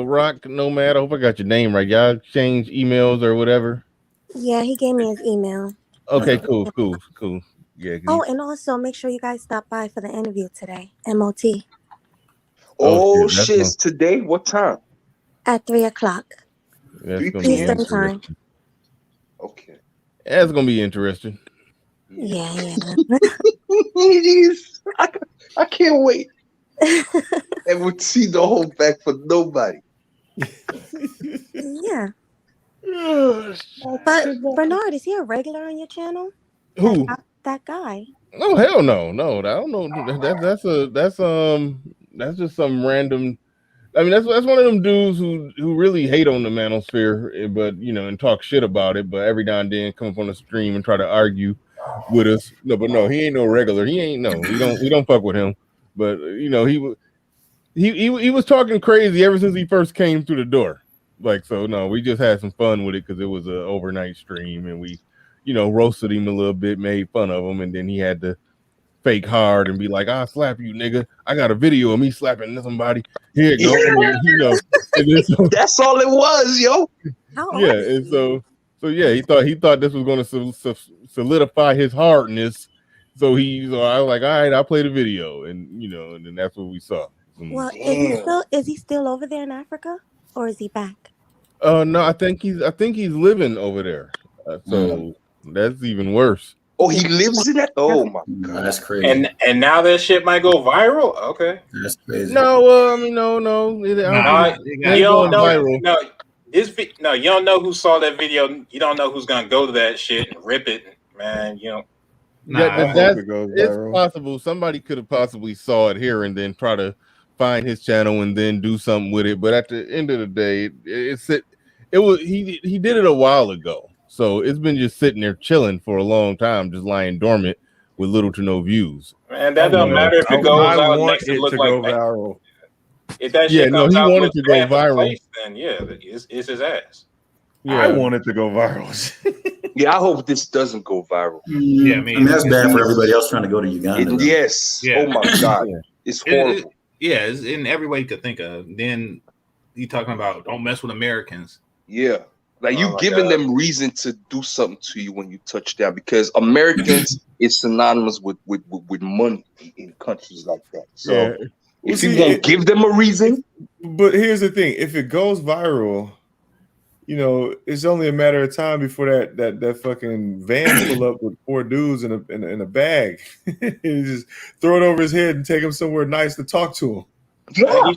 Rock Nomad? I hope I got your name right. Y'all exchange emails or whatever. Yeah, he gave me his email. Okay, cool. Yeah. Oh, and also make sure you guys stop by for the interview today. MOT. Oh shit! Today? What time? At 3:00. 3 p.m. Eastern time. Okay. That's gonna be interesting. Yeah. Jeez, I can't wait. And we'll see the whole back for nobody. Yeah. But Bernard, is he a regular on your channel? Who? That guy. No, hell no. I don't know. That's just some random. I mean, that's one of them dudes who really hate on the manosphere, but and talk shit about it. But every now and then come up on the stream and try to argue with us. No, he ain't no regular. He ain't we don't fuck with him. But he was talking crazy ever since he first came through the door. Like, so no, we just had some fun with it because it was an overnight stream and we, roasted him a little bit, made fun of him, and then he had to fake hard and be like, "I'll slap you, nigga. I got a video of me slapping somebody. Here it goes." That's all it was, yo. Yeah, and so yeah, he thought this was going to solidify his hardness. So I was like, all right, I'll play the video, and and then that's what we saw. Well, is he still over there in Africa, or is he back? No, I think he's living over there. So that's even worse. Oh, he lives in that? Oh my god, that's crazy. And now that shit might go viral. Okay, that's crazy. No, I mean, no. You don't know. Viral. No, you don't know who saw that video. You don't know who's gonna go to that shit and rip it, man. It's possible. Somebody could have possibly saw it here and then try to find his channel and then do something with it. But at the end of the day, he did it a while ago. So it's been just sitting there chilling for a long time, just lying dormant with little to no views. Man, that don't matter if it goes out next to look like viral. If that shit comes he out wanted to go viral. Place, then it's his ass. Yeah. I want it to go viral. Yeah, I hope this doesn't go viral. Yeah, I mean that's bad for everybody else trying to go to Uganda. Yes. Yeah. Oh my god, it's horrible. It's in every way you could think of. Then you talking about don't mess with Americans. Yeah. Like you giving them reason to do something to you when you touch down because Americans is synonymous with money in countries like that. So if you won't give them a reason. But here's the thing: if it goes viral, it's only a matter of time before that fucking van pull up with 4 dudes in a bag. You just throw it over his head and take him somewhere nice to talk to him. Yeah,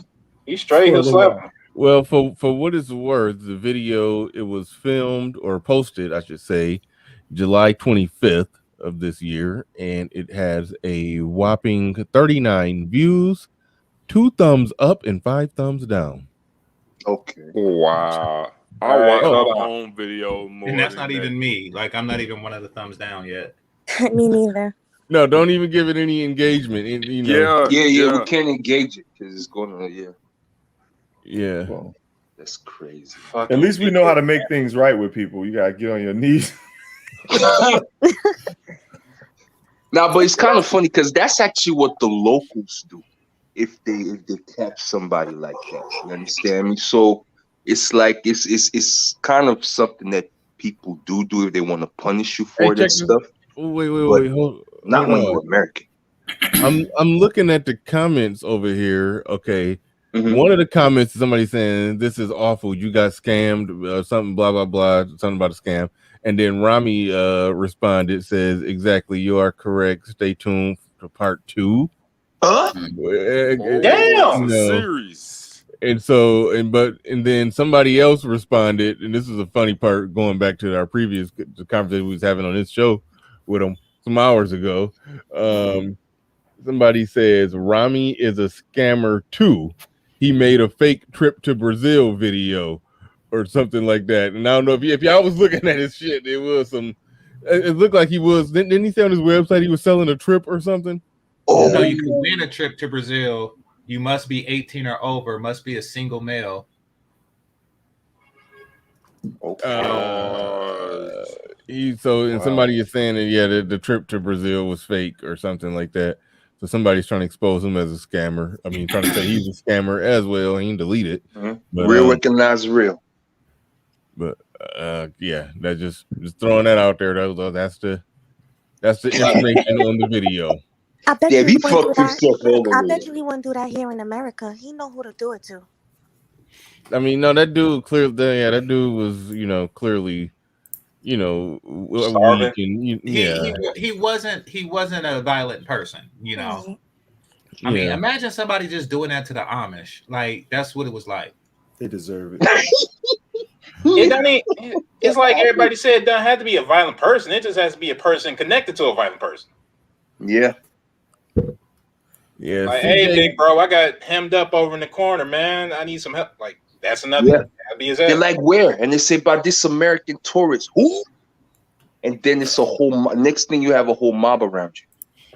he's straight. He'll slap. Well, for what it's worth, the video, it was filmed or posted, I should say, July 25th of this year, and it has a whopping 39 views, 2 thumbs up, and 5 thumbs down. Okay. Wow. I watch Oh. our own video more. And that's than not that. even me. Like I'm not even one of the thumbs down yet. Me neither. No, don't even give it any engagement. You know. Yeah. We can't engage it because it's going to. Yeah. Well, that's crazy. At least we know how to make things right with people. You gotta get on your knees. Now, but it's kind of funny because that's actually what the locals do if they catch somebody like that. You understand me? So it's like it's kind of something that people do if they want to punish you for that stuff. Wait, hold not when on. you're American. I'm looking at the comments over here. Okay. Mm-hmm. One of the comments is somebody saying this is awful. You got scammed, something blah blah blah, something about a scam. And then Rami responded, says exactly, you are correct. Stay tuned for part 2. Damn, series. And so and then somebody else responded, and this is a funny part going back to our previous conversation we was having on this show with him some hours ago. Somebody says Rami is a scammer too. He made a fake trip to Brazil video or something like that. And I don't know if y'all was looking at his shit, it was some. It looked like he was. Didn't he say on his website he was selling a trip or something? No, you can win a trip to Brazil. You must be 18 or over. Must be a single male. Somebody is saying that the trip to Brazil was fake or something like that. So somebody's trying to expose him as a scammer. I mean, trying to say he's a scammer as well. He can delete it. Mm-hmm. But, real recognize real. But yeah, that just throwing that out there. That's the information on the video. I bet Yeah, you he he wouldn't fucked do that. himself all the I way. bet you he wouldn't do that here in America. He know who to do it to. I mean, no, that dude clearly, that dude was, clearly, weak and He wasn't a violent person, I mean, imagine somebody just doing that to the Amish. Like that's what it was like. They deserve it. It doesn't. It's like everybody said. It doesn't have to be a violent person. It just has to be a person connected to a violent person. Yeah. Yeah. Like, hey, big bro, I got hemmed up over in the corner, man. I need some help. Like, that's another. Yeah. That'd be his They're ass. like, where? And they say about this American tourist. Who? And then it's a whole. Next thing you have a whole mob around you.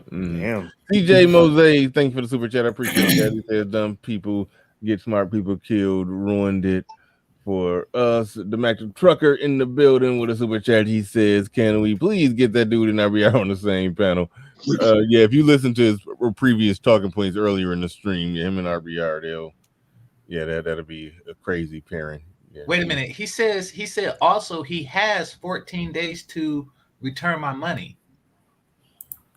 Damn. CJ Mose, thank you for the super chat. I appreciate that. He said, dumb people get smart people killed, ruined it for us. The Mac Trucker in the building with a super chat. He says, can we please get that dude and RBR on the same panel? Yeah, if you listen to his previous talking points earlier in the stream, him and RBR, that'll be a crazy pairing. Yeah. Wait a minute. He said also he has 14 days to return my money.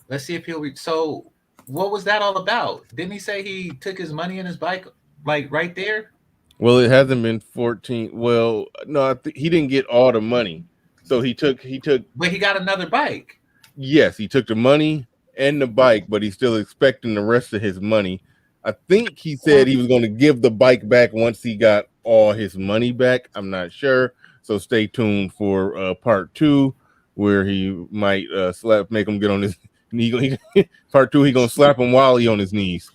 Let's see if he'll. So, what was that all about? Didn't he say he took his money and his bike, like right there? Well, it hasn't been 14. Well, no, he didn't get all the money. So he took. But he got another bike. Yes, he took the money and the bike, but he's still expecting the rest of his money. I think he said he was going to give the bike back once he got all his money back. I'm not sure. So stay tuned for part 2, where he might make him get on his. Part 2, he gonna slap him while he on his knees.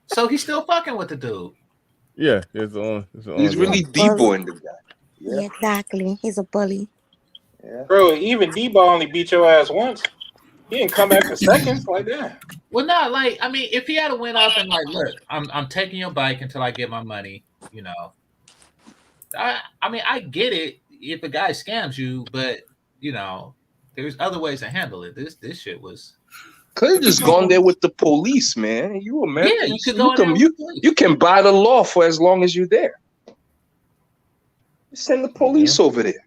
So he's still fucking with the dude. Yeah, it's on. He's really D-boying the guy. Yeah, exactly. He's a bully. Yeah. Bro, even D-ball only beat your ass once. He didn't come back for seconds like that. Well, not like, I mean, if he had went up and like, look, I'm taking your bike until I get my money, I mean, I get it if a guy scams you, but there's other ways to handle it. This shit was. Could have just gone there with the police, man. You American. Yeah, you could go there with the police. You can buy the law for as long as you're there. Send the police over there.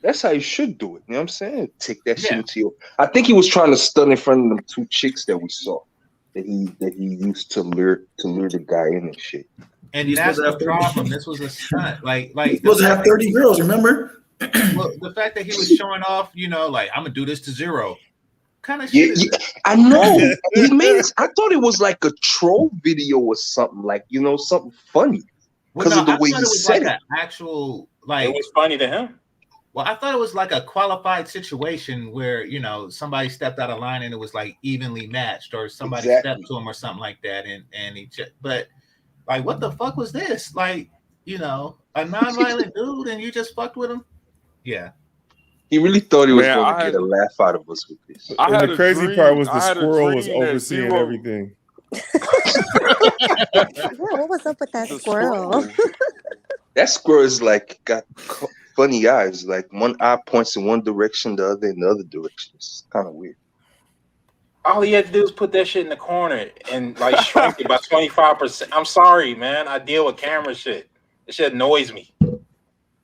That's how you should do it. You know what I'm saying? Take that shit into your. I think he was trying to stun in front of them 2 chicks that we saw that he used to lure the guy in and shit. And that's the problem. This was a stunt. Like he's supposed to have 30 girls. Remember? Well, the fact that he was showing off, like I'm gonna do this to zero, kind of shit. Yeah, I know. He made it. I thought it was like a troll video or something, like something funny because of the way he said it. Actual, like it was funny to him. Well, I thought it was like a qualified situation where, you know, somebody stepped out of line and it was like evenly matched, or somebody stepped to him or something like that, and he just, but like, what the fuck was this? Like, you know, a non-violent dude and you just fucked with him? Yeah. He really thought he was going to get a laugh out of us with this. And the crazy part was the squirrel was overseeing everything. What was up with that squirrel? That squirrel is like got funny eyes. Like one eye points in one direction, the other in the other direction. It's kind of weird. All he had to do is put that shit in the corner and like shrink it by 25%. I'm sorry, man. I deal with camera shit. This shit annoys me.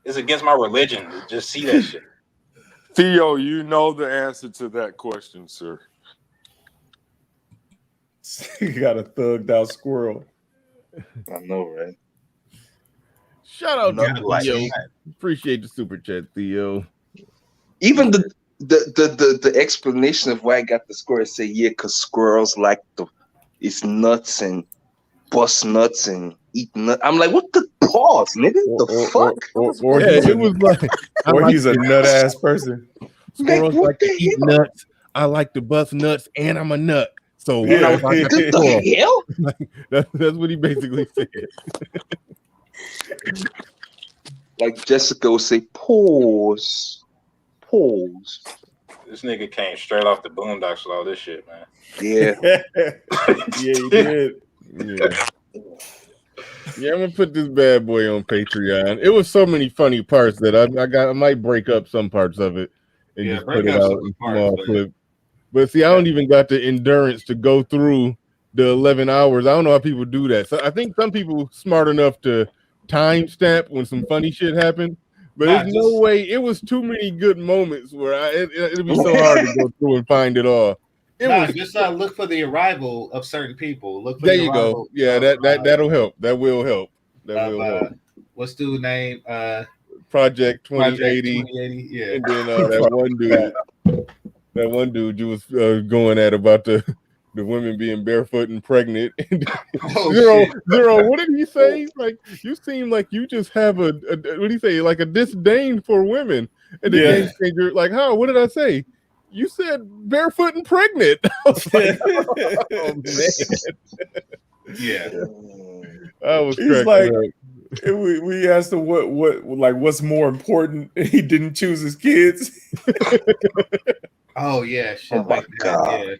It's against my religion to just see that shit. Theo, you know the answer to that question, sir. You got a thugged out squirrel. I know, right? Shout out Not to like Theo. that. Appreciate the super chat, Theo. Even the explanation of why I got the squirrel, say yeah, because squirrels like it's nuts and bust nuts and eat nuts. I'm like, what the pause, nigga? The fuck? Or it was like, or he's a nut ass person. Squirrels like to eat nuts. I like to bust nuts, and I'm a nut. So Yeah. if I got the squirrel, like, that's what he basically said. Like Jessica would say, pause. Pause. This nigga came straight off the Boondocks with all this shit, man. Yeah. Yeah, he did. Yeah. Yeah, I'm gonna put this bad boy on Patreon. It was so many funny parts that I might break up some parts of it and just put it out in small clips. But see, I don't even got the endurance to go through the 11 hours. I don't know how people do that. So I think some people smart enough to timestamp when some funny shit happened. But there's no way. It was too many good moments where it'd be so hard to go through and find it all. Just look for the arrival of certain people. Look for There the you arrival go. Yeah, of, that'll help. That will help. That will help. What's dude's name? Project 2080. Yeah. And then that one dude you was going at about the women being barefoot and pregnant. Zero. What did he say? Like, you seem like you just have a what did he say? Like a disdain for women. And the game changer, like, how? What did I say? You said barefoot and pregnant. I was like, oh man. Yeah. I was He's like, we asked him what's more important. He didn't choose his kids. Oh yeah, shit like that.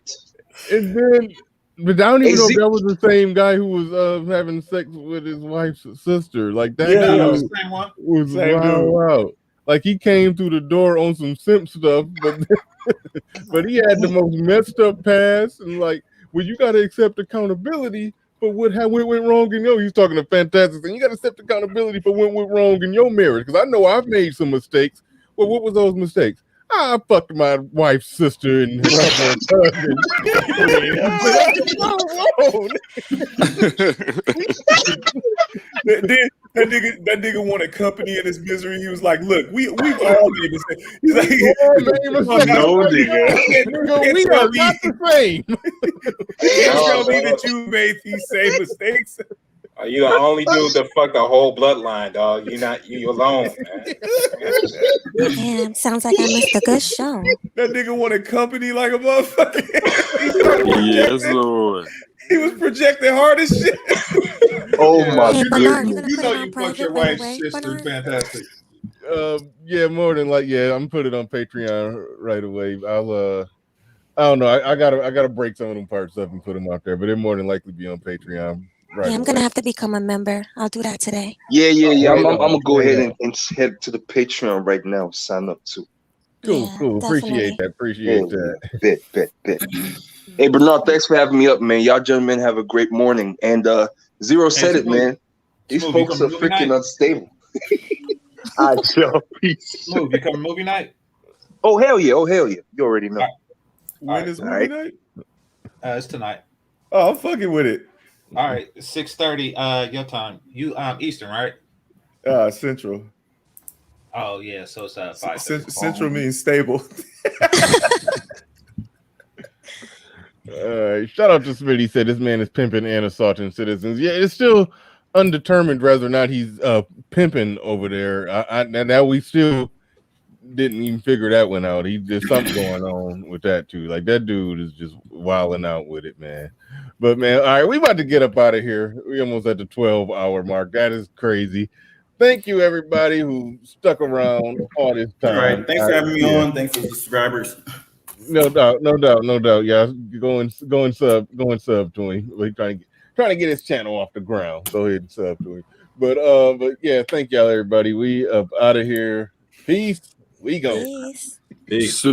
Yeah. And then, but I don't even know if that was the same guy who was having sex with his wife's sister. Like that that was the same one. Was same wow. Like he came through the door on some simp stuff, but he had the most messed up past, and like, well, you got to accept accountability for what went wrong in your. He's talking to Fantastic, and you got to accept accountability for what went wrong in your marriage. Because I know I've made some mistakes. Well, what was those mistakes? I fucked my wife's sister and her husband. That nigga wanted company in his misery. He was like, "Look, we've all made mistakes." He's like, "No, nigga, we are not the same." You tell me that you made these same mistakes. You the only dude that fucked the whole bloodline, dog. You alone, man. Damn, sounds like I missed a good show. That nigga wanted company like a motherfucker. Yes, Lord. He was projecting hard as shit. Oh my goodness! You know you fucked your wife's sister. Fantastic. Yeah, more than like, yeah, I'm put it on Patreon right away. I don't know. I gotta break some of them parts up and put them out there, but they're more than likely be on Patreon. Right. Yeah, I'm gonna have to become a member. I'll do that today. Yeah. I'm gonna go ahead and head to the Patreon right now. Sign up too. Cool. Appreciate that. Bet. Hey, Bernard, thanks for having me up, man. Y'all gentlemen have a great morning. And Zero said it, man. These folks are freaking unstable. All right, y'all. Peace. Smooth, you coming movie night? Oh, hell yeah. You already know. When is movie night? It's tonight. Oh, I'm fucking with it. All right, 6:30 your time. You Eastern, right? Central. Oh yeah, so it's 5. Central means stable. Shout out to Smitty. He said this man is pimping and assaulting citizens. Yeah, it's still undetermined whether or not he's pimping over there. Now we still didn't even figure that one out. There's something going on with that too. Like that dude is just wilding out with it, man. But man, all right, we about to get up out of here. We almost at the 12-hour mark. That is crazy. Thank you everybody who stuck around all this time. All right, thanks for having me on. Thanks for the subscribers. No doubt. Yeah, go and sub to him. We're trying to get his channel off the ground. Go ahead and sub to him. But yeah, thank y'all everybody. We up out of here. Peace. We go. Peace. Peace.